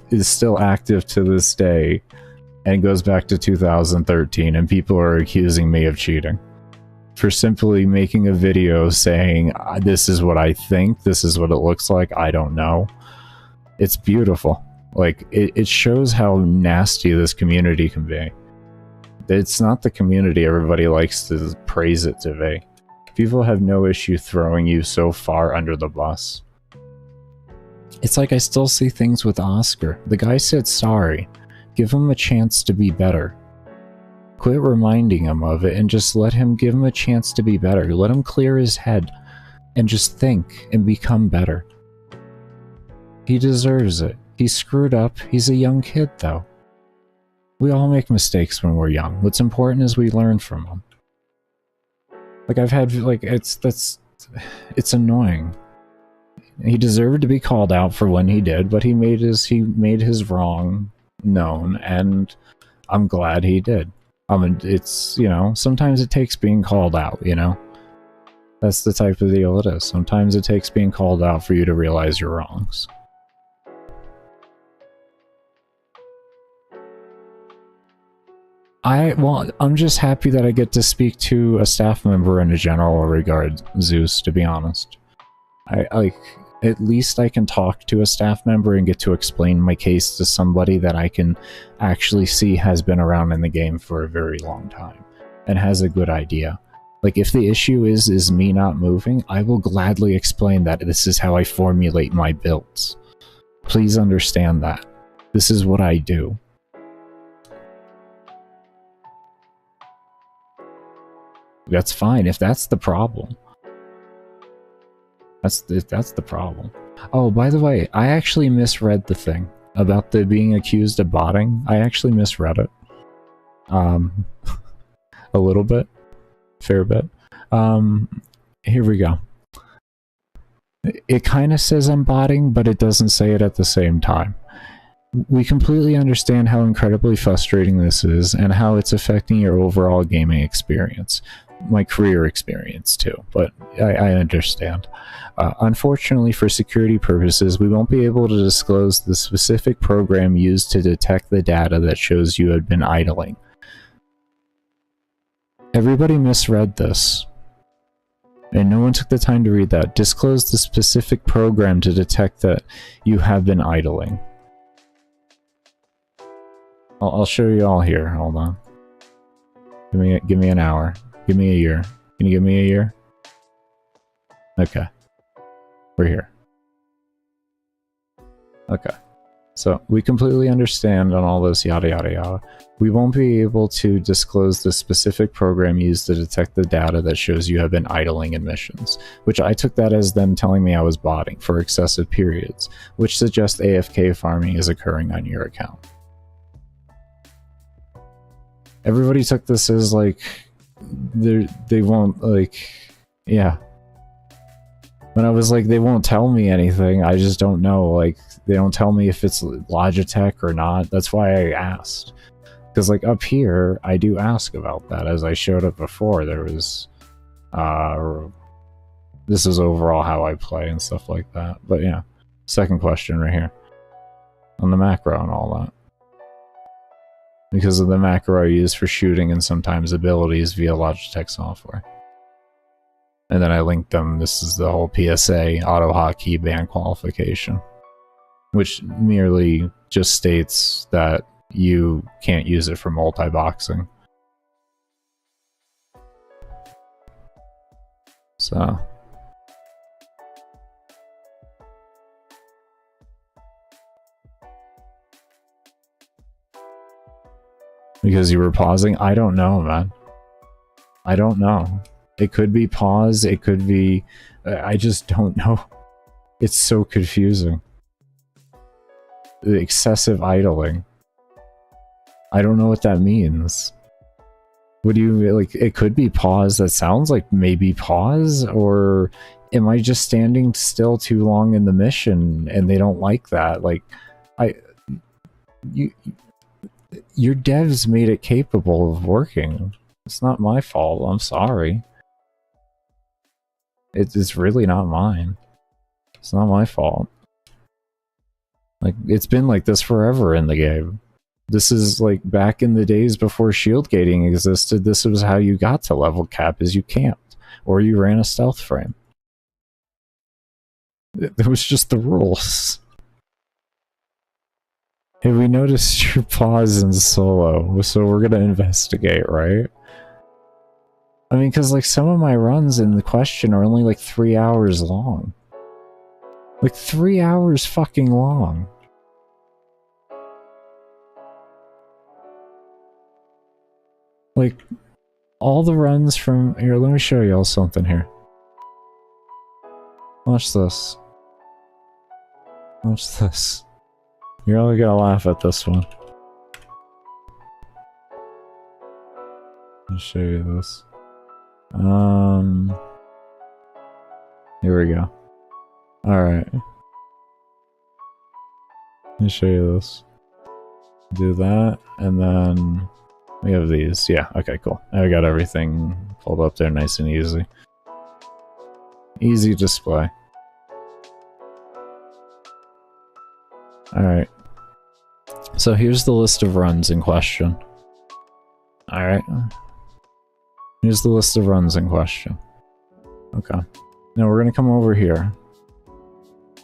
is still active to this day and goes back to 2013, and people are accusing me of cheating for simply making a video saying, this is what I think, this is what it looks like, I don't know. It's beautiful. Like, it shows how nasty this community can be. It's not the community everybody likes to praise it to be. People have no issue throwing you so far under the bus. It's like I still see things with Oscar. The guy said sorry. Give him a chance to be better. Quit reminding him of it and just give him a chance to be better. Let him clear his head and just think and become better. He deserves it. He screwed up. He's a young kid, though. We all make mistakes when we're young. What's important is we learn from them. Like, I've had, like, it's annoying. He deserved to be called out for when he did, but he made his wrong known, and I'm glad he did. It's, you know, sometimes it takes being called out, you know? That's the type of deal it is. Sometimes it takes being called out for you to realize your wrongs. I'm just happy that I get to speak to a staff member in a general regard, Zeus, to be honest. At least I can talk to a staff member and get to explain my case to somebody that I can actually see has been around in the game for a very long time and has a good idea. Like, if the issue is me not moving, I will gladly explain that this is how I formulate my builds. Please understand that. This is what I do. That's fine if that's the problem. That's the problem. Oh, by the way, I actually misread the thing about the being accused of botting. I actually misread it. A little bit. Fair bit. Here we go. It kind of says I'm botting, but it doesn't say it at the same time. We completely understand how incredibly frustrating this is and how it's affecting your overall gaming experience. My career experience too, but I understand. Unfortunately, for security purposes, we won't be able to disclose the specific program used to detect the data that shows you had been idling. Everybody misread this, and no one took the time to read that. Disclose the specific program to detect that you have been idling. I'll show you all here. Hold on. Give me an hour. Give me a year. Can you give me a year? Okay. We're here. Okay. So, we completely understand on all this yada yada yada. We won't be able to disclose the specific program used to detect the data that shows you have been idling in missions, which I took that as them telling me I was botting for excessive periods, which suggests AFK farming is occurring on your account. Everybody took this as like, they won't, like, yeah. When I was like, they won't tell me anything, I just don't know, like, they don't tell me if it's Logitech or not. That's why I asked. Because, like, up here, I do ask about that. As I showed up before, there was, this is overall how I play and stuff like that. But yeah, second question right here. On the macro and all that. Because of the macro I use for shooting and sometimes abilities via Logitech software. And then I linked them. This is the whole PSA auto hotkey band qualification, which merely just states that you can't use it for multi-boxing. So. Because you were pausing? I don't know, man. I don't know. It could be pause, it could be... I just don't know. It's so confusing. The excessive idling. I don't know what that means. What do you... like, it could be pause. That sounds like maybe pause, or am I just standing still too long in the mission and they don't like that? Like, your devs made it capable of working. It's not my fault. I'm sorry. It's really not mine. It's not my fault. Like, it's been like this forever in the game. This is like back in the days before shield gating existed. This was how you got to level cap, is you camped. Or you ran a stealth frame. It was just the rules. Hey, we noticed your pause in solo, so we're gonna investigate, right? I mean, because like some of my runs in the question are only like 3 hours long. Like 3 hours fucking long. Like, all the runs from... Here, let me show y'all something here. Watch this. Watch this. You're only gonna laugh at this one. I'll show you this. Here we go. Alright. Let me show you this. Do that, and then... We have these. Yeah, okay, cool. I got everything pulled up there nice and easy. Easy display. Alright. So here's the list of runs in question. Alright. Here's the list of runs in question. Okay. Now we're gonna come over here.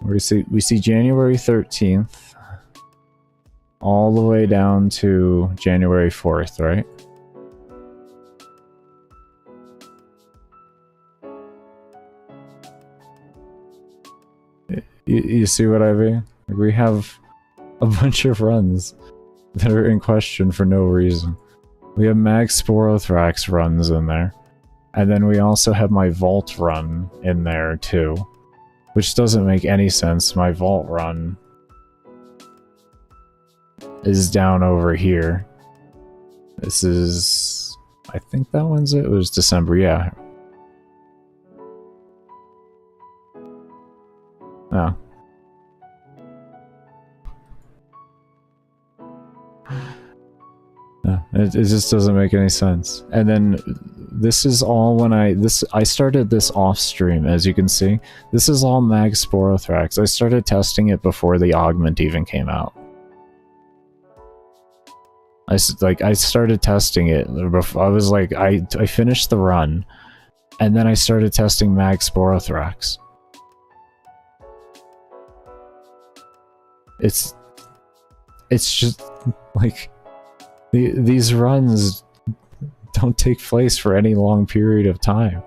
We see January 13th. All the way down to January 4th, right? You see what I mean? Like, we have a bunch of runs that are in question for no reason. We have Mag Sporothrax runs in there. And then we also have my Vault run in there too. Which doesn't make any sense. My Vault run is down over here. This is... I think that one's it. It was December, yeah. Oh. No, it just doesn't make any sense. And then this is all when I started this off stream, as you can see. This is all Mag Sporothrax. I started testing it before the augment even came out. I started testing it. I was like, I finished the run, and then I started testing Mag Sporothrax. It's just like these runs don't take place for any long period of time.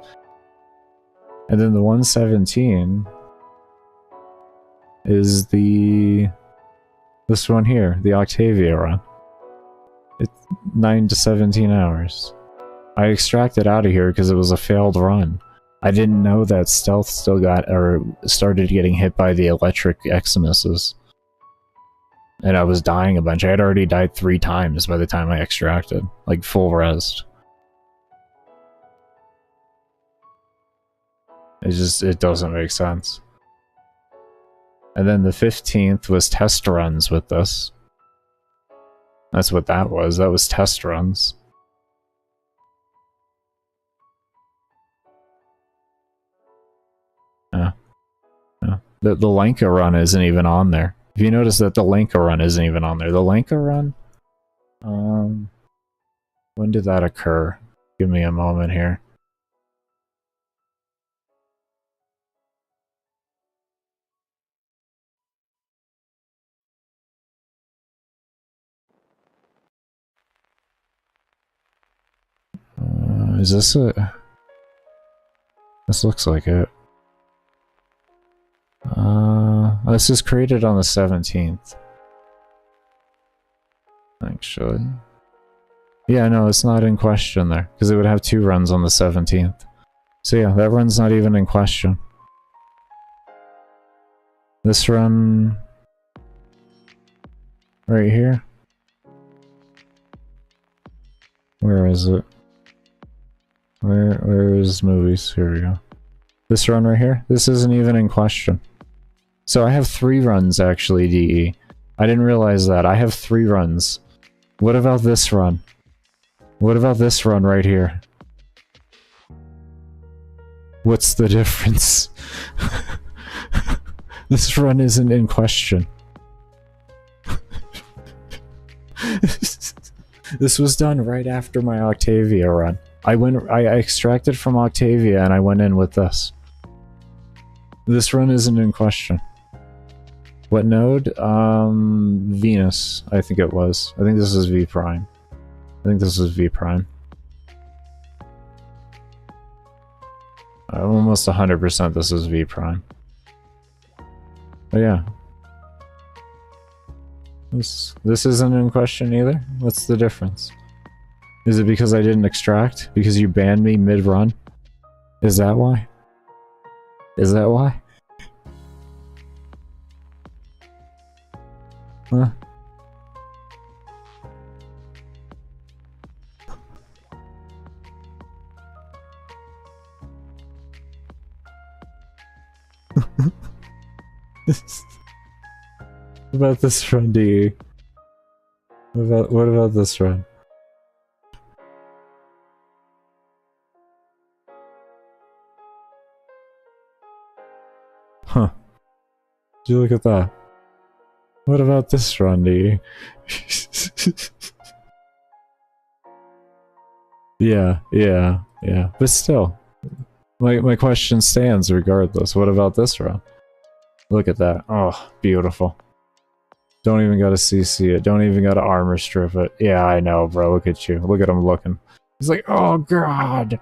And then the 117 is this one here, the Octavia run. It's 9 to 17 hours. I extracted out of here because it was a failed run. I didn't know that Stealth still got, or started getting hit by the electric Eximuses. And I was dying a bunch. I had already died 3 times by the time I extracted. Like, full rest. It doesn't make sense. And then the 15th was test runs with this. That's what that was. That was test runs. Yeah. Yeah. The Lenka run isn't even on there. If you notice that the Lenka run isn't even on there. The Lenka run? When did that occur? Give me a moment here. Is this it? This looks like it. This is created on the 17th. Actually. Yeah, no, it's not in question there, because it would have 2 runs on the 17th. So yeah, that run's not even in question. This run... right here? Where is it? Where is movies? Here we go. This run right here? This isn't even in question. So I have 3 runs actually, DE. I didn't realize that. I have 3 runs. What about this run? What about this run right here? What's the difference? This run isn't in question. This was done right after my Octavia run. I extracted from Octavia and I went in with this. This run isn't in question. What node? Venus, I think it was. I think this is V prime. I think this is V prime. I'm almost 100% this is V prime. Oh yeah. This isn't in question either? What's the difference? Is it because I didn't extract? Because you banned me mid-run? Is that why? Is that why? Huh? What about this run, DE? What about this run? Huh. Did you look at that? What about this run, DE? Yeah. But still, my question stands regardless. What about this run? Look at that. Oh, beautiful. Don't even gotta CC it. Don't even gotta armor strip it. Yeah, I know, bro. Look at you. Look at him looking. He's like, oh god!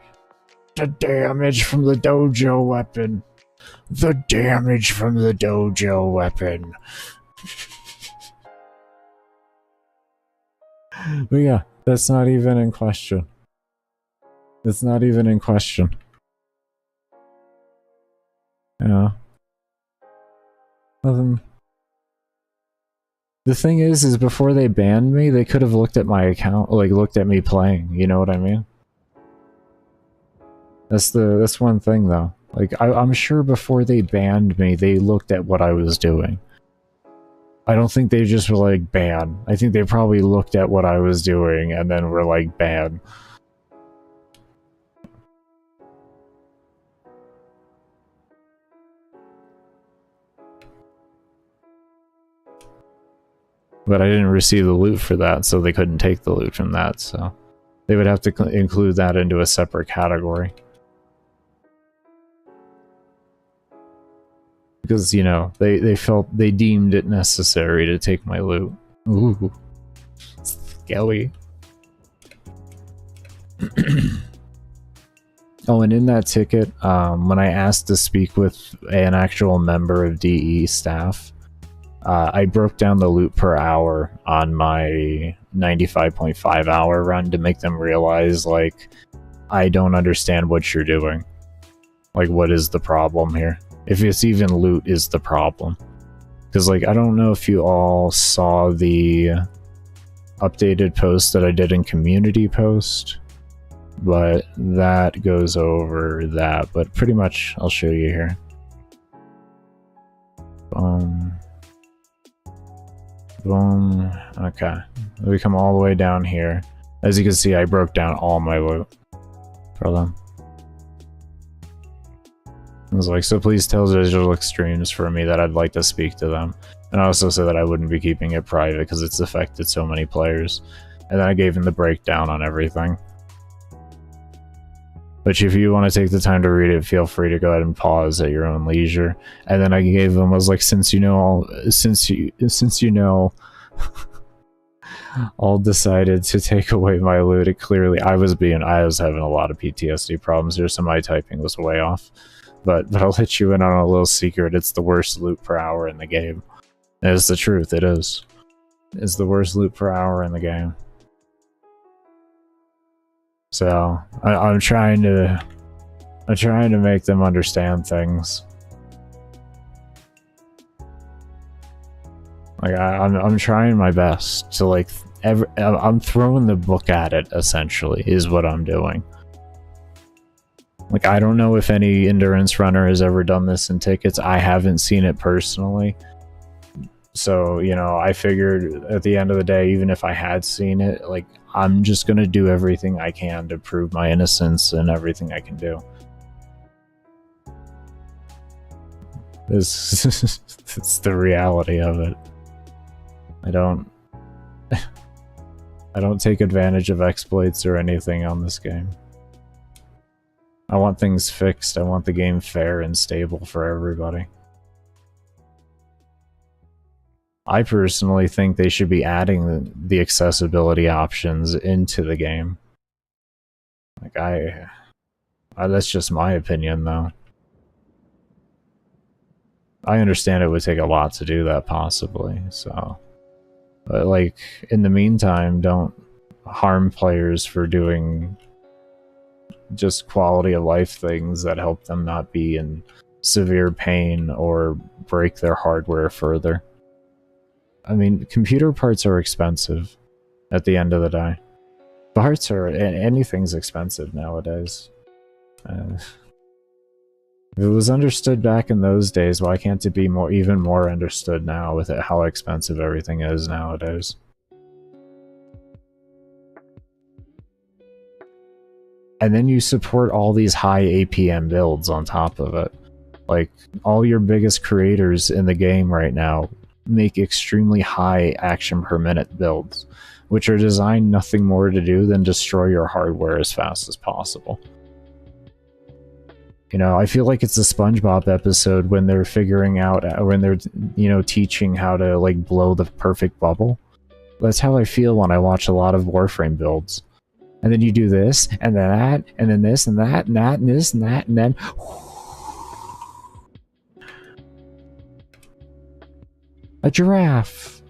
The damage from the dojo weapon. The damage from the dojo weapon. But yeah, that's not even in question. It's not even in question. Yeah. Nothing. The thing is before they banned me, they could have looked at my account, like looked at me playing, you know what I mean? That's one thing though. Like, I'm sure before they banned me, they looked at what I was doing. I don't think they just were like, ban. I think they probably looked at what I was doing and then were like, ban. But I didn't receive the loot for that, so they couldn't take the loot from that, so they would have to include that into a separate category. Because, you know, they deemed it necessary to take my loot. Ooh. Skelly. Oh, and in that ticket, when I asked to speak with an actual member of DE staff, I broke down the loot per hour on my 95.5 hour run to make them realize, like, I don't understand what you're doing. Like, what is the problem here? If it's even loot is the problem. Because, like, I don't know if you all saw the updated post that I did in community post, but that goes over that. But pretty much, I'll show you here. Boom. Okay. We come all the way down here. As you can see, I broke down all my loot for them. I was like, so please tell Digital Extremes for me that I'd like to speak to them. And I also said that I wouldn't be keeping it private because it's affected so many players. And then I gave him the breakdown on everything. But if you want to take the time to read it, feel free to go ahead and pause at your own leisure. And then I gave him, I was like, since you know, all decided to take away my loot, it clearly, I was having a lot of PTSD problems here, so my typing was way off. But I'll let you in on a little secret. It's the worst loot per hour in the game. And it's the truth, it is. It's the worst loot per hour in the game. So I'm trying to make them understand things. Like I'm trying my best to, like, I'm throwing the book at it, essentially, is what I'm doing. Like, I don't know if any endurance runner has ever done this in tickets. I haven't seen it personally. So, you know, I figured at the end of the day, even if I had seen it, like, I'm just gonna do everything I can to prove my innocence and everything I can do. It's the reality of it. I don't take advantage of exploits or anything on this game. I want things fixed. I want the game fair and stable for everybody. I personally think they should be adding the accessibility options into the game. Like, that's just my opinion, though. I understand it would take a lot to do that, possibly, so... But, like, in the meantime, don't harm players for doing just quality of life things that help them not be in severe pain or break their hardware further. I mean, computer parts are expensive at the end of the day. Parts are... anything's expensive nowadays. If it was understood back in those days, why can't it be even more understood now with how expensive everything is nowadays? And then you support all these high APM builds on top of it. Like, all your biggest creators in the game right now make extremely high action per minute builds, which are designed nothing more to do than destroy your hardware as fast as possible. You know, I feel like it's a SpongeBob episode when they're figuring out, when they're, you know, teaching how to, like, blow the perfect bubble. That's how I feel when I watch a lot of Warframe builds. And then you do this, and then that, and then this, and that, and that, and this, and that, and then... a giraffe!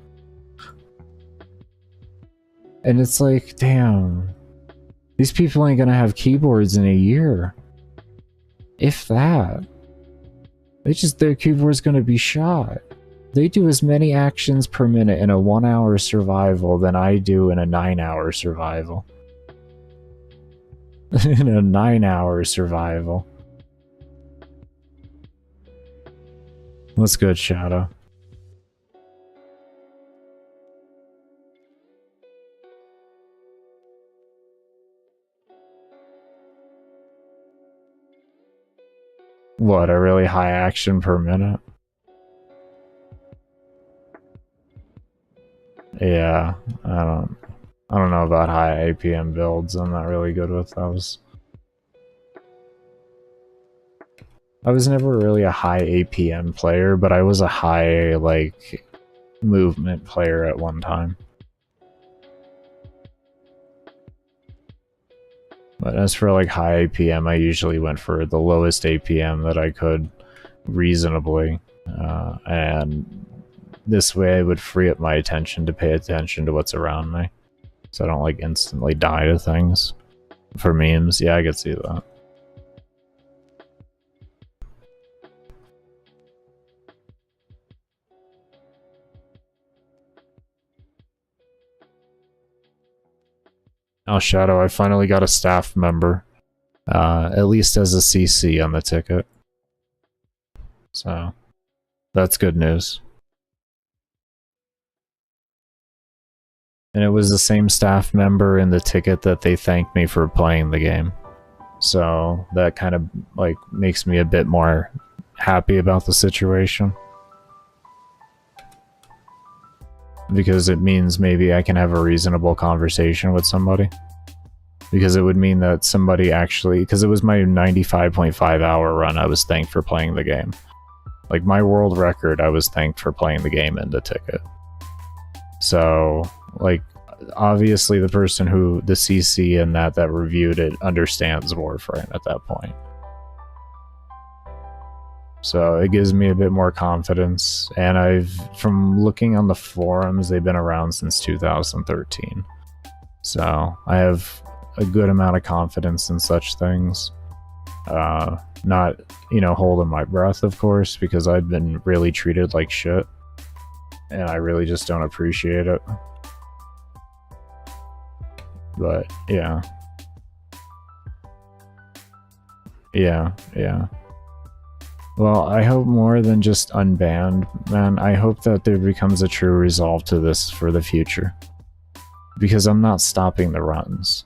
And it's like, damn. These people ain't gonna have keyboards in a year. If that. Their keyboard's gonna be shot. They do as many actions per minute in a 1-hour survival than I do in a 9-hour survival. In a 9-hour survival. What's good, Shadow? What, a really high action per minute? Yeah, I don't know about high APM builds. I'm not really good with those. I was never really a high APM player, but I was a high, like, movement player at one time. But as for, like, high APM, I usually went for the lowest APM that I could reasonably, and this way I would free up my attention to pay attention to what's around me, so I don't, like, instantly die to things. For memes, yeah, I could see that. Oh, Shadow, I finally got a staff member. At least as a CC on the ticket. So, that's good news. And it was the same staff member in the ticket that they thanked me for playing the game. So, that kind of, like, makes me a bit more happy about the situation. Because it means maybe I can have a reasonable conversation with somebody. Because it would mean that somebody actually... Because it was my 95.5 hour run, I was thanked for playing the game. Like, my world record, I was thanked for playing the game in the ticket. So, like, obviously the person who... The CC and that reviewed it understands Warframe at that point. So it gives me a bit more confidence, and from looking on the forums, they've been around since 2013. So I have a good amount of confidence in such things. Not, you know, holding my breath, of course, because I've been really treated like shit, and I really just don't appreciate it. But, yeah. Yeah. Well, I hope more than just unbanned, man. I hope that there becomes a true resolve to this for the future. Because I'm not stopping the runs.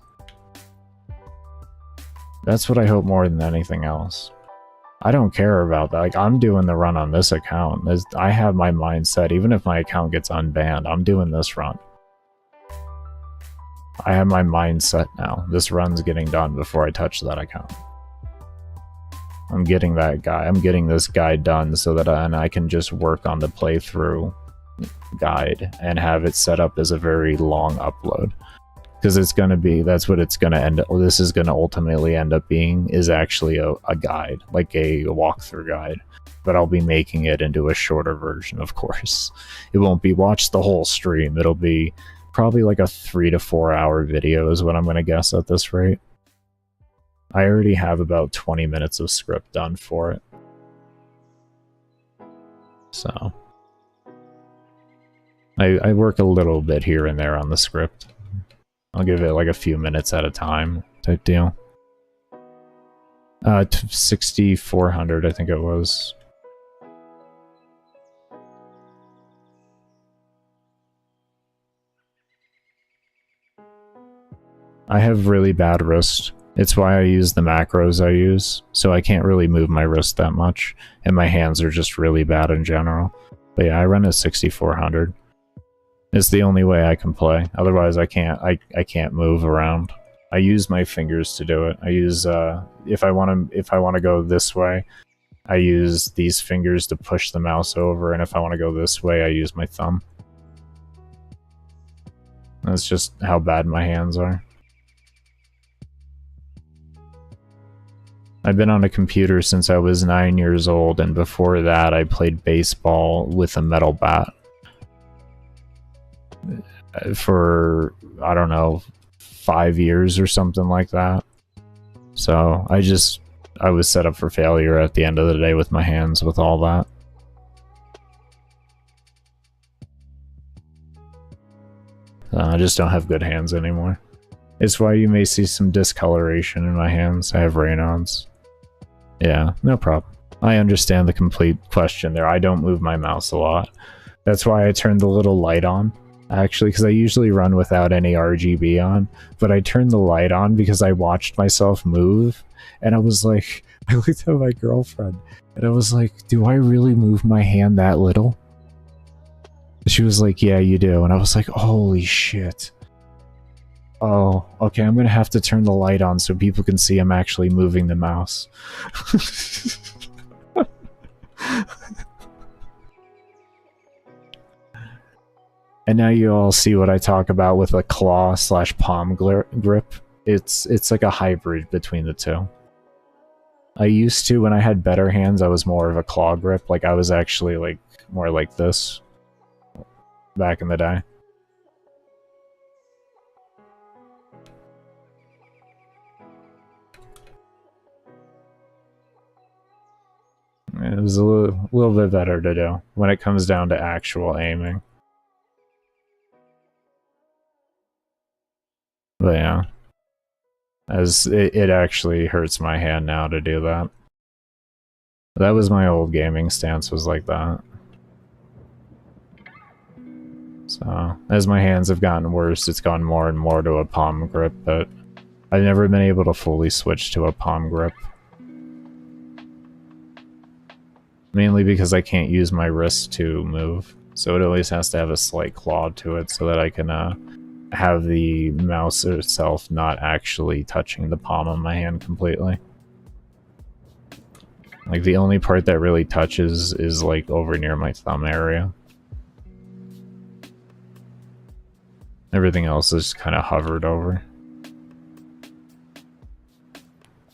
That's what I hope more than anything else. I don't care about that. Like, I'm doing the run on this account. I have my mindset. Even if my account gets unbanned, I'm doing this run. I have my mindset now. This run's getting done before I touch that account. I'm getting that guy. I'm getting this guide done so that I can just work on the playthrough guide and have it set up as a very long upload. Because it's going to be, that's what it's going to end up, this is going to ultimately end up being, is actually a guide, like a walkthrough guide. but I'll be making it into a shorter version, of course. It won't be watch the whole stream. It'll be probably like a 3 to 4 hour video is what I'm going to guess at this rate. I already have about 20 minutes of script done for it. So I work a little bit here and there on the script. I'll give it like a few minutes at a time type deal. 6,400 I think it was. I have really bad wrist. It's why I use the macros I use, so I can't really move my wrist that much, and my hands are just really bad in general. But yeah, I run at 6,400. It's the only way I can play. Otherwise, I can't move around. I use my fingers to do it. I use if I want to go this way, I use these fingers to push the mouse over, and if I want to go this way, I use my thumb. That's just how bad my hands are. I've been on a computer since I was 9 years old, and before that I played baseball with a metal bat for, I don't know, 5 years or something like that. So I was set up for failure at the end of the day with my hands with all that. I just don't have good hands anymore. It's why you may see some discoloration in my hands. I have Raynaud's. Yeah, no problem. I understand the complete question there. I don't move my mouse a lot. That's why I turned the little light on, actually, because I usually run without any RGB on, but I turned the light on because I watched myself move, and I was like, I looked at my girlfriend, and I was like, do I really move my hand that little? She was like, yeah, you do. And I was like, holy shit. Oh, okay, I'm gonna have to turn the light on so people can see I'm actually moving the mouse. And now you all see what I talk about with a claw/palm grip. It's like a hybrid between the two. I used to, when I had better hands, I was more of a claw grip. Like, I was actually like more like this back in the day. It was a little bit better to do when it comes down to actual aiming. But yeah, as it actually hurts my hand now to do that. That was my old gaming stance, was like that. So, as my hands have gotten worse, it's gone more and more to a palm grip, but I've never been able to fully switch to a palm grip. Mainly because I can't use my wrist to move, so it always has to have a slight claw to it so that I can have the mouse itself not actually touching the palm of my hand completely. Like, the only part that really touches is like over near my thumb area. Everything else is kind of hovered over.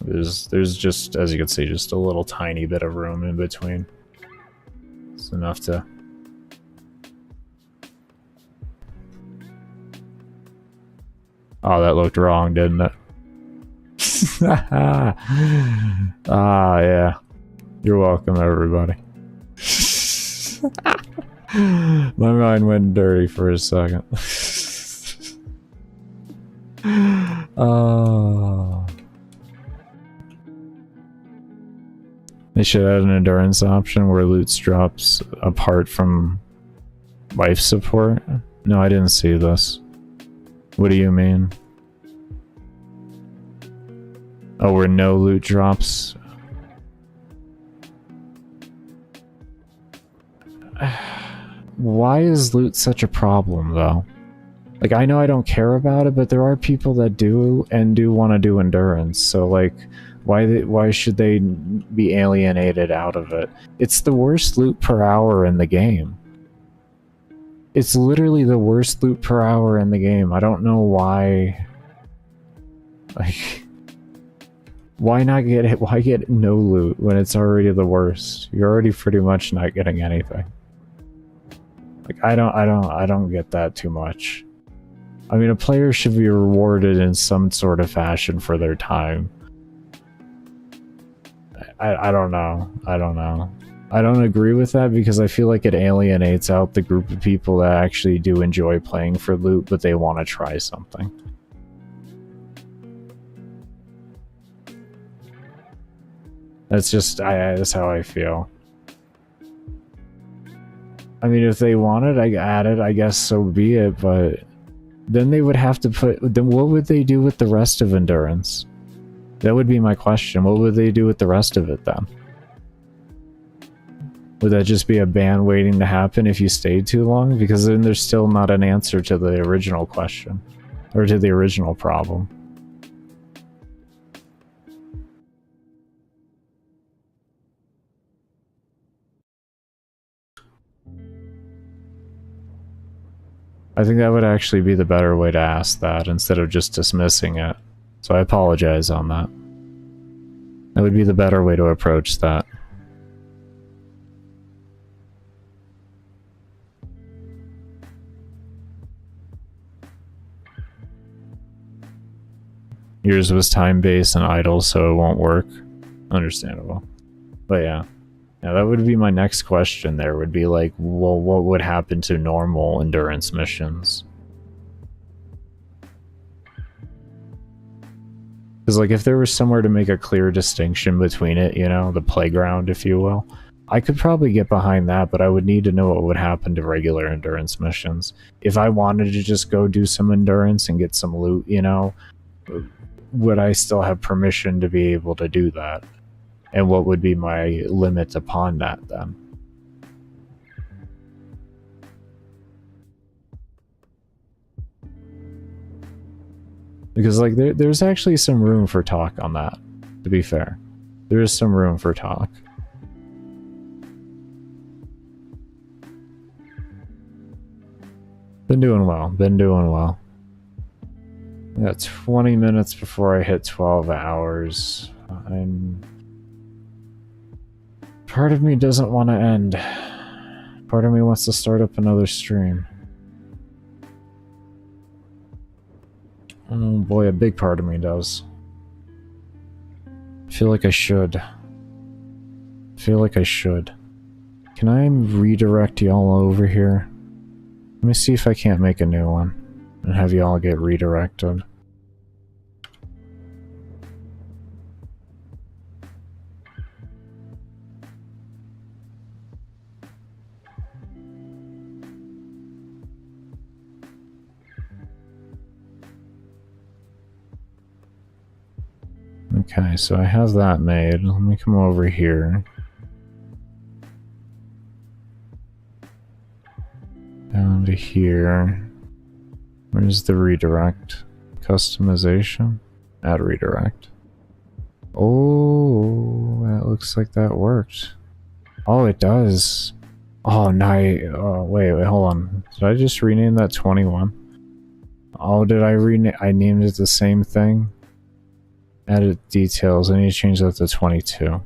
There's just, as you can see, just a little tiny bit of room in between. It's enough to... Oh, that looked wrong, didn't it? Ah, yeah. You're welcome, everybody. My mind went dirty for a second. Oh... They should add an endurance option where loot drops apart from life support. No, I didn't see this. What do you mean? Oh, where no loot drops? Why is loot such a problem, though? Like, I know I don't care about it, but there are people that do, and do want to do endurance, so, like... Why should they be alienated out of it? It's the worst loot per hour in the game. It's literally the worst loot per hour in the game. I don't know why... Like... Why not get it? Why get no loot when it's already the worst? You're already pretty much not getting anything. Like, I don't get that too much. I mean, a player should be rewarded in some sort of fashion for their time. I don't know. I don't know. I don't agree with that because I feel like it alienates out the group of people that actually do enjoy playing for loot, but they want to try something. That's just, that's how I feel. I mean, if they wanted, I add it, I guess so be it, but then they would have to put, then what would they do with the rest of Endurance? That would be my question. What would they do with the rest of it then? Would that just be a ban waiting to happen if you stayed too long? Because then there's still not an answer to the original question, or to the original problem. I think that would actually be the better way to ask that instead of just dismissing it. So I apologize on that. That would be the better way to approach that. Yours was time-based and idle, so it won't work. Understandable. But yeah. Yeah, that would be my next question there, would be like, well, what would happen to normal endurance missions? Because, like, if there was somewhere to make a clear distinction between it, you know, the playground, if you will, I could probably get behind that, but I would need to know what would happen to regular endurance missions. If I wanted to just go do some endurance and get some loot, you know, would I still have permission to be able to do that? And what would be my limit upon that then? Because, like, there's actually some room for talk on that, to be fair. There is some room for talk. Been doing well, been doing well. I got 20 minutes before I hit 12 hours. Part of me doesn't want to end. Part of me wants to start up another stream. Oh boy, a big part of me does. I feel like I should. Can I redirect y'all over here? Let me see if I can't make a new one and have y'all get redirected. Okay, so I have that made. Let me come over here. Down to here. Where's the redirect? Customization? Add redirect. Oh, that looks like that worked. Oh, it does. Oh, nice. Oh, wait, hold on. Did I just rename that 21? Oh, did I rename? I named it the same thing? Edit details. I need to change that to 22.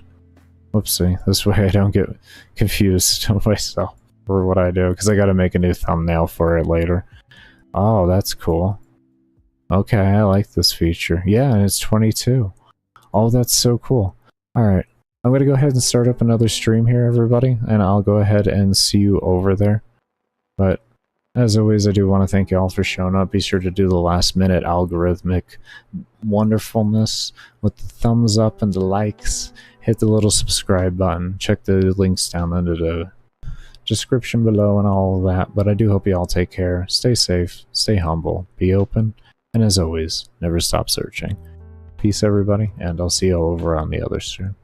Whoopsie. This way I don't get confused myself for what I do, because I gotta make a new thumbnail for it later. Oh, that's cool. Okay, I like this feature. Yeah, and it's 22. Oh, that's so cool. Alright, I'm gonna go ahead and start up another stream here, everybody, and I'll go ahead and see you over there. But as always, I do want to thank you all for showing up. Be sure to do the last minute algorithmic wonderfulness with the thumbs up and the likes. Hit the little subscribe button. Check the links down under the description below and all of that. But I do hope you all take care. Stay safe, stay humble, be open, and as always, never stop searching. Peace, everybody, and I'll see you all over on the other stream.